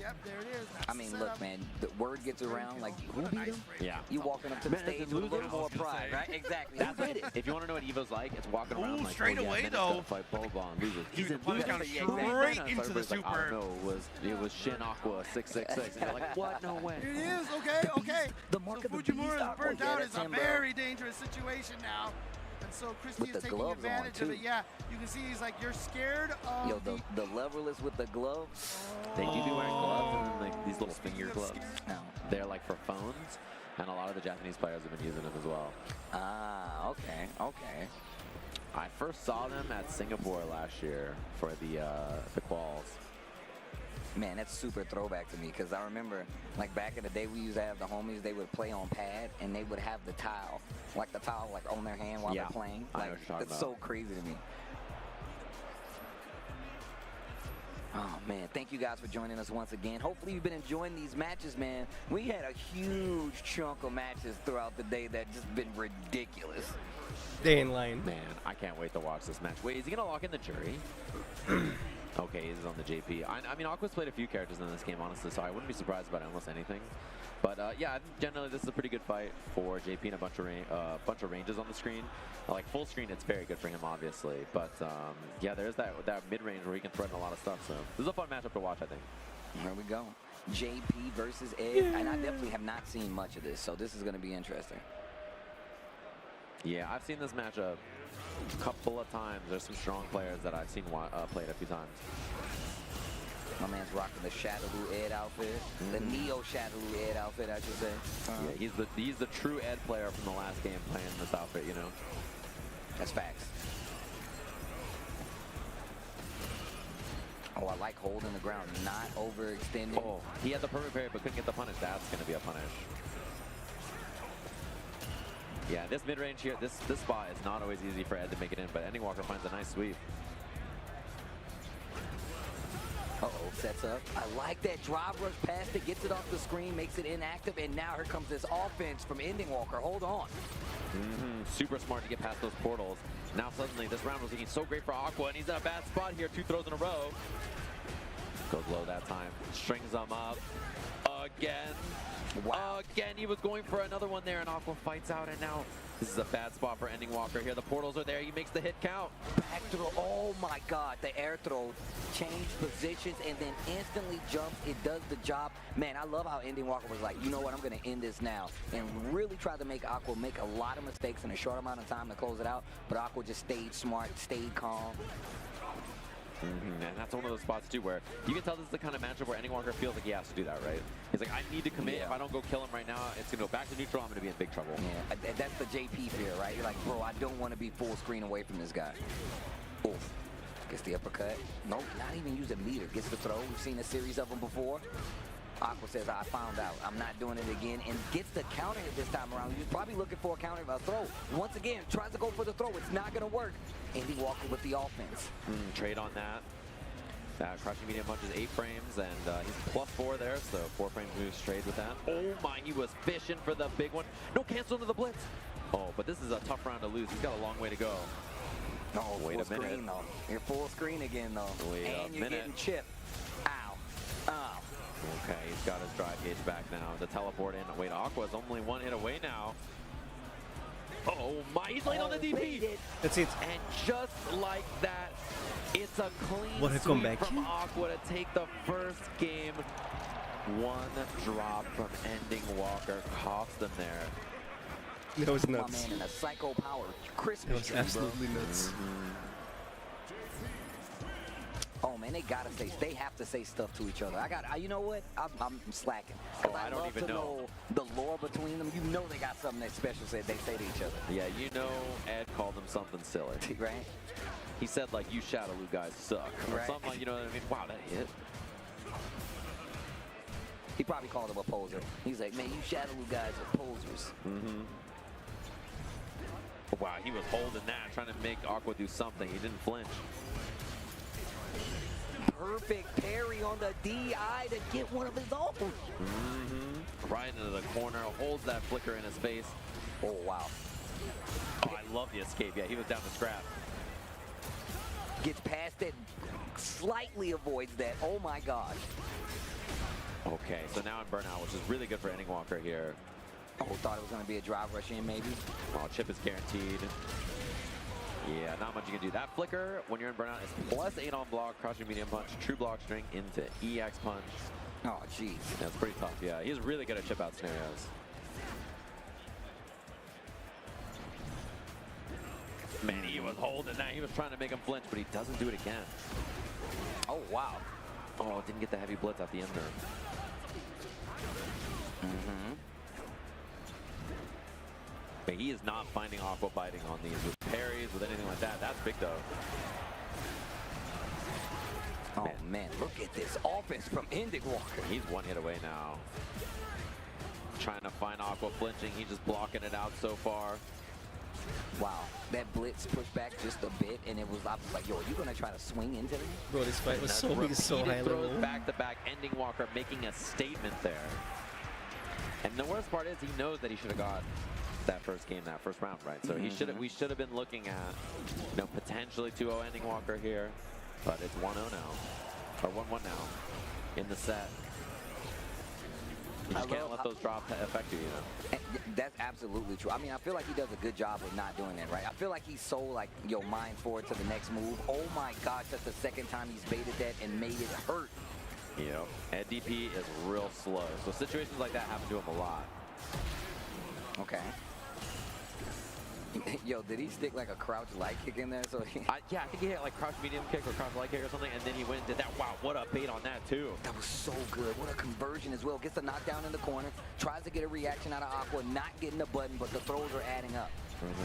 Yep, there it is. I mean, look, man, the word gets around, like, who beat him? Yeah. You walking up to the stage with a little more pride, right? Exactly. That's what if you want to know what Evo's like, it's walking around like, straight away, Mena's though. gonna fight Bobon and loses. He's in punch counter straight into the super. I don't know, it was Shin Aqua 666. And you're like, what? No way. It is, okay. The mark of the Fujimura beast, is burnt yeah, out. that's It's a him, bro. very dangerous situation now. And so Christie With is the taking gloves on, advantage of too. it. Yeah, you can see he's like, you're scared of Yo, the levelers with the gloves. They do be wearing gloves and then like these little finger gloves. No. They're like for phones, and a lot of the Japanese players have been using them as well. Ah, okay. I first saw them at Singapore last year for the quals. Man, that's super throwback to me because I remember, like back in the day, we used to have the homies. They would play on pad and they would have the towel, like on their hand while they're playing. I know Like what you're talking it's about. so crazy to me. Oh man, thank you guys for joining us once again. Hopefully you've been enjoying these matches, man. We had a huge chunk of matches throughout the day that just been ridiculous. Stay in line. Man, I can't wait to watch this match. Wait, is he gonna lock in the jury? Okay, he's on the JP. I mean, Aqua's played a few characters in this game, honestly, so I wouldn't be surprised about almost anything. But yeah, I think generally this is a pretty good fight for JP and a bunch of ranges on the screen. Like full screen, it's very good for him, obviously. But yeah, there's that mid range where he can threaten a lot of stuff. So this is a fun matchup to watch, I think. There we go. JP versus Ed, and I definitely have not seen much of this, so this is going to be interesting. Yeah, I've seen this matchup a couple of times. There's some strong players that I've seen play it a few times. My man's rocking the Shadaloo Ed outfit, the Neo Shadaloo Ed outfit, I should say. Yeah, he's the true Ed player from the last game playing this outfit, you know. That's facts. Oh, I like holding the ground, not overextending. Oh, he had the perfect parry but couldn't get the punish. That's going to be a punish. Yeah, this mid-range here, this spot is not always easy for Ed to make it in, but Ending Walker finds a nice sweep. Uh-oh, sets up. I like that drive rush past it, gets it off the screen, makes it inactive, and now here comes this offense from Ending Walker. Hold on. Super smart to get past those portals. Now suddenly this round was looking so great for Aqua, and he's in a bad spot here. 2 throws in a row. Goes low that time. Strings them up. Again. Wow. Again, he was going for another one there, and Aqua fights out, and now this is a bad spot for Ending Walker here. The portals are there. He makes the hit count. Back throw. Oh my God, the air throw. Change positions and then instantly jumps. It does the job. Man, I love how Ending Walker was like, you know what, I'm going to end this now. And really tried to make Aqua make a lot of mistakes in a short amount of time to close it out. But Aqua just stayed smart, stayed calm. And that's one of those spots too where you can tell this is the kind of matchup where Ending Walker feels like he has to do that, right? He's like, I need to commit. If I don't go kill him right now, it's gonna go back to neutral. I'm gonna be in big trouble. Yeah, that's the JP fear, right? You're like, bro, I don't want to be full screen away from this guy. Oof. Gets the uppercut. Nope, not even using meter. Gets the throw. We've seen a series of them before. Aqua says, I found out. I'm not doing it again. And gets the counter hit this time around. He's probably looking for a counter, a throw. Once again, tries to go for the throw. It's not going to work. Ending Walker with the offense. Trade on that. Crouching medium punch is 8 frames, and he's +4 there, so 4 frames moves trade with that. Oh my, he was fishing for the big one. No cancel into the blitz. Oh, but this is a tough round to lose. He's got a long way to go. No, wait a minute. Screen, though. You're full screen again, though. Wait and a you're minute. getting chipped. Ow. Ow. Okay, he's got his drive gauge back now. The teleport in. Wait, Aqua's only 1 hit away now. Oh my, he's laying on the DP. That's it. And just like that, it's a clean What a sweep comeback. from Aqua to take the first game. 1 drop from Ending Walker cost them there. That was My nuts. man in a psycho power Christmas That was tree, bro. absolutely nuts. Oh man, they gotta say, they have to say stuff to each other. You know what? I'm slacking. I don't love even to know. the lore between them. You know they got something that special they say to each other. Yeah, you know Ed called him something silly. Right? He said like, you Shadaloo guys suck. Or Right. something like, you know what I mean? Wow, that hit. He probably called him a poser. He's like, man, you Shadaloo guys are posers. Wow, he was holding that, trying to make Aqua do something. He didn't flinch. Perfect parry on the DI to get one of his own. Right into the corner, holds that flicker in his face. Oh, wow. Oh, I love the escape. Yeah, he was down to scrap. Gets past it, slightly avoids that. Oh my gosh. Okay, so now in burnout, which is really good for Ending Walker here. Oh, thought it was going to be a drive rush in, maybe. Oh, chip is guaranteed. Yeah, not much you can do. That flicker, when you're in burnout, is +8 on block, crouching medium punch, true block string into EX punch. Oh, jeez. That's pretty tough, yeah. He's really good at chip out scenarios. Man, he was holding that. He was trying to make him flinch, but he doesn't do it again. Oh, wow. Oh, didn't get the heavy blitz at the end there. But he is not finding Aqua biting on these with parries, with anything like that. That's big, though. Oh, man, look at this offense from Ending Walker. He's one hit away now. Trying to find Aqua flinching. He's just blocking it out so far. Wow, that blitz pushed back just a bit, and I was like, yo, are you going to try to swing into them? Bro, this fight was so high level. Back-to-back, Ending Walker making a statement there. And the worst part is he knows that he should have got that first game, that first round, right? So we should have been looking at, you know, potentially 2-0 Ending Walker here, but it's 1-0 now, or 1-1 now in the set. You just can't let those drops affect you, you know? That's absolutely true. I mean, I feel like he does a good job of not doing that, right? I feel like he's so, like, yo, mind forward to the next move. Oh my gosh, that's the second time he's baited that and made it hurt. Yep. And DP is real slow. So situations like that happen to him a lot. Okay. Yo, did he stick like a crouch light kick in there? So yeah, I think he hit like crouch medium kick or crouch light kick or something, and then he went and did that. Wow, what a bait on that too. That was so good. What a conversion as well. Gets the knockdown in the corner, tries to get a reaction out of Aqua, not getting the button, but the throws are adding up.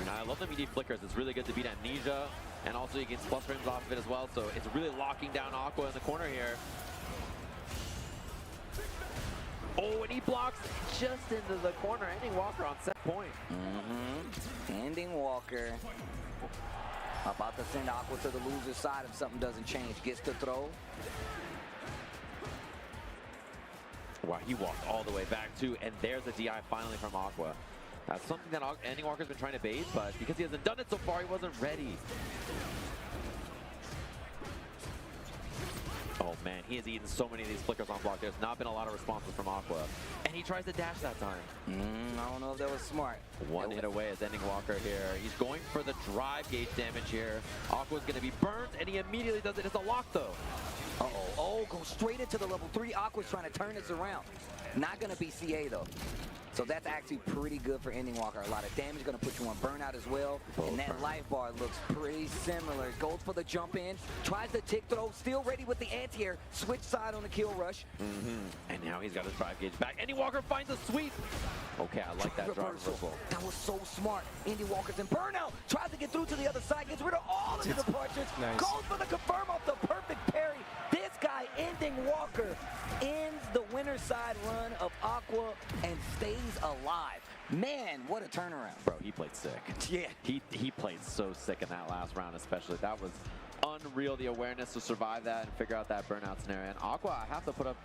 I love the meaty flickers. It's really good to beat Amnesia, and also he gets plus frames off of it as well, so it's really locking down Aqua in the corner here. Oh, and he blocks just into the corner. Ending Walker on set point. Ending Walker. About to send Aqua to the loser's side if something doesn't change. Gets to throw. Wow, he walked all the way back too, and there's a DI finally from Aqua. That's something that Ending Walker's been trying to bait, but because he hasn't done it so far, he wasn't ready. Oh man, he has eaten so many of these flickers on block. There's not been a lot of responses from Aqua. And he tries to dash that time. I don't know if that was smart. One hit away is Ending Walker here. He's going for the drive gauge damage here. Aqua's going to be burnt, and he immediately does it. It's a lock, though. Oh, go straight into the level 3. Aqua's trying to turn this around. Not going to be CA, though. So that's actually pretty good for Ending Walker. A lot of damage, going to put you on burnout as well. And that life bar looks pretty similar. Goes for the jump in, tries the tick throw, still ready with the anti-air. Switch side on the kill rush. And now he's got his drive gauge back. Ending Walker finds a sweep. Okay, I like that drive reversal. That was so smart. Ending Walker's in burnout. Tries to get through to the other side, gets rid of all of his departures. Nice. Goes for the confirm off the perfect parry. This guy, Ending Walker, ends the winner's side run of Aqua and stays alive. Man, what a turnaround. Bro, he played sick. Yeah. He played so sick in that last round especially. That was unreal, the awareness to survive that and figure out that burnout scenario. And Aqua, I have to put up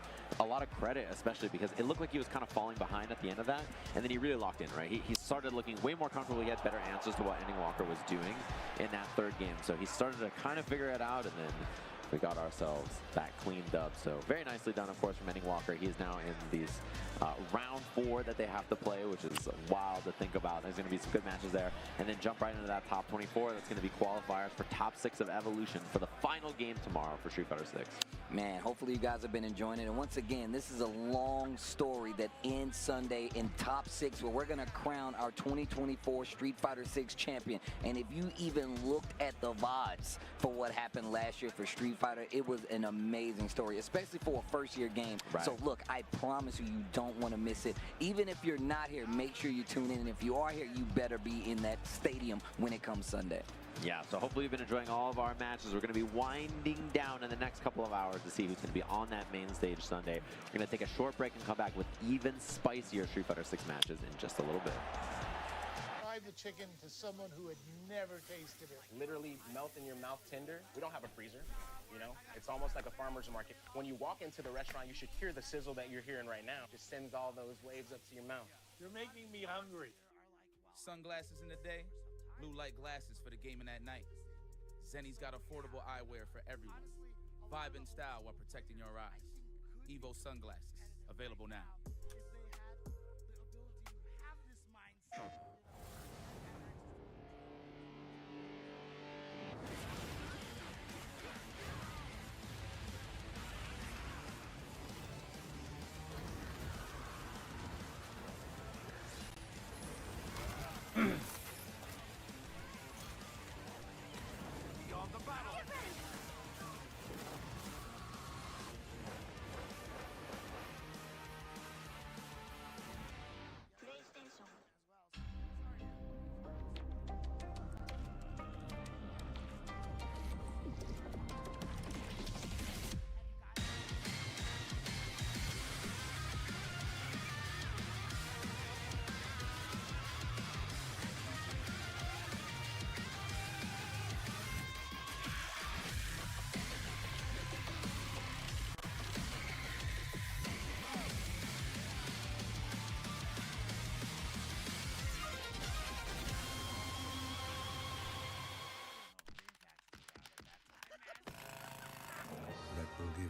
a lot of credit, especially because it looked like he was kind of falling behind at the end of that, and then he really locked in, right? He started looking way more comfortable. He had better answers to what Ending Walker was doing in that third game. So he started to kind of figure it out, and then we got ourselves that clean dub. So very nicely done, of course, from Ending Walker. He's now in these round 4 that they have to play, which is wild to think about. There's going to be some good matches there. And then jump right into that top 24. That's going to be qualifiers for top 6 of Evolution for the final game tomorrow for Street Fighter 6. Man, hopefully you guys have been enjoying it. And once again, this is a long story that ends Sunday in top 6, where we're going to crown our 2024 Street Fighter 6 champion. And if you even looked at the VODs for what happened last year for Street Fighter, it was an amazing story, especially for a first-year game. Right. So look, I promise you, you don't want to miss it. Even if you're not here, make sure you tune in. And if you are here, you better be in that stadium when it comes Sunday. Yeah, so hopefully you've been enjoying all of our matches. We're going to be winding down in the next couple of hours to see who's going to be on that main stage Sunday. We're going to take a short break and come back with even spicier Street Fighter 6 matches in just a little bit. Describe the chicken to someone who had never tasted it. Literally melt in your mouth tender. We don't have a freezer, you know? It's almost like a farmer's market. When you walk into the restaurant, you should hear the sizzle that you're hearing right now. Just sends all those waves up to your mouth. You're making me hungry. Sunglasses in the day, blue light glasses for the gaming at night. Zenny's got affordable eyewear for everyone. Vibe and style while protecting your eyes. Evoooooooo sunglasses, available now.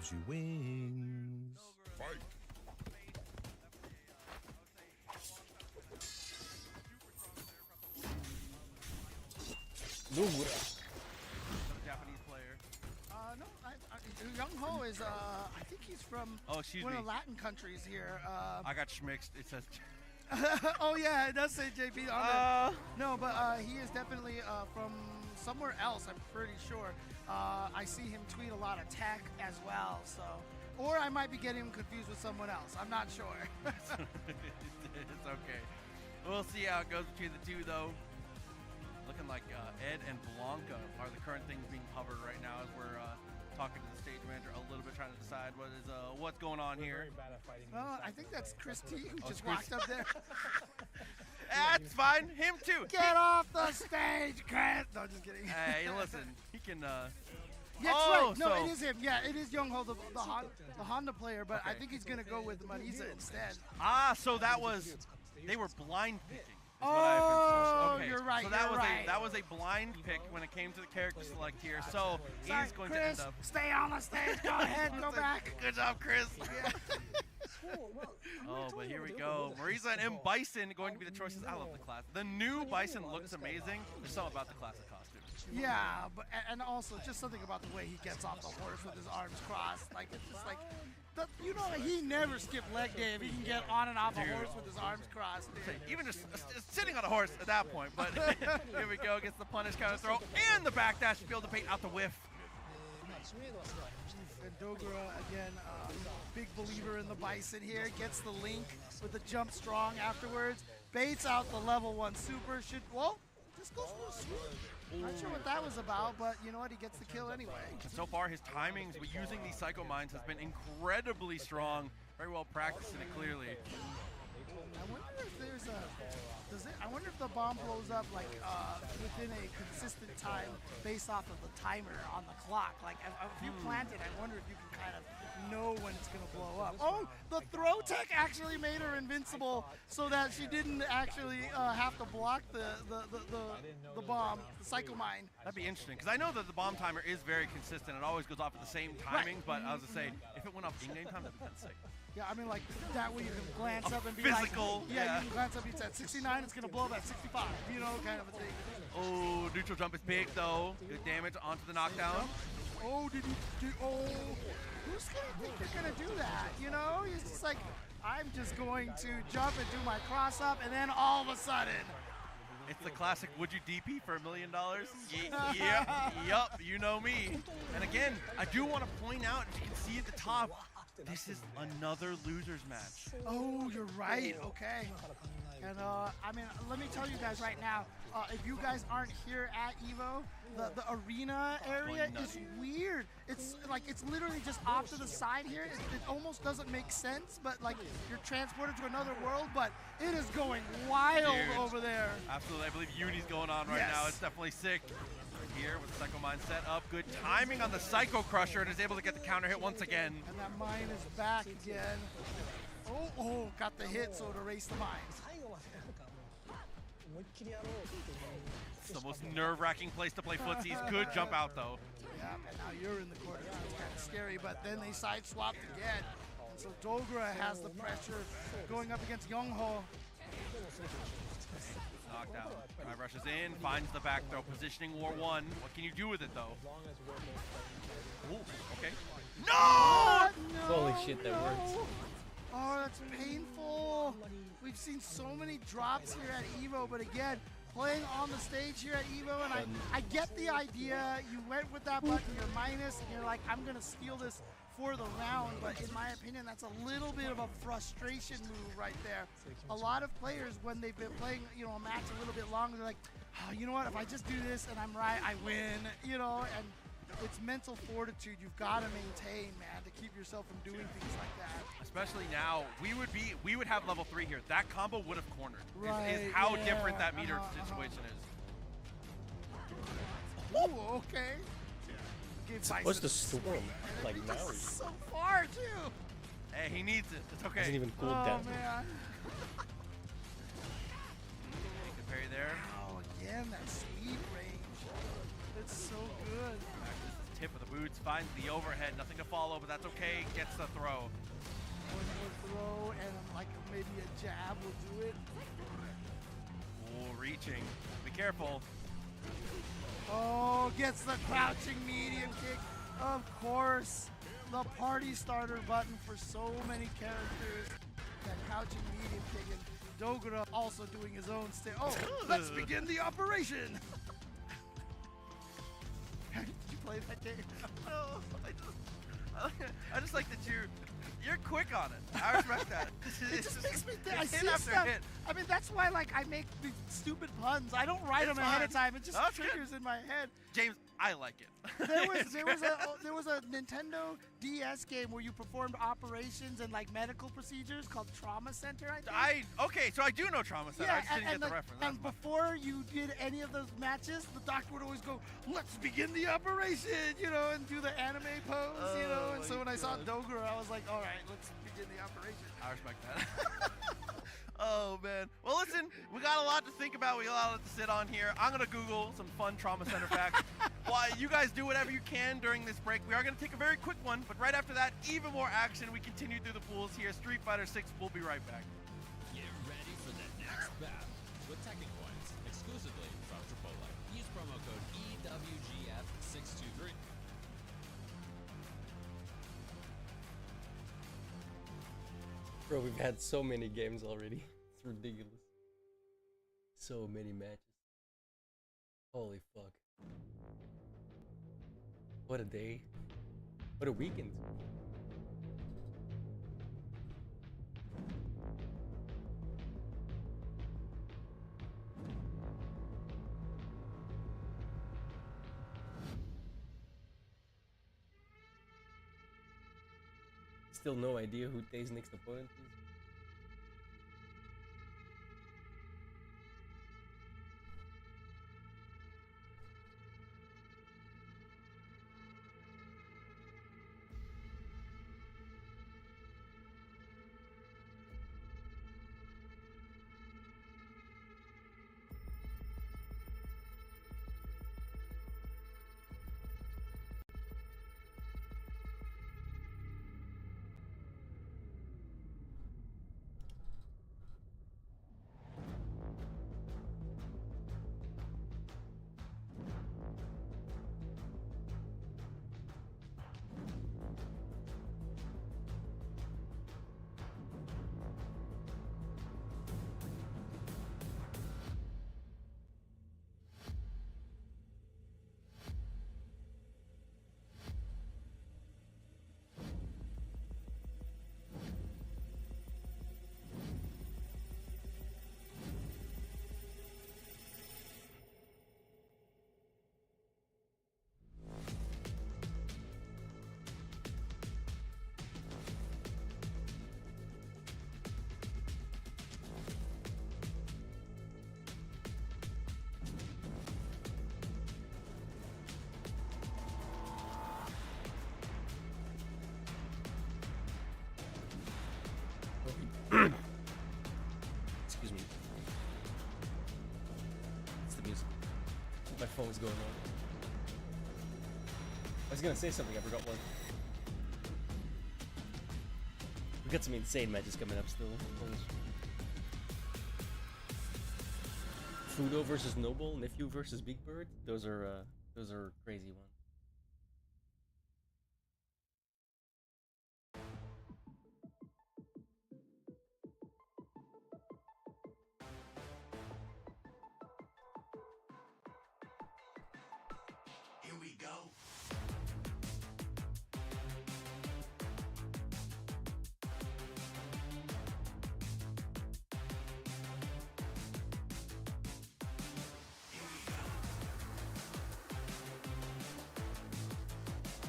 gives you wings. Fight! Japanese player. No, Young Ho is, I think he's from Oh, excuse one me. of the Latin countries here. I got schmixed. It says. Oh yeah, it does say JP on there. No, but he is definitely from somewhere else, I'm pretty sure. I see him tweet a lot of tech as well, so. Or I might be getting him confused with someone else. I'm not sure. It's okay. We'll see how it goes between the two, though. Looking like Ed and Blanca are the current things being hovered right now as we're talking to the stage manager a little bit, trying to decide what's going on here. I think that's Chris T who Oh, just Chris. walked up there. That's fine. Him too. Get off the stage, Chris! No, just kidding. Hey, listen. He can. Yeah, that's oh, right. No, so it is him. Yeah, it is Young Ho, the Honda player, but I think he's going to go with Marisa instead. So that was. They were blind picking. Oh, okay. you're right. So that you're was right. that was a blind pick when it came to the character select here. So Sorry, he's going Chris, to end up. stay on the stage. Go ahead, go back. Good job, Chris. Oh, but here we go. Marisa and M. Bison going to be the choices. I love the class. The new Bison looks amazing. There's something about the classic costume. Yeah, but and also just something about the way he gets off the horse with his arms crossed. Like it's just like, you know, he never skipped leg day if he can get on and off a horse with his arms crossed. Dude. Even just sitting on a horse at that point. But here we go. Gets the punish counter throw and the backdash to be able to bait out the whiff. And Dogra, again, big believer in the Bison here, gets the link with the jump strong afterwards, baits out the level 1 super, just goes for a swoop. Not sure what that was about, but you know what, he gets the kill anyway. So far, his timings with using these Psycho Mines has been incredibly strong. Very well practicing it clearly. I wonder if there's I wonder if the bomb blows up like within a consistent time based off of the timer on the clock. Like if you plant it, I wonder if you can kind of know when it's gonna blow up. Oh, the throw tech actually made her invincible so that she didn't actually have to block the bomb, the Psycho Mine. That'd be interesting, because I know that the bomb timer is very consistent. It always goes off at the same timings, but I was gonna say, if it went off in-game time, that'd be kind of sick. Yeah, I mean, like, that way you can glance up and be physical, like, yeah, you can glance up, it's at 69, it's going to blow up at 65, you know, kind of a thing. Oh, neutral jump is big, though. Good damage onto the knockdown. Oh, who's going to think they're going to do that, you know? He's just like, I'm just going to jump and do my cross-up, and then all of a sudden. It's the classic, would you DP for $1 million? Yup, you know me. And again, I do want to point out, as you can see at the top, this is another losers match. Oh, you're right. Okay. And I mean, let me tell you guys right now, if you guys aren't here at Evo, the arena area is weird. It's like, it's literally just off to the side here. It almost doesn't make sense, but like you're transported to another world, but it is going wild over there. Absolutely. I believe Uni's going on right now. It's definitely sick. Here with the Psycho Mine set up. Good timing on the Psycho Crusher, and is able to get the counter hit once again. And that mine is back again. Oh, got the hit, so to erase the mine. It's the most nerve-wracking place to play footsies. Good jump out, though. Yeah, and now you're in the corner. It's kind of scary, but then they side-swapped again. And so Dogra has the pressure going up against Young Ho. Knocked out. Drive rushes in, finds the back throw, positioning War 1. What can you do with it, though? Ooh, okay. No! Holy shit, that worked. Oh, that's painful. We've seen so many drops here at Evo, but again, playing on the stage here at Evo, and I get the idea. You went with that button, you're minus, and you're like, I'm going to steal this for the round, but in my opinion, that's a little bit of a frustration move right there. A lot of players, when they've been playing, you know, a match a little bit longer, they're like, oh, you know what, if I just do this and I'm right, I win, you know, and it's mental fortitude you've got to maintain, man, to keep yourself from doing things like that. Especially now, we would have level 3 here. That combo would have cornered. Right, is how different that meter situation is. Ooh, okay. What's the storm? Like now? So far, too. Hey, he needs it. It's okay. Hasn't even cooled down. Oh, man. Good parry there. Oh, again, that sweep range. It's so good. This is hit for the boots, finds the overhead, nothing to follow, but that's okay, gets the throw. One more throw and like maybe a jab will do it. Oh, reaching. Be careful. Oh, gets the crouching medium kick. Of course, the party starter button for so many characters. That crouching medium kick, and Dogura also doing his own Oh, let's begin the operation. Did you play that game? No, I just like that you're quick on it. I respect that. It just makes me think. I hit see after stuff. hit. I mean, that's why like I make these stupid puns. I don't write them ahead of time. It just triggers in my head. James, I like it. There was a Nintendo DS game where you performed operations and like medical procedures called Trauma Center. I think. Okay, so I do know Trauma Center. I just didn't get the reference. And before you did any of those matches, the doctor would always go, "Let's begin the operation," you know, and do the anime pose, you know. And so when I saw Dogura, I was like, "All right, let's begin the operation." I respect that. Oh, man. Well, listen, we got a lot to think about. We got a lot to sit on here. I'm going to Google some fun Trauma Center facts. While you guys do whatever you can during this break, we are going to take a very quick one. But right after that, even more action. We continue through the pools here. Street Fighter 6. We'll be right back. Get ready for the next battle with Tekken Coins exclusively from Chipotle. Use promo code EWGF623. Bro, we've had so many games already. It's ridiculous. So many matches. Holy fuck. What a day. What a weekend. Still no idea who Tay's next opponent is. Excuse me. It's the music. My phone's going on. I was gonna say something, I forgot what. We got some insane matches coming up still. Fudo versus Noble, Nephew versus Big Bird. Those are crazy ones. Here we go.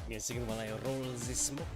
Music while I roll the smoke.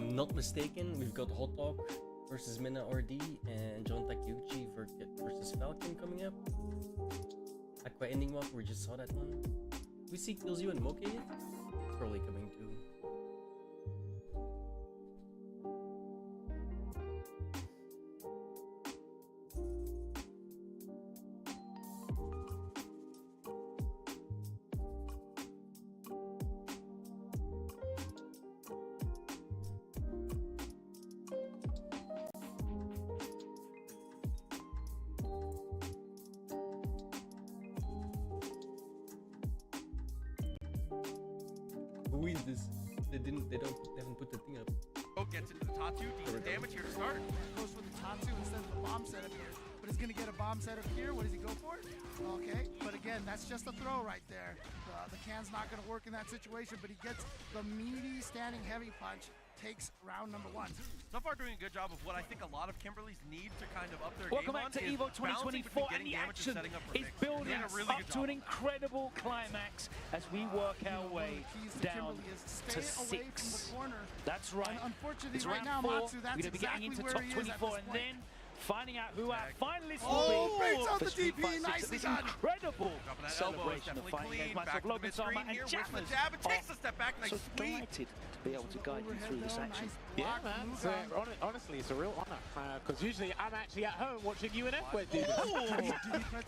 I'm not mistaken, we've got Hot Dog versus Mina RD and John Takeuchi versus Falcon coming up. Aqua Ending Walk, we just saw that one. Do we see Killzoo and Moke yet? Probably coming too. Who is this? They haven't put the thing up. Oh, gets into the Tatu, decent damage here to start. Goes for the Tatu instead of the bomb setup here. But he's going to get a bomb setup here. What does he go for? Okay, but again, that's just a throw right there. The can's not going to work in that situation, but he gets the meaty standing heavy punch. Takes round number 1. So far doing a good job of what I think a lot of Kimberly's need to kind of up their Welcome game back to on Evo is balancing 2024, between and the getting damage action setting up for is mix. building Doing a really up good to job. an incredible climax as we work our way down to 6. That's right. Unfortunately, it's right round now, 4. Matsu, that's We're going to be getting exactly into where top he is at 24 this and point. then finding out who our finalists Oh, will be breaks out for the Street DP, Fighter 6 nicely at this done. incredible Dropping that elbow is celebration of definitely fighting clean. against Back myself, to the Logan mid-screen Sama, and here, whiffs the Jammers. jab and takes a step back. Nice So sweep. delighted to be able to guide you through this action. Yeah, man. So, honestly, it's a real honor because usually I'm actually at home watching you and F-Wed do this.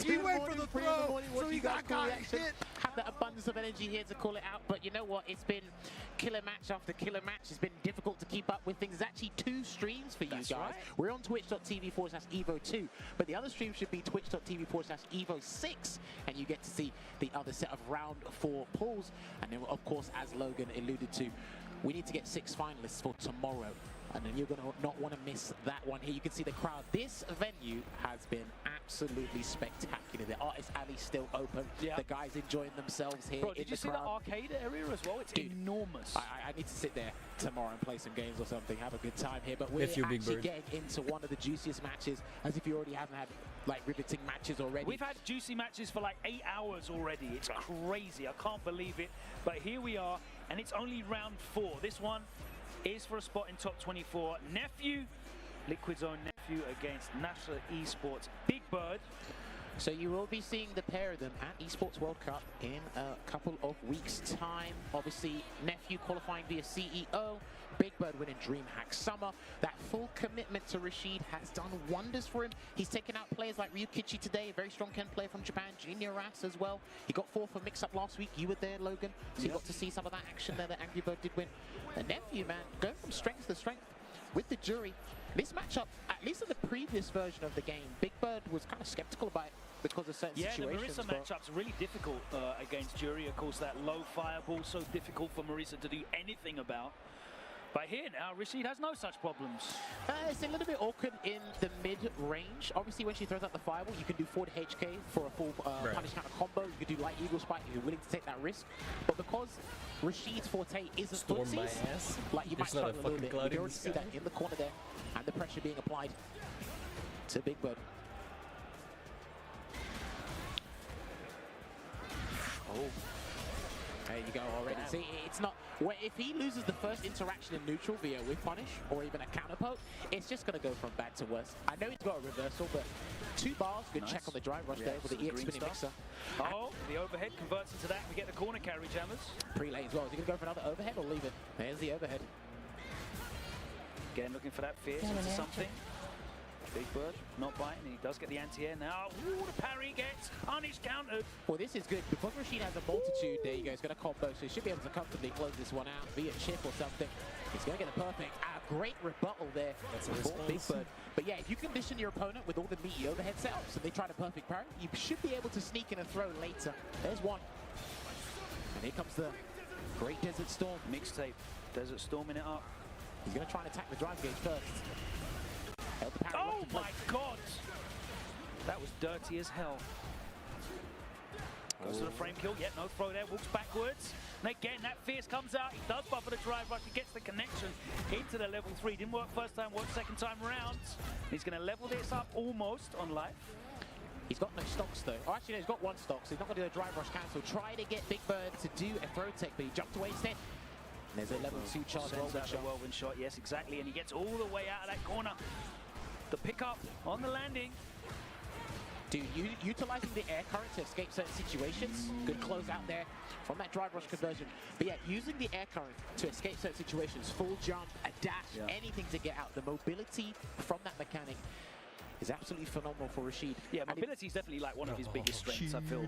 He went for the throw, so he got hit. Have that abundance of energy here to call it out, but you know what? It's been killer match after killer match. It's been difficult to keep up with things. There's actually 2 streams for you guys. Right. We're on twitch.tv/Evo2, but the other stream should be twitch.tv/Evo6, and you get to see the other set of round 4 pulls. And then, of course, as Logan alluded to, we need to get 6 finalists for tomorrow. And then you're going to not want to miss that one here. You can see the crowd. This venue has been absolutely spectacular. The Artist Alley's still open. Yeah. The guys enjoying themselves here. Bro, in did you the see crowd. the arcade area as well? It's enormous. I need to sit there tomorrow and play some games or something, have a good time here. But we're If you're Big actually Bird. getting into one of the juiciest matches, as if you already haven't had like riveting matches already. We've had juicy matches for like 8 hours already. It's crazy. I can't believe it. But here we are, and it's only round 4. This one is for a spot in top 24. Nephew, Liquid's own Nephew against National Esports Big Bird. So you will be seeing the pair of them at Esports World Cup in a couple of weeks' time. Obviously, Nephew qualifying via CEO, Big Bird winning DreamHack Summer. That full commitment to Rashid has done wonders for him. He's taken out players like Ryukichi today, a very strong Ken player from Japan, Junior Ras as well. He got 4 for mix-up last week. You were there, Logan, so you got to see some of that action there that Angry Bird did win. The Nephew, man, going from strength to strength with the jury. This matchup, at least in the previous version of the game, Big Bird was kind of skeptical about it because of certain situations. The Marissa matchup's really difficult against Jury. Of course, that low fireball, so difficult for Marissa to do anything about. But here now, Rashid has no such problems. It's a little bit awkward in the mid-range. Obviously, when she throws out the fireball, you can do forward HK for a full punish counter combo. You can do light eagle spike if you're willing to take that risk. But because Rashid's forte isn't Storm my footsies, ass. like you might There's not a struggle a little fucking bit. cloud You can in already the see sky. that in the corner there, and the pressure being applied to Big Bird. Oh. There you go already. Damn. See, it's not... Well, if he loses the first interaction in neutral via whip punish or even a counter poke, it's just going to go from bad to worse. I know he's got a reversal, but 2 bars, good check on the drive rush there with the EX spinning mixer. Oh, the overhead converts into that. We get the corner carry, Jammers. Pre-late as well. Is he going to go for another overhead or leave it? There's the overhead. Again, looking for that fierce into something. Big Bird not biting. He does get the anti-air now. Ooh, the parry gets punished, countered. Well, this is good. Because Rashid has a multitude, there you go. He's going to combo, so he should be able to comfortably close this one out via chip or something. He's going to get a perfect, great rebuttal there for Big Bird. But yeah, if you condition your opponent with all the meaty overhead setups and they try to perfect parry, you should be able to sneak in a throw later. There's one. And here comes the great Desert Storm. Mixtape. Desert Storming it up. He's going to try and attack the drive gauge first. Oh my god! That was dirty as hell. Goes to the frame kill, yet no throw there, walks backwards. And again, that fierce comes out, he does buffer the drive rush, he gets the connection into the level 3. Didn't work first time, worked second time round. He's going to level this up almost on life. He's got no stocks though. Oh, actually no, he's got 1 stock, so he's not going to do a drive rush cancel. Try to get Big Bird to do a throw tech, but he jumped away instead. There's a level 2 charge Sends whirlwind out the shot. whirlwind shot, yes, exactly, and he gets all the way out of that corner. The pickup on the landing. Dude, utilizing the air current to escape certain situations. Good close out there from that drive rush conversion. But yeah, using the air current to escape certain situations, full jump, a dash, anything to get out. The mobility from that mechanic is absolutely phenomenal for Rashid. Yeah, mobility is definitely like one of his biggest strengths, I feel.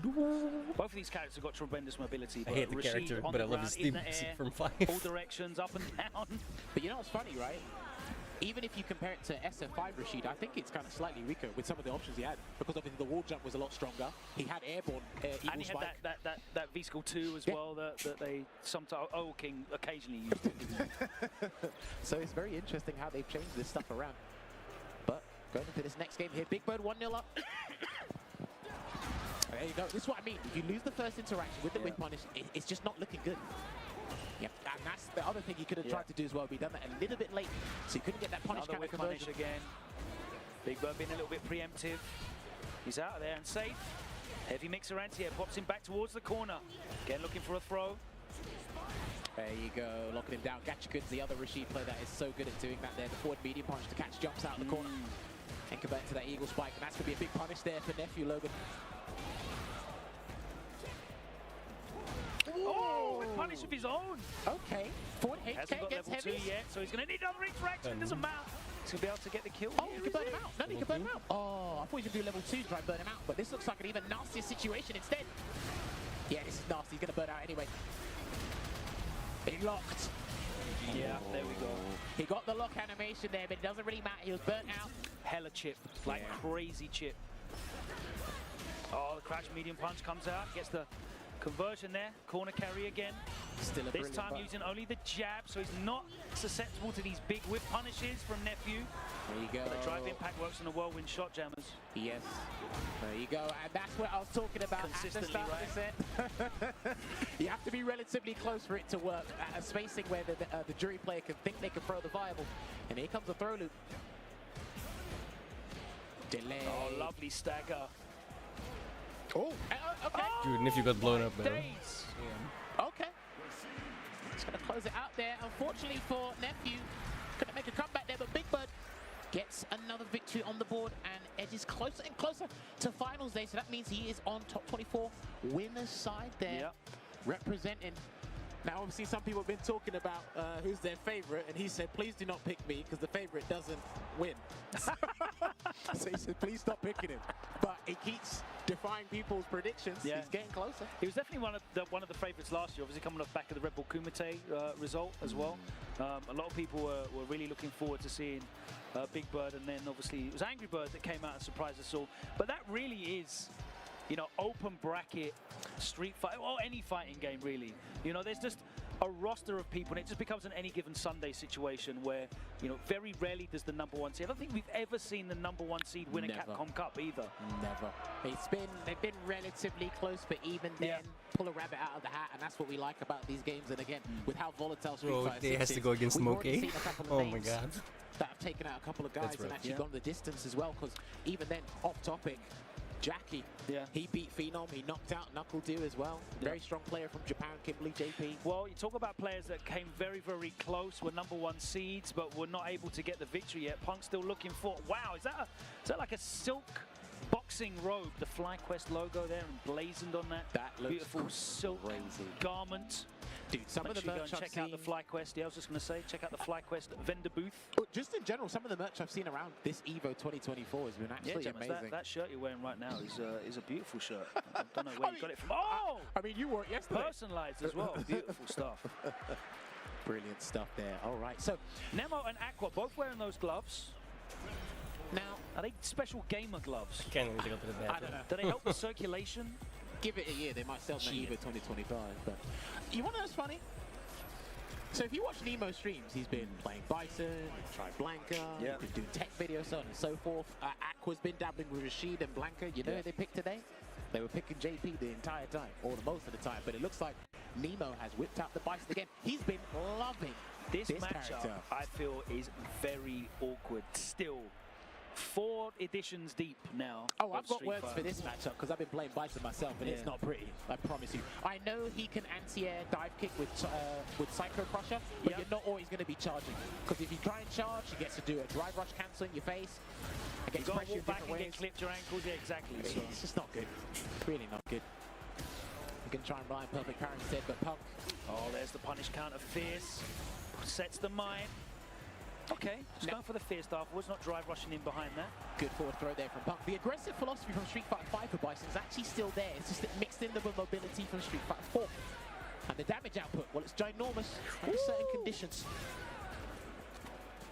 Both of these characters have got tremendous mobility. I hate the Rashid character, on but the I love ground, his in theme the air, from 5. all directions, up and down. But you know what's funny, right? Even if you compare it to SF5 Rashid, I think it's kind of slightly weaker with some of the options he had, because obviously the wall jump was a lot stronger. He had airborne eagle And he spike. had that V-Skull 2 as well that they sometimes, King occasionally used. So it's very interesting how they've changed this stuff around. But going into this next game here, Big Bird 1-0 up. There you go. This is what I mean. If you lose the first interaction with the whip punish, it's just not looking good. Yeah, and that's the other thing he could have tried to do as well. But he done that a little bit late, so he couldn't get that punish Another kind of whip punish conversion. again. Big Bird being a little bit preemptive. He's out of there and safe. Heavy mixer anti-air pops him back towards the corner. Again, looking for a throw. There you go, locking him down. Gachikud's the other Rashid player that is so good at doing that there. The forward medium punch to catch jumps out of the corner and convert to that eagle spike. And that's going to be a big punish there for Nephew Logan. Oh, with punish of his own. Okay. Forward HK Hasn't got gets level 2 heavy. yet, so he's going to need another interaction. It doesn't matter. He's going to be able to get the kill. Oh, he can burn him out. No, he can burn him out. Oh, I thought he could do level 2 to try and burn him out. But this looks like an even nastier situation instead. Yeah, this is nasty. He's going to burn out anyway. He locked. Yeah, there we go. He got the lock animation there, but it doesn't really matter. He was burnt out. Hella chip, like crazy chip. Oh, the crash medium punch comes out, gets the conversion there. Corner carry again. Still a this brilliant time button. using only the jab, so he's not susceptible to these big whip punishes from Nephew. There you go. But the drive impact works on the whirlwind shot jammers. Yes. There you go. And that's what I was talking about at the start of the set. You have to be relatively close for it to work at a spacing where the jury player can think they can throw the viable. And here comes the throw loop. Delay. Oh, lovely stagger. Oh, okay. Dude, Nephew got blown up, man. Days. Okay. Just going to close it out there. Unfortunately for Nephew, couldn't make a comeback there, but Big Bird gets another victory on the board and edges closer and closer to finals day. So that means he is on top 24 winners side there, Yep. representing. Now, obviously, some people have been talking about who's their favorite, and he said, please do not pick me, because the favorite doesn't win. So he said, please stop picking him. But he keeps defying people's predictions. Yeah. He's getting closer. He was definitely one of the favourites last year, obviously coming off back of the Red Bull Kumite result as well. A lot of people were really looking forward to seeing Big Bird, and then obviously it was Angry Bird that came out and surprised us all. But that really is, you know, open bracket street fight, or any fighting game really. You know, there's just a roster of people, and it just becomes an any given Sunday situation where, you know, very rarely does the #1 seed. I don't think we've ever seen the #1 seed win a Capcom Cup either. Never. They've been relatively close, but even then, pull a rabbit out of the hat, and that's what we like about these games. And again, with how volatile Street Bro, Fighter they 6 has to is, go against we've already Smokey. seen a couple of Oh my names god. that have taken out a couple of guys That's and rough. actually gone the distance as well. Because even then, off topic, Jackie, he beat Phenom, he knocked out Knuckle Dew as well. Very strong player from Japan, Kimberly JP. Well, you talk about players that came very, very close, were #1 seeds, but were not able to get the victory yet. Punk's still looking for, wow, is that like a silk boxing robe? The FlyQuest logo there emblazoned on that. That looks beautiful silk crazy garment. Dude, some of the Make sure you go merch and I've check out the seen- FlyQuest. Yeah, I was just going to say, check out the FlyQuest vendor booth. Just in general, some of the merch I've seen around this EVO 2024 has been Yeah, absolutely James, amazing. that shirt you're wearing right now is a beautiful shirt. I don't know where you got it from. Oh! I mean, you wore it yesterday. Personalized as well. Beautiful stuff. Brilliant stuff there. All right, so Nemo and Aqua both wearing those gloves. Now, are they special gamer gloves? Can't even go to the bathroom. I don't know. Do they help with circulation? Give it a year, they might sell them at EVO 2025. But you want to know what's funny? So if you watch Nemo streams, he's been playing Bison, tried Blanca, Yeah. he's been doing tech videos, so on and so forth. Aqua's been dabbling with Rashid and Blanca. You know who they picked today? They were picking JP the entire time, or the most of the time. But it looks like Nemo has whipped out the Bison again. He's been loving This matchup, character. I feel, is very awkward still. 4 editions deep now. Oh, I've got words for this matchup because I've been playing Bison myself, and it's not pretty. I promise you. I know he can anti-air dive kick with Psycho Crusher, but you're not always going to be charging. Because if you try and charge, he gets to do a drive rush cancel in your face. You got to walk back and get clipped your ankles. Yeah, exactly. So. It's just not good. Really not good. You can try and rely on perfect power instead, but Punk. Oh, there's the punish counter. Fierce sets the mine. Okay, just going for the Fierce afterwards, not drive rushing in behind that. Good forward throw there from Punk. The aggressive philosophy from Street Fighter 5 for Bison is actually still there. It's just mixed in with mobility from Street Fighter 4. And the damage output, well, it's ginormous under certain conditions.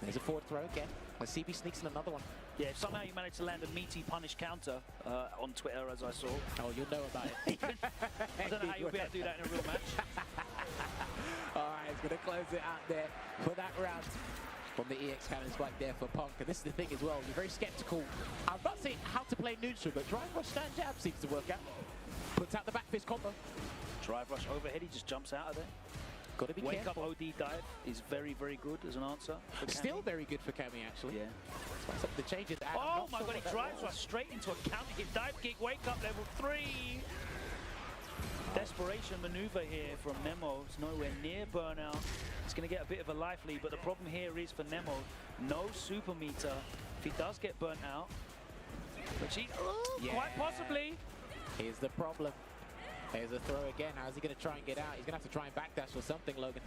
There's a forward throw again. CB sneaks in another one. Yeah, somehow you managed to land a meaty punish counter on Twitter, as I saw. Oh, you'll know about it. I don't know how you'll be able to do that in a real match. All right, he's going to close it out there for that round. From the EX cannon spike there for Punk. And this is the thing as well, you're very skeptical. I'm not saying how to play neutral, but drive rush stand jab seems to work out. Puts out the back fist combo. Drive rush overhead, he just jumps out of there. Got to be Wake careful. up OD dive is very, very good as an answer. Still very good for Cammy, actually. Yeah. So the changes. Oh my god, he drives rush straight into a counter hit dive kick. Wake up level 3. Desperation maneuver here from Nemo. It's nowhere near burnout. It's going to get a bit of a life lead, but the problem here is for Nemo, no super meter. If he does get burnt out, which he quite possibly. Here's the problem. There's a throw again. How's he going to try and get out? He's going to have to try and backdash or something, Logan.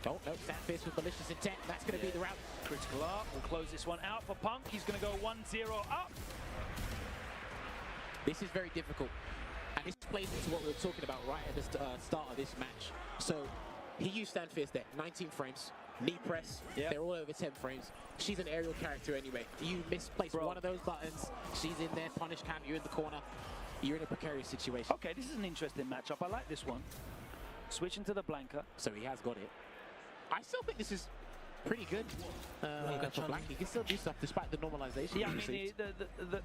Oh, no, stand fist with malicious intent. That's going to be the route. Critical up. We'll close this one out for Punk. He's going to go 1-0 up. This is very difficult. And this plays into what we were talking about right at the start of this match. So he used stand fist there, 19 frames, knee press, they're all over 10 frames. She's an aerial character anyway. You misplace one of those buttons, she's in there, punish cam, you're in the corner. You're in a precarious situation. Okay, this is an interesting matchup. I like this one. Switching to the Blanca. So he has got it. I still think this is pretty good for Blanca. He can still do stuff despite the normalization. Yeah, I mean,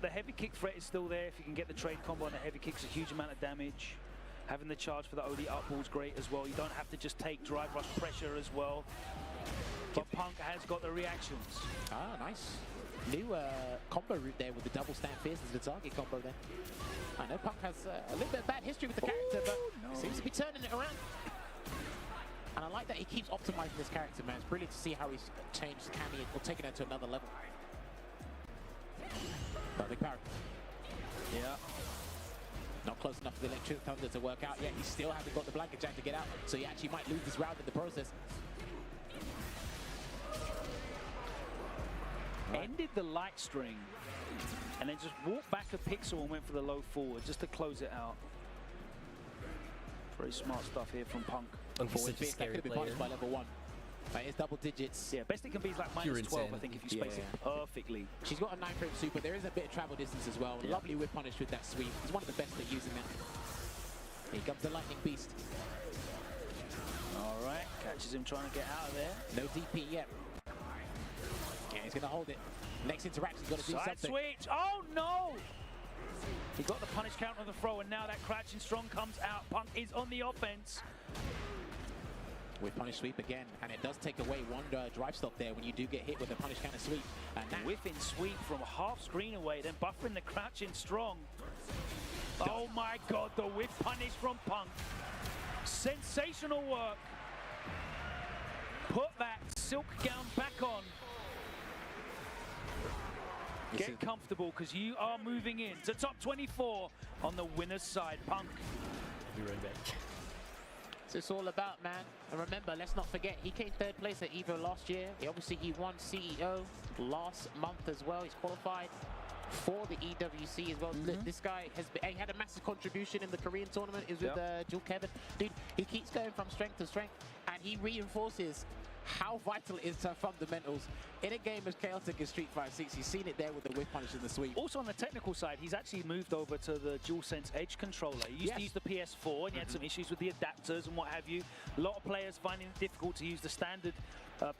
the heavy kick threat is still there. If you can get the trade combo on the heavy kicks, a huge amount of damage. Having the charge for the OD up ball is great as well. You don't have to just take drive rush pressure as well. But Punk has got the reactions. Ah, nice. New combo route there with the double stand fierce as the target combo there. I know Punk has a little bit of bad history with the character, but seems to be turning it around. And I like that he keeps optimizing this character, man. It's brilliant to see how he's changed Cammy or taken it to another level. Big power. Yeah. Not close enough for the Electric Thunder to work out yet. He still hasn't got the blanket jack to get out, so he actually might lose this round in the process. Ended the light string and then just walked back a pixel and went for the low forward just to close it out. Very smart stuff here from Punk. That could have been punished by level 1. It's double digits. Yeah, best it can be is like minus 12, I think, if you space it perfectly. She's got a 9-frame super. There is a bit of travel distance as well. Yeah. Lovely whip punish with that sweep. He's one of the best at using that. Here comes the lightning beast. All right, catches him trying to get out of there. No DP yet. Yeah, he's going to hold it. Next interaction, he's got to do something. Side switch. Oh, no! He got the punish counter on the throw, and now that crouching strong comes out. Punk is on the offense. With punish sweep again, and it does take away one drive stop there when you do get hit with a punish counter sweep. And whiffing sweep from half screen away, then buffering the crouching strong. Oh my god, the whiff punish from Punk. Sensational work. Put that silk gown back on. Get comfortable, because you are moving in to top 24 on the winner's side. Punk. Be right back. So it's all about, man. And remember, let's not forget, he came 3rd place at Evo last year. He won CEO last month as well. He's qualified for the EWC as well. This guy he had a massive contribution in the Korean tournament. Is with Jewel Kevin. Dude, he keeps going from strength to strength, and he reinforces how vital it is to fundamentals in a game as chaotic as Street Fighter 6. You've seen it there with the whip punish and the sweep. Also on the technical side, he's actually moved over to the DualSense Edge controller. He used to use the PS4, and he had some issues with the adapters and what have you. A lot of players finding it difficult to use the standard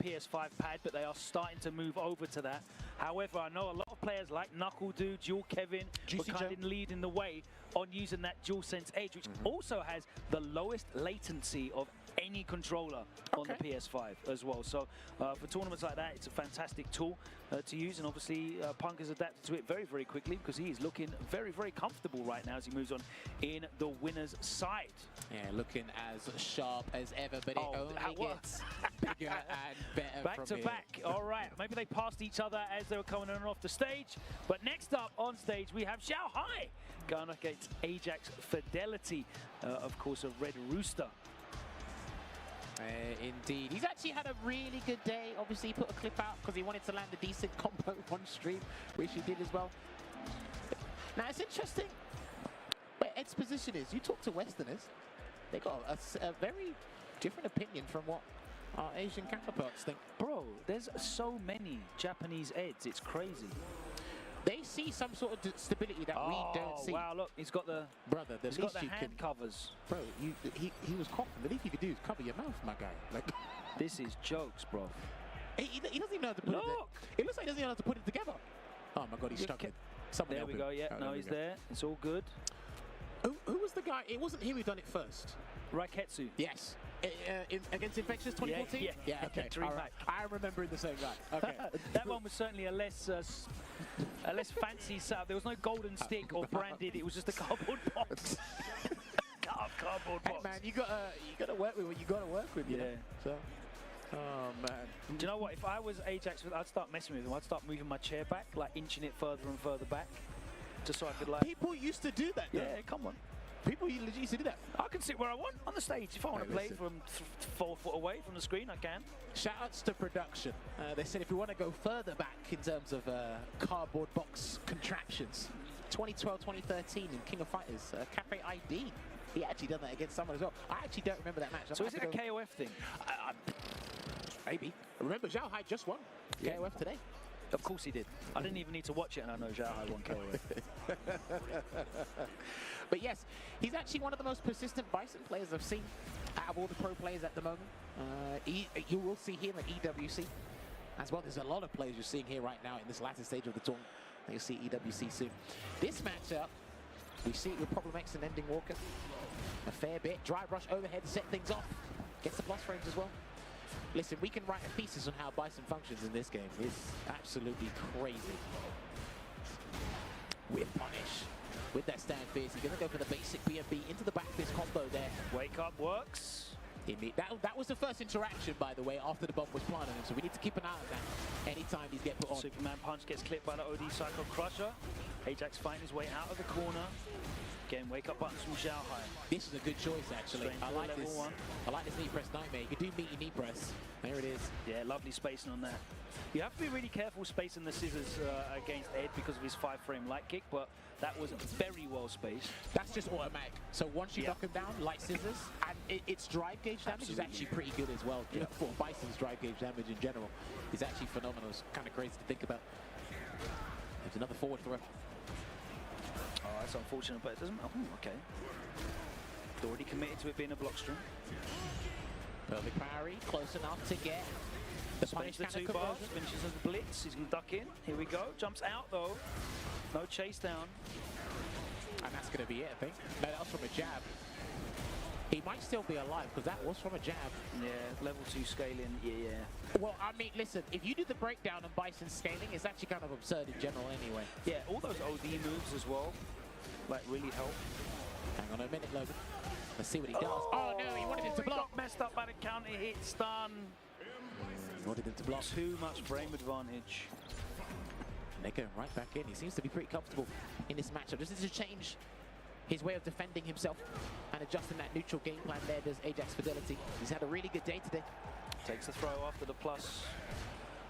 PS5 pad, but they are starting to move over to that. However, I know a lot of players like Knuckle Dude, Jewel Kevin, were kind of leading the way on using that DualSense Edge, which also has the lowest latency of any controller on the PS5 as well. So for tournaments like that, it's a fantastic tool to use, and obviously Punk has adapted to it very, very quickly because he is looking very, very comfortable right now as he moves on in the winner's side. Yeah, looking as sharp as ever, but it only gets bigger and better Back from to here. back. All right, maybe they passed each other as they were coming on and off the stage. But next up on stage, we have Xiao Hai going against Ajax Fidelity, of course, a Red Rooster. Indeed. He's actually had a really good day. Obviously, he put a clip out because he wanted to land a decent combo on stream, which he did as well. Now, it's interesting where Ed's position is. You talk to Westerners, they got a very different opinion from what our Asian counterparts think. Bro, there's so many Japanese Eds. It's crazy. They see some sort of stability that we don't see. Wow, look, he's got the brother. He's got the hand covers. Bro, he was confident. The least you could do is cover your mouth, my guy. Like, this is jokes, bro. He doesn't even know how to put it. It looks like he doesn't know how to put it together. Oh my God, he's struggling. There we go. Yeah, no, he's there. It's all good. Who was the guy? It wasn't him who done it first. Raiketsu. Yes. Against Infectious 2014? Yeah. Okay. All right. I'm remembering the same guy. Okay. That one was certainly a less fancy setup. There was no golden stick or branded. It was just a cardboard box. Cardboard box. Hey man, you gotta work with what you gotta work with. You know? So. Oh man. Do you know what? If I was Ajax, I'd start messing with him. I'd start moving my chair back, like inching it further and further back, just so I could like. People used to do that. Though. Yeah, come on. People legit used to do that. I can sit where I want on the stage. If I want to play from 4 foot away from the screen, I can. Shout-outs to production. They said if we want to go further back in terms of cardboard box contraptions, 2012, 2013 in King of Fighters, Cafe ID. He actually done that against someone as well. I actually don't remember that match. So is it a KOF thing? Maybe. Remember, Xiao Hai just won KOF today. Of course he did. I didn't even need to watch it, and I know Xiao Hai won KOF. But yes, he's actually one of the most persistent Bison players I've seen out of all the pro players at the moment. You will see him at EWC as well. There's a lot of players you're seeing here right now in this latter stage of the tournament. You'll see EWC soon. This matchup, we see it with Problem X and Ending Walker. A fair bit. Drive rush overhead to set things off. Gets the plus frames as well. Listen, we can write a thesis on how Bison functions in this game. It's absolutely crazy. With punish. With that stand fierce, he's going to go for the basic B&B into the back fist combo there. Wake up works. That was the first interaction, by the way, after the bomb was planted, so we need to keep an eye on that anytime he's get put on. Superman punch gets clipped by the OD Psycho Crusher. Ajax fighting his way out of the corner. Again, wake up buttons from Xiao Hai. This is a good choice, actually. I like this. One. I like this knee press nightmare. You can do meaty knee press. There it is. Yeah, lovely spacing on that. You have to be really careful spacing the scissors against Ed because of his 5-frame light kick, but that was very well spaced. That's just automatic. So once you knock him down, light scissors, and its drive gauge damage is actually pretty good as well. Yeah. For Bison's drive gauge damage in general is actually phenomenal. It's kind of crazy to think about. There's another forward throw. Oh, that's unfortunate, but it doesn't matter. Okay. Already committed to it being a block string. Perfect parry, close enough to get the punish the 2 bars, finishes as a blitz. He's going to duck in. Here we go. Jumps out though. No chase down. And that's going to be it, I think. No, that was from a jab. He might still be alive because that was from a jab. Yeah, level 2 scaling, yeah. Well, I mean, listen, if you do the breakdown on Bison scaling, it's actually kind of absurd in general anyway. Yeah, all those OD moves as well, like, really help. Hang on a minute, Logan. Let's see what he does. Oh no, he wanted him to block. Got messed up by the counter hit, stun. He wanted him to block. Too much frame advantage. And they're going right back in. He seems to be pretty comfortable in this matchup. This is to change his way of defending himself and adjusting that neutral game plan there. Does Ajax Fidelity. He's had a really good day today. Takes the throw after the plus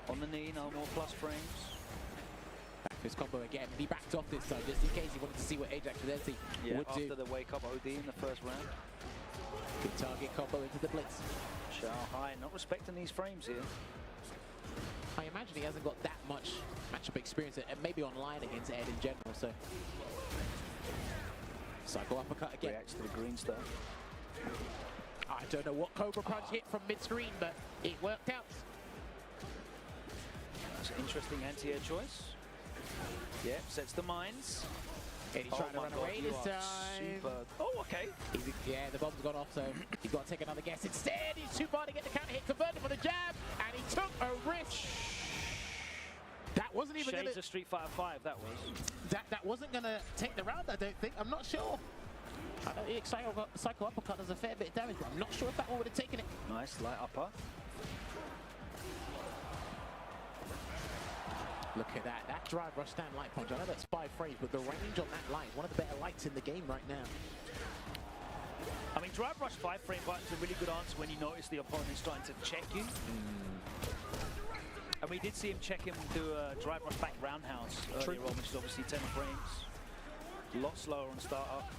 on the knee. No more plus frames. Back fist combo again. He backed off this time just in case he wanted to see what Ajax Fidelity would do. After the wake up OD in the first round. Good target combo into the blitz. Xiao Hai not respecting these frames here. I imagine he hasn't got that much matchup experience, and maybe online against Ed in general, so. Cycle uppercut again. Reacts to the green star. I don't know what Cobra Punch hit from mid-screen, but it worked out. That's an interesting anti-air choice. Yeah, sets the mines. And he's trying to run away this time. Super. Oh, okay. Yeah, the bomb's gone off, so he's got to take another guess. Instead, he's too far to get the counter hit, converted for the jab, and he took a risk. That wasn't even Shades gonna... of Street Fighter 5, that was. That wasn't gonna take the round, I don't think. I'm not sure. I know Psycho Uppercut does a fair bit of damage, but I'm not sure if that one would have taken it. Nice, light upper. Look at that. That drive rush stand light punch. I know that's 5 frames, but the range on that light, one of the better lights in the game right now. I mean, drive rush 5 frame button's a really good answer when you notice the opponent's trying to check you. And we did see him check him do a drive rush back roundhouse earlier on, which is obviously 10 frames. A lot slower on startup.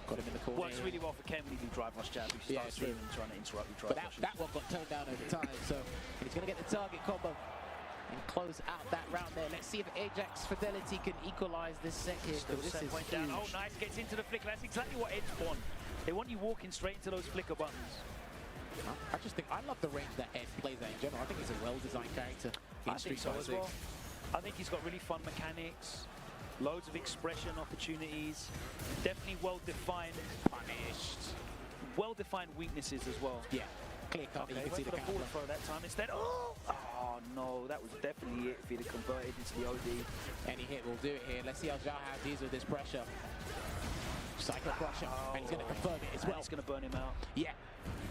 Got him in the corner. Works really well for Ken when you do drive rush jab. You start seeing him trying to interrupt your drive rushes. That one got toned down over time, so he's going to get the target combo and close out that round there. Let's see if Ajax Fidelity can equalize this set here. Still This is point down. Oh, nice. Gets into the flicker. That's exactly what Edge want. They want you walking straight into those flicker buttons. I just think, I love the range that Ed plays at in general. I think he's a well-designed character in Street Fighter 6. Well. I think he's got really fun mechanics, loads of expression opportunities, definitely well-defined, well-defined weaknesses as well. Yeah, clear cut. Okay, you can see the ball to throw that time instead. Oh no, that was definitely it if he'd have converted into the OD. Any hit will do it here. Let's see how Zhao deals with this pressure. Psycho Crusher, and he's going to confirm it as well. He's going to burn him out. Yeah.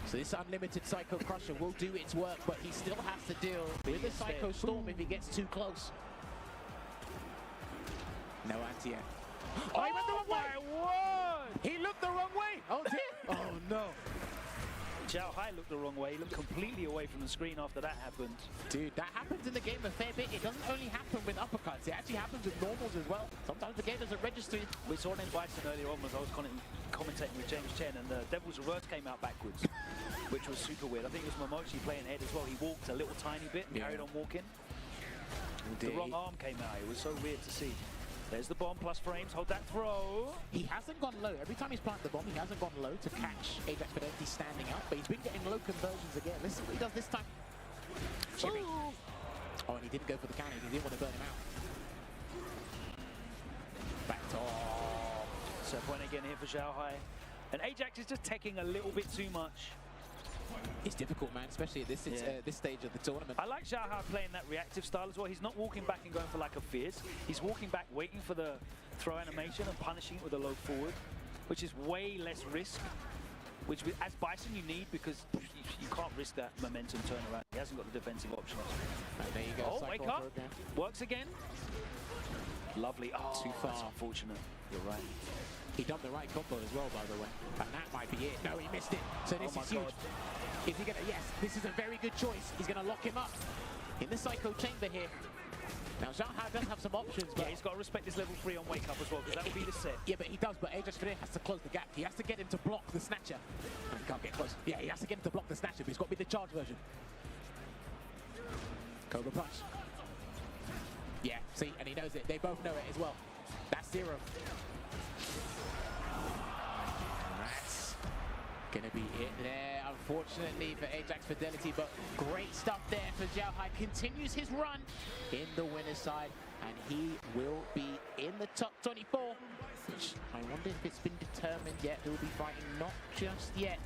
So this unlimited Psycho Crusher will do its work, but he still has to deal with the Psycho Storm if he gets too close. No anti-air. Oh, he went the wrong way! Word! He looked the wrong way! Oh dear! Oh no! Zhao Hai looked the wrong way. He looked completely away from the screen after that happened. Dude, that happens in the game a fair bit. It doesn't only happen with uppercuts. It actually happens with normals as well. Sometimes the game doesn't register. We saw it in Bison earlier on as I was commentating with James Chen, and the Devil's Reverse came out backwards, which was super weird. I think it was Momochi playing head as well. He walked a little tiny bit and carried on walking. The wrong arm came out. It was so weird to see. There's the bomb plus frames. Hold that throw. He hasn't gone low. Every time he's planted the bomb, he hasn't gone low to catch Ajax Fidelity standing up, but he's been getting low conversions again. Let's see what he does this time. Jimmy. Oh, and he didn't go for the cannon. He didn't want to burn him out. Back top. So point again here for Zhao Hai. And Ajax is just taking a little bit too much. It's difficult, man, especially at this stage of the tournament. I like Zhao Hai playing that reactive style as well. He's not walking back and going for like a fierce. He's walking back, waiting for the throw animation and punishing it with a low forward, which is way less risk, which as Bison you need because you can't risk that momentum turnaround. He hasn't got the defensive options. Right, there you go. Oh, wake up. Works again. Lovely. Oh, too far. That's unfortunate. You're right. He done the right combo as well, by the way. And that might be it. No, he missed it. So this is huge. Is he gonna? Yes, this is a very good choice. He's gonna lock him up in the Psycho Chamber here. Now Zhao Hai does have some options, but he's got to respect this level 3 on wake up as well, because that will be the set. Yeah, but he does. But Ajax Fidelity has to close the gap. He has to get him to block the snatcher. And he can't get close. Yeah, he has to get him to block the snatcher, but he's got to be the charge version. Cobra punch. Yeah, see, and he knows it. They both know it as well. That's 0. That's gonna be it there, unfortunately, for Ajax Fidelity, but great stuff there for Zhao Hai. Continues his run in the winner's side, and he will be in the top 24, which I wonder if it's been determined yet. He'll be fighting not just yet.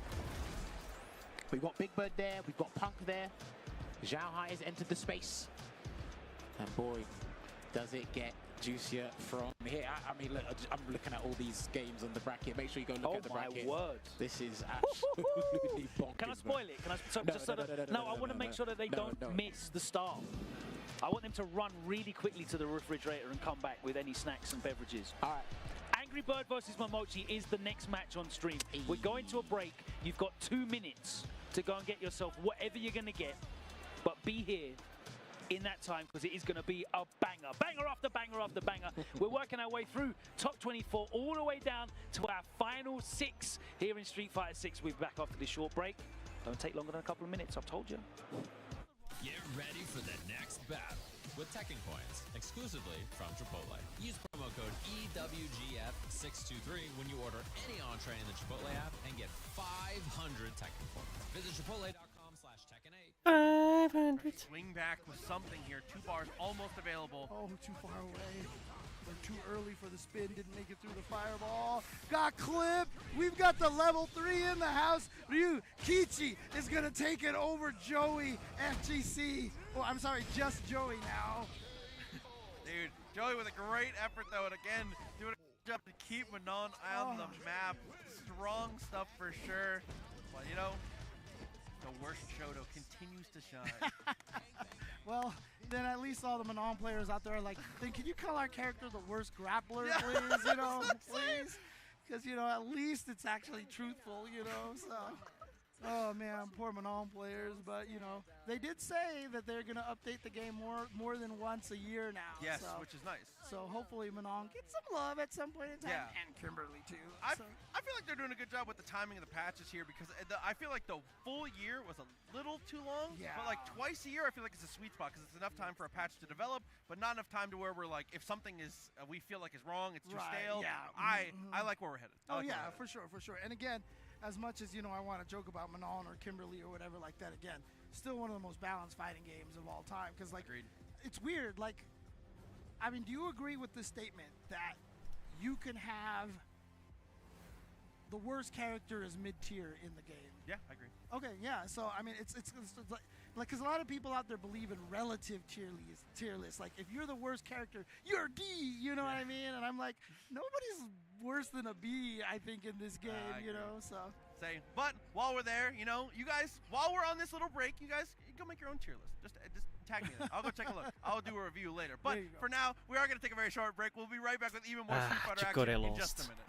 We've got Big Bird there, we've got Punk there. Zhao Hai has entered the space, and boy, does it get juicier from here. I mean, look, I'm looking at all these games on the bracket. Make sure you go look at the bracket. Oh my word. This is absolutely bonkers. Can I spoil it? Can I? I want to make sure that they don't miss the start. I want them to run really quickly to the refrigerator and come back with any snacks and beverages. All right. Angry Bird versus Momochi is the next match on stream. We're going to a break. You've got 2 minutes to go and get yourself whatever you're going to get. But be here in that time, because it is going to be a banger. Banger after banger after banger. We're working our way through top 24 all the way down to our final 6 here in Street Fighter 6. We'll be back after this short break. Don't take longer than a couple of minutes, I've told you. Get ready for the next battle with Tekken Coins, exclusively from Chipotle. Use promo code EWGF623 when you order any entree in the Chipotle app and get 500 Tekken Coins. Visit chipotle.com/Tekken. 500. Swing back with something here. 2 bars almost available. Oh, too far away. Or too early for the spin. Didn't make it through the fireball. Got clipped. We've got the level 3 in the house. Ryukichi is going to take it over Joey FGC. Oh, I'm sorry, just Joey now. Dude, Joey with a great effort, though, and again, doing a job to keep Manon on the map. Strong stuff for sure. But, you know, the worst Shoto continues to shine. Well, then at least all the Manon players out there are like, then can you call our character the worst grappler, please? You know, please? Because, you know, at least it's actually truthful, you know, so. Oh, man, poor Manon players. But, you know, they did say that they're going to update the game more than once a year now. Yes, so, which is nice. So hopefully Manon gets some love at some point in time. Yeah. And Kimberly, too. I feel like they're doing a good job with the timing of the patches here because I feel like the full year was a little too long. Yeah. But like twice a year, I feel like it's a sweet spot because it's enough time for a patch to develop, but not enough time to where we're like, if something is we feel like is wrong, it's too stale. Yeah. I like where we're headed. Oh, yeah, for sure, for sure. And again, as much as, you know, I want to joke about Manon or Kimberly or whatever like that, again, still one of the most balanced fighting games of all time. Because, like, it's weird. Like, I mean, do you agree with the statement that you can have the worst character is mid-tier in the game? Yeah, I agree. Okay, yeah. So, I mean, it's like, because a lot of people out there believe in relative tier lists. Like, if you're the worst character, you're D, you know what I mean? And I'm like, nobody's worse than a B, I think, in this game, you know, so. But while we're there, you know, you guys, while we're on this little break, you guys go make your own tier list. Just tag me in it. I'll go take a look. I'll do a review later. But for now, we are going to take a very short break. We'll be right back with even more Street Fighter action in just a minute.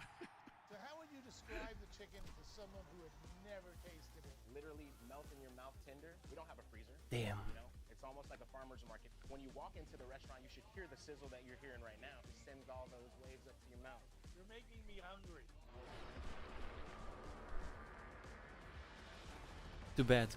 So how would you describe the chicken to someone who had never tasted it? Literally melt in your mouth tender. We don't have a freezer. Damn. You know, it's almost like a farmer's market. When you walk into the restaurant, you should hear the sizzle that you're hearing right now. It sends all those waves up to your mouth. You're making me hungry. Too bad.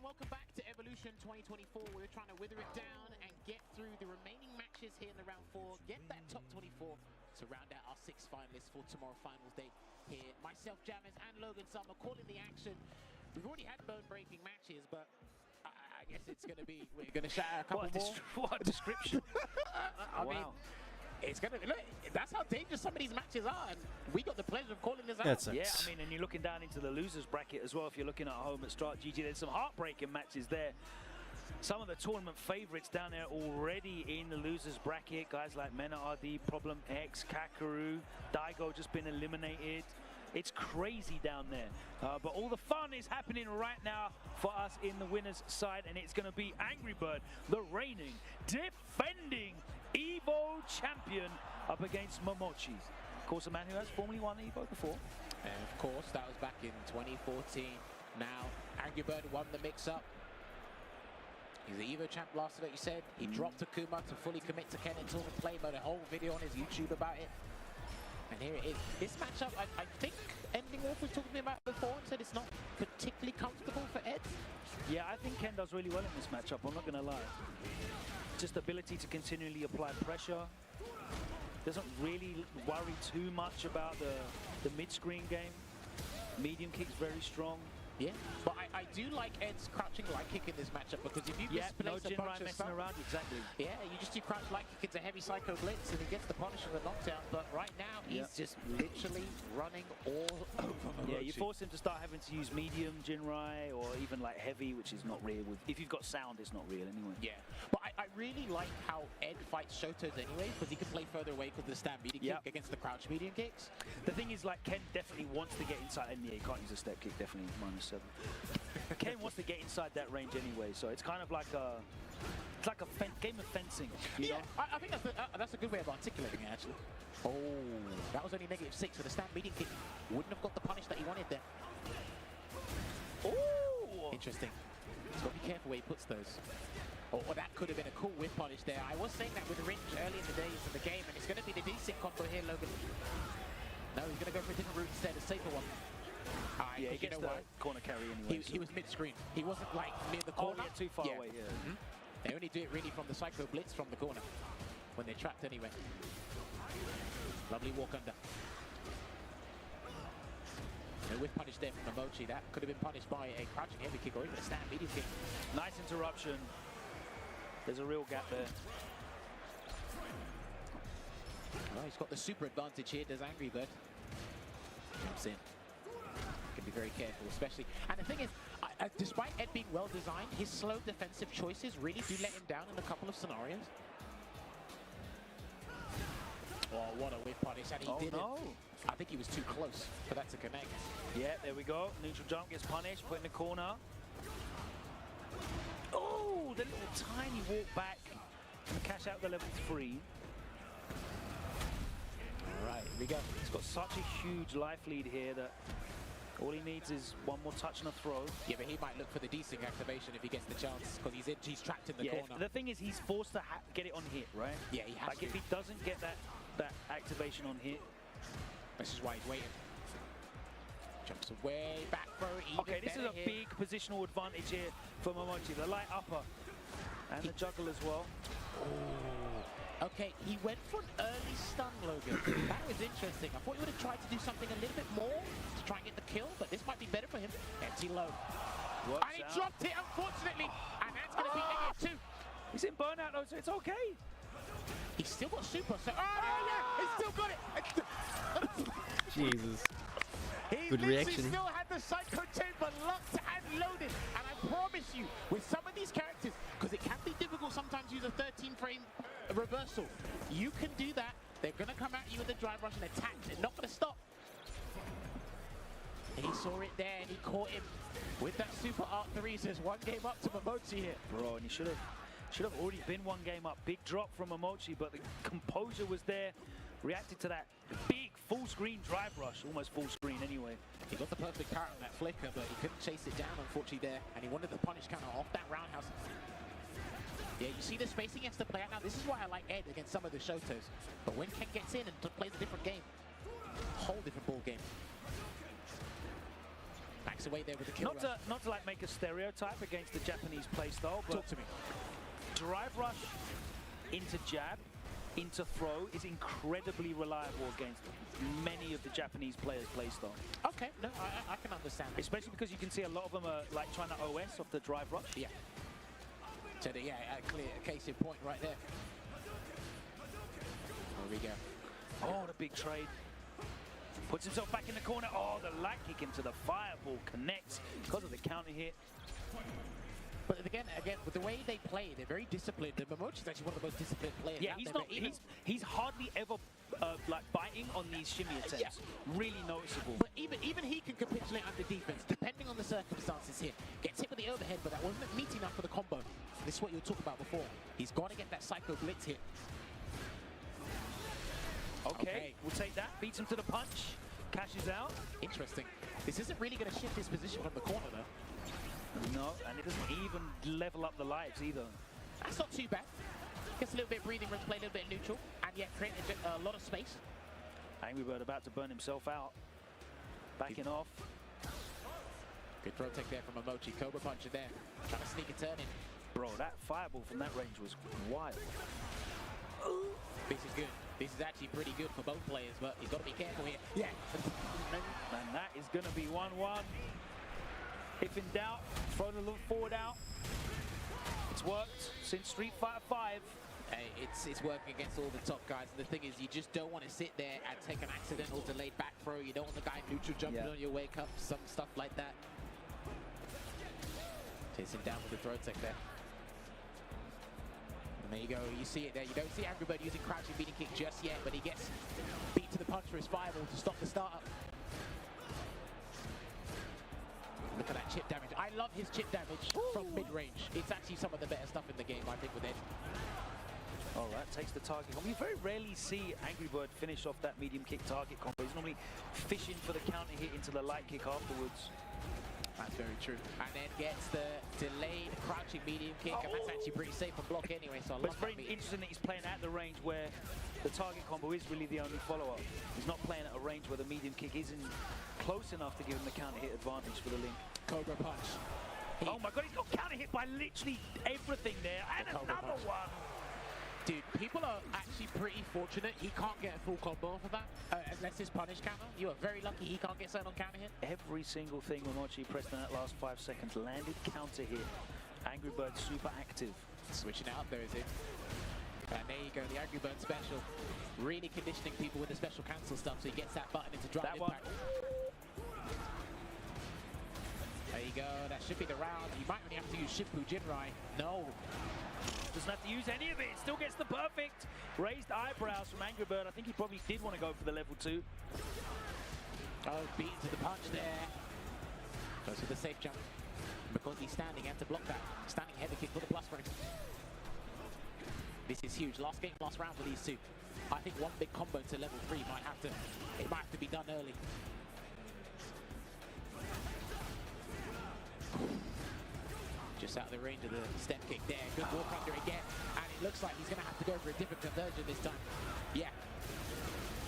Welcome back to Evolution 2024. We're trying to wither it down and get through the remaining matches here in the round 4, get that top 24 to round out our 6 finalists for tomorrow finals day here. Myself, Jammers, and Logan Summer calling the action. We've already had bone-breaking matches, but I guess it's going to be, we're going to shout out a couple more. What a description. I mean, it's going to, look, that's how dangerous some of these matches are. And we got the pleasure of calling this out. Yeah, I mean, and you're looking down into the losers bracket as well. If you're looking at home at Start GG, there's some heartbreaking matches there. Some of the tournament favorites down there already in the losers bracket. Guys like Mena RD, Problem X, Kakaru, Daigo just been eliminated. It's crazy down there. But all the fun is happening right now for us in the winners side, and it's going to be Angry Bird, the reigning, defending Evo champion, up against Momochi. Of course, a man who has formerly won Evo before. And of course, that was back in 2014. Now, Angry Bird won the mix-up. He's the Evo champ last year, like you said. He dropped Akuma to fully commit to Ken in tournament play, made a whole video on his YouTube about it. And here it is. This matchup, I think Ending Wolf was talking to me about it before and said it's not particularly comfortable for Ed. Yeah, I think Ken does really well in this matchup, I'm not going to lie. Just ability to continually apply pressure. Doesn't really worry too much about the mid-screen game. Medium kick's very strong. Yeah, but I do like Ed's crouching light kick in this matchup because if you misplace a bunch of stuff, around, exactly. Yeah, you just do crouch light kick into heavy psycho blitz and he gets the punish of the knockdown. But right now he's just literally running all over. Yeah, you force him to start having to use medium Jinrai or even like heavy, which is not real. If you've got sound, it's not real anyway. Yeah, but I really like how Ed fights Shotos anyway because he can play further away because of the stab medium kick against the crouch medium kicks. The thing is, like, Ken definitely wants to get inside, and yeah, he can't use a step kick, definitely -7. Ken wants to get inside that range anyway, so it's kind of like a game of fencing. You know? I think that's a good way of articulating it, actually. Oh, that was only -6 for the stab medium kick. Wouldn't have got the punish that he wanted there. Oh, interesting. He's got to be careful where he puts those. Or that could have been a cool whip punish there. I was saying that with Ringe early in the days of the game, and it's going to be the decent combo here, Logan. No, he's going to go for a different route instead, a safer one. Yeah, he gets the corner carry anyway. He was mid-screen. He wasn't like near the corner. Oh, yeah, too far away, yeah. They only do it really from the Psycho Blitz from the corner, when they're trapped anyway. Lovely walk under. No whiff punish there from Momochi. That could have been punished by a crouching heavy kick or even a stand medium kick. Nice interruption. There's a real gap there. Well, he's got the super advantage here, does Angry Bird. Jumps in. Can be very careful, especially. And the thing is, despite Ed being well designed, his slow defensive choices really do let him down in a couple of scenarios. Oh, what a whiff punish, and he didn't. No. I think he was too close for that to connect. Yeah, there we go. Neutral jump gets punished, put in the corner. Oh, the little tiny walk back to cash out the level 3. All right, here we go. He's got such a huge life lead here that all he needs is one more touch and a throw. Yeah, but he might look for the desync activation if he gets the chance, because he's trapped in the corner. The thing is, he's forced to get it on hit, right? Yeah, he has to. If he doesn't get that activation on hit, this is why he's waiting. Jumps away, back throw. Okay, this is a big positional advantage here for Momochi. The light upper and the juggle as well. Oh. Okay, he went for an early stun, Logan. That was interesting. I thought he would have tried to do something a little bit more to try and get the kill, but this might be better for him. Empty low. And he dropped it, unfortunately. And that's going to be negative 2. He's in burnout though, so it's okay. He's still got super, so yeah, he's still got it. Jesus. He Good reaction. still had the Psycho Chamber locked and loaded. And I promise you, with some of these characters, because it can be difficult sometimes to use a 13-frame reversal, you can do that. They're going to come at you with a drive rush and attack. They're not going to stop. And he saw it there and he caught him with that super arc 3. So there's 1 game up to Momochi here. Bro, and he should have already been 1 game up. Big drop from Momochi, but the composure was there. Reacted to that big full screen drive rush, almost full screen anyway. He got the perfect carrot on that flicker, but he couldn't chase it down, unfortunately, there. And he wanted the punish counter off that roundhouse. Yeah, you see the spacing he has to play out now. This is why I like Ed against some of the Shotos. But when Ken gets in and plays a different game, whole different ball game. Backs away there with the kill rush. Not to like make a stereotype against the Japanese playstyle, but talk to me. Drive rush into jab, into throw is incredibly reliable against many of the Japanese players' playstyle. Okay, no, I can understand that. Especially because you can see a lot of them are like trying to OS off the drive rush. Yeah. So yeah, clear case in point right there. There we go. Oh, the big trade. Puts himself back in the corner. Oh, the light kick into the fireball connects because of the counter hit. But again, with the way they play, they're very disciplined. And Momochi's actually one of the most disciplined players. Yeah, out there, he's hardly ever like biting on these shimmy attempts. Yeah. Really noticeable. But even he can capitulate under defense, depending on the circumstances here. Gets hit with the overhead, but that wasn't meat enough for the combo. This is what you were talking about before. He's got to get that Psycho Blitz hit. Okay, we'll take that. Beats him to the punch. Cashes out. Interesting. This isn't really going to shift his position from the corner, though. No, and it doesn't even level up the lives either. That's not too bad. Gets a little bit of breathing room to play a little bit neutral, and yet create a lot of space. Angry Bird about to burn himself out. Backing off. Good throw take there from Momochi. Cobra puncher there. Trying to sneak a turn in. Bro, that fireball from that range was wild. This is good. This is actually pretty good for both players, but he's got to be careful here. Yeah. And that is going to be 1-1. If in doubt, throw the little forward out. It's worked since Street Fighter 5. Hey, it's working against all the top guys. And the thing is, you just don't want to sit there and take an accidental delayed back throw. You don't want the guy neutral jumping on your wake up, some stuff like that. Takes him down with the throw tech there. And there you go, you see it there. You don't see Angry Bird using crouching beating kick just yet, but he gets beat to the punch for his fireball to stop the startup. Look at that chip damage. I love his chip damage from mid-range. It's actually some of the better stuff in the game, I think, with Ed. All right, takes the target. We very rarely see Angry Bird finish off that medium kick target combo. He's normally fishing for the counter hit into the light kick afterwards. That's very true. And then gets the delayed crouching medium kick, and that's actually pretty safe on block anyway, so I But love it's very that interesting that he's playing at the range where the target combo is really the only follow-up. He's not playing at a range where the medium kick isn't close enough to give him the counter hit advantage for the link. Cobra punch. Oh my god, he's got counter hit by literally everything there, and another one. Dude, people are actually pretty fortunate. He can't get a full combo off of that, unless it's punish counter. You are very lucky he can't get certain on counter hit. Every single thing Momochi pressed in that last 5 seconds landed counter hit. Angry Bird super active. Switching it up there, is it? And there you go, the Angry Bird special. Really conditioning people with the special cancel stuff so he gets that button into drive impact. There you go, that should be the round. You might only have to use Shippu Jinrai. No. Doesn't have to use any of it. Still gets the perfect raised eyebrows from Angry Bird. I think he probably did want to go for the level 2. Oh, beaten to the punch there. Goes for the safe jump. Because he's standing, he had to block that. Standing heavy kick for the plus frame. This is huge. Last game, last round for these two. I think one big combo to level 3 might have to be done early. Just out of the range of the step kick there. Good walk under again. And it looks like he's going to have to go for a different conversion this time. Yeah.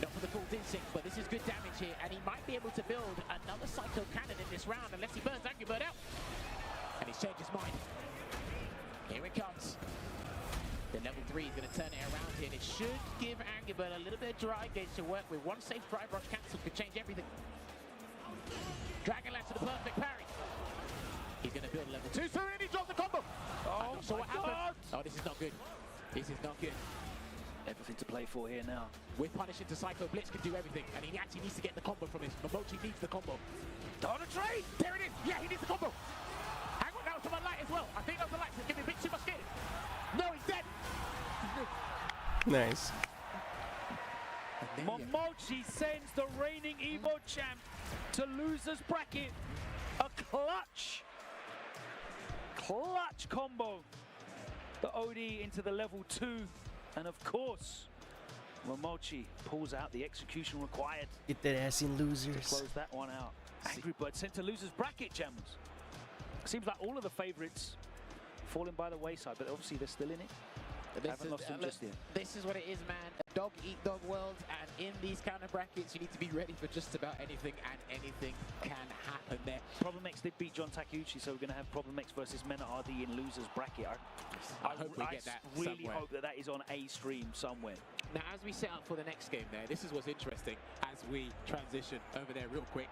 Not for the full D6, but this is good damage here. And he might be able to build another Psycho Cannon in this round unless he burns Angry Bird out. And he's changed his mind. Here it comes. The level 3 is going to turn it around here. And it should give Angry Bird a little bit of dry gauge to work with. One safe drive rush cancel could change everything. Dragon Lance to the perfect parry. He's going to build level 2 soon, and he drops the combo. Oh, so what happened? Oh, this is not good. This is not good. Everything to play for here now. With punish into Psycho, Blitz can do everything, and he actually needs to get the combo from this. Momochi needs the combo. On a trade! There it is! Yeah, he needs the combo! Hang on, that was from a light as well. I think that was a light to give me a bit too much scared. No, he's dead! Nice. Momochi sends the reigning Evo champ to loser's bracket. A clutch combo. The OD into the level 2. And of course, Momochi pulls out the execution required. Get that ass in, losers. Close that one out. Angry Bird sent to loser's bracket, Jammers. Seems like all of the favorites falling by the wayside, but obviously they're still in it. Haven't lost them just yet. This is what it is, man. A dog-eat-dog world, and in these counter brackets, you need to be ready for just about anything, and anything can happen there. Problem X did beat John Takeuchi, so we're going to have Problem X versus Mena RD in loser's bracket. I hope we get that really somewhere. hope that that is on a stream somewhere. Now, as we set up for the next game there, this is what's interesting as we transition over there real quick.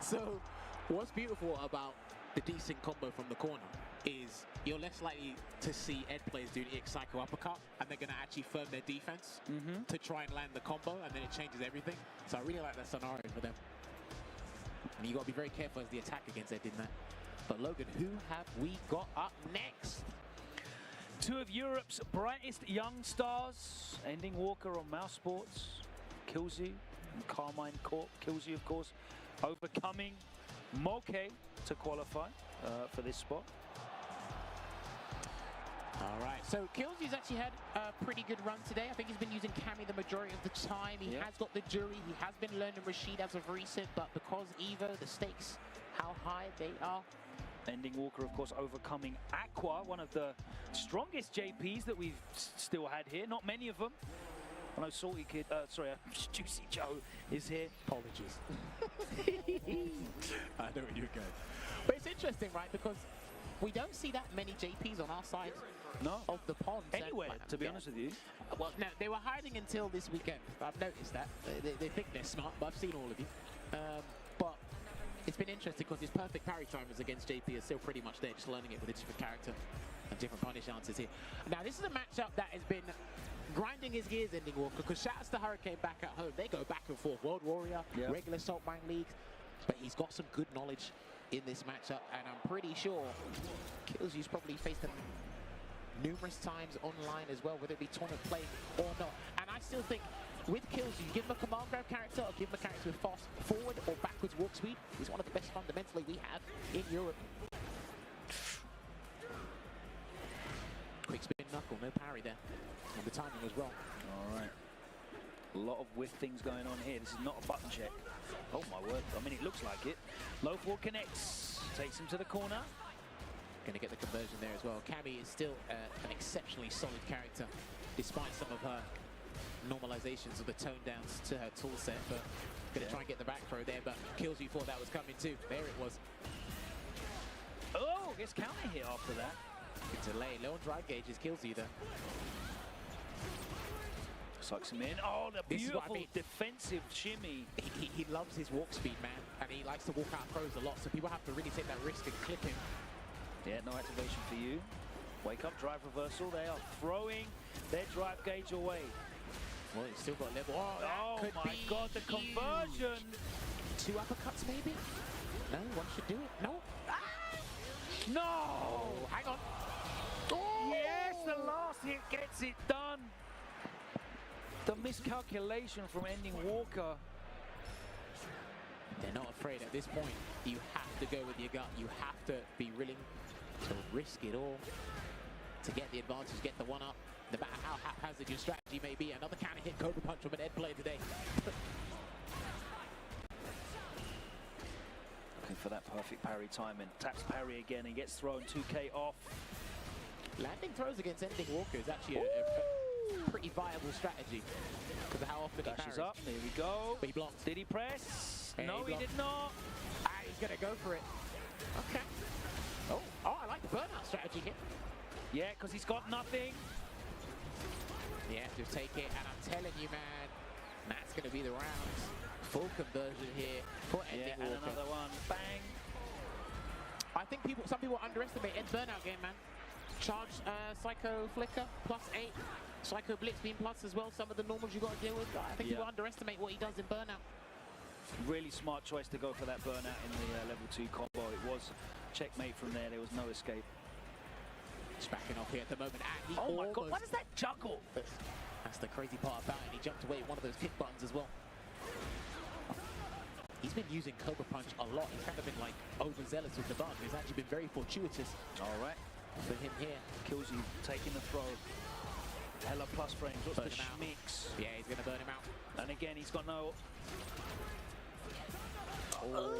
So, what's beautiful about the decent combo from the corner is you're less likely to see Ed players do the X-Psycho uppercut, and they're going to actually firm their defense to try and land the combo, and then it changes everything. So I really like that scenario for them. And you got to be very careful as the attack against Ed in that. But Logan, who have we got up next? Two of Europe's brightest young stars, Ending Walker on Mouse Sports, Killzy and Carmine Corp. Killzy, of course, overcoming Moke to qualify for this spot. All right, so Killzy's actually had a pretty good run today. I think he's been using Cammy the majority of the time. He has got the jury. He has been learning Rashid as of recent, but because Evo, the stakes, how high they are. Ending Walker, of course, overcoming Aqua, one of the strongest JPs that we've still had here. Not many of them. I know Salty Kid, Juicy Joe is here. Apologies. I know where you're going. But it's interesting, right? Because we don't see that many JPs on our side of the pond. Anywhere, to be honest with you. Well, no, they were hiding until this weekend. I've noticed that. They think they're smart, but I've seen all of you. But it's been interesting because his perfect parry timers against JP are still pretty much there, just learning it with a different character and different punish answers here. Now, this is a matchup that has been grinding his gears, Ending Walker, because shouts to Hurricane back at home. They go back and forth. World Warrior, regular Salt Mine League. But he's got some good knowledge in this matchup, and I'm pretty sure Killzy's probably faced him numerous times online as well, whether it be tournament play or not. And I still think with Killzy, you give him a command grab character or give him a character with fast forward or backwards walk speed. He's one of the best fundamentally we have in Europe. Quick spin knuckle, no parry there. And the timing was wrong. All right. A lot of whiff things going on here. This is not a button check. Oh my word. I mean, it looks like it. Low four connects. Takes him to the corner. Going to get the conversion there as well. Cammy is still an exceptionally solid character, despite some of her normalizations of the tone downs to her tool set. But going to try and get the back throw there, but Killzy thought that was coming too. There it was. Oh, gets counter hit after that. Good delay. Low on drive gauge is Killzy there. Sucks him in. Oh, the beautiful defensive shimmy. He loves his walk speed, man, and he likes to walk out throws a lot, so people have to really take that risk and clip him. Yeah, no activation for you. Wake up, drive reversal. They are throwing their drive gauge away. Well, he's still got level. Oh, my God, the conversion. 2 uppercuts, maybe? No, one should do it. No. No! Oh, hang on. Oh! Yes, the last hit gets it done. The miscalculation from Ending Walker. They're not afraid at this point. You have to go with your gut. You have to be willing to risk it all to get the advantage, get the one up. No matter how haphazard your strategy may be. Another counter hit Cobra Punch from an Ed player today. Looking for that perfect parry timing. Taps parry again and gets thrown 2K off. Landing throws against Ending Walker is actually a pretty viable strategy because of how often he Dashes parries. up. There we go. But he blocked. Did he press? Yeah, no, he he did not. He's going to go for it. Okay. Oh, I like the burnout strategy here. Yeah, because he's got nothing. Yeah, just take it, and I'm telling you, man, that's going to be the round. Full conversion here for Ending and Walker. another one. Bang. I think some people underestimate Ed's burnout game, man. Charge Psycho Flicker +8, Psycho Blitz being plus as well. Some of the normals you got to deal with. I think people underestimate what he does in burnout. Really smart choice to go for that burnout in the level 2 combo. It was checkmate from there. There was no escape. Just backing off here at the moment. And he oh my God, what is that juggle? That's the crazy part about it. He jumped away at one of those kick buttons as well. He's been using Cobra Punch a lot. He's kind of been like overzealous with the button. He's actually been very fortuitous. All right. For him here. Killzy taking the throw. Hella plus frames. What's the schmicks? Yeah, he's going to burn him out. And again, he's got no... Oh,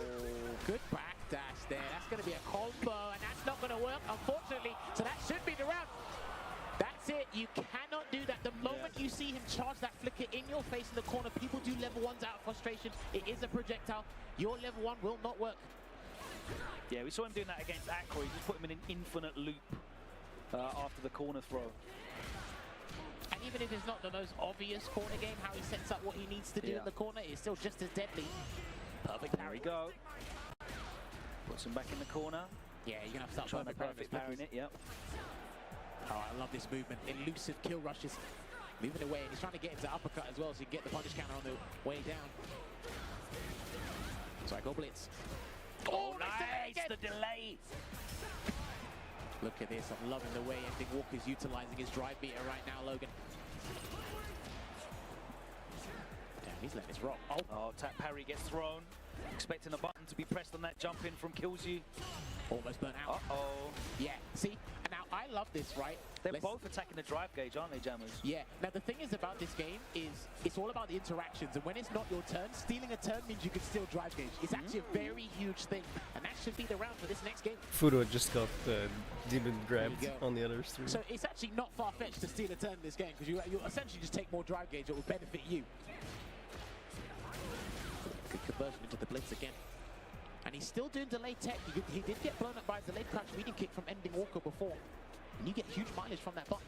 good back dash there. That's going to be a combo, and that's not going to work, unfortunately. So that should be the round. That's it. You cannot do that. The moment you see him charge that flicker in your face in the corner, people do level 1s out of frustration. It is a projectile. Your level 1 will not work. Yeah, we saw him doing that against Aqua. He just put him in an infinite loop after the corner throw. And even if it's not the most obvious corner game, how he sets up what he needs to do in the corner is still just as deadly. Perfect parry. There we go. Puts him back in the corner. Yeah, you're going to have to start perfect parrying it, yep. Oh, I love this movement. Elusive kill rushes. Moving away, and he's trying to get into uppercut as well, so he can get the punish counter on the way down. So I go blitz. Oh, nice! The delay! Look at this. I'm loving the way Ending Walker's utilizing his drive beater right now, Logan. Damn, he's letting this rock. Oh, tap parry gets thrown. Expecting a button to be pressed on that jump in from Killzy. Almost burnt out. Uh-oh. Yeah, see? And now I love this, right? They're both attacking the drive gauge, aren't they, Jammers? Yeah. Now, the thing is about this game is it's all about the interactions. And when it's not your turn, stealing a turn means you can still drive gauge. It's actually a very huge thing. And that should be the round for this next game. Fudo just got demon grabbed on the others three. So it's actually not far-fetched to steal a turn in this game because you essentially just take more drive gauge that will benefit you. Good conversion into the blitz again. And he's still doing delay tech. He did get blown up by a delayed crouch leading kick from Ending Walker before. And you get huge mileage from that button.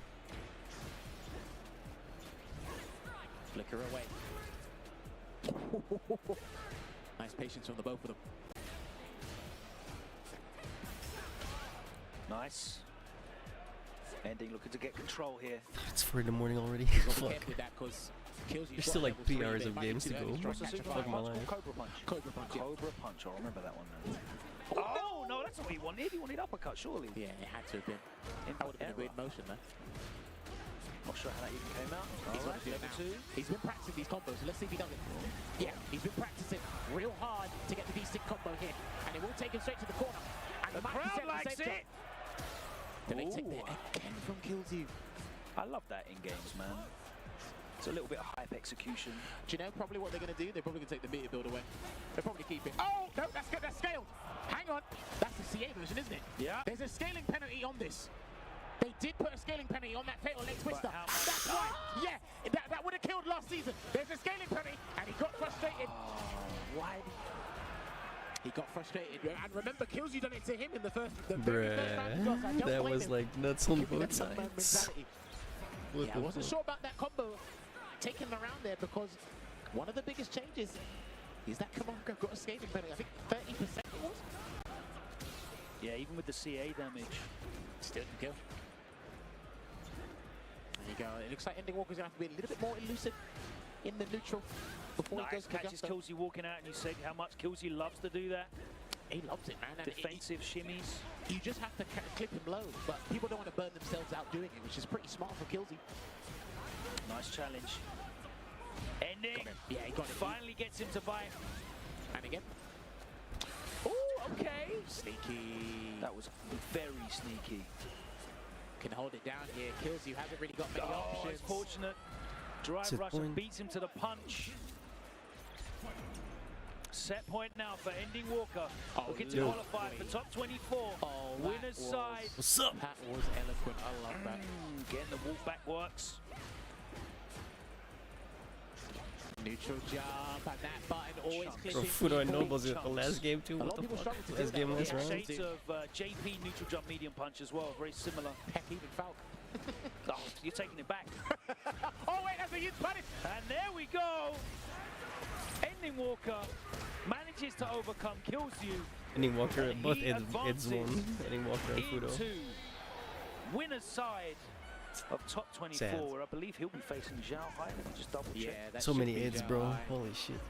Flicker away. Nice patience from the both of them. Nice. Ending looking to get control here. It's 4 in the morning already. Fuck. With that because There's still like 3 hours of games to go. Fuck my life. Cobra Punch. Cobra Punch, yeah. Cobra Punch, I'll remember that one then. Oh, no, that's not what he wanted. He wanted uppercut, surely. Yeah, it had to have been. That would have been a weird motion, man. Not sure how that even came out. He's All right, level 2. He's been practicing these combos, so let's see if he does it. Yeah, he's been practicing real hard to get the V-stick combo here. And it will take him straight to the corner. And The crowd likes it! Delay tech there again from Killzy. I love that in games, man. It's a little bit of hype execution. Do you know probably what they're going to do? They're probably going to take the meter build away. They'll probably keep it. Oh, no, that's good. That's scaled. Hang on. That's the CA version, isn't it? Yeah. There's a scaling penalty on this. They did put a scaling penalty on that fatal leg twister. That's right. Yeah, that would have killed last season. There's a scaling penalty, and he got frustrated. Why? He got frustrated. And remember, Kills you done it to him in the very first round. That was like nuts on both sides. Yeah, I wasn't sure about that combo taking him around there because one of the biggest changes is that Camargo got a scaling penalty. I think 30% it was. Yeah, even with the CA damage. Still can kill. There you go. It looks like Ending Walker's going to have to be a little bit more elusive in the neutral before he goes to catches Killsy walking out, and you said how much Killsy loves to do that. He loves it, man. And defensive shimmies. You just have to clip him low, but people don't want to burn themselves out doing it, which is pretty smart for Killsy. Nice challenge. Ending. Yeah, he got it. Finally gets him to bite. And again. Oh, okay. Sneaky. That was very sneaky. Can hold it down here. Killsy hasn't really got many options. It's fortunate. Drive rush and beats him to the punch. Set point now for Ending Walker. Looking to qualify for top 24. Winner's side. What's up? That was eloquent. I love that. Getting the walk back works. Neutral jump, and that button always clipping. Foodo and Nobles in the last game too. What the fuck? This game last round. Shades of JP neutral jump medium punch as well. Very similar. Heck, even Falk. Oh, you're taking it back. Oh wait, that's a huge punish. And there we go. Ending Walker manages to overcome, kills you. Ending Walker, both Eds won. Ending Walker and Foodo. Into winner's side of top 24, where I believe he'll be facing Zhao Hai. Let me just double check. Yeah, so many Eds, bro. Holy shit.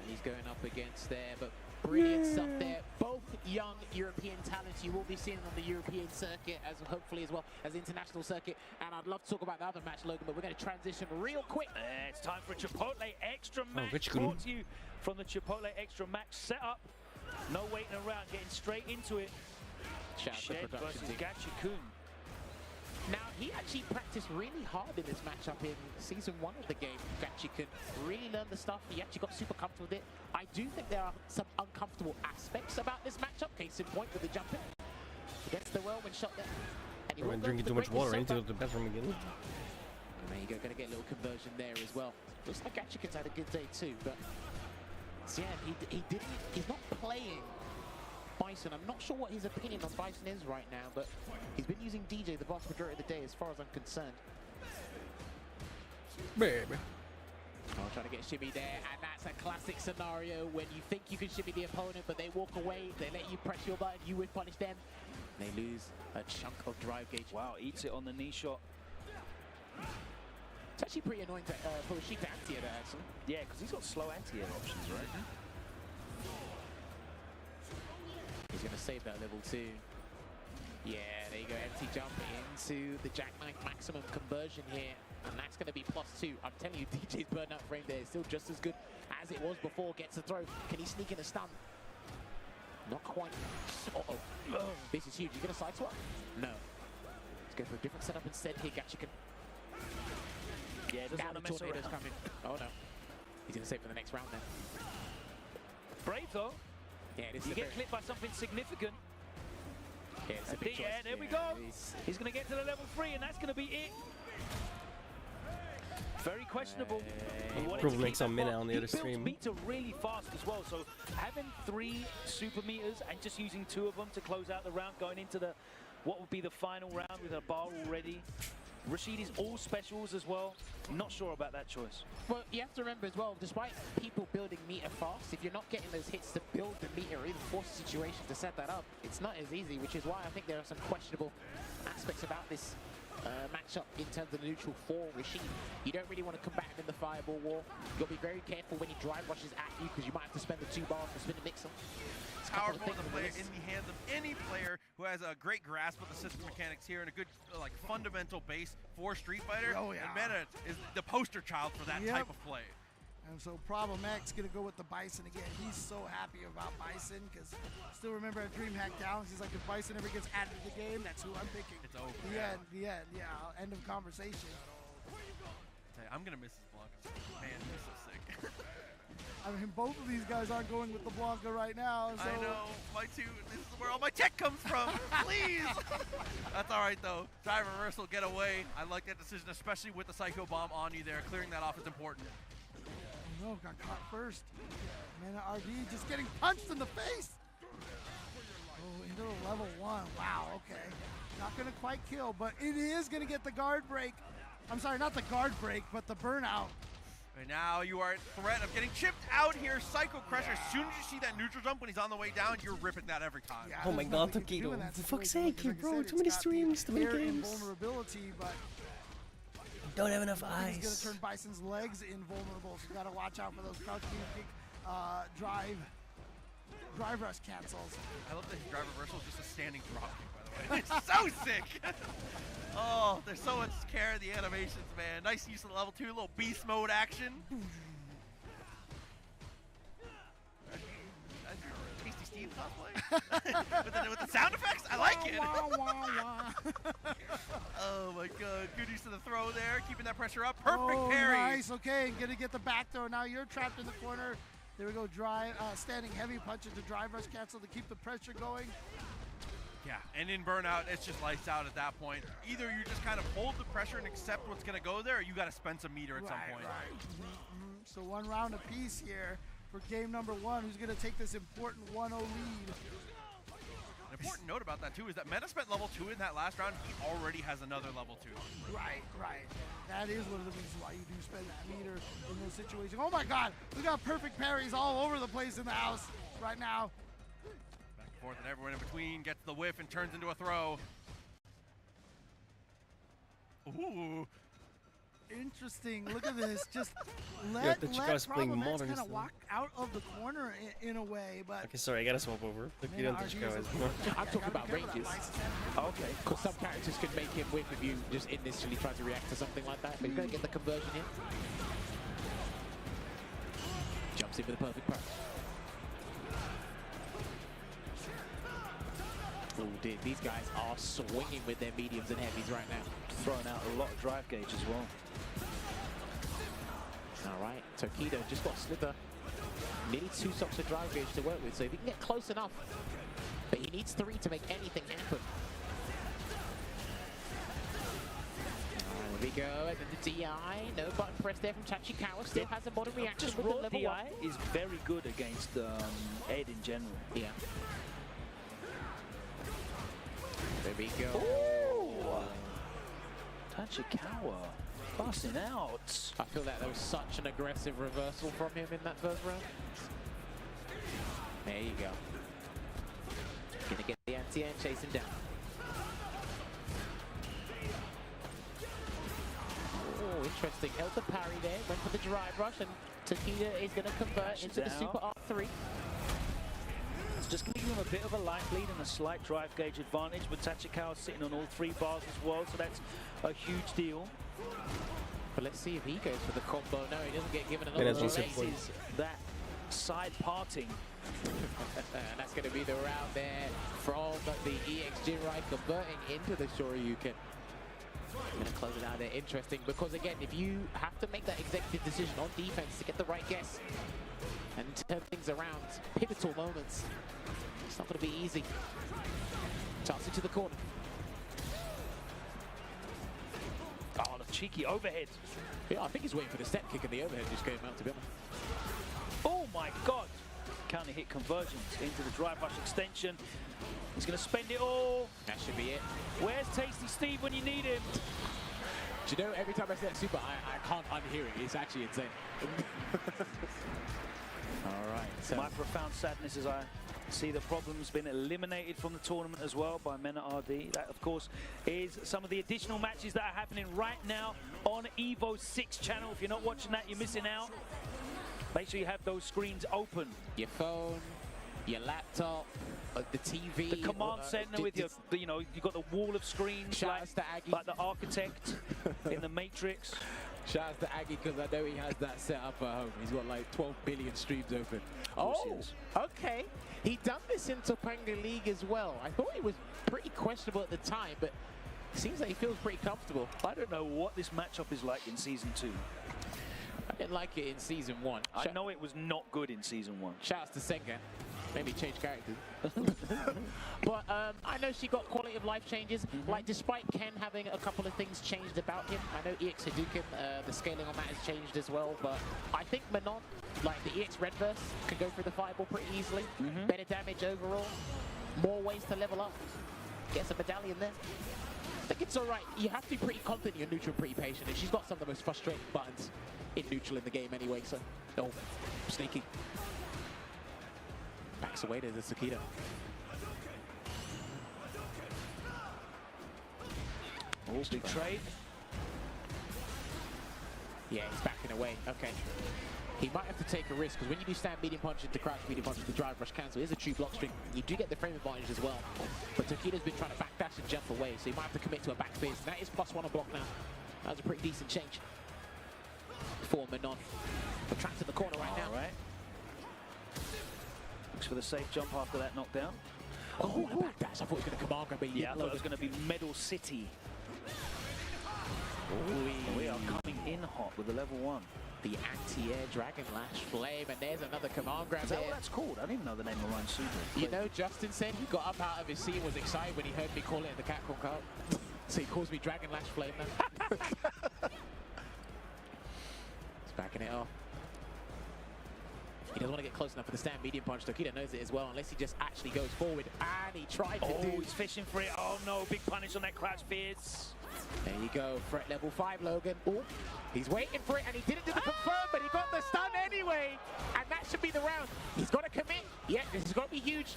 He's going up against there, but brilliant stuff there. Both young European talents you will be seeing on the European circuit, as hopefully as well as the international circuit. And I'd love to talk about the other match, Logan, but we're going to transition real quick. It's time for a Chipotle Extra match. Brought to you from the Chipotle Extra match setup. No waiting around, getting straight into it. Shed versus Gachi-kun. Now, he actually practiced really hard in this matchup in Season 1 of the game. Gachi-kun really learned the stuff. He actually got super comfortable with it. I do think there are some uncomfortable aspects about this matchup. Case in point with the jumping. Against the whirlwind shot there. And I've been drinking too much water. I need to go to the bathroom again. There you go. Going to get a little conversion there as well. Looks like Gachi-kun's had a good day too. But so yeah, he's not playing Bison. I'm not sure what his opinion on Bison is right now, but he's been using DJ the vast majority of the day as far as I'm concerned. Baby. Oh, trying to get shimmy there, and that's a classic scenario when you think you can shimmy the opponent, but they walk away, they let you press your button, you would punish them. They lose a chunk of drive gauge. Wow, eats it on the knee shot. It's actually pretty annoying for a Sheik to anti-air that, actually. Yeah, because he's got slow anti-air options, right? He's going to save that level 2. Yeah, there you go, empty jump into the jackknife maximum conversion here. And that's going to be +2. I'm telling you, DJ's burnout frame there is still just as good as it was before. Gets the throw. Can he sneak in a stun? Not quite. Uh-oh. This is huge. You going to side swap? No. Let's go for a different setup instead here, Gachi-kun. Yeah, doesn't want to mess around. Coming. Oh no. He's going to save for the next round then. Brave though. Yeah, this you is get clipped by something significant. Yeah, it's a big choice. Yeah, there we go. He's going to get to the level 3, and that's going to be it. Very questionable. Probably make some minute on the other stream. Meter really fast as well, so having 3 super meters and just using 2 of them to close out the round, going into the what would be the final round with a bar already. Rashid is all specials as well. Not sure about that choice. Well, you have to remember as well, despite people building meter fast, if you're not getting those hits to build the meter or even force a situation to set that up, it's not as easy, which is why I think there are some questionable aspects about this matchup in terms of the neutral for Rashid. You don't really want to combat him in the fireball war. You'll be very careful when he drive rushes at you because you might have to spend the 2 bars to spin a mixer. Powerful to play in the hands of any player who has a great grasp of the system mechanics here and a good like fundamental base for Street Fighter. Oh yeah. And Meta is the poster child for that type of play. And so Problem X gonna go with the Bison again. He's so happy about Bison because still remember at DreamHack Downs, he's like, if Bison ever gets added to the game, that's who I'm picking. It's over. The end, yeah, end of conversation. tell you, I'm gonna miss this Blanca. Man, he's so sick. I mean, both of these guys aren't going with the Blanca right now. So. I know, my two. This is where all my tech comes from. Please. That's all right though. Drive reversal, get away. I like that decision, especially with the Psycho Bomb on you there. Clearing that off is important. Oh no, got caught first. Mana RD just getting punched in the face. Oh, into the level 1. Wow, okay. Not gonna quite kill, but it is gonna get the guard break. I'm sorry, not the guard break, but the burnout. Right now you are at threat of getting chipped out here. Psycho Crusher, as soon as you see that neutral jump when he's on the way down, you're ripping that every time. Yeah, oh my god, Tokido. For fuck's sake, bro. Too many streams, too many games. Vulnerability, but don't have enough He's eyes. gonna turn Bison's legs invulnerable, so you gotta watch out for those crouch kick, drive rush cancels. I love that his drive reversal is just a standing drop kick, by the way. It's so sick. Oh, there's so much care in the animations, man. Nice use of level 2, little beast mode action. Tasty Steve cosplay? with the sound effects? I like it. Oh my god, good use of the throw there, keeping that pressure up. Perfect parry. Nice, okay, gonna get the back throw. Now you're trapped in the corner. There we go, standing heavy punch into drive rush cancel to keep the pressure going. Yeah, and in burnout, it's just lights out at that point. Either you just kind of hold the pressure and accept what's going to go there, or you got to spend some meter at some point. Right. So 1 round apiece here for game number 1. Who's going to take this important 1-0 lead? An important note about that, too, is that Meta spent level 2 in that last round. He already has another level 2. Right. That is one of the reasons why you do spend that meter in those situations. Oh my god, we got perfect parries all over the place in the house right now. Forth and everyone in between gets the whiff and turns into a throw. Ooh. Interesting. Look at this. Just let Problem X kind of walk out of the corner in a way. But okay, sorry, I gotta swap over. I'm talking about ranges. Okay. Because some characters can make him whip if you just initially try to react to something like that. But he's going to get the conversion in. Jumps in for the perfect punch. Oh dear, these guys are swinging with their mediums and heavies right now. Throwing out a lot of drive gauge as well. All right, Tokido just got Slither. Nearly 2 stocks of drive gauge to work with, so if he can get close enough, but he needs 3 to make anything happen. There we go, and then the DI, no button press there from Tachikawa, still has a modern reaction Just with raw the level DI 1. is very good against Ed in general. Yeah. There we go. Ooh. Tachikawa passing out. I feel like there was such an aggressive reversal from him in that first round. There you go. Gonna get the anti-air and chase him down. Oh, interesting. Held the parry there, went for the drive rush, and Tokido is gonna convert into the super R3. It's just going to give him a bit of a life lead and a slight drive gauge advantage, but Tachikawa sitting on all 3 bars as well, so that's a huge deal. But let's see if he goes for the combo. No, he doesn't get given another Is that side parting. And that's going to be the round there from the EX Jinrai converting into the Shoryuken. I'm going to close it out there. Interesting, because again, if you have to make that executive decision on defense to get the right guess and turn things around, pivotal moments, it's not going to be easy. Toss it to the corner. Oh, the cheeky overhead. Yeah, I think he's waiting for the step kick and the overhead just came out, to be honest. Oh my god! Counter hit conversions into the drive rush extension. He's going to spend it all. That should be it. Where's Tasty Steve when you need him? Do you know, every time I say that super, I can't unhear it. It's actually insane. All right. So my profound sadness as I see the problem's been eliminated from the tournament as well by Mena RD. That, of course, is some of the additional matches that are happening right now on Evo 6 channel. If you're not watching that, you're missing out. Make sure you have those screens open. Your phone, your laptop, the TV. The command center with your, you know, you've got the wall of screens like the architect in the Matrix. Shout out to Aggie, because I know he has that set up at home. He's got like 12 billion streams open. Oh, okay. He done this in Topanga League as well. I thought he was pretty questionable at the time, but Seems like he feels pretty comfortable. I don't know what this matchup is like in Season 2. I didn't like it in Season 1. I know it was not good in Season 1. Shouts to Senga. Maybe change characters. But I know she got quality of life changes. Like, despite Ken having a couple of things changed about him, I know EX Hadouken, the scaling on that has changed as well. But I think Manon, like the EX Red Burst, can go through the fireball pretty easily. Better damage overall. More ways to level up. Gets a medallion there. I think it's alright. You have to be pretty confident you're neutral and pretty patient. And she's got some of the most frustrating buttons in neutral in the game anyway. So, oh, sneaky. Backs away to the Sakita. Oh, big trade. Yeah, he's backing away. Okay. He might have to take a risk, because when you do stand medium punch into crouch medium punch into drive rush cancel, it is a true block string. You do get the frame advantage as well. But Takeda's been trying to backdash and jump away, so he might have to commit to a back fist. That is +1 on block now. That was a pretty decent change for Manon. We're trapped in the corner right now. All right. Looks for the safe jump after that knockdown. Oh, and a backdash. I thought he was going to command grab. Yeah, I thought it was going to be Medal City. We are coming in hot with the level 1. The anti-air Dragon Lash Flame, and there's another command grab. Is that what that's called? I didn't even know the name of Ryan Subaru. You know, Justin said he got up out of his seat and was excited when he heard me call it in the Capcom Cup. So he calls me Dragon Lash Flame now. He's backing it off. He doesn't want to get close enough for the stand medium punch. Tokita knows it as well, unless he just actually goes forward. And he tried to do. Oh, he's fishing for it. Oh no, big punish on that crouch fierce. There you go, threat level 5, Logan. Oh, he's waiting for it, and he didn't do the confirm, but he got the stun anyway. And that should be the round. He's got to commit. Yeah, this is going to be huge.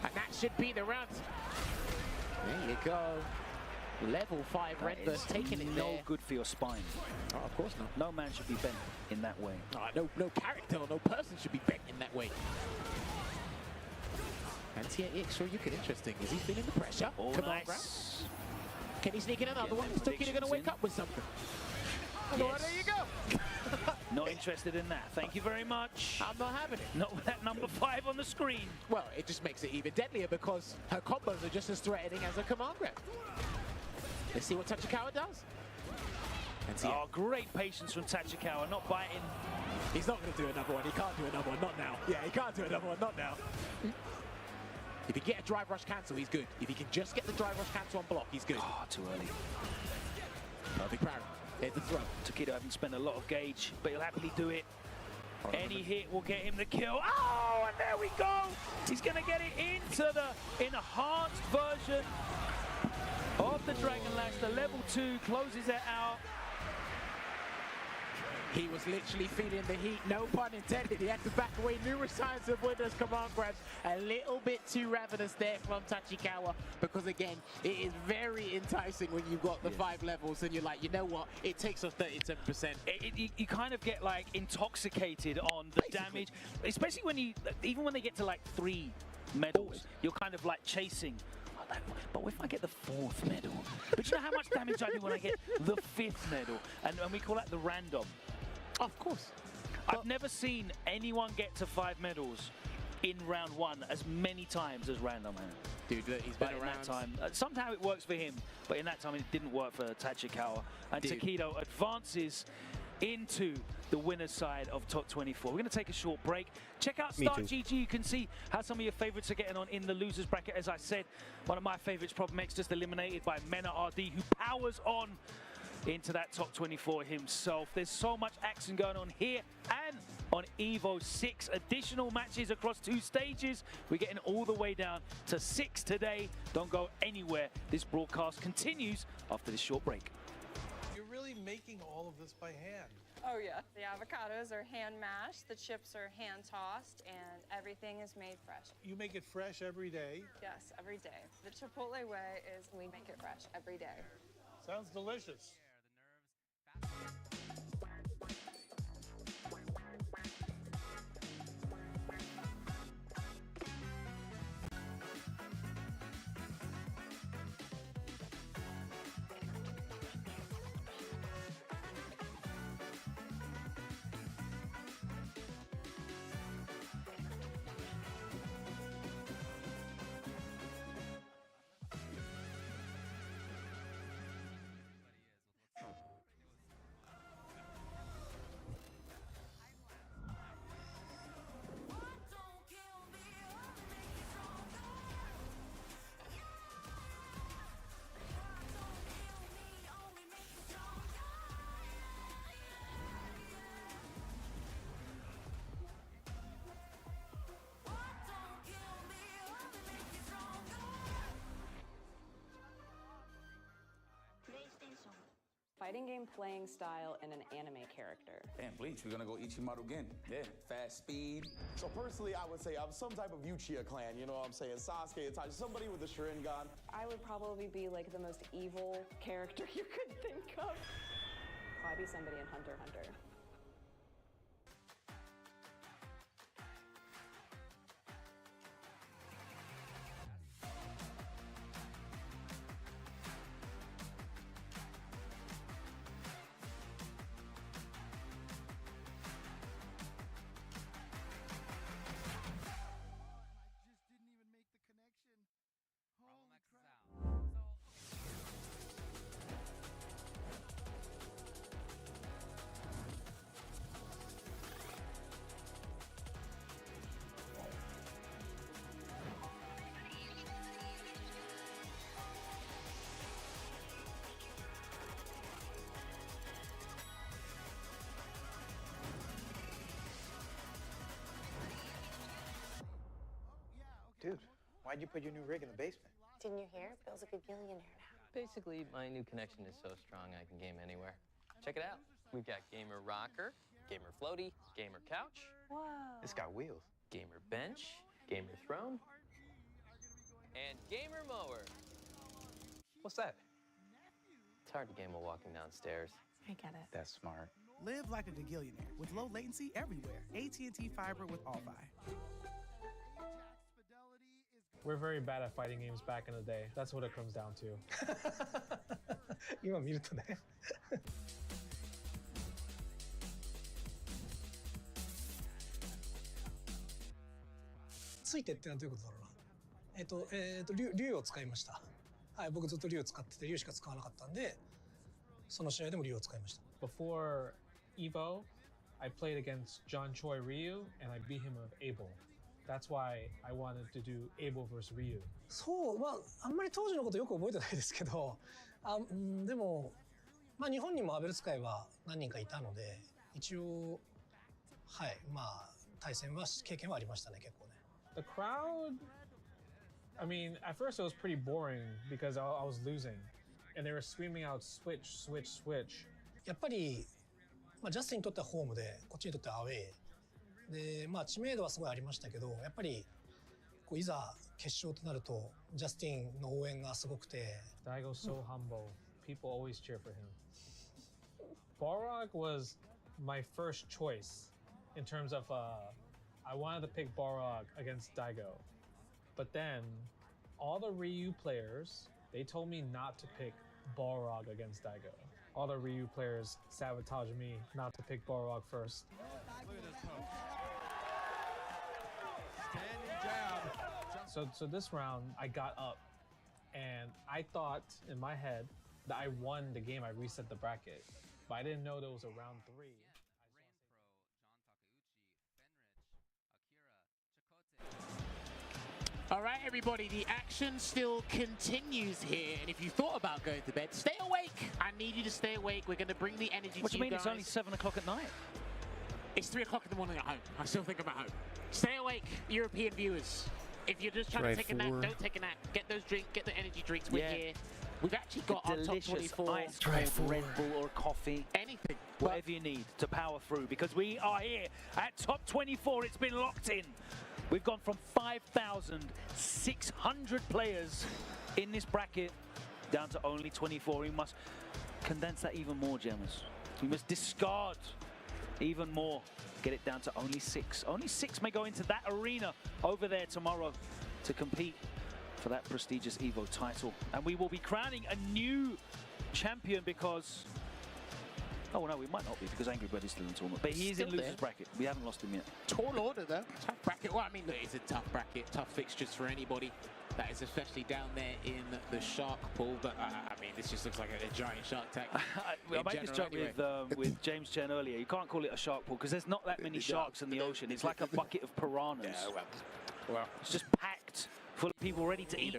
And that should be the round. There you go. Level 5 Red Burst taking it no there. good for your spine. Oh, of course not. No man should be bent in that way. No character or no person should be bent in that way. Anti-air EX Ryuken, interesting. Is he feeling the pressure? Oh, Come nice. on, can he sneak in another one? Is Tokita going to wake up with something? Yes. Well, there you go. Not interested in that. Thank you very much. I'm not having it. Not with that number 5 on the screen. Well, it just makes it even deadlier because her combos are just as threatening as a command grab. Let's see what Tachikawa does. Oh, great patience from Tachikawa, not biting. He's not going to do another one. He can't do another one. Not now. Yeah, he can't do another one. Not now. If he get a drive rush cancel, he's good. If he can just get the drive rush cancel on block, he's good. Oh, too early. Perfect parry. There's the throw. Takedo hasn't spent a lot of gauge, but he'll happily do it. Any hit will get him the kill. Oh, and there we go. He's going to get it into the enhanced version of the Dragon Lash. The level 2 closes it out. He was literally feeling the heat, no pun intended. He had to back away numerous times to avoid those command grabs. A little bit too ravenous there from Tachikawa, because again, it is very enticing when you've got the 5 levels and you're like, you know what, it takes us 37%. You kind of get like intoxicated on the damage, especially when even when they get to like 3 medals, you're kind of like chasing. But if I get the 4th medal, but you know how much damage I do when I get the 5th medal, and we call that the random. Of course. I've never seen anyone get to 5 medals in round 1 as many times as Random has. Dude, look, he's been in around. that time. Somehow it works for him, but in that time it didn't work for Tachikawa. And Takedo advances into the winner's side of top 24. We're going to take a short break. Check out Start GG. You can see how some of your favorites are getting on in the losers bracket. As I said, one of my favorites, Problem X, just eliminated by Mena RD, who powers on into that top 24 himself. There's so much action going on here and on Evo. 6 additional matches across 2 stages. We're getting all the way down to 6 today. Don't go anywhere. This broadcast continues after this short break. You're really making all of this by hand. Oh yeah, the avocados are hand mashed, the chips are hand tossed, and everything is made fresh. You make it fresh every day. Yes, every day. The Chipotle way is we make it fresh every day. Sounds delicious. fighting game playing style and an anime character. And Bleach, we're gonna go Ichimaru again. Yeah, fast speed. So personally, I would say I'm some type of Uchiha clan, you know what I'm saying? Sasuke, Itachi, somebody with a Sharingan. I would probably be like the most evil character you could think of. I'd be somebody in Hunter x Hunter. Dude, why'd you put your new rig in the basement? Didn't you hear? Bill's a gajillionaire now. Basically, my new connection is so strong I can game anywhere. Check it out. We've got Gamer Rocker, Gamer Floaty, Gamer Couch. Whoa. It's got wheels. Gamer Bench, Gamer Throne, and Gamer Mower. What's that? It's hard to game while walking downstairs. I get it. That's smart. Live like a gajillionaire with low latency everywhere. AT&T Fiber with All-Fi. We're very bad at fighting games back in the day. That's what it comes down to. 今見るとね。ついてってのはどういうことだろうな。竜を使いました。はい、僕ずっと竜を使ってて、竜しか使わなかったんで、その試合でも竜を使いました。Before Evo, I played against John Choi Ryu and I beat him with Abel. That's why I wanted to do Abel vs Ryu. そう、まああんまり当時のことよく覚えてないですけど、でもまあ日本にもアベル使いは何人かいたので、一応はいまあ対戦は経験はありましたね結構ね。The crowd, I mean, at first it was pretty boring because I was losing, and they were screaming out switch, switch, switch. やっぱりまあジャスティンにとってはホームで、こっちにとってはアウェー。でまあ知名度はすごいありましたけど、やっぱりこういざ決勝となるとジャスティンの応援がすごくて。Daigo's so humble. People always cheer for him. Balrog was my first choice in terms of I wanted to pick Balrog against Daigo, but then all the Ryu players they told me not to pick Balrog against Daigo. All the Ryu players sabotaged me not to pick Balrog first. Look at this poke. Standing jab. So this round I got up, and I thought in my head that I won the game. I reset the bracket, but I didn't know there was a round 3. All right, everybody, the action still continues here. And if you thought about going to bed, stay awake. I need you to stay awake. We're going to bring the energy What to do you you mean? guys. It's only 7 o'clock at night. It's 3 o'clock in the morning at home. I still think about home. Stay awake, European viewers. If you're just trying to take a nap, don't take a nap. Get those drinks, get the energy drinks. We're here. We've actually got our top 24. Ice cold Red Bull or coffee. Anything. Whatever you need to power through, because we are here at top 24. It's been locked in. We've gone from 5,600 players in this bracket down to only 24. We must condense that even more, Gemmers. We must discard even more. Get it down to only 6. Only 6 may go into that arena over there tomorrow to compete for that prestigious Evo title. And we will be crowning a new champion because... Oh, well, no, we might not be because Angry Bird is still in the tournament. But he is in loser's bracket. We haven't lost him yet. Tall order, though. Tough bracket. Well, I mean, look, it's a tough bracket. Tough fixtures for anybody. That is especially down there in the shark pool. But, I mean, this just looks like a giant shark tank. I made this joke with James Chen earlier. You can't call it a shark pool because there's not that many sharks in the ocean. It's like a bucket of piranhas. Yeah, well. It's just packed full of people ready to eat.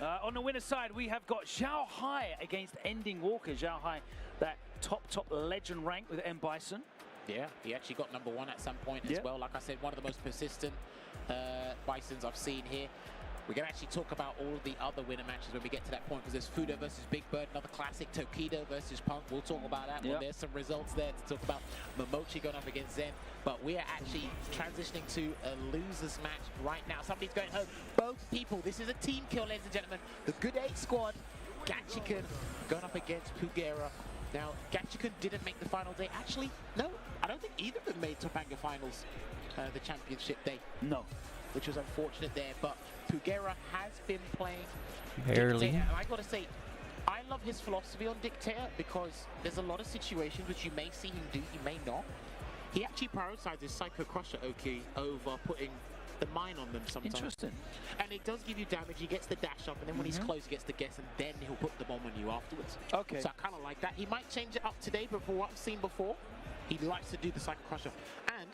On the winner's side, we have got Zhao Hai against Ending Walker. Zhao Hai, that top legend rank with M. Bison. Yeah, he actually got #1 at some point as well. Like I said, one of the most persistent Bisons I've seen here. We're going to actually talk about all of the other winner matches when we get to that point, because there's Fudo versus Big Bird, another classic, Tokido versus Punk. We'll talk about that. Well, there's some results there to talk about. Momochi going up against Zen. But we are actually transitioning to a losers match right now. Somebody's going home. Both people. This is a team kill, ladies and gentlemen. The Good 8 squad. Gachiken going up against Pugera. Now, Gachiken didn't make the final day. Actually, no, I don't think either of them made Topanga finals, the championship day. No. Which was unfortunate there, but Pugera has been playing Barely. Dictator, and I gotta say, I love his philosophy on Dictator, because there's a lot of situations which you may see him do, you may not. He actually prioritizes Psycho Crusher Oki over putting the mine on them sometimes. Interesting. And it does give you damage. He gets the dash up, and then when he's close, he gets the guess, and then he'll put the bomb on you afterwards. Okay. So I kind of like that. He might change it up today, but for what I've seen before, he likes to do the Psycho Crusher. And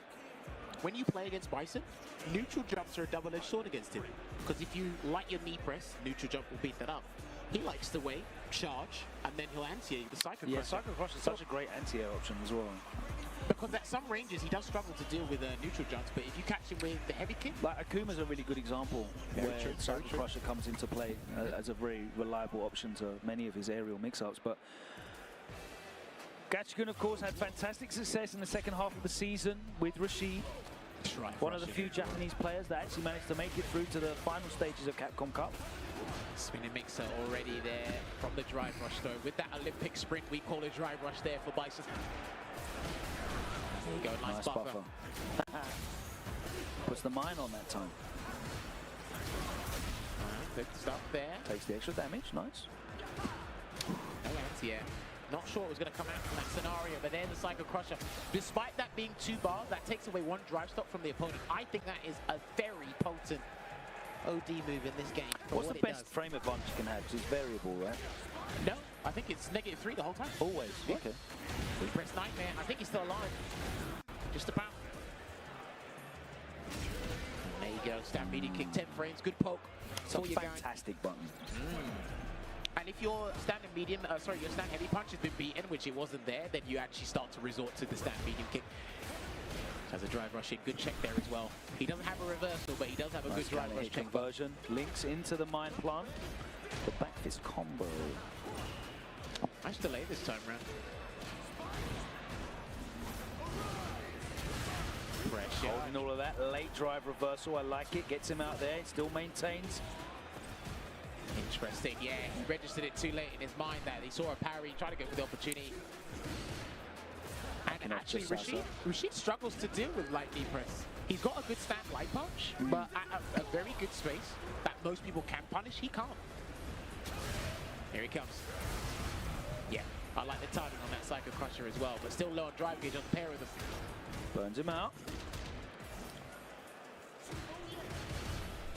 when you play against Bison, neutral jumps are a double-edged sword against him. Because if you light your knee press, neutral jump will beat that up. He likes to wait, charge, and then he'll anti-air you the Psycho Crusher. Yeah, Psycho Crusher is such a great anti-air option as well. Because at some ranges, he does struggle to deal with neutral jumps, but if you catch him with the heavy kick... Like Akuma's a really good example where Psycho Crusher comes into play as a very reliable option to many of his aerial mix-ups. But Gachiken, of course, had fantastic success in the second half of the season with Rashid. One of the few Japanese players that actually managed to make it through to the final stages of Capcom Cup. Spinning mixer already there from the drive rush, though. With that Olympic sprint, we call a drive rush there for Bison. There you go, nice buffer. Puts the mine on that time. Good stuff there. Takes the extra damage, nice. No anti-air. Not sure it was going to come out from that scenario, but there's the Psycho Crusher. Despite that being 2 bars, that takes away 1 drive stop from the opponent. I think that is a very potent OD move in this game. What's the best frame advantage you can have? Because it's variable, right? No, I think it's -3 the whole time. Always? Yeah. Okay. Press Nightmare. I think he's still alive. Just about. There you go. Stand medium kick, 10 frames. Good poke. It's a fantastic button. And if your standing medium, your stand heavy punch has been beaten, which it wasn't there, then you actually start to resort to the stand medium kick. Has a drive rush in, good check there as well. He doesn't have a reversal, but he does have a good drive rush check. Conversion links into the mine plant. The back fist combo. Nice delay this time round. Pressure. Holding all of that late drive reversal, I like it. Gets him out there, it still maintains. Interesting, yeah, he registered it too late in his mind that he saw a parry, tried to go for the opportunity. And actually, Rashid struggles to deal with light knee press. He's got a good stand light punch, but at a very good space that most people can punish, he can't. Here he comes. Yeah, I like the timing on that Psycho Crusher as well, but still low on drive gauge on the pair of them. Burns him out.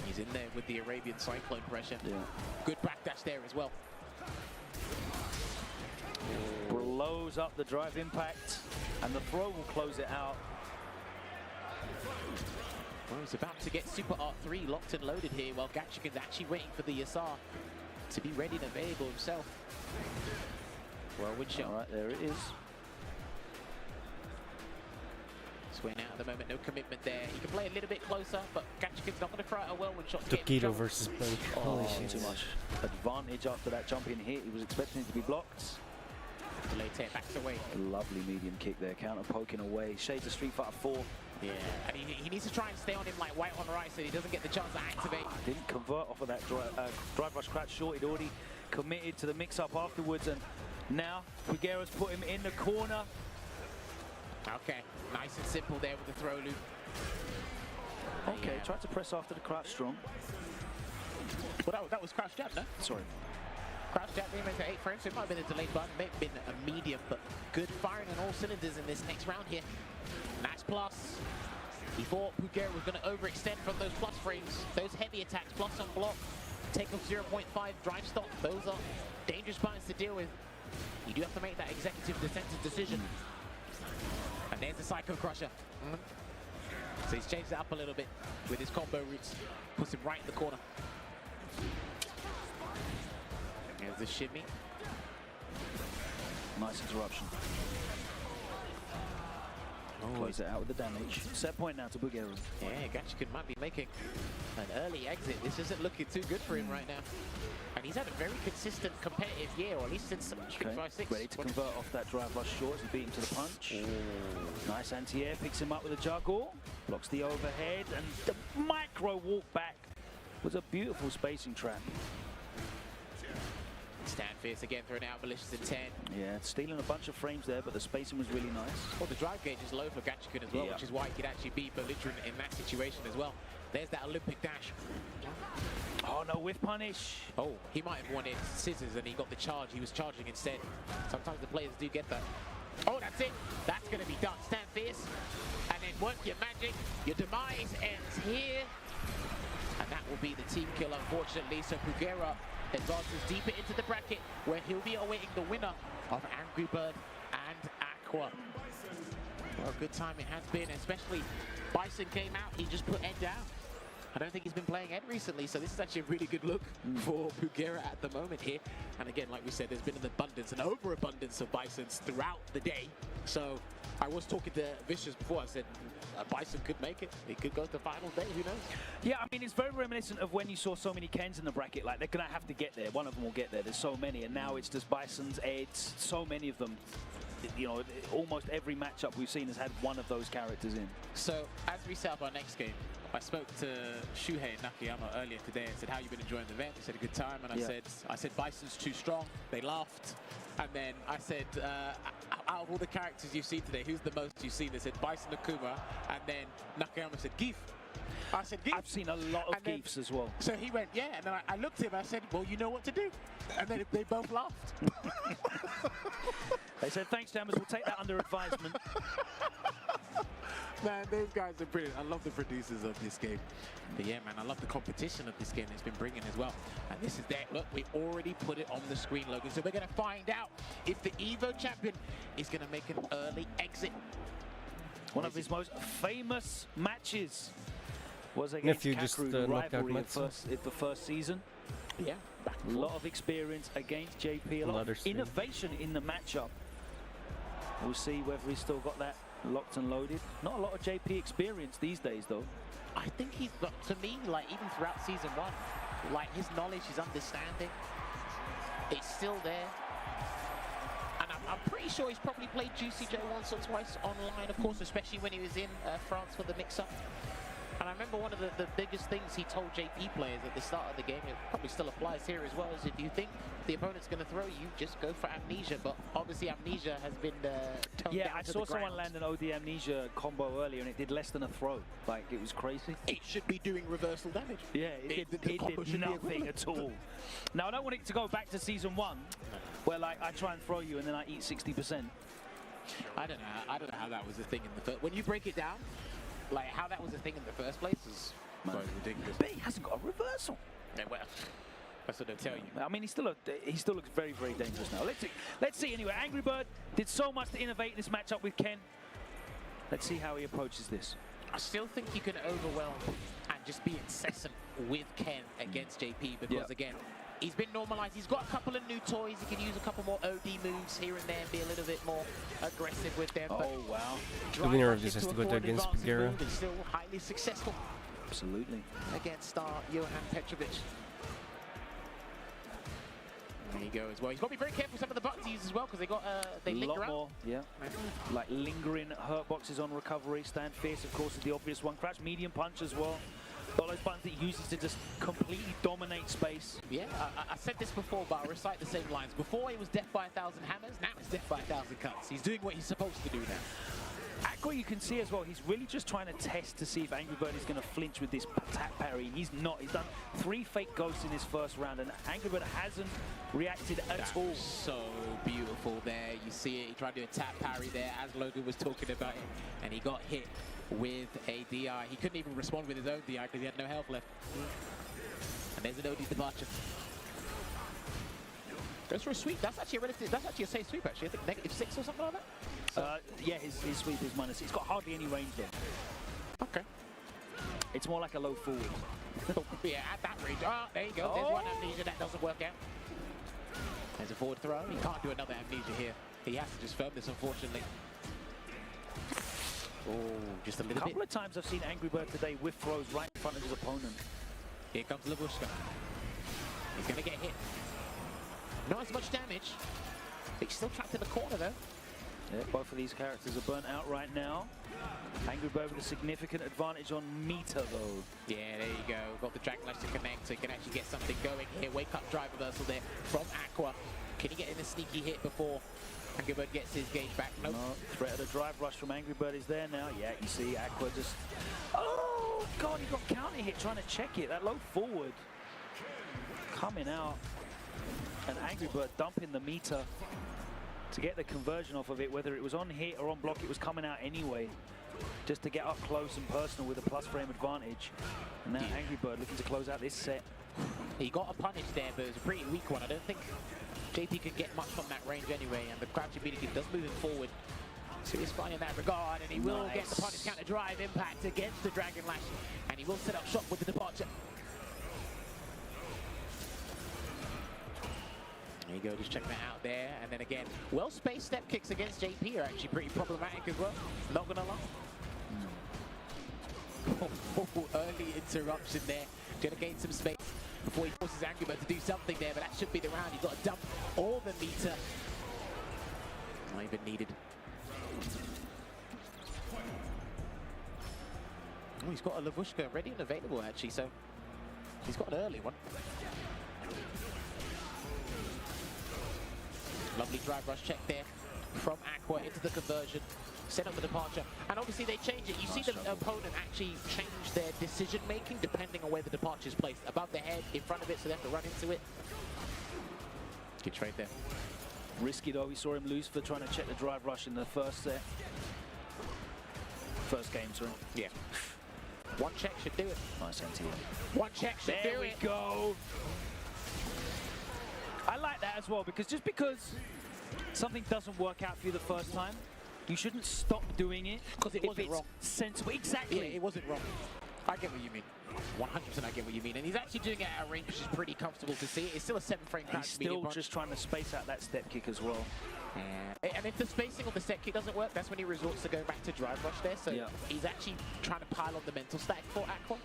He's in there with the Arabian Cyclone pressure. Yeah. Good backdash there as well. Blows up the drive impact, and the throw will close it out. Well, he's about to get Super R3 locked and loaded here, while Gachiken's actually waiting for the Yasar to be ready and available himself. Whirlwind shot. All right, there it is. Swing out at the moment, no commitment there. He can play a little bit closer, but Gachiken's not going to throw out a whirlwind shot. Tokido versus Blink. Oh, too much advantage after that jump in hit. He was expecting it to be blocked. Delay tear backs away. Lovely medium kick there, counter poking away. Shades of Street Fighter 4. Yeah, and he needs to try and stay on him like white on right so he doesn't get the chance to activate. Didn't convert off of that drive rush crouch short. He'd already committed to the mix-up afterwards, and now Pugera's put him in the corner. Okay, nice and simple there with the throw loop. Okay, tried to press after the crouch strong. Well, that was crouch jab, no? Sorry. Crouch jab being made to 8 frames, so it might have been a delayed button, may have been a medium, but good firing on all cylinders in this next round here. Nice plus. He thought Pugera was going to overextend from those plus frames, those heavy attacks, plus on block, take off 0.5 drive stop. Those are dangerous buttons to deal with. You do have to make that executive defensive decision. And there's the Psycho Crusher. So he's changed it up a little bit with his combo routes. Puts him right in the corner. There's the shimmy. Nice interruption. Close it out with the damage. Set point now to Pugera. Yeah, Gachiken might be making An early exit. This isn't looking too good for him right now. And he's had a very consistent competitive year, or at least since Street Fighter 6. Ready to convert off that drive rush short as he beat him to the punch. Nice anti-air, picks him up with a juggle, blocks the overhead, and the micro walk back was a beautiful spacing trap. Stand fierce again, throwing out malicious intent. Yeah, stealing a bunch of frames there, but the spacing was really nice. Well, the drive gauge is low for Gachikun as well, which is why he could actually be belligerent in that situation as well. There's that Olympic dash. Oh no, whiff punish. Oh, he might have wanted scissors and he got the charge. He was charging instead. Sometimes the players do get that. Oh, that's it. That's going to be done. Stand fierce. And then work your magic. Your demise ends here. And that will be the team kill, unfortunately. So Pugera advances deeper into the bracket, where he'll be awaiting the winner of Angry Bird and Aqua. Well, good time it has been, especially Bison came out, he just put Ed down. I don't think he's been playing Ed recently, so this is actually a really good look for Pugera at the moment here. And again, like we said, there's been an abundance, an overabundance of Bisons throughout the day. So I was talking to Vicious before, I said Bison could make it. He could go to the final day, who knows? Yeah, I mean, it's very reminiscent of when you saw so many Kens in the bracket. Like, they're going to have to get there. One of them will get there. There's so many. And now it's just Bisons, Eds, so many of them. You know, almost every matchup we've seen has had one of those characters in. So, as we set up our next game, I spoke to Shuhei and Nakayama earlier today and said, how you been enjoying the event? They said, a good time. And I said, Bison's too strong. They laughed. And then I said, out of all the characters you've seen today, who's the most you've seen? They said, Bison Akuma. And then Nakayama said, Geef. I said, Geef. I've seen a lot of Geefs as well. So he went, yeah. And then I looked at him, I said, well, you know what to do. And then they both laughed. They said, thanks, Jammers, we'll take that under advisement. Man, those guys are brilliant. I love the producers of this game. But yeah, man, I love the competition of this game it's been bringing as well. And this is there. Look, we already put it on the screen, Logan. So we're going to find out if the Evo champion is going to make an early exit. One of his most famous matches was against Kakeru rivalry at the first season. Yeah. A lot of experience against JP, a lot of innovation in the matchup. We'll see whether he's still got that locked and loaded. Not a lot of JP experience these days, though. I think he's, to me, like, even throughout season 1, like, his knowledge, his understanding, it's still there. And I'm pretty sure he's probably played Juicy J once or twice online, of course, especially when he was in France for the mix-up. And I remember one of the biggest things he told JP players at the start of the game, it probably still applies here as well, is if you think the opponent's going to throw you, just go for Amnesia. But obviously Amnesia has been toned down I to saw the someone ground. land an OD Amnesia combo earlier and it did less than a throw. Like, it was crazy. It should be doing reversal damage. Yeah, it did nothing at all. Now, I don't want it to go back to season 1, where like I try and throw you and then I eat 60%. I don't know how that was a thing in the first. When you break it down, like how that was a thing in the first place is quite ridiculous. But he hasn't got a reversal. Yeah, well, that's what they'll tell you. I mean, he still looks very, very dangerous now. Let's see. Anyway, Angry Bird did so much to innovate in this matchup with Ken. Let's see how he approaches this. I still think you can overwhelm and just be incessant with Ken against JP because again, he's been normalized. He's got a couple of new toys. He can use a couple more OD moves here and there and be a little bit more aggressive with them. Oh, wow. The winner of this has to go against Pugera. Is still highly successful. Absolutely. Against Johan Petrovic. There you go as well. He's got to be very careful with some of the buttons he uses as well because they linger out. More, yeah. Like lingering hurt boxes on recovery. Stand fierce, of course, is the obvious one. Crouch medium punch as well. All those buttons that he uses to just completely dominate space. Yeah, I said this before, but I'll recite the same lines. Before it was death by 1,000 hammers, now it's death by 1,000 cuts. He's doing what he's supposed to do now. Aqua, you can see as well, he's really just trying to test to see if Angry Bird is going to flinch with this tap parry. He's not. He's done 3 fake ghosts in his first round, and Angry Bird hasn't reacted at all. So beautiful there. You see it. He tried to do a tap parry there, as Logan was talking about it, and he got hit with a DI. He couldn't even respond with his own DI because he had no health left. And there's an OD departure. Goes for a sweep. That's actually a safe sweep actually. I think -6 or something like that. So yeah, his sweep is -6. He's got hardly any range though. Okay. It's more like a low forward. Yeah, at that range. Oh, there you go. There's one Amnesia that doesn't work out. There's a forward throw. He can't do another Amnesia here. He has to just firm this, unfortunately. Oh, just a little bit. A couple of times I've seen Angry Bird today with throws right in front of his opponent. Here comes Evoooooooo. He's going to get hit. Not as much damage. He's still trapped in the corner, though. Yeah, both of these characters are burnt out right now. Angry Bird with a significant advantage on meter, though. Yeah, there you go. Got the Dragon Lash to connect, so he can actually get something going here. Wake up drive reversal there from Aqua. Can he get in a sneaky hit before Angry Bird gets his gauge back? Nope. No, threat of the drive rush from Angry Bird is there now. Yeah, you see Aqua just... Oh, God, he got counter hit trying to check it. That low forward coming out. And Angry Bird dumping the meter to get the conversion off of it. Whether it was on hit or on block, it was coming out anyway. Just to get up close and personal with a plus frame advantage. And now Angry Bird looking to close out this set. He got a punish there, but it was a pretty weak one. I don't think JP could get much from that range anyway, and the crouch immediately does move him forward. So he's fine in that regard, and he will get the punish counter drive impact against the Dragon Lash, and he will set up shop with the departure. There you go, just checking that out there, and then again, well-spaced step kicks against JP are actually pretty problematic as well, not gonna lie. Early interruption there, gonna gain some space before he forces Angry Bird to do something there, but that should be the round. He's got to dump all the meter. Not even needed. Oh, he's got a Evoooooooo ready and available actually, so he's got an early one. Lovely drive rush check there from Aqua into the conversion. Set up the departure, and obviously they change it. You see the opponent actually change their decision making depending on where the departure is placed. Above the head, in front of it, so they have to run into it. Good trade there. Risky though, we saw him lose for trying to check the drive rush in the first set. First game, sorry. Yeah. One check should do it. Nice NTM. One check should do it. There we go. I like that as well, because just because something doesn't work out for you the first time, you shouldn't stop doing it because it wasn't wrong. Sensible, exactly. Yeah, it wasn't wrong. I get what you mean. 100% I get what you mean. And he's actually doing it at a range which is pretty comfortable to see. It's still a 7-frame crouch. He's still just trying to space out that step kick as well. Yeah. And if the spacing on the step kick doesn't work, that's when he resorts to going back to drive rush there. So he's actually trying to pile on the mental stack for Aqua.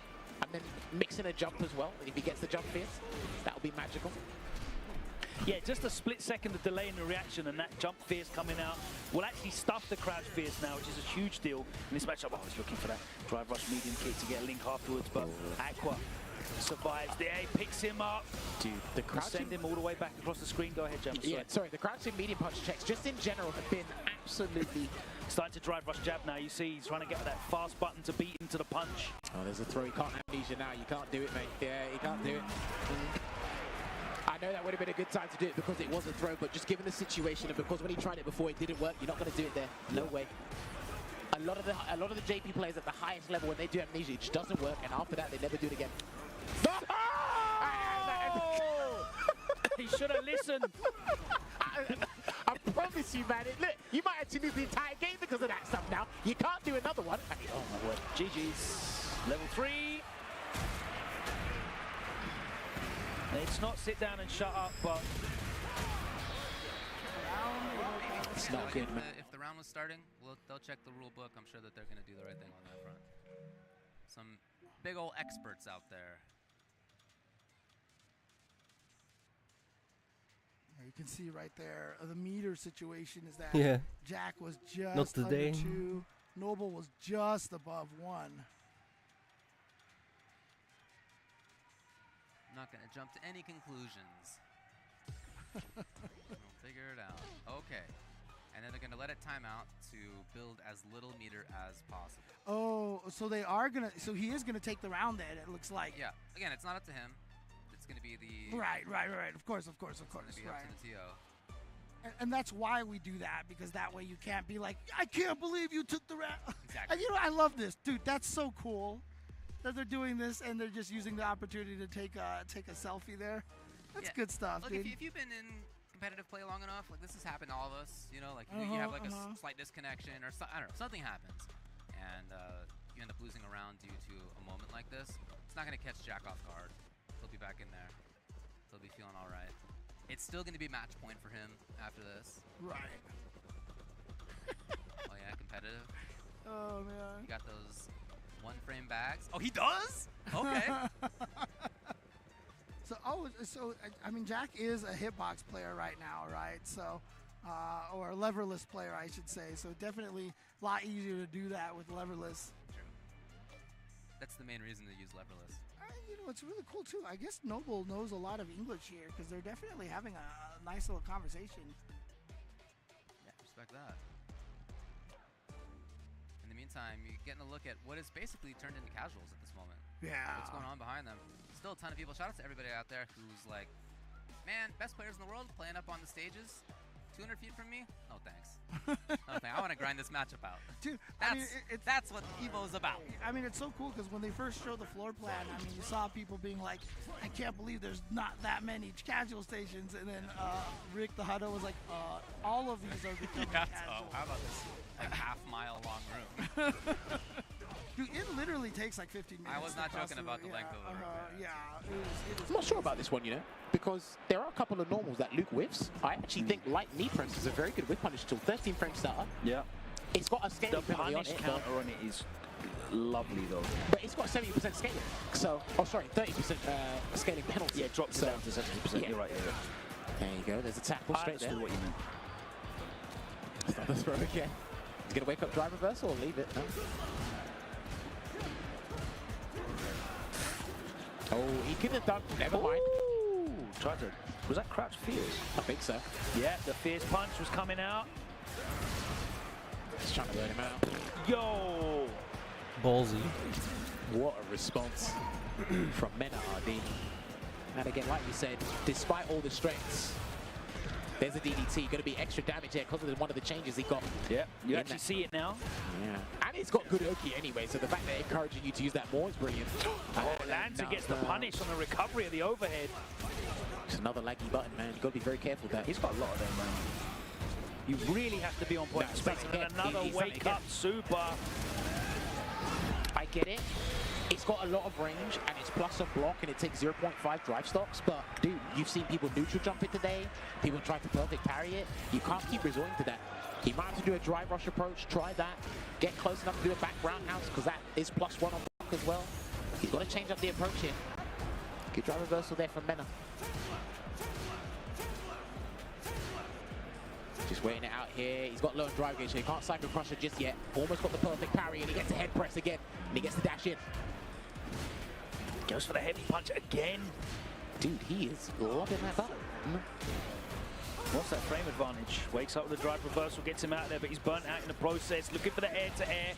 And then mix in a jump as well. If he gets the jump fierce, that'll be magical. Yeah, just a split second of delay in the reaction, and that jump fierce coming out will actually stuff the crouch fierce now, which is a huge deal in this matchup. Oh, he's looking for that drive rush medium kick to get a link afterwards, but Aqua survives there. He picks him up. Dude, the crouching... Send him all the way back across the screen. Go ahead, James. Yeah, sorry, the crouching medium punch checks just in general have been absolutely... Starting to drive rush jab now. You see he's trying to get that fast button to beat into the punch. Oh, there's a throw. You can't amnesia now. You can't do it, mate. Yeah, you can't do it. I know that would have been a good time to do it because it was a throw, but just given the situation and because when he tried it before it didn't work, you're not going to do it there. No way. A lot of the JP players at the highest level, when they do amnesia, it just doesn't work, and after that, they never do it again. He should have listened. I promise you, man. Look, you might actually lose the entire game because of that stuff now. You can't do another one. I mean, oh my word. GG's. Level 3. It's not sit down and shut up, but it's not good, man. If the round was starting, they'll check the rule book. I'm sure that they're going to do the right thing on that front. Some big old experts out there. You can see right there, the meter situation is that Jack was just under 2. Noble was just above 1. Not going to jump to any conclusions. We'll figure it out. Okay. And then they're going to let it time out to build as little meter as possible. Oh, so they are going to... So he is going to take the round then, it looks like. Yeah. Again, it's not up to him. It's going to be the... Right. Of course. It's going to be up to the TO. And that's why we do that, because that way you can't be like, I can't believe you took the round. Exactly. And you know, I love this. Dude, that's so cool that they're doing this and they're just using the opportunity to take a selfie there. That's good stuff, Look, dude. if you've been in competitive play long enough, like this has happened to all of us, you know, like you have like a slight disconnection or I don't know, something happens and you end up losing a round due to a moment like this. It's not going to catch Jack off guard. He'll be back in there. He'll be feeling all right. It's still going to be match point for him after this. Right. Oh yeah, competitive. Oh man. You got those 1-frame bags. Oh, he does? Okay. so I mean, Jack is a hitbox player right now, right? So, or a leverless player, I should say. So definitely a lot easier to do that with leverless. That's the main reason to use leverless. You know, it's really cool too. I guess Noble knows a lot of English here because they're definitely having a nice little conversation. Yeah, respect that. In the meantime, you're getting a look at what is basically turned into casuals at this moment. Yeah. What's going on behind them? Still a ton of people. Shout out to everybody out there who's like, man, best players in the world playing up on the stages. 200 feet from me? No thanks. No thanks. I want to grind this matchup out. Dude, that's what Evo's about. I mean, it's so cool because when they first showed the floor plan, I mean, you saw people being like, I can't believe there's not that many casual stations. And then Rick the Huddle was like, all of these are becoming casual. How about this like half-mile long room? Dude, it literally takes like 15 minutes. I was not joking about the length of the room. Yeah, I'm not sure about this one, you know, because there are a couple of normals that Luke whiffs. I actually think light knee press is a very good whiff punish tool. 13 frame starter. Yeah. It's got a scaling The penalty on punish it. counter on it is lovely though. But it's got 70% scaling. So, oh sorry, 30% scaling penalty. Yeah, it drops it down to 70%. Yeah. You're right. Yeah. There you go. There's a tackle I straight there. understood what you meant. Start the throw again. He's gonna wake up drive reversal or leave it. No. Oh, he could have done. Never mind. Tried to. Was that crouch fierce? I think so. Yeah, the fierce punch was coming out. He's trying to let him out. Yo! Ballsy. What a response from Mena RD. And again, like you said, despite all the strengths, there's a DDT. Going to be extra damage there because of one of the changes he got. Yeah, you actually see it now. Yeah. And it's got good Oki anyway, so the fact that they're encouraging you to use that more is brilliant. Oh, Lancer gets the punish on the recovery of the overhead. It's another laggy button, man. You've got to be very careful with that. He's got a lot of them, man. You really have to be on point. And another wake up super. I get it. It's got a lot of range and it's plus on block and it takes 0.5 drive stocks, but dude, you've seen people neutral jump it today, people try to perfect parry it. You can't keep resorting to that. You might have to do a drive rush approach, try that, get close enough to do a back roundhouse because that is +1 on block as well. He's got to change up the approach here. Good drive reversal there from Mena. Just waiting it out here. He's got low drive gauge, so he can't cycle crusher just yet. Almost got the perfect parry and he gets a head press again and he gets the dash in. Goes for the heavy punch again. Dude, he is lobbing that button. What's that frame advantage? Wakes up with the drive reversal, gets him out there, but he's burnt out in the process. Looking for the air-to-air.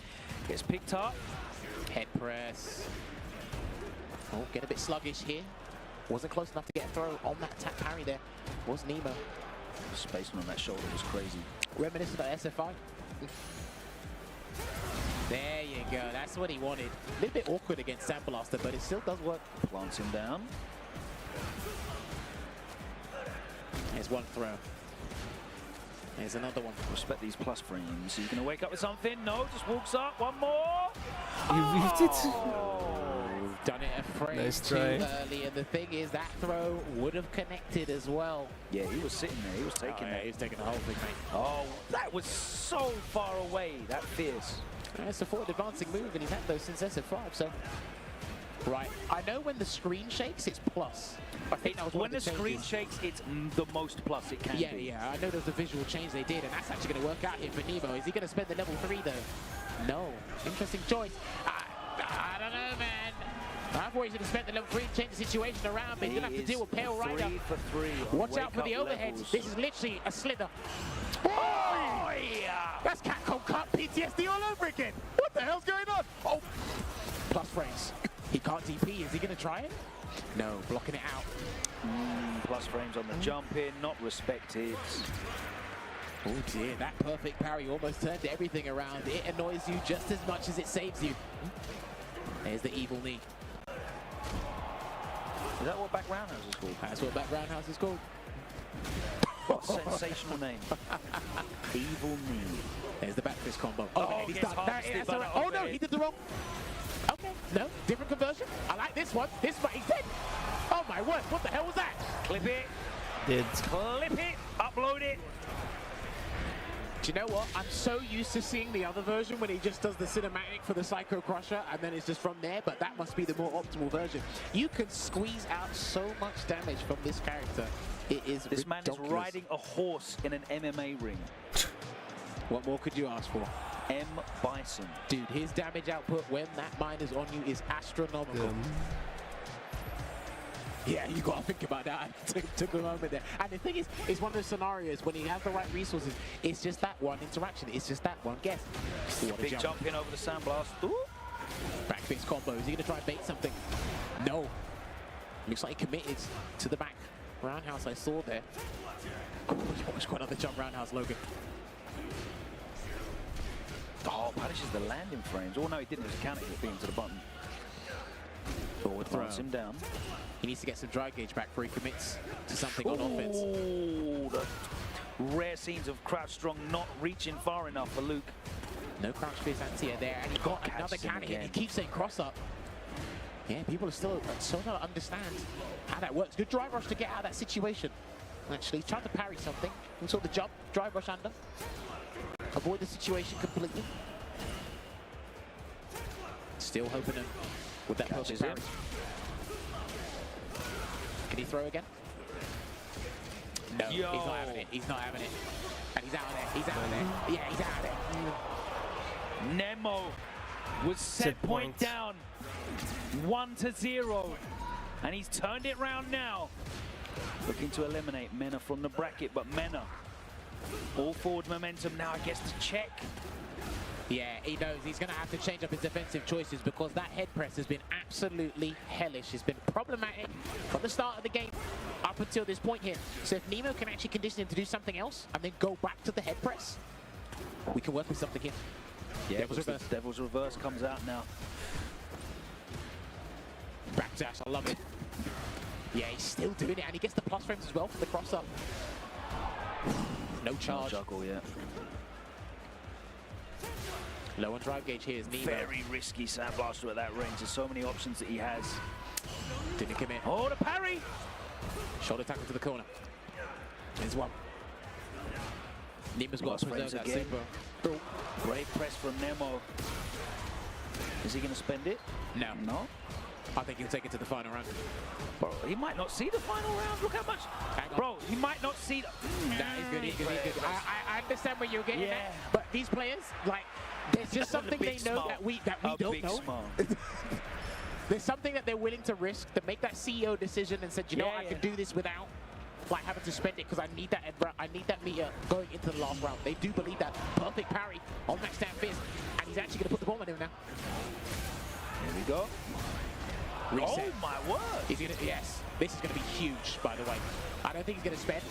Gets picked up. Head press. Oh, get a bit sluggish here. Wasn't close enough to get a throw on that attack parry there. Was Nemo. The spacing on that shoulder was crazy. Reminiscent of SFI. There you go, that's what he wanted. A little bit awkward against Sandblaster, but it still does work. Plants him down. There's one throw. There's another one. Respect these plus frames. He's going to wake up with something. No, just walks up. One more. You weaved it. Done it a frame Nice too try. early, and the thing is that throw would have connected as well. Yeah, he was sitting there. He was taking He was taking the whole thing, mate. Oh, that was so far away. That fierce. It's a forward advancing move, and he's had those since SF5, so... Right, I know when the screen shakes, it's plus. I think that was when the screen shakes, it's the most plus it can be. Yeah, I know there was a visual change they did, and that's actually going to work out here for Nemo. Is he going to spend the level 3, though? No. Interesting choice. I don't know, man. I thought he should have spent the level 3 and changed the situation around, but he's going to have to deal with Pale Rider. 3 for 3. Watch out for the overheads. This is literally a slither. Oh, yeah! That's Catcom Cup PTSD all over again. What the hell's going on? Oh, plus frames. He can't DP. Is he going to try it? No, blocking it out. Plus frames on the jump in, not respected. Oh dear, that perfect parry almost turned everything around. It annoys you just as much as it saves you. There's the evil knee. Is that what back roundhouse is called? That's what back roundhouse is called. What a sensational name. Evil knee. There's the back fist combo. Oh, he's done. harvested by the Oh no, overhead. he did the wrong. Okay, no, different conversion. I like this one. This is what he said. Oh my word, what the hell was that? Clip it. Did. Clip it. Upload it. Do you know what? I'm so used to seeing the other version when he just does the cinematic for the Psycho Crusher and then it's just from there, but that must be the more optimal version. You can squeeze out so much damage from this character. It is This man is riding a horse in an MMA ring. What more could you ask for? M. Bison. Dude, his damage output when that mine is on you is astronomical. Yeah, you gotta think about that. Took a moment there. And the thing is, it's one of those scenarios when he has the right resources, it's just that one interaction. It's just that one guess. What a Big jump in over the sandblast. Ooh. Back fist combo. Is he gonna try and bait something? No. Looks like he committed to the back roundhouse I saw there. Watch another jump roundhouse, Logan. Oh, punishes the landing frames. Oh no, he didn't. It was a counter hit beam to the button. Forward throw. Throws him down. He needs to get some drive gauge back before he commits to something on offense. Oh, the rare scenes of Crouch Strong not reaching far enough for Luke. No Crouch Fierce anti-air there, and he got another counter hit. He keeps saying cross up. Yeah, people are still so don't understand how that works. Good drive rush to get out of that situation. Actually, tried to parry something. And saw the jump, drive rush under. Avoid the situation completely. Still hoping to, with that perfect parry. Can he throw again? No, he's not having it. He's not having it. And he's out of there. He's out of there. Yeah, he's out of there. Nemo was set point down 1-0. And he's turned it round now. Looking to eliminate Mena from the bracket, but Mena, all forward momentum now, I guess, to check. Yeah, he knows he's going to have to change up his defensive choices because that head press has been absolutely hellish. It's been problematic from the start of the game up until this point here. So if Nemo can actually condition him to do something else and then go back to the head press, we can work with something here. Yeah, Devil's Reverse. Devil's Reverse comes out now. Back dash, I love it. Yeah, he's still doing it, and he gets the plus frames as well for the cross-up. No charge. No juggle yet. Low on drive gauge here is Nemo. Very risky Sandblaster at that range. There's so many options that he has. Didn't commit. Oh, the parry! Shoulder tackle to the corner. There's one. Nemo's got to preserve that super. Oh, great press from Nemo. Is he going to spend it? No. No? I think he'll take it to the final round. Bro, he might not see the final round. Look how much. Bro, he might not see the. That is good. He's good. He's good. I understand where you're getting at, but these players, like, there's just something they know that we don't know. There's something that they're willing to risk to make that CEO decision and said, you know, I can do this without like having to spend it because I need that meter going into the last round. They do believe that. Perfect parry on that stand fist, and he's actually gonna put the bomb on him now. Here we go. Reset. Oh my word! He's gonna, yes, this is gonna be huge, by the way. I don't think he's gonna spend.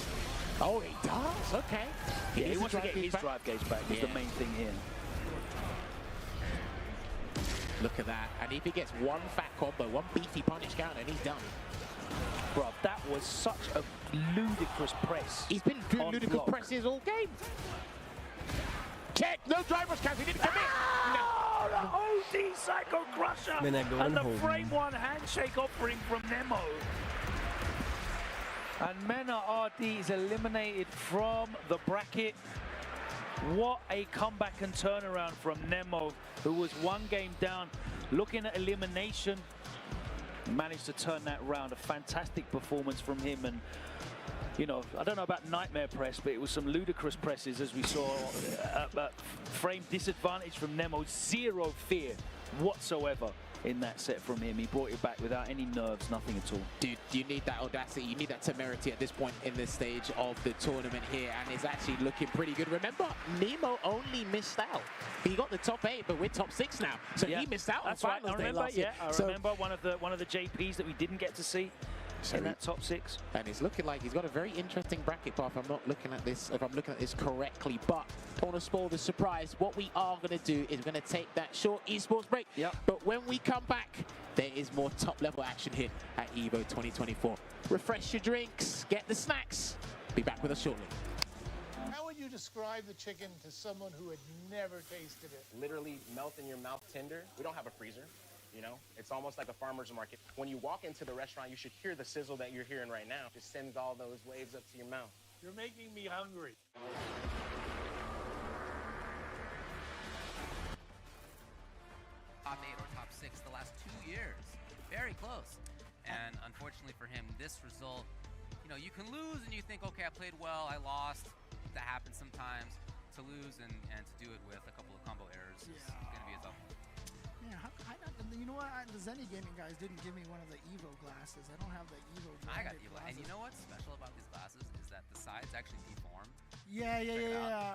Oh, he does. Okay. He wants to get his drive gauge back. Is the main thing here. Look at that. And if he gets one fat combo, one beefy punish counter, and he's done. Bro, that was such a ludicrous press. He's been doing ludicrous presses all game. Check. No drive rush counter. He didn't commit. Oh, the OD Psycho Crusher. And the frame one handshake offering from Nemo. And Mena RD is eliminated from the bracket. What a comeback and turnaround from Nemo, who was one game down, looking at elimination. Managed to turn that round. A fantastic performance from him. And, you know, I don't know about Nightmare press, but it was some ludicrous presses as we saw. Frame disadvantage from Nemo. Zero fear whatsoever in that set from him. He brought it back without any nerves, nothing at all. Dude, you need that audacity, you need that temerity at this point in this stage of the tournament here, and it's actually looking pretty good. Remember, Nemo only missed out. He got the top 8, but we're top 6 now. So he missed out on finals day last year. I remember one of the JPs that we didn't get to see in that top 6. And it's looking like he's got a very interesting bracket path. I'm not looking at this, if I'm looking at this correctly, but don't want to spoil the surprise. What we are going to do is going to take that short esports break. But when we come back, there is more top level action here at EVO 2024. Refresh your drinks, get the snacks. Be back with us shortly. How would you describe the chicken to someone who had never tasted it? Literally melt in your mouth tender. We don't have a freezer. You know, it's almost like a farmer's market. When you walk into the restaurant, you should hear the sizzle that you're hearing right now. Just sends all those waves up to your mouth. You're making me hungry. 6 the last 2 years. Very close. And unfortunately for him, this result, you know, you can lose and you think, okay, I played well, I lost. That happens sometimes. To lose and to do it with a couple of combo errors is going to be a tough one. Yeah, you know what? The Zenny Gaming guys didn't give me one of the Evo glasses. I don't have the Evo. I got Evo. And you know what's special about these glasses is that the sides actually deform. Yeah.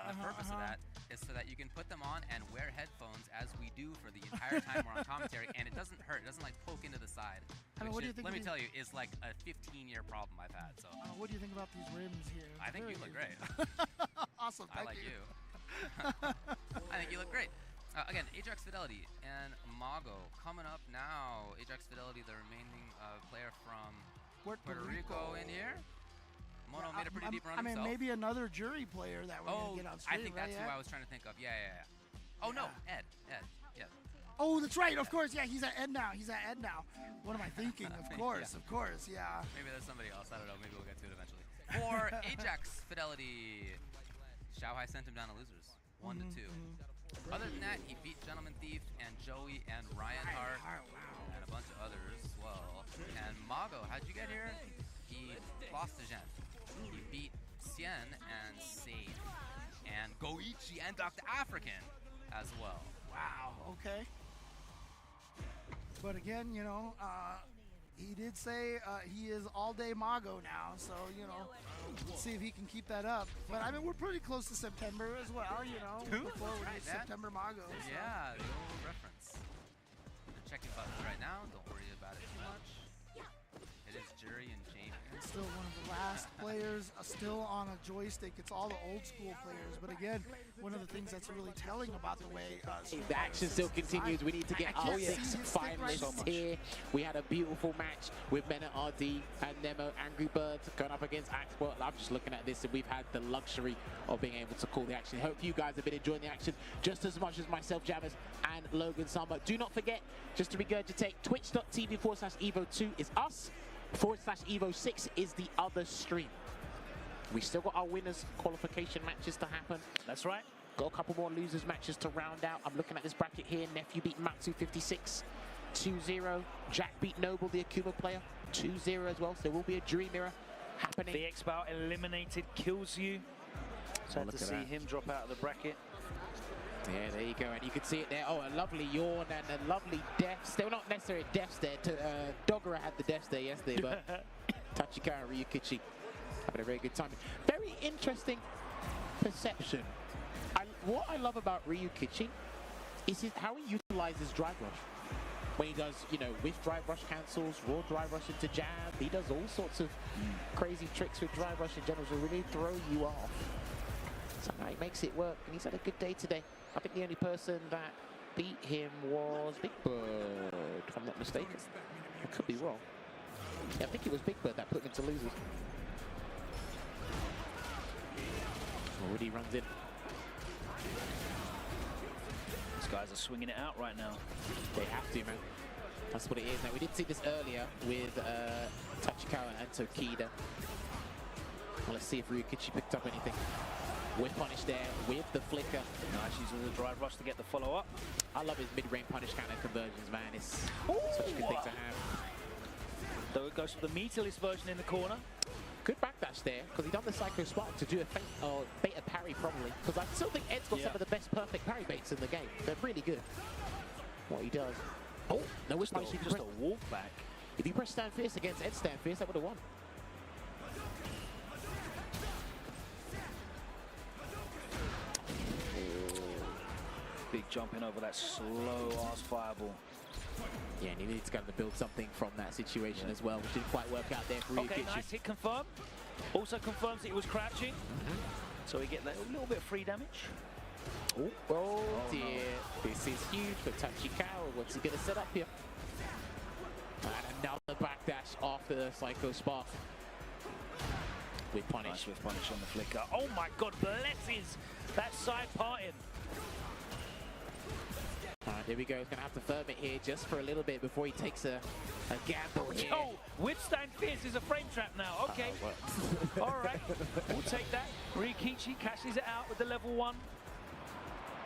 And the purpose of that is so that you can put them on and wear headphones as we do for the entire time we're on commentary, and it doesn't hurt. It doesn't like poke into the side. What do you think? Let me tell you, is like a 15-year problem I've had. So. What do you think about these rims here? I think you look great. Awesome. I like you. I think you look great. Again, Ajax Fidelity and Mago coming up now. Ajax Fidelity, the remaining player from Puerto Rico in here. Mono made a pretty deep run himself. I mean, maybe another jury player that we're going to get on stream, I think that's who I was trying to think of. Yeah. Oh, no, Ed, yeah. Oh, that's right, of course. Yeah, he's at Ed now. What am I thinking? Of course, yeah. Maybe there's somebody else. I don't know. Maybe we'll get to it eventually. For Ajax Fidelity, Xiaohai sent him down to losers, 1-2. Other than that, he beat Gentleman Thief and Joey and Ryan Hart and a bunch of others as well. And Mago, how'd you get here? He lost to Zhen. He beat Xian and Sade and Goichi and Dr. African as well. Wow, okay. But again, you know, he did say he is all-day Mago now, so, you know, let's see if he can keep that up. But, I mean, we're pretty close to September as well, you know. Before we get September Mago. So. Yeah, the old reference. They're checking buttons right now. Don't worry about it too much. It is Jury and Jamie. And still one of the last players still on a joystick. It's all the old school players. But again, one of the things that's really telling about the way the action still continues. We need to get our 6 finalists here. We had a beautiful match with Men at RD and Nemo Angry Birds going up against Axport. I'm just looking at this and we've had the luxury of being able to call the action. Hope you guys have been enjoying the action just as much as myself, Jammers, and Logan Summer. Do not forget, just to regurgitate, twitch.tv/Evo2 is us. /Evo6 is the other stream. We still got our winners qualification matches to happen. That's right. Got a couple more losers matches to round out. I'm looking at this bracket here. Nephew beat Matsu 56 2-0. Jack beat Noble, the Akuma player, 2-0 as well. So there will be a jury mirror happening. The X-Bow eliminated kills you. Sad to see him drop out of the bracket. Yeah, there you go, and you can see it there. Oh, a lovely yawn and a lovely death. Still not necessarily deaths there. Dogura had the deaths there yesterday, but Tachikawa Ryukichi having a very good time. Very interesting perception. What I love about Ryukichi is how he utilizes drive rush. When he does, you know, with drive rush cancels, raw drive rush into jab, he does all sorts of crazy tricks with drive rush in general to really throw you off. So he makes it work, and he's had a good day today. I think the only person that beat him was Big Bird, if I'm not mistaken. I could be wrong. Yeah, I think it was Big Bird that put him into losers. Already runs in. These guys are swinging it out right now. They have to, man. That's what it is. Now, we did see this earlier with Tachikawa and Tokida. Well, let's see if Ryukichi picked up anything. With punish there, with the flicker. Nice using the drive rush to get the follow-up. I love his mid-range punish counter conversions, man. It's such a good thing to have. Though it goes for the meterless version in the corner. Good backdash there, because he done the Psycho Spark to do a feint, or bait a parry probably. Because I still think Ed's got some of the best perfect parry baits in the game. They're really good. What he does. Oh, no wish punish. Just a walk back. If you press Stand Fierce against Ed Stand Fierce, that would have won. Big jumping over that slow-ass fireball. Yeah, and he needs to build something from that situation as well, which didn't quite work out there for Ryukichi. Okay, nice hit confirmed. Also confirms that he was crouching. So we get that a little bit of free damage. Oh dear. No. This is huge for Tachikawa. What's he going to set up here? And another backdash after the Psycho Spark. With punish. Nice with punish on the flicker. Oh my god, blesses that side parting. Alright, there we go. He's going to have to firm it here just for a little bit before he takes a gamble here. Oh, Withstand Fierce is a frame trap now. Okay. All right. We'll take that. Ryukichi cashes it out with the level 1.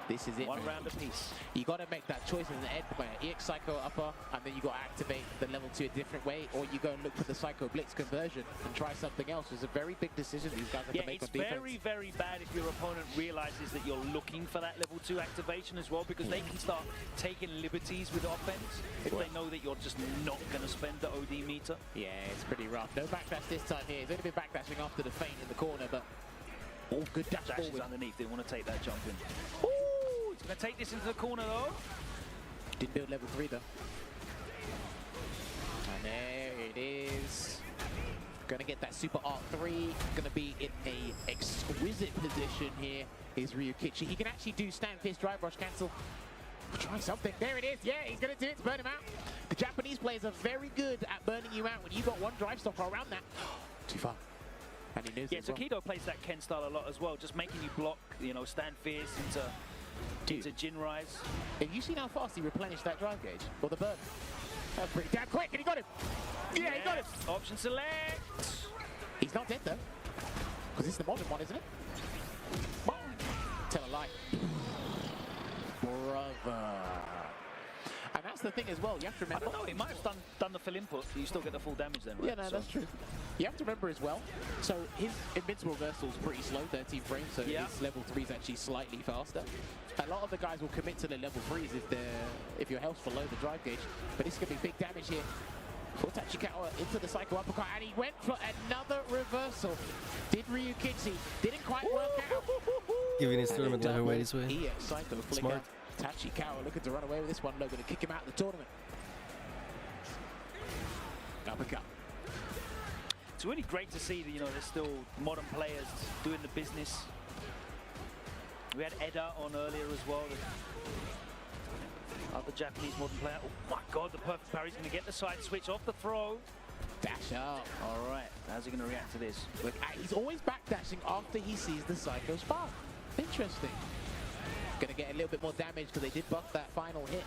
This is it. One man. round apiece. You got to make that choice as an Ed player. EX Psycho upper, and then you got to activate the level 2 a different way, or you go and look for the Psycho Blitz conversion and try something else. It's a very big decision these guys have to make on defense. It's very, very bad if your opponent realizes that you're looking for that level 2 activation as well, because they can start taking liberties with offense if they know that you're just not going to spend the OD meter. Yeah, it's pretty rough. No backdash this time here. He's only been backdashing after the feint in the corner, but all good dash Dashes forward. underneath. They want to take that jump in. Ooh, he's going to take this into the corner though. Didn't build level 3 though. And there it is. Gonna get that super arc 3. Gonna be in a exquisite position here is Ryukichi. He can actually do stand fist drive rush cancel. Try something. There it is. Yeah, he's gonna do it to burn him out. The Japanese players are very good at burning you out when you got one drive stopper around that. Too far. And he knows it as so well. Kido plays that Ken style a lot as well, just making you block, you know, stand fierce into Jin Rise. Have you seen how fast he replenished that drive gauge? Or the burn? That's pretty damn quick, and he got him! Yeah, he got him! Option select! He's not dead though. Because it's the modern one, isn't it? Tell a lie. Brother. And that's the thing as well, you have to remember. I don't know, he might have done the full input, you still get the full damage then, right? Yeah, no, that's true. You have to remember as well, so his invincible reversal is pretty slow, 13 frames, so his level 3 is actually slightly faster. A lot of the guys will commit to the level 3s if your health's below the drive gauge, but this could be big damage here. For Tachikawa into the Psycho Uppercut, and he went for another reversal. Did Ryukichi, didn't quite work out. Giving his tournament life away this way. EX Psycho flick Smart. out. Tachikawa looking to run away with this one, though, going to kick him out of the tournament. Uppercut. It's really great to see that, you know, there's still modern players doing the business. We had Eda on earlier as well. The other Japanese modern player. Oh my god, the perfect parry's going to get the side switch off the throw. Dash up. All right, how's he going to react to this? Look, he's always backdashing after he sees the Psycho Spark. Interesting. Going to get a little bit more damage because they did buff that final hit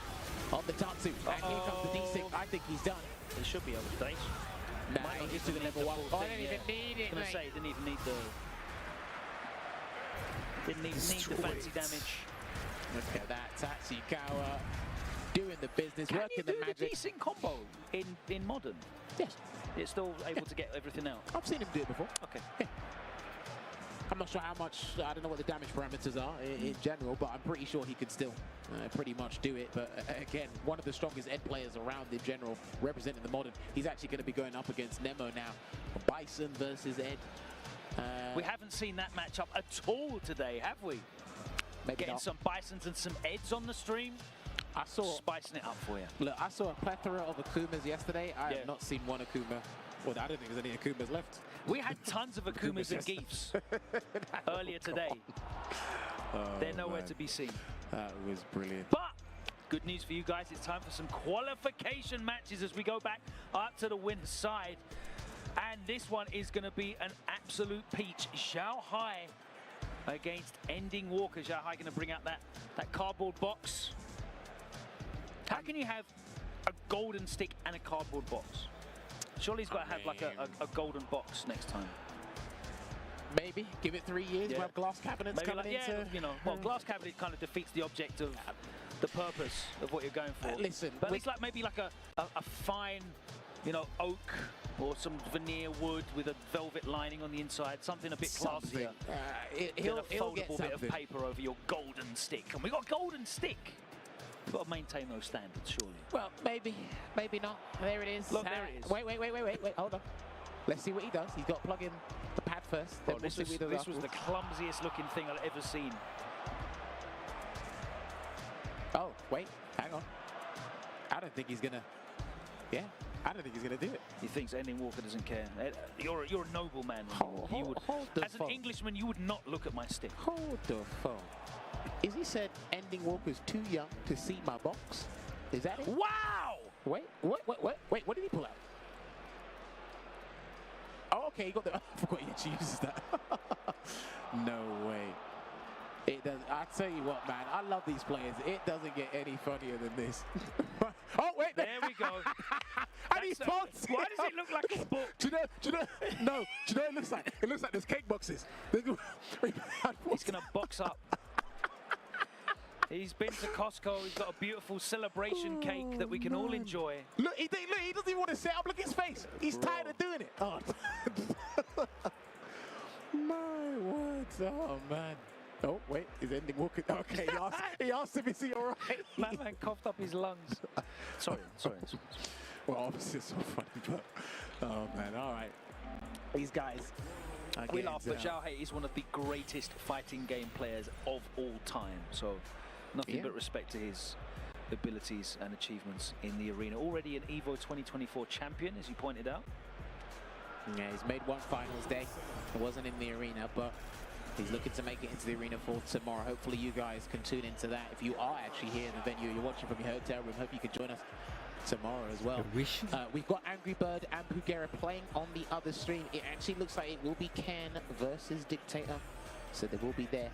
on the Tatsu. And here comes the D6. I think he's done. He should be able to stage. Nah, he's just doing level 1. Oh, I didn't even need it, I was going to say, didn't even need the... Didn't even need the fancy damage. Look at that, Tachikawa doing the business, Can working you the do magic. the decent combo in modern? Yes. It's still able to get everything out. I've seen him do it before. Okay. Yeah. I'm not sure how much, I don't know what the damage parameters are in general, but I'm pretty sure he could still pretty much do it. But again, one of the strongest Ed players around in general, representing the modern. He's actually going to be going up against Nemo now. Bison versus Ed. We haven't seen that matchup at all today, have we? Maybe Getting not. some Bisons and some Eds on the stream. I saw spicing it up for you. Look, I saw a plethora of Akumas yesterday. I have not seen one Akuma. Well, I don't think there's any Akumas left. We had tons of Akumas and Geefs earlier today. They're nowhere to be seen. That was brilliant. But good news for you guys, it's time for some qualification matches as we go back up to the winner's side. And this one is going to be an absolute peach. Xiao Hai against Ending Walker. Xiao Hai going to bring out that cardboard box. How can you have a golden stick and a cardboard box? Surely he's got to have like a golden box next time. Maybe. Give it 3 years. We'll have glass cabinets Maybe coming like, into... you know, well, glass cabinet kind of defeats the object of the purpose of what you're going for. Listen, but at least like maybe like a fine, you know, oak or some veneer wood with a velvet lining on the inside, something a bit classier. He'll a foldable get bit of something. paper over your golden stick. And we got a golden stick. We've got to maintain those standards, surely. Well, maybe not. There it is. Look, there it is. Wait, hold on. Let's see what he does. He's got to plug in the pad first. Then Oh, we'll see what he does this was the afterwards. clumsiest looking thing I've ever seen. Oh, wait, hang on. I don't think he's gonna. Yeah, I don't think he's gonna do it. He thinks Ending Walker doesn't care. You're a noble man. Hold the as an phone. Englishman, you would not look at my stick. Hold the phone. Is he said Ending Walker's too young to see my box? Is that it? Wow! Wait, what did he pull out? Oh, okay, he got the. I forgot he actually uses that. No way. It does. I tell you what, man. I love these players. It doesn't get any funnier than this. Oh wait, there we go. And he's false. Why does it look like a book? Do you know? No. Do you know what it looks like? It looks like there's cake boxes. He's gonna box up. He's been to Costco. He's got a beautiful celebration cake that we can all enjoy. Look, he doesn't even want to set up. Look at his face. He's tired of doing it. Oh. My words. Oh, man. Oh, wait. He's ending walking. Okay, he asked him, is he all right? Man coughed up his lungs. Sorry. Well, obviously it's so funny, but... Oh, man. All right. These guys... We laugh, but Xiaohei is one of the greatest fighting game players of all time. So, nothing but respect to his abilities and achievements in the arena. Already an EVO 2024 champion, as you pointed out. Yeah, he's made one finals day. It wasn't in the arena, but he's looking to make it into the arena for tomorrow. Hopefully you guys can tune into that. If you are actually here in the venue, you're watching from your hotel room, hope you can join us tomorrow as well. We've got Angry Bird and Pugera playing on the other stream. It actually looks like it will be Ken versus Dictator, so they will be there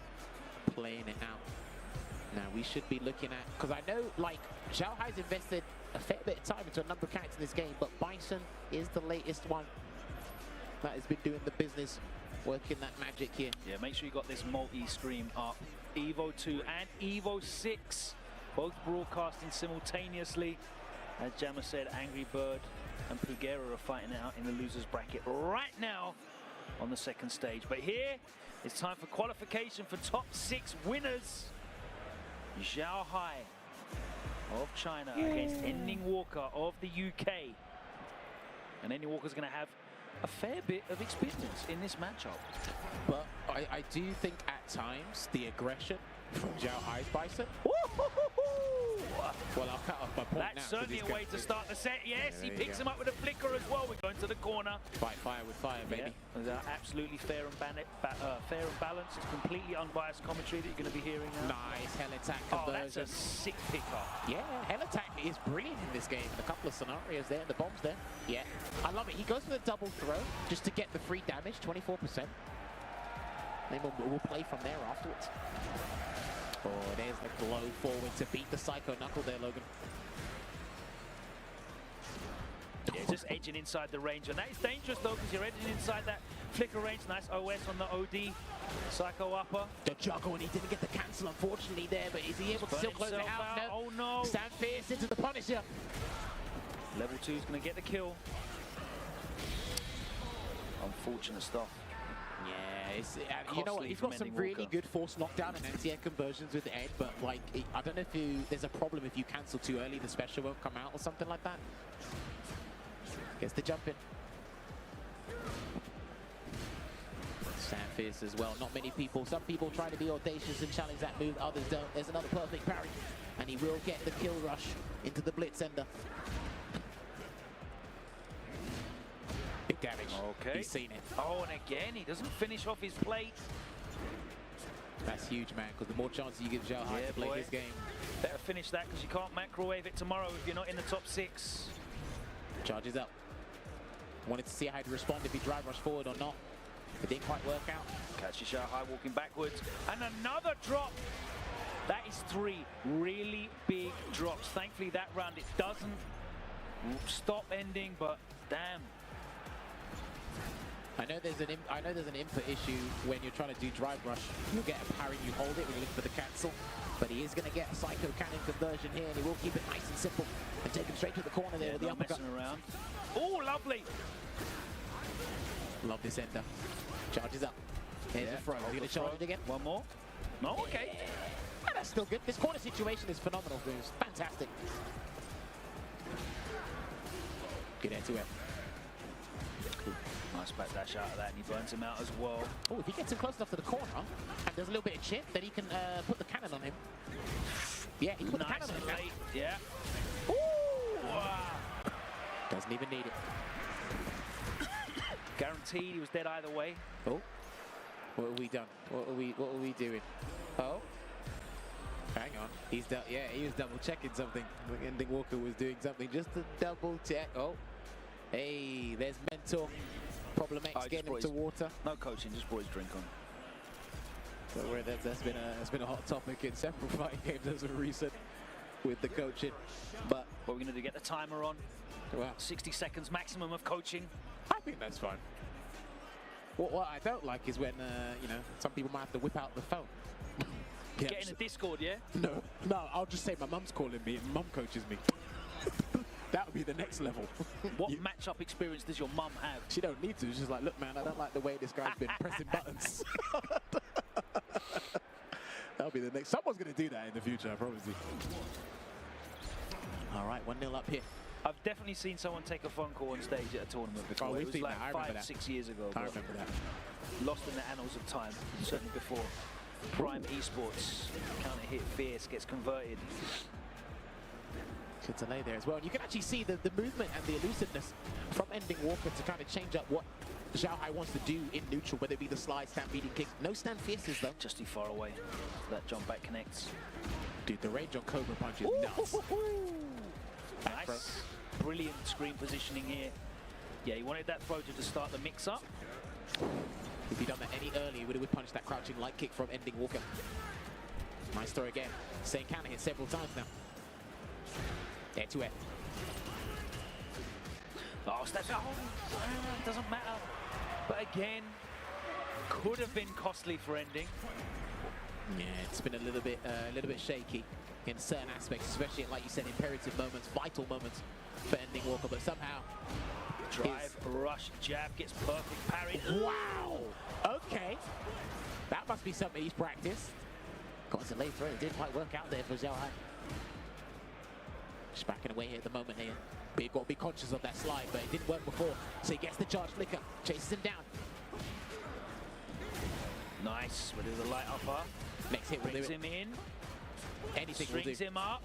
playing it out. Now we should be looking at, because I know like Xiaohai's invested a fair bit of time into a number of characters in this game, but Bison is the latest one that has been doing the business, working that magic here. Yeah, make sure you got this multi-stream up. EVO 2 and EVO 6, both broadcasting simultaneously. As Jammer said, Angry Bird and Pugera are fighting it out in the loser's bracket right now on the second stage. But here, it's time for qualification for top 6 winners. Xiaohai of China against Ending Walker of the UK. And Ending Walker's going to have a fair bit of experience in this matchup. But I do think at times the aggression from Xiaohai's Bison. Well, I'll cut off my point. That's certainly a way to start the set. Yes, he picks him up with a flicker as well. We're going to the corner. Fight fire with fire, baby. Yeah, absolutely fair and balanced. It's completely unbiased commentary that you're going to be hearing now. Nice hell attack conversion. Oh, that's a sick pickup. Yeah, hell attack is brilliant in this game. In a couple of scenarios there, the bombs there. Yeah, I love it. He goes for the double throw just to get the free damage, 24%. Then we'll play from there afterwards. Oh, there's the glow forward to beat the Psycho Knuckle there, Logan. Yeah, just edging inside the range, and that is dangerous though, because you're edging inside that flicker range. Nice OS on the OD. Psycho upper. The juggle, and he didn't get the cancel, unfortunately, there, but is he able to still close it out? No. Oh no! Stand fierce into the Punisher. Level 2 is going to get the kill. Unfortunate stuff. Yeah, it's, you know what, he's got some really good force knockdown and anti-air conversions with Ed, but like, I don't know if there's a problem if you cancel too early, the special won't come out or something like that. Gets the jump in. Stand fierce as well. Not many people, some people try to be audacious and challenge that move, others don't. There's another perfect parry, and he will get the kill rush into the blitz ender. Big damage. Okay. He's seen it. Oh, and again, he doesn't finish off his plate. That's huge, man, because the more chances you give Xiaohai to play his game. Better finish that, because you can't microwave it tomorrow if you're not in the top 6. Charges up. Wanted to see how he'd respond if he drive rush forward or not. It didn't quite work out. Catches Xiaohai walking backwards. And another drop. That is 3 really big drops. Thankfully, that round, it doesn't stop Ending, but damn. I know there's an input issue when you're trying to do drive rush. You'll get a parry, you hold it when you look for the cancel. But he is going to get a Psycho Cannon conversion here, and he will keep it nice and simple and take him straight to the corner there with the uppercut. Around. Oh, lovely! Love this ender. Charges up. Here's the throw. Are you going to charge it again? One more. No, okay. Yeah, that's still good. This corner situation is phenomenal, Goose. Fantastic. Good air to air. Nice backdash out of that, and he burns him out as well. Oh, if he gets him close enough to the corner, and there's a little bit of chip, then he can put the cannon on him. Yeah, he put the cannon on him. Late. Yeah. Ooh! Wow. Doesn't even need it. Guaranteed he was dead either way. Oh. What have we done? What are we doing? Oh. Hang on. He's he was double checking something. Ending Walker was doing something just to double check. Oh. Hey, there's Mentor. Problem X getting him to water. No coaching, just brought his drink on. So that's been a hot topic in several fighting games as of recent with the coaching. But what we're going to do, get the timer on. Wow. 60 seconds maximum of coaching. I think that's fine. What I don't like is when, you know, some people might have to whip out the phone. Get in the Discord, yeah? No, I'll just say my mum's calling me and mum coaches me. That would be the next level. What matchup experience does your mum have? She don't need to. She's just like, look, man, I don't like the way this guy's been pressing buttons. That'll be the next. Someone's going to do that in the future, I promise you. All right, 1-0 up here. I've definitely seen someone take a phone call on stage at a tournament before. Oh, it was like that. 5-6 years ago. I remember that. Lost in the annals of time, certainly before Prime Esports. Counter hit fierce, gets converted. Good delay there as well. And you can actually see the movement and the elusiveness from Ending Walker to kind of change up what Xiaohai wants to do in neutral, whether it be the slide, stampeding kick. No stand fierces though. Just too far away. That jump back connects. Dude, the range on Cobra Punch is nuts. Nice. Brilliant screen positioning here. Yeah, he wanted that throw to start the mix-up. If he'd done that any earlier, he would have punched that crouching light kick from Ending Walker. Nice throw again. Same counter hit several times now. Air to air. Oh, steps out. Doesn't matter. But again, could have been costly for Ending. Yeah, it's been a little bit shaky in certain aspects, especially in, like you said, imperative moments, vital moments for Ending Walker. But somehow, drive, rush, jab, gets perfect parried. Wow. Okay. That must be something he's practiced. Got a late throw. It didn't quite work out there for Xiaohai. Just backing away here at the moment here. But you've got to be conscious of that slide, but it didn't work before. So he gets the charge flicker, chases him down. Nice, with the light upper. Next hit will do brings it. him in. Anything will do. Strings him up.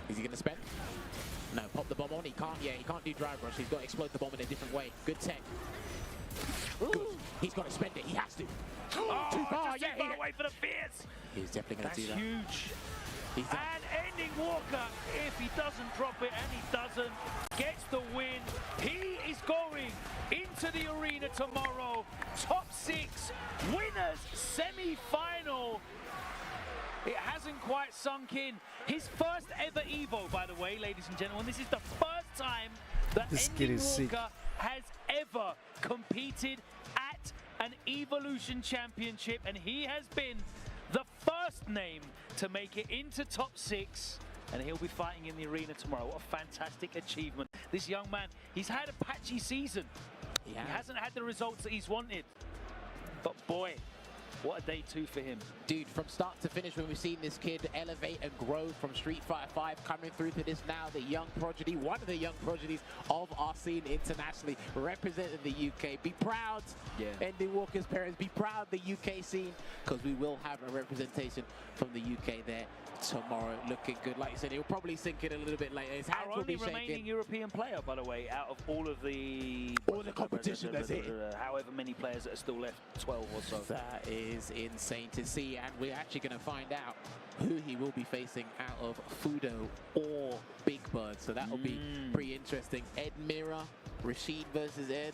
Is he going to spend? No, pop the bomb on. He can't. Yeah, he can't do drive rush. He's got to explode the bomb in a different way. Good tech. Good. He's got to spend it. He has to. Oh, too far. just too far away for the fierce. He's definitely going to do that. That's huge. He's done. And Ending Walker, if he doesn't drop it, and he doesn't, gets the win. He is going into the arena tomorrow. Top 6 winners semi-final. It hasn't quite sunk in. His first ever Evo, by the way, ladies and gentlemen. This is the first time that Ending Walker has ever competed at an Evolution Championship, and he has been the first name to make it into top 6, and he'll be fighting in the arena tomorrow. What a fantastic achievement. This young man, he's had a patchy season. He hasn't had the results that he's wanted. But boy, what a day 2 for him. Dude, from start to finish, when we've seen this kid elevate and grow from Street Fighter 5, coming through to this now, the young prodigy, one of the young prodigies of our scene internationally, representing the UK. Be proud, Ending Walker's parents, be proud of the UK scene, because we will have a representation from the UK there tomorrow. Looking good. Like you said, he'll probably sink in a little bit later. His hands Our will be only remaining shaking. European player, by the way, out of all of the competition that's here. However many players that are still left, 12 or so. That is insane to see, and we're actually going to find out who he will be facing out of Fudo or Big Bird. So that will be pretty interesting. Ed Mira, Rashid versus Ed.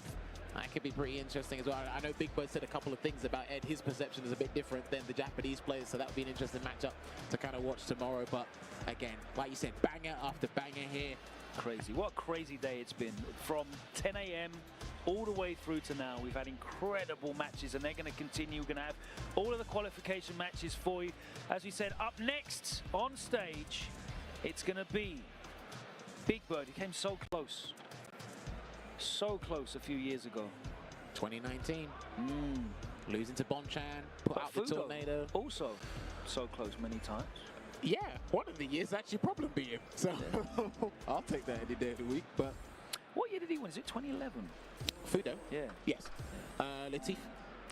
That could be pretty interesting as well. I know Big Bird said a couple of things about Ed. His perception is a bit different than the Japanese players, so that would be an interesting matchup to kind of watch tomorrow. But again, like you said, banger after banger here. Crazy. What a crazy day it's been. From 10 a.m. all the way through to now, we've had incredible matches, and they're going to continue. We're going to have all of the qualification matches for you. As we said, up next on stage, it's going to be Big Bird. He came so close. So close a few years ago. 2019. Losing to Bonchan, put out the tornado. Also so close many times. Yeah, one of the years actually probably beat him. So I'll take that any day of the week. But what year did he win? Is it 2011? Fudo? Yeah. Yes. Latif.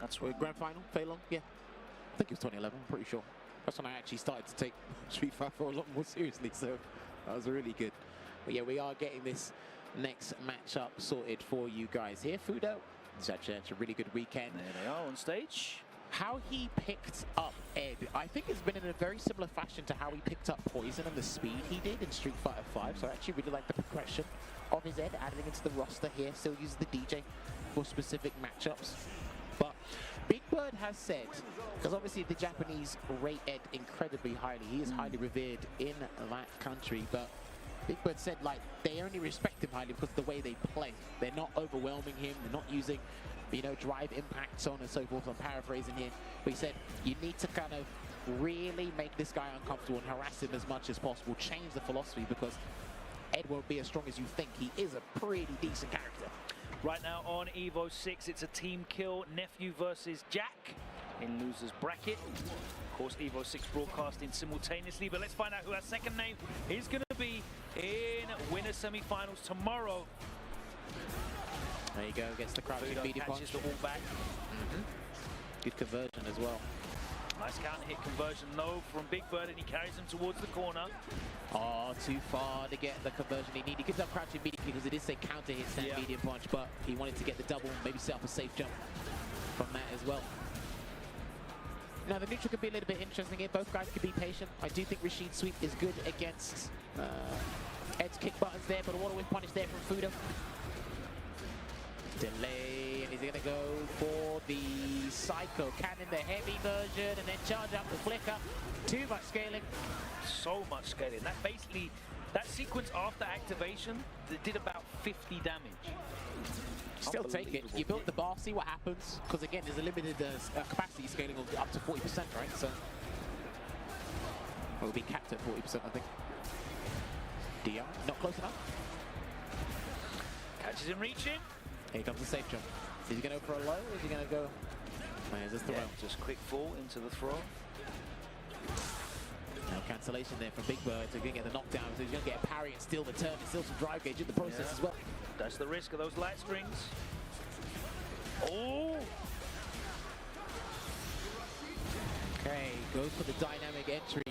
That's right. Grand final, Feilong. Yeah. I think it was 2011, I'm pretty sure. That's when I actually started to take Street Fighter a lot more seriously. So that was really good. But yeah, we are getting this next matchup sorted for you guys here. Fudo, it's actually a really good weekend. There they are on stage. How he picked up Ed, I think it's been in a very similar fashion to how he picked up Poison and the speed he did in Street Fighter 5. So I actually really like the progression of his Ed, adding into the roster here. Still uses the DJ for specific matchups. But Big Bird has said, because obviously the Japanese rate Ed incredibly highly. He is highly revered in that country, but Big Bird said, like, they only respect him highly because of the way they play. They're not overwhelming him. They're not using drive impact, so on and so forth. I'm paraphrasing here. But he said, you need to kind of really make this guy uncomfortable and harass him as much as possible. Change the philosophy, because Ed won't be as strong as you think. He is a pretty decent character. Right now on Evo 6, it's a team kill. Nephew versus Jack in loser's bracket. Of course, Evo 6 broadcasting simultaneously, but let's find out who our second name is going to be in winner semi-finals tomorrow. There you go, gets the crouching medium punch. Catches the wall back. Good conversion as well. Nice counter hit conversion though from Big Bird, and he carries him towards the corner. Oh, too far to get the conversion he needed. He gives up crouching medium because it did say counter hits that medium punch, but he wanted to get the double, maybe set up a safe jump from that as well. Now the neutral could be a little bit interesting here. Both guys could be patient. I do think Rashid's sweep is good against Ed's kick buttons there, but a water whip punish there from Fudo. Delay, and he's going to go for the Psycho Cannon, the heavy version, and then charge up the flicker. Too much scaling. So much scaling. That basically, that sequence after activation, that did about 50 damage. Still take it. You build the bar, see what happens, because again, there's a limited capacity scaling of up to 40%, right? So it'll be capped at 40%, I think. DR, not close enough. Catches him reaching. Here comes the safe jump. Is he going to go for a low, or is he going to go? There's this throw. Just quick fall into the throw. Now cancellation there from Big Bird, so he's going to get the knockdown, so he's going to get a parry and steal the turn, and steal some drive gauge in the process as well. That's the risk of those light strings. Oh! Okay, goes for the dynamic entry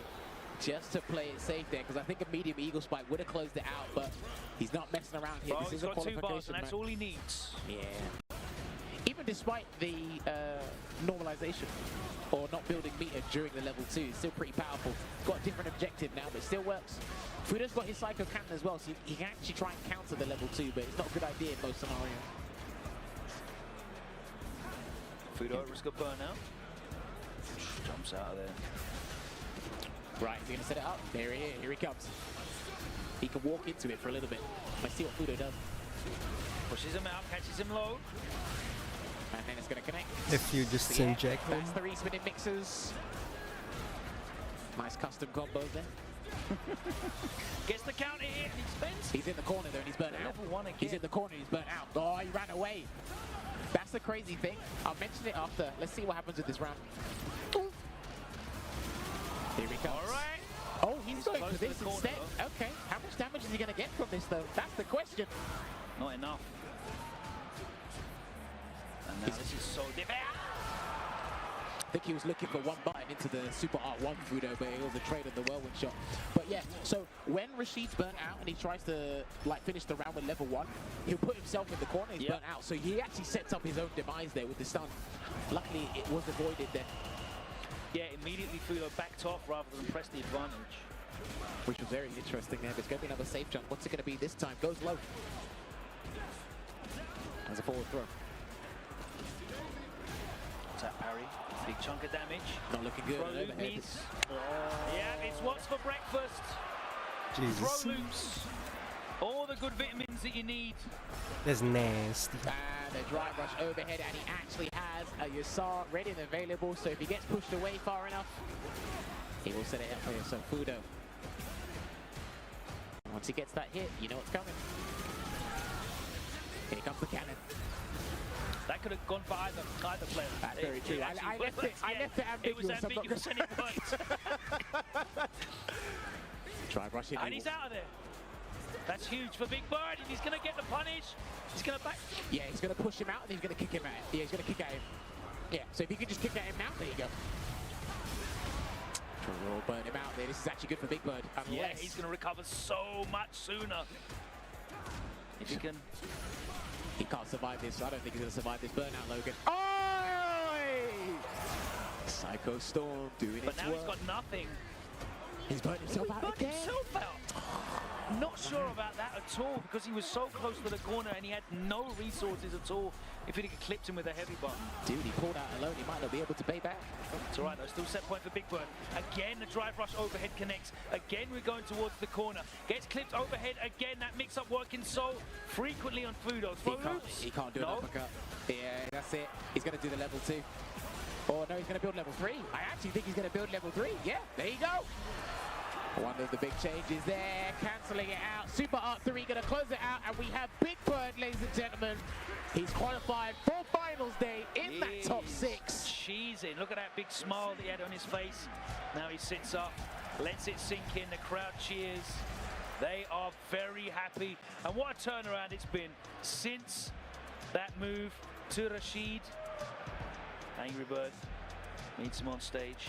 just to play it safe there, because I think a medium eagle spike would have closed it out, but he's not messing around here. Oh, this he's is a got 2 bars, qualification and that's all he needs. Yeah. Even despite the normalization or not building meter during the level 2, it's still pretty powerful. Got a different objective now, but it still works. Fudo's got his Psycho Cannon as well, so he can actually try and counter the level 2, but it's not a good idea in most scenarios. Fudo risk of burnout. Jumps out of there. Right, he's going to set it up. There he is. Here he comes. He can walk into it for a little bit. Let's see what Fudo does. Pushes him out, catches him low. And then it's going to connect. If you just inject him. That's the re-spinning mixers. Nice custom combos there. Gets the counter hit, and he spins. He's in the corner there, and he's burnt out. Level 1 again. He's in the corner, and he's burnt out. Oh, he ran away. That's the crazy thing. I'll mention it after. Let's see what happens with this round. Here he comes. All right. Oh, he's going for this instead. Okay, how much damage is he going to get from this, though? That's the question. Not enough. And now this is so difficult. I think he was looking for one button into the Super R1 Fudo, but it was a trade of the whirlwind shot. But yeah, so when Rashid's burnt out and he tries to finish the round with level 1, he'll put himself in the corner, he's burnt out. So he actually sets up his own demise there with the stun. Luckily, it was avoided there. Yeah, immediately Fudo backed off rather than press the advantage. Which was very interesting there. There's going to be another safe jump. What's it going to be this time? Goes low. As a forward throw. Tap parry. Big chunk of damage. Not looking good. Throw loop needs. Yeah, it's what's for breakfast. Jesus. Throw loops. All the good vitamins that you need. That's nasty. And a drive rush overhead, and he actually has a Yasar ready and available, so if he gets pushed away far enough, he will set it up here. So Fudo, once he gets that hit, you know what's coming. Here comes the cannon. That could have gone for either player. That's very true. I left it ambiguous. It was ambiguous and it worked. Drive rush in. And he's out of there. That's huge for Big Bird, and he's going to get the punish. He's going to back. Yeah, he's going to push him out, and he's going to kick him at him. Yeah, he's going to kick at him. Yeah, so if he could just kick at him now, there you go. We'll burn him out there. This is actually good for Big Bird. Unless... Yeah, he's going to recover so much sooner. If he can. He can't survive this. I don't think he's going to survive this burnout, Logan. Oh! Psycho Storm doing its work. But now he's got nothing. He's burnt himself out again. Himself out. Not sure about that at all because he was so close to the corner and he had no resources at all if he'd have clipped him with a heavy button. Dude, he pulled out alone. He might not be able to pay back. It's all right, though. Still set point for Big Bird. Again, the drive rush overhead connects. Again, we're going towards the corner. Gets clipped overhead again. That mix-up working so frequently on Fudo. He can't do an uppercut. Yeah, that's it. He's going to do the level 2. Oh, no, he's going to build level 3. I actually think he's going to build level 3. Yeah, there you go. One of the big changes there, cancelling it out. Super Art 3 going to close it out, and we have Big Bird, ladies and gentlemen. He's qualified for finals day in that top 6. Cheesing. Look at that big smile that he had on his face. Now he sits up, lets it sink in. The crowd cheers. They are very happy. And what a turnaround it's been since that move to Rashid. Angry Bird meets him on stage.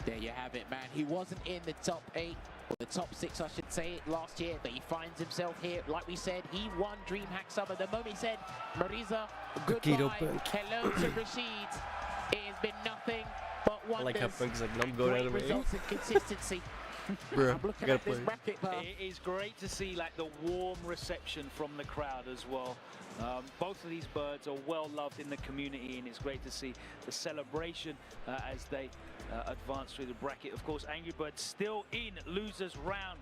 There you have it, man. He wasn't in the top 8, or the top 6, I should say, last year, but he finds himself here. Like we said, he won DreamHack Summer. The moment he said, Marisa, goodbye, hello to Rashid, it has been nothing but wonders. I like how Punk's like, no, go down the way. Results and consistency. Bro, I'm looking at this bracket, it is great to see like the warm reception from the crowd as well. Both of these birds are well loved in the community, and it's great to see the celebration as they advance through the bracket. Of course, Angry Bird still in losers round.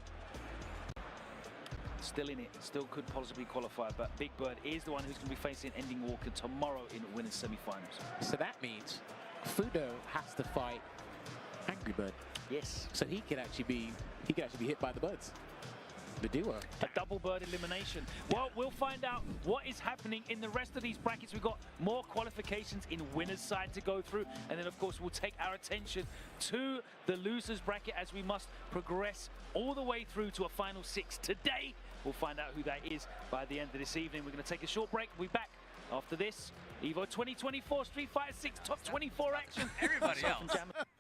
Still in it, still could possibly qualify, but Big Bird is the one who's going to be facing Ending Walker tomorrow in the winners semi-finals. So that means Fudo has to fight Angry Bird. Yes. So he could actually be hit by the birds. The duo. A double bird elimination. Well, we'll find out what is happening in the rest of these brackets. We've got more qualifications in winners side to go through, and then of course we'll take our attention to the losers bracket as we must progress all the way through to a final 6 today. We'll find out who that is by the end of this evening. We're going to take a short break. We'll be back after this. Evo 2024 Street Fighter 6 top 24 action. Everybody else,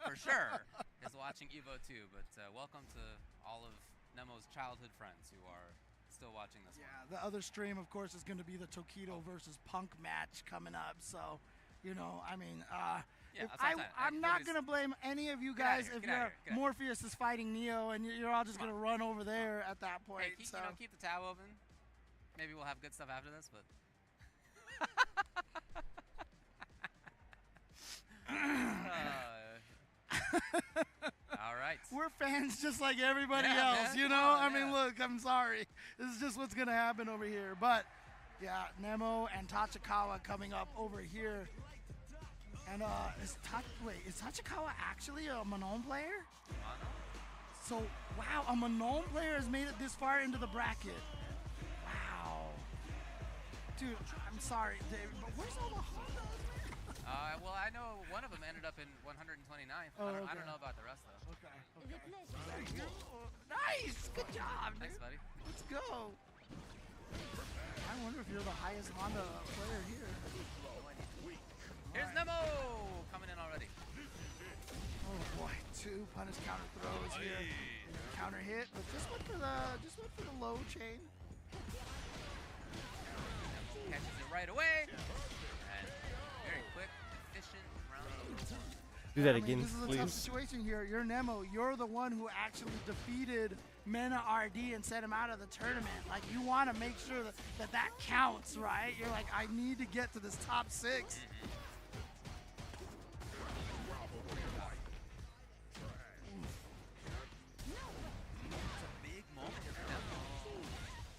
for sure, is watching Evo too, but welcome to all of Nemo's childhood friends who are still watching this one. The other stream, of course, is going to be the Tokido versus Punk match coming up. So, you know, I mean, I'm not going to blame any of you guys if Morpheus is fighting Neo and you're all just going to run over there at that point. Hey, keep the tab open. Maybe we'll have good stuff after this, but... all right. We're fans just like everybody else, you know? I mean, look, I'm sorry. This is just what's going to happen over here. But, yeah, Nemo and Tachikawa coming up over here. And, is Tachikawa actually a Manon player? So, wow, a Manon player has made it this far into the bracket. Wow. Dude, I'm sorry, Dave, but where's all the Hondas? Well, I know one of them ended up in 129th. Oh, I don't know about the rest, though. Okay. Nice! Good job, dude. Thanks, buddy. Let's go. I wonder if you're the highest Honda player here. Here's Nemo coming in already. Oh boy, 2 punish counter throws here. Counter hit, but just went for the low chain. Catches it right away. And very quick, efficient round. Do that again, this is a tough situation here. You're Nemo. You're the one who actually defeated Mena RD and sent him out of the tournament. Like, you want to make sure that counts, right? You're like, I need to get to this top 6.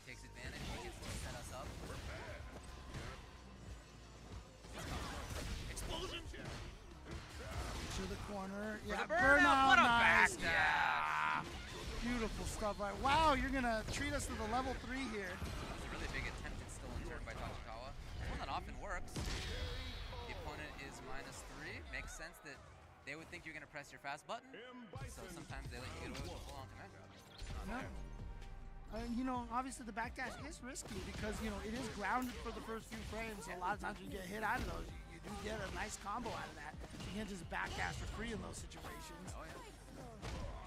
Takes advantage, he gets to set us up. Explosion! To the corner. Yeah, the burnout. What a nice. backstab. Yeah. Beautiful stuff, right? Wow, you're going to treat us to the level 3 here. That's a really big attempted stolen turn by Tachikawa. One that often works. The opponent is -3. Makes sense that they would think you're going to press your fast button, so sometimes they let you get away with a full-on command grab. No. You know, obviously the backdash is risky because, you know, it is grounded for the first few frames. So a lot of times when you get hit out of those, you do get a nice combo out of that. You can't just backdash for free in those situations. Oh, yeah.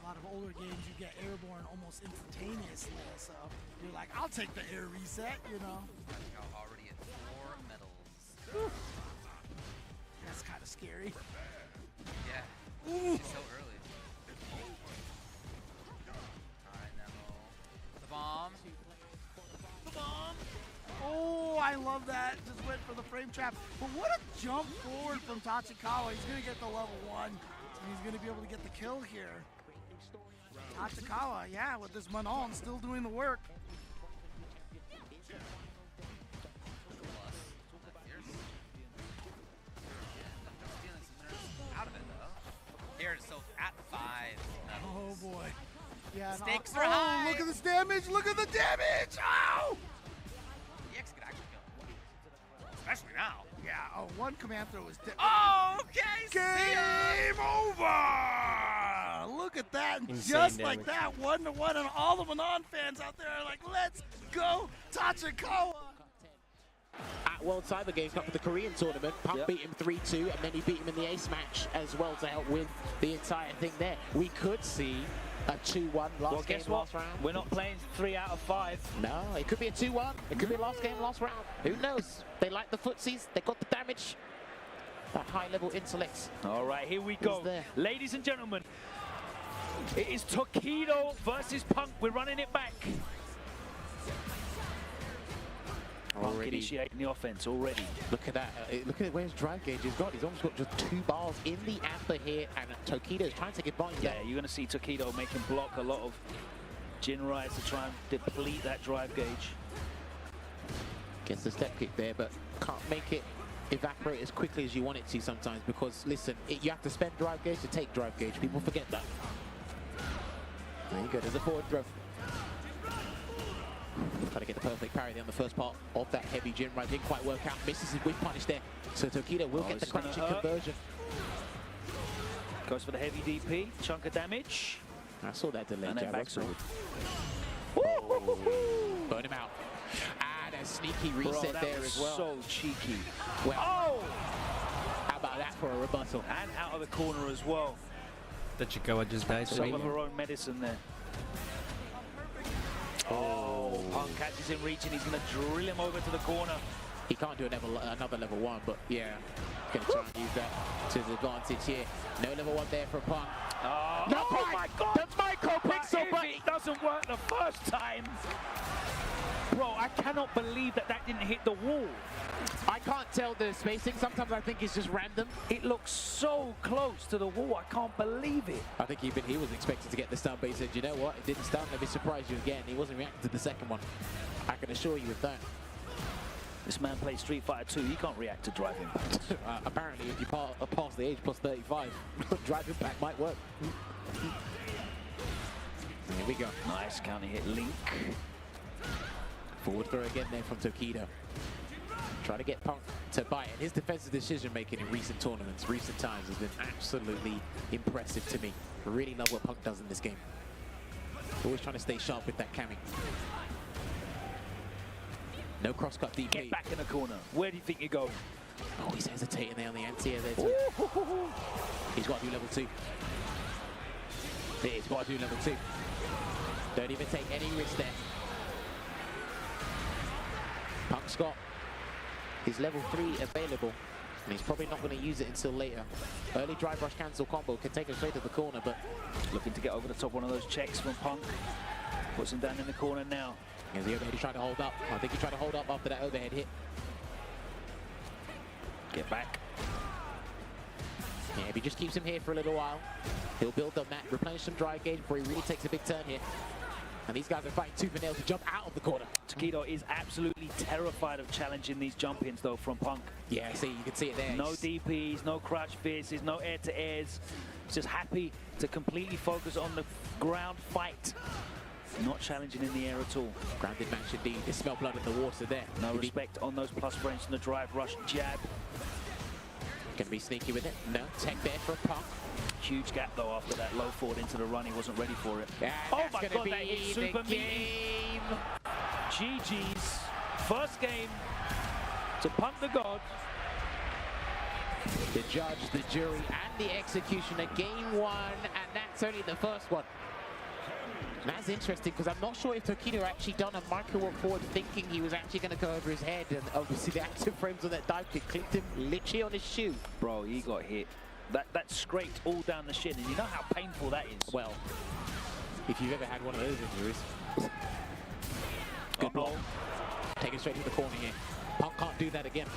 A lot of older games, you get airborne almost instantaneously. So you're like, I'll take the air reset, you know. Already at 4 medals. Whew. That's kind of scary. Yeah. It's so early. Alright, Nemo. that. Just went for the frame trap. But what a jump forward from Tachikawa. He's going to get the level 1. And he's going to be able to get the kill here. Tachikawa, yeah, with this Manon still doing the work. Out of it though. Here, so at 5. Oh boy. Yeah. Stakes are high. Look at this damage. Look at the damage. Ow! EX could actually kill him. Especially now. Yeah. Oh, one command throw is dead. Oh, okay. Game over. Look at that. Insane Just damage. like that, 1-1, and all the Manon fans out there are like, let's go, Tachikawa. At World Cyber Games Cup for the Korean tournament, Punk beat him 3-2, and then he beat him in the ace match as well to help win the entire thing there. We could see a 2-1 last game, last round. We're not playing 3 out of 5. No, it could be a 2-1. It could be last game, last round. Who knows? They like the footsies. They got the damage. That high-level intellect. All right, here we go. Ladies and gentlemen, it is Tokido versus Punk. We're running it back. Punk initiating the offense already. Look at that. Look at where his drive gauge has got. He's almost got just 2 bars in the amber here, and Tokido's trying to take advantage of that. Yeah, you're going to see Tokido making block a lot of Jinrais to try and deplete that drive gauge. Gets the step kick there, but can't make it evaporate as quickly as you want it to sometimes, because listen, you have to spend drive gauge to take drive gauge. People forget that. There you go, there's a forward throw. Trying to get the perfect parry there on the first part of that heavy Jinrai. Didn't quite work out. Misses his whip punish there. So Tokido will get the crouching conversion. Goes for the heavy DP, chunk of damage. I saw that delay. And then back sword. Burn him out. And a sneaky reset there as well. So cheeky. Well, how about that for a rebuttal? And out of the corner as well. Tachikawa just died. Some of her own medicine there. Oh, Punk catches him reaching. He's going to drill him over to the corner. He can't do another level 1, but yeah, going to try and use that to his advantage here. No level 1 there for Punk. Oh my God! That's micro-pixel, but if it doesn't work the first time, bro, I cannot believe that didn't hit the wall. I can't tell the spacing. Sometimes I think it's just random. It looks so close to the wall. I can't believe it. I think even he was expecting to get the stun, but he said, you know what? It didn't stun. Let me surprise you again. He wasn't reacting to the second one. I can assure you of that. This man plays Street Fighter 2. He can't react to drive impact. Apparently, if you pass the age plus 35, drive impact might work. Here we go. Nice counter hit link. Forward throw again there from Tokido. Trying to get Punk to bite. And his defensive decision making in recent tournaments, recent times, has been absolutely impressive to me. I really love what Punk does in this game. Always trying to stay sharp with that camming. No cross-cut DP. Get back in the corner. Where do you think you're going? Oh, he's hesitating there on the anti-air there too. He's got to do level 2. He's got to do level 2. Don't even take any risk there. Punk's got his level 3 available, and he's probably not going to use it until later. Early drive rush cancel combo can take him straight to the corner, but looking to get over the top one of those checks from Punk. Puts him down in the corner now. Here's the overhead he's trying to hold up. I think he tried to hold up after that overhead hit. Get back. Yeah, if he just keeps him here for a little while, he'll build on that, replenish some drive gauge before he really takes a big turn here. And these guys are fighting tooth and nail to jump out of the corner. Tokido is absolutely terrified of challenging these jump-ins, though, from Punk. Yeah, see, you can see it there. No DPs, no crouch fierces, no air-to-airs. He's just happy to completely focus on the ground fight. Not challenging in the air at all. Grounded match indeed. They smell blood in the water there. No respect on those plus frames from the drive rush jab. Gonna be sneaky with it. No, tech there for Punk. Huge gap though after that low forward into the run. He wasn't ready for it. And oh my God, that hit super game. GG's. First game to Punk the God. The judge, the jury, and the executioner. Game 1, and that's only the first one. And that's interesting because I'm not sure if Tokido actually done a micro walk forward thinking he was actually going to go over his head, and obviously the active frames on that dive kick clipped him literally on his shoe. Bro, he got hit. That scraped all down the shin, and you know how painful that is. Well, if you've ever had one of those injuries. Good block. Take it straight to the corner here. Punk can't do that again.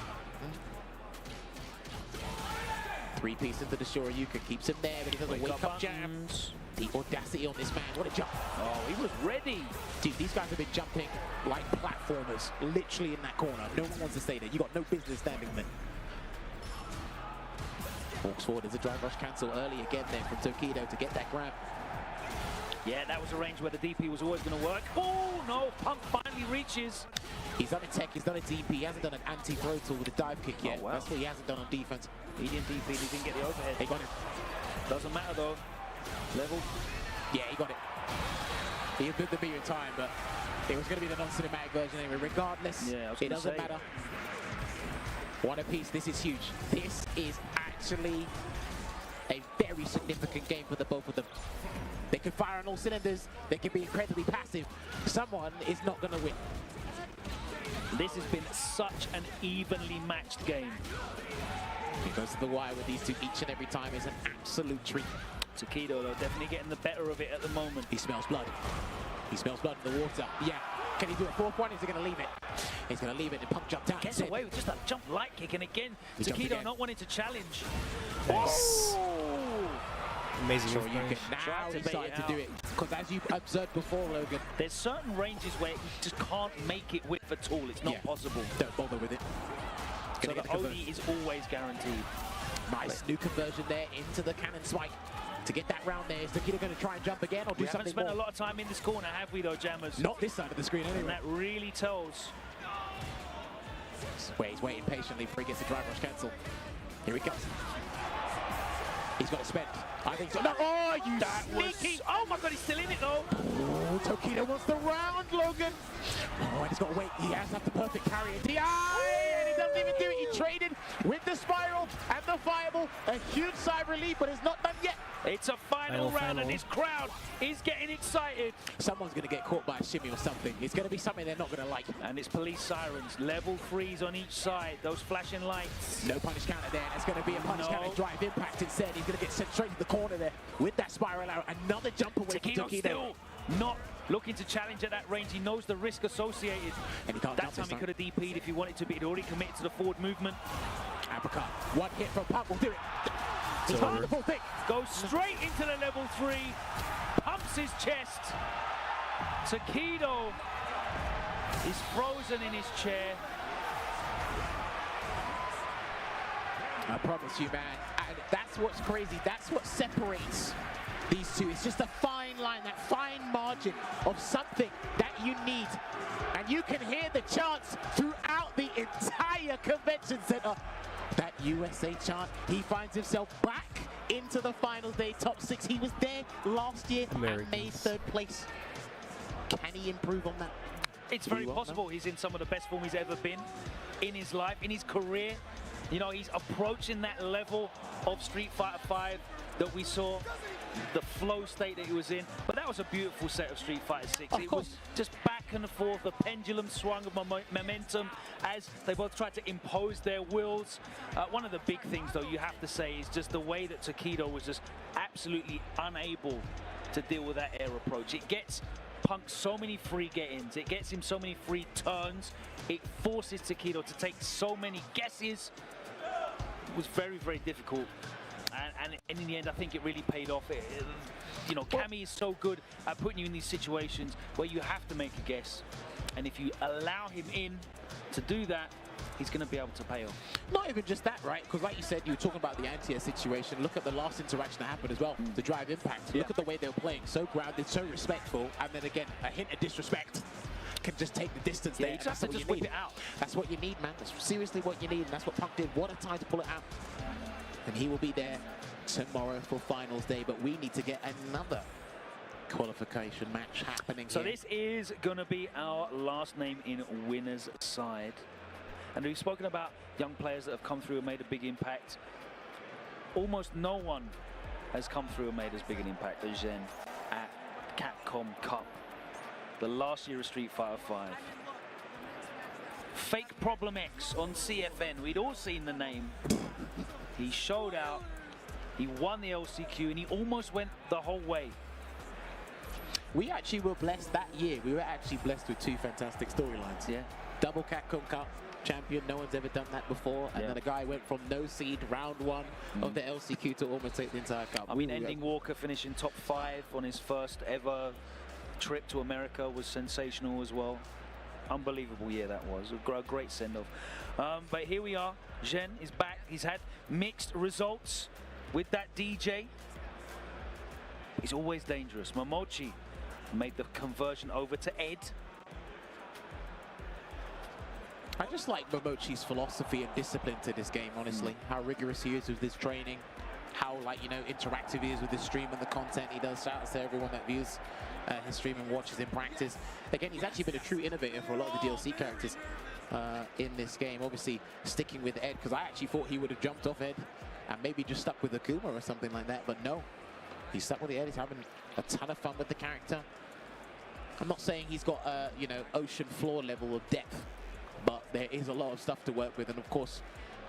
Three-piece into the Shoryuken, keeps him there, but he doesn't wake up jams. The audacity on this man, what a jump. Oh, he was ready. Dude, these guys have been jumping like platformers, literally in that corner. No one wants to stay there. You got no business standing there. Walks forward as a drive rush cancel early again then from Tokido to get that grab. Yeah, that was a range where the DP was always going to work. Oh, no, Punk finally reaches. He's done a tech, he's done a DP, he hasn't done an anti-throw tool with a dive kick yet. Oh, wow. That's what he hasn't done on defense. He didn't DP, he didn't get the overhead. He got it. Doesn't matter though. Level. Yeah, he got it. He had the meter in time, but it was going to be the non-cinematic version anyway. Regardless, it doesn't matter. One apiece, this is huge. This is actually a very significant game for the both of them. They can fire on all cylinders, they can be incredibly passive. Someone is not going to win. This has been such an evenly matched game. It goes to the wire with these two each and every time is an absolute treat. Tokido, though, definitely getting the better of it at the moment. He smells blood. He smells blood in the water. Yeah. Can he do a fourth one? Is he going to leave it? He's going to leave it and Punk jumped out. Gets away with just that jump light kick, and again, Tokido not wanting to challenge. Nice. Oh! Amazing Sure, move. you can now he's starting to do it. Because as you observed before, Logan, there's certain ranges where you just can't make it width at all. It's not possible. Don't bother with it. So the OD is always guaranteed. Nice new conversion there into the cannon spike. To get that round there, is Tokido going to try and jump again or do we something haven't spent more? a lot of time in this corner, have we though, Jammers? Not this side of the screen anyway. And that really tells. Where he's waiting patiently before he gets the drive rush cancel. Here he comes. He's got to spend. I think so. No, oh, you sneaky! Oh my god, he's still in it though! Oh, Tokido wants the round, Logan! Oh, and he's got to wait. He has to have the perfect carry. And he doesn't even do it. He traded with the spiral and the fireball. A huge sigh of relief, but it's not done yet. It's a final round and this crowd is getting excited. Someone's going to get caught by a shimmy or something. It's going to be something they're not going to like. And it's police sirens, level 3s on each side, those flashing lights. No punish counter there. It's going to be a punish counter drive impact instead. He's going to get sent straight to the corner there with that spiral out. Another jump away from Tokido. Still not looking to challenge at that range. He knows the risk associated. And he can't that time he could have DP'd if he wanted to, but he'd already committed to the forward movement. Apricot. One hit from Punk will do it. It's a wonderful thing. Goes straight into the level 3. Pumps his chest. Tokido is frozen in his chair. I promise you, man. And that's what's crazy. That's what separates these two. It's just a fine line, that fine margin of something that you need. And you can hear the chants throughout the entire convention center. That USA chant, he finds himself back into the finals day top 6. He was there last year and made 3rd place. Can he improve on that? It's very possible. He's in some of the best form he's ever been in his life, in his career. You know, he's approaching that level of Street Fighter V that we saw, the flow state that he was in. But that was a beautiful set of Street Fighter 6. It was just back and forth, the pendulum swung of momentum as they both tried to impose their wills. One of the big things, though, you have to say, is just the way that Tokido was just absolutely unable to deal with that air approach. It gets Punk so many free get-ins, it gets him so many free turns, it forces Tokido to take so many guesses. It was very, very difficult. And in the end, I think it really paid off. You know, Cammy is so good at putting you in these situations where you have to make a guess. And if you allow him in to do that, he's going to be able to pay off. Not even just that, right? Because like you said, you were talking about the anti-air situation. Look at the last interaction that happened as well, the drive impact. Look at the way they were playing, so grounded, so respectful, and then again, a hint of disrespect can just take the distance there. You just have to just whip it out. That's what you need, man. That's seriously what you need, and that's what Punk did. What a time to pull it out. And he will be there tomorrow for finals day, but we need to get another qualification match happening So here. this is going to be our last name in winner's side. And we've spoken about young players that have come through and made a big impact. Almost no one has come through and made as big an impact as Zen at Capcom Cup, the last year of Street Fighter V. Fake Problem X on CFN, we'd all seen the name. He showed out, he won the LCQ, and he almost went the whole way. We actually were blessed that year. We were actually blessed with 2 fantastic storylines. Yeah. Double Capcom Cup, champion. No one's ever done that before. And then a guy went from no seed round 1 of the LCQ to almost take the entire cup. I mean, Ending Walker finishing top 5 on his first ever trip to America was sensational as well. Unbelievable year that was. A great send-off. But here we are. Zhen is back. He's had mixed results with that DJ. He's always dangerous. Momochi made the conversion over to Ed. I just like Momochi's philosophy and discipline to this game, honestly. How rigorous he is with his training, how, like, you know, interactive he is with his stream and the content he does. Shout out to everyone that views his stream and watches in practice. Again, he's actually been a true innovator for a lot of the DLC characters in this game. Obviously, sticking with Ed, because I actually thought he would have jumped off Ed and maybe just stuck with Akuma or something like that, but no. He's stuck with the Ed. He's having a ton of fun with the character. I'm not saying he's got, you know, ocean floor level of depth, but there is a lot of stuff to work with. And of course,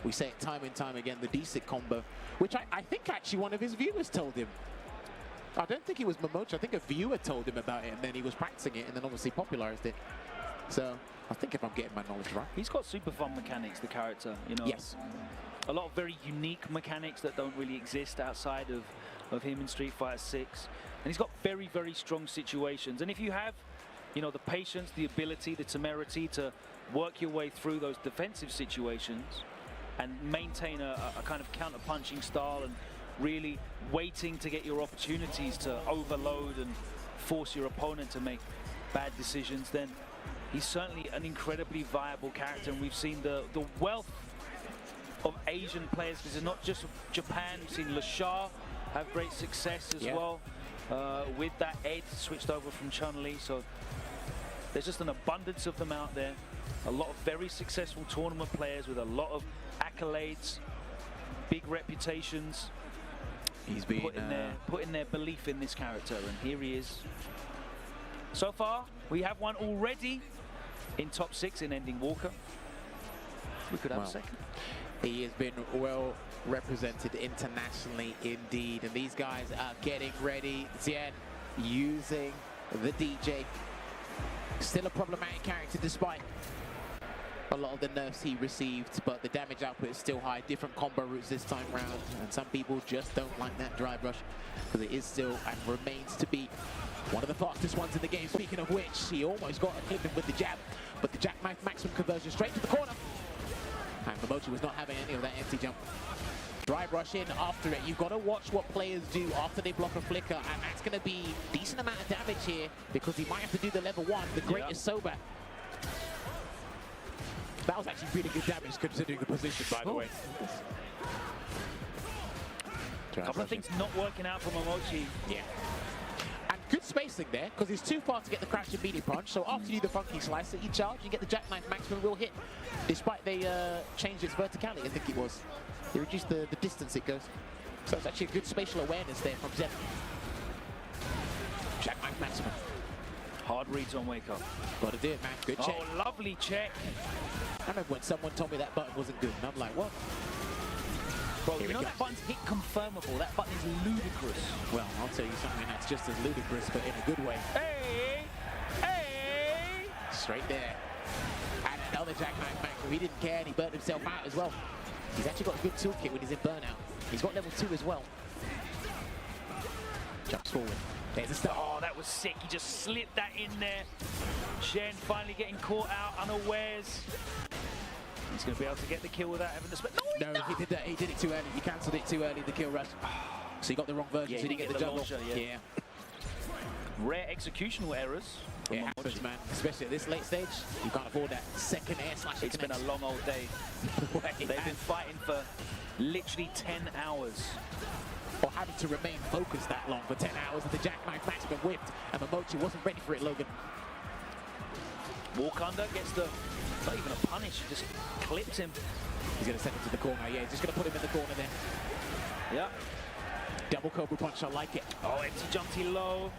we say it time and time again, the D-Sick combo, which I think actually one of his viewers told him. I don't think it was Momochi. I think a viewer told him about it, and then he was practicing it, and then obviously popularized it. So I think if I'm getting my knowledge right. He's got super fun mechanics, the character, you know. Yes. A lot of very unique mechanics that don't really exist outside of him in Street Fighter 6. And he's got very, very strong situations. And if you have, you know, the patience, the ability, the temerity to work your way through those defensive situations and maintain a kind of counter-punching style and really waiting to get your opportunities to overload and force your opponent to make bad decisions, then he's certainly an incredibly viable character. And we've seen the wealth of Asian players, because it's not just Japan. We've seen LaShaw have great success as well with that Ed switched over from Chun-Li. So there's just an abundance of them out there. A lot of very successful tournament players with a lot of accolades, big reputations. He's been putting their belief in this character, and here he is. So far, we have one already in top 6 in Ending Walker. We could have a second. He has been well represented internationally indeed, and these guys are getting ready. Zhen using the DJ. Still a problematic character despite a lot of the nerfs he received, but the damage output is still high. Different combo routes this time round, and some people just don't like that drive rush, because it is still and remains to be one of the fastest ones in the game. Speaking of which, he almost got a clipping with the jab, but the jackknife maximum conversion straight to the corner. And Momochi was not having any of that empty jump. Drive rush in after it. You've got to watch what players do after they block a flicker, and that's going to be a decent amount of damage here, because he might have to do the level 1, the greatest Soba. That was actually really good damage considering the position, by the way. A couple of things not working out for Momochi. Yeah. And good spacing there, because he's too far to get the crouch and meaty punch. So after you do the funky slicer, you charge, you get the jackknife maximum will hit. Despite they changed its verticality, I think it was. They reduced the distance it goes. So it's actually a good spatial awareness there from Zhen. Jackknife maximum. Hard reads on wake up. Gotta do it, man. Good check. Oh, lovely check. I remember when someone told me that button wasn't good, and I'm like, what? Bro, you know that button's hit confirmable. That button is ludicrous. Well, I'll tell you something that's just as ludicrous, but in a good way. Hey! Hey! Straight there. And another jackknife maximum. He didn't care, and he burnt himself out as well. He's actually got a good toolkit when he's in burnout. He's got level 2 as well. Jumps forward. There's a start. Oh, that was sick. He just slipped that in there. Zhen finally getting caught out unawares. He's going to be able to get the kill without having to split. No, he did that. He did it too early. He cancelled it too early, the kill rush. So he got the wrong version, Yeah, so he didn't get the jump. launcher, yeah. Rare executional errors. It happens, man. Especially at this late stage. You can't afford that second air slash. It's been a long old day. They've been fighting for literally 10 hours. Or having to remain focused that long for 10 hours, and the jackknife maximum whipped, and Momochi wasn't ready for it, Logan. Walk under, gets the, not even a punish, just clips him. He's going to send him to the corner, yeah, he's just going to put him in the corner then. Yeah. Double Cobra Punch, I like it. Oh, empty jumped low.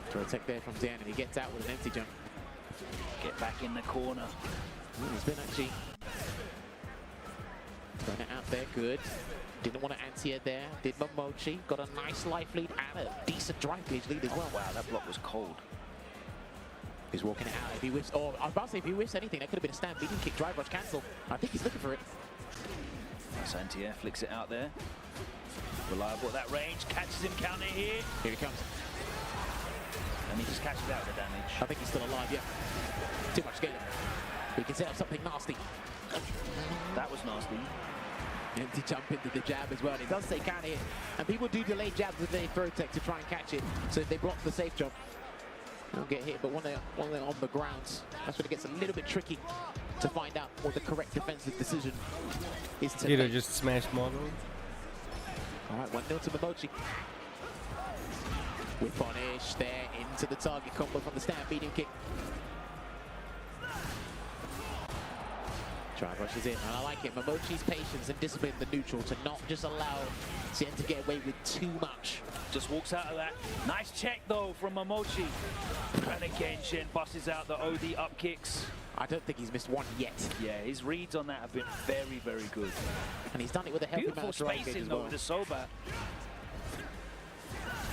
Throw a tech there from Dan, and he gets out with an empty jump. Get back in the corner. He's been actually throwing it out there, good. Didn't want to anti-air there, did Momochi. Got a nice life lead and a decent drive page lead as well. Wow, that block was cold. He's walking it out. If he whiffs, or I was about to say if he whiffs anything, that could have been a stand beating kick, drive rush cancel. I think he's looking for it. Santier flicks it out there. Reliable at that range, catches him counter here. Here he comes. And he just catches out the damage. I think he's still alive, yeah. Too much scaling. He can set up something nasty. That was nasty. Empty jump into the jab as well. And it does say counter hit. And people do delay jabs with their throw tech to try and catch it. So if they block the safe jump, they'll get hit. But when they're on the ground, that's when it gets a little bit tricky to find out what the correct defensive decision is to make. Just smash Margo. All right, 1-0 to Momochi. With punish there into the target combo from the stand beating kick. Drive rushes in, and I like it. Momochi's patience and discipline in the neutral to not just allow Zen to get away with too much. Just walks out of that. Nice check though from Momochi. And again, Shen busts out the OD up kicks. I don't think he's missed one yet. Yeah, his reads on that have been very, very good. And he's done it with a healthy amount of drive spacing as well. though with the Soba.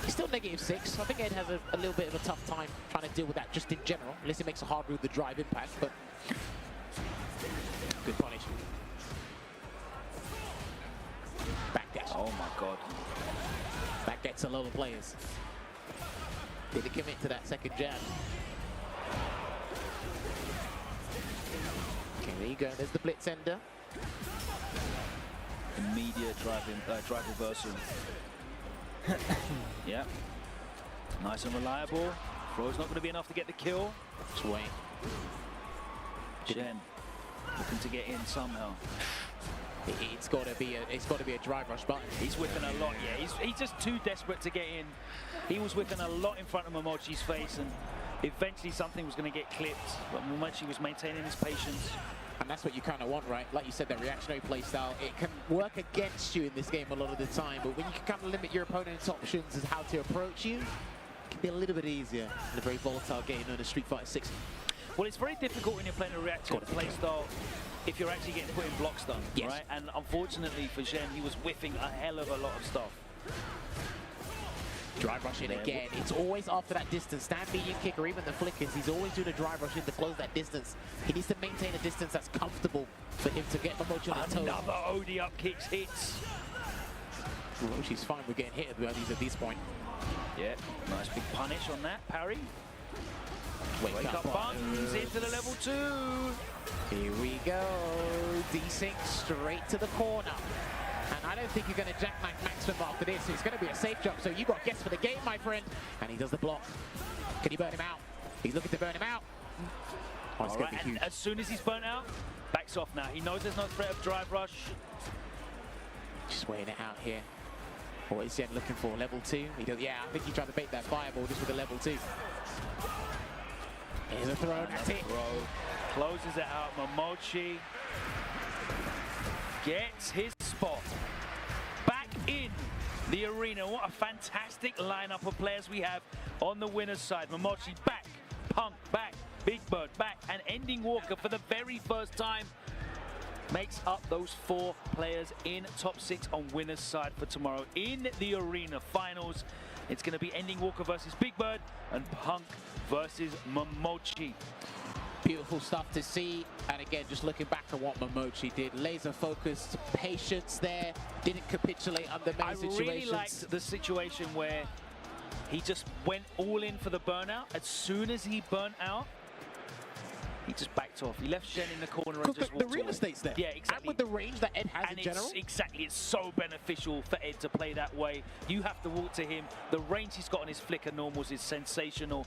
He's still -6. I think Ed has a little bit of a tough time trying to deal with that just in general, unless he makes a hard move with the drive impact, but good punish. Back dash. Oh my god. That gets a lot of players. Did he commit to that second jab? Okay, there you go. There's the blitz ender. Immediate drive reversal. Yeah. Nice and reliable. Throw's not going to be enough to get the kill. Just wait. Shen looking to get in somehow. It's got to be a drive rush button. He's whipping a lot. Yeah, he's just too desperate to get in. He was whipping a lot in front of Momochi's face, and eventually something was going to get clipped. But Momochi was maintaining his patience. And that's what you kind of want, right? Like you said, that reactionary play style, it can work against you in this game a lot of the time, but when you can kind of limit your opponent's options as how to approach you, it can be a little bit easier in a very volatile game known as Street Fighter 6. Well, it's very difficult when you're playing a reactionary play style if you're actually getting put in block stun, right? And unfortunately for Shen, he was whiffing a hell of a lot of stuff. Drive rush in again. It's always after that distance. Stand beating kick or even the flickers. He's always doing a drive rush in to close that distance. He needs to maintain a distance that's comfortable for him to get Momochi on his toes. Another OD up kicks hits. Momoshi's fine with getting hit at this point. Yeah, nice big punish on that. Parry. Wake up buns into the level 2. Here we go. Desync straight to the corner. And I don't think you're going to jack maximum after this. It's going to be a safe jump, so you got guess for the game, my friend. And he does the block. Can he burn him out? He's looking to burn him out. Oh, it's going to be huge. As soon as he's burnt out, backs off now. He knows there's no threat of drive rush. Just weighing it out here. What is Zen looking for? Level 2? He does, yeah, I think he tried to bait that fireball just with a level 2. Here's a throw, that's it. Closes it out. Momochi gets his spot back in the arena. What a fantastic lineup of players we have on the winner's side. Momochi back, Punk back, Big Bird back, and Ending Walker for the very first time makes up those 4 players in top 6 on winner's side for tomorrow. In the arena finals, it's going to be Ending Walker versus Big Bird and Punk versus Momochi. Beautiful stuff to see, and again, just looking back at what Momochi did, laser focused, patience there, didn't capitulate under many situations. I really liked the situation where he just went all in for the burnout. As soon as he burnt out, he just backed off. He left Shen in the corner and just walked the real estate's there. Yeah, exactly. And with the range that Ed has and in general. Exactly, it's so beneficial for Ed to play that way. You have to walk to him. The range he's got on his flicker normals is sensational.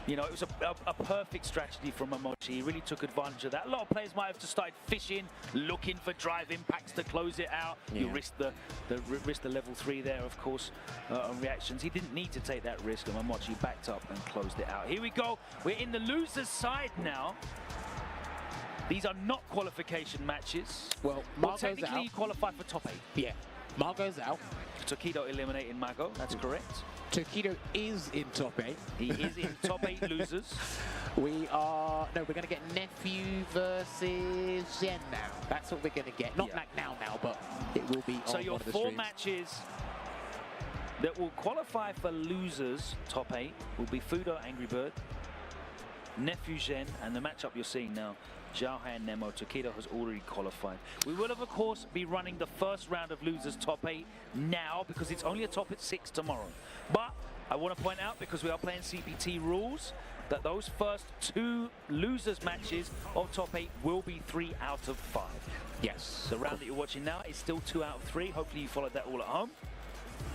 You know, it was a perfect strategy from Momochi. He really took advantage of that. A lot of players might have just started fishing, looking for drive impacts to close it out. Yeah. You risk the level 3 there, of course, on reactions. He didn't need to take that risk, and Momochi backed up and closed it out. Here we go. We're in the loser's side now. These are not qualification matches. Well, technically you qualify for top 8. Yeah, Margo's out. Tokido eliminating Mago, that's correct. Tokido is in top 8. He is in top 8 losers. We're going to get Nephew versus Zen now. That's what we're going to get. Not like now, but it will be on So your one of the 4 streams. matches that will qualify for losers top 8 will be Fudo Angry Bird, Nephew Zhen, and the matchup you're seeing now, Xiaohai and Nemo, Takedo has already qualified. We will, of course, be running the first round of losers top 8 now because it's only a top at 6 tomorrow. But I want to point out, because we are playing CPT rules, that those first 2 losers matches of top 8 will be 3 out of 5. Yes. The round that you're watching now is still 2 out of 3. Hopefully you followed that all at home.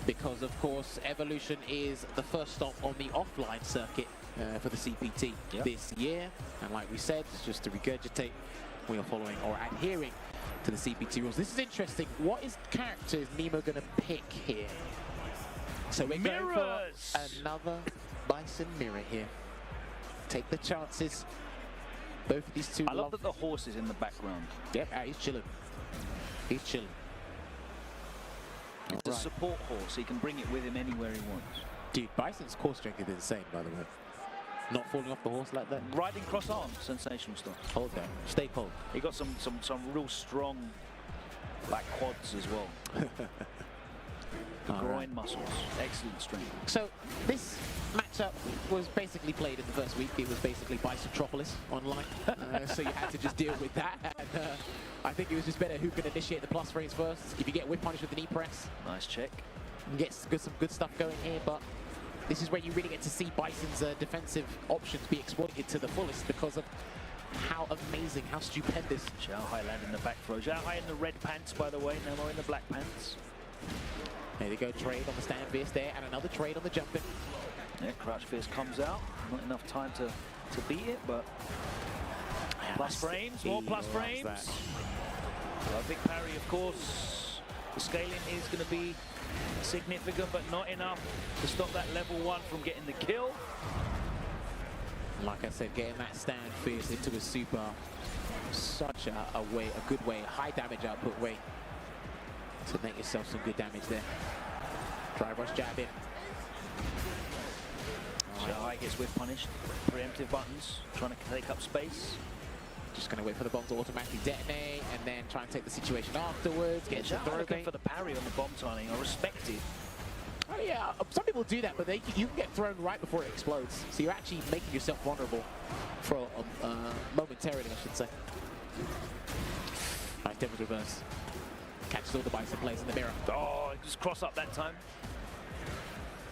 Because, of course, Evolution is the first stop on the offline circuit for the CPT this year. And like we said, just to regurgitate, we are following or adhering to the CPT rules. This is interesting. What is character is Nemo going to pick here? So we're going for another Bison mirror here. Take the chances. Both of these two. I love that the horse is in the background. Yep, he's chilling. He's chilling. It's a support horse. He can bring it with him anywhere he wants. Dude, Bison's core strength is insane, by the way. Not falling off the horse like that. Riding cross arm, sensational stuff. Hold there. Stay cold. He got some real strong, like quads as well. The groin muscles, excellent strength. So this matchup was basically played in the first week. It was basically Bicentropolis online, so you had to just deal with that. And I think it was just better who can initiate the plus frames first. If you get whip punish with the knee press, nice check. You get some good stuff going here, but this is where you really get to see Bison's defensive options be exploited to the fullest because of how amazing, how stupendous. Xiaohai landing the back throw. Xiaohai in the red pants, by the way, Nemo in the black pants. There they go, trade on the stand fierce there, and another trade on the jumping. Yeah, crouch fierce comes out. Not enough time to beat it, but plus frames, more plus frames. Perfect parry, of course. The scaling is going to be significant, but not enough to stop that level 1 from getting the kill. Like I said, getting that stand fierce into a super, such a good way, high damage output way to make yourself some good damage there. Drive rush jab in. Xiaohai gets whip punished. Preemptive buttons, trying to take up space. Just going to wait for the bomb to automatically detonate and then try and take the situation afterwards. Get the throw looking for the parry on the bomb timing. I respect it. Oh yeah, some people do that, but you can get thrown right before it explodes. So you're actually making yourself vulnerable for momentarily, I should say. Nice Devil's Reverse. Catches all the Bison plays in the mirror. Oh, just cross up that time.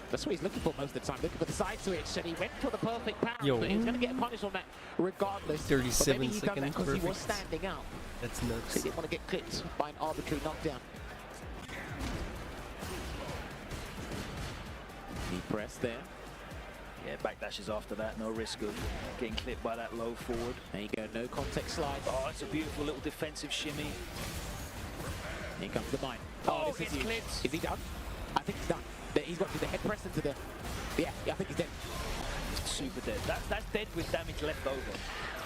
That's what he's looking for most of the time, looking for the side switch, and he went for the perfect parry, Yo. but he's going to get punished on that regardless. 37 but maybe he done that seconds because he was perfect. standing out. That's So nuts. he didn't want to get clipped by an arbitrary knockdown. Knee press there. Yeah, backdashes after that, no risk of getting clipped by that low forward. There you go, no context slide. Oh, it's a beautiful little defensive shimmy. Here comes the mine. Oh, this is gets huge. clipped. Is he done? I think he's done. He's got the head press into the... Yeah, I think he's dead. Super dead. That's dead with damage left over.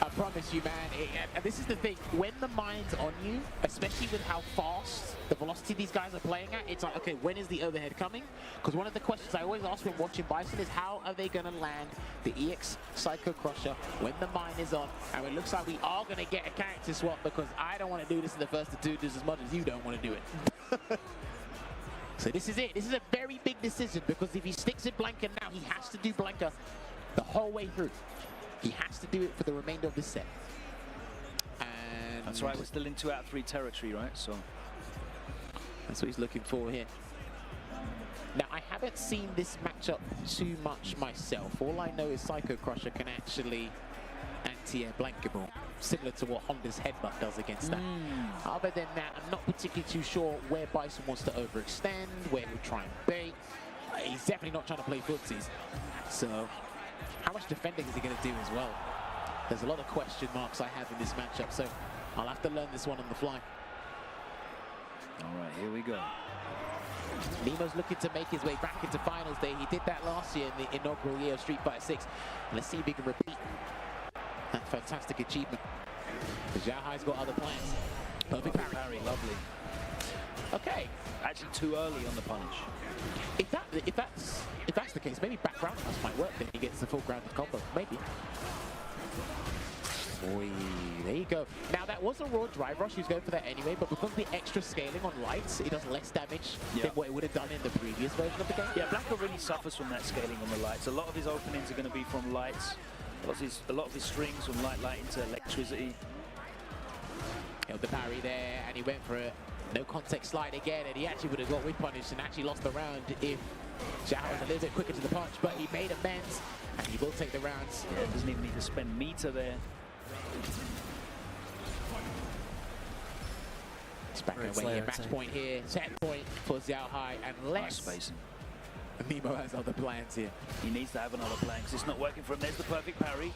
I promise you, man. And this is the thing. When the mine's on you, especially with how fast the velocity these guys are playing at, it's like, okay, when is the overhead coming? Because one of the questions I always ask when watching Bison is how are they going to land the EX Psycho Crusher when the mine is on? And it looks like we are going to get a character swap because I don't want to do this in the first of 2 just as much as you don't want to do it. So this is it. This is a very big decision because if he sticks in Blanca now, he has to do Blanca the whole way through. He has to do it for the remainder of this set. And that's right, we're still in 2 out of 3 territory, right? So that's what he's looking for here. Now, I haven't seen this matchup too much myself. All I know is Psycho Crusher can actually anti-air Blanca ball, similar to what Honda's Headbutt does against that. Other than that, I'm not particularly too sure where Bison wants to overextend, where he'll try and bait. He's definitely not trying to play footsies. So how much defending is he going to do as well? There's a lot of question marks I have in this matchup, so I'll have to learn this one on the fly. all right, here we go. Nemo's looking to make his way back into finals day. He did that last year in the inaugural year of Street Fighter 6. Let's see if he can repeat that fantastic achievement. Xiaohai's got other plans. Perfect parry. Lovely. Okay. Actually too early on the punish. If that's the case, maybe back roundhouse might work. Then he gets the full grounded combo. Maybe. Boy, there you go. Now that was a raw drive rush. He was going for that anyway, but because of the extra scaling on lights, it does less damage than what it would have done in the previous version of the game. Yeah, Blanca really suffers from that scaling on the lights. A lot of his openings are going to be from lights. A lot of his strings from light into electricity. Held the parry there, and he went for a no contact slide again, and he actually would have got whip punished and actually lost the round if Xiao was a little bit quicker to the punch, but he made amends, and he will take the rounds. Yeah, doesn't even need to spend meter there. It's back away here, match point here, set point for Xiao Hai, and less spacing. Nemo has other plans here. He needs to have another plan because it's not working for him. There's the perfect parry.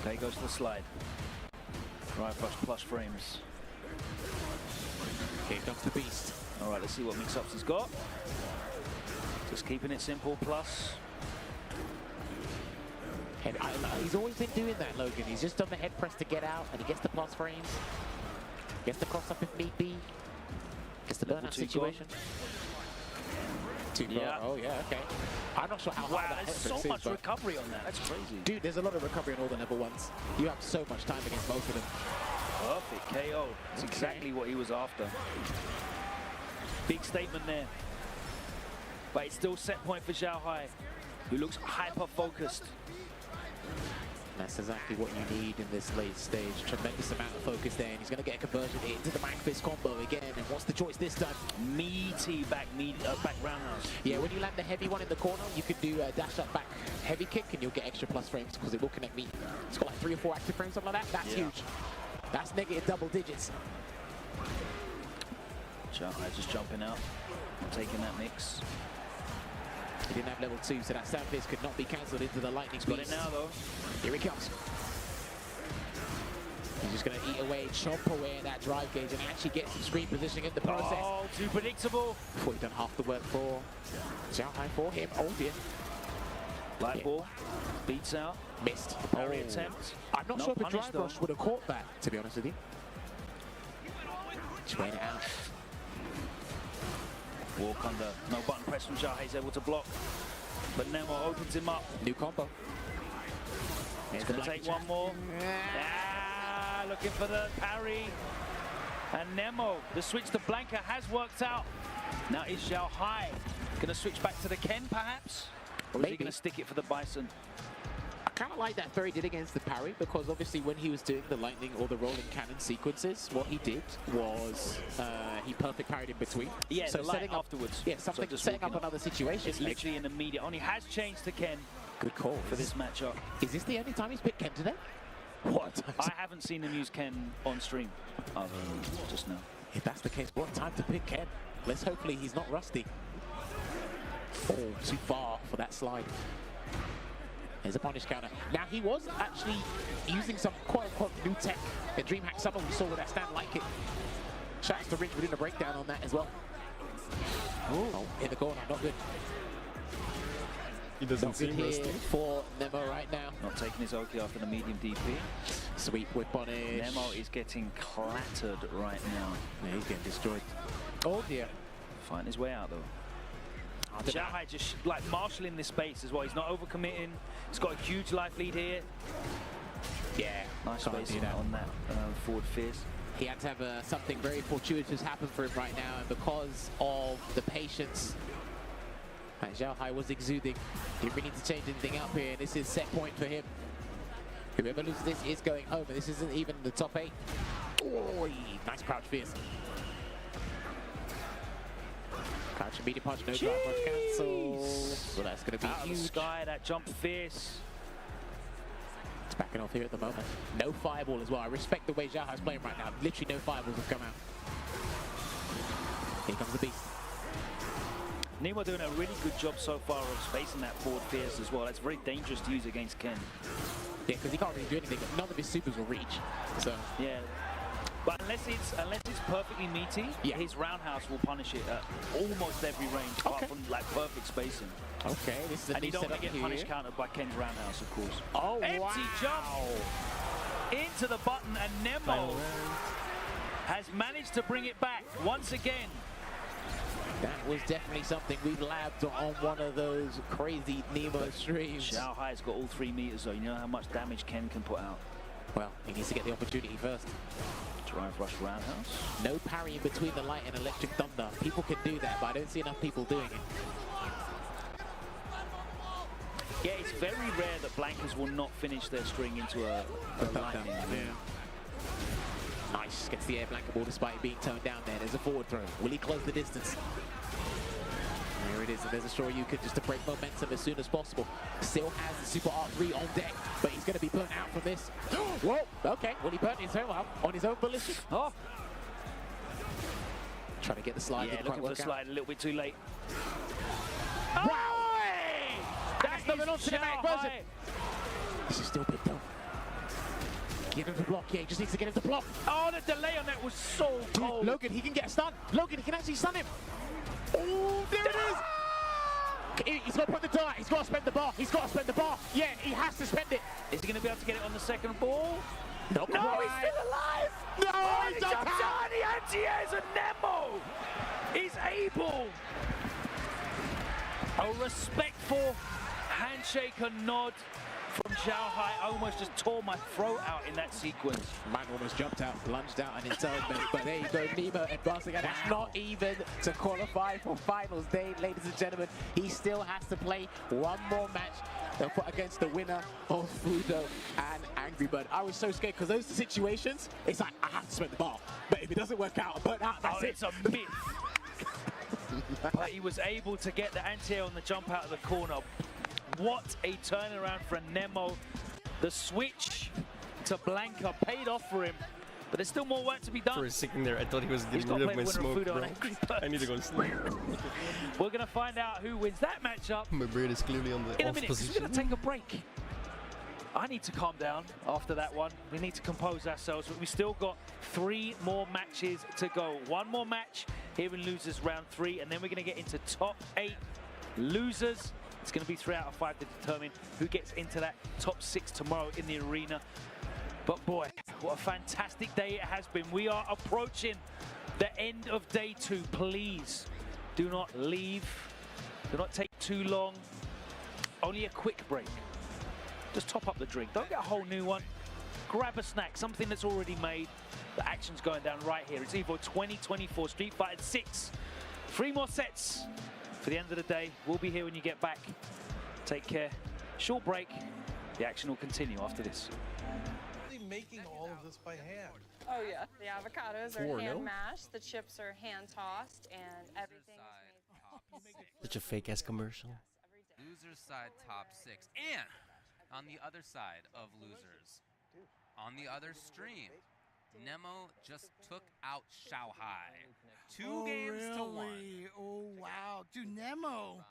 Okay, goes to the slide. Right, plus frames. Here comes the beast. All right, let's see what mix-ups he's got. Just keeping it simple, plus. He's always been doing that, Logan. He's just done the head press to get out, and he gets the plus frames. Gets the cross up if need be. Gets the burnout situation. Yeah. Oh, yeah, okay. I'm not sure how high that there's head press so is, much but recovery on that. That's crazy. dude, there's a lot of recovery on all the level ones. You have so much time against both of them. Perfect KO. That's exactly what he was after. Big statement there. But it's still set point for Xiao Hai, who looks hyper-focused. That's exactly what you need in this late stage. Tremendous amount of focus there, and he's going to get a conversion into the back fist combo again. And what's the choice this time? Meaty back roundhouse. Yeah, when you land the heavy one in the corner, you can do a dash up back heavy kick, and you'll get extra plus frames because it will connect meat. It's got like 3 or 4 active frames, something like that. That's huge. That's negative double digits. Xiao Hai just jumping out, taking that mix. He didn't have level 2, so that stand fist could not be cancelled into the lightning beast. Got it now, though. Here he comes. He's just going to eat away, chomp away at that drive gauge, and actually get some screen positioning in the process. Oh, too predictable. Before he's done half the work for Xiao Hai for him. Oh dear. Light ball, beats out. Missed. Parry attempt. I'm not sure if a drive rush would have caught that, to be honest with you. Just waiting it out. Walk under, no button press from Xiao Hai, he's able to block. But Nemo opens him up. New combo. He's going to take one more. Ah, looking for the parry. And Nemo, the switch to Blanca has worked out. Now is Xiao Hai going to switch back to the Ken, perhaps? Or is he going to stick it for the Bison? I kind of like that throw he did against the parry, because obviously when he was doing the lightning or the rolling cannon sequences, what he did was he perfect parried in between. Yeah, so the light setting up afterwards. Yeah, something so setting up another situation. It's literally an immediate. Only has changed to Ken. Good call for this matchup. Is this the only time he's picked Ken today? What? I haven't seen him use Ken on stream, other than just now. If that's the case, what time to pick Ken? Let's hopefully he's not rusty. Oh, too far for that slide. There's a punish counter. Now, he was actually using some quote-unquote new tech in DreamHack Summer. We saw with that stand like it. Shouts to Ringe within a breakdown on that as well. Oh, in the corner, not good. He doesn't not good seem here rusty. for Nemo right now. Not taking his Oki after the medium DP. Sweep with punish. Nemo is getting clattered right now. Yeah, he's getting destroyed. Oh dear. Fighting his way out though. Xiao Hai just like marshalling this space as well. He's not overcommitting. He's got a huge life lead here. Yeah. Nice spacing on that forward fierce. He had to have something very fortuitous happen for him right now, and because of the patience that Xiao Hai was exuding, he didn't really need to change anything up here. This is set point for him. Whoever loses this is going home, and this isn't even the top 8. Oh, nice crouch fierce. Crouch and medium punch, no drive rush cancel. So that's going to be out huge. Of the sky, that jump fierce. It's backing off here at the moment. No fireball as well. I respect the way Xiao Hai's playing right now. Literally no fireballs have come out. Here comes the beast. Nemo doing a really good job so far of spacing that forward fierce as well. That's very dangerous to use against Ken. Yeah, because he can't really do anything. None of his supers will reach. So yeah. But unless it's perfectly meaty, his roundhouse will punish it at almost every range, apart from like perfect spacing. Okay, this is a and new you don't want setup to get here. punish countered by Ken's roundhouse, of course. Oh, empty jump into the button, and Nemo has managed to bring it back once again. That was definitely something we labbed on one of those crazy Nemo streams. Xiao Hai's got all 3 meters though. You know how much damage Ken can put out. Well, he needs to get the opportunity first. Drive rush roundhouse. No parry in between the light and electric thunder. People can do that, but I don't see enough people doing it. Yeah, it's very rare that Blankers will not finish their string into a lightning. Nice, gets the air blanket ball despite being toned down there. There's a forward throw. Will he close the distance? There it is, and there's a Shoryuken just to break momentum as soon as possible. Still has the Super R3 on deck, but he's going to be burnt out from this. Whoa, okay, well he burnt himself out on his own volition. Oh. Trying to get the slide. Yeah, looking for the slide a little bit too late. Wow! That's nothing on cinematic version. This is still big though. Get him to block, yeah, he just needs to get him to block. Oh, the delay on that was so cold. Logan, he can get a stun. Logan, he can actually stun him. Oh, there it is! He's got to put the dart, he's got to spend the bar, he's got to spend the bar. Yeah, he has to spend it. Is he going to be able to get it on the second ball? No, he's still alive! No, oh, he jumps out! The anti-airs and Nemo is able. A respectful handshake and nod from Xiaohai. I almost just tore my throat out in that sequence. Man almost jumped out, lunged out on his own, but there you go, Nemo advancing, and it's not even to qualify for finals day, ladies and gentlemen. He still has to play one more match against the winner of Fudo and Angry Bird. I was so scared because those situations, it's like, I have to spend the ball, but if it doesn't work out, but that's it. It's a myth. But he was able to get the anti-air on the jump out of the corner. What a turnaround for Nemo. The switch to Blanca paid off for him, but there's still more work to be done. For a second there, I thought he was getting rid of my smoke, bro. I need to go to sleep. We're going to find out who wins that matchup. My brain is clearly on the in a minute. We're going to take a break. I need to calm down after that one. We need to compose ourselves, but we still got 3 more matches to go. One more match here in Losers Round 3, and then we're going to get into top 8 losers. It's going to be 3 out of 5 to determine who gets into that top 6 tomorrow in the arena. But boy, what a fantastic day it has been. We are approaching the end of day 2. Please do not leave. Do not take too long. Only a quick break. Just top up the drink. Don't get a whole new one. Grab a snack, something that's already made. The action's going down right here. It's Evo 2024 Street Fighter 6. 3 more sets for the end of the day. We'll be here when you get back. Take care. Short break. The action will continue after this. Making all of this by hand. Oh yeah, the avocados are hand mashed, the chips are hand tossed, and everything is made. Such a fake-ass commercial. Losers side top 6. And on the other side of losers, on the other stream, Nemo just took out Xiaohai. 2 games to 1. Oh, wow. Dude, Nemo.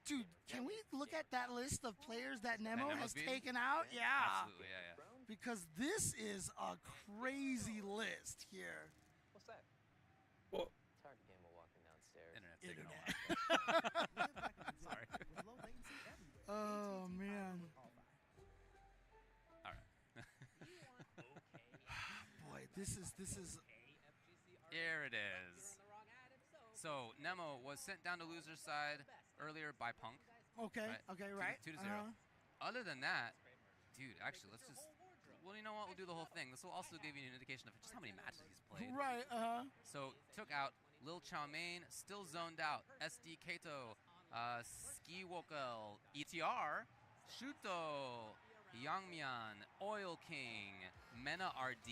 Dude, can we look at that list of players that Nemo has taken out? Yeah. Absolutely, yeah. Because this is a crazy list here. What's that? Well, it's hard to gamble walking downstairs. Internet. Sorry. Oh, man. All right. Boy, this is... Here it is. So, Nemo was sent down to loser's side earlier by Punk. Okay, right. 2-0. Other than that, dude, actually, let's just... Well, you know what? We'll do the whole thing. This will also give you an indication of just how many matches he's played. Right, So, took out Lil Chow Mein, still zoned out. SD Kato, Ski Wokel, ETR, Shuto, Yangmian, Oil King, Mena RD,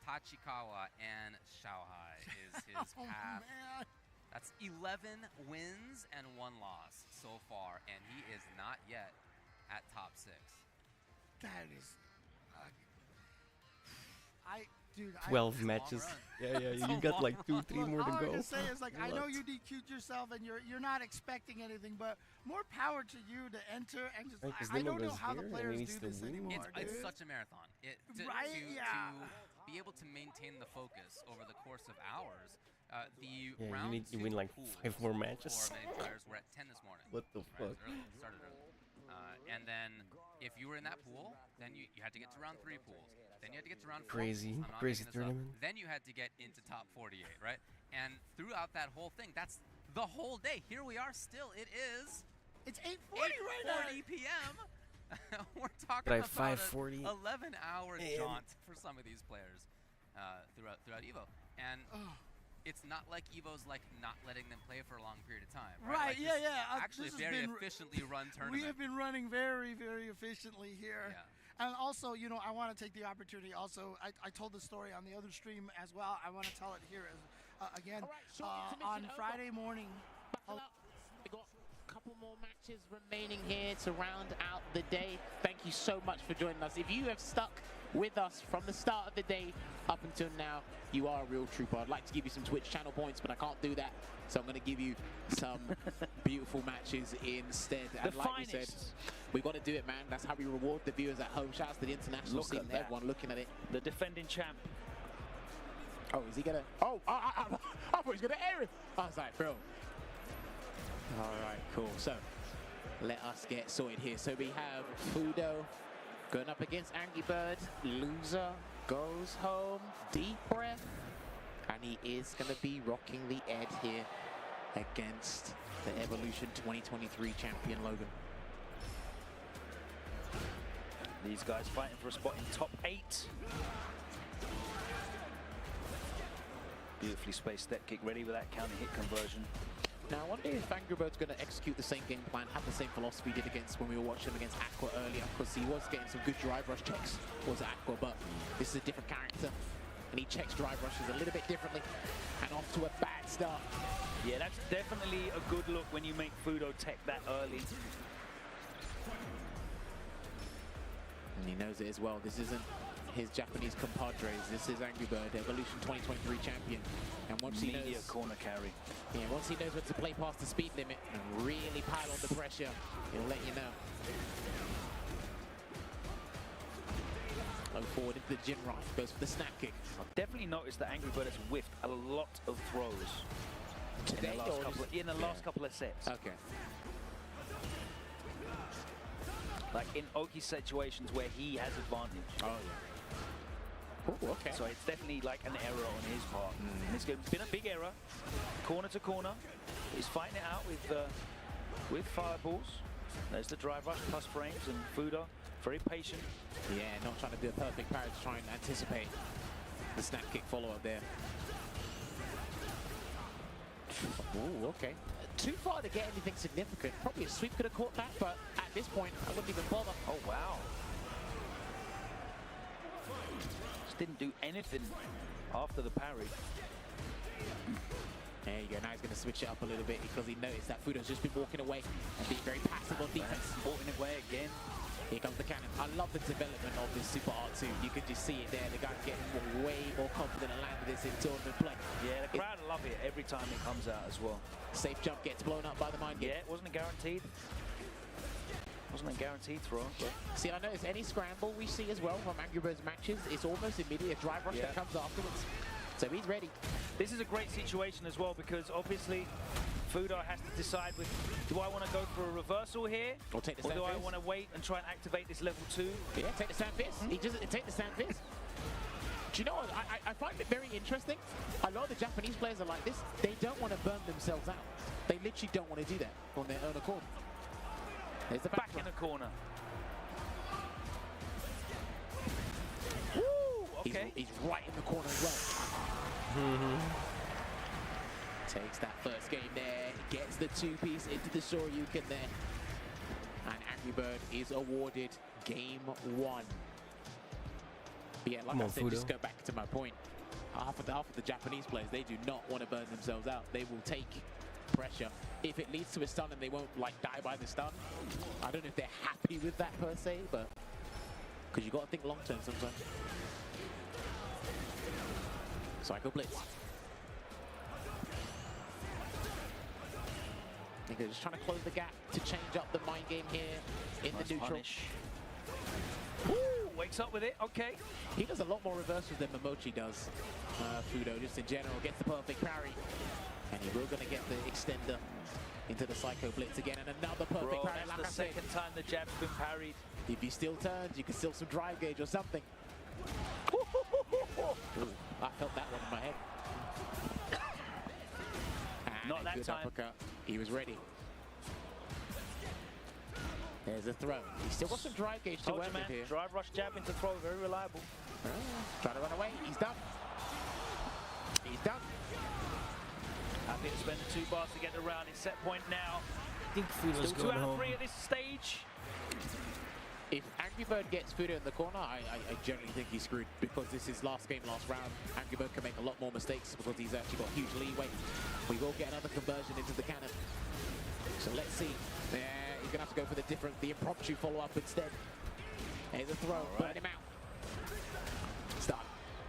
Tachikawa, and Xiaohai is his path. Man. That's 11 wins and 1 loss so far, and he is not yet at top 6. That is... 12 matches. Yeah, you got like 2-3 more to all go. I can say is, like, I know you DQ'd yourself and you're not expecting anything, but more power to you to enter and just... Right, I don't know how the players do this anymore, It's such a marathon. To be able to maintain the focus over the course of hours, the round you need to win like 5 more matches. Many players were at 10 this morning. What the fuck? Started early. And then if you were in that pool, then you had to get to round 3 pools. Then you had to get to round 4 Crazy tournament. Then you had to get into top 48, right? And throughout that whole thing, that's the whole day. Here we are still. It's 8:40 right now. 8:40 p.m. We're talking Right, about 5:40 an 11-hour jaunt for some of these players throughout Evo. And it's not like Evo's like not letting them play for a long period of time. Right, Like, yeah, this is yeah. Actually, This a has very been efficiently run tournament. We have been running very, very efficiently here. Yeah. And also, you know, I want to take the opportunity also, I told the story on the other stream as well. I want to tell it here as, again, on Friday morning. We've got a couple more matches remaining here to round out the day. Thank you so much for joining us. If you have stuck with us from the start of the day up until now, you are a real trooper. I'd like to give you some Twitch channel points, but I can't do that. So I'm going to give you some beautiful matches instead. And like we said, we've got to do it, man. That's how we reward the viewers at home. Shouts to the international scene, everyone looking at it. The defending champ. Oh, is he going to... Oh, I thought he was going to air it. I was like, bro. All right, cool. So let us get sorted here. So we have Fudo going up against Angry Bird. Loser goes home. Deep breath. And he is going to be rocking the Ed here against the Evolution 2023 champion, Logan. These guys fighting for a spot in top 8. Beautifully spaced step kick, ready with that counter hit conversion. Now, I wonder if Angry Bird's going to execute the same game plan, have the same philosophy he did against when we were watching him against Aqua earlier, because he was getting some good drive rush checks towards Aqua, but this is a different character, and he checks drive rushes a little bit differently, and off to a bad start. Yeah, that's definitely a good look when you make Fudo tech that early. And he knows it as well. This isn't his Japanese compadres. This is Angry Bird, Evolution 2023 champion. And once he knows... corner carry. Yeah, once he knows when to play past the speed limit and really pile on the pressure, he'll let you know. Go forward into the Jin Rock, goes for the snap kick. I've definitely noticed that Angry Bird has whiffed a lot of throws today, in the last couple of sets. Okay. Like in Oki's situations where he has advantage. Oh, yeah. Ooh, okay. So it's definitely like an error on his part. And it's been a big error. Corner to corner. He's fighting it out with fireballs. There's the drive rush plus frames, and Fudo very patient. Yeah, not trying to do a perfect parry to try and anticipate the snap kick follow-up there. Ooh, okay. Too far to get anything significant. Probably a sweep could have caught that, but at this point, I wouldn't even bother. Oh, wow. Just didn't do anything after the parry. There you go. Now he's going to switch it up a little bit because he noticed that Fudo's just been walking away and being very passive on defense. Walking away again. Here comes the cannon. I love the development of this Super R2. You can just see it there. The guy's getting way more confident and landing this in tournament play. Yeah, the crowd love it every time it comes out as well. Safe jump gets blown up by the mind game. Yeah, it wasn't a guaranteed. Wasn't a guaranteed throw. But... See, I notice any scramble we see as well from Angry Birds matches, it's almost immediate drive rush that comes afterwards. So he's ready. This is a great situation as well because obviously Fudo has to decide with, do I want to go for a reversal here? Or take the Or stand do I fist? want to wait and try and activate this level 2? Yeah, take the stand fist. He doesn't take the stand fist. Do you know what? I find it very interesting. A lot of the Japanese players are like this. They don't want to burn themselves out. They literally don't want to do that on their own accord. There's the back in the corner. Woo! Okay. He's right in the corner as well. Takes that first game there, gets the 2-piece into the Shoryuken there. And Angry Bird is awarded game 1. But yeah, like I said, just go back to my point. Half of the Japanese players, they do not want to burn themselves out. They will take pressure. If it leads to a stun and they won't like die by the stun, I don't know if they're happy with that per se, but because you got to think long term sometimes. Psycho Blitz. I think they're just trying to close the gap to change up the mind game here in the neutral. Punish. Woo! Wakes up with it, okay. He does a lot more reversals than Momochi does. Fudo, just in general, gets the perfect parry. And he will going to get the extender into the Psycho Blitz again. And another perfect parry, that's like the I said. second time the jab's been parried. If he still turns, you can still some drive gauge or something. Ooh, I felt that one in my head. Not that time. Uppercut. He was ready. There's a throw. He's still got some drive gauge to work with here. Drive rush jab into throw, very reliable. Trying to run away. He's done. He's done. Happy to spend the 2 bars to get the round. It's set point now. I think Fudo's Still 2 going out of home. 3 at this stage. If Angry Bird gets Fudo in the corner, I generally think he's screwed because this is last game, last round. Angry Bird can make a lot more mistakes because he's actually got huge leeway. We will get another conversion into the cannon. So let's see. Yeah, he's going to have to go for the impromptu follow-up instead. Here's a throw, burn him out. Start.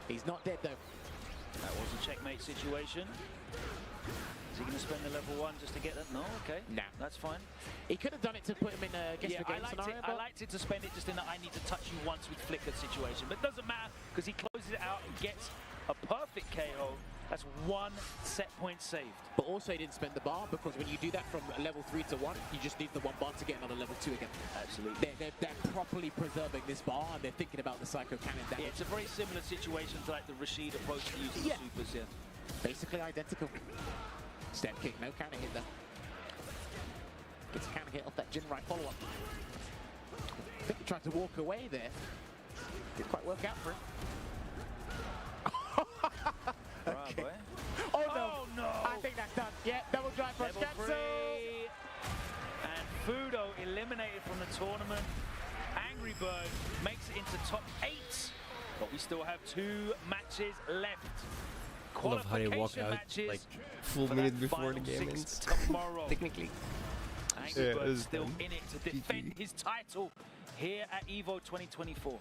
He's not dead though. That was a checkmate situation. Is he going to spend the level 1 just to get that? No, okay. Nah. That's fine. He could have done it to put him in a guess the game scenario. I liked it to spend it just in the I need to touch you once with flickered situation. But it doesn't matter because he closes it out and gets a perfect KO. That's 1 set point saved. But also he didn't spend the bar because when you do that from level 3 to 1, you just need the 1 bar to get another level 2 again. Absolutely. They're properly preserving this bar and they're thinking about the Psycho Cannon damage. Yeah, it's a very similar situation to like the Rashid approach to using the supers, yeah. Basically identical. Step kick, no counter hit though. Gets a counter hit off that Jin right follow-up. I think he tried to walk away there. Didn't quite work out for him. Okay. Boy. Oh no. Oh no! I think that's done. Yeah, double drive punch Level cancel. 3. And Fudo eliminated from the tournament. Angry Bird makes it into top 8. But we still have 2 matches left. I love how they walk out like full minute before the game ends. Tomorrow. Technically. Angry Bird still in it to defend his title here at EVO 2024.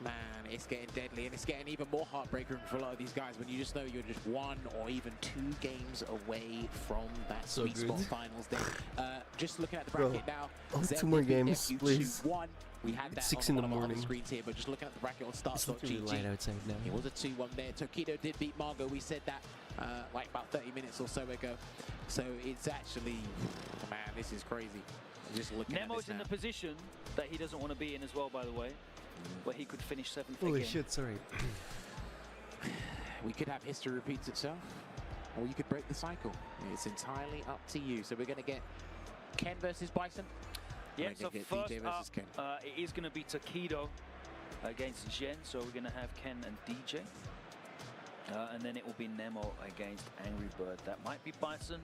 Man, it's getting deadly, and it's getting even more heartbreaking for a lot of these guys when you just know you're just 1 or even 2 games away from that So sweet spot good. finals day. Just looking at the Bro, bracket now. only Zen 2 more beat games, FU please. 2-1. We had that 6 on in the one of our other morning. screens here, but just looking at the bracket on It's looking really light start.gg. outside now. It was a 2-1 there. Tokido did beat Margot. We said that like about 30 minutes or so ago. So it's actually, man, this is crazy. Just looking at Nemo's this in now. the position that he doesn't want to be in as well, by the way, where he could finish 7th Holy again. shit, sorry. We could have history repeats itself, or you could break the cycle. It's entirely up to you. So we're going to get Ken versus Bison. Yeah, We're so gonna get first DJ versus up, Ken. it is going to be Tokido against Jen, so we're going to have Ken and DJ. And then it will be Nemo against Angry Bird. That might be Bison,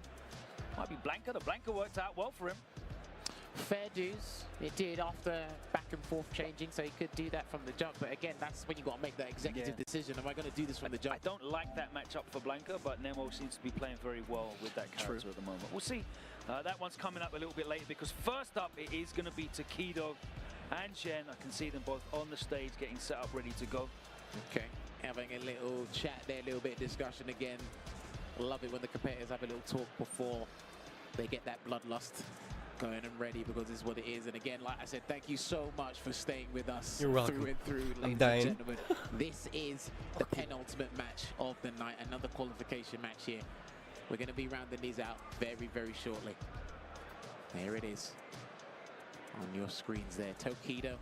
might be Blanca. The Blanca worked out well for him. Fair dues. It did after back and forth changing, so he could do that from the jump. But again, that's when you got to make that executive decision. Am I going to do this from the jump? I don't like that matchup for Blanca, but Nemo seems to be playing very well with that character at the moment. We'll see. That one's coming up a little bit later because first up it is going to be Tokido and Jen. I can see them both on the stage getting set up, ready to go. Okay, having a little chat there, a little bit of discussion again. Love it when the competitors have a little talk before they get that bloodlust going and ready, because this is what it is. And again, like I said, thank you so much for staying with us You're welcome. through and through, I'm ladies dying. and gentlemen. This is the penultimate match of the night, another qualification match here. We're going to be rounding these out very, very shortly. There it is on your screens there. Tokido.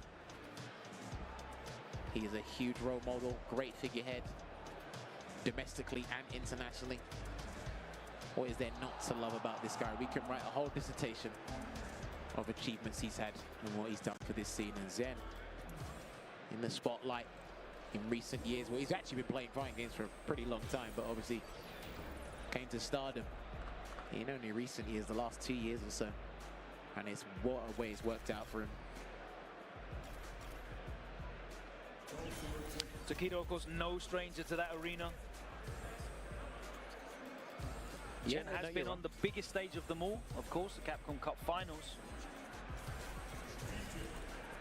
He is a huge role model, great figurehead, domestically and internationally. What is there not to love about this guy? We can write a whole dissertation of achievements he's had and what he's done for this scene. And Zen in the spotlight in recent years. Well, he's actually been playing fighting games for a pretty long time, but obviously came to stardom in only recent years, the last 2 years or so. And it's what a way it's worked out for him. Tokido, of course, no stranger to that arena. Yeah, Jen no, has you're been right. on the biggest stage of them all, of course, the Capcom Cup Finals.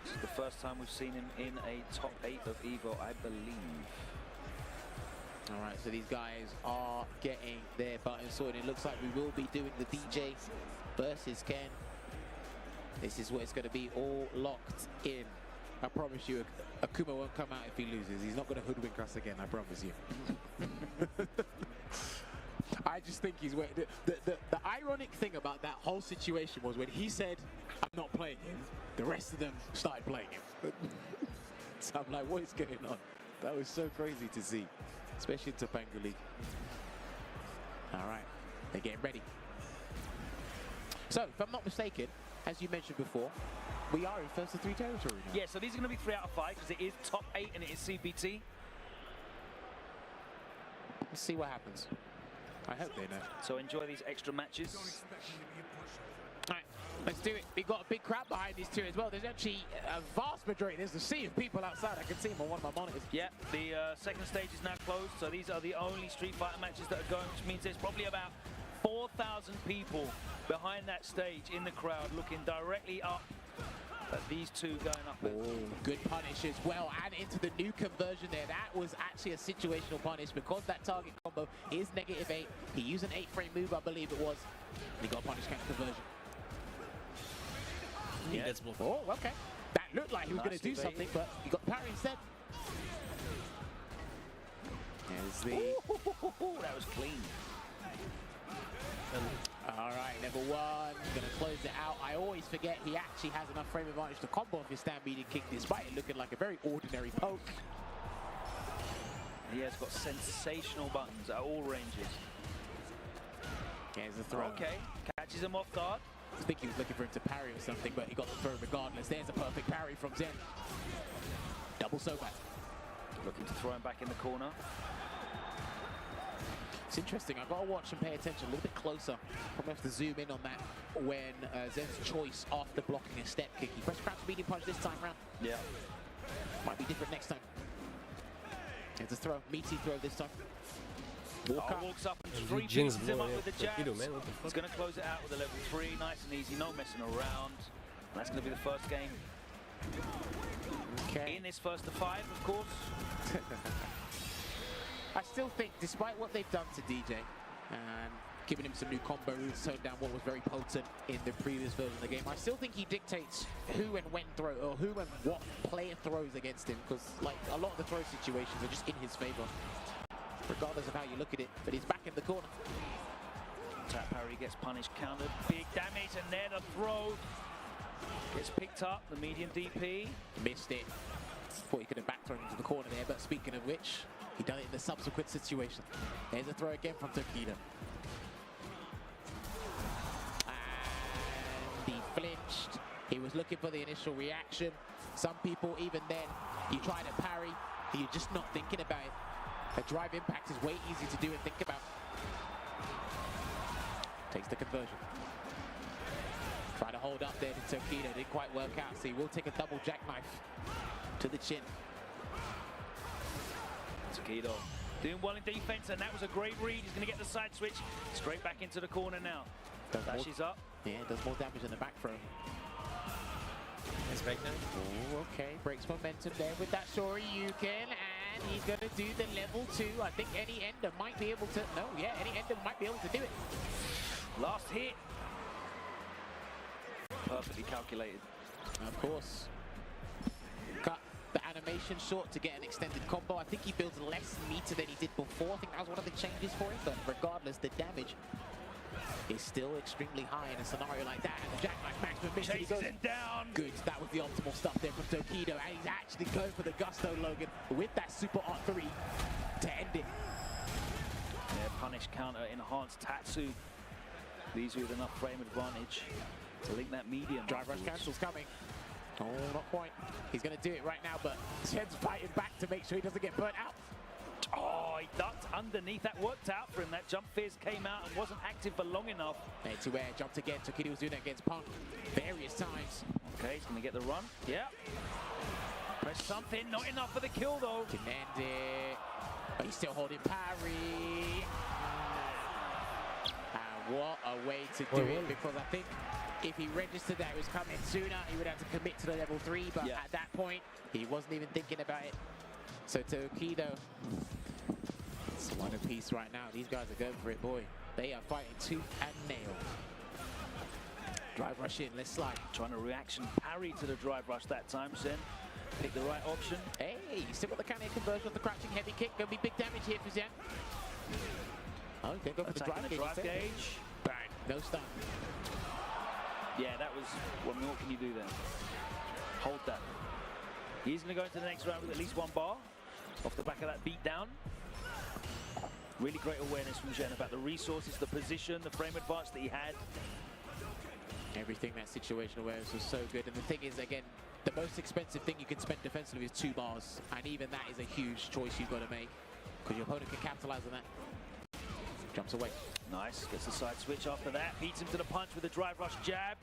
This is the first time we've seen him in a top 8 of EVO, I believe. All right, so these guys are getting their buttons sorted. It looks like we will be doing the DJ versus Ken. This is what it's going to be all locked in. I promise you, Akuma won't come out if he loses. He's not going to hoodwink us again, I promise you. I just think he's waiting. The ironic thing about that whole situation was when he said, I'm not playing him, the rest of them started playing him. So I'm like, what is going on? That was so crazy to see, especially in Topanga League. All right, they're getting ready. So, if I'm not mistaken, as you mentioned before, we are in first of 3 territory now. Yeah, so these are going to be 3 out of 5 because it is top 8 and it is CBT. Let's see what happens. I hope they know. So enjoy these extra matches. Alright, let's do it. We've got a big crowd behind these two as well. There's actually a vast majority. There's a sea of people outside. I can see them on one of my monitors. Yeah, the second stage is now closed, so these are the only Street Fighter matches that are going, which means there's probably about 4,000 people behind that stage in the crowd looking directly up at these two going up. Good punish as well, and into the new conversion there. That was actually a situational punish because that target combo is -8. He used an 8-frame move, I believe it was, and he got a punish counter conversion. He gets blocked. Oh, okay. That looked like he was going to do something, but he got the parry instead. There's the... that was clean. All right, level 1, gonna close it out. I always forget he actually has enough frame advantage to combo off his stampede kick, despite it looking like a very ordinary poke. He has got sensational buttons at all ranges. Here's the throw. Okay, catches him off guard. I think he was looking for him to parry or something, but he got the throw regardless. There's a perfect parry from Zen. Double so bad. Looking to throw him back in the corner. It's interesting. I've got to watch and pay attention a little bit closer. Probably have to zoom in on that when Zen's choice after blocking a step kick. He pressed crouch medium punch this time round. Yeah. Might be different next time. Here's a throw. Meaty throw this time. Walks up and three pieces him up with the jabs. He's going to close it out with a level 3. Nice and easy. No messing around. And that's going to be the first game. Okay. In this first to 5, of course. I still think, despite what they've done to DJ and giving him some new combo routes, toned down what was very potent in the previous version of the game, I still think he dictates who and when throw, or who and what player throws against him, because like a lot of the throw situations are just in his favor, regardless of how you look at it. But he's back in the corner. Tap parry gets punished, countered, big damage, and there the throw gets picked up. The medium DP missed it. Thought he could have back thrown into the corner there, but speaking of which, he done it in the subsequent situation. There's a throw again from Tokido. And he flinched. He was looking for the initial reaction. Some people, even then, you try to parry, you're just not thinking about it. A drive impact is way easy to do and think about. Takes the conversion. Try to hold up there to Tokido, didn't quite work out, so he will take a double jackknife to the chin. Tokido doing well in defense, and that was a great read. He's going to get the side switch straight back into the corner now. Dashes up. Yeah, does more damage than the back throw. Nice back down. Oh, okay. Breaks momentum there with that Shoryuken, and he's going to do the level 2. I think any ender might be able to... No, yeah, any ender might be able to do it. Last hit. Perfectly calculated. Of course. Cut the animation short to get an extended combo. I think he builds less meter than he did before. I think that was one of the changes for him, but regardless, the damage is still extremely high in a scenario like that. And the jackknife maximum mission. Chases him down. Good. That was the optimal stuff there from Tokido, and he's actually going for the gusto, Logan, with that super R3 to end it. Yeah, punish counter, enhanced Tatsu. Leaves you with enough frame advantage to link that medium. Drive rush cancel's coming. Oh, not quite. He's going to do it right now, but Zen's fighting back to make sure he doesn't get burnt out. Oh, he ducked underneath. That worked out for him. That jump fizz came out and wasn't active for long enough. Air to air, jumped again. Tokido was doing that against Punk various times. Okay, he's going to get the run. Yeah. Press something. Not enough for the kill, though. Can end it. But he's still holding parry. And what a way to do it, because I think if he registered that it was coming sooner, he would have to commit to the level 3, but at that point, he wasn't even thinking about it. So Tokido, it's one apiece right now. These guys are going for it, boy. They are fighting tooth and nail. Drive rush in, let's slide. Trying to reaction parry to the drive rush that time, Zen. Pick the right option. Hey, still got the counter conversion with the crouching heavy kick. Gonna be big damage here for Zen. Oh, they go for the drive gauge. Bang, no stun. Yeah, that was, what can you do there? Hold that. He's going to go into the next round with at least 1 bar off the back of that beat down. Really great awareness from Zen about the resources, the position, the frame advance that he had. Everything, that situational awareness was so good. And the thing is, again, the most expensive thing you can spend defensively is 2 bars. And even that is a huge choice you've got to make, because your opponent can capitalize on that. Jumps away. Nice, gets the side switch after that, beats him to the punch with a drive rush jab.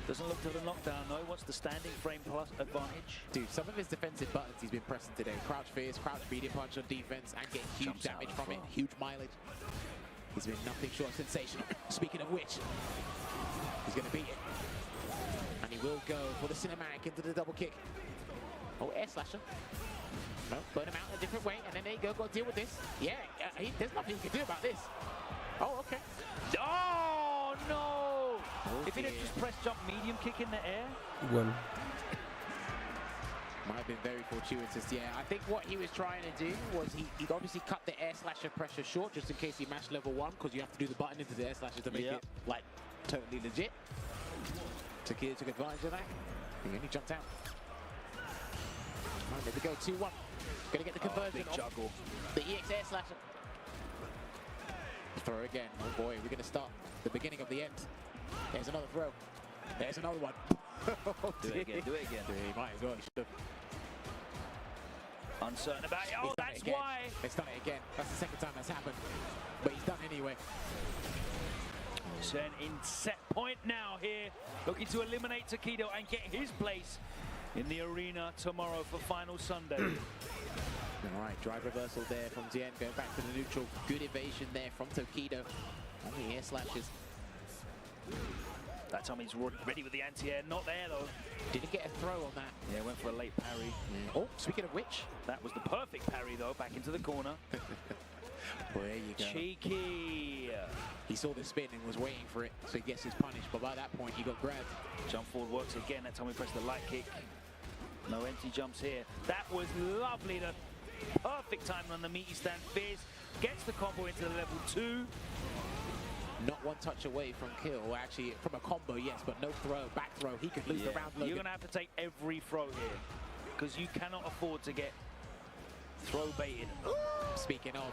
Doesn't look to the knockdown though, what's the standing frame plus advantage? Dude, some of his defensive buttons he's been pressing today. Crouch fierce, crouch medium punch on defense, and getting huge damage from it, huge mileage. He's been nothing short of sensational. Speaking of which, he's going to beat it. And he will go for the cinematic into the double kick. Oh, air slasher. No, burn him out in a different way, and then there you go, got to deal with this. Yeah, there's nothing he can do about this. Oh, okay. Oh, no! Oh, if he had just pressed jump medium kick in the air. One. Might have been very fortuitous, yeah. I think what he was trying to do was he obviously cut the air slasher pressure short just in case he mashed level 1, because you have to do the button into the air slasher to make it, like, totally legit. Takeda took advantage of that. He only jumped out. Right, there we go, 2-1. Gonna get the conversion big juggle. The EX air slasher. Throw again. Oh boy, we're gonna start the beginning of the end. There's another throw. There's another one. Do it again, do it again. He might as well, he should have. Uncertain about it. Oh, that's why. He's done it again. That's the second time that's happened. But he's done it anyway. Zen in set point now here, looking to eliminate Takedo and get his place in the arena tomorrow for Final Sunday. All right, drive reversal there from Zien, going back to the neutral. Good evasion there from Tokido on the air slashes. That time he's ready with the anti-air, not there though. Didn't get a throw on that. Yeah, went for a late parry. Yeah. Oh, speaking of which. That was the perfect parry though, back into the corner. Well, there you go. Cheeky. He saw the spin and was waiting for it, so he gets his punish, but by that point he got grabbed. Jump forward works again, that time we pressed the light kick. No empty jumps here. That was lovely, the perfect time on the meaty stand. Fierce gets the combo into the level 2. Not one touch away from kill, or actually from a combo, yes, but no throw, back throw. He could lose the round. You're going to have to take every throw here, because you cannot afford to get throw baited. Speaking of.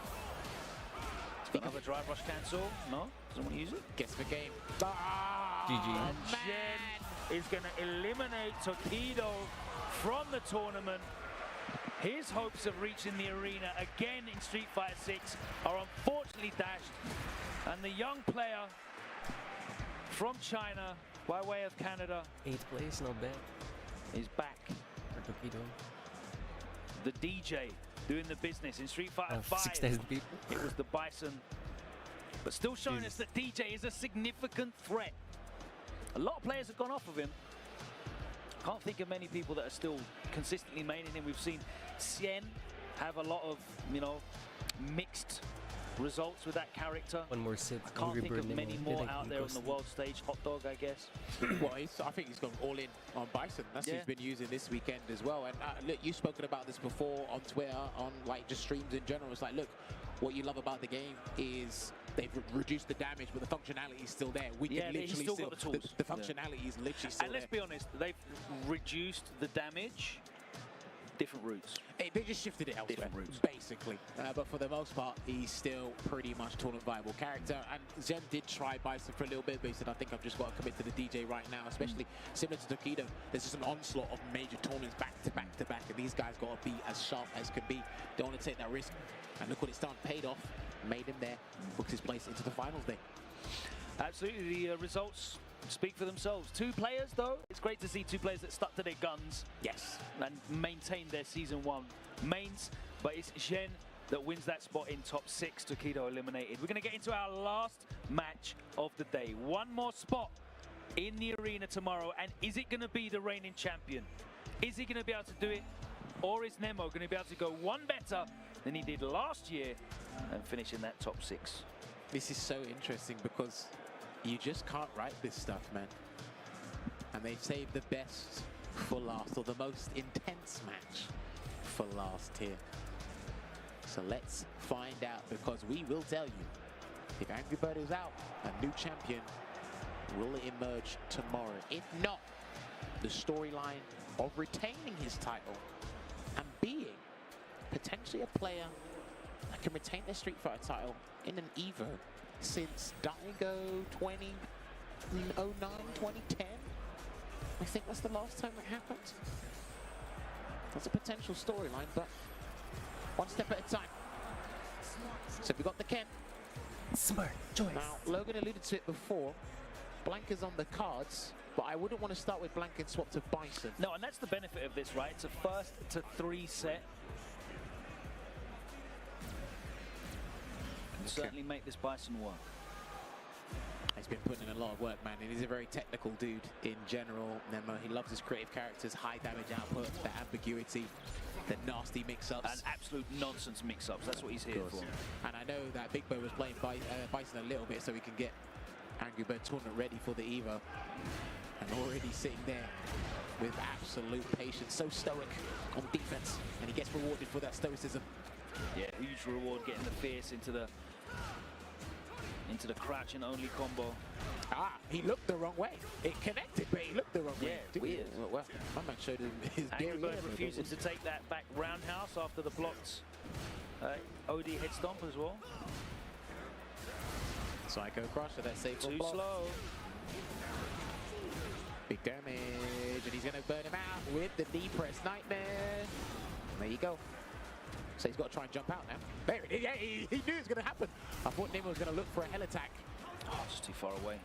Another drive rush cancel. No? Doesn't want to use it? Gets the game. GG. And Jen is going to eliminate Tokido from the tournament. His hopes of reaching the arena again in Street Fighter 6 are unfortunately dashed. And the young player from China, by way of Canada, 8th place, not bad. is back. For Tokido. The DJ doing the business in Street Fighter 5. 6,000 people. It was the Bison. But still showing us that DJ is a significant threat. A lot of players have gone off of him. Can't think of many people that are still consistently maining him. We've seen Sien have a lot of, you know, mixed results with that character. One more sip. I can't think of many more out there on the world stage. Hot Dog, I guess. Well, I think he's gone all in on Bison. That's what he's been using this weekend as well. And look, you've spoken about this before on Twitter, on like just streams in general. It's like, look, what you love about the game is they've reduced the damage, but the functionality is still there. We can literally still got the tools. The functionality is literally still and let's be honest, they've reduced the damage. Different routes. They just shifted it elsewhere, Different routes. basically. But for the most part, he's still pretty much tournament viable character. And Zen did try Bison for a little bit, but he said, I think I've just got to commit to the DJ right now, especially similar to Tokido. There's just an onslaught of major tournaments back to back to back, and these guys got to be as sharp as can be. Don't want to take that risk. And look what it's done. Paid off. Made him there. Booked his place into the finals day. Absolutely, the results speak for themselves. 2 players, though. It's great to see 2 players that stuck to their guns. Yes. And maintained their Season 1 mains. But it's Zhen that wins that spot in top 6. Tokido eliminated. We're going to get into our last match of the day. One more spot in the arena tomorrow. And is it going to be the reigning champion? Is he going to be able to do it? Or is Nemo going to be able to go one better than he did last year and finish in that top 6? This is so interesting because you just can't write this stuff, man. And they've saved the best for last, or the most intense match for last here. So let's find out, because we will tell you if Angry Bird is out, a new champion will emerge tomorrow. If not, the storyline of retaining his title and being potentially a player that can retain their Street Fighter title in an Evo since Daigo 2009, 2010. I think that's the last time it happened. That's a potential storyline, but one step at a time. So we got the Ken. Smart choice. Now, Logan alluded to it before. Blanka's on the cards, but I wouldn't want to start with Blanka and swap to Bison. No, and that's the benefit of this, right? It's a first to 3 set. Can certainly make this Bison work. He's been putting in a lot of work, man, and he's a very technical dude in general. Nemo, he loves his creative characters, high damage output, the ambiguity, the nasty mix-ups. And absolute nonsense mix-ups, that's what he's here for. And I know that Big Bo was playing Bison a little bit so we can get Angry Bird tournament ready for the EVO. And already sitting there with absolute patience, so stoic on defense, and he gets rewarded for that stoicism. Yeah, huge reward getting the fierce into the crouching only combo. Ah, he looked the wrong way. It connected, but he looked the wrong way. Yeah, weird. Well, my man showed him his Angry Bird derriere, refusing to take that back roundhouse after the blocked OD head stomp as well. Psycho Crusher, that's safe. Too slow. Big damage, and he's going to burn him out with the knee press nightmare. There you go. So he's got to try and jump out now. There it is. Yeah, he knew it was going to happen. I thought Nemo was going to look for a hell attack. Oh, just too far away.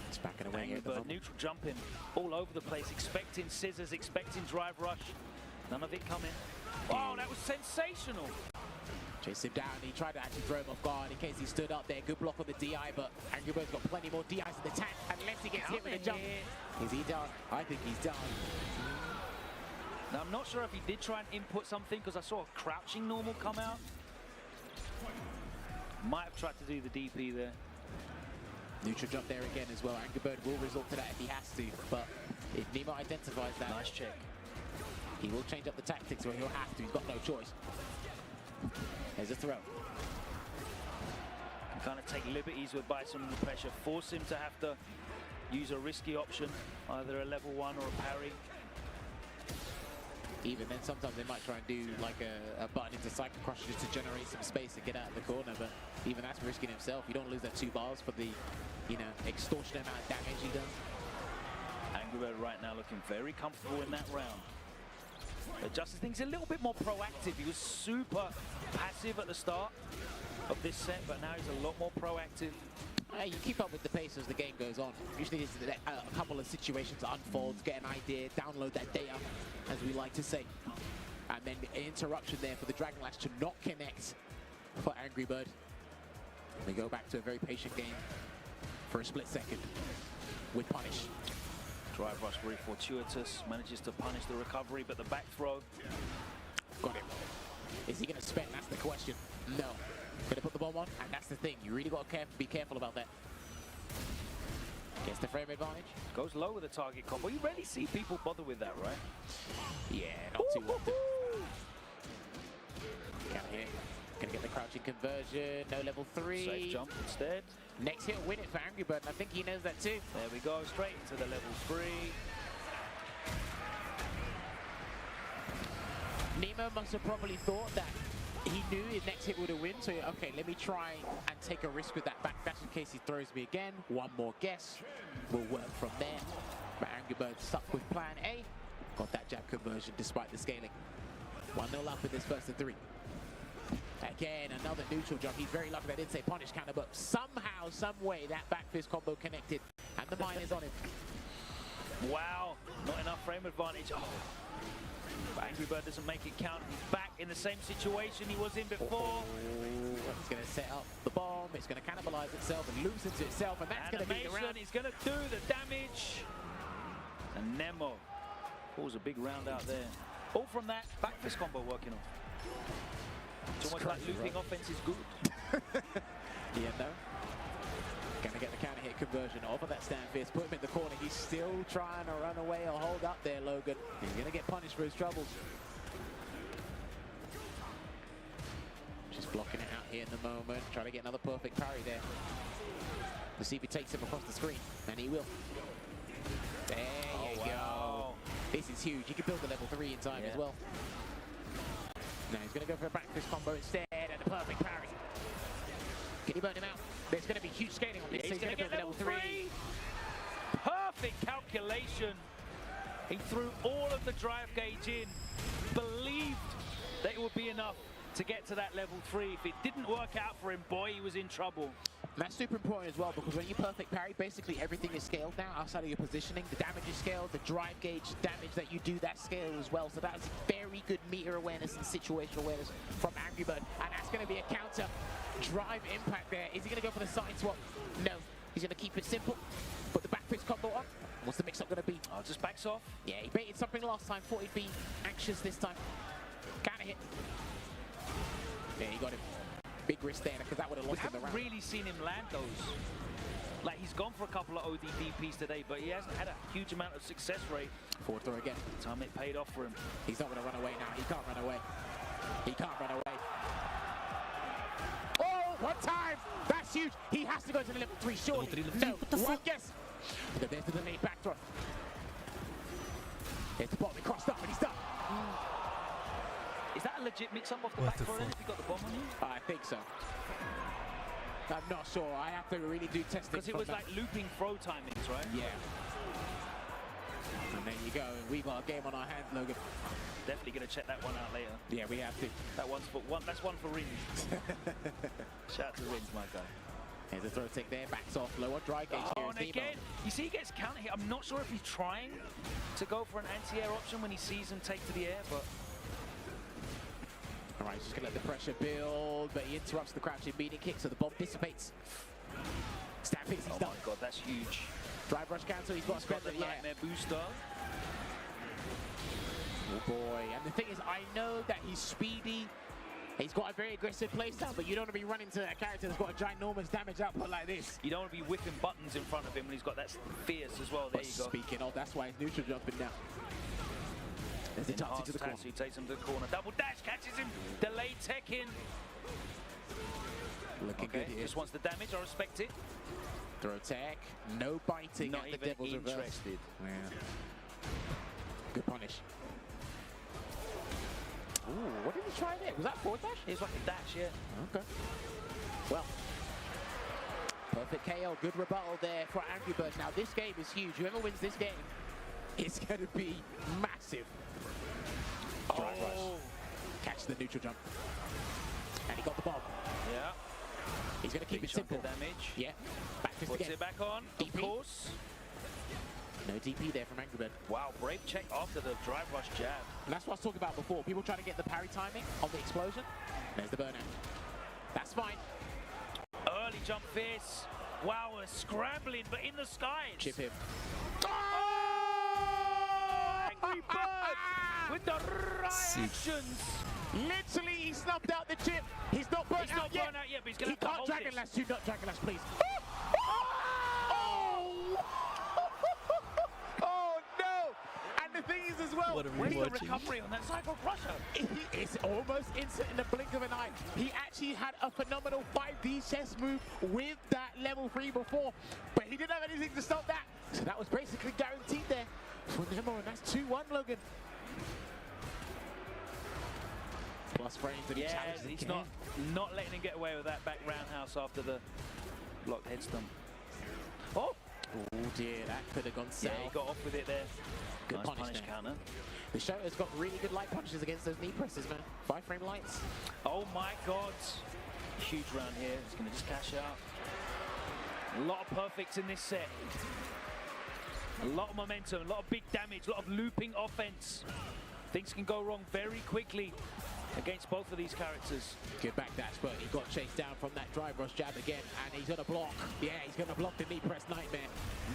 It's backing away. Angry Bird neutral jumping all over the place, expecting scissors, expecting drive rush. None of it coming. Oh, that was sensational. Chase him down. He tried to actually throw him off guard in case he stood up there. Good block on the DI, but Angry Bird's got plenty more DIs in the tank. Unless he gets hit with a jump. Is he done? I think he's done. Now, I'm not sure if he did try and input something because I saw a crouching normal come out. Might have tried to do the DP there. Neutral jump there again as well. Angry Bird will resort to that if he has to, but if Nemo identifies that, nice check. He will change up the tactics, or he'll have to. He's got no choice. There's a throw. Can kind of take liberties with Bison under pressure, force him to have to use a risky option, either a level 1 or a parry. Even then, sometimes they might try and do like a button into Psycho Crusher just to generate some space and get out of the corner, but even that's risking himself. You don't lose that 2 bars for the, you know, extortionate amount of damage he does. Angry Bird right now looking very comfortable in that round. Adjusted things a little bit more proactive. He was super passive at the start of this set, but now he's a lot more proactive. You keep up with the pace as the game goes on. Usually there's a couple of situations unfold, get an idea, download that data, as we like to say. And then an interruption there for the Dragon Lash to not connect for Angry Bird. We go back to a very patient game for a split second with Punish. Drive rush very fortuitous, manages to punish the recovery, but the back throw. Got him. Is he going to spend? That's the question. No. Going to put the bomb on, and that's the thing. You really got to be careful about that. Gets the frame advantage. Goes low with the target combo. You rarely see people bother with that, right? Yeah, not too often. Count here. Going to get the crouching conversion. No level 3. Safe jump instead. Next hit will win it for Angry Bird, and I think he knows that too. There we go, straight into the level 3. Nemo must have probably thought that he knew his next hit would have win, so okay, let me try and take a risk with that back dash in case he throws me again. One more guess will work from there. But Angry Bird stuck with plan A. Got that jab conversion despite the scaling. 1-0 up in this first of 3. Again, another neutral jump. He's very lucky that didn't say punish counter, but somehow, some way, that back fist combo connected, and the mine is on him. Wow, not enough frame advantage. Oh. But Angry Bird doesn't make it count. He's back in the same situation he was in before. He's going to set up the bomb. It's going to cannibalize itself and lose into itself, and that's going to be the round. He's going to do the damage. And Nemo pulls a big round out there. All from that back fist combo working off. It's almost like looping offense is good. Yeah, no. Gonna get the counter hit conversion off of that stand fist. Put him in the corner. He's still trying to run away or hold up there, Logan. He's gonna get punished for his troubles. Just blocking it out here in the moment. Trying to get another perfect parry there. Let's see if he takes him across the screen. And he will. There you go. This is huge. You can build the level 3 in time as well. Now he's going to go for a back fist combo instead, and a perfect parry. Can he burn him out? There's going to be huge scaling on this. He's going to get level 3. Perfect calculation. He threw all of the drive gauge in, believed that it would be enough to get to that level 3. If it didn't work out for him, boy, he was in trouble. And that's super important as well, because when you perfect parry, basically everything is scaled now outside of your positioning. The damage is scaled, the drive gauge damage that you do, that's scaled as well. So that's very good meter awareness and situational awareness from Angry Bird. And that's going to be a counter drive impact there. Is he going to go for the side swap? No. He's going to keep it simple. Put the back fist combo on. What's the mix-up going to be? Oh, just backs off. Yeah, he baited something last time. Thought he'd be anxious this time. Kind of hit. Yeah, he got him. Big risk there, because that would have lost him the round. We haven't really seen him land those. Like, he's gone for a couple of ODDPs today, but he hasn't had a huge amount of success rate. Forward throw again. Time it paid off for him. He's not going to run away now. He can't run away. He can't run away. Oh, one time! That's huge. He has to go to the level 3, surely. No, what the fuck? Yes. There's the delayed back throw. Here's the bottom. He crossed up, and he's done. Is that a legit mix-up off the back throw then, if you got the bomb on you? I think so. I'm not sure. I have to really do testing. Because it was like looping throw timings, right? Yeah. And there you go. We've got a game on our hands, Logan. Definitely going to check that one out later. Yeah, we have to. That's one for Rins. Shout out to Rins, my guy. Here's a throw take there, backs off, lower dry gauge here. And again, you see he gets counter hit. I'm not sure if he's trying to go for an anti-air option when he sees him take to the air, but... All right, he's just going to let the pressure build, but he interrupts the crouching beating kick, so the bomb dissipates. Stampedes, he's done. Oh my god, that's huge. Drive rush cancel, he's got to spend the nightmare booster. Oh boy, and the thing is, I know that he's speedy. He's got a very aggressive playstyle, but you don't want to be running to that character that's got a ginormous damage output like this. You don't want to be whipping buttons in front of him when he's got that fierce as well. There you go. Speaking of, that's why he's neutral jumping now. There's the touch into the corner. He takes him to the corner. Double dash, catches him. Delayed tech in. Looking good here. Just wants the damage. I respect it. Throw tech. No biting. Not at even the Devil's interested. Yeah. Good punish. Ooh, what did he try there? Was that forward dash? It was like a dash, yeah. Okay. Well, perfect KO. Good rebuttal there for Angry Bird. Now, this game is huge. Whoever wins this game, it's going to be massive. Drive rush. Catch the neutral jump. And he got the bomb. Yeah. He's going to keep it simple. Damage. Yeah. Back fist Puts again. it back on, DP. of course. No DP there from Angry Bird. Wow, brave check after the drive rush jab. And that's what I was talking about before. People trying to get the parry timing on the explosion. There's the burnout. That's fine. Early jump fierce. Wow, we're scrambling, but in the skies. Chip him. Oh! Angry Bird with the right actions. Literally, he snubbed out the chip. He's not burnt out yet. But he's going to have to hold Dragon this. Lash, do not Dragon Lash, please. Oh no! And the thing is as well, where's the recovery on that cycle crusher? It's almost instant in the blink of an eye. He actually had a phenomenal 5D chess move with that level 3 before, but he didn't have anything to stop that. So that was basically guaranteed there for Nemo, and that's 2-1, Logan. Plus frames that he challenged he's again. not letting him get away with that back roundhouse after the blocked head stomp. Oh! Oh dear, that could have gone south. Yeah, he got off with it there. Good nice punish counter. The Shoto's got really good light punches against those knee presses, man. 5-frame lights. Oh my god. Huge round here. He's going to just cash out. A lot of perfects in this set. A lot of momentum, a lot of big damage, a lot of looping offense. Things can go wrong very quickly against both of these characters. Good back dash, but he got chased down from that drive rush jab again, and he's gonna block. Yeah, he's gonna block the knee press nightmare.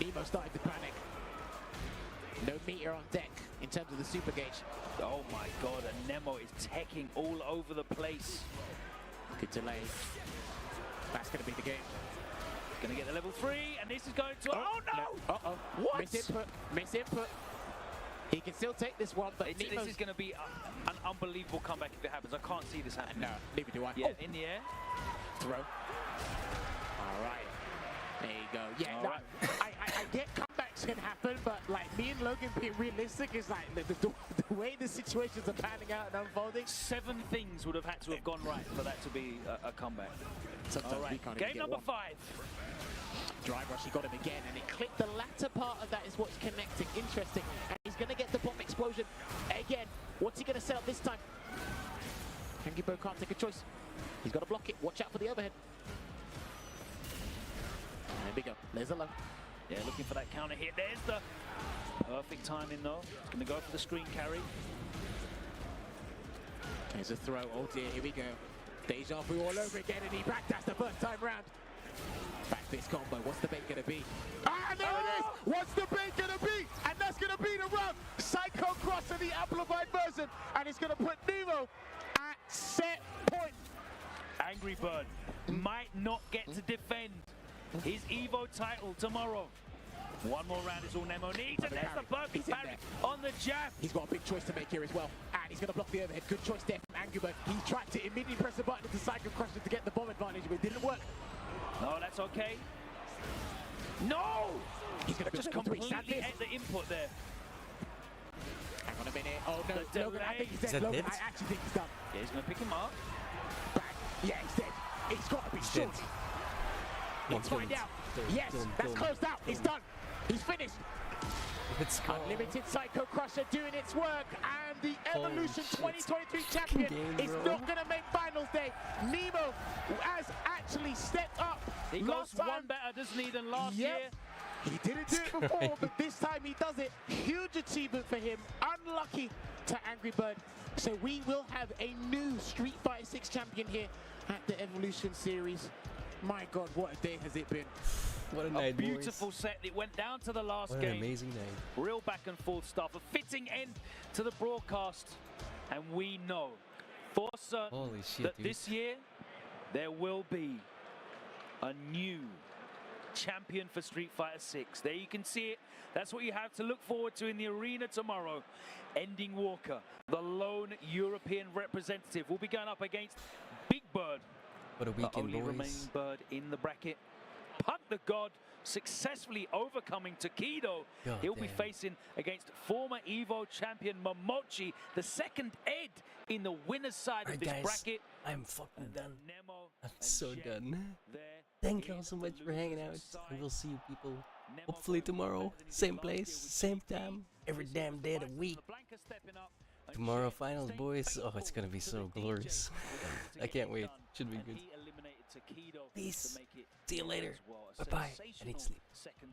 Nemo starting to panic. No meter on deck in terms of the super gauge. Oh my god, and Nemo is teching all over the place. Good delay. That's gonna be the game. Gonna get the level 3, and this is going to... Oh no! Uh-oh. What? Miss input. He can still take this one, but this is going to be an unbelievable comeback if it happens. I can't see this happening. No, neither do I. Yeah, in the air. Throw. All right. There you go. Yeah, no, I get comebacks can happen, but like me and Logan being realistic is like the way the situations are panning out and unfolding. 7 things would have had to have gone right for that to be a comeback. Sometimes all right, game number 5. Drive rush, he got him again, and it clicked. The latter part of that is what's connecting. Interesting. And he's going to get the bomb explosion again. What's he going to set up this time? Angry Bird can't take a choice. He's got to block it. Watch out for the overhead. There we go. There's a low. Yeah, looking for that counter hit. There's the perfect timing though. He's going to go for the screen carry. There's a throw. Oh dear, here we go. Deja vu all over again, and he backdashed the first time round. Back fist combo. What's the bait gonna be? Ah, there it is! What's the bait gonna be? And that's gonna be the run. Psycho Cross in the amplified version, and it's gonna put Nemo at set point. Angry Bird might not get to defend his Evo title tomorrow. One more round is all Nemo needs, and there's the perfect parry on the jab. He's got a big choice to make here as well, and he's going to block the overhead. Good choice there from Angry Bird. He tried to immediately press the button to Psycho Crusher to get the bomb advantage, but it didn't work. No, that's okay. No! He's going to just completely ate the input there. Hang on a minute. Oh no, The Logan, I think he's Is dead. that Logan, dead? I actually think he's done. Yeah, he's going to pick him up. Back. Yeah, he's dead. He's got to be short. Let's find out. Yes, that's closed out. He's done. He's finished. Let's go. Unlimited Psycho Crusher doing its work, and the Evolution Holy shit. 2023 champion Game, is bro. not going to make finals day. Nemo has actually stepped up. He goes Last time, one better, doesn't he, than last Yep. year? He didn't do it before, but this time he does it. Huge achievement for him. Unlucky to Angry Bird. So we will have a new Street Fighter 6 champion here at the Evolution series. My God, what a day has it been. What a A night, beautiful boys. set. It went down to the last What game. an amazing night. Real back and forth stuff. A fitting end to the broadcast. And we know for certain Holy shit, that dude. this year there will be a new champion for Street Fighter 6. There you can see it. That's what you have to look forward to in the arena tomorrow. Ending Walker, the lone European representative, will be going up against Big Bird. What a The weekend, only remaining boys. bird in the bracket. Punt the God successfully overcoming Takedo. God He'll be damn. facing against former Evo champion Momochi, the second Ed in the winner's side of Alright, this guys, bracket. I'm fucking And done. Nemo I'm and so Jet done. there Thank you all in so much the for hanging out. losing side. And we'll see you people Nemo hopefully going tomorrow. better than he Same did last year place, with same GT. time, every Obviously, damn day of the Bison week. Blanca stepping up, and Tomorrow Jet finals, staying boys. Oh, it's faithful gonna be to so the DJ glorious. to I get can't it wait. done, Should be and good. he eliminated Takedo Peace. to make it See you later. as well. A Bye-bye. I need sensational sleep. second